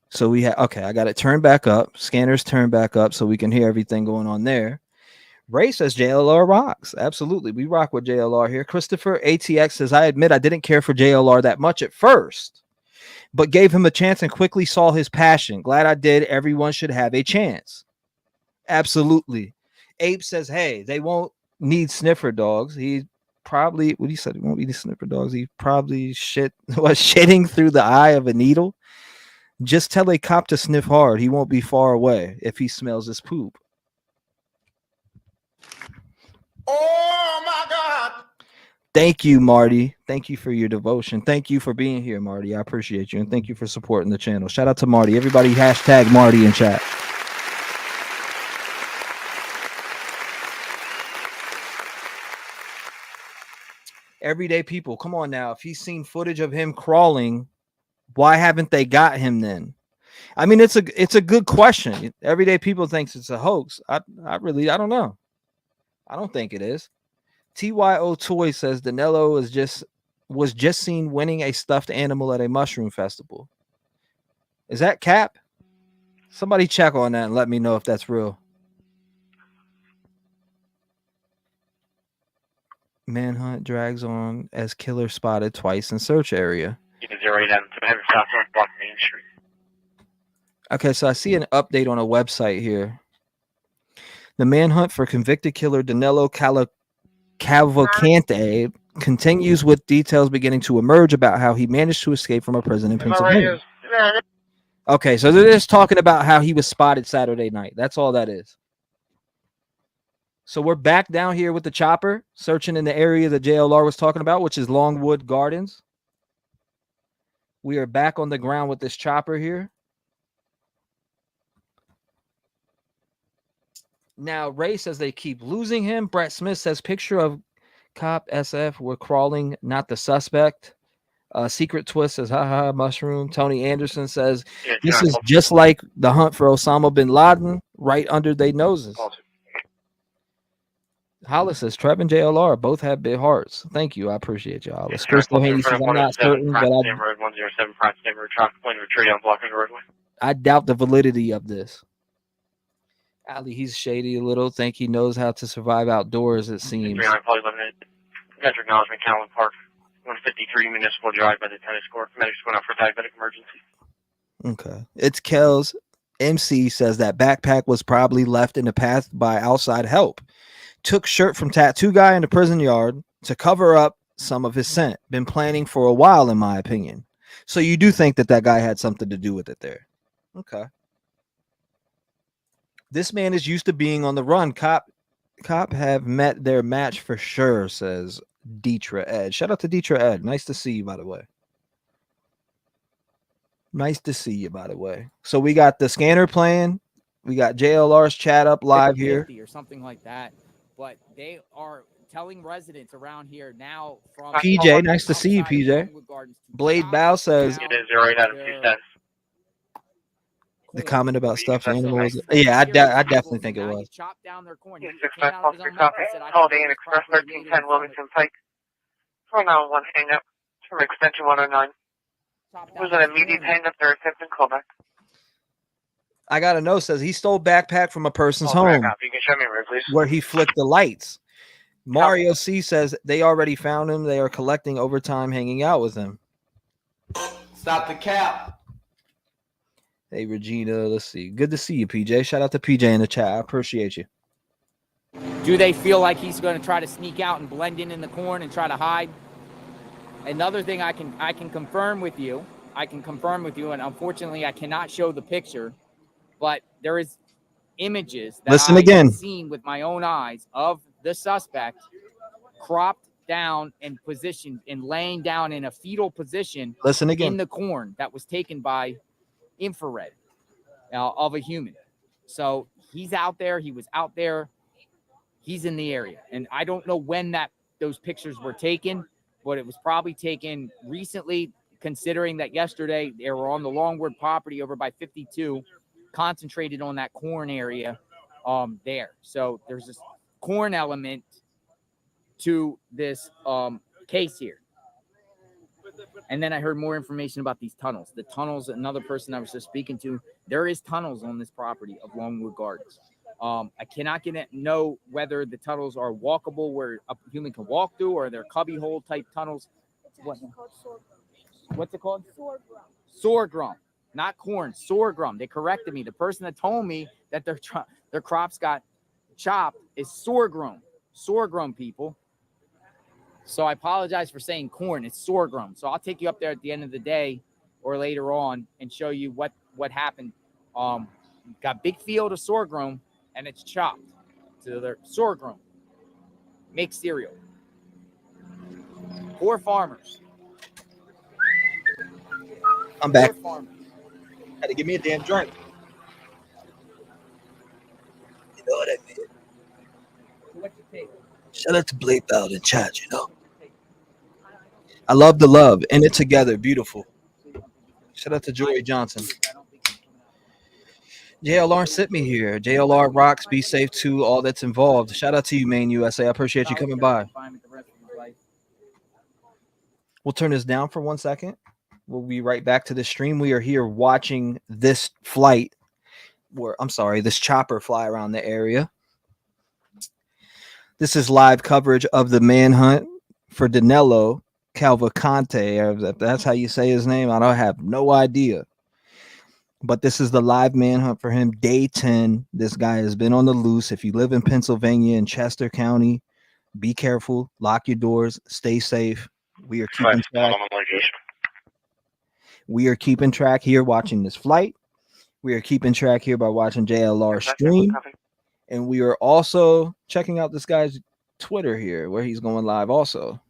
So we have, okay, I got it turned back up. Scanners turned back up so we can hear everything going on there. Ray says JLR rocks. Absolutely. We rock with JLR here. Christopher ATX says, I admit I didn't care for JLR that much at first, but gave him a chance and quickly saw his passion. Glad I did. Everyone should have a chance. Absolutely. Ape says, hey, they won't need sniffer dogs. He probably, what he said, he won't need sniffer dogs. He probably was shitting through the eye of a needle. Just tell a cop to sniff hard. He won't be far away if he smells his poop. Oh my God. Thank you, Marty. Thank you for your devotion. Thank you for being here, Marty. I appreciate you. And thank you for supporting the channel. Shout out to Marty. Everybody hashtag Marty in chat. Everyday people, come on now. If he's seen footage of him crawling, why haven't they got him then? I mean, it's a good question. Everyday people thinks it's a hoax. I don't know. I don't think it is. TYO Toy says Danelo was just seen winning a stuffed animal at a mushroom festival. Is that cap? Somebody check on that and let me know if that's real. Manhunt drags on as killer spotted twice in search area. Okay, so I see an update on a website here. The manhunt for convicted killer Danelo Cavalcante continues with details beginning to emerge about how he managed to escape from a prison in Pennsylvania. Okay, so they're just talking about how he was spotted Saturday night. That's all that is. So we're back down here with the chopper, searching in the area that JLR was talking about, which is Longwood Gardens. We are back on the ground with this chopper here. Now, Ray says they keep losing him. Brett Smith says picture of cop SF. We're crawling, not the suspect. Secret Twist says, haha, mushroom. Tony Anderson says, this is just like the hunt for Osama bin Laden, right under their noses. Hollis says, Trev and JLR both have big hearts. Thank you. I appreciate you, Hollis. Crystal Haney says, I'm not certain, but I doubt the validity of this. Ali, he's shady a little. Think he knows how to survive outdoors, it seems. Metro acknowledgement, Callan Park, 153 Municipal Drive by the tennis court. Medics went out for diabetic emergency. Okay. It's Kells. MC says that backpack was probably left in the path by outside help. Took shirt from tattoo guy in the prison yard to cover up some of his scent. Been planning for a while, in my opinion. So you do think that guy had something to do with it there. Okay. This man is used to being on the run. Cop have met their match for sure, says Deetra Ed. Shout out to Deetra Ed. Nice to see you, by the way. Nice to see you, by the way. So we got the scanner playing. We got JLR's chat up live here. Or something like that. But they are telling residents around here now from PJ, nice to see you, PJ. Blade Bow says It is 0 out of 2 cents. the comment about stuffed animals. Yeah, I definitely think it was. Yeah, 6-5 copy. Holiday Inn Express, 1310 Wilmington Pike. 491 hang up from extension 109. Was an immediate hang up there, attempting callback. I got a note says he stole backpack from a person's home You can show me where, please. where he flicked the lights. Mario C says they already found him. They are collecting overtime, hanging out with him. Stop the cap. Hey, Regina, let's see. Good to see you, PJ. Shout out to PJ in the chat. I appreciate you. Do they feel like he's going to try to sneak out and blend in the corn and try to hide? Another thing I can confirm with you. And unfortunately I cannot show the picture, but there is images that I've seen with my own eyes of the suspect cropped down and positioned and laying down in a fetal position in the corn that was taken by infrared of a human. So he's out there. He was out there. He's in the area. And I don't know when those pictures were taken, but it was probably taken recently, considering that yesterday they were on the Longwood property over by 52, concentrated on that corn area there. So there's this corn element to this case here. And then I heard more information about these tunnels. The tunnels, another person I was just speaking to, there is tunnels on this property of Longwood Gardens. I cannot know whether the tunnels are walkable where a human can walk through, or they're cubby hole type tunnels. What's it called? Sorghum. Not corn, sorghum. They corrected me. The person that told me that their crops got chopped is sorghum. Sorghum, people. So I apologize for saying corn. It's sorghum. So I'll take you up there at the end of the day or later on and show you what happened. Got big field of sorghum and it's chopped. So they're sorghum. Make cereal. Poor farmers. I'm back. Had to give me a damn drink. You know what I mean? What's your take? Shout out to Blade Bell in chat, you know. I love the love. In it together. Beautiful. Shout out to Joey Johnson. JLR sent me here. JLR rocks. Be safe to all that's involved. Shout out to you, Maine USA. I appreciate you coming by. We'll turn this down for 1 second. We'll be right back to the stream. We are here watching this flight, this chopper fly around the area. This is live coverage of the manhunt for Danelo Cavalcante. If that's how you say his name, I don't have no idea. But this is the live manhunt for him. Day 10. This guy has been on the loose. If you live in Pennsylvania in Chester County, Be careful. Lock your doors. Stay safe. We are keeping track. We are keeping track here watching this flight. We are keeping track here by watching JLR stream. And we are also checking out this guy's Twitter here where he's going live also.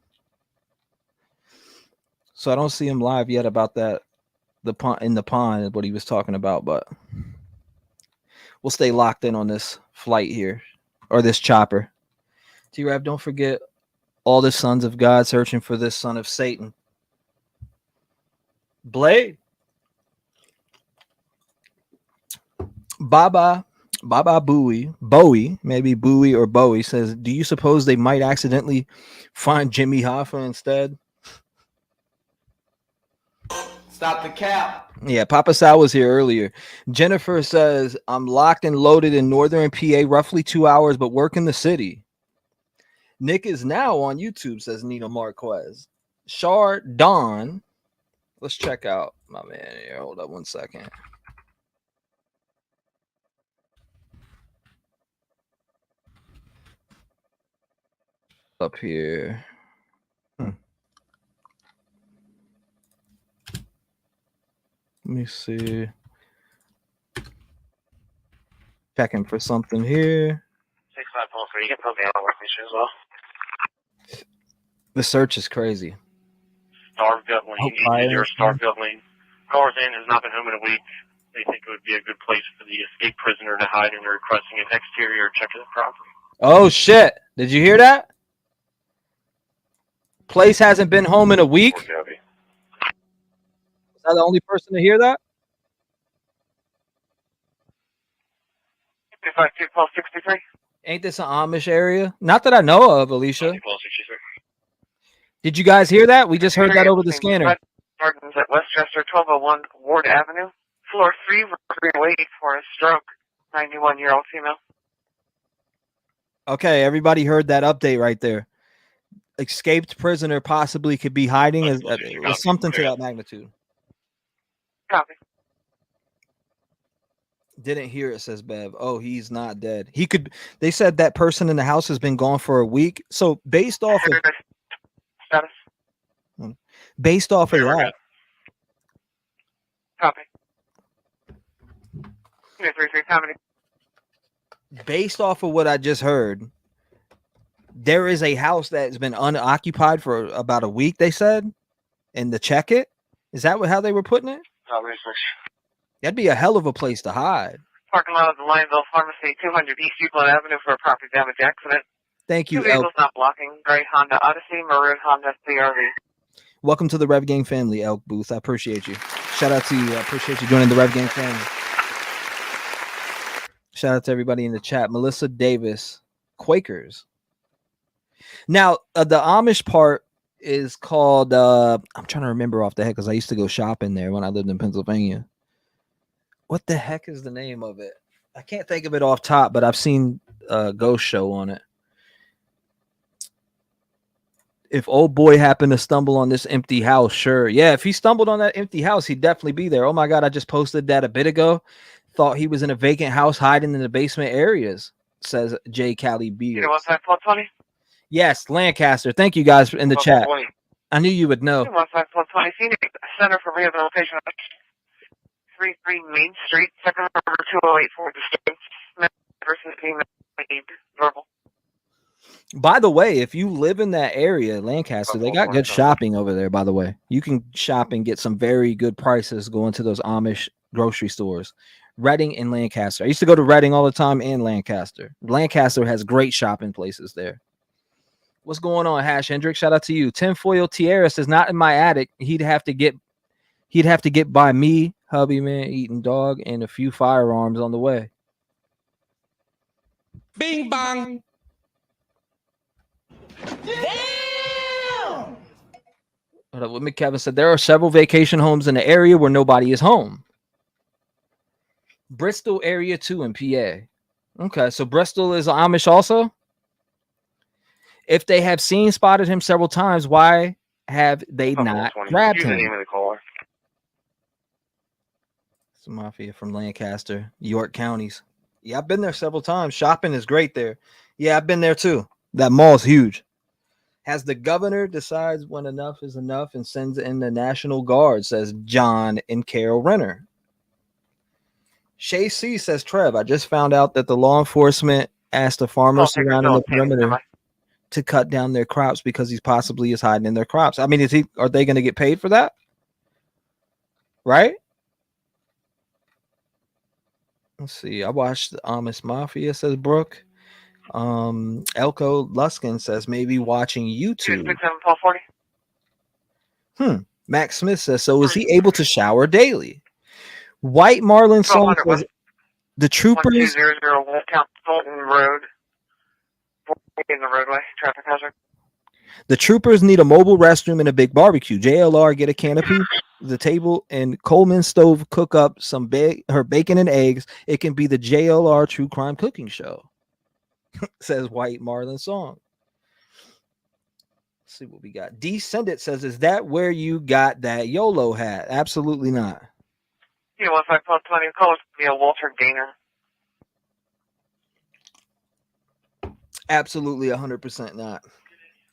So I don't see him live yet about that in the pond, what he was talking about, but we'll stay locked in on this flight here or this chopper. T-REV, don't forget all the sons of God searching for this son of Satan. Blade. Baba Bowie, maybe Bowie or Bowie says, do you suppose they might accidentally find Jimmy Hoffa instead? Stop the cap. Yeah, Papa Sal was here earlier. Jennifer says, I'm locked and loaded in northern PA, roughly 2 hours, but work in the city. Nick is now on YouTube, says Nina Marquez. Shar Don. Let's check out my man here. Hold up 1 second. Up here. Let me see. Checking for something here. 6543, you can put me on workstation as well. The search is crazy. Starved gut lane, 820 starved gut lane. Cavalcante has not been home in a week. They think it would be a good place for the escaped prisoner to hide, and they're requesting an exterior check of the property. Oh shit! Did you hear that? Place hasn't been home in a week. Was that the only person to hear that? 252-1263. Ain't this an Amish area? Not that I know of, Alicia. 1263. Did you guys hear that? We just heard that over the scanner. Gardens at Westchester, 1201 Ward Avenue. Floor 3, waiting for a stroke. 91-year-old female. Okay, everybody heard that update right there. Escaped prisoner possibly could be hiding as something to that magnitude. Copy. Didn't hear it, says Bev. Oh, he's not dead. He could. They said that person in the house has been gone for a week. So based off of status, based off of that, copy. 233, how many? Based off of what I just heard, there is a house that's been unoccupied for about a week. They said, and to check it. Is that how they were putting it? That'd be a hell of a place to hide. Parking lot of the Lineville Pharmacy, 200 East Euclid Avenue for a property damage accident. Thank you. 2 vehicles not blocking. Gray Honda Odyssey, maroon Honda CRV. Welcome to the Rev Gang family, Elk Booth. I appreciate you. Shout out to you. I appreciate you joining the Rev Gang family. Shout out to everybody in the chat. Melissa Davis, Quakers. Now, the Amish part is called, I'm trying to remember off the head because I used to go shopping there when I lived in Pennsylvania. What the heck is the name of it? I can't think of it off top, but I've seen a Ghost Show on it. If old boy happened to stumble on this empty house, sure. Yeah, if he stumbled on that empty house, he'd definitely be there. Oh my God, I just posted that a bit ago. Thought he was in a vacant house hiding in the basement areas, says J. Cali Beard. You know what's that, 1220? Yes, Lancaster. Thank you guys in the chat. I knew you would know. 1220, Phoenix Center for Rehabilitation. 33 Main Street, second number 208 for the state. Versus female verbal. By the way, if you live in that area, Lancaster, they got good shopping over there, by the way. You can shop and get some very good prices going to those Amish grocery stores. Reading and Lancaster. I used to go to Reading all the time and Lancaster. Lancaster has great shopping places there. What's going on, Hash Hendrick? Shout out to you. Tinfoil Tierras is not in my attic. He'd have to get by me, hubby man, eating dog, and a few firearms on the way. Bing bang. Damn! What McKevin said, there are several vacation homes in the area where nobody is home. Bristol area 2 in PA. Okay, so Bristol is Amish also? If they have spotted him several times, why have they not grabbed him? It's a mafia from Lancaster, York counties. Yeah, I've been there several times. Shopping is great there. Yeah, I've been there too. That mall's huge. As the governor decides when enough is enough and sends in the National Guard, says John and Carol Renner. Shay C says, Trev, I just found out that the law enforcement asked the farmers surrounding the perimeter to cut down their crops because he possibly is hiding in their crops. I mean, are they going to get paid for that? Right? Let's see. I watched the Amish Mafia, says Brooke. Elko Luskin says maybe watching YouTube. Max Smith says, so is he able to shower daily? White Marlin Song says the troopers 1200 Wolftown Fulton Road in the roadway, traffic hazard. The troopers need a mobile restroom and a big barbecue. JLR get a canopy, the table, and Coleman stove cook up some her bacon and eggs. It can be the JLR True Crime Cooking Show, says White Marlin Song. Let's see what we got. Descendant says, is that where you got that YOLO hat? Absolutely not. Yeah, 1520, call us via Walter Gaynor. Absolutely 100% not.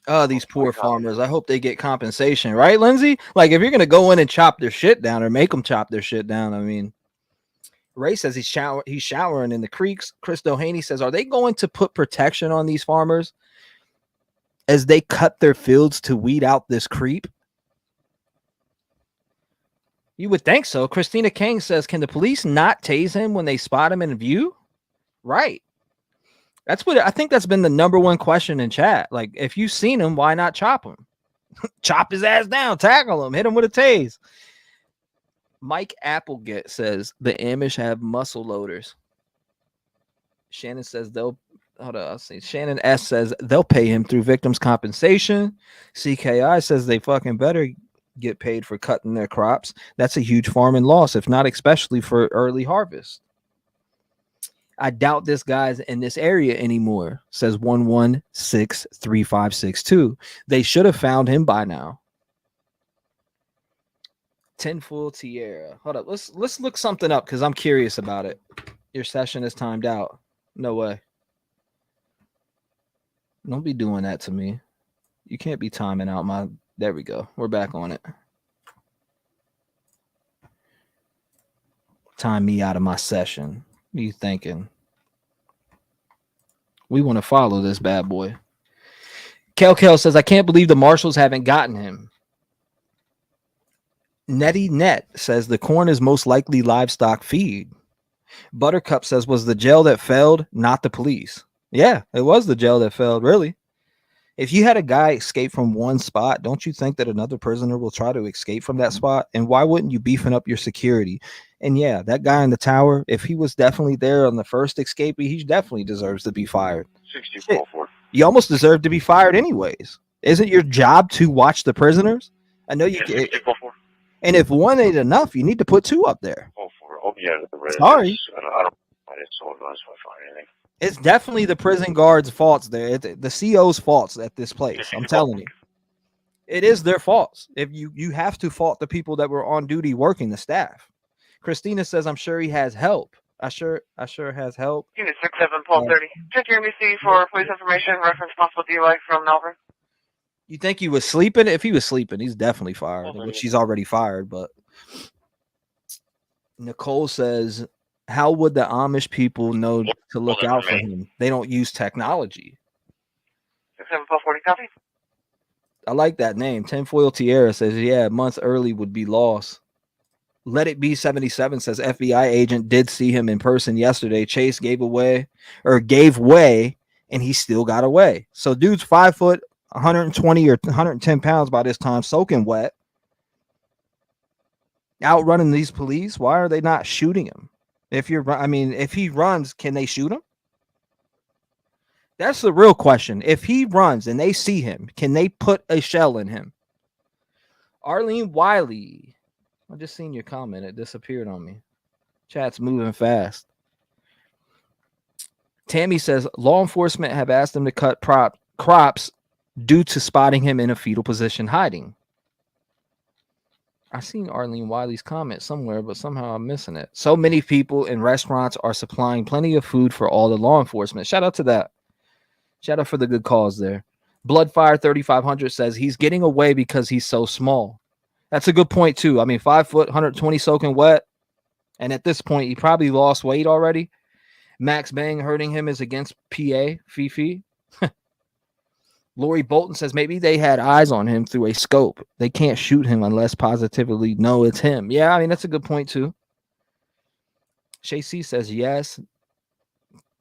Oh, these poor farmers. I hope they get compensation, right, Lindsay? Like, if you're gonna go in and chop their shit down or make them chop their shit down, I mean, Ray says he's showering in the creeks. Chris Doheny says, are they going to put protection on these farmers as they cut their fields to weed out this creep? You would think so. Christina King says, can the police not tase him when they spot him in view? Right. That's what I think. That's been the number one question in chat. Like, if you've seen him, why not chop him? Chop his ass down, tackle him, hit him with a tase. Mike Applegate says the Amish have muscle loaders. Shannon says they'll hold on. I'll see. Shannon S says they'll pay him through victims' compensation. CKI says they fucking better get paid for cutting their crops. That's a huge farming loss, if not especially for early harvest. I doubt this guy's in this area anymore, says 1163562. They should have found him by now. Tinfoil Tiara. Hold up. Let's look something up because I'm curious about it. Your session is timed out. No way. Don't be doing that to me. You can't be timing out my. There we go. We're back on it. Time me out of my session. What are you thinking? We want to follow this bad boy. Kel says, I can't believe the marshals haven't gotten him. Netty Net says the corn is most likely livestock feed. Buttercup says, was the jail that failed, not the police? Yeah, it was the jail that failed, really. If you had a guy escape from one spot, don't you think that another prisoner will try to escape from that spot? And why wouldn't you beefing up your security? And yeah, that guy in the tower, if he was definitely there on the first escape, he definitely deserves to be fired. 64. You almost deserve to be fired anyways. Isn't your job to watch the prisoners? I know you can. And if one ain't enough, you need to put two up there. Oh, yeah, the red. Sorry. I didn't so nice if I find anything. It's definitely the prison guards' faults there. The CO's faults at this place. I'm telling you. It is their faults. If you have to fault the people that were on duty working, the staff. Christina says, I'm sure he has help. I sure has help. Unit 67-1230. Check your MEC for police information. Reference possible DUI from Melbourne. You think he was sleeping? If he was sleeping, he's definitely fired, which he's already fired. But Nicole says, how would the Amish people know to look out for him? They don't use technology. 67-1240, copy. I like that name. Tinfoil Tiara says, yeah, a month early would be lost. Let It Be 77 says FBI agent did see him in person yesterday. Chase gave way, and he still got away. So dude's 5 foot, 120 or 110 pounds by this time, soaking wet, outrunning these police. Why are they not shooting him? If he runs, can they shoot him? That's the real question. If he runs and they see him, can they put a shell in him? Arlene Wiley. I just seen your comment. It disappeared on me. Chat's moving fast. Tammy says law enforcement have asked him to cut crops due to spotting him in a fetal position hiding. I seen Arlene Wiley's comment somewhere, but somehow I'm missing it. So many people in restaurants are supplying plenty of food for all the law enforcement. Shout out to that. Shout out for the good cause there. Bloodfire 3500 says he's getting away because he's so small. That's a good point too. I mean, 5 foot, 120 soaking wet, and at this point he probably lost weight already. Max Bang hurting him is against PA Fifi. Lori Bolton says maybe they had eyes on him through a scope. They can't shoot him unless positively know it's him. Yeah, I mean that's a good point too. Shay C says yes.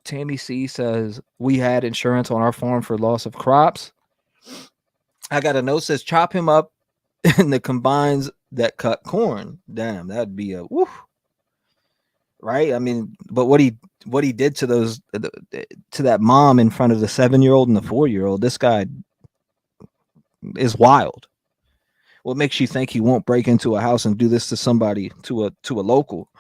Tammy C says we had insurance on our farm for loss of crops. I got a note says chop him up in the combines that cut corn. Damn, that'd be a woof. Right? I mean, but what he did to those to that mom in front of the 7-year-old and the 4-year-old, this guy is wild. What makes you think he won't break into a house and do this to somebody, to a local?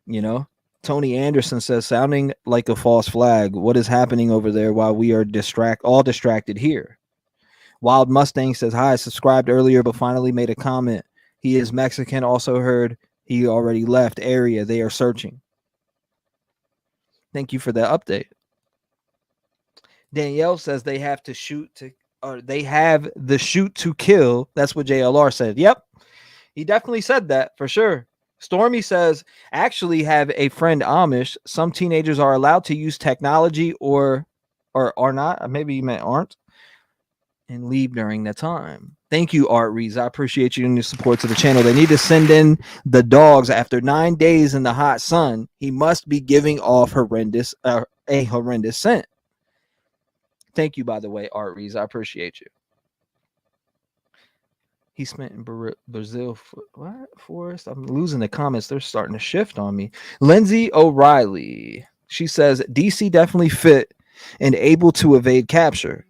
You know? Tony Anderson says, sounding like a false flag. What is happening over there while we are all distracted here? Wild Mustang says, hi, subscribed earlier, but finally made a comment. He is Mexican. Also heard he already left area. They are searching. Thank you for that update. Danielle says they have to shoot to, or they have the shoot to kill. That's what JLR said. Yep. He definitely said that for sure. Stormy says, actually have a friend Amish. Some teenagers are allowed to use technology or are not. Maybe you meant aren't. And leave during the time. Thank you, Art Reeves. I appreciate you and your support to the channel. They need to send in the dogs after 9 days in the hot sun. He must be giving off a horrendous scent. Thank you, by the way, Art Reeves. I appreciate you. He spent in Brazil for what? Forest? I'm losing the comments. They're starting to shift on me. Lindsay O'Reilly. She says DC definitely fit and able to evade capture.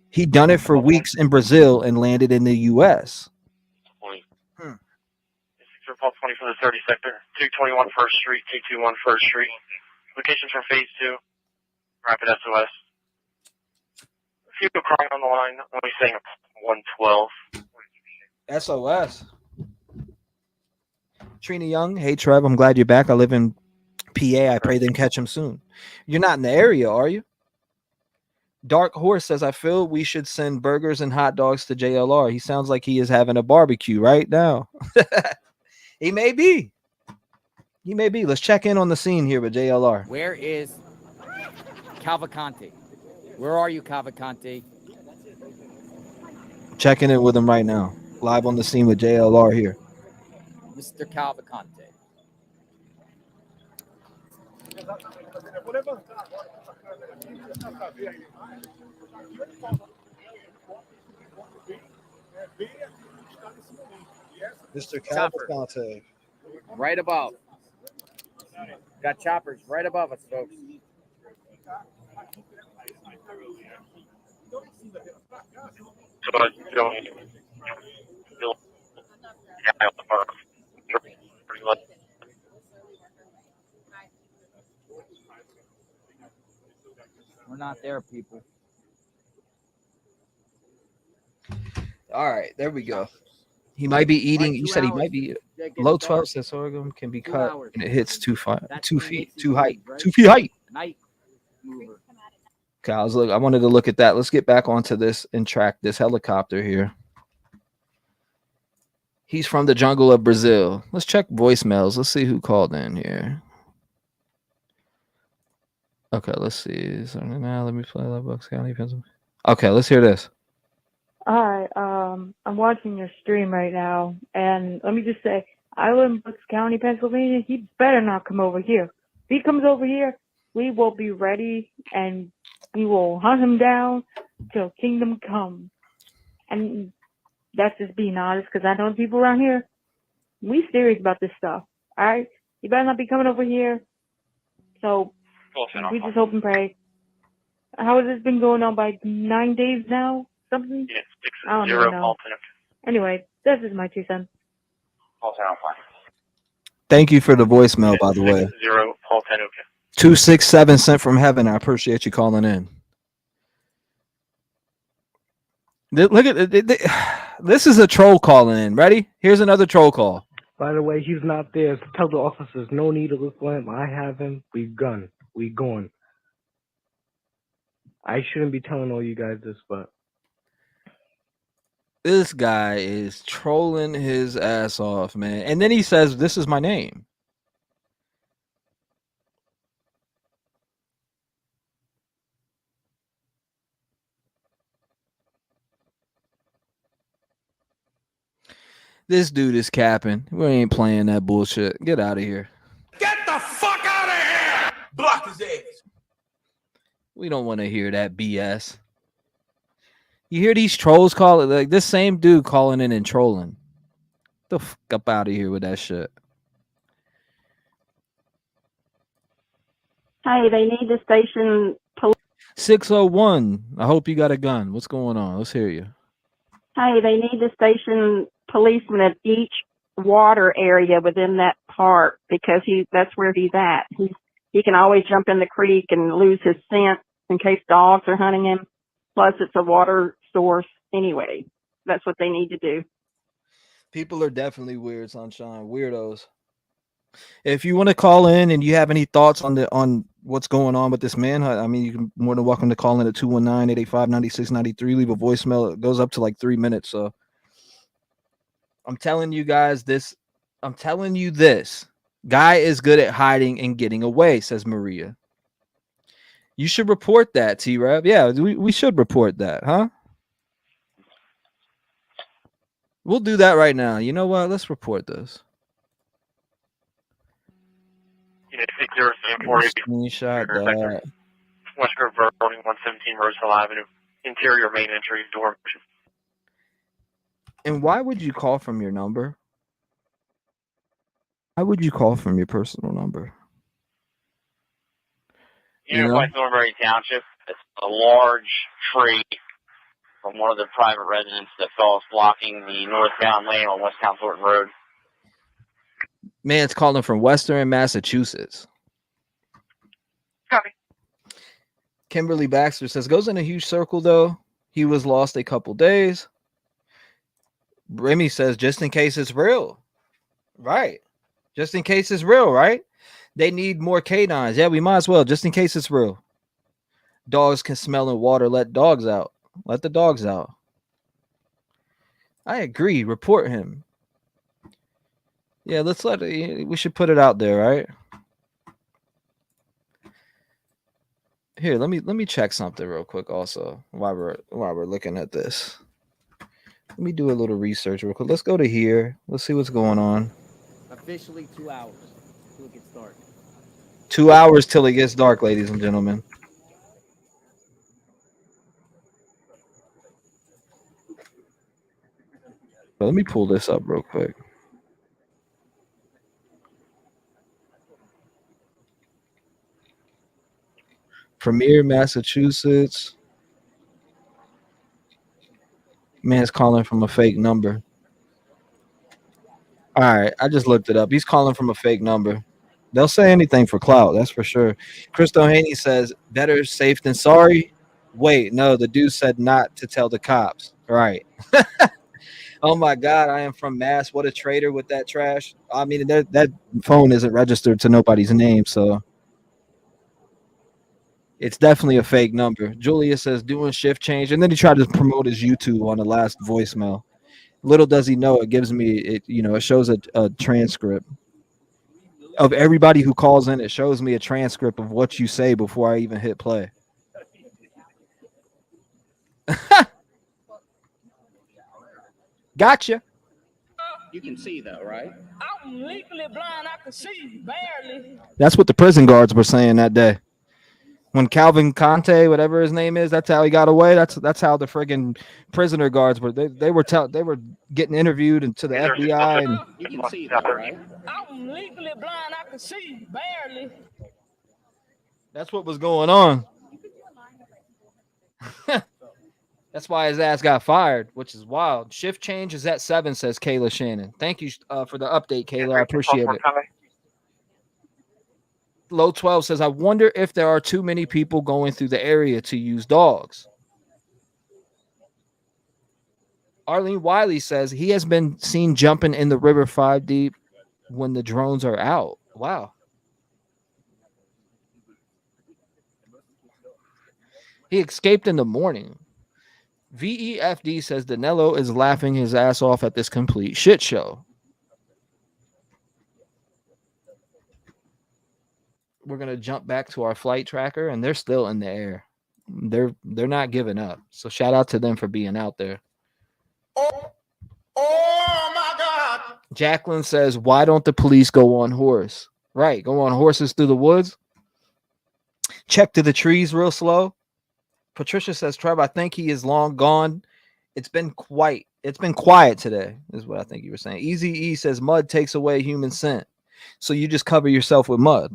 He done it for weeks in Brazil and landed in the U.S. 6 Paul 20 from the 30 sector. 221 First Street, 221 First Street. Locations for Phase 2. Rapid SOS. A few people crying on the line. Only saying 112. SOS. Trina Young. Hey, Trev. I'm glad you're back. I live in PA. I pray they can catch him soon. You're not in the area, are you? Dark Horse says, I feel we should send burgers and hot dogs to JLR. He sounds like he is having a barbecue right now. He may be. He may be. Let's check in on the scene here with JLR. Where is Cavalcante? Where are you, Cavalcante? Checking in with him right now. Live on the scene with JLR here. Mr. Cavalcante. Mr. Cavalcante. Right above. Got choppers right above us, folks. We're not there, people. All right, there we go. He might be eating. You said he might be low 12 says sorghum can be cut and it hits 2 feet, 2 feet height. Night mover. Okay, I wanted to look at that. Let's get back onto this and track this helicopter here. He's from the jungle of Brazil. Let's check voicemails. Let's see who called in here. Okay, let's see. So now let me play Love Bucks County, Pennsylvania. Okay, let's hear this. Hi, I'm watching your stream right now, and let me just say, I live in Bucks County, Pennsylvania. He better not come over here. If he comes over here, we will be ready, and we will hunt him down till kingdom come. And that's just being honest, because I know the people around here, we serious about this stuff, all right? You better not be coming over here. So we just hope and pray. How has this been going on by 9 days now? Something? Yeah, I don't even know. Anyway, this is my 2 cents. Thank you for the voicemail, by the way. 0 Paul 10, okay. 267 sent from heaven. I appreciate you calling in. Look at this is a troll calling in. Ready? Here's another troll call. By the way, he's not there. Tell the officers no need to look for him. I have him. We gone. I shouldn't be telling all you guys this, but This guy is trolling his ass off, man. And then he says, "This is my name." This dude is capping. We ain't playing that bullshit. Get out of here. Get the fuck out of here! Block his ass. We don't want to hear that BS. You hear these trolls call it like this same dude calling in and trolling. Get the fuck up out of here with that shit. Hey, they need the station police. 601. I hope you got a gun. What's going on? Let's hear you. Hey, they need the station policeman at each water area within that park because that's where he's at. He can always jump in the creek and lose his scent in case dogs are hunting him. Plus, it's a water source anyway. That's what they need to do. People are definitely weird, Sunshine. Weirdos. If you want to call in and you have any thoughts on what's going on with this manhunt, I mean, you can more than welcome to call in at 219-885-9693. Leave a voicemail. It goes up to like 3 minutes. So I'm telling you guys this. I'm telling you this. Guy is good at hiding and getting away, says Maria. You should report that, T-REV. Yeah, we should report that, huh? We'll do that right now. You know what? Let's report this. Screenshot that. West Grove Road, building 117 Roseville Avenue, interior main entry, door. And why would you call from your number? Why would you call from your personal number? West Thornbury Township. It's a large tree from one of the private residents that fell off blocking the northbound lane on West Town Thornton Road. Man, it's calling from Western Massachusetts. Copy. Kimberly Baxter says, goes in a huge circle, though. He was lost a couple days. Remy says, just in case it's real. Right. Just in case it's real, right? They need more canines. Yeah, we might as well, just in case it's real. Dogs can smell in water. Let dogs out. Let the dogs out. I agree. Report him. Yeah, let's we should put it out there, right? Here, let me check something real quick also while we're looking at this. Let me do a little research real quick. Let's go to here. Let's see what's going on. Officially 2 hours till it gets dark. 2 hours till it gets dark, ladies and gentlemen. But let me pull this up real quick. Premier, Massachusetts. Man's calling from a fake number. All right, I just looked it up. He's calling from a fake number. They'll say anything for clout, that's for sure. Crystal Haney says, better safe than sorry. Wait, no, the dude said not to tell the cops. Right. Oh, my God, I am from Mass. What a traitor with that trash. I mean, that phone isn't registered to nobody's name, so it's definitely a fake number. Julia says, doing shift change. And then he tried to promote his YouTube on the last voicemail. Little does he know, it gives me, it shows a transcript of everybody who calls in. It shows me a transcript of what you say before I even hit play. Gotcha. You can see though, right? I'm legally blind. I can see barely. That's what the prison guards were saying that day. When Cavalcante, whatever his name is, that's how he got away. That's how the friggin' prisoner guards were. They were getting interviewed into the FBI. And You can see though, right? I'm legally blind. I can see barely. that's what was going on. That's why his ass got fired, which is wild. Shift change is at 7, says Kayla Shannon. Thank you for the update, Kayla. I appreciate it. Low 12 says, I wonder if there are too many people going through the area to use dogs. Arlene Wiley says he has been seen jumping in the river 5 deep when the drones are out. Wow. He escaped in the morning. VEFD says Danelo is laughing his ass off at this complete shit show. We're gonna jump back to our flight tracker, and they're still in the air. They're not giving up. So shout out to them for being out there. Oh my God. Jacqueline says, why don't the police go on horse? Right, go on horses through the woods. Check to the trees real slow. Patricia says, Trev, I think he is long gone. It's been quiet today, is what I think you were saying. Easy E says mud takes away human scent. So you just cover yourself with mud.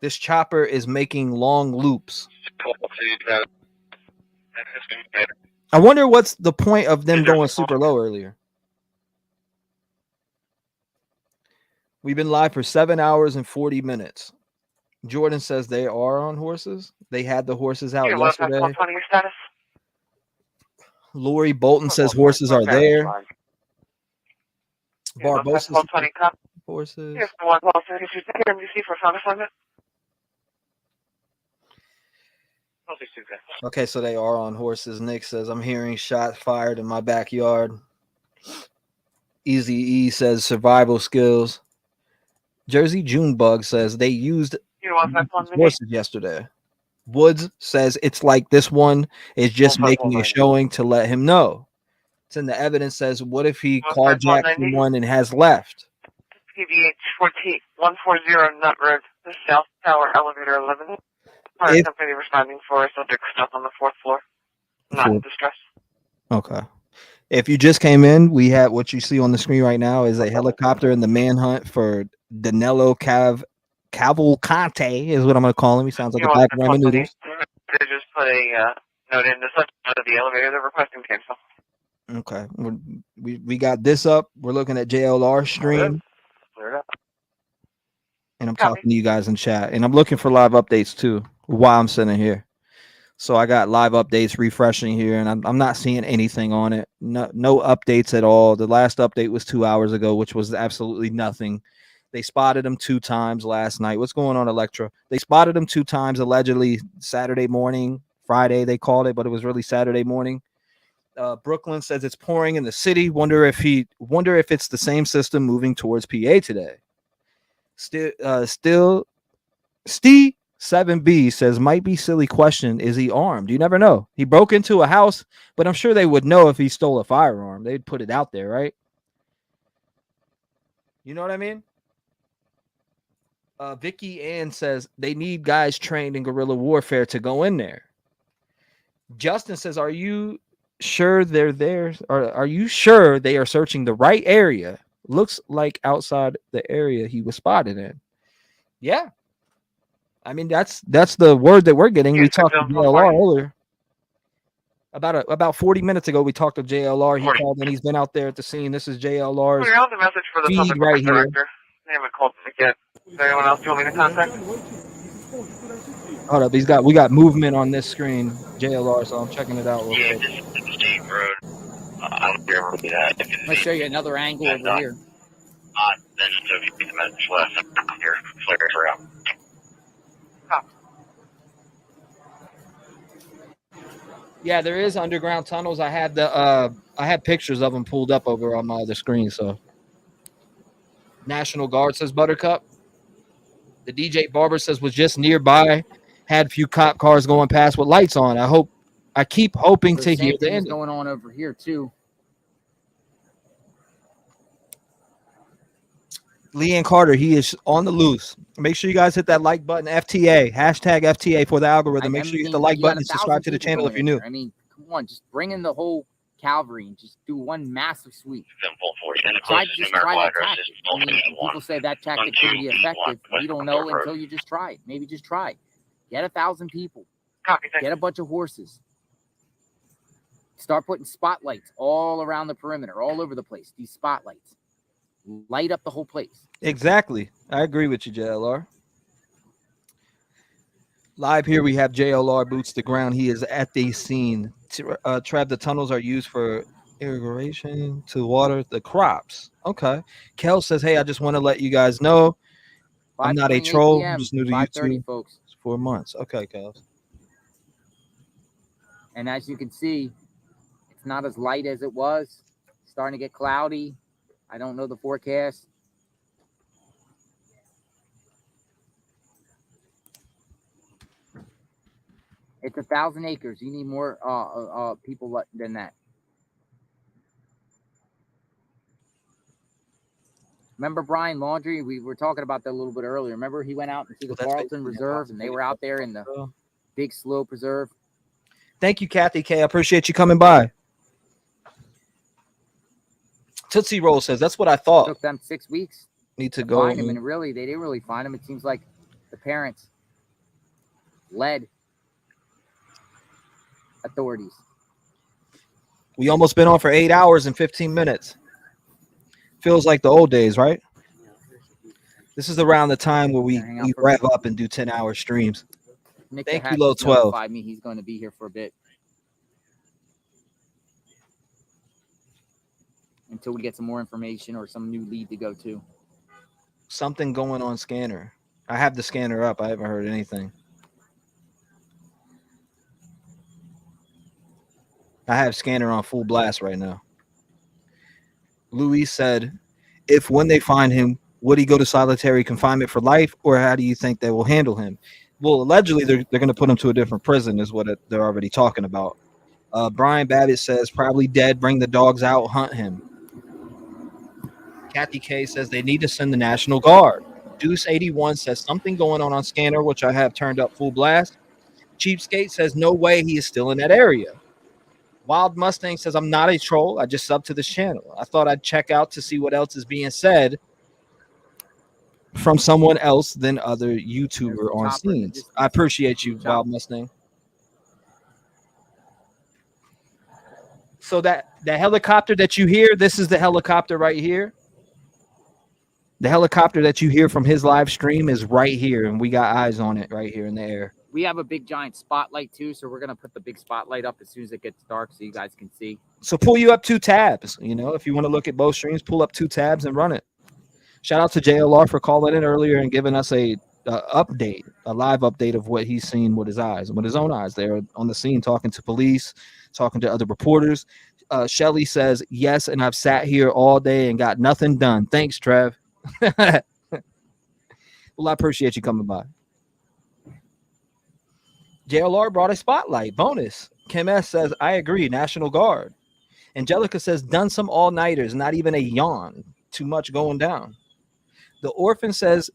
This chopper is making long loops. I wonder what's the point of them going super low earlier. We've been live for 7 hours and 40 minutes. Jordan says they are on horses. They had the horses out yesterday. Your status? Lori Bolton says horses are there. Barbosa horses. Here's the 112 NBC for sound assignment. Okay, so they are on horses. Nick says, I'm hearing shots fired in my backyard. Easy E says survival skills. Jersey Junebug says they used horses yesterday. Woods says it's like this one is just making a showing to let him know. It's in the evidence says, what if he carjacked someone and has left? PVH 140 Nut Road, the South Tower Elevator 11. Fire company responding for a subject stuck on the 4th floor. Not in distress. Okay. If you just came in, we have what you see on the screen right now is a helicopter in the manhunt for Danelo Cavalcante is what I'm going to call him. He sounds like a black ramen noodles. They just put a note in the subject of the elevator. They're requesting cancel. Okay. We got this up. We're looking at JLR stream. And I'm talking to you guys in chat. And I'm looking for live updates too while I'm sitting here. So I got live updates refreshing here, and I'm not seeing anything on it. No updates at all. The last update was 2 hours ago, which was absolutely nothing. They spotted him 2 times last night. What's going on, Electra? They spotted him 2 times, allegedly Saturday morning, Friday they called it, but it was really Saturday morning. Brooklyn says it's pouring in the city. Wonder if it's the same system moving towards PA today. Still, Steve 7B says might be silly question. Is he armed? You never know. He broke into a house, but I'm sure they would know if he stole a firearm. They'd put it out there, right? You know what I mean? Vicky Ann says they need guys trained in guerrilla warfare to go in there. Justin says, are you sure they're there? Or are you sure they are searching the right area? Looks like outside the area he was spotted in. Yeah. I mean, that's the word that we're getting. We talked to JLR earlier. About 40 minutes ago, we talked to JLR. He called and he's been out there at the scene. This is JLR's We're on the message for the feed public right here. director. They haven't called yet. Is there anyone else you want me to contact? Hold up, we got movement on this screen, JLR, so I'm checking it out real quick. This is State Road. I don't care where that. I'm gonna show you another angle over here. Then so if you get the message left, your flares are out. Yeah, there is underground tunnels. I had pictures of them pulled up over on my other screen. So, National Guard says Buttercup. The DJ Barber says was just nearby. Had a few cop cars going past with lights on. I keep hoping to hear the end. Going on over here too. Leanne Carter, he is on the loose. Make sure you guys hit that like button, FTA, hashtag FTA for the algorithm. Make sure you hit the like button and subscribe to the channel if you're new. I mean, come on, just bring in the whole cavalry and just do one massive sweep. Try that tactic. I mean, people say that tactic can be effective. You don't know until you just try it. Maybe just try it. Get 1,000 people. Get a bunch of horses. Start putting spotlights all around the perimeter, all over the place. These spotlights. Light up the whole place. Exactly. I agree with you, JLR. Live here, we have JLR boots to ground. He is at the scene. Trev, the tunnels are used for irrigation to water the crops. Okay. Kel says, hey, I just want to let you guys know I'm not a troll. I'm just new to YouTube. Folks. It's 4 months. Okay, Kel. And as you can see, it's not as light as it was. It's starting to get cloudy. I don't know the forecast. It's 1,000 acres. You need more people than that. Remember Brian Laundrie? We were talking about that a little bit earlier. Remember he went out into the Carlton Reserve, and they were out there in the Big Slow Preserve. Thank you, Kathy K. I appreciate you coming by. Tootsie Roll says, that's what I thought. It took them 6 weeks Need to to go. find him, and really, they didn't really find him. It seems like the parents led authorities. We almost been on for 8 hours and 15 minutes. Feels like the old days, right? This is around the time where we wrap up and do 10-hour streams. Nick Thank the you, Hack Low just 12. notified me he's going to be here for a bit until we get some more information or some new lead to go to. Something going on scanner. I have the scanner up. I haven't heard anything. I have scanner on full blast right now. Louis said, if when they find him, would he go to solitary confinement for life, or how do you think they will handle him? Well, allegedly, they're going to put him to a different prison is what they're already talking about. Brian Babbitt says, probably dead. Bring the dogs out. Hunt him. Kathy K says they need to send the National Guard. Deuce 81 says something going on scanner, which I have turned up full blast. Cheapskate says no way he is still in that area. Wild Mustang says, I'm not a troll. I just subbed to this channel. I thought I'd check out to see what else is being said from someone else than other YouTuber on scenes. I appreciate you, Wild Mustang. So that helicopter that you hear, this is the helicopter right here. The helicopter that you hear from his live stream is right here, and we got eyes on it right here in the air. We have a big giant spotlight too, so we're gonna put the big spotlight up as soon as it gets dark, so you guys can see. So pull you up 2 tabs. You know, if you want to look at both streams, pull up 2 tabs and run it. Shout out to JLR for calling in earlier and giving us a update, a live update of what he's seen with his eyes, with his own eyes. They're on the scene talking to police, talking to other reporters. Shelly says, yes, and I've sat here all day and got nothing done. Thanks, Trev. Well, I appreciate you coming by. JLR brought a spotlight. Bonus. Kim S says, I agree. National Guard. Angelica says, done some all-nighters, not even a yawn. Too much going down. The Orphan says,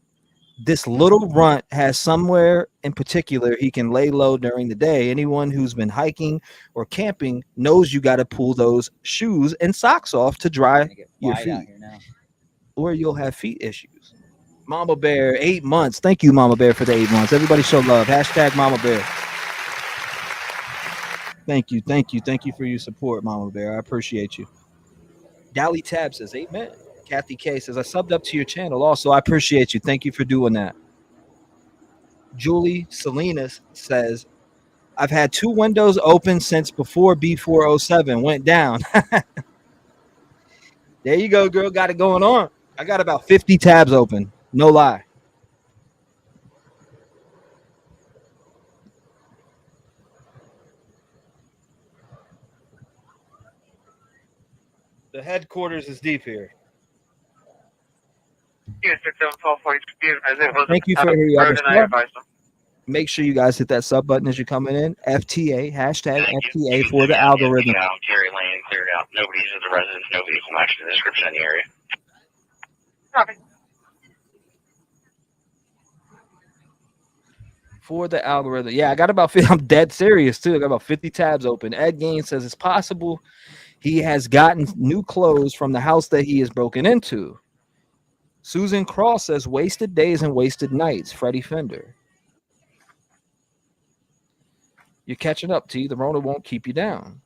this little runt has somewhere in particular he can lay low during the day. Anyone who's been hiking or camping knows you got to pull those shoes and socks off to dry your feet, or you'll have feet issues. Mama Bear, 8 months. Thank you, Mama Bear, for the 8 months. Everybody show love. Hashtag Mama Bear. Thank you. Thank you. Thank you for your support, Mama Bear. I appreciate you. Dally Tab says, amen. Kathy K says, I subbed up to your channel also. I appreciate you. Thank you for doing that. Julie Salinas says, I've had 2 windows open since before B407 went down. There you go, girl. Got it going on. I got about 50 tabs open. No lie. The headquarters is deep here. Thank you for your other stuff. Make sure you guys hit that sub button as you're coming in. FTA, hashtag FTA for the algorithm. Terry Lane cleared out. Nobody's in the residence. Nobody's in actually the description in the area. Copy. For the algorithm. Yeah, I got about 50. I'm dead serious too. I got about 50 tabs open. Ed Gaines says it's possible he has gotten new clothes from the house that he has broken into. Susan Cross says wasted days and wasted nights. Freddie Fender. You're catching up, T. The Rona won't keep you down.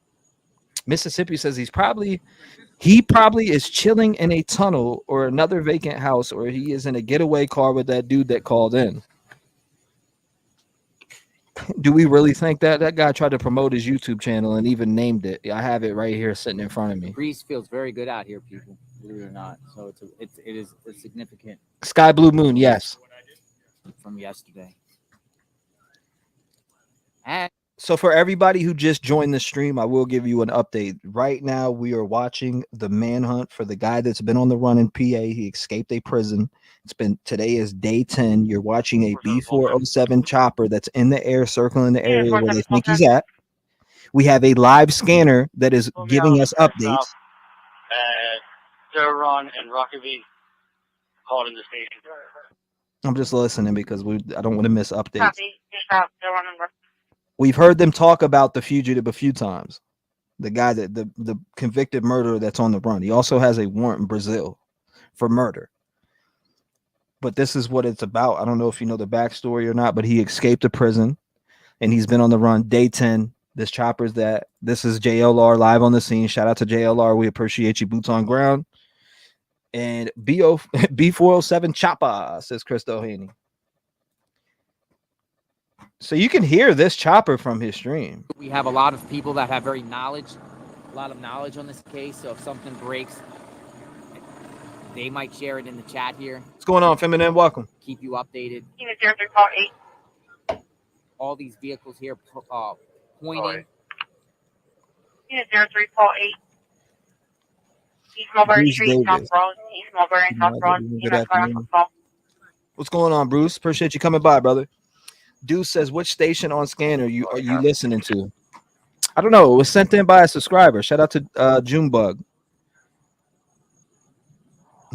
Mississippi says he probably is chilling in a tunnel or another vacant house, or he is in a getaway car with that dude that called in. Do we really think that guy tried to promote his YouTube channel and even named it? I have it right here sitting in front of me. Breeze feels very good out here, people, believe it or not. So it is a significant Sky Blue Moon, yes. from yesterday. And So for everybody who just joined the stream, I will give you an update. Right now, we are watching the manhunt for the guy that's been on the run in PA. He escaped a prison. Today is day 10. You're watching a B407 chopper that's in the air, circling the area where they think he's at. We have a live scanner that is giving us updates. And Joe Ron and Rockaby called in the station. I'm just listening because I don't want to miss updates. Copy. Just out. Joe Ron number. We've heard them talk about the fugitive a few times. The guy that the convicted murderer that's on the run. He also has a warrant in Brazil for murder. But this is what it's about. I don't know if you know the backstory or not, but he escaped a prison and he's been on the run. Day 10. This chopper's that. This is JLR live on the scene. Shout out to JLR. We appreciate you, boots on ground. And B407 chopper, says Christo Haney. So you can hear this chopper from his stream. We have a lot of people that have a lot of knowledge on this case. So if something breaks, they might share it in the chat here. What's going on, Feminine? Welcome. Keep you updated. Unit 03, call 8. All these vehicles here pointing. Unit 03, call 8. East Mulberry Bruce Street, South Davis. Broad. East Mulberry and South Broad. Good afternoon. What's going on, Bruce? Appreciate you coming by, brother. Deuce says, which station on scanner are you listening to? I don't know. It was sent in by a subscriber. Shout out to Junebug.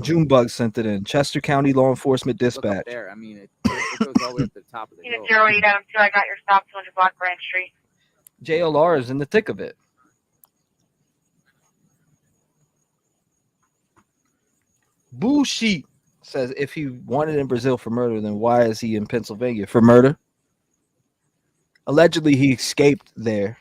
Junebug sent it in. Chester County Law Enforcement Dispatch. There, I mean, it goes all the way up to the top of the hill. Unit 08, Adam 2, I got your stop, 200 block Grand Street. JLR is in the thick of it. Bullshit says, if he wanted in Brazil for murder, then why is he in Pennsylvania for murder? Allegedly, he escaped there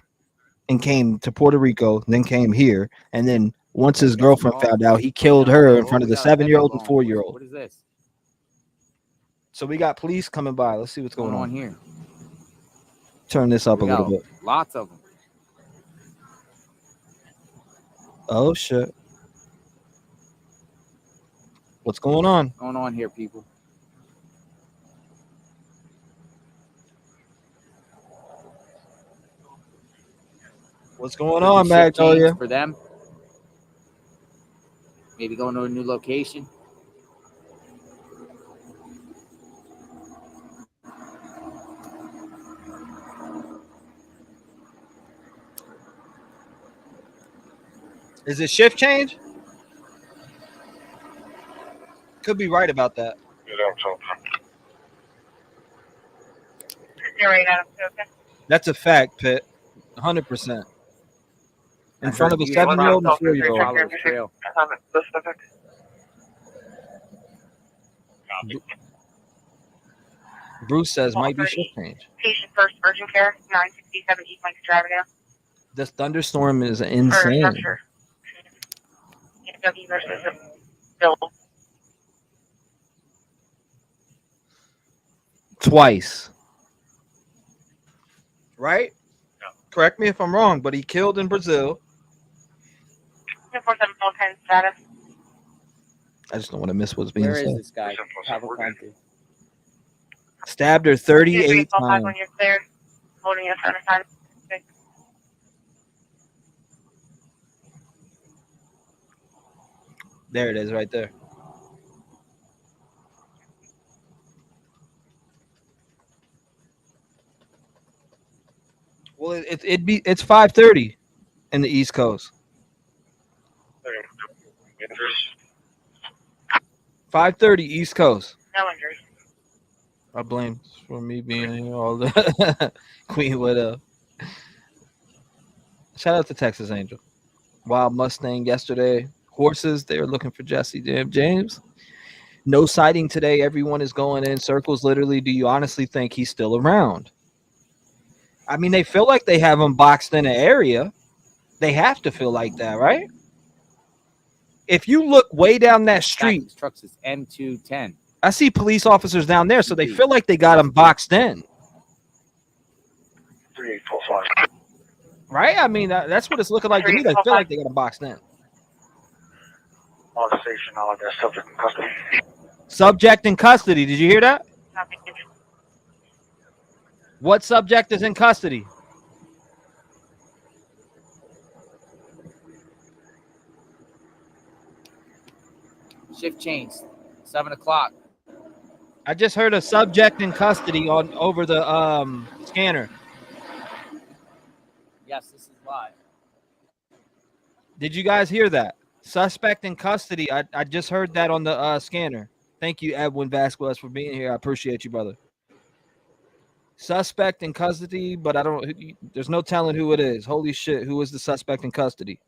and came to Puerto Rico, then came here, and then once his girlfriend found out, he killed her in front of the 7-year-old and 4-year-old. What is this? So we got police coming by. Let's see what's going on here. Turn this up a little bit. Lots of them. Oh shit. What's going on? What's going on here, people? What's going on, Magnolia? For them. Maybe going to a new location. Is it shift change? Could be right about that. That's a fact, Pitt. 100%. In front of a 7-year-old and 4-year-old. Bruce says might be shift change. Patient first, urgent care, 967 East Lincoln Drive now. This thunderstorm is insane. W versus Bill. Twice. Right? Yeah. Correct me if I'm wrong, but he killed in Brazil. 47 10 status. I just don't want to miss what's being Where said. is this guy? Cavalcante. Stabbed her 38 times. When you're cleared, holding your front time. There it is, right there. Well, it's 5:30 in the East Coast. 5:30 East Coast. No injuries. I blame for me being here all the Queen Widow. Shout out to Texas Angel. Wild Mustang yesterday. Horses, they were looking for Jesse James. No sighting today. Everyone is going in circles. Literally, do you honestly think he's still around? I mean, they feel like they have him boxed in an area. They have to feel like that, right? If you look way down that street, trucks is M210. I see police officers down there, so they feel like they got him boxed in. 3845. Right? I mean, that's what it's looking like to me. They feel like they got him boxed in. On station, all of that subject in custody. Subject in custody. Did you hear that? What subject is in custody? shift change, 7 o'clock. I just heard a subject in custody on over the scanner. Yes, this is live. Did you guys hear that? Suspect in custody. I just heard that on the scanner. Thank you, Edwin Vasquez, for being here. I appreciate you, brother. Suspect in custody, but I don't. There's no telling who it is. Holy shit! Who is the suspect in custody?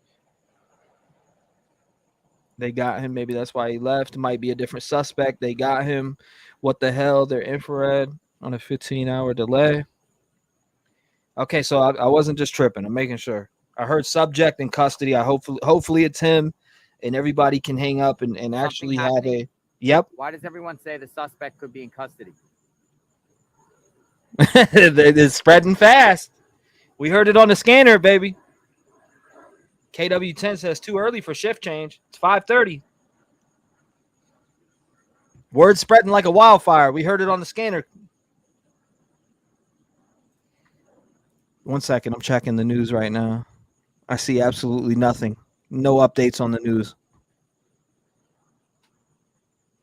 They got him. Maybe that's why he left. Might be a different suspect. They got him. What the hell? They're infrared on a 15-hour delay. Okay, so I wasn't just tripping. I'm making sure. I heard subject in custody. I hopefully it's him, and everybody can hang up and actually have a. Yep. Why does everyone say the suspect could be in custody? It's spreading fast. We heard it on the scanner, baby. KW10 says too early for shift change. It's 5:30. Word spreading like a wildfire. We heard it on the scanner. 1 second. I'm checking the news right now. I see absolutely nothing. No updates on the news.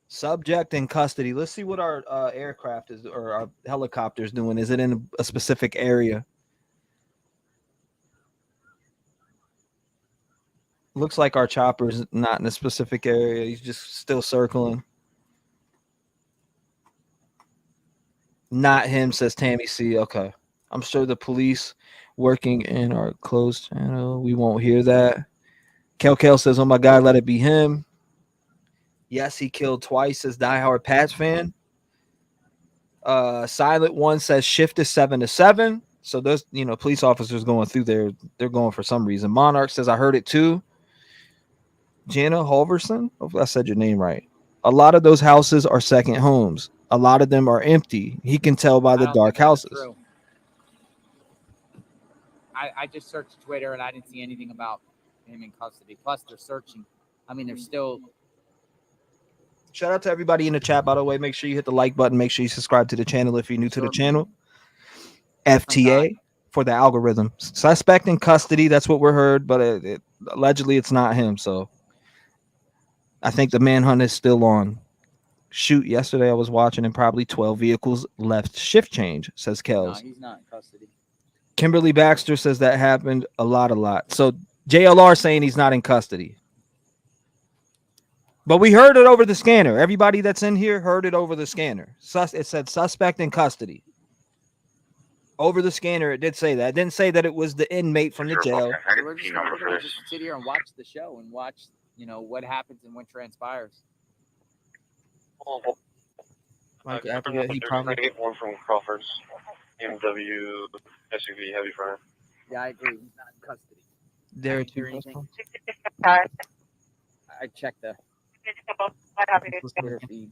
Subject in custody. Let's see what our aircraft is or our helicopter's doing. Is it in a specific area? Looks like our chopper's not in a specific area. He's just still circling. Not him, says Tammy C. Okay. I'm sure the police working in our closed channel. We won't hear that. Kel says, oh my God, let it be him. Yes, he killed twice, says diehard Pats fan. Silent One says shift is 7 to 7. So those, police officers going through there, they're going for some reason. Monarch says, I heard it too. Jana Halverson, hopefully I said your name right. A lot of those houses are second homes. A lot of them are empty. He can tell by the dark houses. I just searched Twitter and I didn't see anything about him in custody. Plus, they're searching. I mean, they're still. Shout out to everybody in the chat, by the way. Make sure you hit the like button. Make sure you subscribe to the channel if you're new to the channel. FTA for the algorithm. Suspect in custody. That's what we're heard, but allegedly it's not him. So I think the manhunt is still on. Shoot, yesterday I was watching and probably 12 vehicles left shift change, says Kels. No, he's not in custody. Kimberly Baxter says that happened a lot. So JLR saying he's not in custody. But we heard it over the scanner. Everybody that's in here heard it over the scanner. It said suspect in custody. Over the scanner, it did say that. It didn't say that it was the inmate from the jail. We're gonna just sit here and watch the show and watch, what happens and what transpires. I forget, he probably get one from Crawford's BMW SUV heavy front. Yeah, I agree. He's not in custody. There hear anything. Hi. I checked the Twitter feed.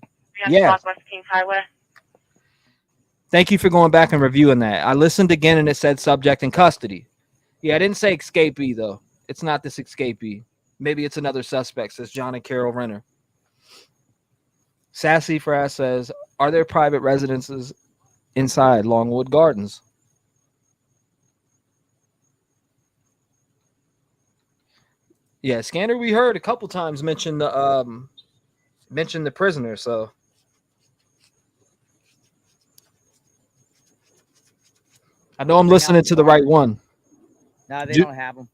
Yeah. West Kings Highway. Thank you for going back and reviewing that. I listened again and it said subject in custody. Yeah, I didn't say escapee though. It's not this escapee. Maybe it's another suspect, says John and Carol Renner. Sassy Frass says, are there private residences inside Longwood Gardens? Yeah, Scanner, we heard a couple times mention the prisoner, so I know I'm listening to the right one. No, they don't have them.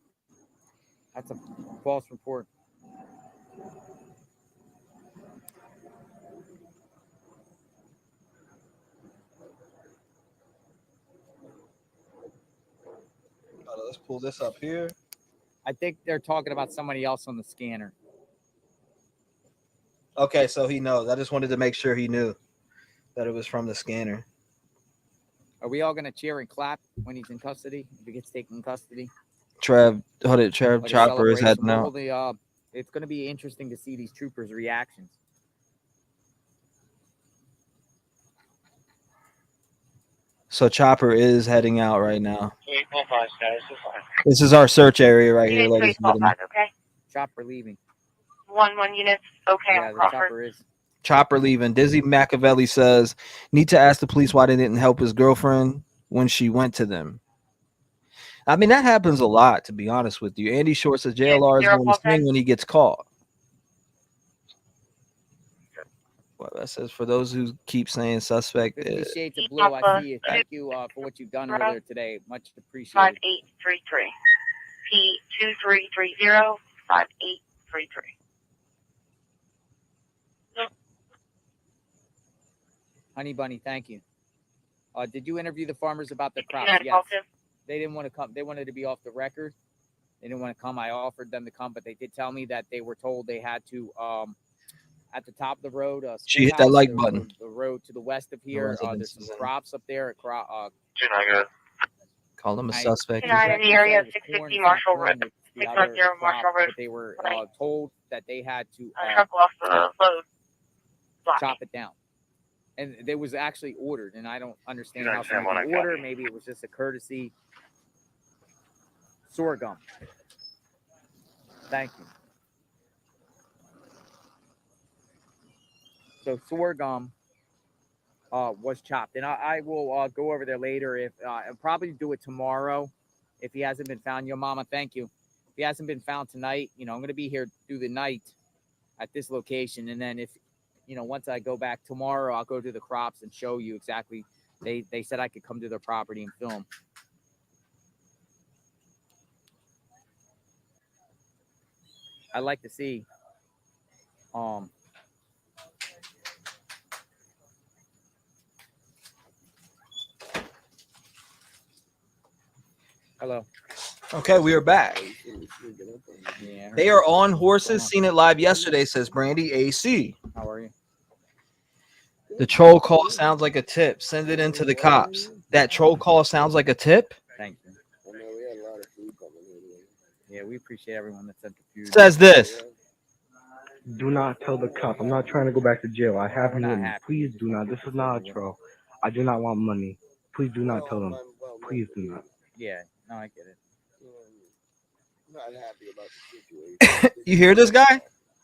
That's a false report. Let's pull this up here. I think they're talking about somebody else on the scanner. Okay, so he knows. I just wanted to make sure he knew that it was from the scanner. Are we all going to cheer and clap when he's in custody? If he gets taken in custody? Trev Like Chopper is heading out. It's going to be interesting to see these troopers' reactions. So Chopper is heading out right now. 8.5 status is fine. This is our search area right here, ladies and gentlemen. Okay. Chopper leaving. 1 units. Okay, Yeah, on the Crawford. chopper is. Chopper leaving. Dizzy Machiavelli says, need to ask the police why they didn't help his girlfriend when she went to them. I mean, that happens a lot, to be honest with you. Andy Short says JLR is going to swing when he gets caught. Well, that says for those who keep saying suspect. 50 Shades of Blue, I see you. Thank you for what you've done earlier today. Much appreciated. 5833. P2330 5833. Honey Bunny, thank you. Did you interview the farmers about the crops? Yeah, Yes. They didn't want to come. They wanted to be off the record. They didn't want to come. I offered them to come, but they did tell me that they were told they had to at the top of the road. She hit that like the, button. The road to the west of here. There's some crops up there. Call him a suspect. In the area of 650 Marshall Road. 650 Marshall Road. But they were told that they had to truck off the road. Chop it down. And it was actually ordered, and I don't understand how someone can order. Maybe it was just a courtesy. Sorghum. Thank you. So sorghum was chopped, and I will go over there later. If I'll probably do it tomorrow, if he hasn't been found. Yo, Mama, thank you. If he hasn't been found tonight, I'm going to be here through the night at this location, and then if once I go back tomorrow, I'll go to the crops and show you exactly. They said I could come to their property and film. I'd like to see hello. Okay, we are back. Yeah, they are on horses. Seen it live yesterday, says Brandy AC. How are you? The troll call sounds like a tip. Send it into the cops. That troll call sounds like a tip. Thank you. Yeah, we appreciate everyone that sent the food. Says this. Do not tell the cop. I'm not trying to go back to jail. I have him with me. Please do not. This is not a troll. I do not want money. Please do not tell them. Please do not. Yeah, no, I get it. I'm not happy about the situation. You hear this guy?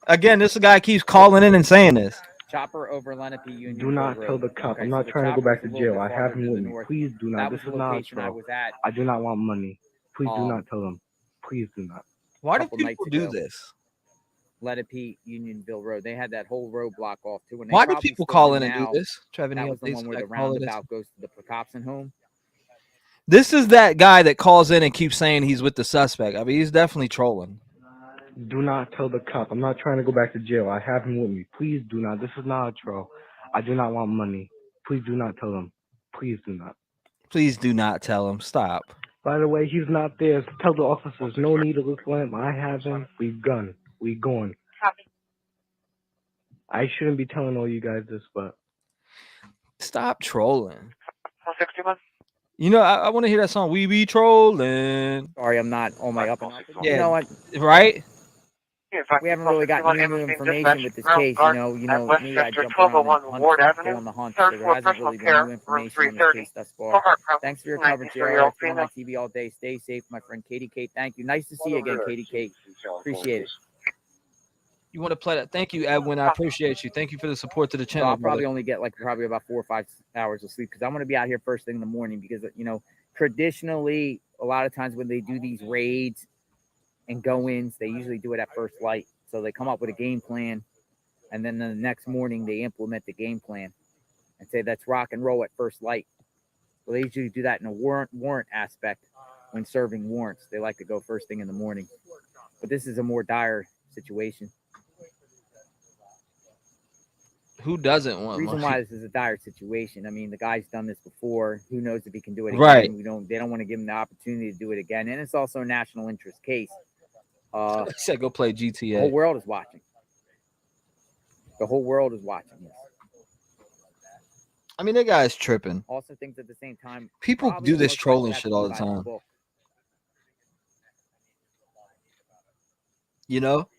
Again, this guy keeps calling in and saying this. Chopper over Lenape Union. Do not tell the cop. I'm not trying to go back to jail. I have him with me. Please do not. This is not a troll. I do not want money. Please do not tell them. Please do not. Why do people do this? Lenape Unionville Road. They had that whole road block off too. And why do people call in and do this? Trevor, that was the one where the roundabout goes to the Precopson home. This is that guy that calls in and keeps saying he's with the suspect. I mean, he's definitely trolling. Do not tell the cop. I'm not trying to go back to jail. I have him with me. Please do not. This is not a troll. I do not want money. Please do not tell them. Please do not. Please do not tell him. Stop. By the way, he's not there. Tell the officers, no need to look for him. I have him. We've gone. We gone. I shouldn't be telling all you guys this, but stop trolling. 161. I want to hear that song. We be trolling. Sorry, I'm not on my up and up. Yeah, you know what? Right? We haven't really got new information with this case. Me, I jump around and on the hunt, so there hasn't really been new information on this case thus far. Thanks for your coverage, JR. I've been on my TV all day. Stay safe, my friend Katie Kate. Thank you. Nice to see you again, Katie Kate. Appreciate it. You want to play that? Thank you, Edwin. I appreciate you. Thank you for the support to the channel. So I'll probably only get probably about 4 or 5 hours of sleep because I'm going to be out here first thing in the morning because, traditionally, a lot of times when they do these raids and go-ins, they usually do it at first light. So they come up with a game plan, and then the next morning they implement the game plan and say, let's rock and roll at first light. Well, they usually do that in a warrant aspect when serving warrants. They like to go first thing in the morning. But this is a more dire situation. Who doesn't want the reason money? why this is a dire situation? I mean, the guy's done this before. Who knows if he can do it again? Right. They don't want to give him the opportunity to do it again. And it's also a national interest case. He said go play GTA. The whole world is watching. The whole world is watching this. I mean, that guy's tripping. Also thinks at the same time. People do this trolling shit all the time.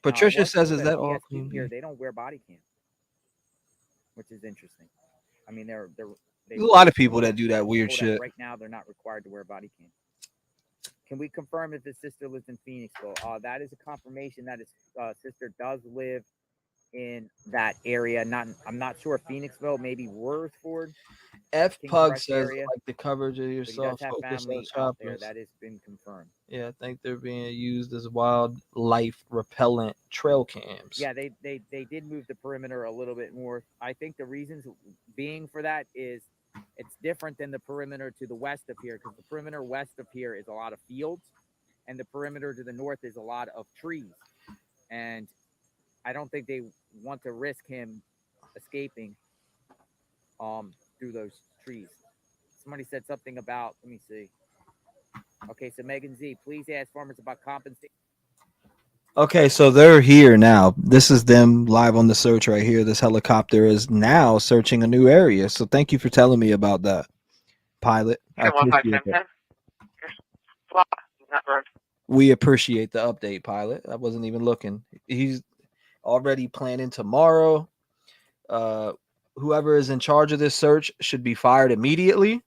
Patricia says, is that all? Here, they don't wear body cam, which is interesting. I mean, there's a lot of people that do that weird shit. Right now, they're not required to wear body cam. Can we confirm if his sister lives in Phoenixville? That is a confirmation that his sister does live in that area. I'm not sure Phoenixville, maybe Worthford. F King Pug Crush says, area. like the coverage of But he yourself. does have Focus on family out there. choppers. That has been confirmed. Yeah, I think they're being used as wildlife repellent trail cams. Yeah, they did move the perimeter a little bit more. I think the reasons being for that is it's different than the perimeter to the west of here, because the perimeter west of here is a lot of fields, and the perimeter to the north is a lot of trees. And I don't think they want to risk him escaping through those trees. Somebody said something about, let me see. Okay, so Megan Z, please ask farmers about compensation. Okay, so they're here now. This is them live on the search right here. This helicopter is now searching a new area. So thank you for telling me about that, pilot. I Okay, 1510. appreciate it. That road. We appreciate the update, pilot. I wasn't even looking. He's already planning tomorrow. Whoever is in charge of this search should be fired immediately.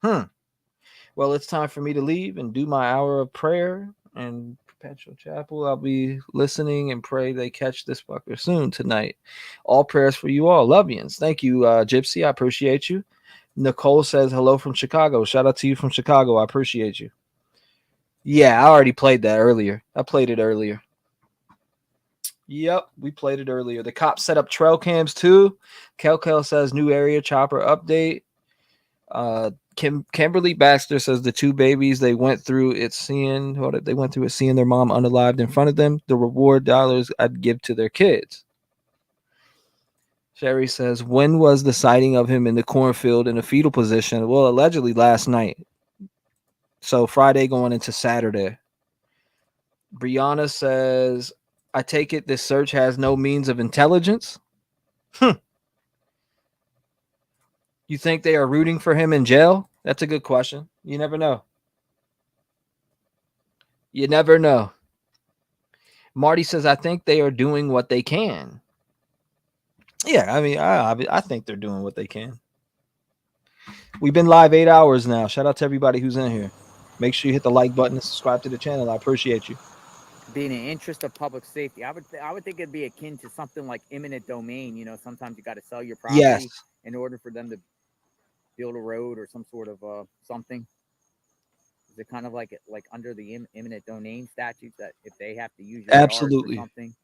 Well, it's time for me to leave and do my hour of prayer and perpetual chapel. I'll be listening and pray they catch this fucker soon tonight. All prayers for you all. Love yous. Thank you, Gypsy. I appreciate you. Nicole says hello from Chicago. Shout out to you from Chicago. I appreciate you. Yeah, I already played that earlier. I played it earlier. Yep, we played it earlier. The cops set up trail cams too. Kel says new area chopper update. Kimberly Baxter says the two babies they went through it seeing their mom unalived in front of them. The reward dollars I'd give to their kids. Sherry says, when was the sighting of him in the cornfield in a fetal position? Well, allegedly last night. So Friday going into Saturday. Brianna says, I take it this search has no means of intelligence. You think they are rooting for him in jail? That's a good question. You never know. You never know. Marty says, I think they are doing what they can. Yeah, I mean, I think they're doing what they can. We've been live 8 hours now. Shout out to everybody who's in here. Make sure you hit the like button and subscribe to the channel. I appreciate you. Being an interest of public safety, I would think it'd be akin to something like eminent domain. You know, sometimes you got to sell your property Yes. in order for them to build a road or some sort of something. Is it kind of like under the eminent domain statutes that if they have to use your Absolutely. yard for something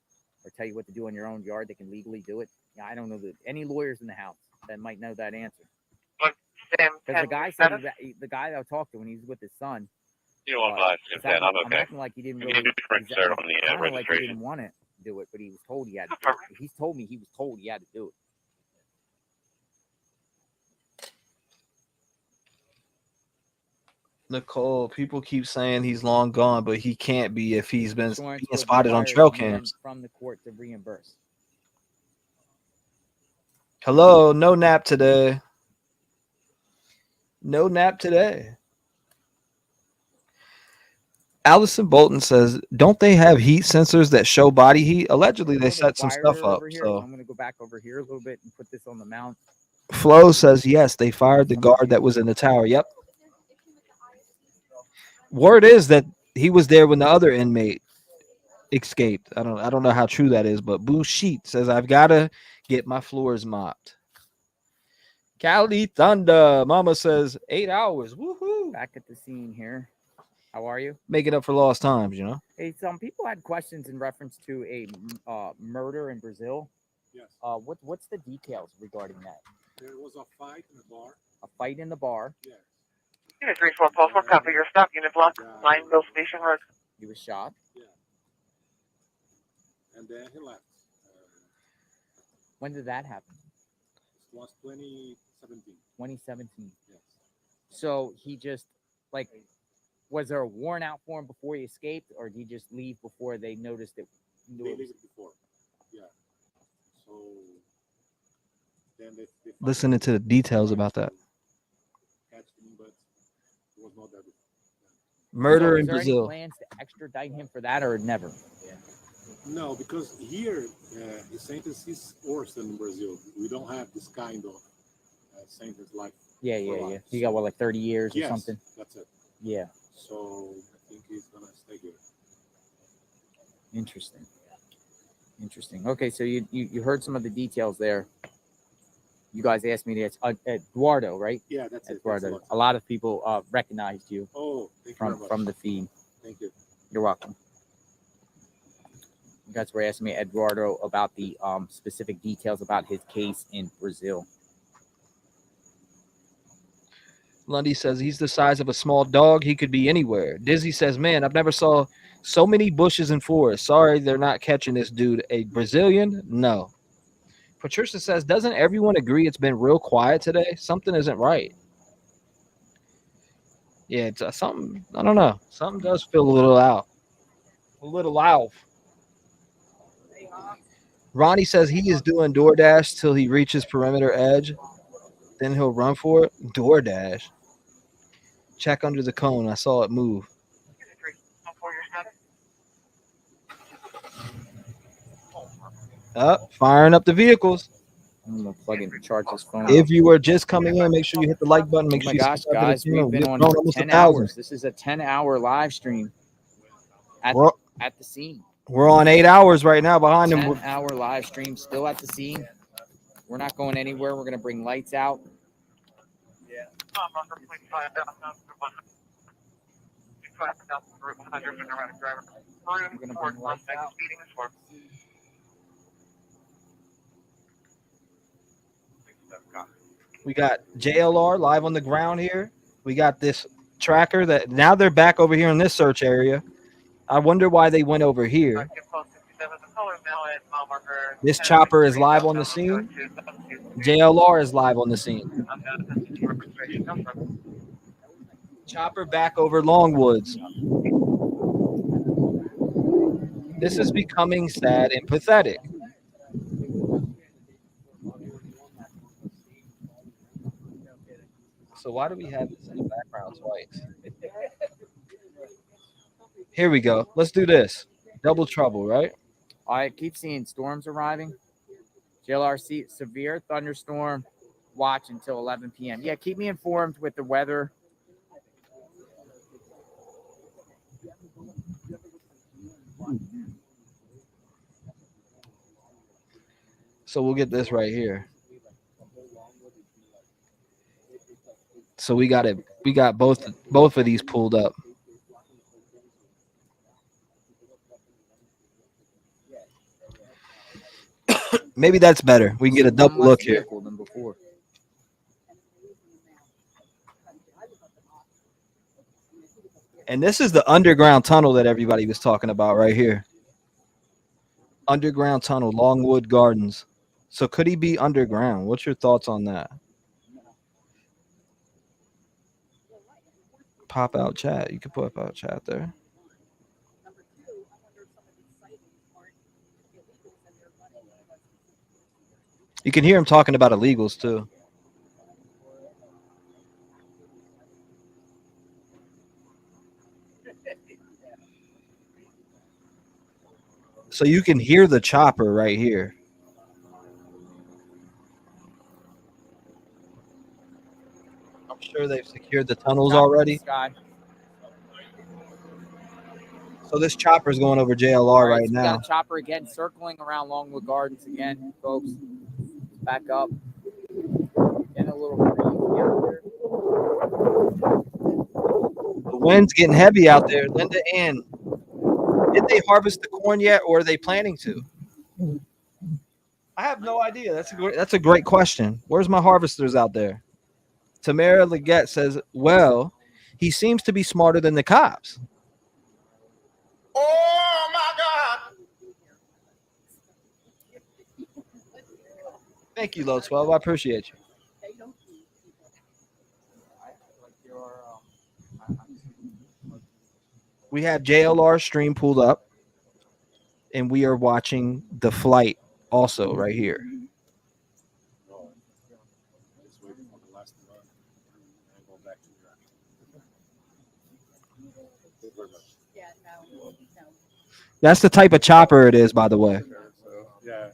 or tell you what to do on your own yard, they can legally do it? Yeah, I don't know any lawyers in the house that might know that answer. Because the guy said the guy that I talked to when he was with his son. You don't want to buy it, Sam. I'm okay. acting like he didn't really. Print cert on the Like he registration. didn't want to do it, but he was told he had to do it. He's told me he was told he had to do it. Nicole, people keep saying he's long gone, but he can't be if he's been Insurance being would spotted on require trail demand cams. from the court to reimburse. Hello, no nap today. No nap today. Allison Bolton says, don't they have heat sensors that show body heat? Allegedly, they set some stuff up. Over here, So I'm going to go back over here a little bit and put this on the mount. Flo says, yes, they fired the guard that was in the tower. Yep. Word is that he was there when the other inmate escaped. I don't know how true that is, but Boo Sheet says, I've got to get my floors mopped. Cali Thunder. Mama says 8 hours. Woohoo. Back at the scene here. How are you? Making up for lost times, you know. Hey, some people had questions in reference to a murder in Brazil. Yes. What's the details regarding that? There was a fight in the bar. A fight in the bar. Yes. Unit 34 Pulse 1, copy your stop. Unit block, Mineville Station Road. He was shot. Yeah. And then he left. When did that happen? It was 2017. 2017. Yes. So he just, was there a warrant out for him before he escaped, or did he just leave before they noticed it? They leave it before. Yeah. So then they Listening to the details about that. catch him, but it was not that before. Murder in Is there Brazil. any plans to extradite him for that, or never? No, because here the sentence is worse than in Brazil. We don't have this kind of sentence like. Yeah. He got like 30 years or yes, something. That's it. Yeah. So I think he's gonna stay here. Interesting. Interesting. Okay, so you heard some of the details there. You guys asked me to Eduardo, right? Yeah, that's it. Eduardo. A lot of people recognized you Thank you very much. from the feed. Thank you. You're welcome. You guys were asking me, Eduardo, about the specific details about his case in Brazil. Lundy says he's the size of a small dog. He could be anywhere. Dizzy says, man, I've never saw so many bushes and forests. Sorry, they're not catching this dude. A Brazilian? No. Patricia says, doesn't everyone agree it's been real quiet today? Something isn't right. Yeah, it's something. I don't know. Something does feel a little out. A little off. Ronnie says he is doing DoorDash till he reaches perimeter edge. Then he'll run for it. DoorDash. Check under the cone. I saw it move. Up, firing up the vehicles. I'm gonna plug in to charge this phone. If you were just coming in, make sure you hit the like button. Make Oh my sure you gosh, subscribe to guys, the channel. we've been on grown for almost 10 1,000. hours. This is a 10-hour live stream at the scene. We're on 8 hours right now behind them. 10-hour live stream still at the scene. We're not going anywhere. We're gonna bring lights out. Yeah. We're gonna bring lights out. We got JLR live on the ground here. We got this tracker that now they're back over here in this search area. I wonder why they went over here. This chopper is live on the scene. JLR is live on the scene. Chopper back over Longwoods. This is becoming sad and pathetic. So why do we have this in the background twice? Here we go. Let's do this. Double trouble, right? I keep seeing storms arriving. JLRC, severe thunderstorm. Watch until 11 p.m. Yeah, keep me informed with the weather. So we'll get this right here. So we got it. We got both of these pulled up. Maybe that's better. We can get a double look here. Than before. And this is the underground tunnel that everybody was talking about right here. Underground tunnel, Longwood Gardens. So could he be underground? What's your thoughts on that? Pop out chat. You can put out chat there. You can hear him talking about illegals too. So you can hear the chopper right here. I'm sure they've secured the tunnels already. So this chopper is going over JLR right So we now. got a chopper again circling around Longwood Gardens again, folks. Back up. Getting a little crazy out there. The wind's getting heavy out there. Linda Ann, did they harvest the corn yet, or are they planning to? I have no idea. That's a great question. Where's my harvesters out there? Tamara Leggett says, well, he seems to be smarter than the cops. Oh my God! Thank you, Low 12. I appreciate you. We have JLR stream pulled up, and we are watching the flight also right here. That's the type of chopper it is, by the way. Yeah.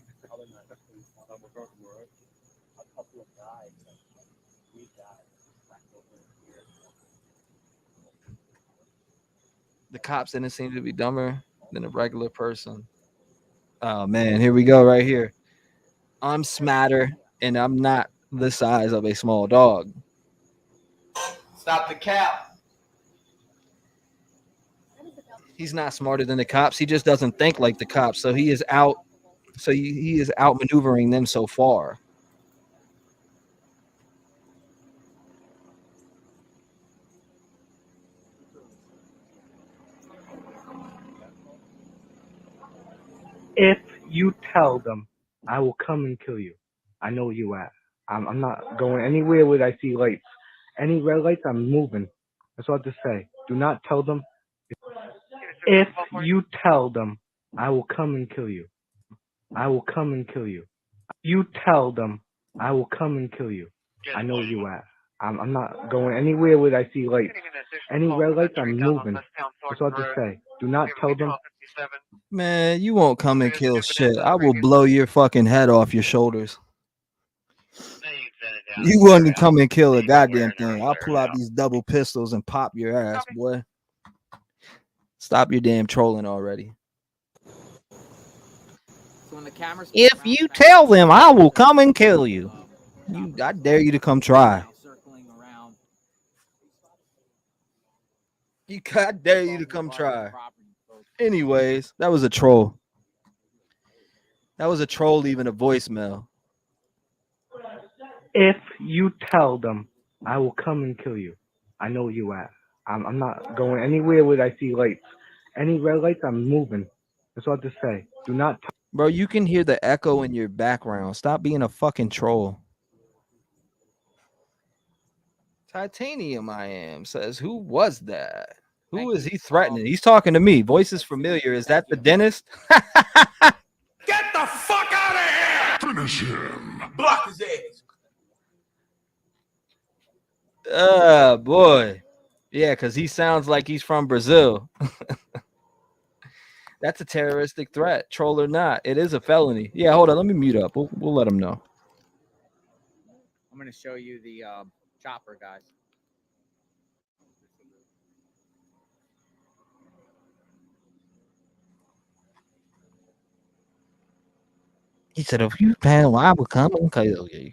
The cops didn't seem to be dumber than a regular person. Oh man, here we go right here. I'm smatter and I'm not the size of a small dog. Stop the cap. He's not smarter than the cops. He just doesn't think like the cops. So he is out. So he is outmaneuvering them so far. If you tell them, I will come and kill you. I know where you at. I'm not going anywhere where I see lights. Any red lights, I'm moving. That's all I have to say. Do not tell them. If you tell them, I will come and kill you. I will come and kill you. You tell them, I will come and kill you. I know where you at. I'm not going anywhere where I see lights. Any red lights, I'm moving. That's all I have to say. Do not tell them. Man, you won't come and kill shit. I will blow your fucking head off your shoulders. You wouldn't come and kill a goddamn thing. I'll pull out these double pistols and pop your ass, boy. Stop your damn trolling already. So when the cameras If you tell them, I will come and kill you. I dare you to come try. circling around, I dare you to come try. Anyways, that was a troll. That was a troll leaving a voicemail. If you tell them, I will come and kill you. I know where you at. I'm not going anywhere where I see lights. Any red lights, I'm moving. That's all I have to say. Do not. Bro, you can hear the echo in your background. Stop being a fucking troll. Titanium I am says, who was that? Who is he threatening? He's talking to me. Voice is familiar. Is that the dentist? Get the fuck out of here! Finish him. Block his ass. Boy. Yeah, because he sounds like he's from Brazil. That's a terroristic threat, troll or not. It is a felony. Yeah, hold on. Let me mute up. We'll let him know. I'm going to show you the chopper, guys. He said, if you tell, I will come and kill you.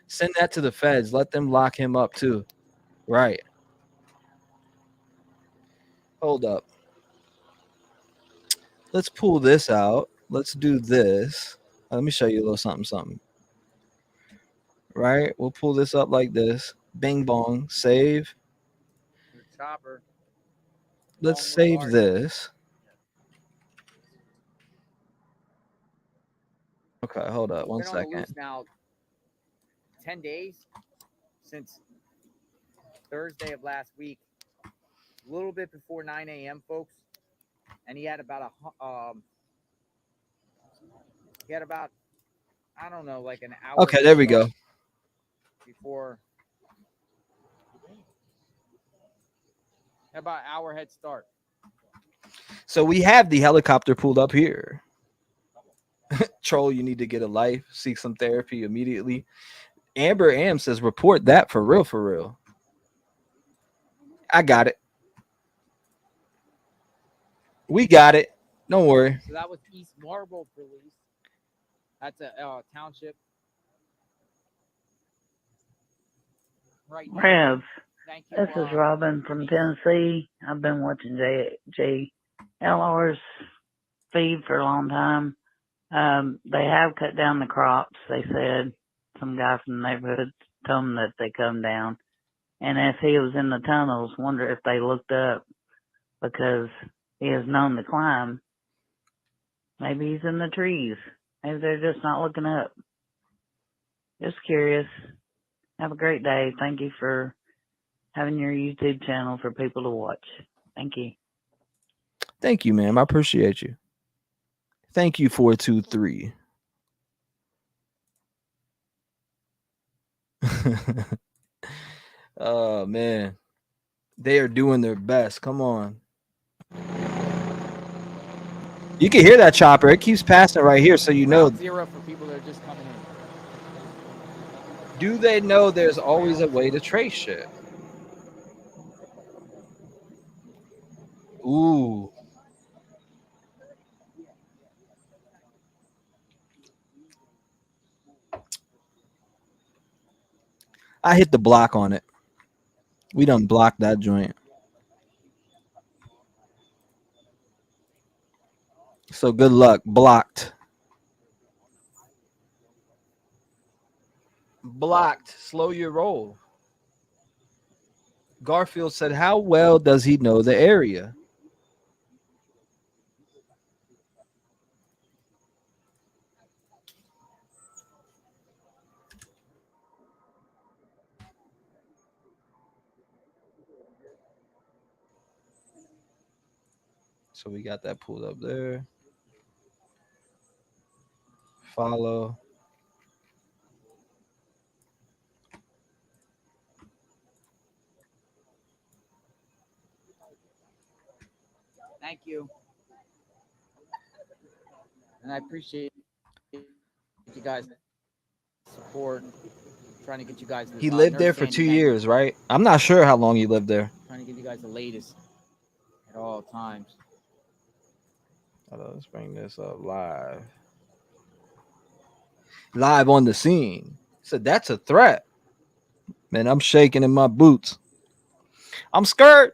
Send that to the feds. Let them lock him up too. Right. Hold up. Let's pull this out. Let's do this. Let me show you a little something. Right? We'll pull this up like this. Bing bong. Save. Chopper. Let's save this. Okay, hold up 1 second. Now, 10 days since Thursday of last week, a little bit before 9 a.m., folks, and he had about I don't know, like an hour. Okay, there we go. Before about an hour head start. So we have the helicopter pulled up here. Troll, you need to get a life, seek some therapy immediately. Amber Am says, report that for real, for real. I got it. We got it. Don't worry. So that was East Marlboro Police. That's a township. Right now. Rev, Thank you, this is Robin from Tennessee. I've been watching JLR's feed for a long time. They have cut down the crops. They said some guy from the neighborhood told them that they come down. And if he was in the tunnels, wonder if they looked up because he is known to climb. Maybe he's in the trees. Maybe they're just not looking up. Just curious. Have a great day. Thank you for having your YouTube channel for people to watch. Thank you. Thank you, ma'am. I appreciate you. Thank you, 423. Oh, man. They are doing their best. Come on. You can hear that chopper. It keeps passing right here, so you know. Zero for people that are just coming in. Do they know there's always a way to trace shit? Ooh. I hit the block on it. We done blocked that joint. So good luck. Blocked. Blocked. Slow your roll. Garfield said, how well does he know the area? So we got that pulled up there. Follow. Thank you. And I appreciate you guys' support. Trying to get you guys. He lived there for 2 years, right? I'm not sure how long he lived there. Trying to give you guys the latest at all times. Let's bring this up live. Live on the scene. So that's a threat. Man, I'm shaking in my boots. I'm scared.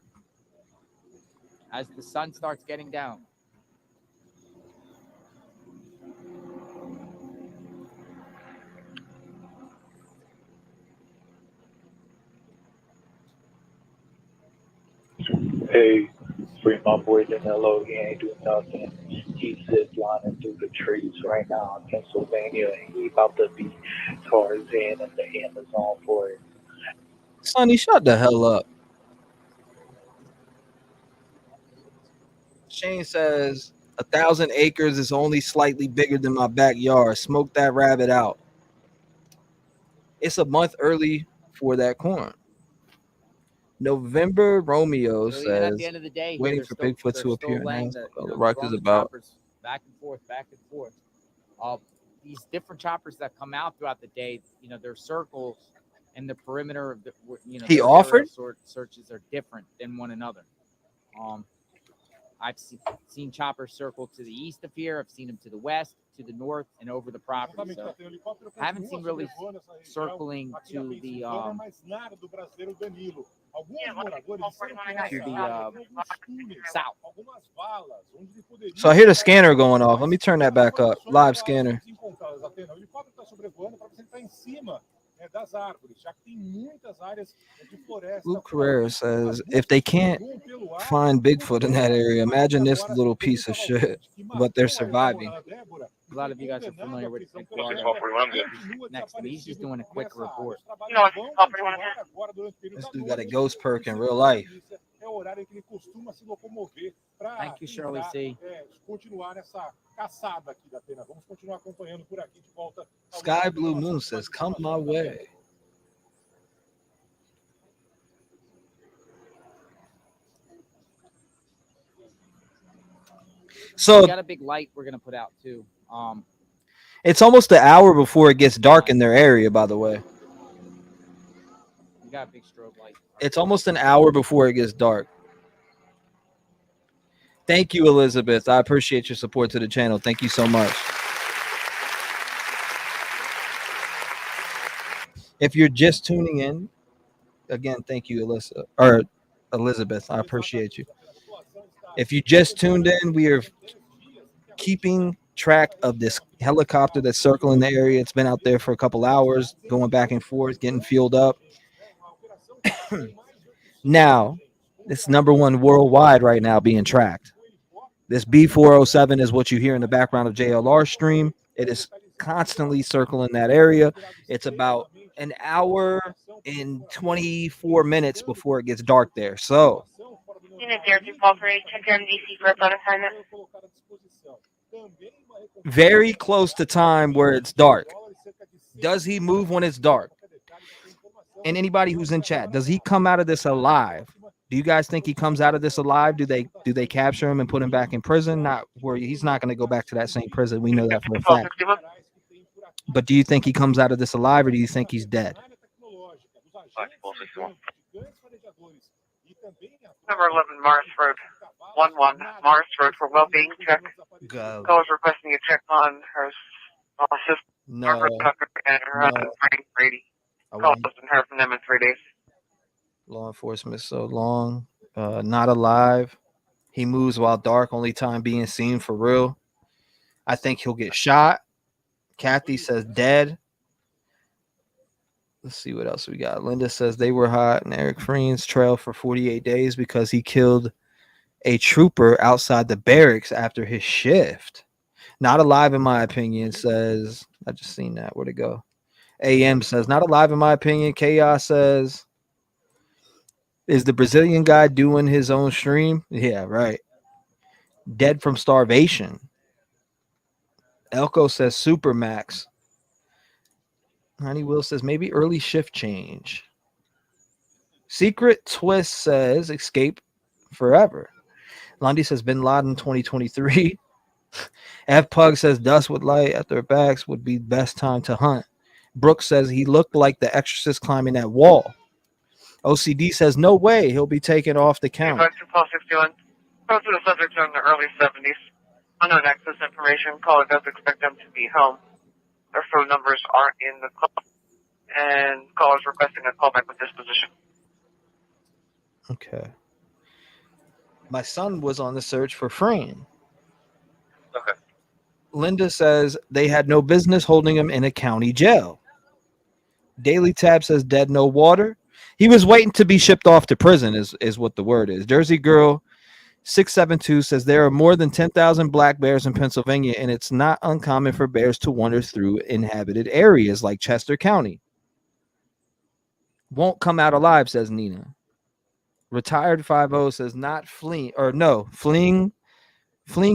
As the sun starts getting down. Hey, free my boy Danelo. He ain't doing nothing. He's zip lining through the trees right now in Pennsylvania, and he about to be Tarzan in the Amazon for it. Sonny, shut the hell up. Shane says 1,000 acres is only slightly bigger than my backyard. Smoke that rabbit out. It's a month early for that corn. November Romeo So says, even at the end of the day, waiting here, for they're Bigfoot still, to appear. they're laying The rock is about. Back and forth. These different choppers that come out throughout the day, their circles and the perimeter of the, He their offered? aerial searches are different than one another. I've seen choppers circle to the east of here. I've seen them to the west, to the north, and over the property. So I haven't seen really circling to the south. So I hear the scanner going off. Let me turn that back up. Live scanner. Luke Carrera says, if they can't find Bigfoot in that area, imagine this little piece of shit. But they're surviving. A lot of you guys are familiar with next to me. He's just doing a quick report. This dude got a ghost perk in real life. Thank you, Shirley C. Sky Blue Moon says, come my way. So we got a big light we're gonna put out too. It's almost an hour before it gets dark in their area, by the way. We got a big strobe light. It's almost an hour before it gets dark. Thank you, Elizabeth. I appreciate your support to the channel. Thank you so much. If you're just tuning in, again, thank you, Elizabeth. I appreciate you. If you just tuned in, we are keeping track of this helicopter that's circling the area. It's been out there for a couple hours, going back and forth, getting fueled up. Now, it's #1 worldwide right now being tracked. This B407 is what you hear in the background of JLR stream. It is constantly circling that area. It's about an hour and 24 minutes before it gets dark there. So Unit 02 call for a check MDC for a phone assignment. very close to time where it's dark. Does he move when it's dark? And anybody who's in chat, does he come out of this alive? Do you guys think he comes out of this alive? Do they capture him and put him back in prison? Not where he's not going to go back to that same prison. We know that for a fact. But do you think he comes out of this alive, or do you think he's dead? Number 11 Morris Road. 11 Morris Road for well-being check. Go. Caller's requesting a check on her assistant. No. And her husband, Frank Brady. Call hasn't heard from them in 3 days. Law enforcement so long. Not alive. He moves while dark, only time being seen for real. I think he'll get shot. Kathy says dead. Let's see what else we got. Linda says they were hot in Eric Freen's trail for 48 days because he killed a trooper outside the barracks after his shift. Not alive, in my opinion, says. I just seen that. Where'd it go? AM says, not alive, in my opinion. Chaos says, is the Brazilian guy doing his own stream? Yeah, right. Dead from starvation. Elko says Supermax. Honey Will says maybe early shift change. Secret Twist says escape forever. Lundy says Bin Laden 2023. F Pug says dust with light at their backs would be best time to hunt. Brooks says he looked like the Exorcist climbing that wall. OCD says no way he'll be taken off the count. Back to call 61. Posted the subject in the early 70s. Unknown access information. Caller does expect them to be home. Their phone numbers aren't in the call. And callers requesting a callback with disposition. Okay. My son was on the search for Fran. Okay. Linda says they had no business holding him in a county jail. Daily Tab says dead, no water. He was waiting to be shipped off to prison is what the word is. Jersey Girl 672 says there are more than 10,000 black bears in Pennsylvania, and it's not uncommon for bears to wander through inhabited areas like Chester County. Won't come out alive, says Nina. Retired 50 says not fleeing, or no, fleeing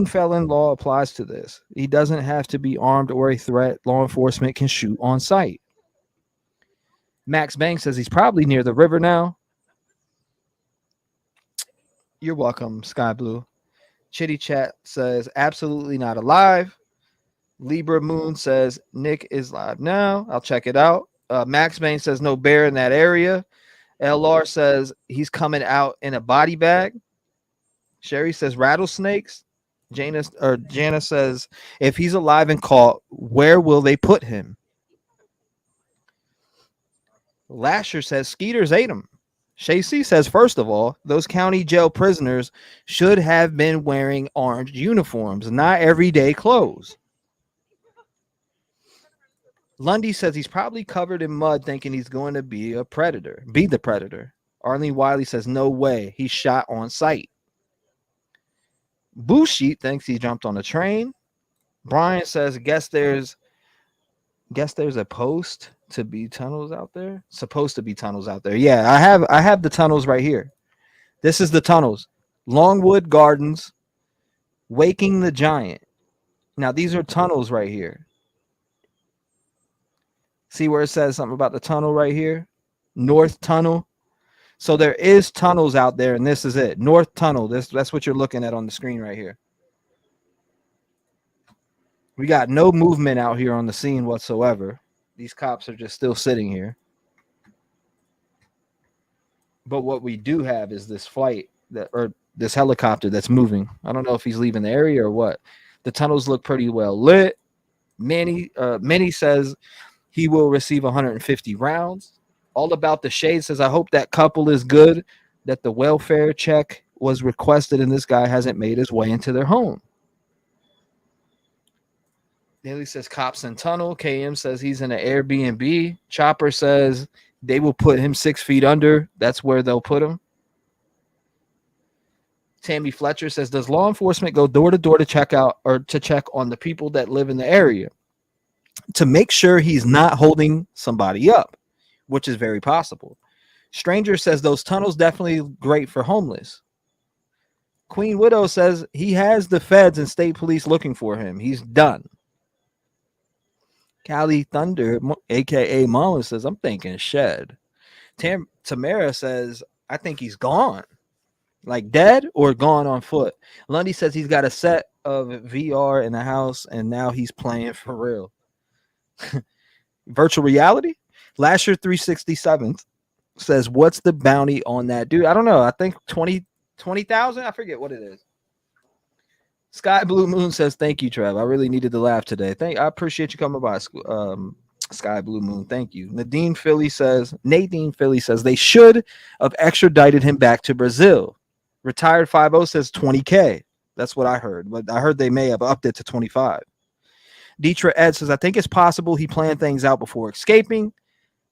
felon law applies to this. He doesn't have to be armed or a threat. Law enforcement can shoot on sight. Max Banks says he's probably near the river now. You're welcome, Sky Blue. Chitty Chat says absolutely not alive. Libra Moon says Nick is live now. I'll check it out. Max Banks says no bear in that area. LR says he's coming out in a body bag. Sherry says rattlesnakes. Jana says if he's alive and caught, where will they put him? Lasher says Skeeters ate him. Shay C says, first of all, those county jail prisoners should have been wearing orange uniforms, not everyday clothes. Lundy says he's probably covered in mud thinking he's going to be the predator. Arlene Wiley says, no way. He's shot on sight. Bushi thinks he jumped on a train. Brian says, guess there's a post to be tunnels out there. Supposed to be tunnels out there. Yeah, I have the tunnels right here. This is the tunnels. Longwood Gardens, Waking the Giant. Now these are tunnels right here. See where it says something about the tunnel right here? North Tunnel. So there is tunnels out there, and this is it. North Tunnel. That's what you're looking at on the screen right here. We got no movement out here on the scene whatsoever. These cops are just still sitting here. But what we do have is this flight or this helicopter that's moving. I don't know if he's leaving the area or what. The tunnels look pretty well lit. Manny says he will receive 150 rounds. All About the Shade says, I hope that couple is good, that the welfare check was requested and this guy hasn't made his way into their home. Daly says cops in tunnel. KM says he's in an Airbnb. Chopper says they will put him 6 feet under. That's where they'll put him. Tammy Fletcher says, does law enforcement go door to door to check out or to check on the people that live in the area to make sure he's not holding somebody up, which is very possible. Stranger says those tunnels definitely great for homeless. Queen Widow says he has the feds and state police looking for him. He's done. Cali Thunder, a.k.a. Mullen, says, I'm thinking shed. Tamara says, I think he's gone. Like dead or gone on foot. Lundy says he's got a set of VR in the house, and now he's playing for real. Virtual reality? Lasher 367 says, what's the bounty on that dude? I don't know. I think 20,000? I forget what it is. Sky Blue Moon says, thank you, Trev. I really needed to laugh today. I appreciate you coming by, Sky Blue Moon, thank you. Nadine Philly says they should have extradited him back to Brazil. Retired 50 says 20K. That's what I heard, but I heard they may have upped it to 25. Dietra Ed says, I think it's possible he planned things out before escaping.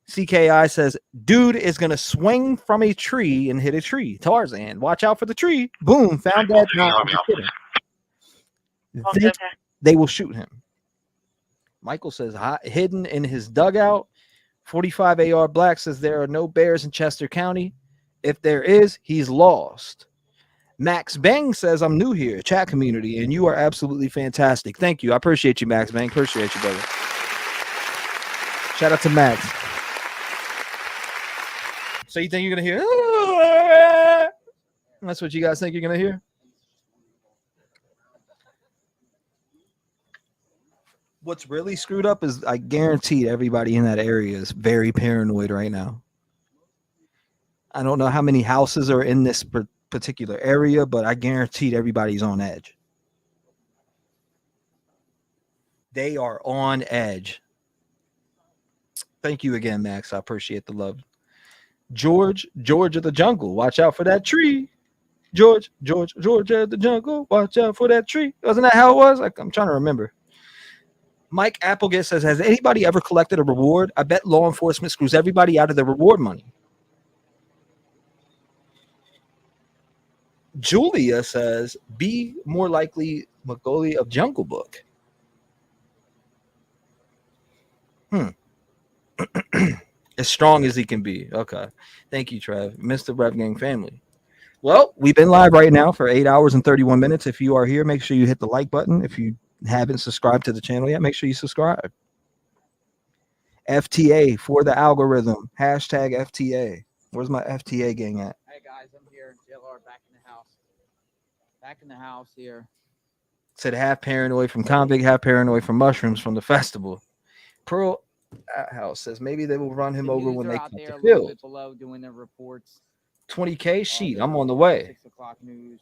CKI says, dude is going to swing from a tree and hit a tree. Tarzan, watch out for the tree. Boom, found that. They will shoot him. Michael says, hidden in his dugout. 45 AR Black says, there are no bears in Chester County. If there is, he's lost. Max Bang says, I'm new here, chat community, and you are absolutely fantastic. Thank you. I appreciate you, Max Bang. Appreciate you, brother. Shout out to Max. So you think you're going to hear? That's what you guys think you're going to hear? What's really screwed up is I guarantee everybody in that area is very paranoid right now. I don't know how many houses are in this particular area, but I guarantee everybody's on edge. They are on edge. Thank you again, Max. I appreciate the love. George of the Jungle, watch out for that tree. George of the Jungle, watch out for that tree. Wasn't that how it was? I'm trying to remember. Mike Applegate says, has anybody ever collected a reward? I bet law enforcement screws everybody out of their reward money. Julia says, be more likely Magoli of Jungle Book. As strong as he can be. Okay. Thank you, Trev. Mr. Rev Gang family. Well, we've been live right now for 8 hours and 31 minutes. If you are here, make sure you hit the like button. If you haven't subscribed to the channel yet, make sure you subscribe. FTA for the algorithm. Hashtag FTA. Where's my FTA gang at? Hey, guys, I'm here. JLR back in the house. Back in the house here. Said half paranoid from convict, half paranoid from mushrooms from the festival. Pearl House says maybe they will run him over when they come to field. Below doing their reports. 20K sheet. I'm on the way. 6 o'clock news.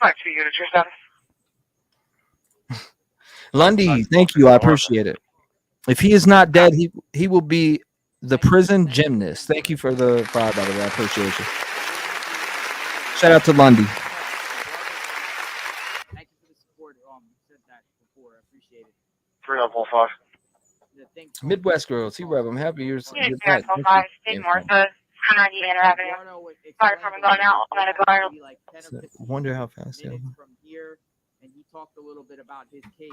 5-2 units, your status. Lundy, thank you. I appreciate it. If he is not dead, he will be the prison gymnast. Thank you for the 5, by the way. I appreciate you. Shout out to Lundy. Thank you for the support. Said that before. I appreciate it. 3945. Midwest girl, T-REV, I'm happy you're back. 3945, St. Martha, 190 Manor Avenue. Fire department going out. I'm at a fire. Wonder how fast. From here, and he talked a little bit about his case.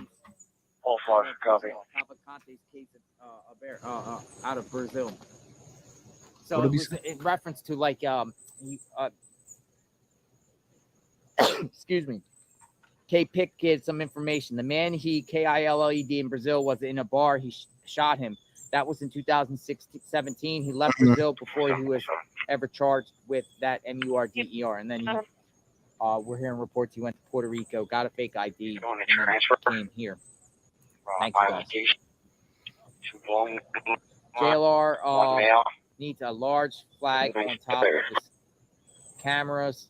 All 5, copy. Cavalcante's case out of Brazil. So it was in reference to like excuse me. K-Pick gave some information. The man KILLED in Brazil was in a bar. He shot him. That was in 2017. He left Brazil before he was ever charged with that MURDER. And then we're hearing reports he went to Puerto Rico, got a fake ID, and came here. Thank you, guys. JLR needs a large flag on top of his cameras,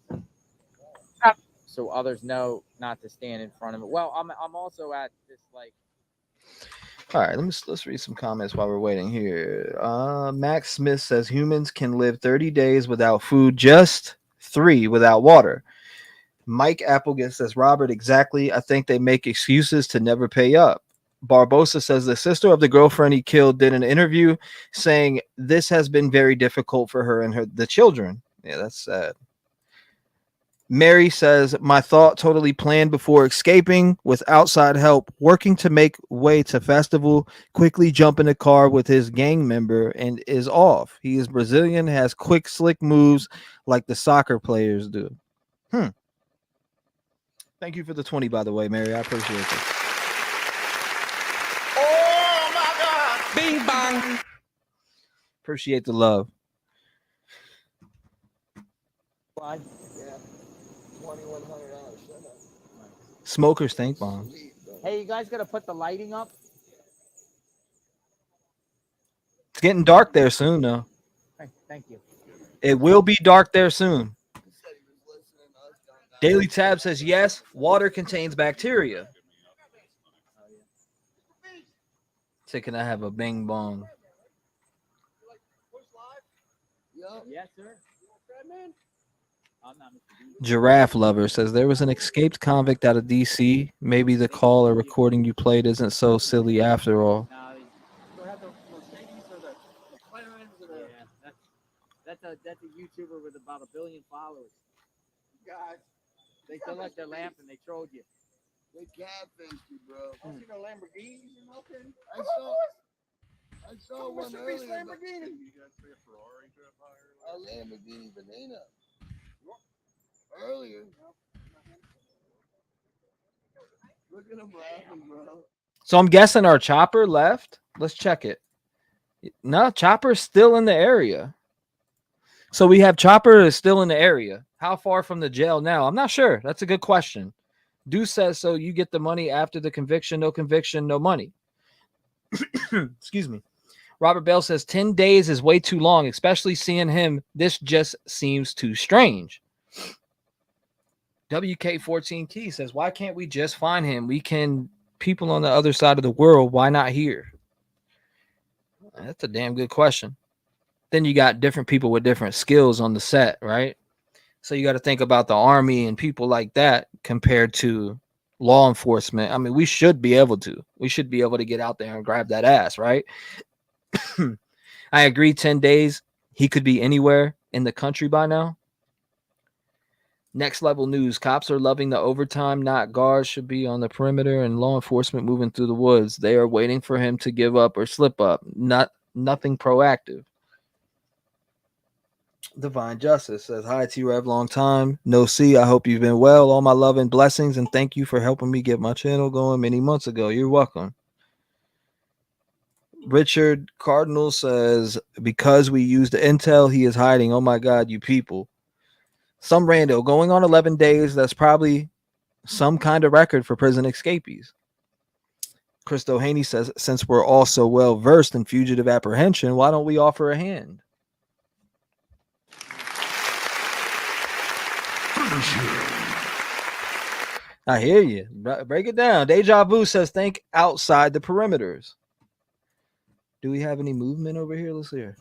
so others know not to stand in front of it. Well, I'm also at this like. All right, let's read some comments while we're waiting here. Max Smith says humans can live 30 days without food, just 3 without water. Mike Applegate says, Robert, exactly. I think they make excuses to never pay up. Barbosa says the sister of the girlfriend he killed did an interview saying this has been very difficult for her and the children. Yeah, that's sad. Mary says, my thought totally planned before escaping with outside help, working to make way to festival, quickly jump in the car with his gang member and is off. He is Brazilian, has quick, slick moves like the soccer players do. Thank you for the 20, by the way, Mary. I appreciate it. Oh my God! Bing bang! Appreciate the love. Yeah. $2,100. Smokers think bombs. Hey, you guys gotta put the lighting up. It's getting dark there soon, though. Thank you. It will be dark there soon. Daily Tab says, yes, water contains bacteria. Can I have a bing bong? Yes, sir. Giraffe Lover says there was an escaped convict out of DC. Maybe the call or recording you played isn't so silly after all. That's a YouTuber with about 1 billion followers. Guys, they still like their lamp and they trolled you. They catfished you, bro. I see no Lamborghinis in Oakland. I saw one earlier. Lamborghini. A Lamborghini banana. Earlier. Look at him laughing, bro. So I'm guessing our chopper left. Let's check it. No, chopper's still in the area. So we have chopper is still in the area. How far from the jail now? I'm not sure. That's a good question. Deuce says so. You get the money after the conviction, no money. Excuse me. Robert Bell says 10 days is way too long, especially seeing him. This just seems too strange. WK14 Key says, why can't we just find him? We can, people on the other side of the world. Why not here? That's a damn good question. Then you got different people with different skills on the set, right? So you got to think about the army and people like that compared to law enforcement. I mean, we should be able to. We should be able to get out there and grab that ass, right? I agree. 10 days. He could be anywhere in the country by now. Next level news. Cops are loving the overtime. Not guards should be on the perimeter and law enforcement moving through the woods. They are waiting for him to give up or slip up. Nothing proactive. Divine Justice says, hi, T-REV, long time. No see. I hope you've been well. All my love and blessings, and thank you for helping me get my channel going many months ago. You're welcome. Richard Cardinal says, because we used the intel, he is hiding. Oh my God, you people. Some rando going on 11 days. That's probably some kind of record for prison escapees. Christo Haney says, since we're all so well versed in fugitive apprehension, why don't we offer a hand? I hear you. Break it down. Deja Vu says, think outside the perimeters. Do we have any movement over here? Let's hear.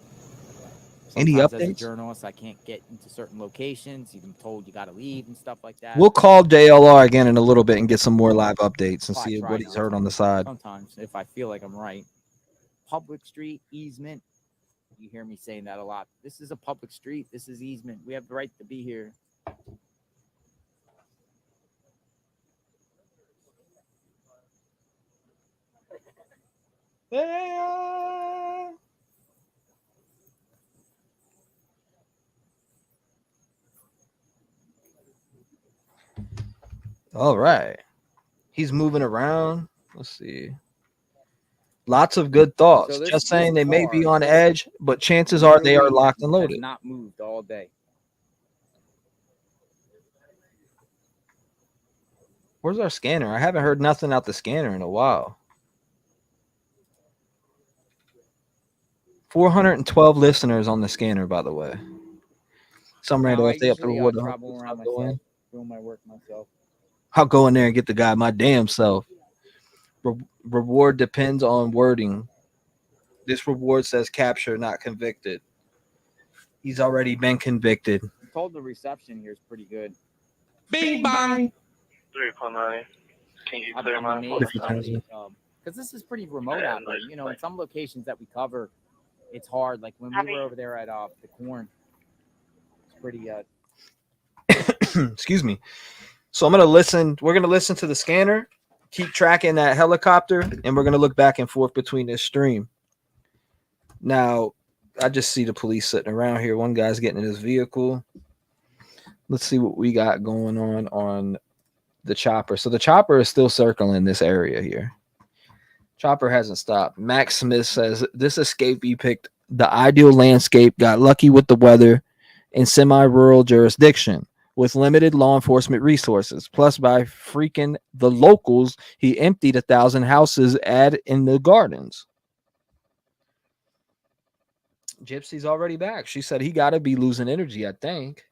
Any Sometimes as a updates? journalist, I can't get into certain locations. You've been told you got to leave and stuff like that. We'll call JLR again in a little bit and get some more live updates and I see try what he's not heard to. on the side. Sometimes, if I feel like I'm right. Public street, easement. You hear me saying that a lot. This is a public street. This is easement. We have the right to be here. All right. He's moving around. Let's see. Lots of good thoughts. So Just saying they may be car on edge, but chances are they are literally locked and has loaded. not moved all day. Where's our scanner? I haven't heard nothing out the scanner in a while. 412 listeners on the scanner, by the way. Some Now, random I if they up to usually reward the travel around myself, doing my work myself. I'll go in there and get the guy my damn self. Reward depends on wording. This reward says capture, not convicted. He's already been convicted. I'm told the reception here is pretty good. Bing bang. 3.9. Can you I'm clear my amazed phone? because this is pretty remote out there. You know, in some locations that we cover, it's hard. Like when we were over there at the Corn, it's pretty. Excuse me. So I'm gonna listen. We're gonna listen to the scanner, keep tracking that helicopter, and we're gonna look back and forth between this stream. Now, I just see the police sitting around here. One guy's getting in his vehicle. Let's see what we got going on the chopper. So the chopper is still circling this area here. Chopper hasn't stopped. Max Smith says this escapee picked the ideal landscape, got lucky with the weather in semi-rural jurisdiction with limited law enforcement resources. Plus, by freaking the locals, he emptied 1,000 houses in the gardens. Gypsy's already back. She said he got to be losing energy, I think.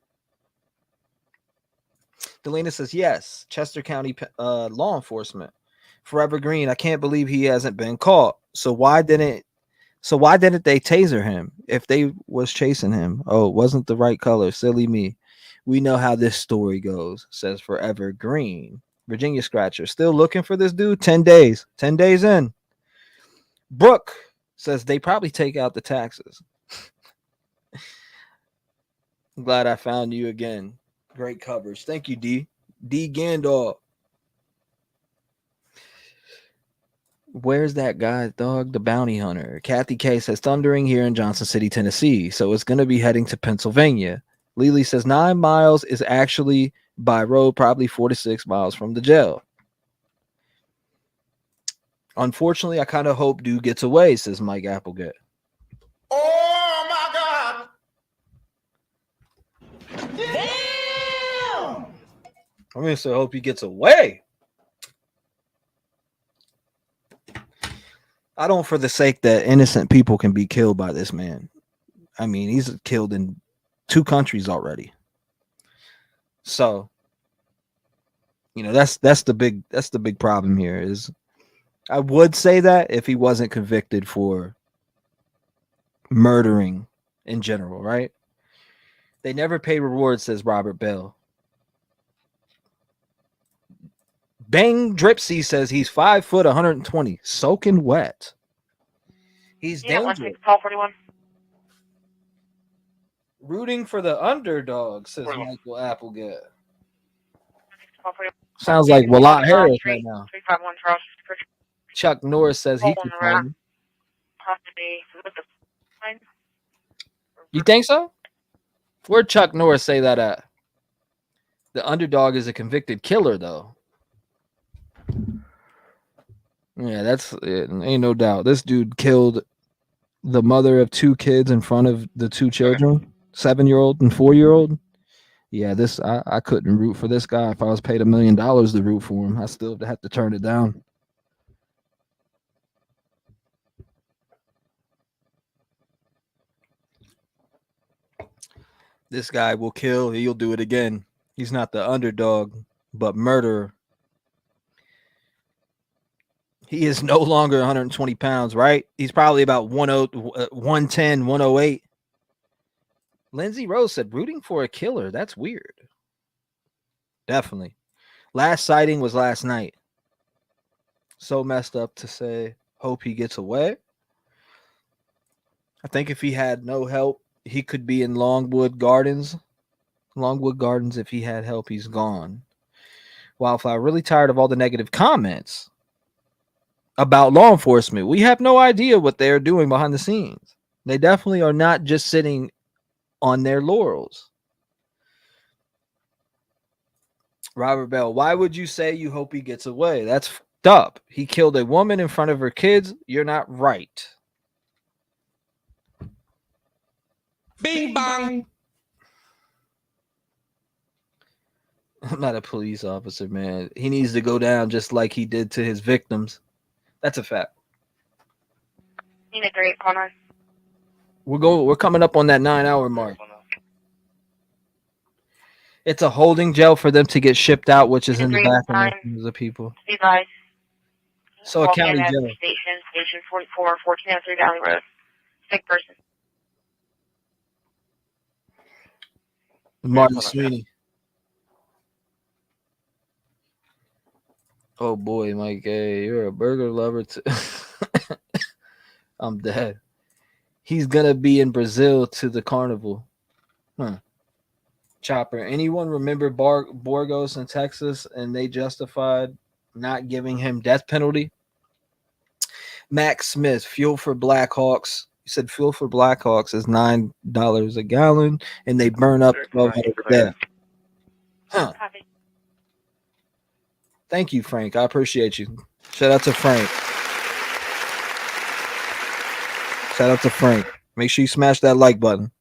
Delena says, yes, Chester County law enforcement. Forever Green, I can't believe he hasn't been caught. So why didn't they taser him if they was chasing him? Oh, it wasn't the right color. Silly me. We know how this story goes, says Forever Green. Virginia Scratcher. Still looking for this dude? 10 days. 10 days in. Brooke says they probably take out the taxes. I'm glad I found you again. Great coverage. Thank you, D. D Gandalf. Where's that guy, dog? The bounty hunter. Kathy K says thundering here in Johnson City, Tennessee. So it's going to be heading to Pennsylvania. Lily says 9 miles is actually by road, probably 4 to 6 miles from the jail. Unfortunately, I kind of hope dude gets away, says Mike Applegate. Oh my God! Damn! I'm going to hope he gets away. I don't for the sake that innocent people can be killed by this man. I mean, he's killed in 2 countries already. So, you know, that's the big problem here is I would say that if he wasn't convicted for murdering in general, right? They never pay rewards, says Robert Bell. Bang Dripsy says he's 5 foot 120, soaking wet. He's dangerous. 41. Rooting for the underdog, says Michael Applegate. Sounds like Walot Harris right now. 351 Charles. Chuck Norris says he could call him. You think so? Where'd Chuck Norris say that at? The underdog is a convicted killer, though. Yeah, that's it. Ain't no doubt. This dude killed the mother of 2 kids in front of the 2 children, 7-year-old and 4-year-old. Yeah, this I couldn't root for this guy if I was paid $1 million to root for him. I still have to turn it down. This guy will kill. He'll do it again. He's not the underdog, but murderer. He is no longer 120 pounds, right? He's probably about 110, 108. Lindsay Rose said, rooting for a killer. That's weird. Definitely. Last sighting was last night. So messed up to say, hope he gets away. I think if he had no help, he could be in Longwood Gardens. Longwood Gardens, if he had help, he's gone. Wildflower, really tired of all the negative comments about law enforcement. We have no idea what they're doing behind the scenes. They definitely are not just sitting on their laurels. Robert Bell, why would you say you hope he gets away? That's fucked up. He killed a woman in front of her kids. You're not right. Bing bang. I'm not a police officer, man. He needs to go down just like he did to his victims. That's a fact. Need a great corner. We're coming up on that 9-hour mark. It's a holding jail for them to get shipped out, which is in the back of the people. Be advised. So a county jail. Station 44, 1403 Valley Road. Sick person. Martin Sweeney. Oh boy, Mike, hey, you're a burger lover too. I'm dead. He's gonna be in Brazil to the carnival. Chopper. Anyone remember Borgos in Texas and they justified not giving him death penalty? Max Smith, fuel for Blackhawks. You said fuel for Blackhawks is $9 a gallon, and they burn up 1,200 a day. Huh. Thank you, Frank. I appreciate you. Shout out to Frank. Shout out to Frank. Make sure you smash that like button.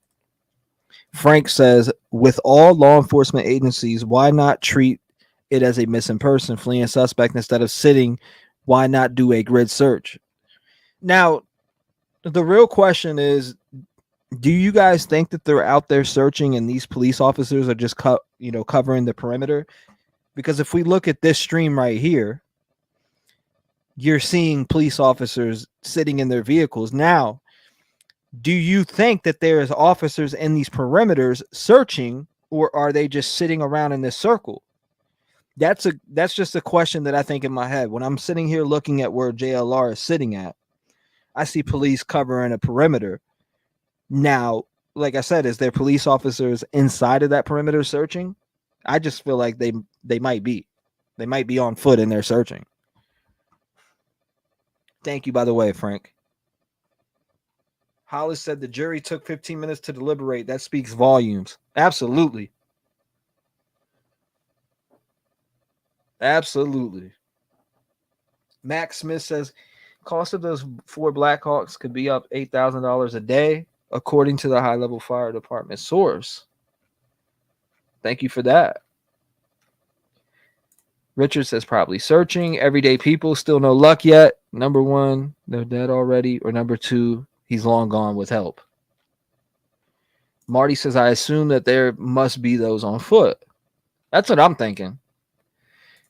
Frank says, with all law enforcement agencies, why not treat it as a missing person, fleeing suspect instead of sitting? Why not do a grid search? Now, the real question is, do you guys think that they're out there searching and these police officers are just covering the perimeter? Because if we look at this stream right here, you're seeing police officers sitting in their vehicles. Now, do you think that there's officers in these perimeters searching, or are they just sitting around in this circle? That's just a question that I think in my head. When I'm sitting here looking at where JLR is sitting at, I see police covering a perimeter. Now, like I said, is there police officers inside of that perimeter searching? I just feel like they might be. They might be on foot and they're searching. Thank you, by the way, Frank. Hollis said the jury took 15 minutes to deliberate. That speaks volumes. Absolutely. Absolutely. Max Smith says cost of those 4 Blackhawks could be up $8,000 a day, according to the high-level fire department source. Thank you for that. Richard says probably searching. Everyday people, still no luck yet. Number 1, they're dead already. Or number 2, he's long gone with help. Marty says, I assume that there must be those on foot. That's what I'm thinking.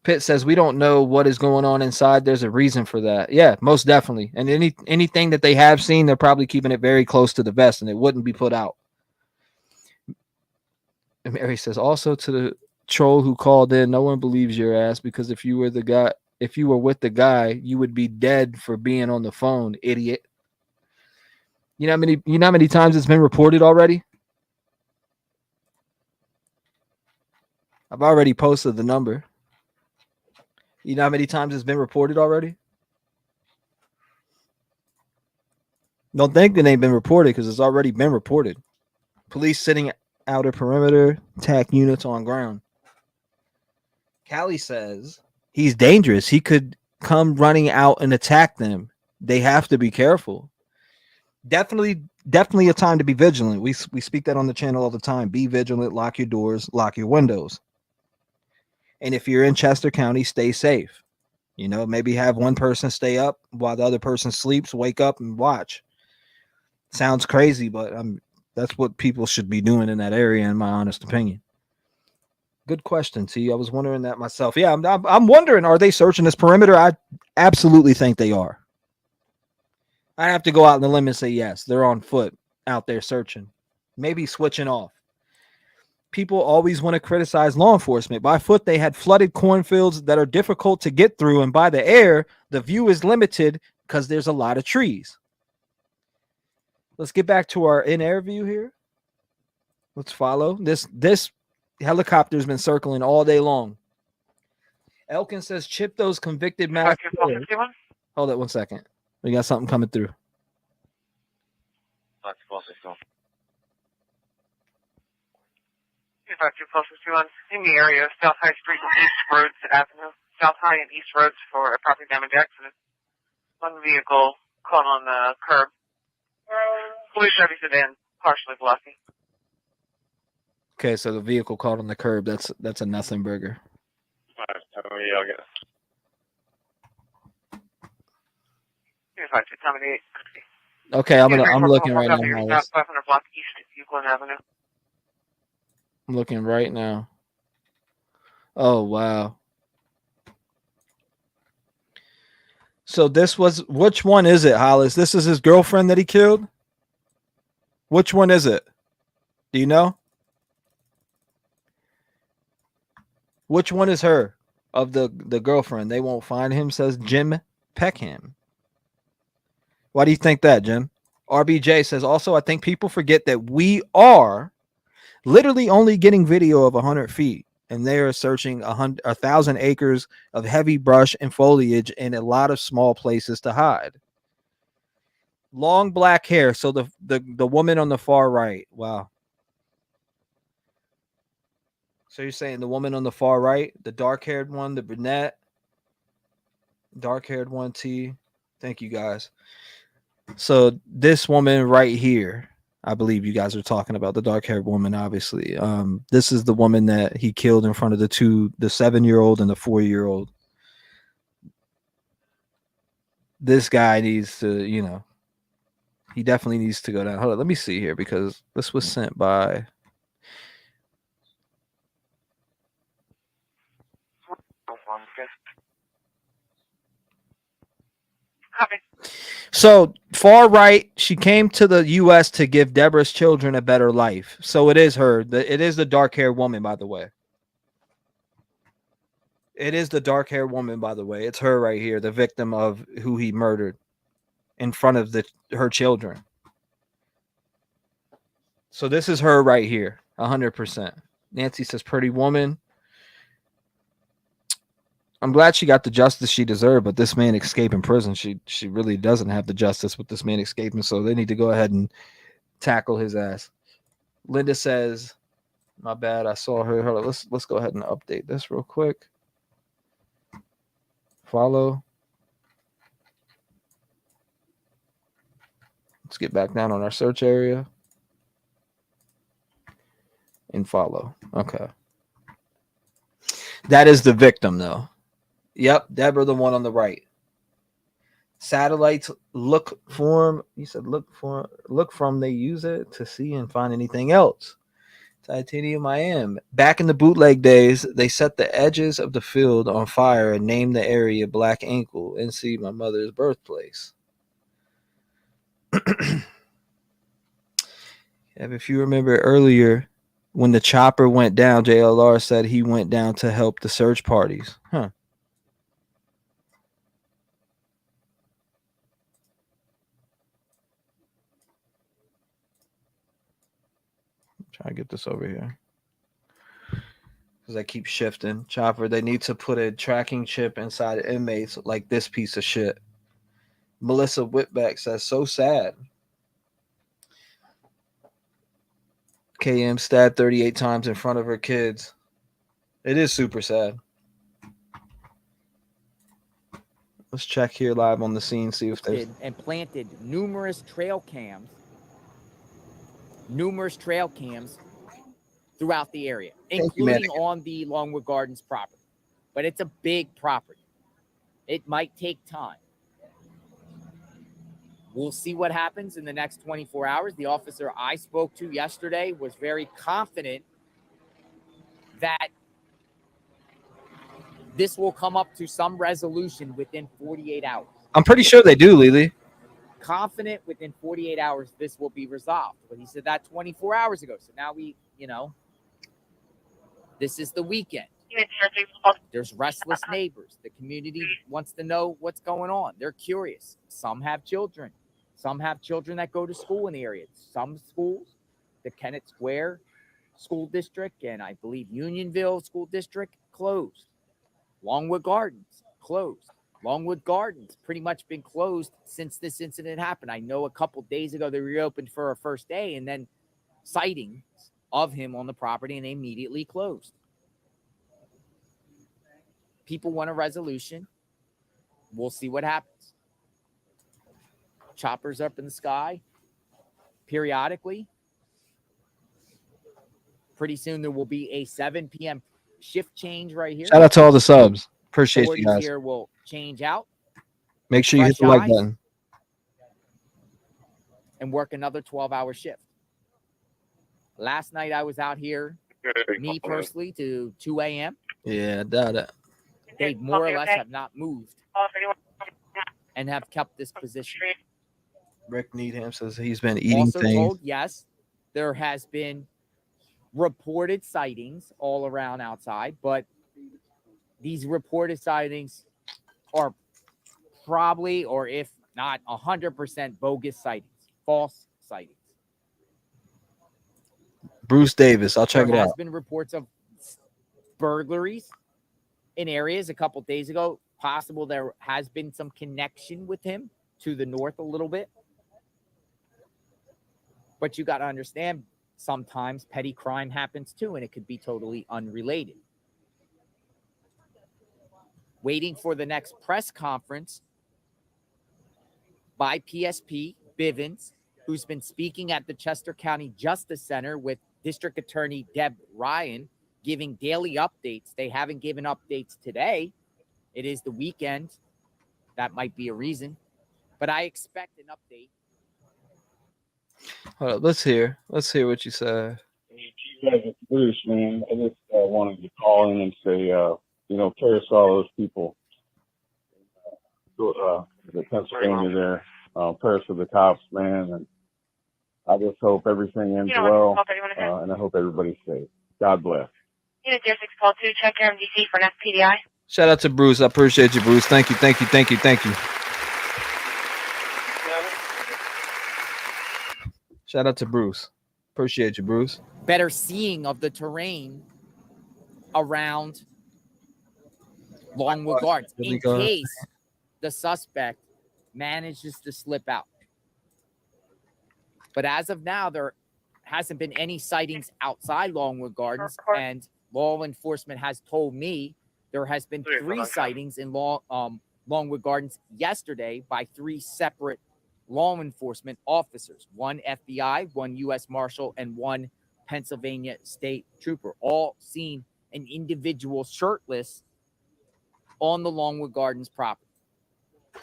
Pitt says, we don't know what is going on inside. There's a reason for that. Yeah, most definitely. And anything that they have seen, they're probably keeping it very close to the vest, and it wouldn't be put out. And Mary says, also to the troll who called in, no one believes your ass, because if you were with the guy, you would be dead for being on the phone, idiot. You know how many times it's been reported already? I've already posted the number. You know how many times it's been reported already? Don't think it ain't been reported, because it's already been reported. Police sitting outer perimeter, TAC units on ground. Callie says he's dangerous. He could come running out and attack them. They have to be careful. Definitely a time to be vigilant. We speak that on the channel all the time. Be vigilant, lock your doors, lock your windows. And if you're in Chester County, stay safe. You know, maybe have one person stay up while the other person sleeps, wake up and watch. Sounds crazy, but that's what people should be doing in that area, in my honest opinion. Good question, T. I was wondering that myself. Yeah, I'm wondering, are they searching this perimeter? I absolutely think they are. I have to go out on the limb and say yes, they're on foot out there searching. Maybe switching off. People always want to criticize law enforcement. By foot, they had flooded cornfields that are difficult to get through, and by the air, the view is limited because there's a lot of trees. Let's get back to our in-air view here. Let's follow. This helicopter's been circling all day long. Elkin says, chip those convicted mass. Hold it 1 second. We got something coming through. In the area, South High Street and East Roads Avenue. South High and East Roads for a property damage accident. One vehicle caught on the curb. Police Chevy sedan, partially blocking. Okay, so the vehicle caught on the curb. That's a nothing burger. Okay, I'm looking right now. South 500 block East Euclid Avenue. I'm looking right now. Oh, wow. So which one is it, Hollis? This is his girlfriend that he killed? Which one is it? Do you know? Which one is her of the girlfriend? They won't find him, says Jim Peckham. Why do you think that, Jim? RBJ says, also, I think people forget that we are literally only getting video of 100 feet, and they are searching 1,000 acres of heavy brush and foliage and a lot of small places to hide. Long black hair. So the woman on the far right. Wow. So you're saying the woman on the far right, the dark-haired one, the brunette, dark-haired one, T. Thank you, guys. So this woman right here, I believe you guys are talking about the dark-haired woman, obviously. This is the woman that he killed in front of the 7-year-old and the 4-year-old. This guy needs to, he definitely needs to go down. Hold on, let me see here, because this was sent by... Copy. So far right, she came to the U.S. to give Deborah's children a better life. So it is her. It is the dark-haired woman, by the way. It is the dark-haired woman, by the way. It's her right here, the victim of who he murdered in front of her children. So this is her right here, 100%. Nancy says, pretty woman. I'm glad she got the justice she deserved, but this man escaping prison, she really doesn't have the justice with this man escaping, so they need to go ahead and tackle his ass. Linda says, my bad, I saw her. Hold on, let's go ahead and update this real quick. Follow. Let's get back down on our search area. And follow. Okay. That is the victim, though. Yep, Deborah, the one on the right. Satellites look from, you said look from, they use it to see and find anything else. Titanium I am. Back in the bootleg days, they set the edges of the field on fire and named the area Black Ankle, NC, my mother's birthplace. If you remember earlier, when the chopper went down, JLR said he went down to help the search parties. Huh. Try to get this over here. Because I keep shifting. Chopper, they need to put a tracking chip inside inmates like this piece of shit. Melissa Whitbeck says, so sad. KM stabbed 38 times in front of her kids. It is super sad. Let's check here live on the scene, see if there's... And planted numerous trail cams throughout the area, including on the Longwood Gardens property. But it's a big property. It might take time. We'll see what happens in the next 24 hours. The officer I spoke to yesterday was very confident that this will come up to some resolution within 48 hours. I'm pretty sure they do, Lily. Confident within 48 hours this will be resolved. But he said that 24 hours ago. So now we, this is the weekend. There's restless neighbors. The community wants to know what's going on. They're curious. Some have children. Some have children that go to school in the area. Some schools, the Kennett Square School District and I believe Unionville School District, closed. Longwood Gardens, closed. Longwood Gardens pretty much been closed since this incident happened. I know a couple days ago they reopened for a first day and then sightings of him on the property and they immediately closed. People want a resolution. We'll see what happens. Choppers up in the sky periodically. Pretty soon there will be a 7 p.m. shift change right here. Shout out to all the subs. Appreciate you guys. Here will change out. Make sure you hit the like button. And work another 12-hour shift. Last night I was out here, me personally, to 2 a.m. Yeah, I doubt it. They more or less have not moved and have kept this position. Rick Needham says he's been eating also things. Told, yes, there has been reported sightings all around outside, but these reported sightings are probably, or if not 100%, bogus sightings, false sightings. Bruce Davis, I'll check it out. There has been reports of burglaries in areas a couple days ago. Possible there has been some connection with him to the north a little bit. But you got to understand, sometimes petty crime happens too, and it could be totally unrelated. Waiting for the next press conference by PSP Bivens, who's been speaking at the Chester County Justice Center with District Attorney Deb Ryan, giving daily updates. They haven't given updates today. It is the weekend. That might be a reason. But I expect an update. Hold up, let's hear what you said. It's Bruce, man. I just wanted to call in and say, prayers for all those people the Pennsylvania there. Prayers for the cops, man, and I just hope everything ends well, and I hope everybody's safe. God bless. Unit 06 call 2, check your MDC for an FPDI. Shout out to Bruce. I appreciate you, Bruce. Thank you. Shout out to Bruce. Appreciate you, Bruce. Better seeing of the terrain around Longwood Gardens in case the suspect manages to slip out. But as of now, there hasn't been any sightings outside Longwood Gardens, and law enforcement has told me there has been 3 sightings in Longwood Gardens yesterday by 3 separate law enforcement officers, 1 FBI, 1 U.S. Marshal, and 1 Pennsylvania State Trooper, all seen an individual shirtless on the Longwood Gardens property.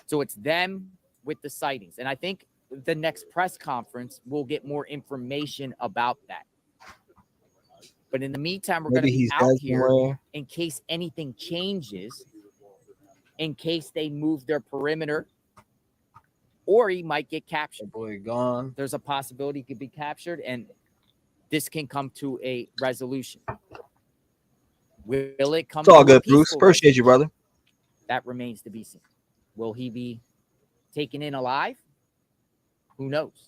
So it's them with the sightings. And I think the next press conference will get more information about that. But in the meantime, we're going to be out here in case anything changes, in case they move their perimeter, or he might get captured. Boy, gone. There's a possibility he could be captured, and this can come to a resolution. Will it come? It's all good, Bruce. Appreciate you, brother. That remains to be seen. Will he be taken in alive? Who knows?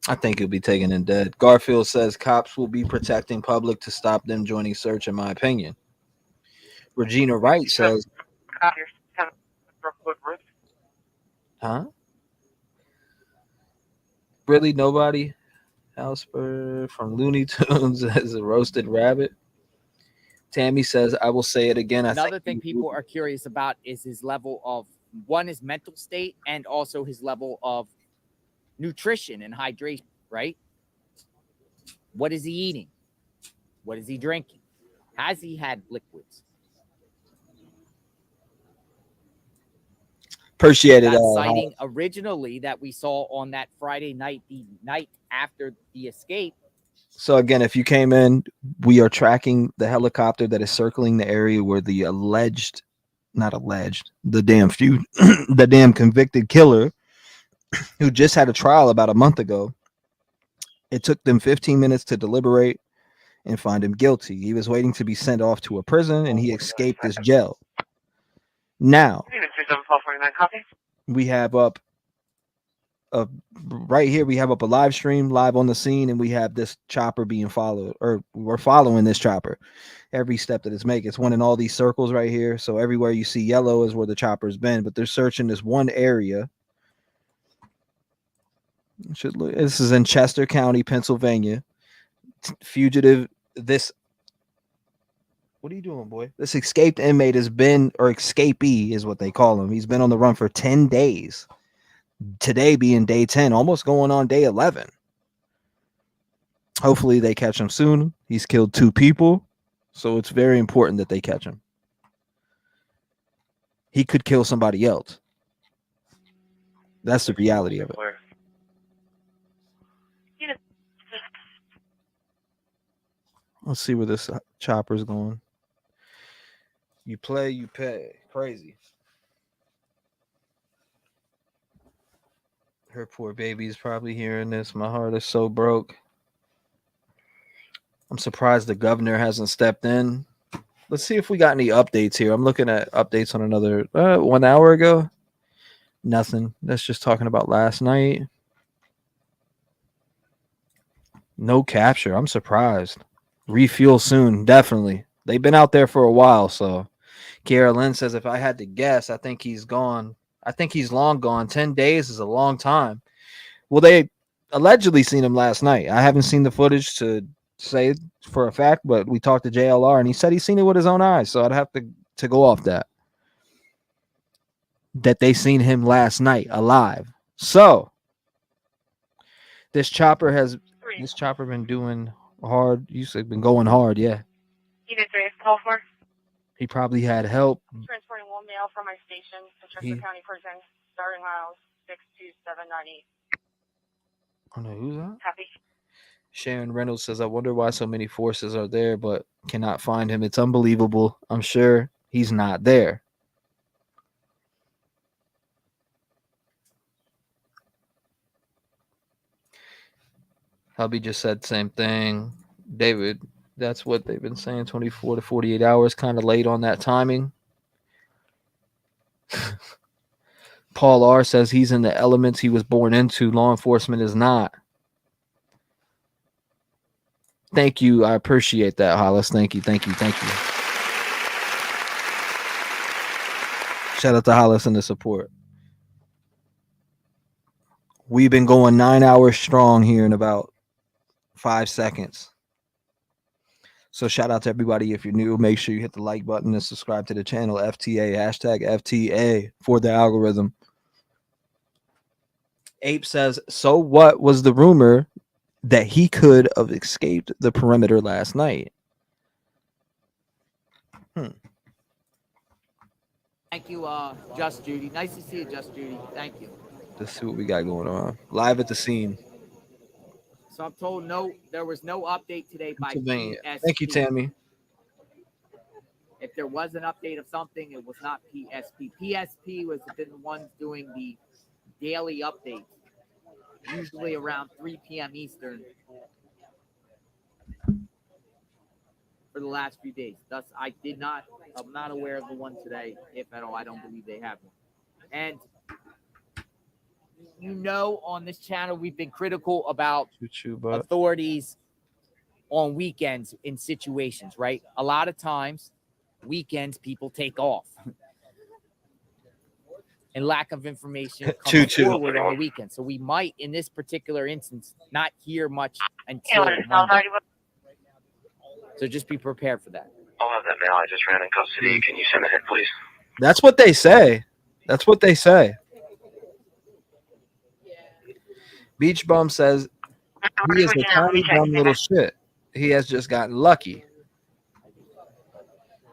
I think he'll be taken in dead. Garfield says cops will be protecting public to stop them joining search, in my opinion. Regina Wright says, huh? Really, nobody? Houseburg from Looney Tunes as a roasted rabbit. Tammy says, I will say it again. Another thing people are curious about is his level of, one, his mental state, and also his level of nutrition and hydration, right? What is he eating? What is he drinking? Has he had liquids? Appreciate it. That sighting originally that we saw on that Friday night, the night after the escape. So again, if you came in, we are tracking the helicopter that is circling the area where the the damn convicted killer who just had a trial about a month ago. It took them 15 minutes to deliberate and find him guilty. He was waiting to be sent off to a prison, and he escaped his jail. Now, we have up right here, we have up a live stream live on the scene, and we have this chopper being followed, or we're following this chopper every step that it's making. It's one in all these circles right here. So everywhere you see yellow is where the chopper's been, but they're searching this one area. This is in Chester County, Pennsylvania. Fugitive, what are you doing, boy? This escaped inmate has been, or escapee is what they call him. He's been on the run for 10 days. Today being day 10, almost going on day 11. Hopefully they catch him soon. He's killed 2 people, so it's very important that they catch him. He could kill somebody else. That's the reality of it. Let's see where this chopper's going. You play, you pay. Crazy. Her poor baby is probably hearing this. My heart is so broke. I'm surprised the governor hasn't stepped in. Let's see if we got any updates here. I'm looking at updates on another 1 hour ago. Nothing. That's just talking about last night. No capture. I'm surprised. Refuel soon, definitely. They've been out there for a while, so Kiara Lynn says, if I had to guess, I think he's gone. I think he's long gone. 10 days is a long time. Well, they allegedly seen him last night. I haven't seen the footage to say for a fact, but we talked to JLR, and he said he's seen it with his own eyes, so I'd have to go off that they seen him last night alive. So this chopper been doing hard. You said been going hard, yeah. Unit 3 is call for. He probably had help. Transporting 1 male from my station to Chester County Prison, starting miles 62798. Oh no, who's that? Happy. Sharon Reynolds says, I wonder why so many forces are there, but cannot find him. It's unbelievable. I'm sure he's not there. Hubby just said the same thing. David, that's what they've been saying, 24 to 48 hours, kind of late on that timing. Paul R says he's in the elements he was born into. Law enforcement is not. Thank you. I appreciate that, Hollis. Thank you. Thank you. Thank you. Shout out to Hollis and the support. We've been going 9 hours strong here in about 5 seconds. So shout out to everybody. If you're new, make sure you hit the like button and subscribe to the channel. FTA, hashtag FTA for the algorithm. Ape says, so what was the rumor that he could have escaped the perimeter last night? Thank you, Just Judy. Nice to see you, Just Judy. Thank you. Let's see what we got going on. Live at the scene. So I'm told there was no update today by Pennsylvania. PSP. Thank you, Tammy. If there was an update of something, it was not PSP. PSP was the ones doing the daily updates, usually around 3 p.m. Eastern for the last few days. Thus, I'm not aware of the one today, if at all. I don't believe they have one. And on this channel, we've been critical about authorities on weekends in situations, right? A lot of times, weekends, people take off. And lack of information comes forward on the weekend. So we might, in this particular instance, not hear much until Monday. So just be prepared for that. I'll have that mail. I just ran in custody. Can you send it in, please? That's what they say. That's what they say. Beach Bum says he is a tiny dumb little shit. He has just gotten lucky.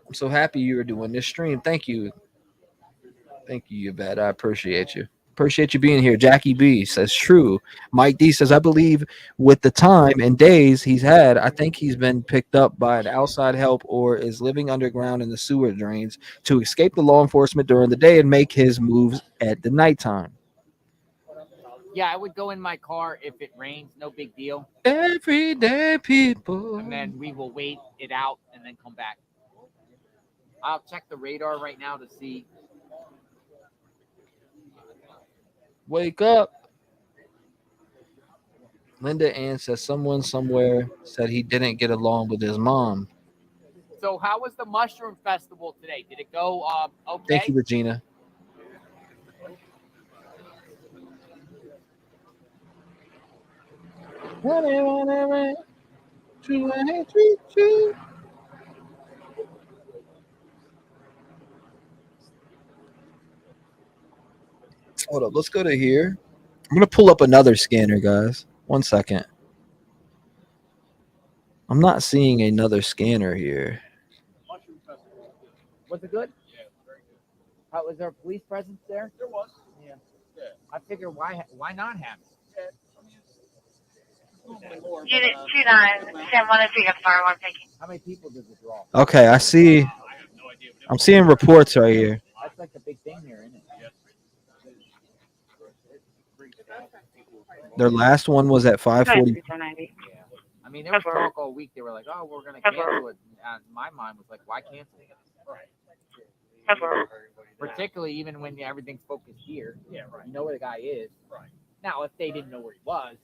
I'm so happy you were doing this stream. Thank you. Thank you, Yvette. I appreciate you. Appreciate you being here. Jackie B says true. Mike D says, I believe with the time and days he's had, I think he's been picked up by an outside help or is living underground in the sewer drains to escape the law enforcement during the day and make his moves at the nighttime. Yeah, I would go in my car if it rains. No big deal. Everyday people. And then we will wait it out and then come back. I'll check the radar right now to see. Wake up. Linda Ann says someone somewhere said he didn't get along with his mom. So how was the mushroom festival today? Did it go okay? Thank you, Regina. Hold up, let's go to here. I'm gonna pull up another scanner, guys. 1 second. I'm not seeing another scanner here. Was it good? Yeah, very good. How was there a police presence there? There was. Yeah. I figure why not have it? Unit 29, Sam 1 and fire 1, thank you. How many people did it draw? Okay, I see. I'm seeing reports right here. That's like a big thing here, isn't it? Their last one was at 5:40. Yeah. I mean, there was talk all week. They were like, "Oh, we're gonna cancel it." And my mind was like, "Why cancel it?" Right. Particularly even when everything's focused here. Yeah, right. You know where the guy is. Right. Now, if they didn't know where he was.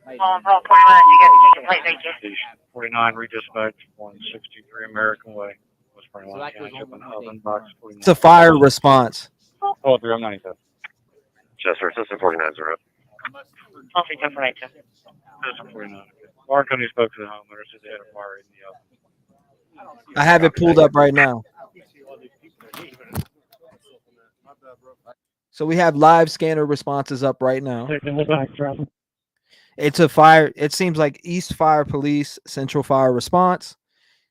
Paul 41, you get the ticket plate, thank you. 49 redispatch 163 American Way. So that goes It's a fire response. Oh, 397. Chester, System 49's are up. Coffee 1042. System 49. Mark County spoke to the homeowner, said they had a fire in the oven. I have it pulled up right now. So we have live scanner responses up right now. It's a fire. It seems like East Fire Police, Central Fire Response,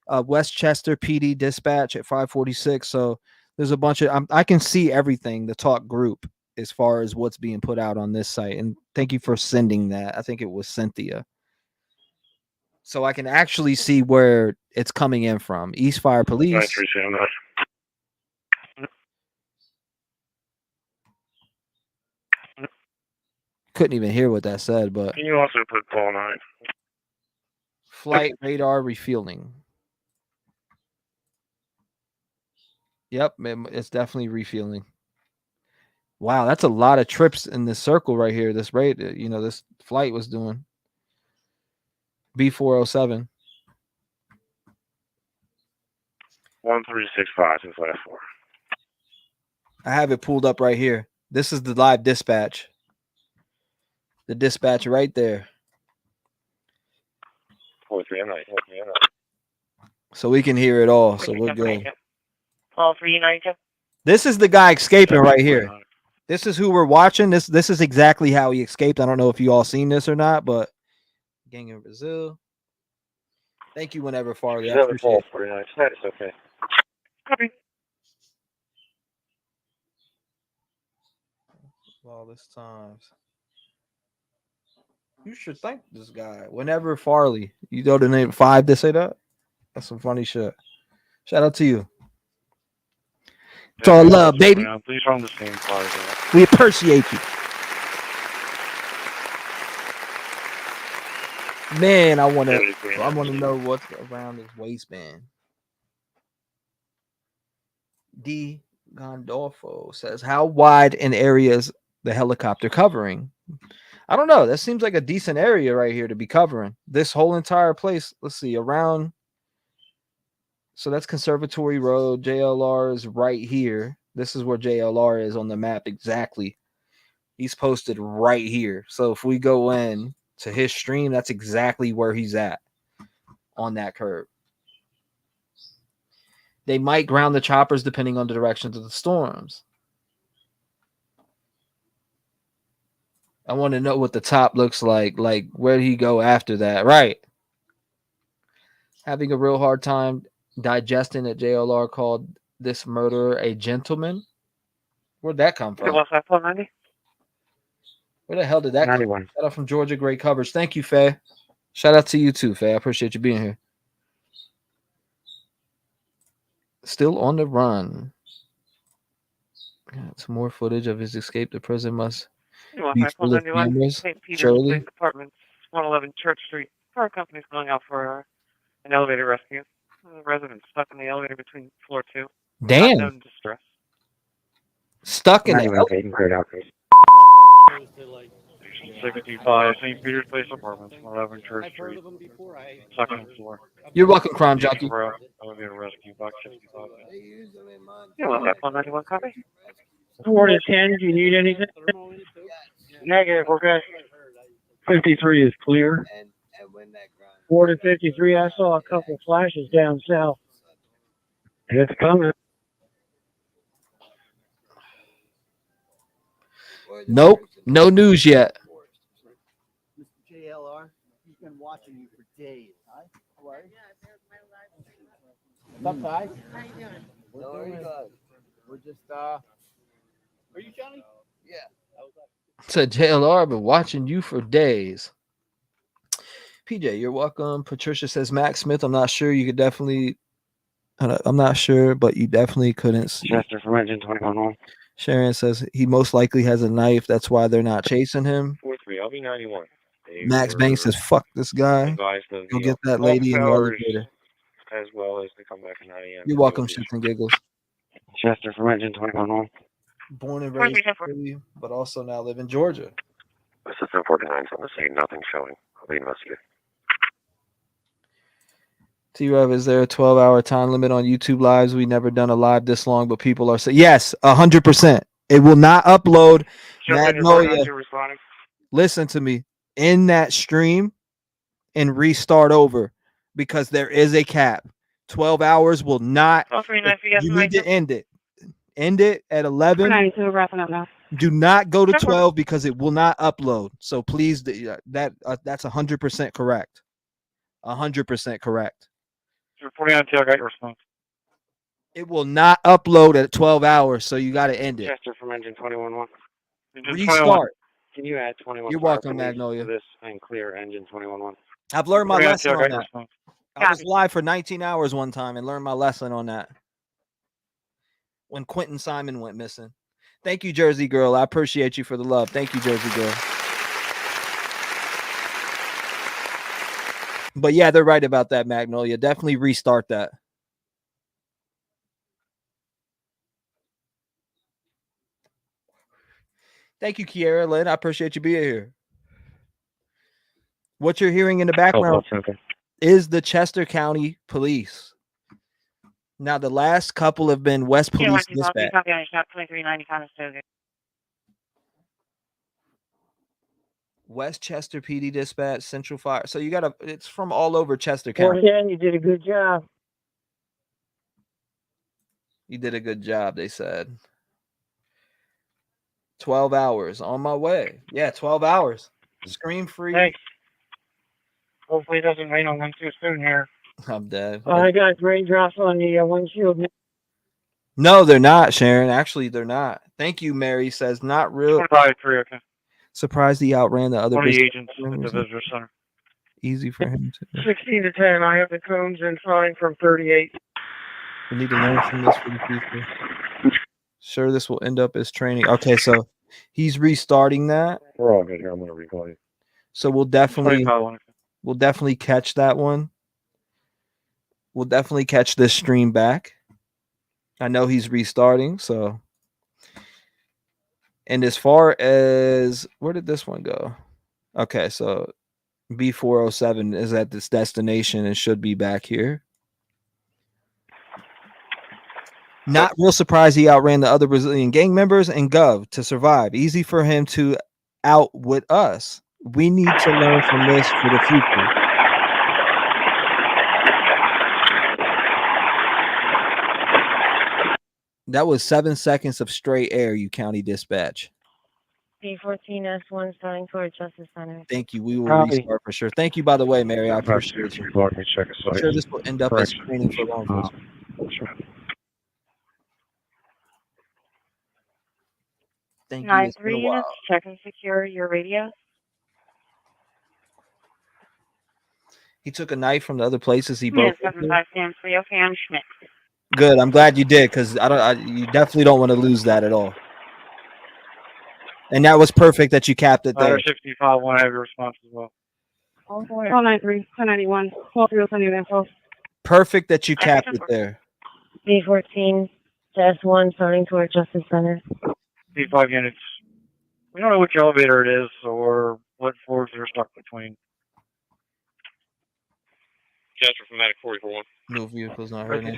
Westchester PD Dispatch at 546. So there's a bunch of, I can see everything, the talk group, as far as what's being put out on this site. And thank you for sending that. I think it was Cynthia. So I can actually see where it's coming in from. East Fire Police. Couldn't even hear what that said, but Can you also put Paul 9? Flight radar refueling. Yep, it's definitely refueling. Wow, that's a lot of trips in this circle right here. This rate, this flight was doing. B407. 1365 since last 4. I have it pulled up right here. This is the live dispatch. The dispatch right there. 4392. So we can hear it all. So we're good. Call 392. This is the guy escaping right here. This is who we're watching. This is exactly how he escaped. I don't know if you all seen this or not, but gang in Brazil. Thank you whenever Farley. I appreciate it. 49 status, okay. Copy. All this times. You should thank this guy. Whenever Farley, you go to name 5 to say that. That's some funny shit. Shout out to you. It's all love, baby. Please run the same car. We appreciate you. Man, I want to know what's around his waistband. D. Gandolfo says, how wide in areas the helicopter covering? I don't know. That seems like a decent area right here to be covering. This whole entire place, let's see, around. So that's Conservatory Road. JLR is right here. This is where JLR is on the map exactly. He's posted right here. So if we go in to his stream, that's exactly where he's at on that curve. They might ground the choppers depending on the directions of the storms. I want to know what the top looks like. Like, where did he go after that? Right. Having a real hard time digesting that JLR called this murderer a gentleman. Where'd that come from? Where the hell did that come from? Shout out from Georgia. Great coverage. Thank you, Faye. Shout out to you too, Faye. I appreciate you being here. Still on the run. Got some more footage of his escape. The prison must be full of cameras. Surely. Apartments, 111 Church Street. Car company's going out for an elevator rescue. The resident stuck in the elevator between floor 2. Damn. Unknown distress. Stuck in the elevator. 65 St. Peter's Place Apartments, 111 Church Street. Second floor. You're welcome, Crime Jockey. Elevator rescue, box 65. You want that 191 copy? 4 to 10, do you need anything? Negative, okay. 53 is clear. 4 to 53, I saw a couple flashes down south. It's coming. Nope. No news yet. Mr. JLR, he's been watching you for days. Hi, how are you? What's up, guys? How you doing? We're doing good. We're just, are you Johnny? Yeah. Said JLR, been watching you for days. PJ, you're welcome. Patricia says, Max Smith, I'm not sure. You could definitely, I'm not sure, but you definitely couldn't see. Chester from engine 21. Sharon says he most likely has a knife. That's why they're not chasing him. 43, I'll be 91. Max Banks says, fuck this guy. Go get that lady in the elevator. As well as to come back at 9 a.m. You're welcome, Shits and Giggles. Chester from engine 21. Born and raised in Philly, but also now live in Georgia. Assistant 49 on the scene, nothing showing. I'll be investigating. T-REV, is there a 12-hour time limit on YouTube lives? We never done a live this long, but people are saying yes, 100%. It will not upload. Magnolia, listen to me. In that stream and restart over because there is a cap. 12 hours will not. You need to end it. End it at 11. Do not go to 12 because it will not upload. So please, that's 100% correct. 100% correct. 49 tail, got your response. It will not upload at 12 hours, so you got to end it. Chester from engine 21. Restart. Can you add 21? You're welcome, Magnolia. This and clear engine 21. I've learned my lesson on that. I was live for 19 hours one time and learned my lesson on that. When Quentin Simon went missing. Thank you, Jersey Girl. I appreciate you for the love. Thank you, Jersey Girl. But yeah, they're right about that, Magnolia. Definitely restart that. Thank you, Kiara Lynn. I appreciate you being here. What you're hearing in the background is the Chester County Police. Now, the last couple have been West Police Dispatch. Westchester PD Dispatch, Central Fire. So you got it's from all over Chester County. Yeah, you did a good job. You did a good job, they said. 12 hours on my way. Yeah, 12 hours. Scream free. Thanks. Hopefully it doesn't rain on them too soon here. I'm dead. Oh, I got raindrops on the windshield. No, they're not, Sharon. Actually, they're not. Thank you, Mary says. Not real. Okay. Surprised he outran the other One of the business agents at the members. visitor center. Easy for him to. 16 to 10. I have the cones in fine from 38. We need to learn from this for the future. Sure, this will end up as training. Okay, so he's restarting that. We're all good here. I'm going to replay. So we'll definitely catch that one. We'll definitely catch this stream back. I know he's restarting, so. And as far as where did this one go? Okay, so B407 is at this destination and should be back here. Not real surprised he outran the other Brazilian gang members and Gov to survive. Easy for him to outwit us. We need to learn from this for the future. That was 7 seconds of straight air, you county dispatch. B14S1 starting toward Justice Center. Thank you. We will restart for sure. Thank you, by the way, Mary. I appreciate you. Let me check a I'm sure this will end up as training for law enforcement. Thank you. It's been a 9-3 while. units, check and secure your radio. He took a knife from the other places he Unit broke into. 75 Sam 3 okay, I'm Schmidt. Good. I'm glad you did, because you definitely don't want to lose that at all. And that was perfect that you capped it there. 65, want to have your response as well. All 93, 1091, call 3 info. Perfect that you capped it there. B14 S1 starting toward Justice Center. B5 units. We don't know which elevator it is or what floors they're stuck between. Chester from Medic 44. No vehicles not hurting.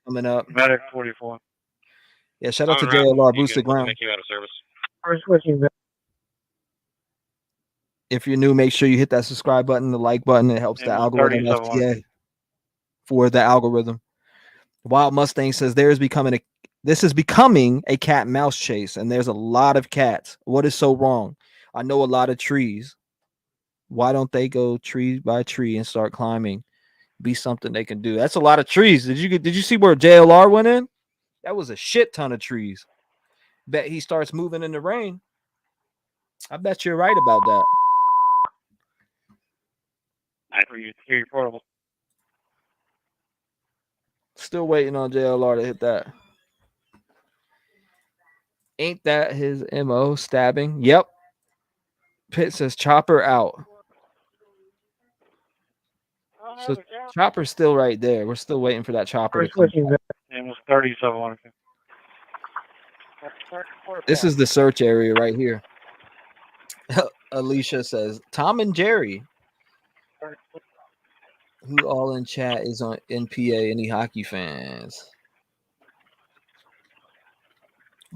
Coming up. Medic 44. Yeah, shout out to JLR Boosted Ground. Make you out of service. First switching. If you're new, make sure you hit that subscribe button, the like button. It helps the algorithm. FTA for the algorithm. Wild Mustang says this is becoming a cat and mouse chase, and there's a lot of cats. What is so wrong? I know a lot of trees. Why don't they go tree by tree and start climbing? Be something they can do. That's a lot of trees. Did you see where JLR went in? That was a shit ton of trees. Bet he starts moving in the rain. I bet you're right about that. You're portable. Still waiting on JLR to hit that. Ain't that his MO, stabbing? Yep. Pitt says chopper out. So chopper's still right there. We're still waiting for that chopper to come back. It was 37. This is the search area right here. Alicia says, Tom and Jerry. Who all in chat is on NPA? Any hockey fans?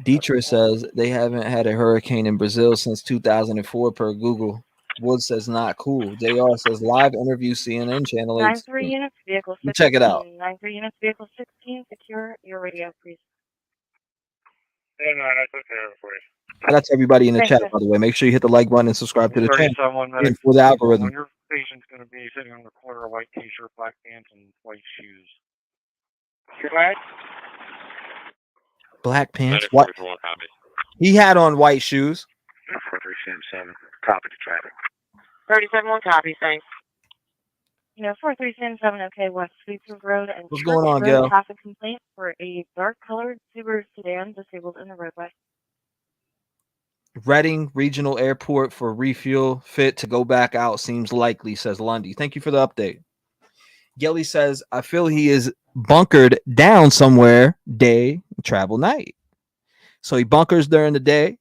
Dietrich says they haven't had a hurricane in Brazil since 2004 per Google. Wood says not cool. JR says live interview CNN channel 8. 9-3 units, vehicle 16. Check it out. 9-3 units, vehicle 16, secure your radio, please. Yeah, no, I took care of it for you. Shout out to everybody in the Thanks, chat, sir. by the way. Make sure you hit the like button and subscribe to the channel. 37 Medic And for the algorithm. Your patient's going to be sitting on the corner, white t-shirt, black pants, and white shoes. Right? Black pants. What? He had on white shoes. 4377. Copy the traffic. 37 1 copy, thanks. 4377, okay, West Sweetser Road and What's Church going on, Road, Gail? traffic complaint for a dark-colored Subaru sedan disabled in the roadway. Reading Regional Airport for refuel fit to go back out seems likely, says Lundy. Thank you for the update. Gilly says, I feel he is bunkered down somewhere day, travel night. So he bunkers during the day.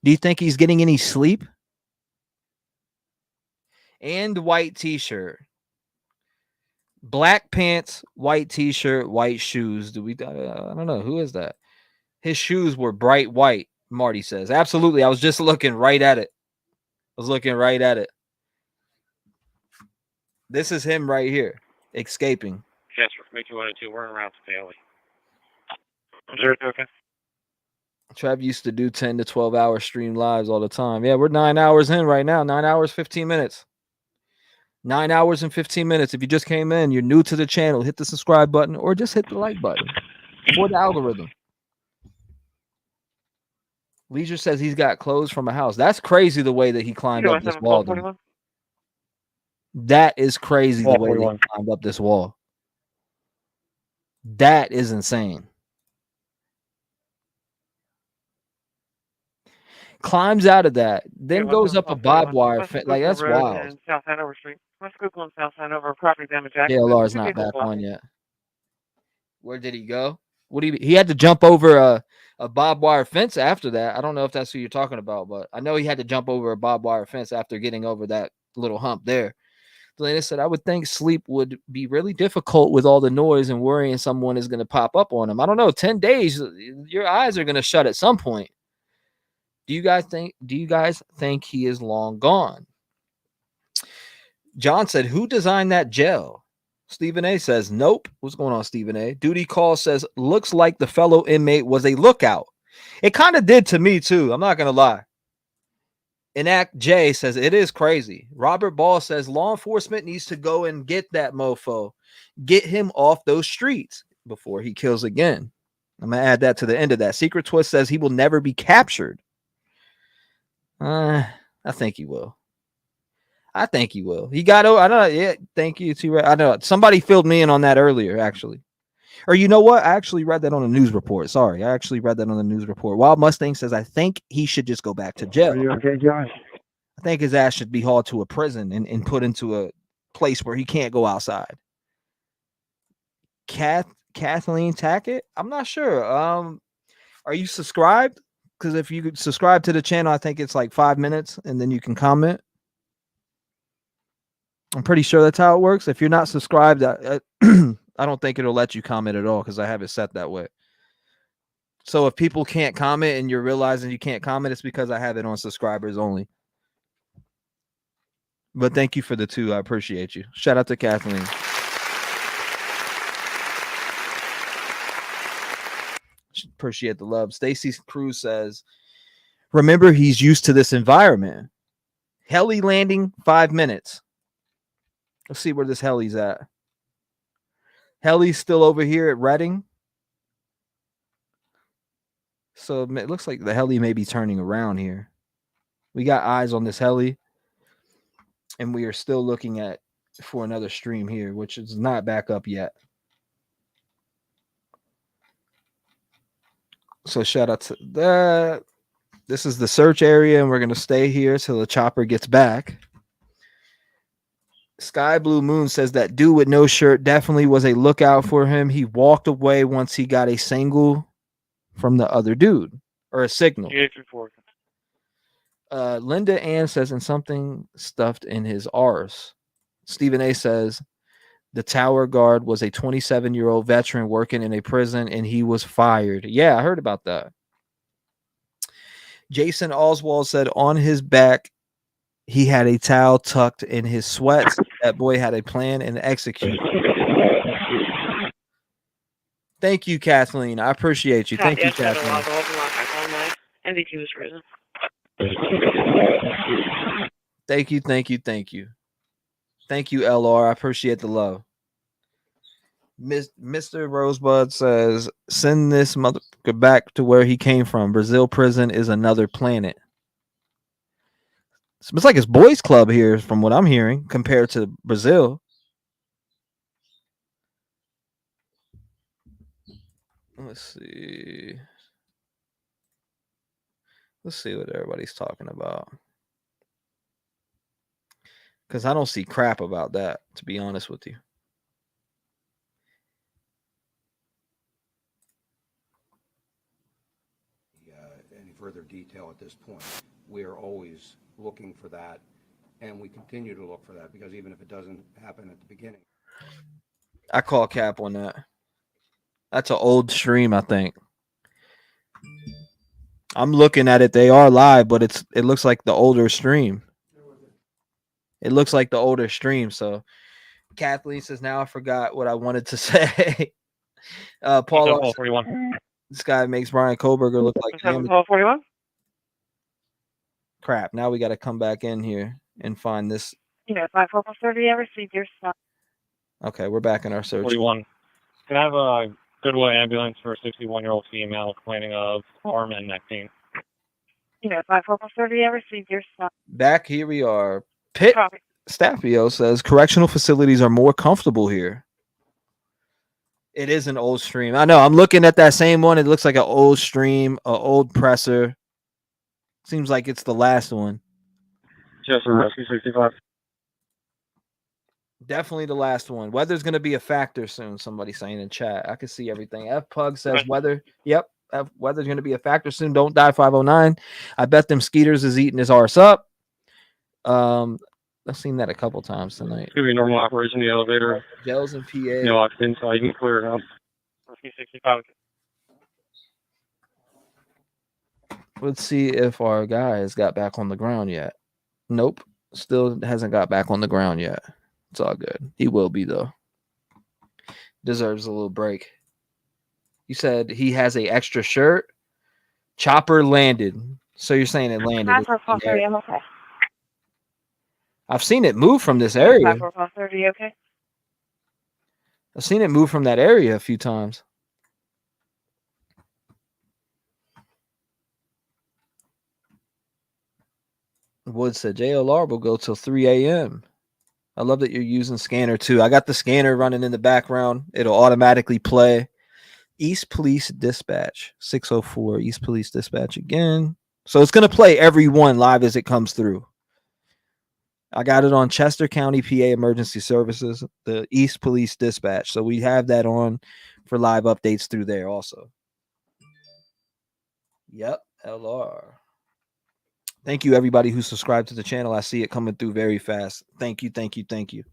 Do you think he's getting any sleep? And white t-shirt. Black pants, white t-shirt, white shoes. I don't know. Who is that? His shoes were bright white, Marty says. Absolutely. I was just looking right at it. This is him right here, escaping. Casper, make you 102. We're en route to Bailey. Is everything okay? Trev used to do 10 to 12 hour stream lives all the time. Yeah, we're 9 hours in right now. 9 hours, 15 minutes. 9 hours and 15 minutes. If you just came in, you're new to the channel, hit the subscribe button or just hit the like button for the algorithm. Leisure says he's got clothes from a house. That's crazy the way that he climbed up this wall. That is crazy the way that he climbed up this wall. That is insane. Climbs out of that, then goes up a barbed wire fence. Like, that's wild. South Hanover Street. West Google and South Hanover property damage. KLR is not back on yet. Where did he go? He had to jump over a barbed wire fence after that. I don't know if that's who you're talking about, but I know he had to jump over a barbed wire fence after getting over that little hump there. Delana said, I would think sleep would be really difficult with all the noise and worrying someone is going to pop up on him. I don't know. 10 days, your eyes are going to shut at some point. Do you guys think he is long gone? John said, who designed that gel? Stephen A says, nope. What's going on, Stephen A? Duty Call says, looks like the fellow inmate was a lookout. It kind of did to me, too. I'm not going to lie. Enact J says, it is crazy. Robert Ball says, law enforcement needs to go and get that mofo. Get him off those streets before he kills again. I'm going to add that to the end of that. Secret Twist says he will never be captured. I think he will. He got. I don't know. Yeah, thank you, T-REV. I know somebody filled me in on that earlier, actually. Or you know what? I actually read that on a news report. Sorry, I actually read that on the news report. Wild Mustang says, I think he should just go back to jail. Are you okay, Josh? I think his ass should be hauled to a prison and put into a place where he can't go outside. Kathleen Tackett? I'm not sure. Are you subscribed? Because if you could subscribe to the channel, I think it's like 5 minutes, and then you can comment. I'm pretty sure that's how it works. If you're not subscribed, I don't think it'll let you comment at all because I have it set that way. So if people can't comment and you're realizing you can't comment, it's because I have it on subscribers only. But thank you for the 2. I appreciate you. Shout out to Kathleen. Appreciate the love. Stacy Cruz says, remember, he's used to this environment. Heli landing, 5 minutes. Let's see where this heli's at. Heli's still over here at Reading. So it looks like the heli may be turning around here. We got eyes on this heli. And we are still looking for another stream here, which is not back up yet. So shout out to that. This is the search area, and we're going to stay here till the chopper gets back. Sky Blue Moon says that dude with no shirt definitely was a lookout for him. He walked away once he got a single from the other dude, or a signal. Linda Ann says, and something stuffed in his arse. Stephen A says, the tower guard was a 27-year-old veteran working in a prison, and he was fired. Yeah, I heard about that. Jason Oswald said on his back, he had a towel tucked in his sweats. That boy had a plan and executed. Thank you, Kathleen. I appreciate you. Thank you, Kathleen. MVP was prison. Thank you. Thank you, LR. I appreciate the love. Mr. Rosebud says, send this motherfucker back to where he came from. Brazil prison is another planet. It's like it's boys club here from what I'm hearing compared to Brazil. Let's see. Let's see what everybody's talking about. Because I don't see crap about that, to be honest with you. Any further detail at this point. We are always looking for that, and we continue to look for that, because even if it doesn't happen at the beginning. I call cap on that. That's an old stream, I think. I'm looking at it. They are live, but it looks like the older stream. It looks like the older stream. So Kathleen says, now I forgot what I wanted to say. Paul, this guy makes Brian Koberger look like him. 41. Crap. Now we got to come back in here and find this. 5430, I received your spot. Okay, we're back in our search. 41. Can I have a Goodway ambulance for a 61-year-old female complaining of arm and neck pain? 5430, I received your spot. Back here we are. Pitt Staffio says correctional facilities are more comfortable here. It is an old stream. I know. I'm looking at that same one. It looks like an old stream, an old presser. Seems like it's the last one. Just for Rescue 65. Definitely the last one. Weather's going to be a factor soon. Somebody saying in chat. I can see everything. F Pug says weather. Yep. Weather's going to be a factor soon. Don't die 509. I bet them Skeeters is eating his arse up. I've seen that a couple times tonight. It's going to be normal operation in the elevator. Gels and PA. No oxygen, so you can clear it out. Rescue 65. Let's see if our guy has got back on the ground yet. Nope. Still hasn't got back on the ground yet. It's all good. He will be, though. Deserves a little break. You said he has a extra shirt. Chopper landed. So you're saying it landed. I'm okay. I've seen it move from this area. 5430, okay? I've seen it move from that area a few times. Wood said JLR will go till 3 a.m. I love that you're using scanner too. I got the scanner running in the background. It'll automatically play. East Police Dispatch 604. East Police Dispatch again. So it's going to play every one live as it comes through. I got it on Chester County, PA Emergency Services, the East Police Dispatch. So we have that on for live updates through there also. Yep, LR. Thank you, everybody who subscribed to the channel. I see it coming through very fast. Thank you, thank you, thank you.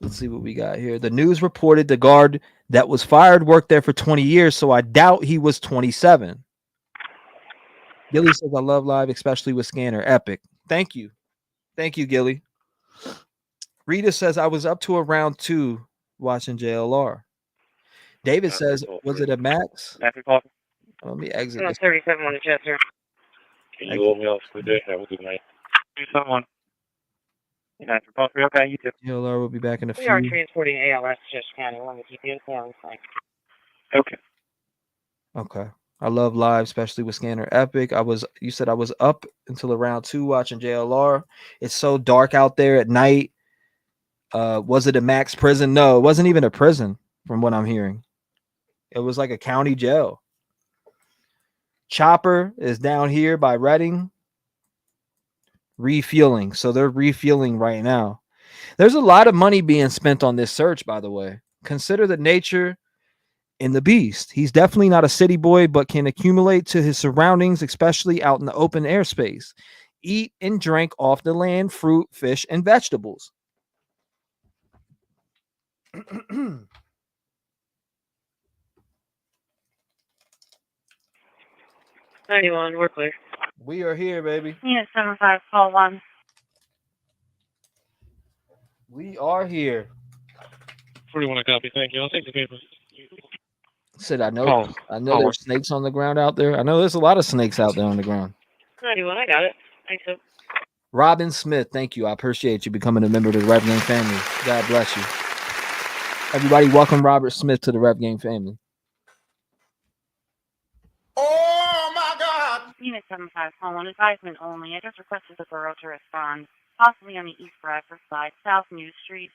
Let's see what we got here. The news reported the guard that was fired worked there for 20 years, so I doubt he was 27. Gilly says, I love live, especially with Scanner. Epic. Thank you. Thank you, Gilly. Rita says, I was up to around 2 watching JLR. David says, was it a max? Let me exit this. 37 on the Chester. Can you hold me off for the day? Have a good night. Do someone. Okay, you too. JLR will be back in a We are few. transporting ALS to Chester County. Let me keep you informed. Okay. Okay. I love live, especially with Scanner. Epic. You said I was up until around 2 watching JLR. It's so dark out there at night. Was it a max prison? No, it wasn't even a prison from what I'm hearing. It was like a county jail. Chopper is down here by Reading. Refueling. So they're refueling right now. There's a lot of money being spent on this search, by the way. Consider the nature in the beast. He's definitely not a city boy, but can accumulate to his surroundings, especially out in the open airspace. Eat and drink off the land, fruit, fish, and vegetables. 91, we're clear. We are here, baby. Unit 75, call 1. We are here. 41, a copy. Thank you. I'll take the papers. Said I know. I know there's snakes on the ground out there. I know there's a lot of snakes out there on the ground. 91, I got it. Thanks, so. Robin Smith, thank you. I appreciate you becoming a member of the Rev Gang family. God bless you. Everybody, welcome Robert Smith to the Rev Gang family. Oh my God! Unit 75, call 1, advisement only. I just requested the borough to respond, possibly on the East Bradford side, South New Street.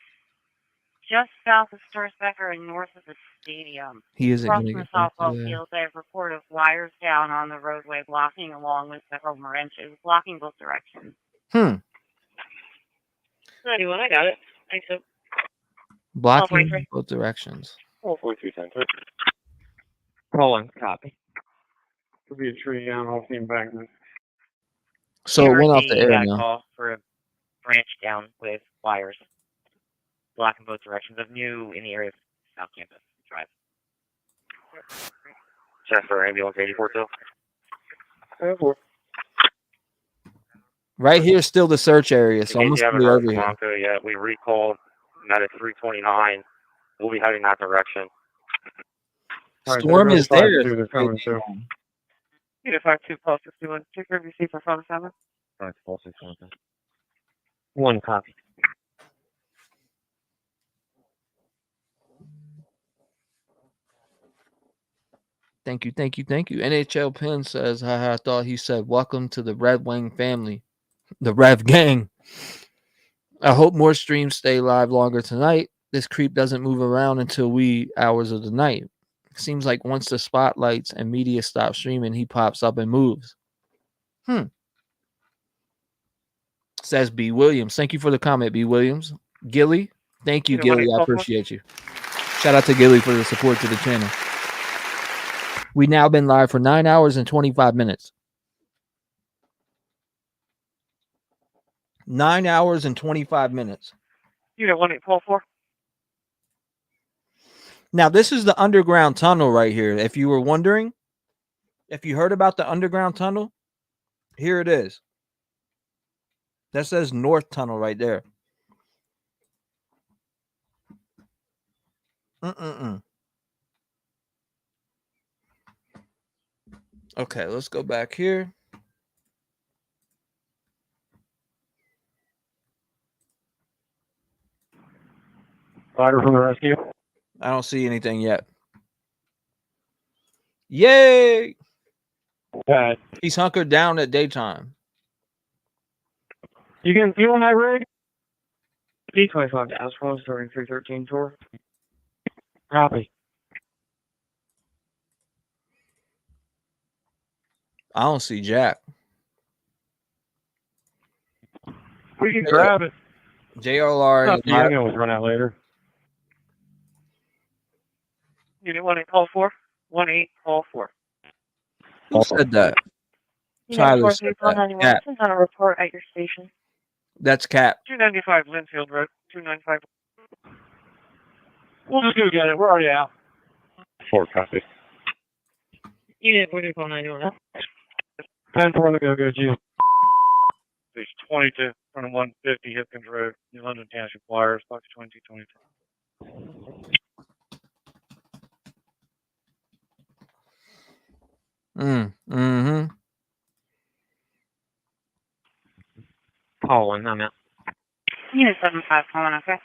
just south of Starsbecker and north of the stadium. He isn't Across going to from the get back to softball that. field, they have report of wires down on the roadway blocking along with several wrenches, blocking both directions. 91, I got it. Thanks, so. Blocking 12:43. both directions. 44210. Calling. Copy. Could be a tree down off the embankment. So it went off the You air got a now. call for a branch down with wires blocking both directions of new in the area of South Campus Drive. Check for ambulance 84 Right here is still the search area, so I'm In going case you to haven't stay heard over from here. Bronco yet, we recalled that at 329. We'll be heading that direction. Storm is there. They're coming through. Unit 52, Pulse 61. Check your receipt for phone 7. Alright, Pulse 61. One copy. Thank you. NHL Pin says, haha, I thought he said, welcome to the Red Wing family, the Rev Gang. I hope more streams stay live longer tonight. This creep doesn't move around until wee hours of the night. Seems like once the spotlights and media stop streaming, he pops up and moves. Says B. Williams. Thank you for the comment, B. Williams. Gilly, thank you, Gilly. I appreciate you. Shout out to Gilly for the support to the channel. We now been live for 9 hours and 25 minutes. 9 hours and 25 minutes. Unit 1844. Now, this is the underground tunnel right here. If you were wondering, if you heard about the underground tunnel, here it is. That says North Tunnel right there. Okay, let's go back here. Rider from the rescue. I don't see anything yet. Yay! Okay. He's hunkered down at daytime. You getting fuel on that rig? B25 to Asphalt starting 313 tour. Copy. I don't see Jack. We can grab it. JLR. The ambulance run out later. Unit 1844. 1844. Who said that? Tyler said that. Cap. On a report at your station. That's Cap. 295 Linfield Road. 295. We'll just go get it. We're already out. 4 copy. Unit 4491. 10 for the go, G. Page 22 from 150 Hipkins Road, New London Township Wires, box 2222. Calling, I'm out. Unit 75 calling, okay?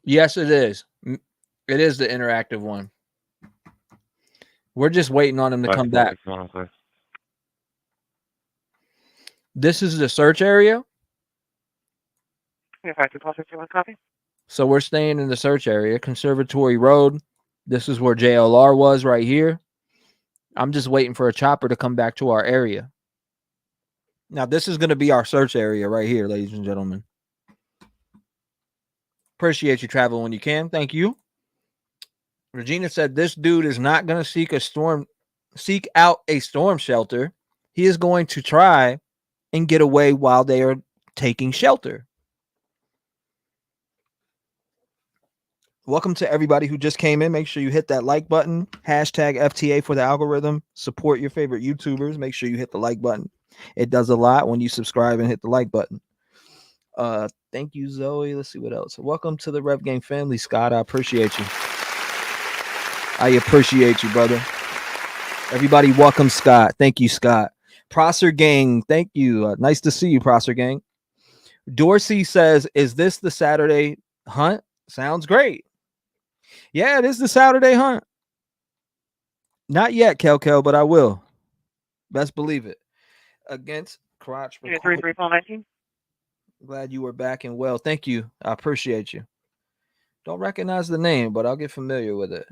Yes, it is. It is the interactive one. We're just waiting on him to come back. This is the search area. Unit 52 copy. So we're staying in the search area. Conservatory Road. This is where JLR was right here. I'm just waiting for a chopper to come back to our area. Now, this is going to be our search area right here, ladies and gentlemen. Appreciate you traveling when you can. Thank you. Regina said this dude is not going to seek out a storm shelter. He is going to try and get away while they are taking shelter. Welcome to everybody who just came in. Make sure you hit that like button. Hashtag FTA for the algorithm. Support your favorite YouTubers. Make sure you hit the like button. It does a lot when you subscribe and hit the like button. Thank you, Zoe. Let's see what else. Welcome to the Rev Gang family, Scott. I appreciate you. I appreciate you, brother. Everybody, welcome, Scott. Thank you, Scott. Prosser Gang, thank you. Nice to see you, Prosser Gang. Dorsey says, is this the Saturday hunt? Sounds great. Yeah, it is the Saturday hunt. Not yet, Kel, but I will. Best believe it. Against crotch. 233-19. Glad you were back and well. Thank you. I appreciate you. Don't recognize the name, but I'll get familiar with it.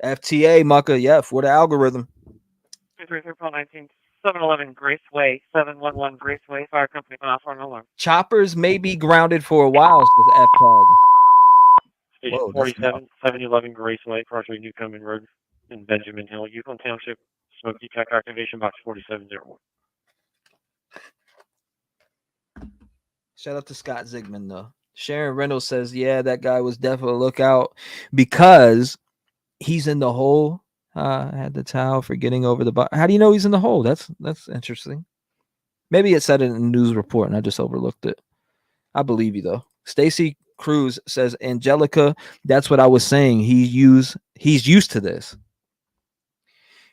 FTA, Mucka. Yeah, for the algorithm. 233-19. 711 Grace Way. 711 Grace Way. Fire company going off for an alarm. Choppers may be grounded for a while, says F-Tag. Station Whoa, 47, 711 Grace Way, Crossway Newcomen Road in Benjamin Hill, Yukon Township. Smoke detect activation box 4701. Shout out to Scott Zigman, though. Sharon Reynolds says, yeah, that guy was definitely a lookout because he's in the hole. I had the towel for getting over the bar. How do you know he's in the hole? That's interesting. Maybe it said it in the news report and I just overlooked it. I believe you, though. Stacy Cruz says, Angelica, that's what I was saying. He's used to this.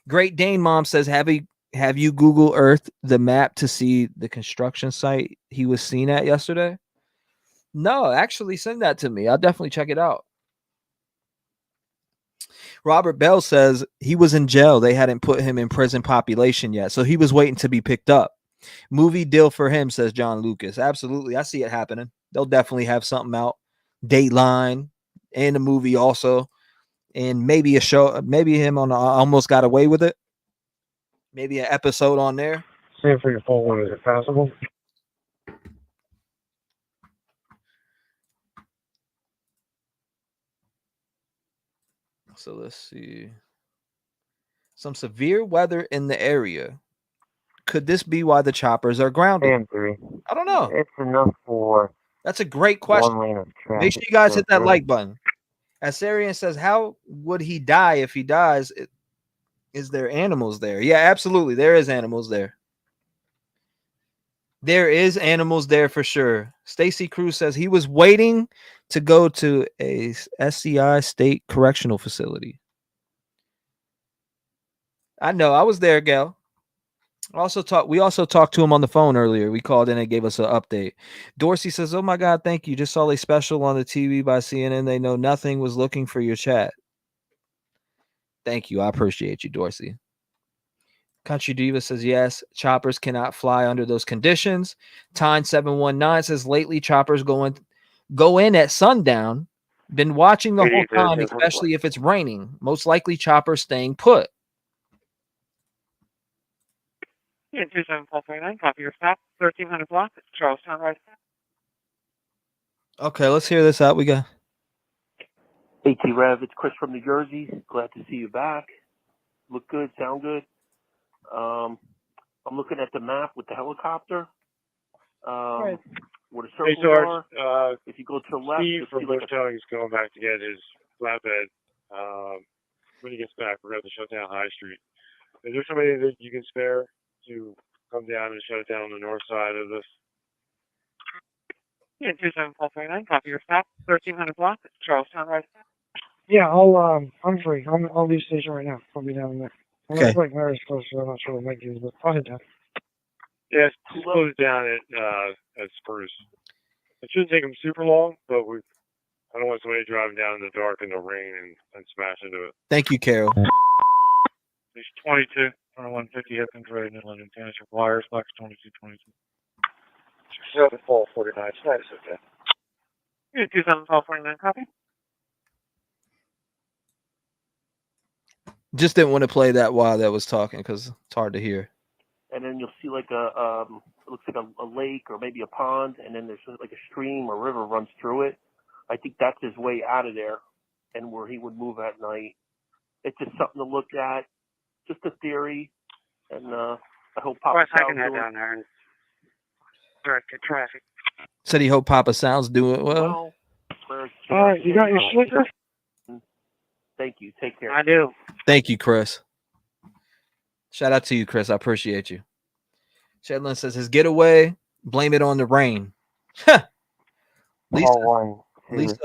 Great Dane Mom says, have you Google Earth the map to see the construction site he was seen at yesterday? No, actually send that to me. I'll definitely check it out. Robert Bell says he was in jail. They hadn't put him in prison population yet, so he was waiting to be picked up. Movie deal for him, says John Lucas. Absolutely. I see it happening. They'll definitely have something out. Dateline and a movie also. And maybe a show, maybe him on Almost Got Away with It. Maybe an episode on there. Same for your phone one. Is it passable? So let's see. Some severe weather in the area. Could this be why the choppers are grounded? I don't know. It's enough for. That's a great question. One lane of traffic. Make sure you guys hit that like button. Asarian says, how would he die if he dies? Is there animals there? Yeah, absolutely. There is animals there. There is animals there for sure. Stacy Cruz says he was waiting to go to a SCI state correctional facility. I know. I was there, Gail. We also talked to him on the phone earlier. We called in and gave us an update. Dorsey says, oh my God, thank you. Just saw a special on the TV by CNN. They know nothing, was looking for your chat. Thank you. I appreciate you, Dorsey. Country Diva says, yes, choppers cannot fly under those conditions. Tyne 719 says, lately choppers go in at sundown. Been watching the whole time, especially if it's raining. Most likely choppers staying put. Yeah, 27439, copy your stop. 1300 block, Charlestown, right. Okay, let's hear this out. We got T-REV, it's Chris from New Jersey. Glad to see you back. Look good, sound good. I'm looking at the map with the helicopter. Where the circles are. If you go to the left, Steve from you'll see Bush Town is going back to get his flatbed. When he gets back, we're going to shut down High Street. Is there somebody that you can spare to come down and shut it down on the north side of this? Yeah, 27439, copy your stop. 1300 block, Charlestown, right. Yeah, I'm free. I'll leave station right now. I'll be down there. Okay. I'm like Mary's close, so I'm not sure what Mike is, but I'll head down. Yeah, it's closed down at Spruce. It shouldn't take them super long, but I don't want somebody driving down in the dark in the rain and smash into it. Thank you, Carol. It's 22 on 150 Hipkins Road in London Township. Wires, box 2222. 7449. Nice, okay. Yeah, 27449, copy. Just didn't want to play that while that was talking because it's hard to hear. and then you'll see like it looks like a lake or maybe a pond, and then there's like a stream or river runs through it. I think that's his way out of there and where he would move at night. It's just something to look at, just a theory, and I hope Papa I can head down there and direct the traffic. Said he hoped Papa Sounds doing well. All right, you got your slicker? Thank you. Take care. I do. Thank you, Chris. Shout out to you, Chris. I appreciate you. Shedlin says his getaway, blame it on the rain. Lisa,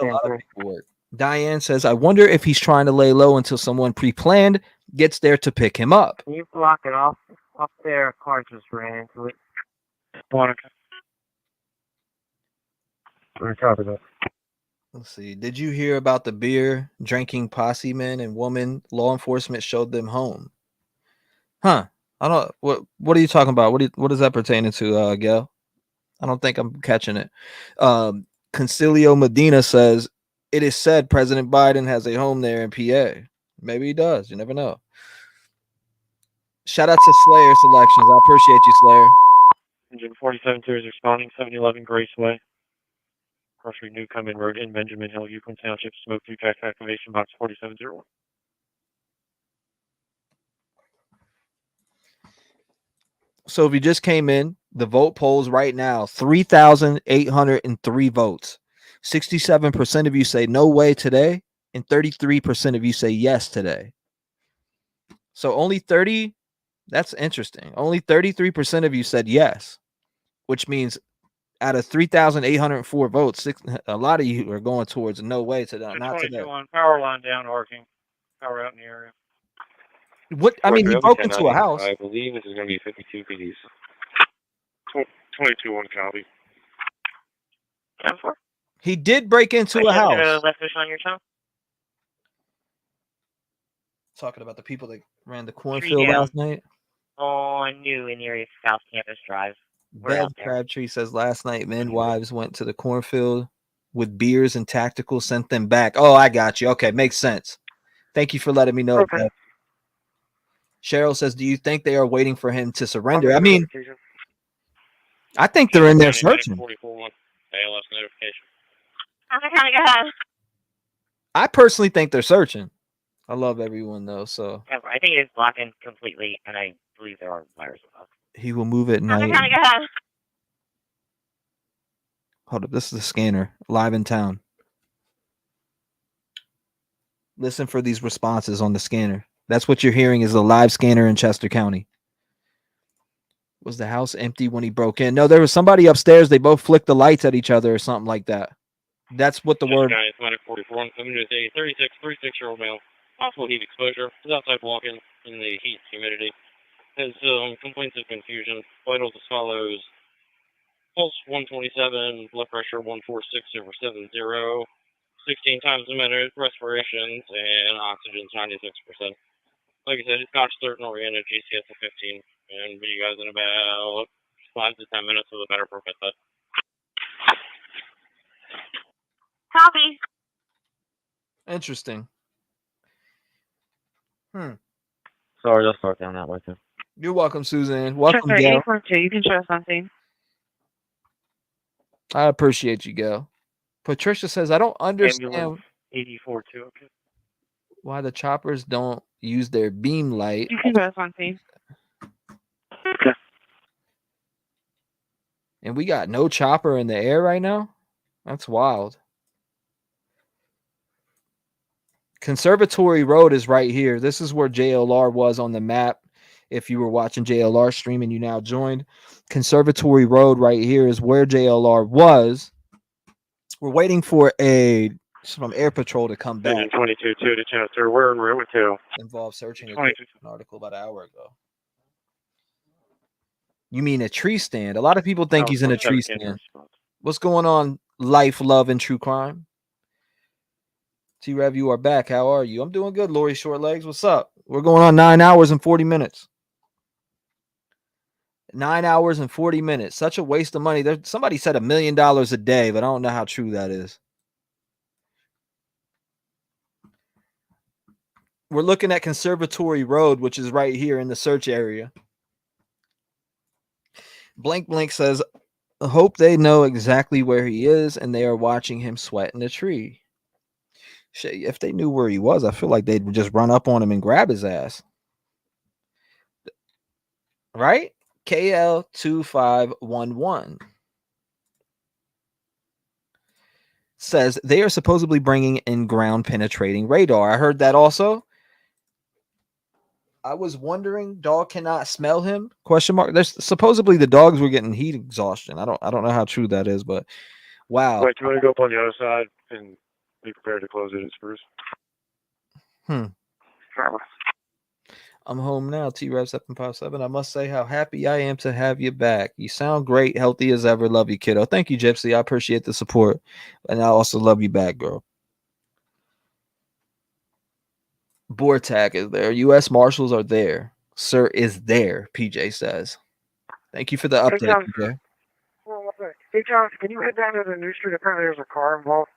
a lot of paperwork. Diane says, I wonder if he's trying to lay low until someone pre-planned gets there to pick him up. Can you block it off? Up there, a car just ran into it. Let's see. Did you hear about the beer drinking posse men and woman? Law enforcement showed them home. Huh. I don't. What are you talking about? What is that pertaining to, Gail? I don't think I'm catching it. Concilio Medina says it is said President Biden has a home there in PA. Maybe he does. You never know. Shout out to Slayer Selections. I appreciate you, Slayer. Engine 47 is responding. 711 Grace Way. Grocery Newcomen Road in Benjamin Hill, Yukon Township. Smoke UTAC activation box 4701. So if you just came in, the vote polls right now 3,803 votes. 67% of you say no way today, and 33% of you say yes today. So only 30. That's interesting. Only 33% of you said yes, which means out of 3,804 votes, a lot of you are going towards no way today. Not today. On power line down arcing. Power out in the area. What? I mean, he broke into a house. I believe this is going to be 52 PDs. 22-1 copy. 10-4. He did break into a house. Left fish on your tongue. Talking about the people that ran the cornfield last night. On New in the area of South Campus Drive. Bev Crabtree says last night men wives went to the cornfield with beers and tactical, sent them back. Oh, I got you. Okay, makes sense. Thank you for letting me know. Okay. Cheryl says, do you think they are waiting for him to surrender? I mean, I think they're in there searching. 44 ALS notification. I personally think they're searching. I love everyone though, so I think it is blocking completely, and I believe there are wires above. he will move at night. Hold up, this is the scanner live in town. Listen for these responses on the scanner. That's what you're hearing is a live scanner in Chester County. Was the house empty when he broke in? No, there was somebody upstairs. They both flicked the lights at each other or something like that. That's what the word. Guy is 44. I'm going to say 36-year-old male. Possible heat exposure. Is outside walking in the heat humidity. Has complaints of confusion. Vitals as follows. Pulse 127, blood pressure 146/70, 16 times a minute, respirations, and oxygen's 96%. Like I said, it's not certain oriented, GCS of 15, and be you guys in about 5 to 10 minutes with a better profit set. Copy. Interesting. Sorry, let's start down that way too. You're welcome, Suzanne. Welcome, Chester Gail. 842. You can show something. I appreciate you, Gail. Patricia says, I don't understand 84 too. Okay. why the choppers don't use their beam light. You can show something. Okay. And we got no chopper in the air right now? That's wild. Conservatory Road is right here. This is where JLR was on the map. If you were watching JLR stream and you now joined, Conservatory Road right here is where JLR was. We're waiting for some air patrol to come back. 22-2 to Chester. We're in room 2. Involved searching an article about an hour ago. You mean a tree stand? A lot of people think he's in a tree stand. What's going on? Life, love, and true crime. T-REV, you are back. How are you? I'm doing good, Lori Shortlegs. What's up? We're going on 9 hours and 40 minutes. 9 hours and 40 minutes. Such a waste of money. Somebody said $1 million a day, but I don't know how true that is. We're looking at Conservatory Road, which is right here in the search area. Blank Blank says, I hope they know exactly where he is and they are watching him sweat in the tree. If they knew where he was, I feel like they'd just run up on him and grab his ass. Right? KL2511 says they are supposedly bringing in ground penetrating radar. I heard that also. I was wondering, dog cannot smell him? Question mark. There's supposedly the dogs were getting heat exhaustion. I don't know how true that is, but wow. Wait, do you want to go up on the other side and be prepared to close it at Spruce? I'm home now, T-REV 757. I must say how happy I am to have you back. You sound great, healthy as ever. Love you, kiddo. Thank you, Gypsy. I appreciate the support. And I also love you back, girl. Bortag is there. U.S. Marshals are there. sir, is there, PJ says. Thank you for the Hey, update, John. PJ. Hey, John, can you head down to the new street? Apparently there's a car involved.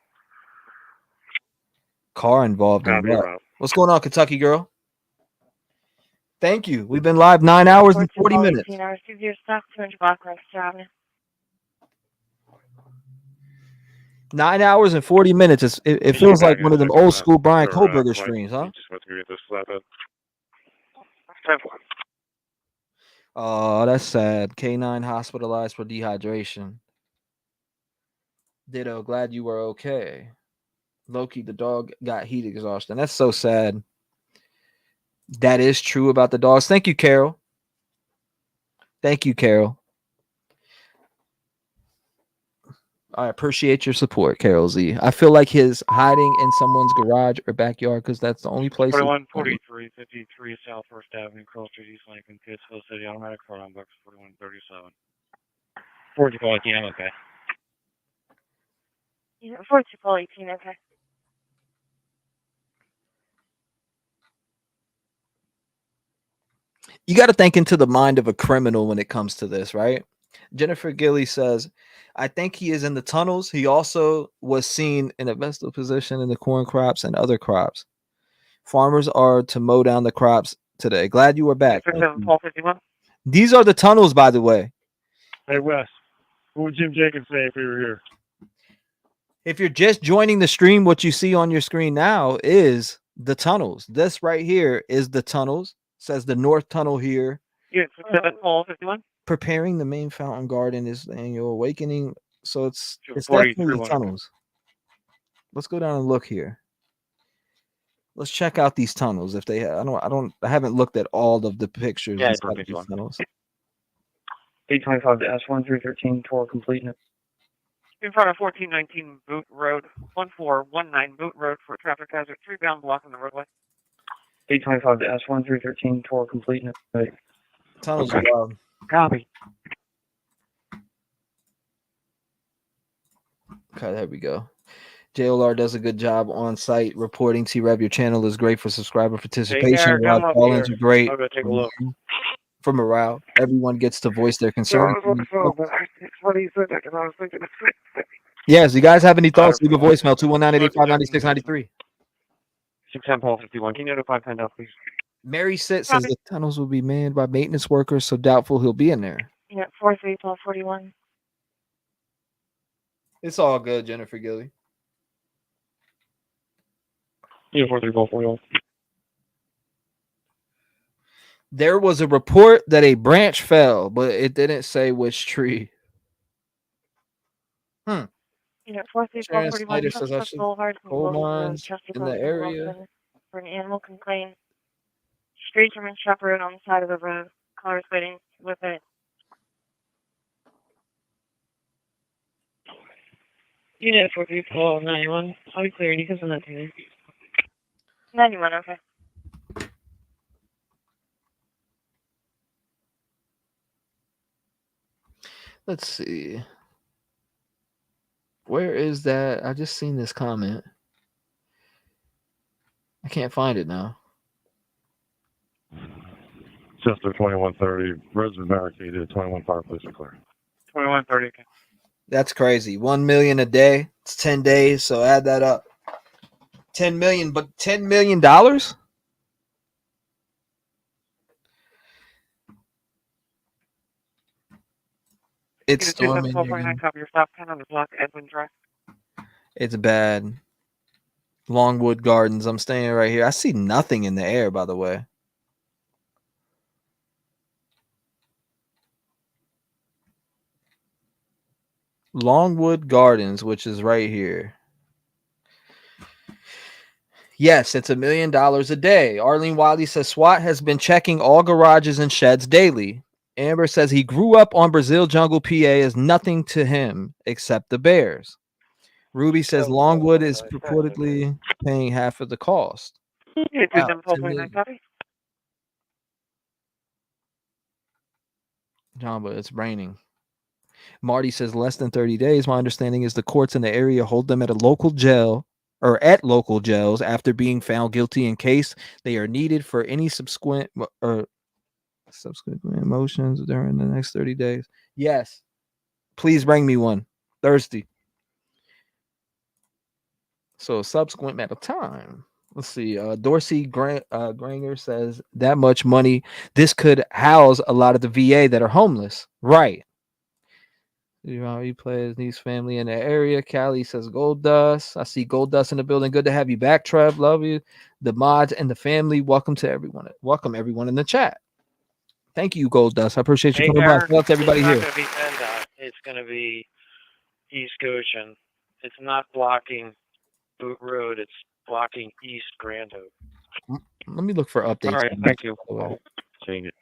Car involved in Copy, what? Rob. What's going on, Kentucky girl? Thank you. We've been live 9 hours and 40 minutes. 18 hours, 2 stock, 200 block, Lancaster Avenue. 9 hours and 40 minutes. It feels like one of them old school Brian Kohlberger streams, huh? Just about to get this slap in. Oh, that's sad. K9 hospitalized for dehydration. Ditto, glad you were okay. Loki, the dog got heat exhaustion. That's so sad. That is true about the dogs. Thank you, Carol. Thank you, Carol. I appreciate your support, Carol Z. I feel like his hiding in someone's garage or backyard because that's the only place. 4143 53 South First Avenue, Cross Street, East Lincoln, Pittsfield City, automatic car on box 4137. 40 call 18, I'm okay. Yeah, 42 call 18, okay. You got to think into the mind of a criminal when it comes to this, right? Jennifer Gilly says, I think he is in the tunnels. He also was seen in a vestal position in the corn crops and other crops. Farmers are to mow down the crops today. Glad you were back. These are the tunnels, by the way. Hey, Wes, what would Jim Jacobs say if we were here? If you're just joining the stream, what you see on your screen now is the tunnels. This right here is the tunnels. It says the North Tunnel here. Yeah, 51. Preparing the main fountain garden is the annual awakening. So it's Forty, definitely the tunnels. Let's go down and look here. Let's check out these tunnels. If they, I haven't looked at all of the pictures. Yeah, inside of these tunnels. 825 to S1 313 tour completeness. In front of 1419 Boot Road, 1419 Boot Road for traffic hazard, 3-bound block on the roadway. 825 to S1 313 tour completeness. Tunnels are wild. Copy. Okay, there we go. JLR does a good job on site reporting. T-REV, your channel is great for subscriber participation. Live call-ins are great. I'll go take a look. For morale, everyone gets to voice their concern. Yes, you guys have any thoughts? Leave a voicemail 219-885-9693. 610 Paul 51. Can you notify 10 now, please? Mary Sit says the tunnels will be manned by maintenance workers, so doubtful he'll be in there. Yeah, 43 call 41. It's all good, Jennifer Gilly. Yeah, 43 call 41. There was a report that a branch fell, but it didn't say which tree. Yeah, 43 call 41. Says I should coal mines in the area. For an animal complaint. Streets from Shop Road on the side of the road. Cars waiting with it. Unit 43 call 91. I'll be clear. You can send that to me. 91, okay. Let's see. Where is that? I just seen this comment. I can't find it now. Chester 2130. Roads are barricaded. 21 fireplace are clear. 2130. Okay. That's crazy. 1 million a day. It's 10 days, so add that up. 10 million, but $10 million? It's storming. Copy your stop 10 on the block, Edwin Drive. It's bad. Longwood Gardens. I'm staying right here. I see nothing in the air, by the way. Longwood Gardens, which is right here. Yes, it's $1 million a day. Arlene Wiley says SWAT has been checking all garages and sheds daily. Amber says he grew up on Brazil Jungle, PA, is nothing to him except the bears. Ruby says Longwood is purportedly paying half of the cost. John, but it's raining. Marty says less than 30 days. My understanding is the courts in the area hold them at a local jail or at local jails after being found guilty in case they are needed for any subsequent or Subsequent emotions during the next 30 days. Yes. Please bring me one. Thirsty. So subsequent matter of time. Let's see. Dorsey Granger says that much money. This could house a lot of the VA that are homeless. Right. You know, he plays niece family in the area. Callie says Gold Dust. I see Gold Dust in the building. Good to have you back, Trev. Love you. The mods and the family. Welcome to everyone. Welcome everyone in the chat. Thank you, Gold Dust. I appreciate you Hey, coming by. Eric, Shout out to everybody it's here. not going to be PennDOT. It's going to be East Goshen. It's not blocking Boot Road. It's blocking East Grand Oak. Let me look for updates. All right, thank you. I'll change it.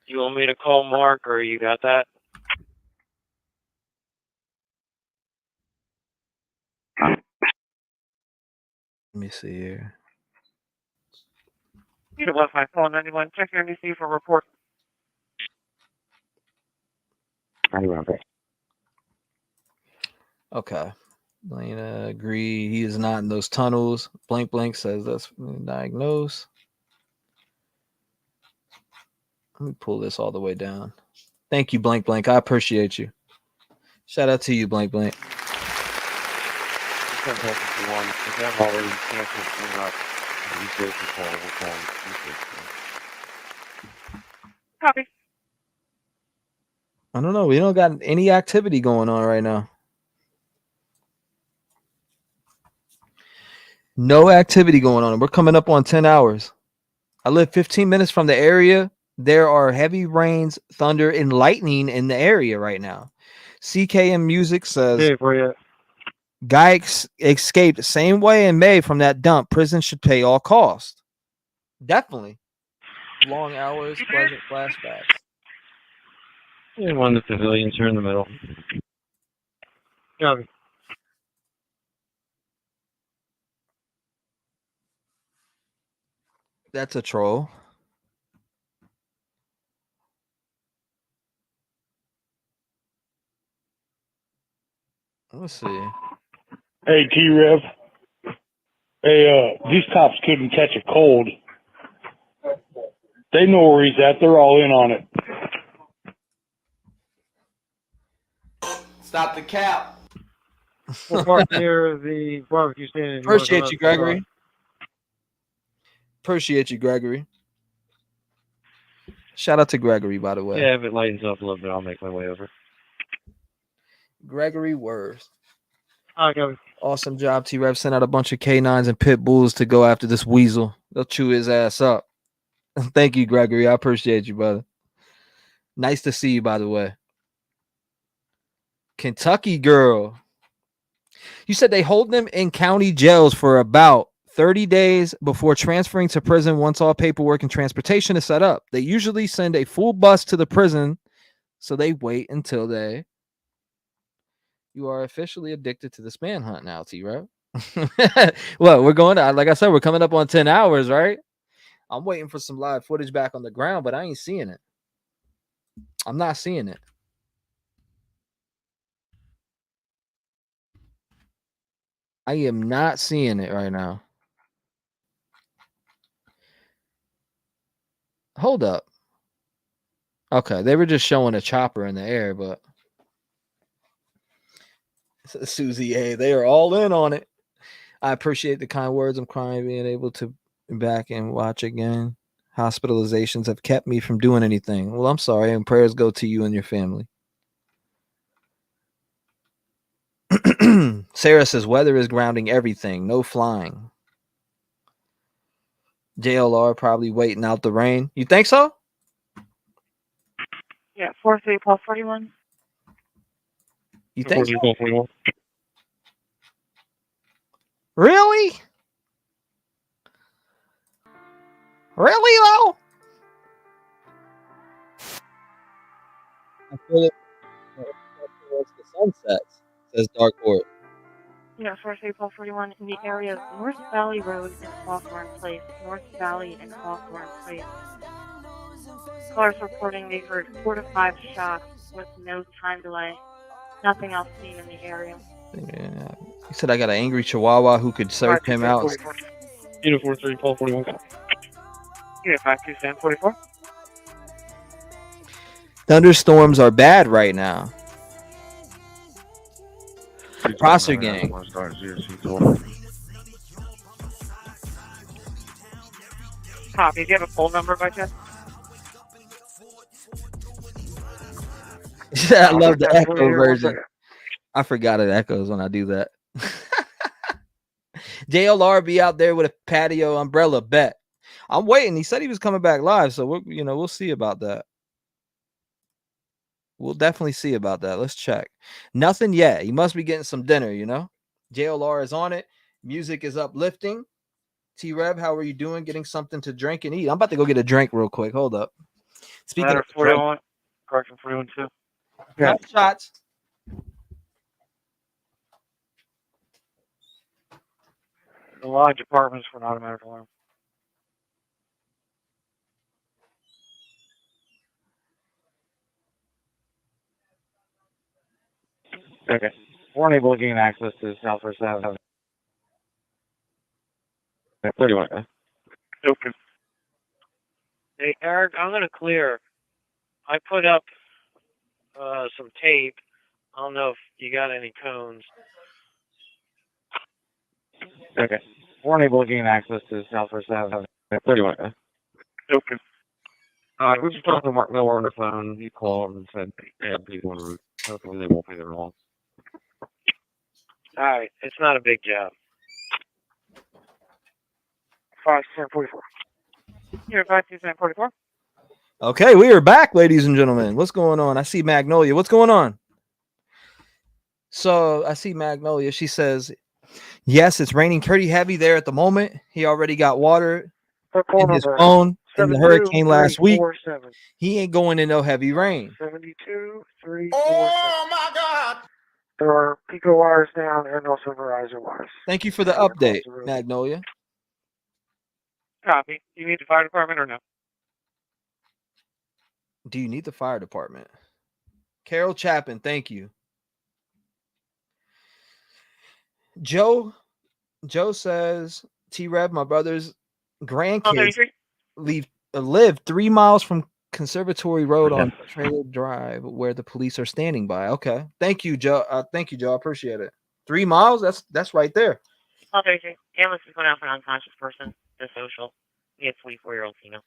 You want me to call Mark, or you got that? Let me see here. You have left my phone. Anyone check your NBC for report? Okay. Lena agree. He is not in those tunnels. Blank Blank says that's diagnosed. Let me pull this all the way down. Thank you, Blank Blank. I appreciate you. Shout out to you, Blank Blank. Copy. I don't know. We don't got any activity going on right now. No activity going on. We're coming up on 10 hours. I live 15 minutes from the area. There are heavy rains, thunder, and lightning in the area right now. CKM Music says, guy escaped same way in May from that dump. Prison should pay all costs. Definitely. Long hours, pleasant flashbacks. Yeah, one of the civilians here in the middle. Yeah. That's a troll. Let's see. Hey, T-REV. Hey, these cops couldn't catch a cold. They know where he's at. They're all in on it. Stop the cap. We'll park near the barbecue stand. Appreciate you, Gregory. Appreciate you, Gregory. Shout out to Gregory, by the way. Yeah, if it lightens up a little bit, I'll make my way over. Gregory Worth. Okay. Awesome job, T-Rev. Sent out a bunch of K9s and pit bulls to go after this weasel. They'll chew his ass up. Thank you, Gregory. I appreciate you, brother. Nice to see you, by the way. Kentucky girl. You said they hold them in county jails for about 30 days before transferring to prison once all paperwork and transportation is set up. They usually send a full bus to the prison, so they wait until they... You are officially addicted to this manhunt now, T-Rev. Well, we're going to, like I said, we're coming up on 10 hours, right? I'm waiting for some live footage back on the ground, but I ain't seeing it. I'm not seeing it. I am not seeing it right now. Hold up. Okay, they were just showing a chopper in the air, but Susie A, they are all in on it. I appreciate the kind words. I'm crying being able to back and watch again. Hospitalizations have kept me from doing anything. Well, I'm sorry, and prayers go to you and your family. Sarah says weather is grounding everything. No flying. JLR probably waiting out the rain. You think so? Yeah, 43 Paul 41. You think so? Really? Really, though? I feel it towards the sunsets, says Dark Horse. Yeah, 43 Paul 41 in the area of North Valley Road and Hawthorne Place. North Valley and Hawthorne Place. Callers reporting they heard 4 to 5 shots with no time delay. Nothing else seen in the area. Yeah. He said I got an angry chihuahua who could search him out. Uniform 3, Paul 41. Yeah, 52744. Thunderstorms are bad right now. Prosser gang. Copy. Do you have a phone number by chance? I love the echo version. I forgot it echoes when I do that. JLR be out there with a patio umbrella. Bet. I'm waiting. He said he was coming back live, so we'll see about that. We'll definitely see about that. Let's check. Nothing yet. He must be getting some dinner, you know. JLR is on it. Music is uplifting. T-REV, how are you doing? Getting something to drink and eat. I'm about to go get a drink real quick. Hold up. Speaking of 41, correction 41 2. Yeah. Shots. The lodge apartments for an automatic alarm. Okay. We're unable to gain access to Southwest Avenue. 31. Okay. Hey, Eric, I'm going to clear. I put up some tape. I don't know if you got any cones. Okay. We're unable to gain access to Southwest Avenue. 31. Okay. We just talked to Mark Miller on the phone. He called and said they had people en route. Hopefully they won't be there long. All right, it's not a big job. 544. You're 52744. Okay, we are back, ladies and gentlemen. What's going on? I see Magnolia. What's going on? So I see Magnolia. She says, yes, it's raining pretty heavy there at the moment. He already got water in his phone in the hurricane last week. He ain't going in no heavy rain. 72 3 Oh my God! There are Pico wires down and also Verizon wires. Thank you for the update, Magnolia. Copy. You need the fire department or no? Do you need the fire department? Carol Chapin, thank you. Joe says, T-REV, my brother's grandkids live 3 miles from Conservatory Road on Trailer Drive where the police are standing by. Okay. Thank you, Joe. Thank you, Joe. I appreciate it. 3 miles? That's right there. Oh, 33. Ambulance is going out for an unconscious person. The social. We have 24-year-old female.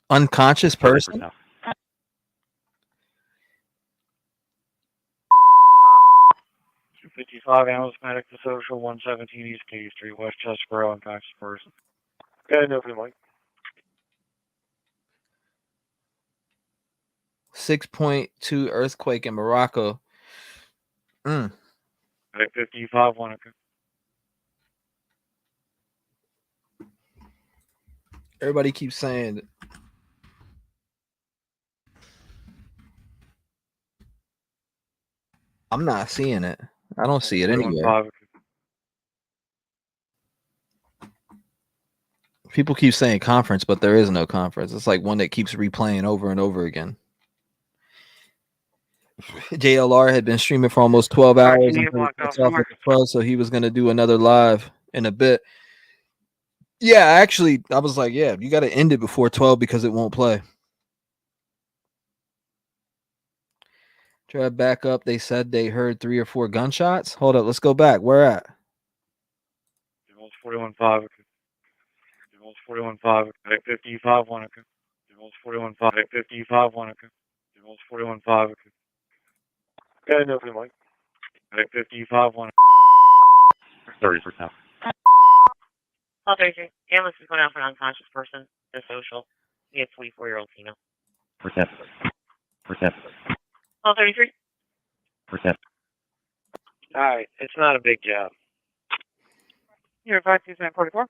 Unconscious person? 255 ambulance medic to social 117 East K Street, West Chesborough, unconscious person. Okay, no Mike. 6.2 earthquake in Morocco. 55 Wanaka. Everybody keeps saying it. I'm not seeing it. I don't see it anywhere. People keep saying conference, but there is no conference. It's like one that keeps replaying over and over again. JLR had been streaming for almost 12 hours until it's off at the 12, so he was going to do another live in a bit. Yeah, actually, I was like, yeah, you got to end it before 12 because it won't play. Try to back up. They said they heard 3 or 4 gunshots. Hold up. Let's go back. Where at? 41-5. 41-5. 55 Wanaka. 41-5. 55 Wanaka. 41-5. Okay, no Mike. 55 Wanaka. 30%. Oh, 33. Ambulance is going out for an unconscious person. The social. We have 24-year-old female. Percent. Oh, 33. All right, it's not a big job. You're 52744.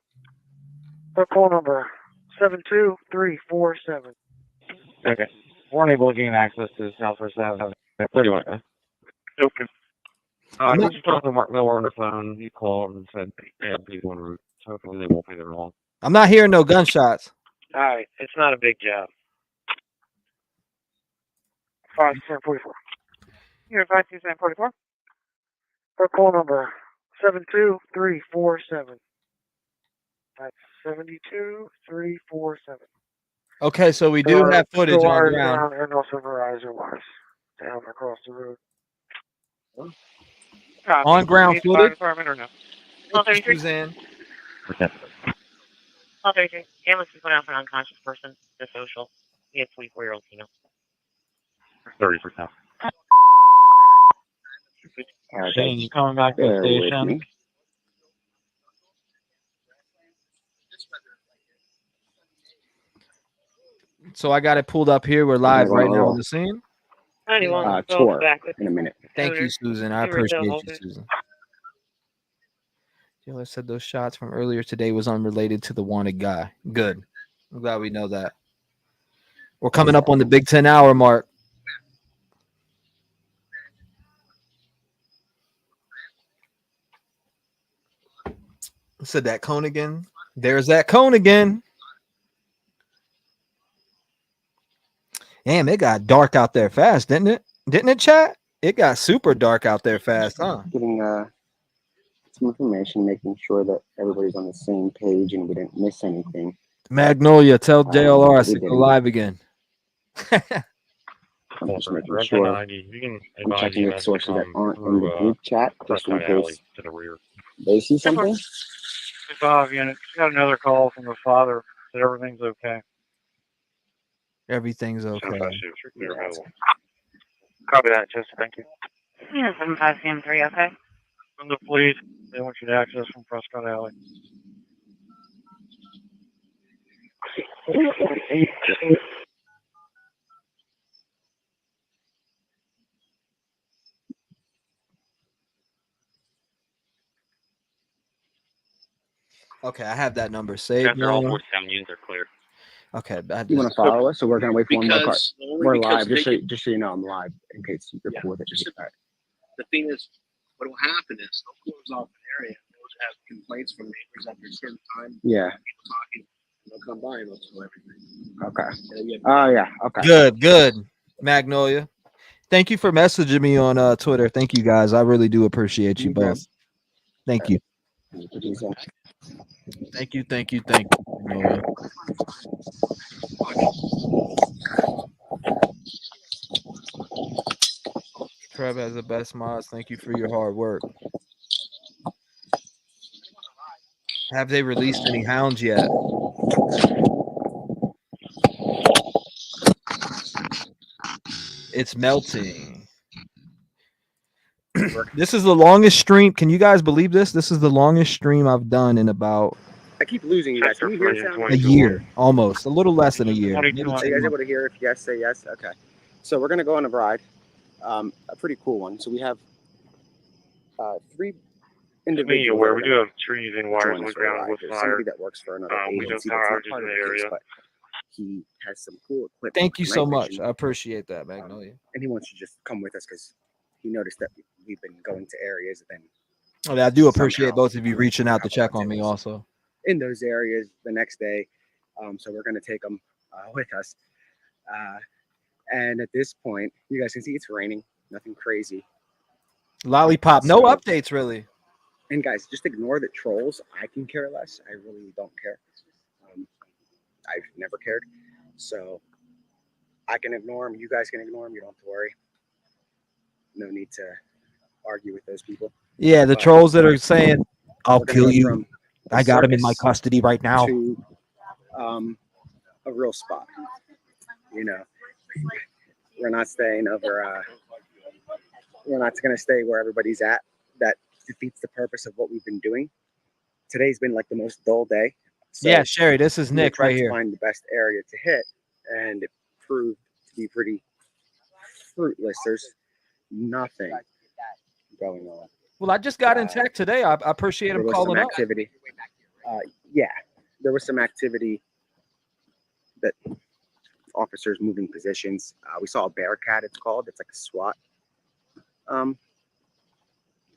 Call number 72347. Okay. We're unable to gain access to Southwest Avenue. 31. Okay. We just talked to Mark Miller on the phone. He called and said they had people en route. So hopefully they won't be there long. I'm not hearing no gunshots. All right, it's not a big job. 5744. You're 52744. Call number 72347. That's 72347. Okay, so we do have footage on wires ground. down and also Verizon wires down across the road. On ground Need the fire footage. department or no? Thank you, Suzanne. Call 33. Ambulance is going out for an unconscious person. The social. We have 24-year-old female. 30%. Shane's coming back to the station. So I got it pulled up here. We're live right now on the scene. Tour in a minute. Thank you, Susan. I appreciate you, Susan. Taylor said those shots from earlier today was unrelated to the wanted guy. Good. I'm glad we know that. We're coming up on the big 10-hour mark. Said that cone again. There's that cone again. Damn, it got dark out there fast, didn't it? Didn't it, chat? It got super dark out there fast, huh? Getting some information, making sure that everybody's on the same page and we didn't miss anything. Magnolia, tell JLR I said we go didn't. live again. I'm just making sure. I'm checking with sources that aren't in the group chat just in case to the rear. they see something. 5 units. Got another call from the father that everything's okay. Everything's okay. Copy that, Chester. Thank you. Yeah, 75 CM3, okay. From the police, they want you to access from Prescott Alley. Okay, I have that number saved. All 47 units are clear. Okay, You want to follow us, so we're gonna wait for one more car. We're live, just so you know, I'm live in case you're cool with it. The thing is, what will happen is they'll close off an area. They'll have complaints from neighbors after a certain time. Yeah. People talking. They'll come by and they'll tell everything. Okay. Oh yeah. Okay. Good. Magnolia. Thank you for messaging me on Twitter. Thank you guys. I really do appreciate you both. Thank you. Thank you. Magnolia. Trev has the best mods. Thank you for your hard work. Have they released any hounds yet? It's melting. This is the longest stream. Can you guys believe this? This is the longest stream I've done in about I keep losing you guys. Can you hear it sound? a year, almost. A little less than a year. Are you guys able to hear? If yes, say yes. Okay. So we're gonna go on a ride, a pretty cool one. So we have 3 individuals. Where we do have trees and wires on the ground with fire. Somebody that works for another agency that's not part of the case, but he has some cool equipment. Thank you for so night much. vision. I appreciate that, Magnolia. And he wants to just come with us because he noticed that we've been going to areas and then I do appreciate both of you reaching out to check on me also. in those areas the next day. So we're going to take them with us. And at this point, you guys can see it's raining, nothing crazy. Lollipop, no updates really. And guys, just ignore the trolls. I can care less. I really don't care. I've never cared. So I can ignore them. You guys can ignore them. You don't have to worry. No need to argue with those people. Yeah, the trolls that are saying, I'll We're gonna kill go you. from I got him in my circus custody right now. To a real spot. You know, we're not staying over. We're not going to stay where everybody's at. That defeats the purpose of what we've been doing. Today's been like the most dull day. So Yeah, Sherry, this is we're Nick trying right to here. Find the best area to hit, and it proved to be pretty fruitless. There's nothing going on. Well, I just got in tech today. I appreciate There him was calling some up. activity. Yeah, there was some activity that officers moving positions. We saw a Bearcat, it's called. It's like a SWAT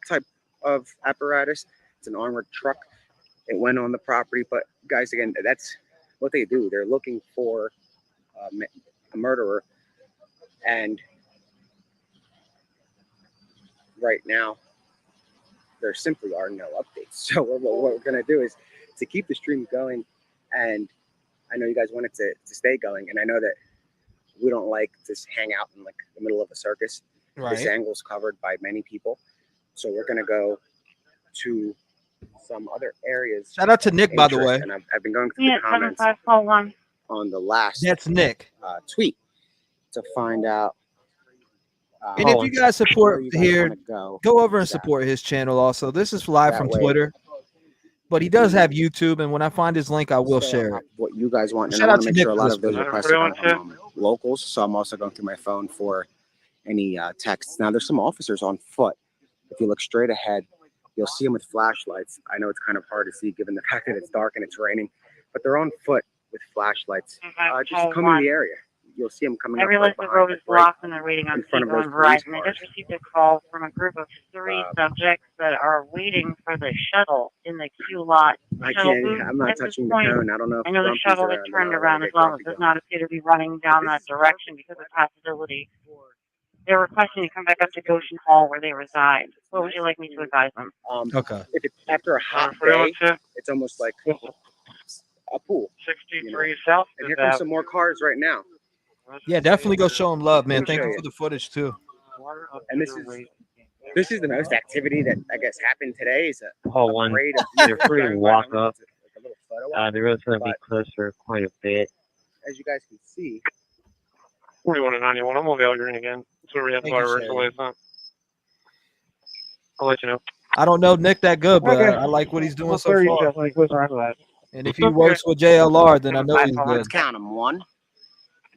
type of apparatus. It's an armored truck. It went on the property, but guys, again, that's what they do. They're looking for a murderer, and right now there simply are no updates. So what we're going to do is to keep the stream going and I know you guys want it to stay going, and I know that we don't like to hang out in like the middle of a circus. This angle's covered by many people, so we're gonna go to some other areas. Shout out to Nick, by the way. And I've been going through the comments on the last That's Nick tweet to find out. And if you guys support here, go over and support his channel also. This is live from Twitter, but he does have YouTube, and when I find his link, I will share it. What you guys want, and Shout I out want to to make Nick sure a for lot this of those video. requests are from locals, so I'm also going through my phone for any texts. Now, there's some officers on foot. If you look straight ahead, you'll see them with flashlights. I know it's kind of hard to see given the fact that it's dark and it's raining, but they're on foot with flashlights. Just come in the area. You'll see them coming Every up right list of behind, road is right blocked and they're waiting on in front of Seagull those and police Verizon. I cars. just received a call from a group of 3 subjects that are waiting for the shuttle in the queue lot. I'm not touching the cone. I don't know if I know the Grumpy's shuttle around. is turned around as well. It does not appear to be running down that direction because of possibility. They're requesting to come back up to Goshen Hall where they reside. What would you like me to advise them? Okay. If it's after a hot day, it's almost like a pool. 63 South. And here come some more cars right now. Yeah, definitely go show him love, man. Let me Thank show you you. for the footage too. And this is the most activity that I guess happened today. Is a Hall 1. parade of You're free to walk up. a little photo op. The road's going to be closer quite a bit. As you guys can see, 41 and 91. I'm gonna be out green again. That's where we have Thank you, fireworks Shay. away from. I'll let you know. I don't know Nick that good, but Okay. I like what he's doing Well, so 30 far. definitely close around that. And if he works with JLR, then I know he's good. let's count them. 1.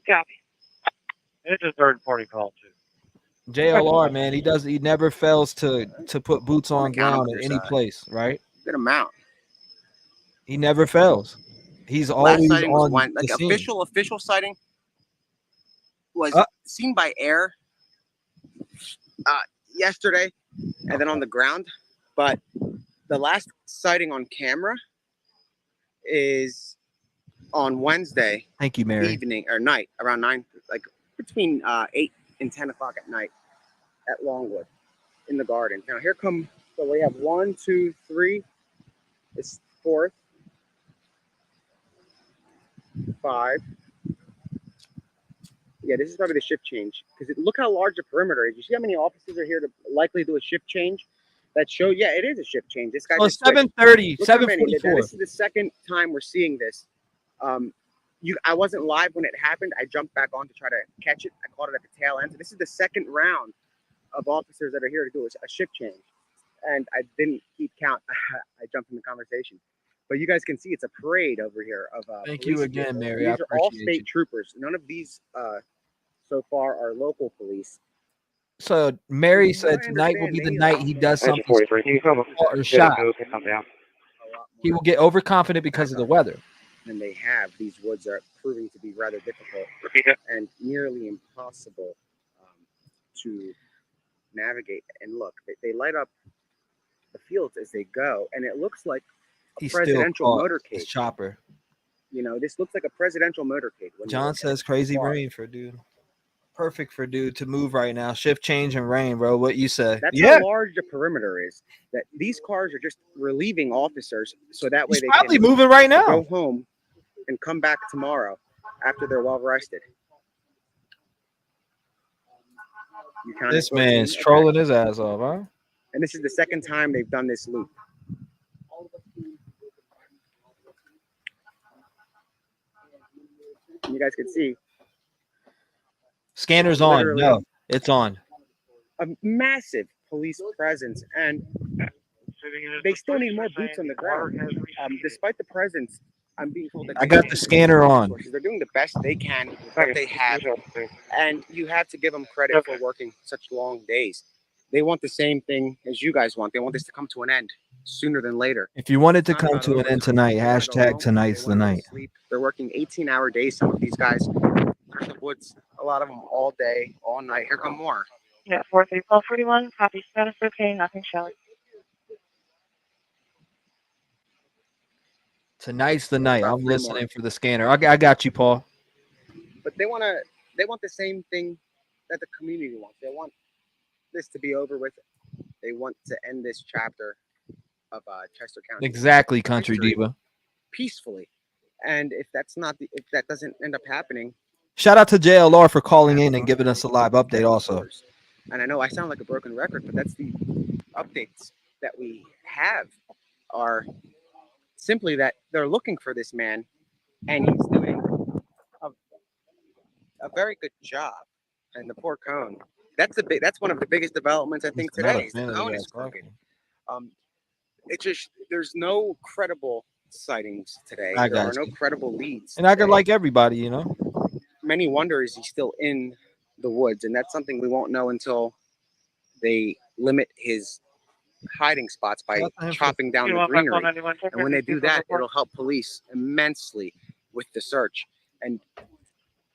Copy. It's a third party call too. JLR, man, he never fails to put boots on ground in any place, right? Good amount. He never fails. He's Last always sighting was on one, the like scene. official sighting was seen by air yesterday, and then on the ground. But the last sighting on camera is on Wednesday. Thank you, Mary. Evening or night, around 9, like between 8 and 10 o'clock at night at Longwood in the garden. Now here come, so we have 1, 2, 3. It's 4th, 5. Yeah, this is probably the shift change because look how large the perimeter is. You see how many officers are here to likely do a shift change? That show, yeah, it is a shift change. This guy. Oh, 7:30, 7:44. This is the second time we're seeing this. I wasn't live when it happened. I jumped back on to try to catch it. I caught it at the tail end. So this is the second round of officers that are here to do a shift change, and I didn't keep count. I jumped in the conversation. But you guys can see it's a parade over here of Thank you again, Mary. I These are all appreciate state you. troopers. None of these so far are local police. So Mary said tonight will be the night he does something or shot. He will get overconfident because of the weather. And they have. These woods are proving to be rather difficult and nearly impossible to navigate. And look, they light up the fields as they go, and it looks like a He's still presidential caught motorcade. his chopper. You know, this looks like a presidential motorcade. when you John look at says it. crazy rain for dude. Perfect for dude to move right now. Shift change and rain, bro. What you say? That's Yeah. how large the perimeter is. That these cars are just relieving officers, so that way He's they probably can moving right now. go home and come back tomorrow after they're well rested. You count This it? man's Okay. trolling his ass off, huh? And this is the second time they've done this loop. And you guys can see Scanner's on. Literally. No, it's on. a massive police presence, and they still need more boots on the ground. Despite the presence, I'm being told that I got the scanner on. they're doing the best they can with what they have, and you have to give them credit for working such long days. They want the same thing as you guys want. They want this to come to an end sooner than later. If you want it to come to an end tonight, hashtag tonight's the night. They're working 18-hour days. Some of these guys are in the woods, a lot of them all day, all night. Here come more. Yeah, 43441. Copy. Status okay. Nothing showing. Tonight's the night. I'm listening for the scanner. I got you, Paul. But they want the same thing that the community wants. They want this to be over with. They want to end this chapter of Chester County Exactly, Country Diva. peacefully. And if that doesn't end up happening, Shout out to JLR for calling in and giving us a live update also. and I know I sound like a broken record, but that's the updates that we have are simply that they're looking for this man, and he's doing a very good job. And the poor cone, that's one of the biggest developments I think today. Is the cone is crooked. It's just there's no credible sightings today. I There are got no you. credible leads. And I could today. like everybody, you know. Many wonder, is he still in the woods? And that's something we won't know until they limit his hiding spots by chopping down the greenery. And when they do that, it'll help police immensely with the search. And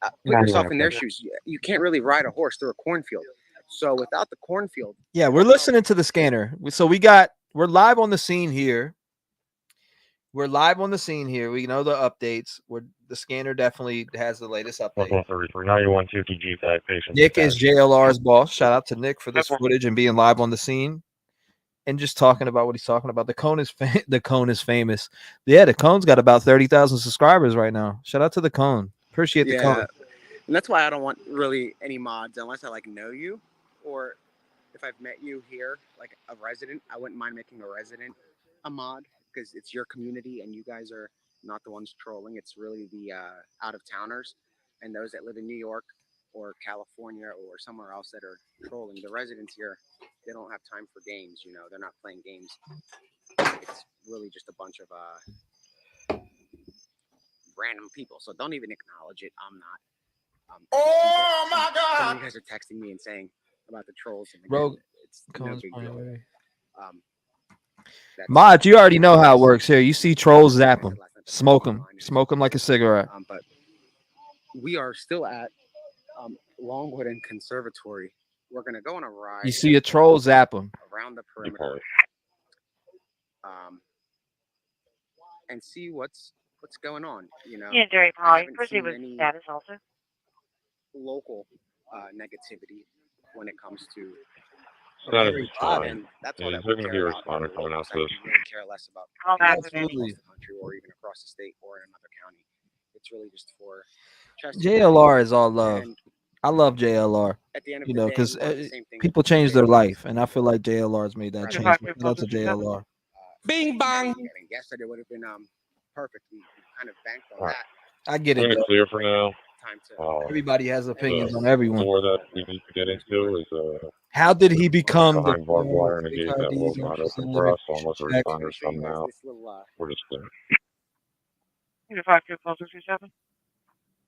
put yourself in their shoes. You can't really ride a horse through a cornfield. So without the cornfield, Yeah, we're listening to the scanner. So we're live on the scene here. We're live on the scene here. We know the updates. The scanner definitely has the latest update. 9150 G5 patient. Nick is JLR's boss. Shout out to Nick for this footage and being live on the scene and just talking about what he's talking about. The cone is famous. Yeah, the cone's got about 30,000 subscribers right now. Shout out to the cone. Appreciate the cone. And that's why I don't want really any mods unless I know you, or if I've met you here, like a resident. I wouldn't mind making a resident a mod because it's your community and you guys are not the ones trolling. It's really the out-of-towners and those that live in New York or California or somewhere else that are trolling. The residents here, they don't have time for games. They're not playing games. It's really just a bunch of random people. So don't even acknowledge it. I'm not. Oh my God! Some of you guys are texting me and saying about the trolls. And Bro, it's no big deal. Mod, you already know how it works here. You see trolls, zap them, smoke them like a cigarette. But we are still at Longwood and Conservatory. We're gonna go on a ride. You see a troll, zap them around the perimeter, and see what's going on. Yeah, Jerry Paul, you proceed with status also. Local negativity when it comes to That is fine. and that's all Yeah, that they're we going to care be about. responding coming out to this. We really care less about Absolutely. across the country or even across the state or in another county. It's really just for JLR is all love. And I love JLR. at the end of Because the day, we want the same thing people that change they their do. life, and I feel like JLR's made that change. Shout out to JLR. Bing bang. Yesterday would have been perfect. We kind of banked on that. I get I'm it. going to clear for now. Everybody has opinions on everyone. More that we need to get into is How did he become behind barbed wire and a gate that was not open for us, so unless the responders come now, we're just clear. Unit 52-1267.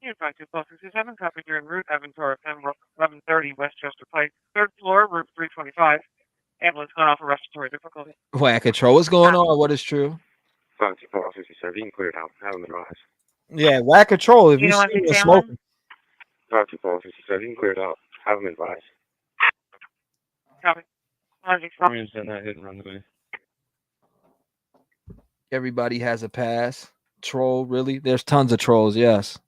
Unit 52-1267, copy you're en route, Aventura, 1130 Westchester Pike, 3rd floor, route 325. Ambulance going off for respiratory difficulty. Whack control. What's going on? What is true? 52-1267, you can clear it out. Have them advise. Yeah, whack control. If you see him smoking. 52-1267, you can clear it out. Have them advise. Copy. That hit and run away. Everybody has a pass. Troll, really? There's tons of trolls, yes.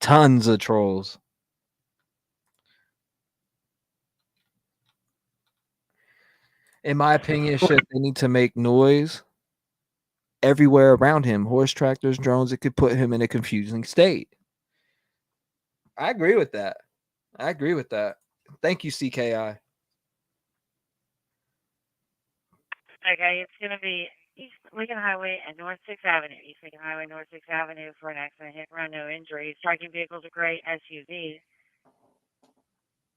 Tons of trolls. In my opinion, shit, they need to make noise everywhere around him. Horse tractors, drones, it could put him in a confusing state. I agree with that. Thank you, CKI. Okay, it's going to be East Lincoln Highway and North 6th Avenue. East Lincoln Highway, North 6th Avenue for an accident, hit and run, no injuries. Striking vehicles, a gray SUV.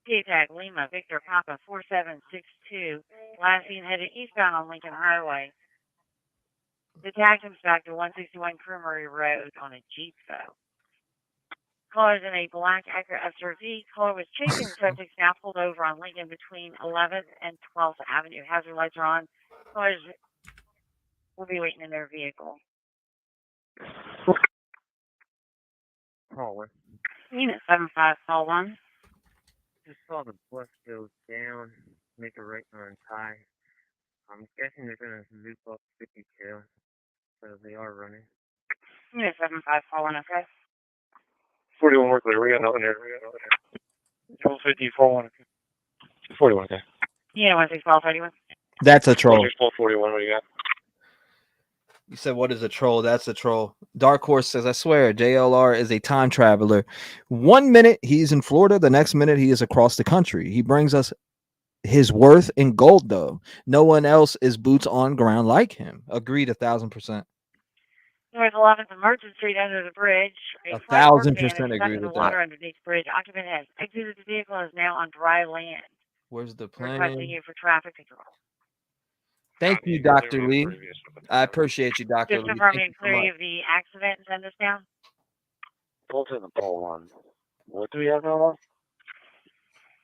T-Tag Lima, Victor Papa 4762. Last seen headed eastbound on Lincoln Highway. The tag comes back to 161 Creamery Road on a Jeep, though. Caller is in a black Acura SRV. Caller was chasing the subject, now pulled over on Lincoln between 11th and 12th Avenue. Hazard lights are on. Callers will be waiting in their vehicle. Caller. Unit 7541. Just saw the bus go down, make a right turn tie. I'm guessing they're going to loop up 52, so they are running. Unit 7541, okay? 41 work clear. We got nothing there. 1250-41. 41, okay. Unit 161231. That's a troll. 41, what do you got? You said, what is a troll? That's a troll. Dark Horse says, I swear, JLR is a time traveler. 1 minute he's in Florida, the next minute he is across the country. He brings us his worth in gold, though. No one else is boots on ground like him. Agreed 1,000%. North 11th and Merchant Street under the bridge. A flight 1,000% work van is stuck agree in the with water that. underneath the bridge. Occupant has exited the vehicle and is now on dry land. Where's the Requesting plane? you for traffic control. Thank you, Dr. Lee. I appreciate you, Dr. Just Lee. confirming Thank you so clearly much. of the accident and send this down. Pull to the ball one. What do we have now?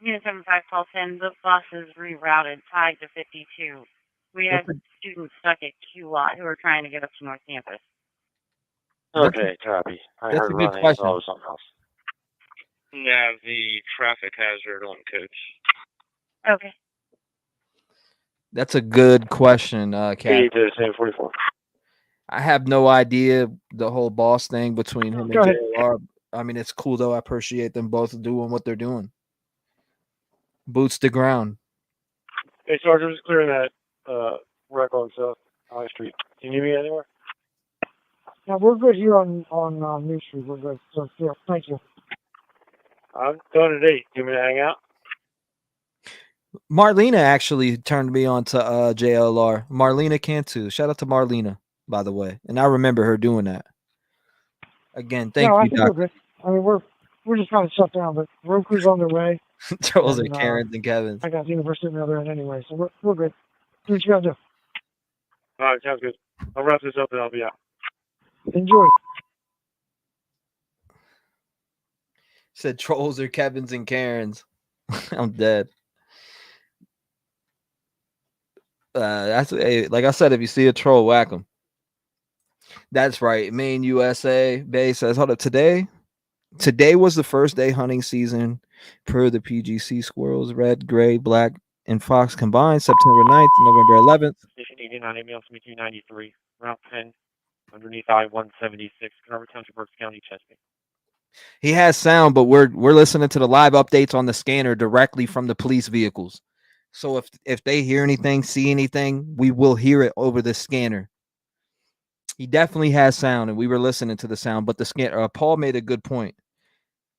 Unit 75 call 10. The bus is rerouted, tied to 52. We have students stuck at Q Lot who are trying to get up to North Campus. Okay, copy. I That's heard a good running. question. Oh, something else. Yeah, the traffic hazard on coach. Okay. That's a good question, Kat. 8-10-44. I have no idea the whole boss thing between him and Go ahead. JLR. I mean, it's cool, though. I appreciate them both doing what they're doing. Boots to ground. Hey, Sergeant, just clearing that wreck on South High Street. Can you need me anywhere? Yeah, we're good here on New Street. We're good. So, yeah, thank you. I'm done at 8. You want me to hang out? Marlena actually turned me on to JLR. Marlena Cantu. Shout out to Marlena, by the way. And I remember her doing that. Again, thank I you, think Doc. we're good. I mean, we're just kind of shut down, but road crew's on their way. Charles and Karens and Kevins. I got the university on the other end anyway, so we're good. Do what you gotta do. All right, sounds good. I'll wrap this up and I'll be out. Enjoy. Said trolls are Kevins and Karens. I'm dead. That's like I said, if you see a troll, whack them. That's right. Maine USA Bay says, hold up, today was the first day hunting season per the PGC squirrels, red, gray, black, and fox combined, September 9th, November 11th. Station 89, email to me 293, Route 10, underneath I-176, Carver Township, Berks County, Chesapeake. He has sound, but we're listening to the live updates on the scanner directly from the police vehicles. So if they hear anything, see anything, we will hear it over the scanner. He definitely has sound, and we were listening to the sound. But the scanner, Paul made a good point.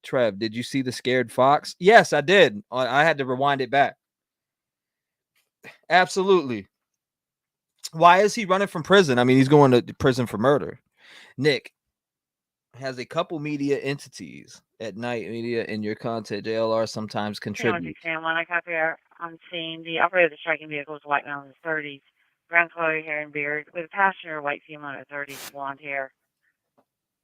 Trev, did you see the scared fox? Yes, I did. I had to rewind it back. Absolutely. Why is he running from prison? I mean, he's going to prison for murder. Nick has a couple media entities at night media in your content. JLR sometimes contributes. Sam, when I got there on scene, the operator of the striking vehicle was a white man in his 30s, brown color, hair and beard, with a passenger white female in her 30s, blonde hair.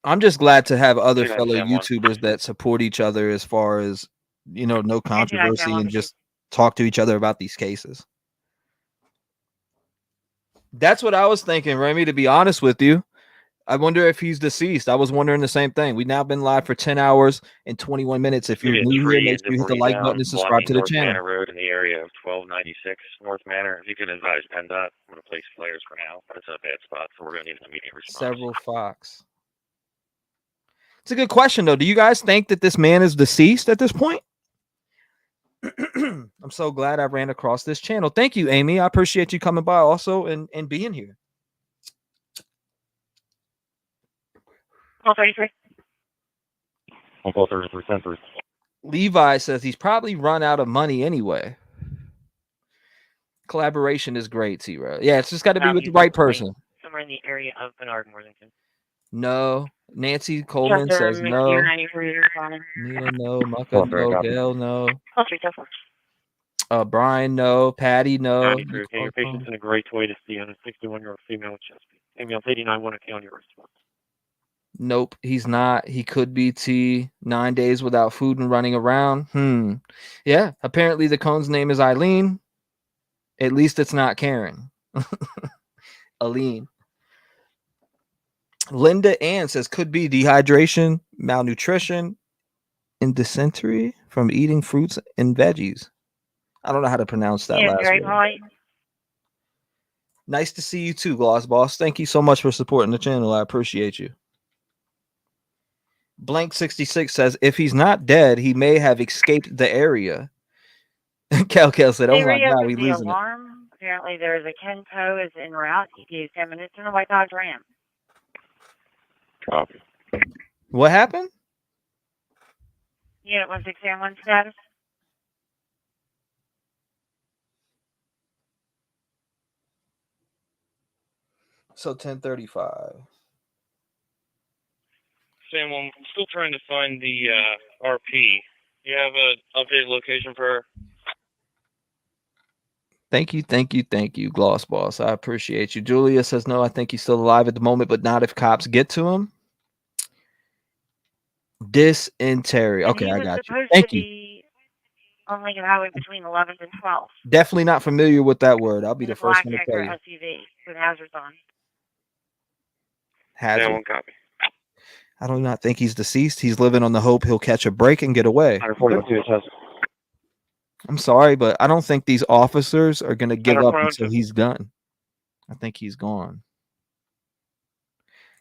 I'm just glad to have other Yeah, fellow Sam, YouTubers that support each other as far as, no controversy Sam, and just talk to each other about these cases. That's what I was thinking, Remy, to be honest with you. I wonder if he's deceased. I was wondering the same thing. We've now been live for 10 hours and 21 minutes. If you're new here, make sure you hit the like button and subscribe to the channel. Manor Road in the area of 1296 North Manor. If you can advise PennDOT, I'm going to place flares for now, but it's in a bad spot, so we're going to need an immediate response. Several fox. It's a good question, though. Do you guys think that this man is deceased at this point? I'm so glad I ran across this channel. Thank you, Amy. I appreciate you coming by also and being here. 33. 33. Levi says he's probably run out of money anyway. Collaboration is great, T-REV. Yeah, it's just got to be with the right person. Somewhere in the area of Bernard and Worthington. No. Nancy Coleman says no. Nina, no. Mucka, no. Gail, no. Brian, no. Patty, no. 93, okay, your patient's in a great way to see on a 61-year-old female with chest pain. Email 89, want to on your response. Nope, he's not. He could be T. 9 days without food and running around. Yeah, apparently the cone's name is Eileen. At least it's not Karen. Aline. Linda Ann says could be dehydration, malnutrition, and dysentery from eating fruits and veggies. I don't know how to pronounce that last word. Nice to see you too, Gloss Boss. Thank you so much for supporting the channel. I appreciate you. Blank 66 says if he's not dead, he may have escaped the area. Cal said, "Oh my God, we losing alarm apparently there is a Ken Poe is en route. ETA is 10 minutes in a white Dodge Ram. Copy. What happened? Unit 1601 status. So 10:35. Sam, I'm still trying to find the RP. You have an updated location for her? Thank you, Gloss Boss. I appreciate you. Julia says no. I think he's still alive at the moment, but not if cops get to him. Dysentery. Okay, I got you. Thank you. Be on Lincoln Highway between 11th and 12th. Definitely not familiar with that word. I'll be the first Black one to tell Acura you. SUV with hazards on. Hazard. Yeah, one copy. I do not think he's deceased. He's living on the hope he'll catch a break and get away. 142 I'm sorry, but I don't think these officers are going to give up until he's done. I think he's gone.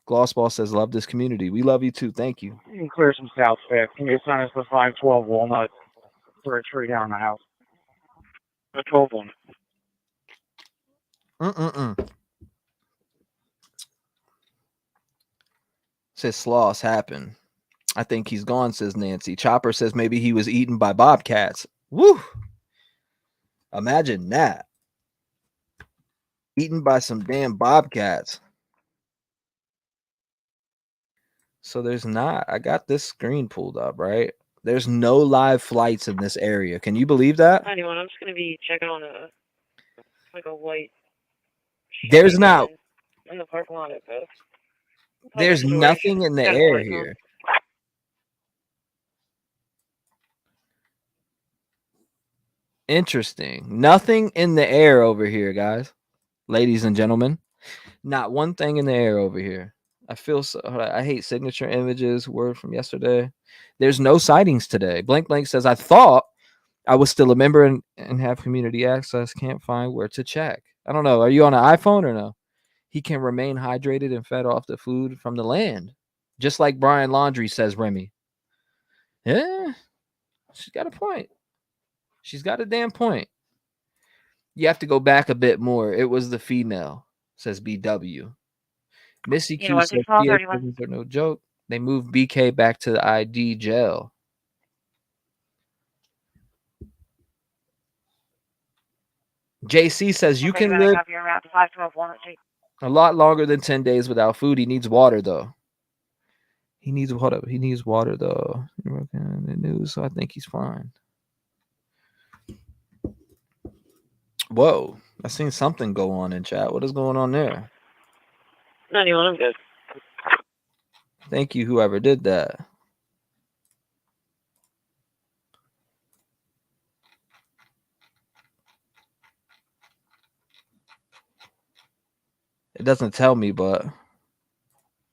Glossball says, love this community. We love you too. Thank you. You can clear some south fast. Can you assign us to 512 Walnut for a tree down the house? A 12 one. Says sloss happened. I think he's gone, says Nancy. Chopper says maybe he was eaten by bobcats. Woo! Imagine that. Eaten by some damn bobcats. So there's not. I got this screen pulled up, right? There's no live flights in this area. Can you believe that? Anyone, I'm just going to be checking on a white. There's not. In the parking lot at both. There's nothing in the air here. Interesting. Nothing in the air over here, guys. Ladies and gentlemen. Not one thing in the air over here. I feel so. I hate signature images. Word from yesterday. There's no sightings today. Blank Blank says, I thought I was still a member and have community access. Can't find where to check. I don't know. Are you on an iPhone or no? He can remain hydrated and fed off the food from the land. Just like Brian Laundrie, says Remy. Yeah, she's got a point. She's got a damn point. You have to go back a bit more. It was the female, says BW. Missy Q says PA prisons are no joke. They moved BK back to the ID jail. JC says you can live a lot longer than 10 days without food. He needs water, though. He needs water. He needs water, though. In the news, so I think he's fine. Whoa. I seen something go on in chat. What is going on there? Anyone, I'm good. Thank you, whoever did that. It doesn't tell me, but...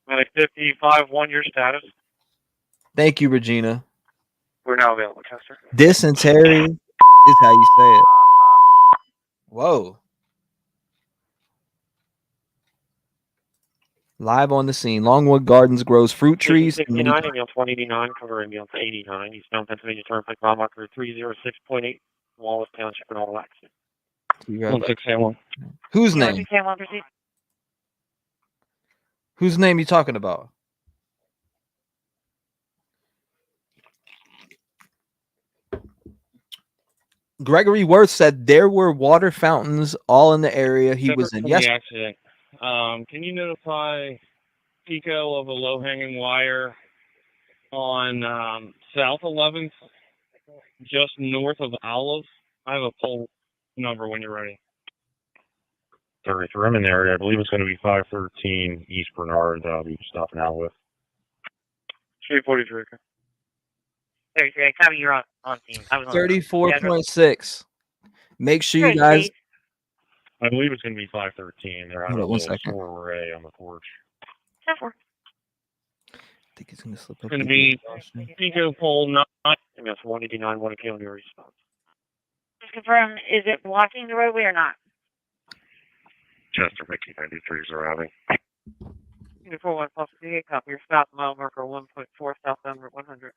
Medic 55, 1-year status. Thank you, Regina. We're now available, Chester. Dysentery is how you say it. Whoa. Live on the scene. Longwood Gardens grows fruit trees. 69, ambulance 189, cover ambulance 89. Eastbound Pennsylvania Turnpike, mile marker 306.8, Wallace Township, and all accident. 1681. Whose name? Whose name you talking about? Gregory Worth said there were water fountains all in the area he was in yesterday. Accident. Can you notify Pico of a low-hanging wire on South 11th, just north of Olive? I have a pole number when you're ready. 33. I'm in the area. I believe it's going to be 513 East Bernard. I'll be stopping out with. 343. 33. Copy. You're on scene. 34.6. Make sure you guys. I believe it's going to be 513. They're out of a little store array on the porch. 10-4. I think it's going to slip up. It's going to be Pico pole 9. And that's 189, 1 on your response. Just confirm, is it blocking the roadway or not? Chester, Mickey 93 is arriving. 41 plus 38, copy. Your stop mile marker 1.4 southbound Route 100.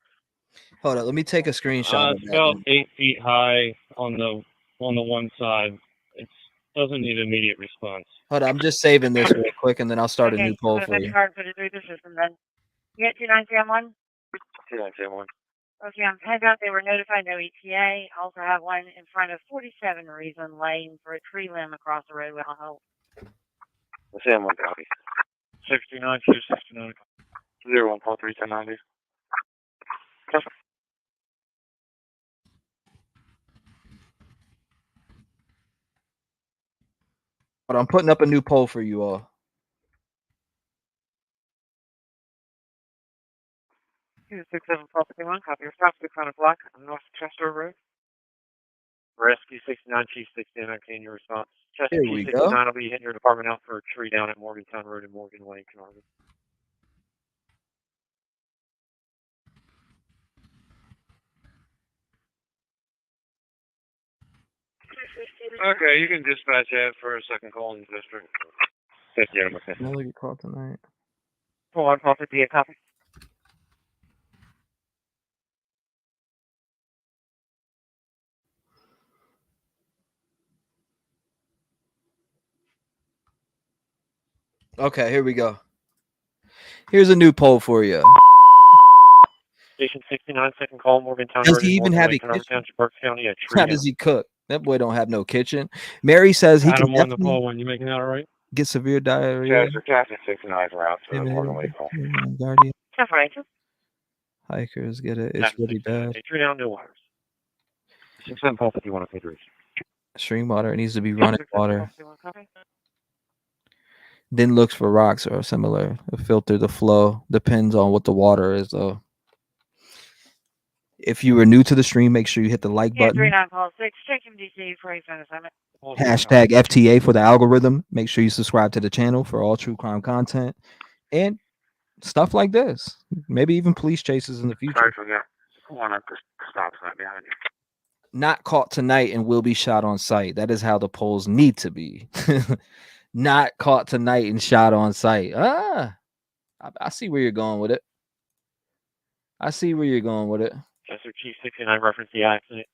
Hold on, let me take a screenshot. It's about 8 feet high on the one side. It's Doesn't need immediate response. Hold on, I'm just saving this real quick, and then I'll start a new poll so for you. card for the through the system then. You got 2931? 2931. Okay, on PennDOT, they were notified no ETA. Also have one in front of 47 Reason Lane for a tree limb across the road. I'll help. Sam 1 copy. 69 269. 01 call 31090. But I'm putting up a new poll for you all. 267 Property 1, copy your stop, 600 block, North Chester Road. Rescue 69, Chief 69, can your response? Chester Here Chief we 69 go. will be hitting your department out for a tree down at Morgantown Road in Morgan Lane, Carnarvon. Okay, you can dispatch that for a second call in the district. Thank you, okay. I'll get called tonight. Full on call 58 copy. Okay, here we go. Here's a new poll for you. Station 69, second call, Morgantown Does Road he in even Morgan have Lane, a Carnarvon kitchen? Township, Berks County, a tree How down. does he cook? That boy don't have no kitchen. Mary says he Adam can on the definitely poll one, you making that all right? get severe diarrhea. Chester Captain 69 route to the Morgan Lane call. Guardian That's right. hikers get it. It's Captain really 69, bad. a tree down, no wires. 67 call 51 on page reach. Stream water. It needs to be running 67 water. call 51 copy. Then looks for rocks or similar. Filter the flow. Depends on what the water is, though. If you are new to the stream, make sure you hit the like Yeah, button. 39 call 6, check MDC for a phone assignment. Hashtag FTA for the algorithm. Make sure you subscribe to the channel for all true crime content and stuff like this. Maybe even police chases in the future. Sorry for that. One up the stop sign behind you. Not caught tonight and will be shot on sight. That is how the polls need to be. Not caught tonight and shot on sight. I see where you're going with it. I see where you're going with it. Chester Chief 69 reference the accident.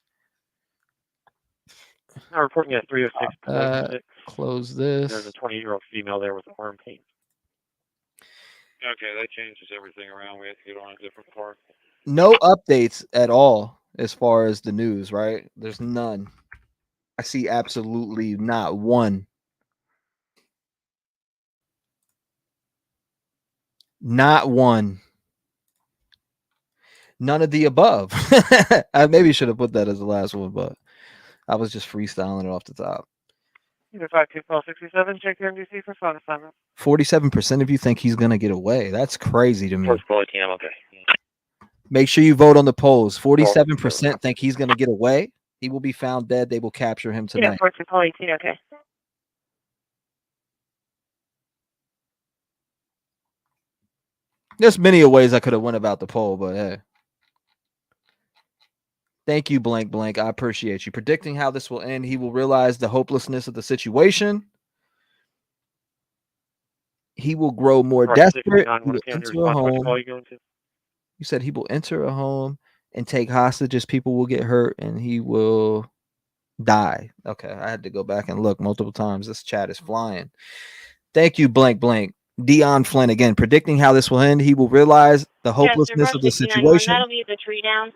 Now reporting at 306.6. Close There's this. a 20-year-old female there with arm pain. Okay, that changes everything around. We have to get on a different part. No updates at all as far as the news, right? There's none. I see absolutely not one. Not one. None of the above. I maybe should have put that as the last one, but I was just freestyling it off the top. Either 52-67, check your MDC for phone assignment. 47% of you think he's going to get away. That's crazy to me. First bullet team, okay. Make sure you vote on the polls. 47% think he's going to get away. He will be found dead. They will capture him Yeah, tonight. 14 call 18, okay. There's many ways I could have went about the poll, but hey. Thank you, blank, blank. I appreciate you. Predicting how this will end, he will realize the hopelessness of the situation. He will grow more desperate. He will enter a home. You said he will enter a home and take hostages. People will get hurt, and he will die. Okay, I had to go back and look multiple times. This chat is flying. Thank you, blank, blank. Dion Flynn again, predicting how this will end. He will realize the hopelessness of the situation. That'll be the tree down.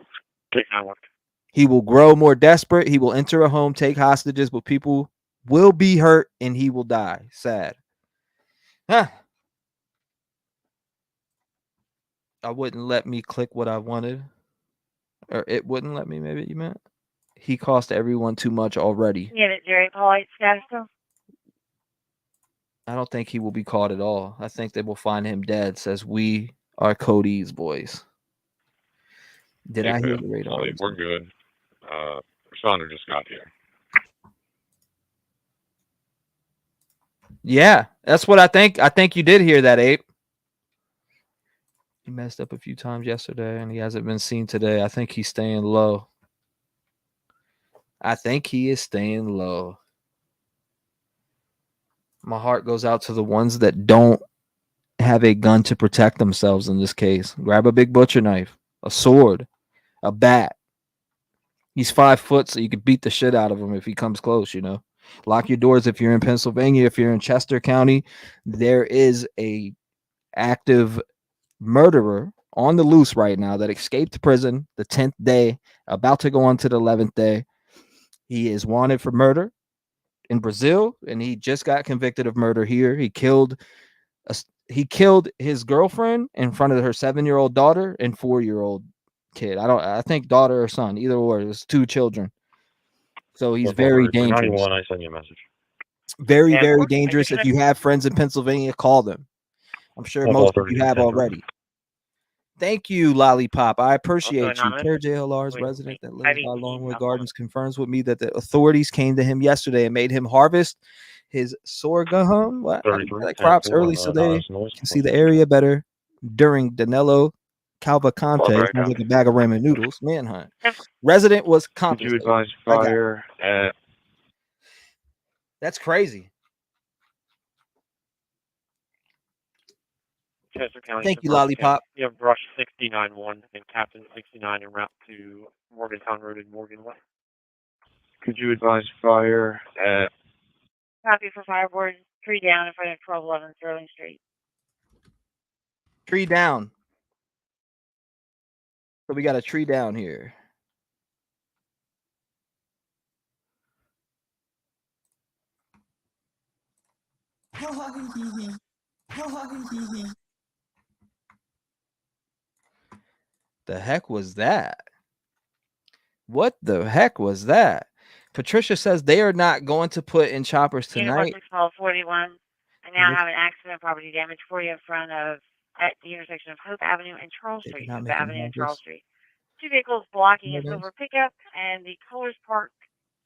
He will grow more desperate. He will enter a home, take hostages, but people will be hurt and he will die. Sad. Huh. I wouldn't let me click what I wanted. Or it wouldn't let me, maybe you meant. He cost everyone too much already. Yeah, but Jerry Polite status though. I don't think he will be caught at all. I think they will find him dead, says we are Cody's boys. Did I hear the radar? We're good. Responder just got here. Yeah, that's what I think. I think you did hear that, Ape. He messed up a few times yesterday, and he hasn't been seen today. I think he's staying low. I think he is staying low. My heart goes out to the ones that don't have a gun to protect themselves in this case. Grab a big butcher knife, a sword, a bat. He's 5 foot, so you could beat the shit out of him if he comes close, you know. Lock your doors if you're in Pennsylvania. If you're in Chester County, there is a active murderer on the loose right now that escaped prison the 10th day, about to go on to the 11th day. He is wanted for murder in Brazil, and he just got convicted of murder here. He killed his girlfriend in front of her 7-year-old daughter and 4-year-old kid. I think daughter or son, either or. It was 2 children. So he's very dangerous. 91, I send you a message. Very, very dangerous. If you have friends in Pennsylvania, call them. I'm sure most of you have already. Thank you, Lollipop. I appreciate you. Care JLR's resident that lives by Longwood Gardens confirms with me that the authorities came to him yesterday and made him harvest his sorghum crops early so they can see the area better during Danelo Cavalcante. Sounds like a bag of ramen noodles. Manhunt. Resident was compensated. Could you advise fire at... That's crazy. Chester County. Thank you, Lollipop. You have Brush 69-1 and Captain 69 en route to Morgantown Road in Morgan Way. Could you advise fire at... Copy for fireboard. 3 down in front of 1211 Sterling Street. 3 down. So we got a tree down here. The heck was that? What the heck was that? Patricia says they are not going to put in choppers tonight. 1241. I now have an accident property damage for you in front of at the intersection of Hope Avenue and Charles Street. Hope Avenue and Charles Street. 2 vehicles blocking a silver pickup and the Colors Park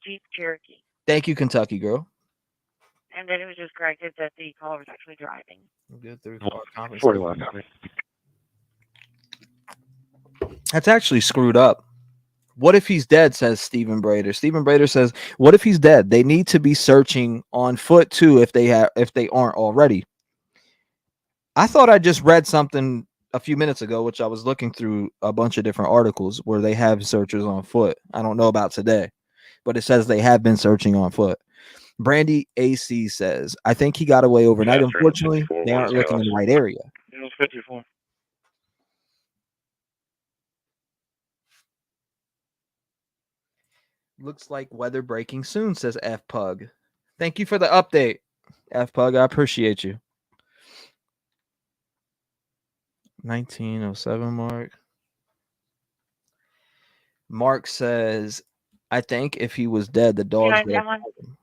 Jeep Cherokee. Thank you, Kentucky girl. And then it was just corrected that the caller was actually driving. Good 41. That's actually screwed up. What if he's dead, says Stephen Brader. Stephen Brader says, what if he's dead? They need to be searching on foot too if they aren't already. I thought I just read something a few minutes ago, which I was looking through a bunch of different articles where they have searchers on foot. I don't know about today, but it says they have been searching on foot. Brandy AC says, I think he got away overnight. Unfortunately, they aren't looking in the right area. It was 54. Looks like weather breaking soon, says F Pug. Thank you for the update, F Pug. I appreciate you. 1907 Mark. Mark says, I think if he was dead, the dogs would have him.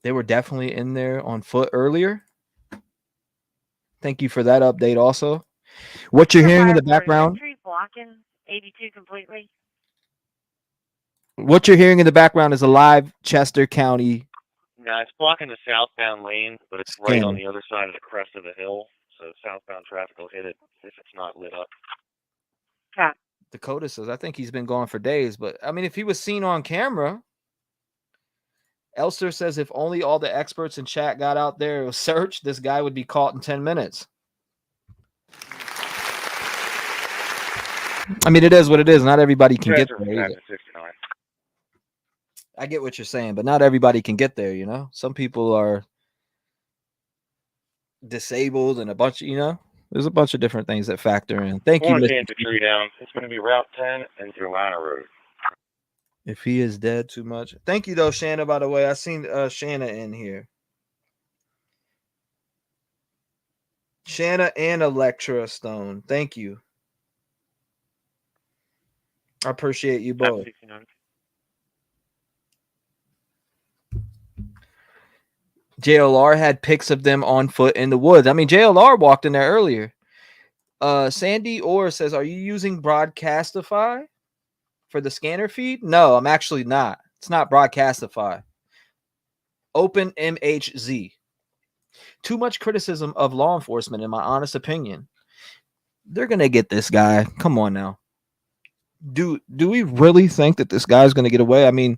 They were definitely in there on foot earlier. Thank you for that update also. What you're hearing in the background? Blocking 82 completely. What you're hearing in the background is a live Chester County. No, it's blocking the southbound lane, but it's right on the other side of the crest of the hill. So southbound traffic will hit it if it's not lit up. Yeah. Dakota says, I think he's been gone for days, but I mean, if he was seen on camera. Elster says, if only all the experts in chat got out there and searched, this guy would be caught in 10 minutes. I mean, it is what it is. Not everybody can get there. I get what you're saying, but not everybody can get there, you know? Some people are disabled and a bunch of, there's a bunch of different things that factor in. Thank you, Mr. Tree down. It's going to be Route 10 and through Atlanta Road. If he is dead too much. Thank you, though, Shanna, by the way. I seen Shanna in here. Shanna and Electra Stone. Thank you. I appreciate you both. JLR had pics of them on foot in the woods. I mean, JLR walked in there earlier. Sandy Orr says, are you using Broadcastify for the scanner feed? No, I'm actually not. It's not Broadcastify. Open MHZ. Too much criticism of law enforcement, in my honest opinion. They're going to get this guy. Come on now. Do we really think that this guy's going to get away? I mean,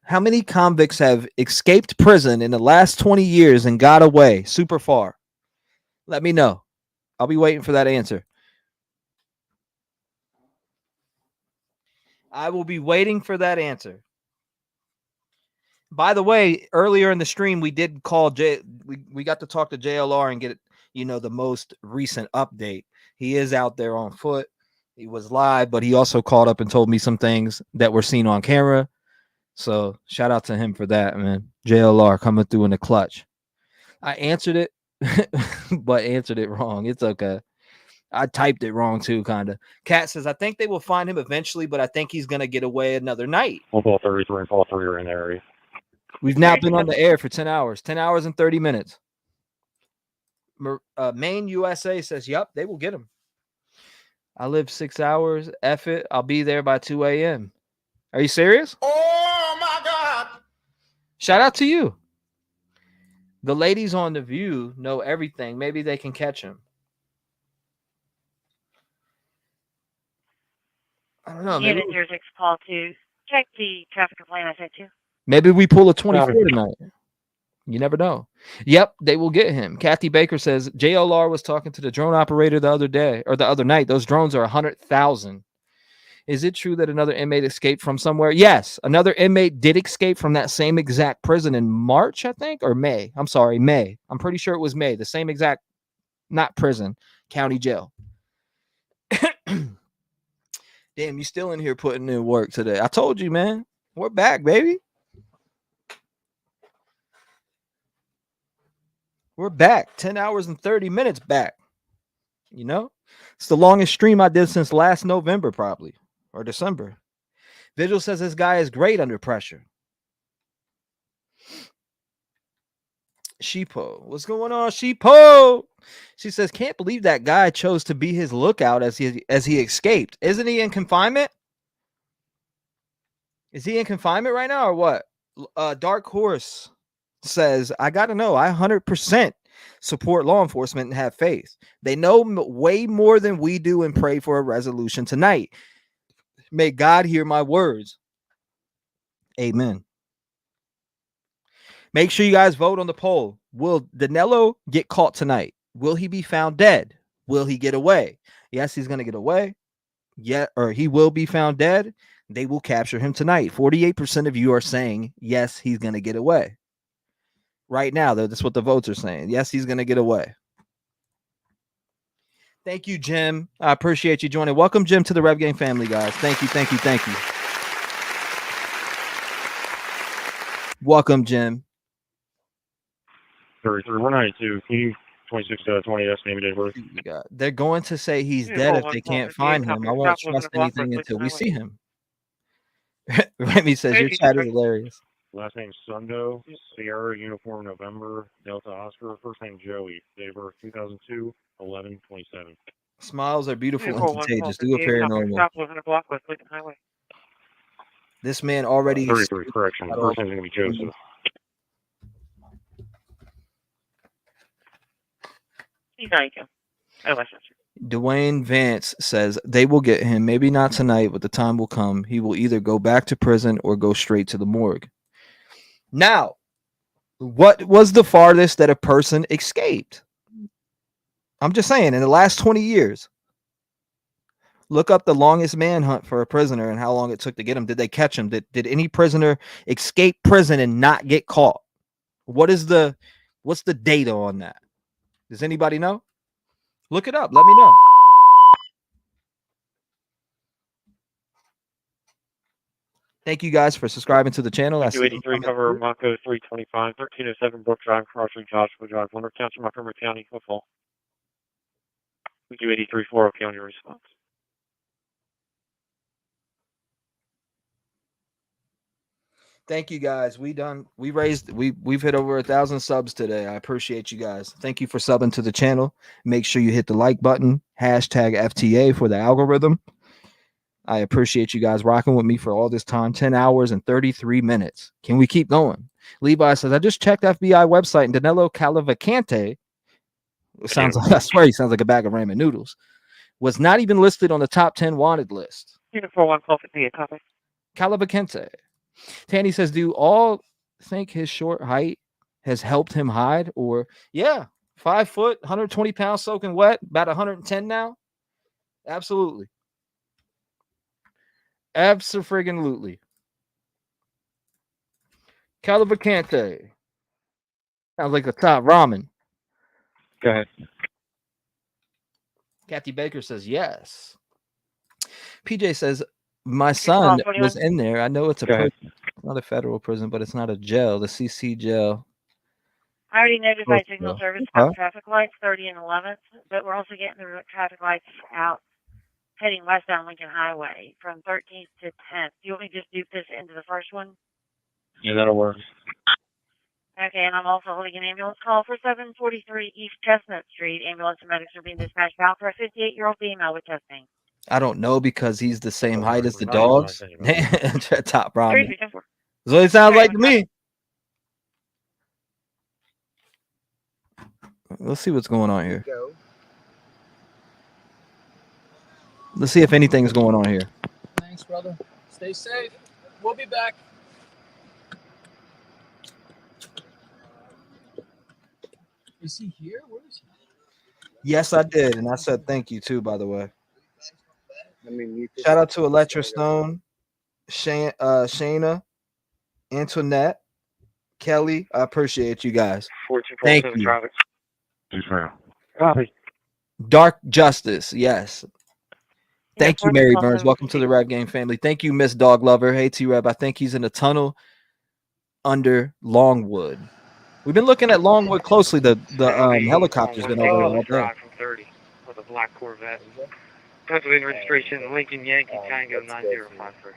how many convicts have escaped prison in the last 20 years and got away super far? Let me know. I'll be waiting for that answer. I will be waiting for that answer. By the way, earlier in the stream, we did call we got to talk to JLR and get, the most recent update. He is out there on foot. He was live, but he also called up and told me some things that were seen on camera. So shout out to him for that, man. JLR coming through in the clutch. I answered it, but answered it wrong. It's okay. I typed it wrong too, kind of. Kat says, I think they will find him eventually, but I think he's going to get away another night. All 33 and all 3 are in the area. We've now been on the air for 10 hours, 10 hours and 30 minutes. Maine, USA says, yep, they will get him. I live 6 hours. F it. I'll be there by 2 a.m. Are you serious? Oh, my God. Shout out to you. The ladies on The View know everything. Maybe they can catch him. I don't know. Maybe 06 call to check the traffic complaint I sent you. Maybe we pull a 24 tonight. You never know. Yep, they will get him. Kathy Baker says JLR was talking to the drone operator the other night. Those drones are 100,000. Is it true that another inmate escaped from somewhere? Yes, another inmate did escape from that same exact prison in March, I think, or May. I'm sorry, May. I'm pretty sure it was May. The same exact, not prison, county jail. Damn, you still in here putting in work today. I told you, man. We're back, baby. We're back. 10 hours and 30 minutes back. It's the longest stream I did since last November, probably, or December. Vigil says this guy is great under pressure. Sheepo. What's going on, Sheepo? She says, can't believe that guy chose to be his lookout as he escaped. Isn't he in confinement? Is he in confinement right now or what? Dark Horse says, I got to know. I 100% support law enforcement and have faith. They know way more than we do and pray for a resolution tonight. May God hear my words. Amen. Make sure you guys vote on the poll. Will Danelo get caught tonight? Will he be found dead? Will he get away? Yes, he's going to get away. Yeah, or he will be found dead. They will capture him tonight. 48% of you are saying, yes, he's going to get away. Right now, though, that's what the votes are saying. Yes, he's going to get away. Thank you, Jim. I appreciate you joining. Welcome, Jim, to the Rev Game family, guys. Thank you, thank you, thank you. Welcome, Jim. 33, 192, 26 20 estimated worth. They're going to say he's dead if they can't find him. I won't trust anything until we see him. Remy says your chat is hilarious. Last name Sundo, Sierra Uniform November, Delta Oscar. First name Joey. Date of birth 2002, 11/27. Smiles are beautiful and contagious. Do a paranormal. This man already. 33, correction. First name's going to be Joseph. Dwayne Vance says they will get him. Maybe not tonight, but the time will come. He will either go back to prison or go straight to the morgue. Now, what was the farthest that a person escaped? I'm just saying, in the last 20 years. Look up the longest manhunt for a prisoner and how long it took to get him. Did they catch him? Did any prisoner escape prison and not get caught? What's the data on that? Does anybody know? Look it up. Let me know. Thank you guys for subscribing to the channel. 283 cover Mako 325, 1307 Brook Drive, crossing Joshua Drive, Winter Township, Montgomery County, football. 283 4 on your response. Thank you guys. We've hit over 1,000 subs today. I appreciate you guys. Thank you for subbing to the channel. Make sure you hit the like button, hashtag FTA for the algorithm. I appreciate you guys rocking with me for all this time. 10 hours and 33 minutes. Can we keep going? Levi says, I just checked FBI website and Danelo Cavalcante, sounds like, I swear he sounds like a bag of ramen noodles, was not even listed on the top 10 wanted list. Uniform 1 copy. Cavalcante. Tanny says, do all think his short height has helped him hide? Or, yeah, 5 foot, 120 pounds soaking wet, about 110 now? Absolutely. Abso-friggin-lutely. Cavalcante. Sounds like a top ramen. Go ahead. Kathy Baker says yes. PJ says my son was in there. I know it's a prison, not a federal prison, but it's not a jail. The CC jail. I already notified Oh, signal no. service Okay. about traffic lights 30 and 11th, but we're also getting the traffic lights out heading west down Lincoln Highway from 13th to 10th. Do you want me to just dupe this into the first one? Yeah, that'll work. Okay, and I'm also holding an ambulance call for 743 East Chestnut Street. Ambulance and medics are being dispatched out for a 58-year-old female with testing. I don't know because he's the same height as the dogs. Top ramen. That's what it sounds like to me. Let's see what's going on here. Let's see if anything's going on here. Thanks, brother. Stay safe. We'll be back. Is he here? Where is he? Yes, I did, and I said thank you too. By the way, Let me mute this. shout out to Electra Stone, Shayna, Antoinette, Kelly. I appreciate you guys. Thank you. Copy. Dark Justice, yes. Thank you, Mary Burns. 14 Welcome to the Rev Game family. Thank you, Miss Dog Lover. Hey, T-Rev. I think he's in a tunnel under Longwood. We've been looking at Longwood closely. The helicopter's been over there all day. Drive from 30 with a black Corvette. Pennsylvania registration, Lincoln Yankee Tango 9053.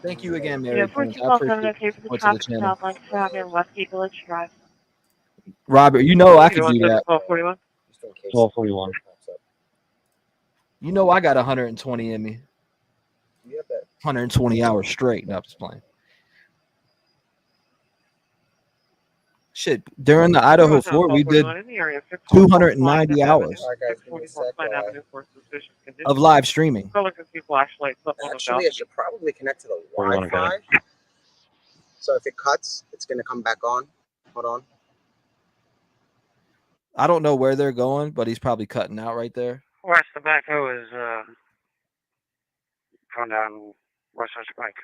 Thank you again, Mary Yeah, Burns. 14 I call 7 appreciate okay for the you to the traffic channel. stop on South and Westgate Village Drive. Robert, you know I could do that. 1241. 1241. You know I got 120 in me. 120 hours straight. No, I'm just playing. Shit, during the Idaho 4, we did 290 hours of live streaming. Actually, I should probably connect to the Wi-Fi. So if it cuts, it's going to come back on. Hold on. I don't know where they're going, but he's probably cutting out right there. West Tobacco is going down Westchester Pike.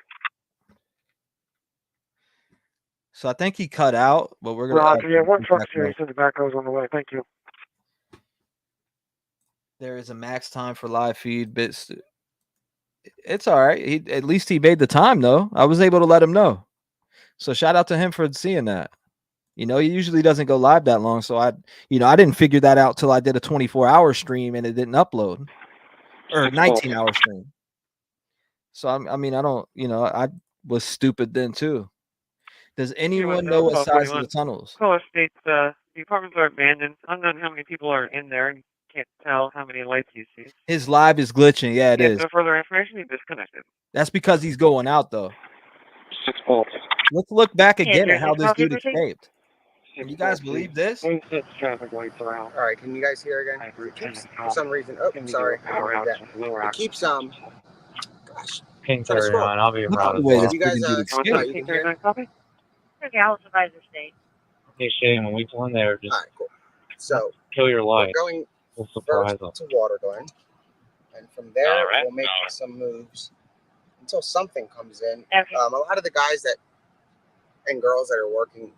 So I think he cut out, but we're gonna. Roger, yeah, one truck series in Tobacco is on the way. Thank you. There is a max time for live feed bits. It's all right. At least he made the time though. I was able to let him know. So shout out to him for seeing that. You know, he usually doesn't go live that long. So I didn't figure that out till I did a 24-hour stream and it didn't upload, or 19-hour stream. So I was stupid then too. Does anyone know what size of the tunnels? Caller states the apartments are abandoned. Unknown how many people are in there and can't tell how many lights you see. His live is glitching. Yeah, it is. No further information. He disconnected. That's because he's going out though. 6 volts. Let's look back again at how this dude escaped. Can you guys believe this? Traffic lights are out. All right, can you guys hear again? It keeps, for some reason. Oh, sorry. It keeps Gosh. King 39. I'll be around as well. You guys, you can hear? Copy. Okay, I'll advise the state. Okay, Shane, when we go in there, just cool. So kill your light. We're going we'll surprise first to Waterglen, and from there we'll make some moves until something comes in. Okay. A lot of the guys and girls that are working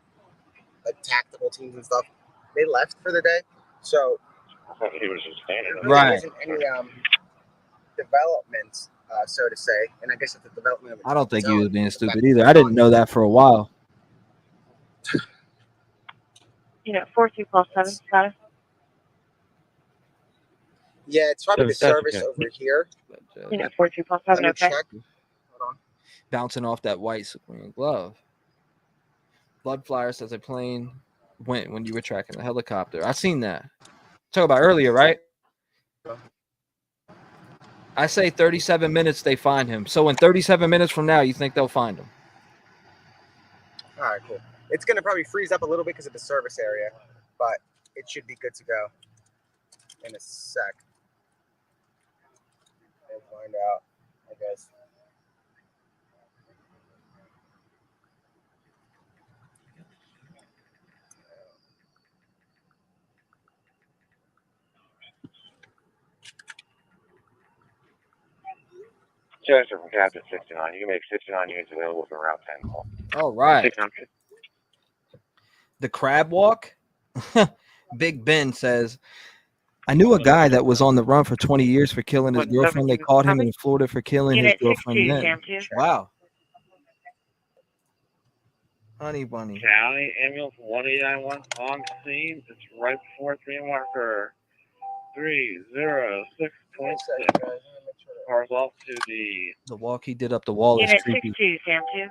like tactical teams and stuff, they left for the day. So he was just standing there. there isn't any development, so to say, and I guess it's the development of I don't think he was being stupid either. I didn't know that for a while. 4247 status. Yeah, it's probably the service over here. 4247. Okay. Check. Hold on. Bouncing off that white screen glove. Blood flyer says a plane went when you were tracking the helicopter. I seen that. Talk about earlier, right? I say 37 minutes they find him. So in 37 minutes from now, you think they'll find him? All right, cool. It's going to probably freeze up a little bit because of the service area, but it should be good to go in a sec. We'll find out, I guess. Chester from Captain 69. You can make 69 units available for Route 10 call. All right. The crab walk. Big Ben says, I knew a guy that was on the run for 20 years for killing his girlfriend. They caught him in Florida for killing his Unit girlfriend 62, then. Sam 2. Wow. Honey bunny. County ambulance 1891 on scene. It's right before 3 marker 306.6. Cars off to The walk he did up the wall is Unit creepy. 62, Sam 2.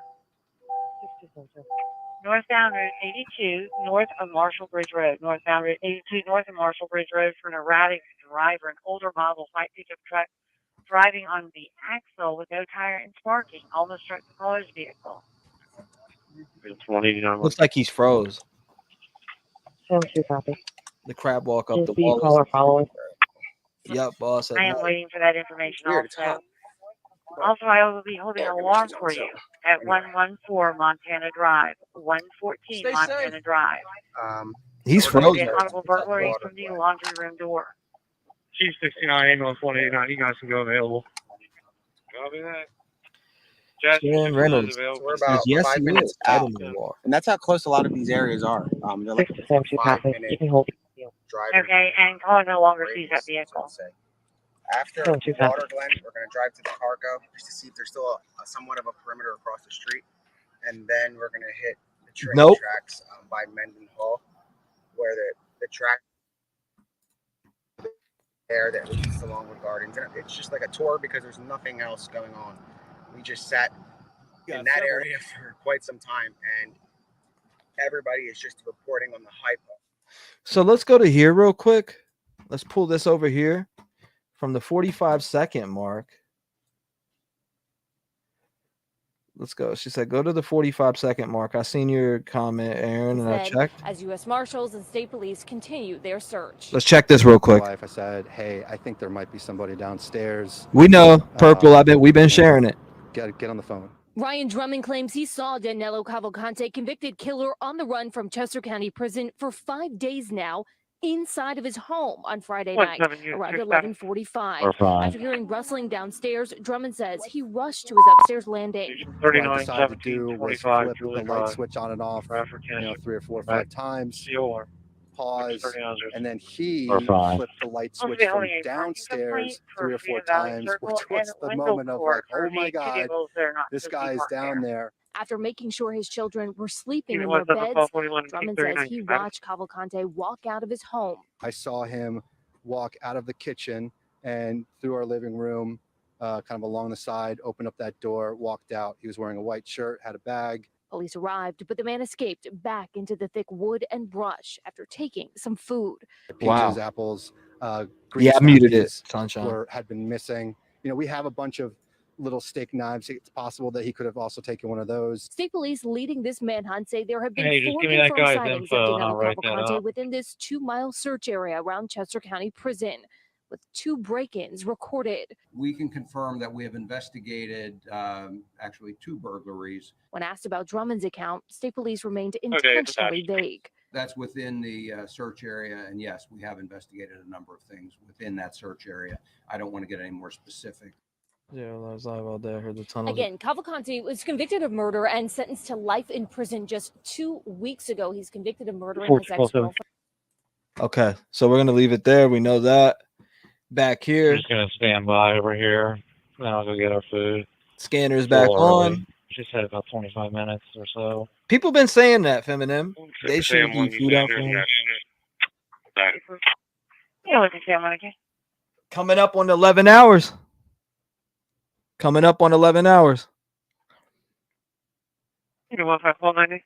Northbound Route 82, north of Marshall Bridge Road. Northbound Route 82, north of Marshall Bridge Road for an erratic driver, an older model white pickup truck driving on the axle with no tire and sparking, almost struck the caller's vehicle. Looks like he's froze. Sam 2 copy. The crab walk up Is the the wall. caller following? Yep, boss. I am waiting for that information also. Also, I will be holding an alarm for you at 114 Montana Drive, 114 Montana Drive. He's frozen. Audible burglary from the laundry room door. Chief 69 ambulance 189. You guys can go available. Copy that. Stan Reynolds. So we're about Yes, 5 he minutes is. I out, didn't walk. and that's how close a lot of these areas are. They're like a 5-minute drive. Okay, and caller no longer sees that vehicle. After Water Glen, we're going to drive to the cargo just to see if there's still a somewhat of a perimeter across the street, and then we're going to hit the train tracks by Menden Hall, where the track there that leads to Longwood Gardens. And it's just like a tour because there's nothing else going on. We just sat in that area for quite some time, and everybody is just reporting on the hype. So let's go to here real quick. Let's pull this over here from the 45-second mark. Let's go. She said, go to the 45-second mark. I seen your comment, Aaron, and I checked. As U.S. Marshals and state police continue their search. Let's check this real quick. Wife, I said, hey, I think there might be somebody downstairs. We know, Purple. We've been sharing it. Get on the phone. Ryan Drummond claims he saw Danelo Cavalcante, convicted killer, on the run from Chester County Prison for 5 days now, inside of his home on Friday night around 11:45. After hearing rustling downstairs, Drummond says he rushed to his upstairs landing. What I decided to do was flip the light switch on and off, 3 or 4 or 5 times, pause, and then he flipped the light switch from downstairs 3 or 4 times, which was the moment of like, oh my God, this guy's down there. After making sure his children were sleeping in their beds, Drummond says he watched Cavalcante walk out of his home. I saw him walk out of the kitchen and through our living room, kind of along the side, opened up that door, walked out. He was wearing a white shirt, had a bag. Police arrived, but the man escaped back into the thick wood and brush after taking some food. Peaches, apples, green Yeah, I muted it. smokies Sunshine. had been missing. You know, we have a bunch of little steak knives. It's possible that he could have also taken one of those. State police leading this manhunt say there have been Hey, just 4 give me that confirmed guy's sightings info, of and I'll Danelo write that Cavalcante up. within this 2-mile search area around Chester County Prison, with 2 break-ins recorded. We can confirm that we have investigated actually 2 burglaries. When asked about Drummond's account, state police remained intentionally vague. That's within the search area, and yes, we have investigated a number of things within that search area. I don't want to get any more specific. Yeah, I was live all day. I heard the tunnels. Again, Cavalcante was convicted of murder and sentenced to life in prison just 2 weeks ago. He's convicted of murdering his ex-girlfriend. Okay, so we're gonna leave it there. We know that. Back here, We're just gonna stand by over here. Now I'll go get our food. Scanner's back on. Just had about 25 minutes or so. People been saying that, Feminem. They should be food out for him. Yeah, look at Sam Monica. Coming up on 11 hours. Coming up on 11 hours. You know what, 490?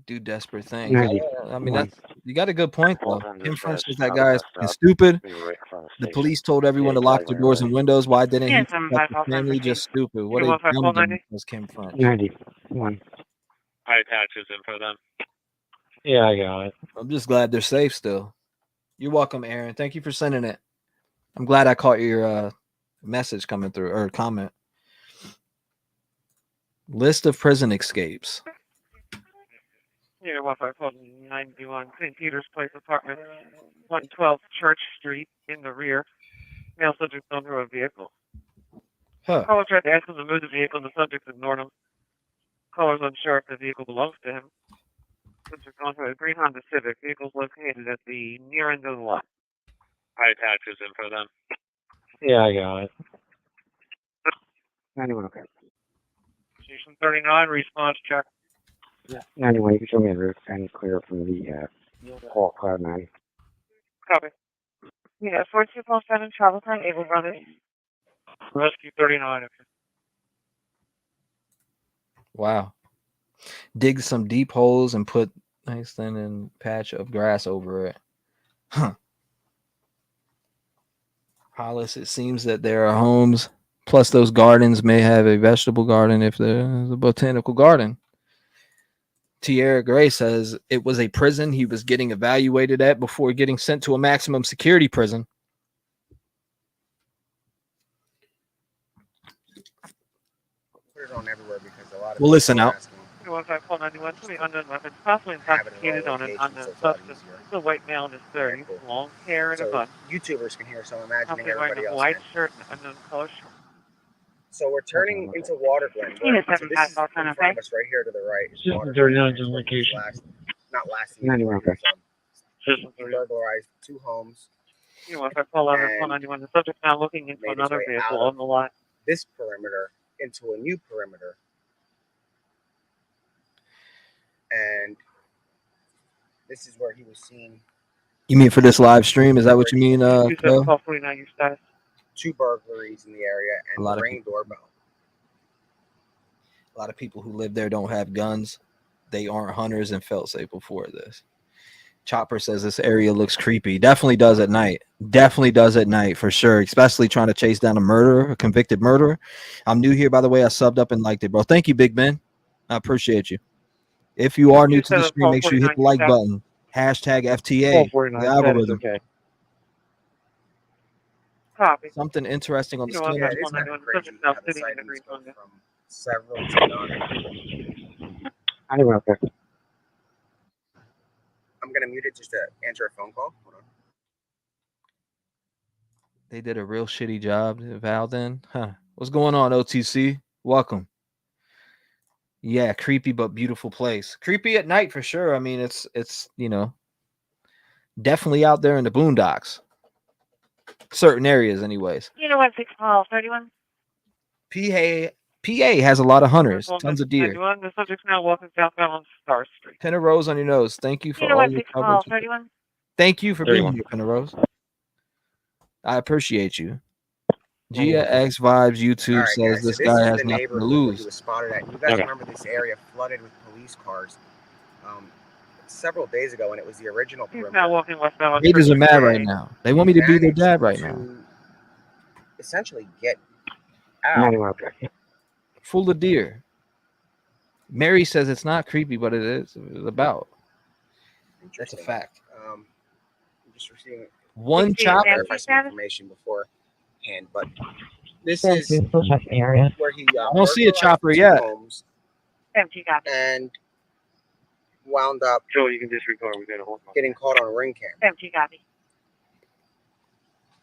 Do desperate things. I mean, that's, you got a good point, though. Him French was that guy is fucking stupid. The police told everyone to lock their doors and windows. Why didn't he? Protect the family? Just stupid. What a dumb was Kim French. 91. I attached his info then. Yeah, I got it. I'm just glad they're safe still. You're welcome, Aaron. Thank you for sending it. I'm glad I caught your message coming through, or comment. List of prison escapes. Yeah, 15491 St. Peter's Place apartment, 112 Church Street in the rear. Male subject under a vehicle. Huh. Caller tried to ask him to move the vehicle, and the subject ignored him. Caller's unsure if the vehicle belongs to him. Subject on to a green Honda Civic. Vehicle's located at the near end of the lot. I attach his info then. Yeah, I got it. Anyway, okay. Station 39, response check. Yeah. Anyway, you can show me the route and clear from the Hall Cloud 9. Copy. Yeah, 4247, travel time, able brother. Rescue 39. Okay. Wow. Dig some deep holes and put nice thin patch of grass over it. Huh. Hollis, it seems that there are homes. Plus, those gardens may have a vegetable garden if there's a botanical garden. Tierra Gray says it was a prison he was getting evaluated at before getting sent to a maximum security prison. Put it on everywhere because a lot of Well, listen people are out. asking. 21591, somebody unknown weapons, possibly intoxicated on an unknown substance. This is a white male in his 30s, long hair and a So bun. YouTubers can hear, so I'm imagining Somebody wearing everybody a else white can. shirt and unknown color shirt. So we're turning into Waterglen. Unit So this is 75, in front of us right here to the right. Is System Waterglen. 39 is on location. Not last Anyway, okay. System he burglarized 2 homes. You know, if I call out 191, the subject's now looking into made his another way vehicle out on the lot. This perimeter into a new perimeter. And this is where he was seen. You mean for this live stream? Is that what you mean? Call 49, your status. 2 burglaries in the area and the ring doorbell. A lot of people who live there don't have guns. They aren't hunters and felt safe before this. Chopper says this area looks creepy. Definitely does at night. Definitely does at night for sure. Especially trying to chase down a murderer, a convicted murderer. I'm new here, by the way. I subbed up and liked it, bro. Thank you, Big Ben. I appreciate you. If you are new to the stream, make sure you hit the like button. Hashtag FTA. The algorithm. Okay. Copy. Something interesting on the skin. Yeah, it is kind of crazy how the sightings go from several to none. Anyway, okay. I'm going to mute it just to answer a phone call. Hold on. They did a real shitty job, Val, then. Huh. What's going on, OTC? Welcome. Yeah, creepy but beautiful place. Creepy at night for sure. I mean, it's you know, definitely out there in the boondocks. Certain areas, anyways. You know what? 631. PA has a lot of hunters, tons of deer. The subject's now walking southbound on Star Street. Penrose on your nose. Thank you for You know all what? your 631. coverage. Thank you for being here, Penrose. I appreciate you. Gia X Vibes YouTube says this guy has nothing to lose. He was spotted at. You guys remember this area flooded with police cars several days ago, and it was the original perimeter. Now walking westbound. Haters are mad right now. They want me to be their dad right now. Essentially get out. Full of deer. Mary says it's not creepy, but it is. It's about. That's a fact. I'm just receiving one chopper. Some information beforehand, but this is area where he. I don't see a chopper yet. Empty copy. And wound up. Joe, you can disregard. We got a hold on. Getting caught on a ring cam. Empty copy.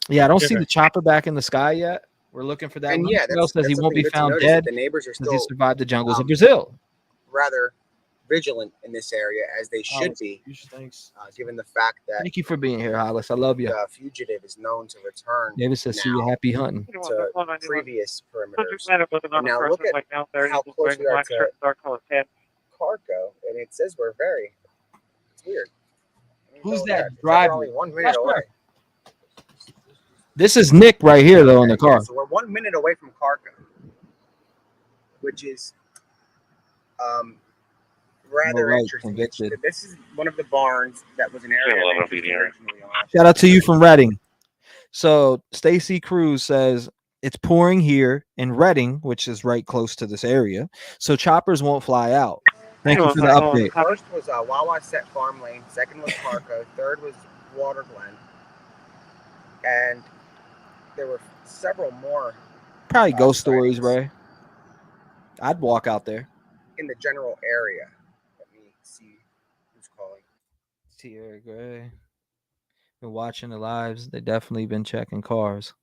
Yeah, I don't see the chopper back in the sky yet. We're looking for that. And one. yeah, Else says he won't be found dead. The neighbors are still he survived the jungles of Brazil. Rather vigilant in this area, as they should be. Thanks. Given the fact that. Thank you for being here, Hollis. I love you. The fugitive is known to return. David says, "See you happy hunting." To previous perimeters. And now look at how close we are to Cargo, and it says we're very. It's weird. Who's that driving? Only 1 minute away. This is Nick right here, though, in the car. So we're 1 minute away from Cargo, which is rather interesting. This is one of the barns that was an area. Shout out to you from Reading. So Stacy Cruz says it's pouring here in Reading, which is right close to this area. So choppers won't fly out. Thank you for the update. First was Wawa Set Farm Lane. Second was Carco. Third was Waterglen. And there were several more. Probably ghost stories, Ray. I'd walk out there. In the general area. Let me see who's calling. Tierra Gray. Been watching the lives. They definitely been checking cars.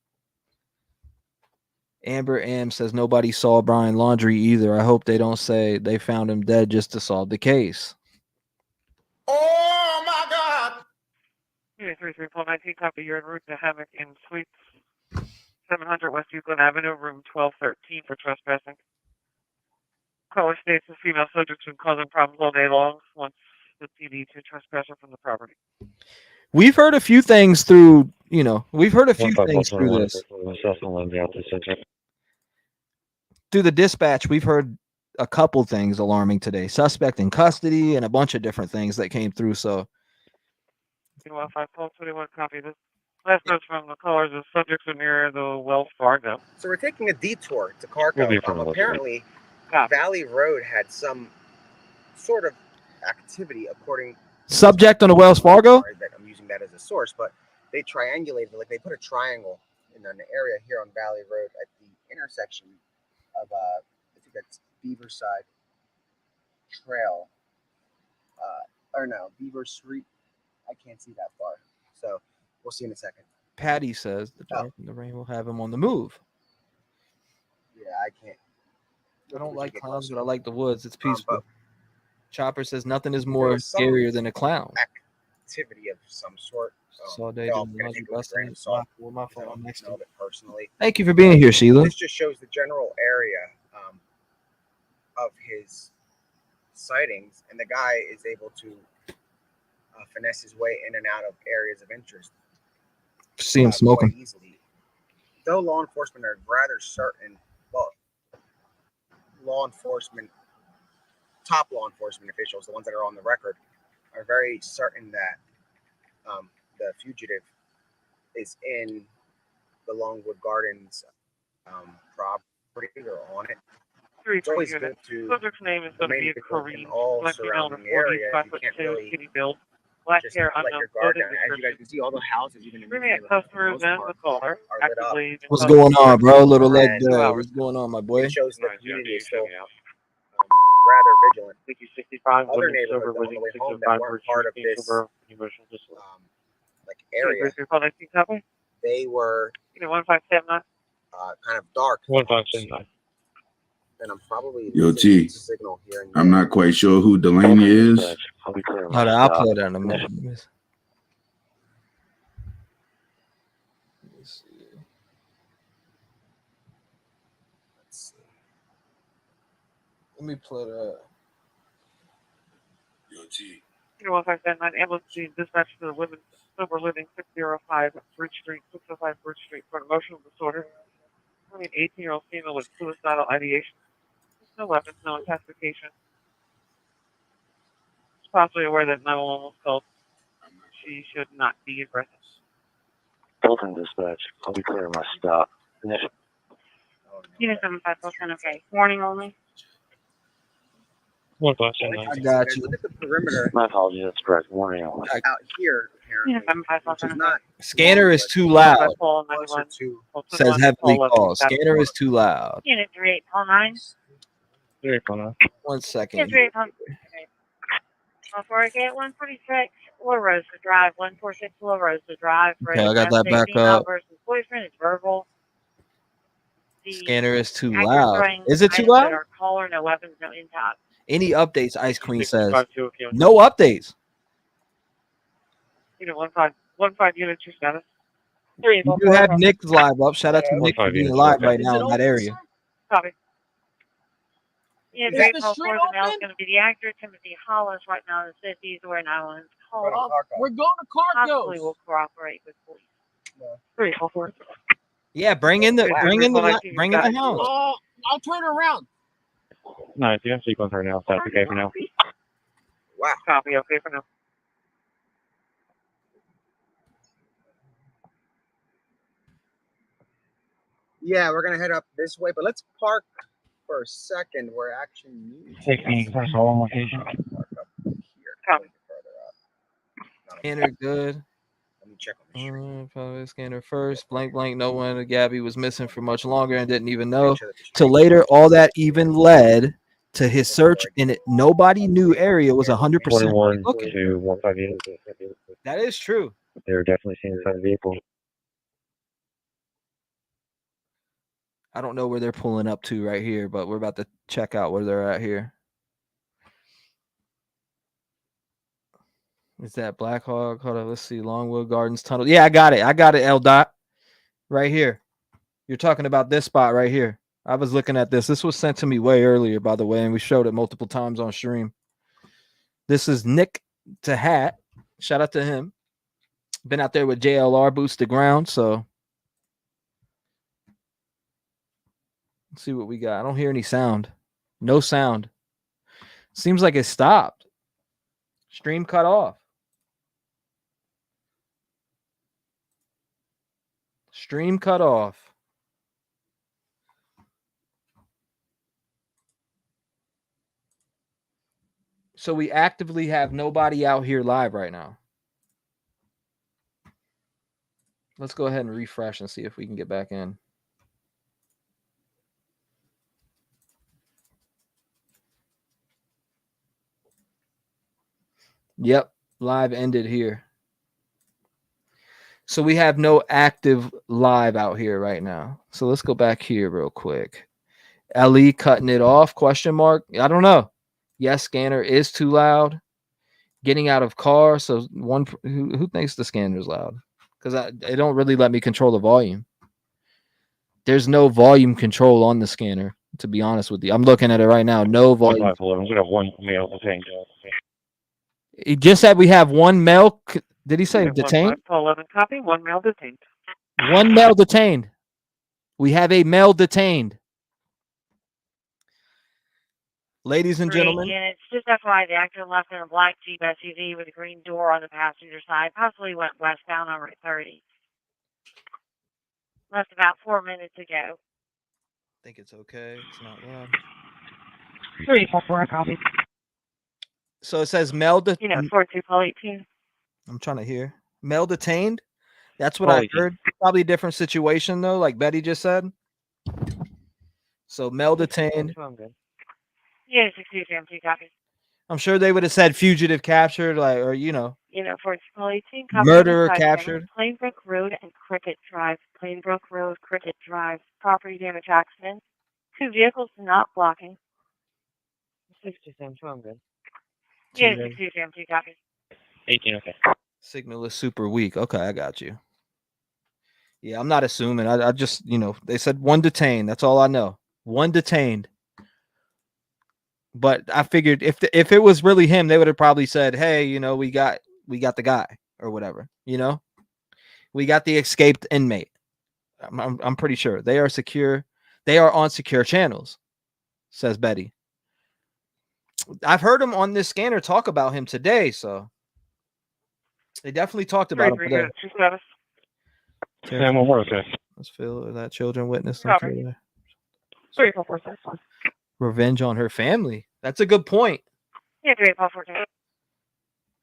Amber M says nobody saw Brian Laundrie either. I hope they don't say they found him dead just to solve the case. Oh my God! Unit 3319, copy. You're en route to Hammock in Suites 700 West Euclid Avenue, room 1213 for trespassing. Caller states the female subject's been causing problems all day long. Wants the PD to trespass her from the property. We've heard a few things through, we've heard a few things through this. Through the dispatch, we've heard a couple things alarming today. Suspect in custody and a bunch of different things that came through. So, 1221, copy. This last note from the callers is subjects are near the Wells Fargo. So we're taking a detour to Carco. Apparently, Valley Road had some sort of activity, according. Subject on the Wells Fargo. That I'm using that as a source, but they triangulated, like they put a triangle in an area here on Valley Road at the intersection of I think that's Beaverside Trail, or no, Beaver Street. I can't see that far, so we'll see in a second. Patty says the dark and the rain will have him on the move. Yeah, I can't. I don't like clowns, but I like the woods. It's peaceful. Chopper says nothing is more scarier than a clown. Activity of some sort. All day doing the laundry busting. My phone next to it personally. Thank you for being here, Sheila. This just shows the general area of his sightings, and the guy is able to finesse his way in and out of areas of interest. See him smoking. Quite easily. Though law enforcement are rather certain, well, top law enforcement officials, the ones that are on the record, are very certain that the fugitive is in the Longwood Gardens property or on it. It's always good to subject's name is going to be a Korean, black female to 40, area. 5'2", skinny build, black hair, unknown clothing description. As you guys can see, all the houses, even in screaming at customers and the caller, actively. What's going on, bro? Little Leg What's going on, my boy? It shows the community is still rather vigilant. 65, other neighborhoods on the way home that weren't part of this area, they were 1579. kind of dark. 1579. And I'm probably Yo, G, signal here and I'm not quite sure who Delaney is. I'll play that in a minute. Let me play that. Yo, G. 1579, ambulance being dispatched to the women's sober living 605 Bridge Street, 605 Bridge Street for emotional disorder. Only an 18-year-old female with suicidal ideation. No weapons, no intoxication. She's possibly aware that 911 was called. She should not be aggressive. Bolton dispatch. I'll be clear my stop. Initial. Unit 75, okay. Warning only. I got you. Look at the perimeter. My apologies, that's correct. Warning only. Out here, apparently, which is not. Scanner is too loud. Says heavily called. Scanner is too loud. Unit 3809. 1 second. Unit 3809. 148, 146, La Rosa Drive, 146 La Rosa Drive. Okay, I got that back up. Boyfriend is verbal. Scanner is too loud. Is it too loud? Caller, no weapons, no intox. Any updates, Ice Queen says. No updates. Unit 15, unit 2 status. You do have Nick's live up. Shout out to Nick for being live right now in that area. Copy. Yeah, the mail is going to be the actor Timothy Hollis right now that says he's where 911's called. We're going to Carcos. Possibly will cooperate with police. 344. Yeah, bring in the house. I'll turn around. Nice, you have sequence right now. That's okay for now. Wow. Copy, okay for now. Yeah, we're gonna head up this way, but let's park for a second where action needs. Take me first all on location. Copy. Scanner good. Let me check on the Probably scanner first. Blank. No one. Gabby was missing for much longer and didn't even know. Till later, all that even led to his search in it. Nobody knew area was 100% looking. To 158. That is true. They were definitely seeing inside the vehicle. I don't know where they're pulling up to right here, but we're about to check out where they're at here. Is that Black Hawk? Hold on, let's see. Longwood Gardens Tunnel. Yeah, I got it. L Dot. Right here. You're talking about this spot right here. I was looking at this. This was sent to me way earlier, by the way, and we showed it multiple times on stream. This is Nick to Hat. Shout out to him. Been out there with JLR boots to ground, so let's see what we got. I don't hear any sound. No sound. Seems like it stopped. Stream cut off. Stream cut off. So we actively have nobody out here live right now. Let's go ahead and refresh and see if we can get back in. Yep, live ended here. So we have no active live out here right now. So let's go back here real quick. LE cutting it off, question mark. I don't know. Yes, scanner is too loud. Getting out of car. So one who thinks the scanner is loud? Because they don't really let me control the volume. There's no volume control on the scanner, to be honest with you. I'm looking at it right now. No volume. I'm going to have one male detained. He just said we have one male. Did he say detained? 11 copy, one male detained. One male detained. We have a male detained. Ladies and gentlemen. Units, just FYI, the actor left in a black Jeep SUV with a green door on the passenger side, possibly went westbound on Route 30. Left about 4 minutes ago. I think it's okay. It's not loud. 344 copy. So it says male You know, 42 call 18. I'm trying to hear. Male detained? That's what I heard. Probably a different situation, though, like Betty just said. So male detained. Yeah, 62 GMT copy. I'm sure they would have said fugitive captured, like, or You know, 42 call 18 copy. murderer captured. Plainbrook Road and Cricket Drive. Plainbrook Road, Cricket Drive. Property damage accident. 2 vehicles not blocking. 67, I'm good. Yeah, 62 GMT copy. 18, okay. Signal is super weak. Okay, I got you. Yeah, I'm not assuming. I just, they said one detained. That's all I know. One detained. But I figured if it was really him, they would have probably said, "Hey, we got the guy or whatever. We got the escaped inmate." I'm pretty sure they are secure. They are on secure channels, says Betty. I've heard him on this scanner talk about him today, so they definitely talked about him today. Sam, what okay. Let's feel that children witnessed. 3446. Revenge on her family. That's a good point. Yeah, 3446.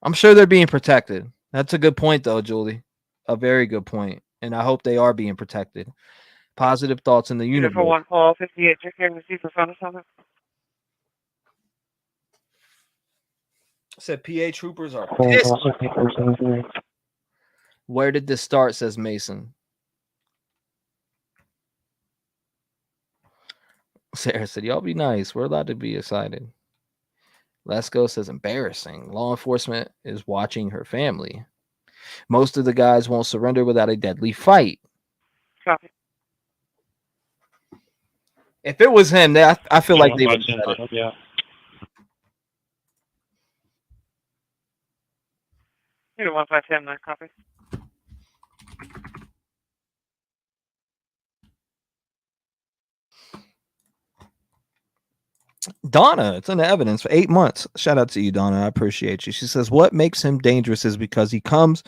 I'm sure they're being protected. That's a good point, though, Julie. A very good point. And I hope they are being protected. Positive thoughts in the universe. For 1 call 58, check here to see for phone or something. Said PA troopers are pissed. Where did this start, says Mason. Sarah said, y'all be nice. We're allowed to be excited. Let's Go says, embarrassing. Law enforcement is watching her family. Most of the guys won't surrender without a deadly fight. Copy. If it was him, I feel like they would have said it. Yeah. Here, 1510, nice copy. Donna, it's in the evidence for 8 months. Shout out to you, Donna. I appreciate you. She says, what makes him dangerous is because he comes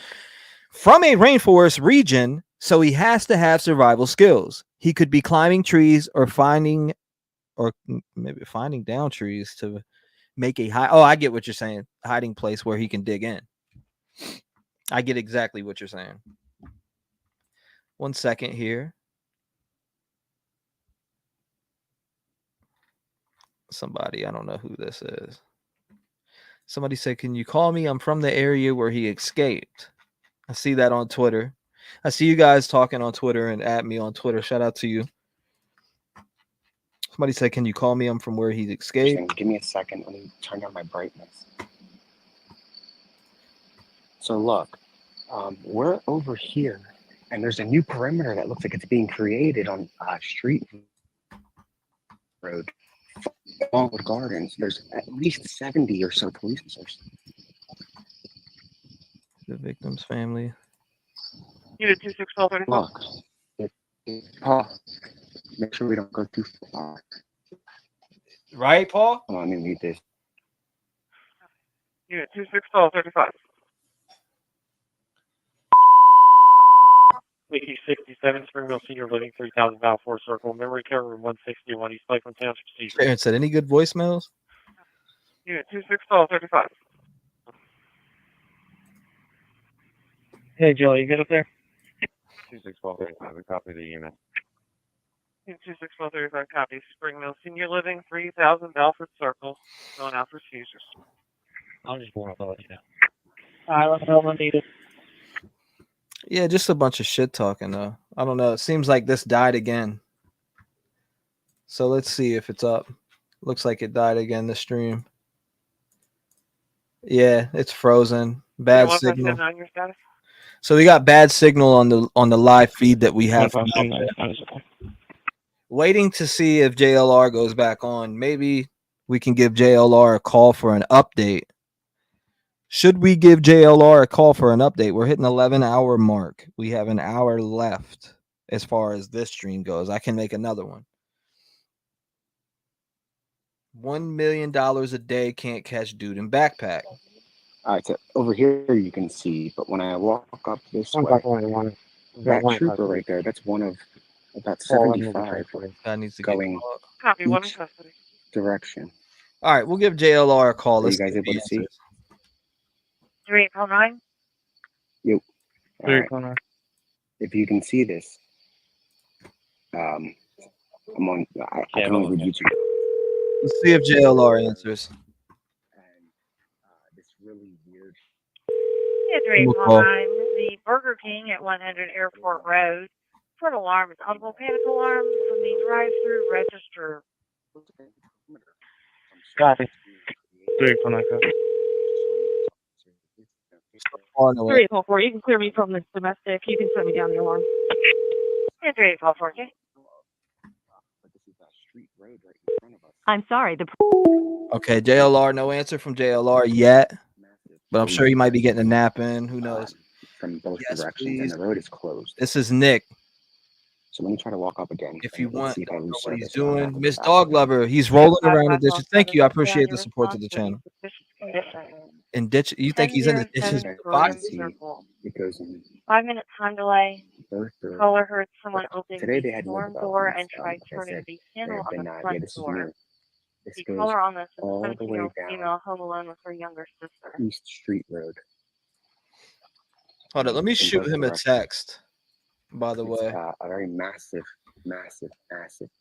from a rainforest region, so he has to have survival skills. He could be climbing trees or maybe finding down trees to make a high. Oh, I get what you're saying. Hiding place where he can dig in. I get exactly what you're saying. 1 second here. Somebody, I don't know who this is. Somebody said, can you call me? I'm from the area where he escaped. I see that on Twitter. I see you guys talking on Twitter and at me on Twitter. Shout out to you. Somebody said, "Can you call me? I'm from where he escaped." Give me a second. Let me turn down my brightness. So look, we're over here, and there's a new perimeter that looks like it's being created on Street Road, Longwood Gardens. There's at least 70 or so police officers. The victim's family. Unit 261235. Look, make sure we don't go too far. Right, Paul? Hold on, let me read this. Unit 261235. Leaky 67, Springville Senior Living, 3000 Balfour Circle, Memory Care Room 161, East Lakeland Township, Seizure. Aaron said, "Any good voicemails?" Unit 261235. Hey, Joe, you good up there? 261235, we copy the unit. Unit 261235 copies. Springville Senior Living, 3000 Balfour Circle, going out for seizures. I'm just going to let you know. Alright, let's know when needed. Yeah, just a bunch of shit talking though. I don't know. It seems like this died again. So let's see if it's up. Looks like it died again, the stream. Yeah, it's frozen. Bad signal. Your status? So we got bad signal on the live feed that we have. Waiting to see if JLR goes back on. Maybe we can give JLR a call for an update. Should we give JLR a call for an update? We're hitting 11-hour mark. We have an hour left as far as this stream goes. I can make another one. $1 million a day can't catch dude in backpack. All right, so over here you can see, but when I walk up this way, that trooper right there, that's one of about 75 that needs to going Copy, one in each custody. direction. All right, we'll give JLR a call. Are you guys able to see? 3809. Yep. All right. If you can see this, I'm on. I can only read YouTube. Let's see if JLR answers. This really weird. Yeah, 3809. The Burger King at 100 Airport Road. Front alarm is audible panic alarm from the drive-through register. Copy. 3809. 3844. You can clear me from this domestic. You can send me down the alarm. Yeah, 3844. Okay. I'm sorry. Okay, JLR, no answer from JLR yet, but I'm sure he might be getting a nap in. Who knows? From both directions, and the road is closed. This is Nick. So let me try to walk up again. If you want, see if I lose what he's service. doing. Miss Dog Lover, he's rolling around the dishes. Thank you. I appreciate the support to the channel. And ditch, you think he's in the dishes? It goes in 5 minute time delay. Bertha. Caller heard someone open Today they the had no storm door developments. and tried Like I turning said, the there handle have on been, the front this is door. new. This The goes caller on this is a all the way 17-year-old down female home alone with her younger sister. East Street Road. Hold on, let me In shoot both him a directions. text. By the It's, way, a very massive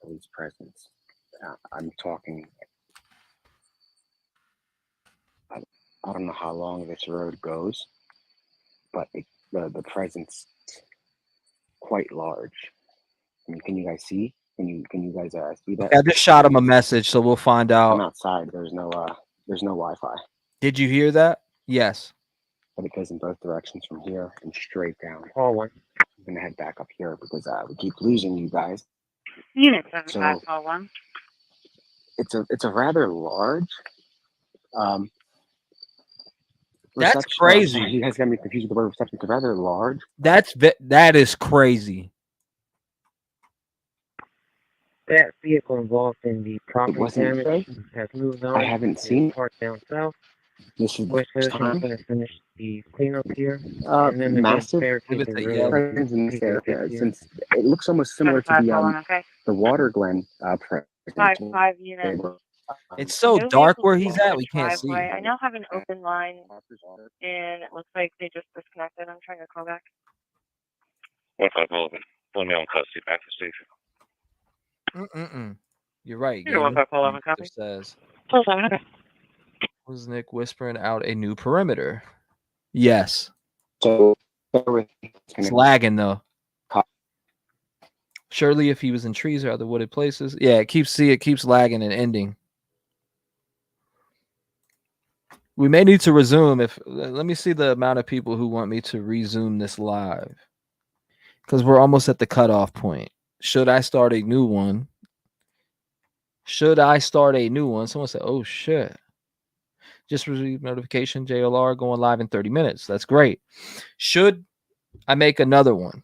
police presence. I'm talking. I don't know how long this road goes, but the presence quite large. I mean, can you guys see? Can you guys see that? okay, I just shot him a message, so we'll find I'm out. outside. There's no Wi-Fi. Did you hear that? Yes. But it goes in both directions from here and straight down. I'm gonna head back up here because we keep losing you guys. Unit So 7541. it's a rather large That's reception. crazy. You guys got me confused with the word reception. It's rather large. That is crazy. That vehicle involved in the property wasn't damage has moved on. I haven't seen it. Parked down south. This is the West first Coast is time. going to finish the cleanup here. And then they're going to Massive barricade the road. presence in this area, since it looks almost similar to the Water Glen presence. 5 units. It's so No dark vehicles where he's in at, the we can't see. driveway. I now have an open line, and it looks like they just disconnected. I'm trying to call back. 1511. Let me on custody back to station. You're right. You know what 1511 copy? Says. 12-7, okay. Was Nick whispering out a new perimeter? Yes. So it's lagging though. Surely if he was in trees or other wooded places. Yeah, it keeps lagging and ending. We may need to resume let me see the amount of people who want me to resume this live. Because we're almost at the cutoff point. Should I start a new one? Someone said, oh shit. Just received notification, JLR going live in 30 minutes. That's great. Should I make another one?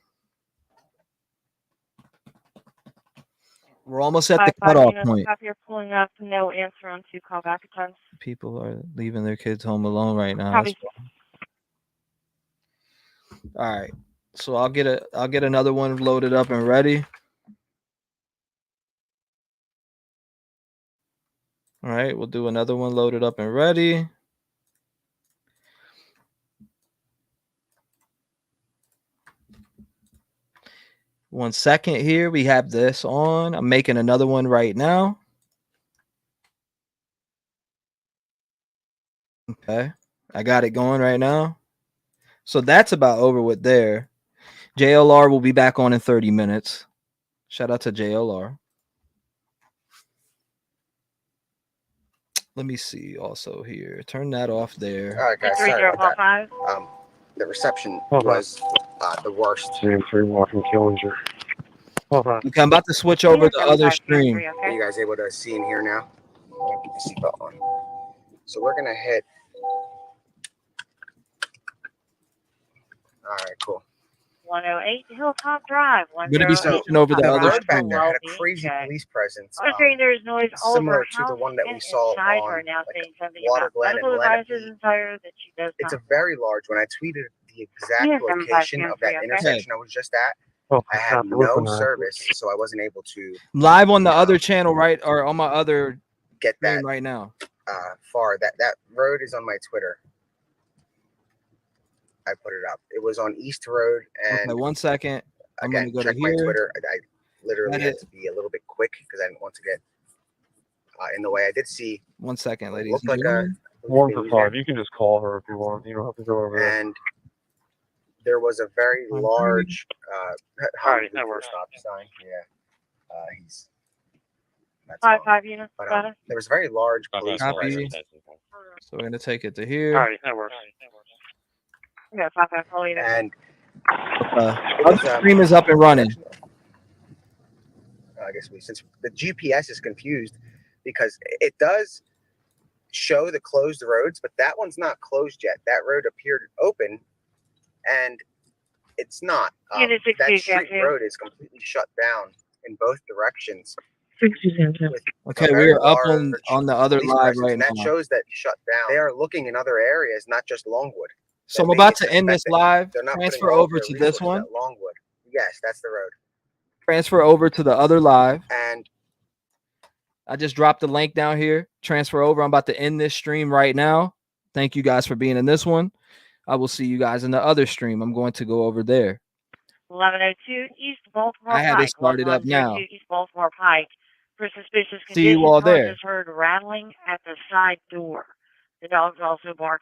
We're almost at the cutoff point. You're pulling up. No answer on 2 callback attempts. People are leaving their kids home alone right now. All right. So I'll get another one loaded up and ready. All right, we'll do another one loaded up and ready. One second here. We have this on. I'm making another one right now. Okay. I got it going right now. So that's about over with there. JLR will be back on in 30 minutes. Shout out to JLR. Let me see also here. Turn that off there. All right, guys. Sorry about that. The reception was the worst. Free walking Killinger. Okay, I'm about to switch over the other stream. Are you guys able to see in here now? I'll keep the seatbelt on. So we're gonna hit. All right, cool. 108 Hilltop Drive. I'm gonna be switching over the other road back stream. there had a crazy police presence. I was saying there's noise all Similar over to the one that we saw inside on her now, saying something Water about Glen medical and devices inside her that she does It's not. a very large. When I tweeted the exact Yeah, location of that 75 intersection I was just at, I had no service, so I wasn't able to Live on the other channel, right? Or on my other get that right now. Far. That road is on my Twitter. I put it up. It was on East Road, and Okay, 1 second. I'm again, gonna go check to my here. Twitter. I literally Edit. had to be a little bit quick because I didn't want to get in the way. I did see 1 second, ladies looked and like gentlemen. 1 for 5. You can just call her if you want. You don't have to go over there. and there was a very large Alright, that works. stop sign. Yeah, he's. That's 5 units. but, there was a very large police Copy. presence. So we're gonna take it to here. Alright, that works. Yeah, 5 fully there. And other stream is up and running. I guess since the GPS is confused because it does show the closed roads, but that one's not closed yet. That road appeared open, and it's not. That street road is completely shut down in both directions. Okay, we are up on the other live right and that now. shows that shut down. They are looking in other areas, not just Longwood. So I'm about to end this live. Transfer over to this one. Longwood. Yes, that's the road. Transfer over to the other live. And I just dropped the link down here. Transfer over. I'm about to end this stream right now. Thank you guys for being in this one. I will see you guys in the other stream. I'm going to go over there. 1102 East Baltimore I had Pike. it started up now. East Baltimore Pike. For suspicious See you conditions, all Horses there. heard rattling at the side door. The dogs also bark